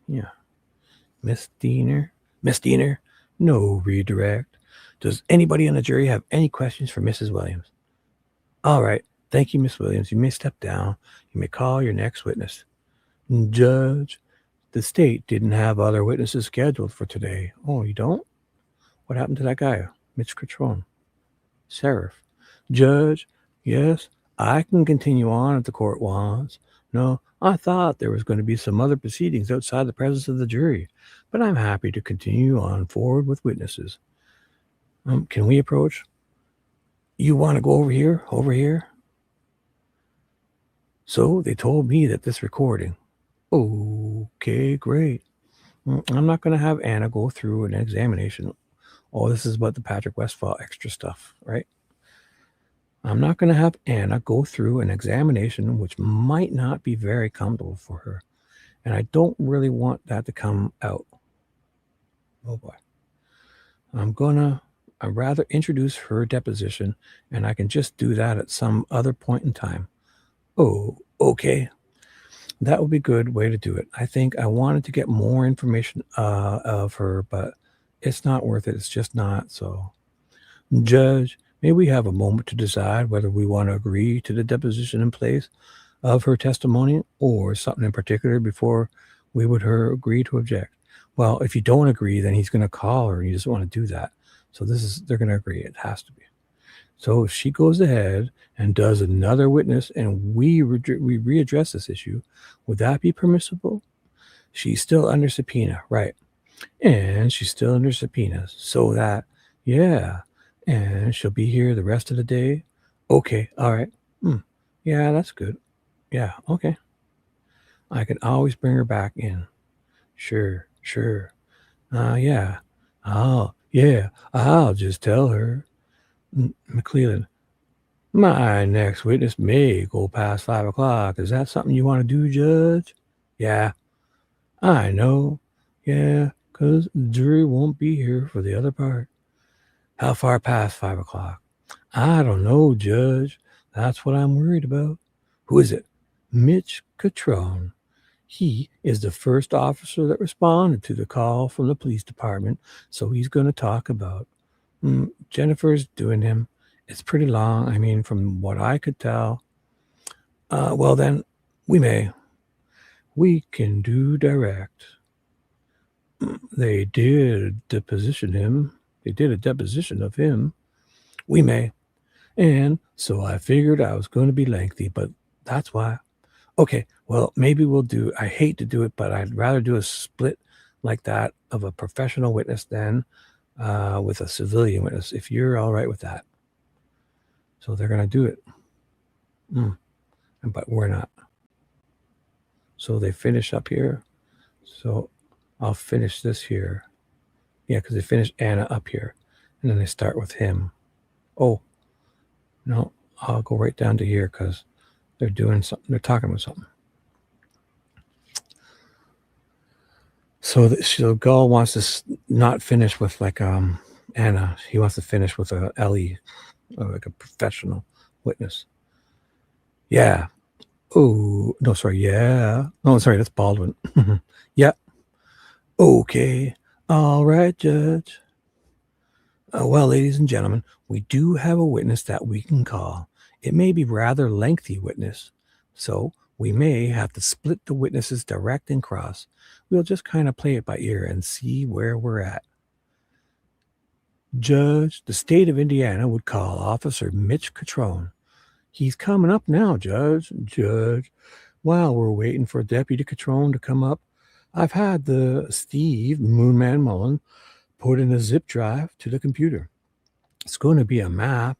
[SPEAKER 3] Yeah. Miss Diener? No redirect. Does anybody on the jury have any questions for Mrs. Williams? All right. Thank you, Miss Williams. You may step down. You may call your next witness. Judge, the state didn't have other witnesses scheduled for today. Oh, you don't? What happened to that guy, Mitch Catrone? Sheriff. Judge, yes, I can continue on if the court wants. No, I thought there was going to be some other proceedings outside the presence of the jury, but I'm happy to continue on forward with witnesses. Can we approach? You want to go over here? Over here? So they told me that this recording. Okay, great. I'm not going to have Anna go through an examination. Oh, this is about the Patrick Westphal extra stuff, right? I'm not going to have Anna go through an examination which might not be very comfortable for her. And I don't really want that to come out. Oh boy. I'd rather introduce her deposition, and I can just do that at some other point in time. Oh, okay. That would be a good way to do it. I think I wanted to get more information of her, but it's not worth it. It's just not. So, Judge, may we have a moment to decide whether we want to agree to the deposition in place of her testimony or something in particular before we would agree to object. Well, if you don't agree, then he's going to call her, and he doesn't want to do that. So they're going to agree. It has to be. So if she goes ahead and does another witness and we readdress this issue, would that be permissible? She's still under subpoena, right? And she's still under subpoena. So that, yeah. And she'll be here the rest of the day. Okay, all right. Yeah, that's good. Yeah, okay. I can always bring her back in. Sure. Yeah. Oh, yeah, I'll just tell her. McClellan, my next witness may go past 5 o'clock. Is that something you want to do, Judge? Yeah, I know. Yeah, because the jury won't be here for the other part. How far past 5 o'clock? I don't know, Judge. That's what I'm worried about. Who is it? Mitch Catrone. He is the first officer that responded to the call from the police department, so he's going to talk about. Jennifer's doing him. It's pretty long. I mean, from what I could tell. Well, then, we can do direct. They did deposition him. They did a deposition of him. We may. And so I figured I was going to be lengthy, but that's why. Okay, well, maybe we'll do, I hate to do it, but I'd rather do a split like that of a professional witness than with a civilian witness, if you're all right with that. So they're going to do it. But we're not. So they finish up here. So I'll finish this here. Yeah, because they finished Anna up here. And then they start with him. Oh, no, I'll go right down to here because they're doing something. They're talking about something. So Gull wants to not finish with like Anna. He wants to finish with a Ellie, like a professional witness. Yeah. Oh, no, sorry. Yeah. No, sorry. That's Baldwin. Yeah. Okay. All right, Judge. Well, ladies and gentlemen, we do have a witness that we can call. It may be rather lengthy witness, so we may have to split the witnesses direct and cross. We'll just kind of play it by ear and see where we're at. Judge, the state of Indiana would call Officer Mitch Catrone. He's coming up now, Judge. Judge, while we're waiting for Deputy Catrone to come up, I've had the Steve Moonman Mullen put in a zip drive to the computer. It's going to be a map.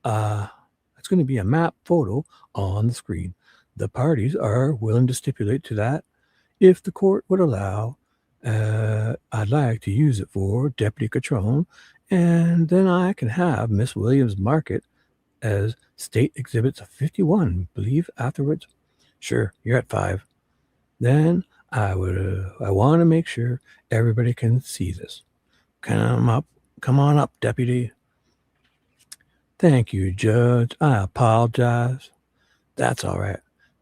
[SPEAKER 3] It's going to be a map photo on the screen. The parties are willing to stipulate to that. If the court would allow, I'd like to use it for Deputy Catrone, and then I can have Miss Williams mark it as State Exhibit 51, believe afterwards. Sure, you're at 5. Then I want to make sure everybody can see this. Come on up, Deputy. Thank you, Judge. I apologize. That's all right.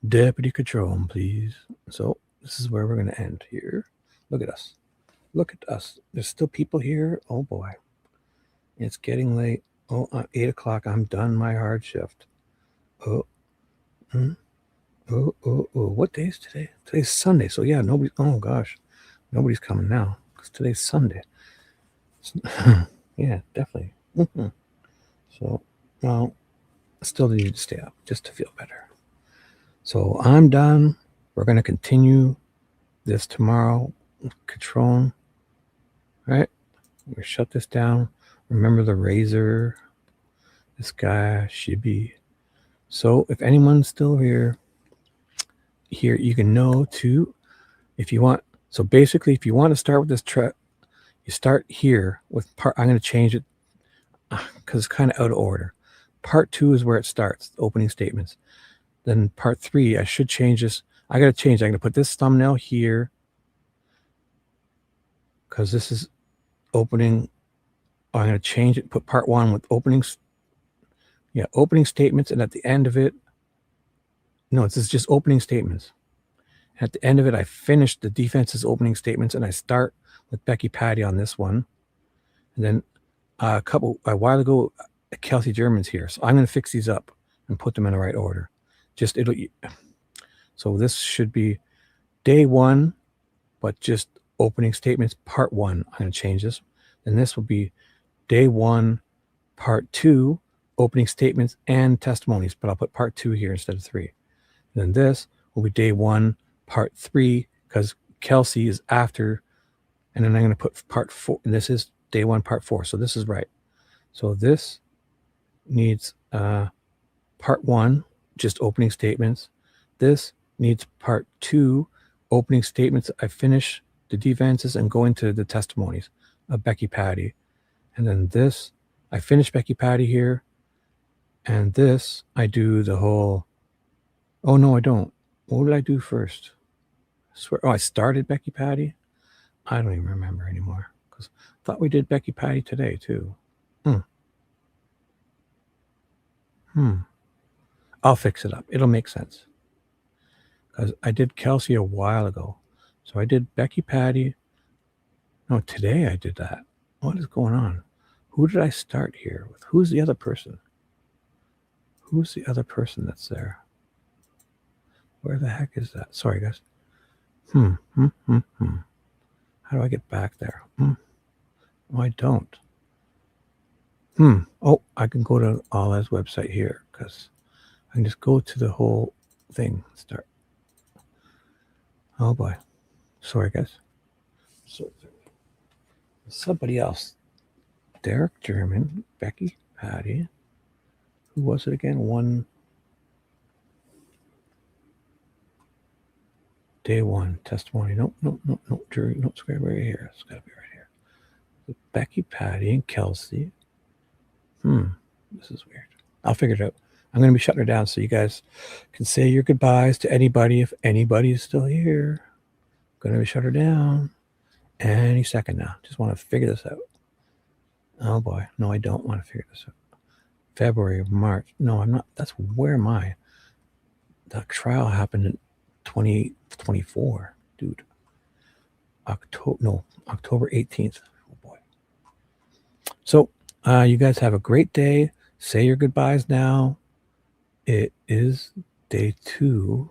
[SPEAKER 3] Deputy Catrone, please. So this is where we're going to end here. Look at us. Look at us. There's still people here. Oh, boy. It's getting late. Oh, 8 o'clock. I'm done my hard shift. Oh. What day is today? Today's Sunday. So, yeah, nobody's coming now because today's Sunday. Yeah, definitely. So, well, I still need to stay up just to feel better. So I'm done. We're going to continue this tomorrow. Catrone. All right. We shut this down. Remember the razor. This guy, Shibby. So if anyone's still here, you can know too, if you want. So basically, if you want to start with this track, you start here with part. I'm going to change it because it's kind of out of order. Part 2 is where it starts, the opening statements. Then part 3, I should change this. I got to change. I'm going to put this thumbnail here because this is opening. I'm going to change it. Put part 1 with openings. Yeah, opening statements, and at the end of it, no, this is just opening statements. At the end of it, I finish the defense's opening statements, and I start with Becky Patty on this one. And then a while ago, Kelsey German's here. So I'm going to fix these up and put them in the right order. So this should be day 1, but just opening statements, part 1. I'm going to change this. And this will be day 1, part 2, opening statements and testimonies, but I'll put part 2 here instead of 3. And then this will be day 1, part 3, because Kelsey is after, and then I'm going to put part 4, and this is day 1, part 4. So this is right. So this needs part 1, just opening statements. This needs part 2, opening statements. I finish the defenses and go into the testimonies of Becky Patty. And then this, I finish Becky Patty here. And this, I do the whole, oh no, I don't. What did I do first? I started Becky Patty. I don't even remember anymore because I thought we did Becky Patty today too. I'll fix it up. It'll make sense. Because I did Kelsey a while ago. So I did Becky Patty. No, today I did that. What is going on? Who did I start here with? Who's the other person? Who's the other person that's there? Where the heck is that? Sorry, guys. How do I get back there? No, I don't. Oh, I can go to Ala's website here because I can just go to the whole thing. Start. Oh boy. Sorry, guys. So somebody else. Derrick, German, Becky, Patty. Who was it again? One. Day one, testimony. No, jury, no, it's right here. It's got to be right here. Becky, Patty, and Kelsey. This is weird. I'll figure it out. I'm going to be shutting her down so you guys can say your goodbyes to anybody if anybody is still here. I'm going to be shut her down any second now. Just want to figure this out. Oh boy. No, I don't want to figure this out. February, March. No, I'm not. That's where am I? The trial happened in 2024, dude. October 18th. Oh boy. So you guys have a great day. Say your goodbyes now. It is day 2.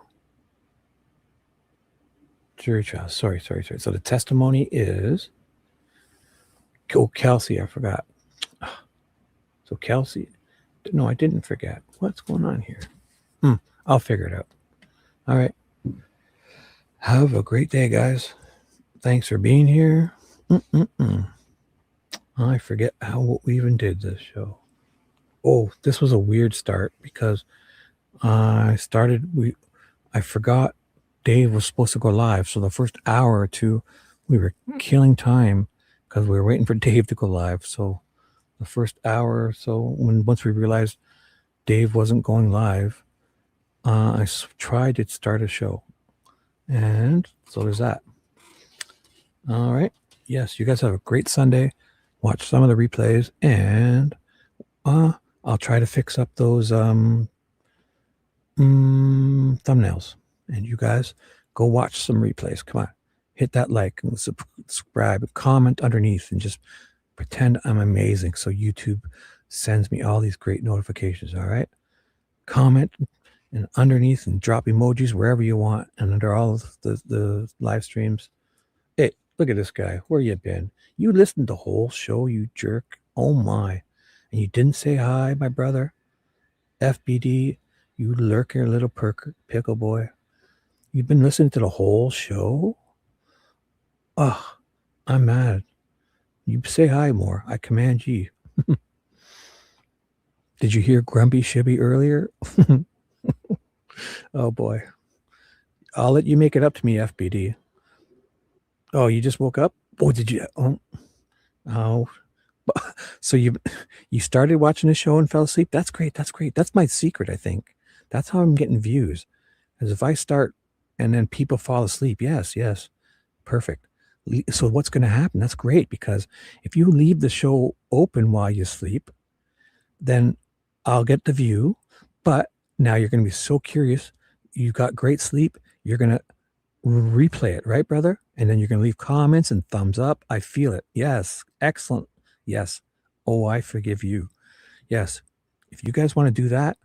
[SPEAKER 3] Jury trial. Sorry. So the testimony is Kelsey, I forgot. So Kelsey. No, I didn't forget. What's going on here? I'll figure it out. All right. Have a great day, guys. Thanks for being here. I forget how we even did this show. Oh, this was a weird start because I forgot Dave was supposed to go live. So the first hour or two, we were killing time because we were waiting for Dave to go live. So the first hour or so, once we realized Dave wasn't going live, I tried to start a show. And so there's that. All right. Yes, you guys have a great Sunday. Watch some of the replays, and I'll try to fix up those thumbnails. And you guys go watch some replays. Come on. Hit that like and subscribe, comment underneath, and just pretend I'm amazing so YouTube sends me all these great notifications. All right. Comment and underneath and drop emojis wherever you want and under all of the live streams. Hey, look at this guy. Where you been? You listened to the whole show, you jerk. Oh my. And you didn't say hi, my brother. FBD, you lurker little pickle boy. You've been listening to the whole show? Oh, I'm mad. You say hi more. I command ye. Did you hear Grumpy Shibby earlier? Oh boy. I'll let you make it up to me, FBD. Oh, you just woke up? Oh, did you? Oh. So you started watching the show and fell asleep? That's great. That's my secret, I think. That's how I'm getting views. As if I start and then people fall asleep. Yes. Perfect. So what's going to happen? That's great, because if you leave the show open while you sleep, then I'll get the view, but now you're going to be so curious. You got great sleep. You're going to replay it, right, brother? And then you're going to leave comments and thumbs up. I feel it. Yes. Excellent. Yes. Oh, I forgive you. Yes. If you guys want to do that,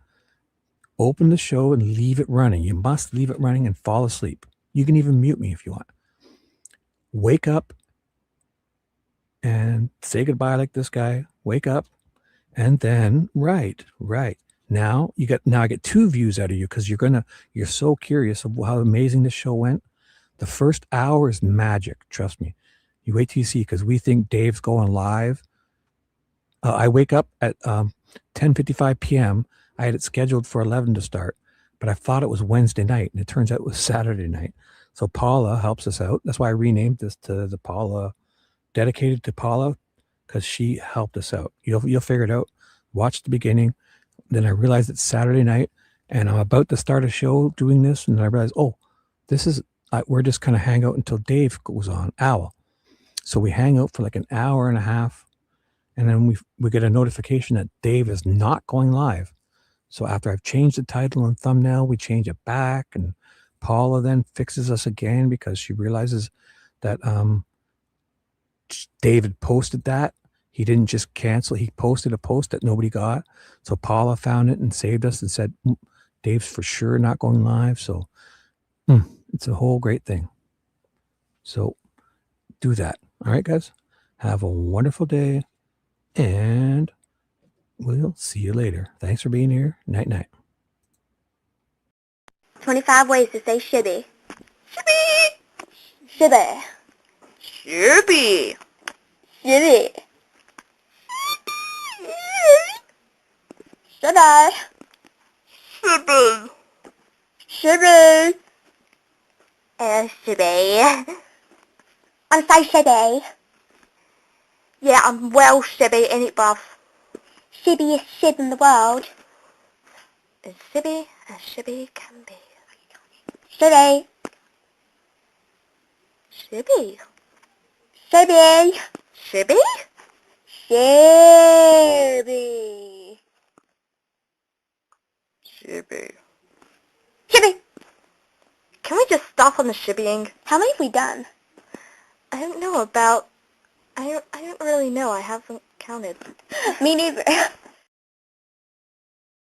[SPEAKER 3] open the show and leave it running. You must leave it running and fall asleep. You can even mute me if you want. Wake up and say goodbye like this guy. Wake up and then right. Now I get 2 views out of you because you're so curious of how amazing this show went. The first hour is magic. Trust me. You wait till you see, because we think Dave's going live. I wake up at 10:55 p.m. I had it scheduled for 11 to start, but I thought it was Wednesday night, and it turns out it was Saturday night. So Paula helps us out. That's why I renamed this to the Paula, dedicated to Paula, because she helped us out. You'll figure it out. Watch the beginning. Then I realized it's Saturday night, and I'm about to start a show doing this, and I realized, we're just kind of hang out until Dave goes on. Owl. So we hang out for like an hour and a half, and then we get a notification that Dave is not going live. So after I've changed the title and thumbnail, we change it back, and Paula then fixes us again because she realizes that David posted that. He didn't just cancel. He posted a post that nobody got. So Paula found it and saved us and said, Dave's for sure not going live. So it's a whole great thing. So do that. All right, guys. Have a wonderful day, and we'll see you later. Thanks for being here. Night, night.
[SPEAKER 4] 25 ways to say shibby. Shibby. Shibby. Shibby. Shibby. Shibby. Shibby. Shibby. I'm so shibby. Yeah, I'm well shibby, ain't it, bruv? Shibbiest shib in the world. As shibby as shibby can be. Shibby. Shibby. Shibby. Shibby? Shibby. Shibby. Shibby. Can we just stop on the shibbying? How many have we done? I don't know, about... I don't really know. I haven't counted. Me neither.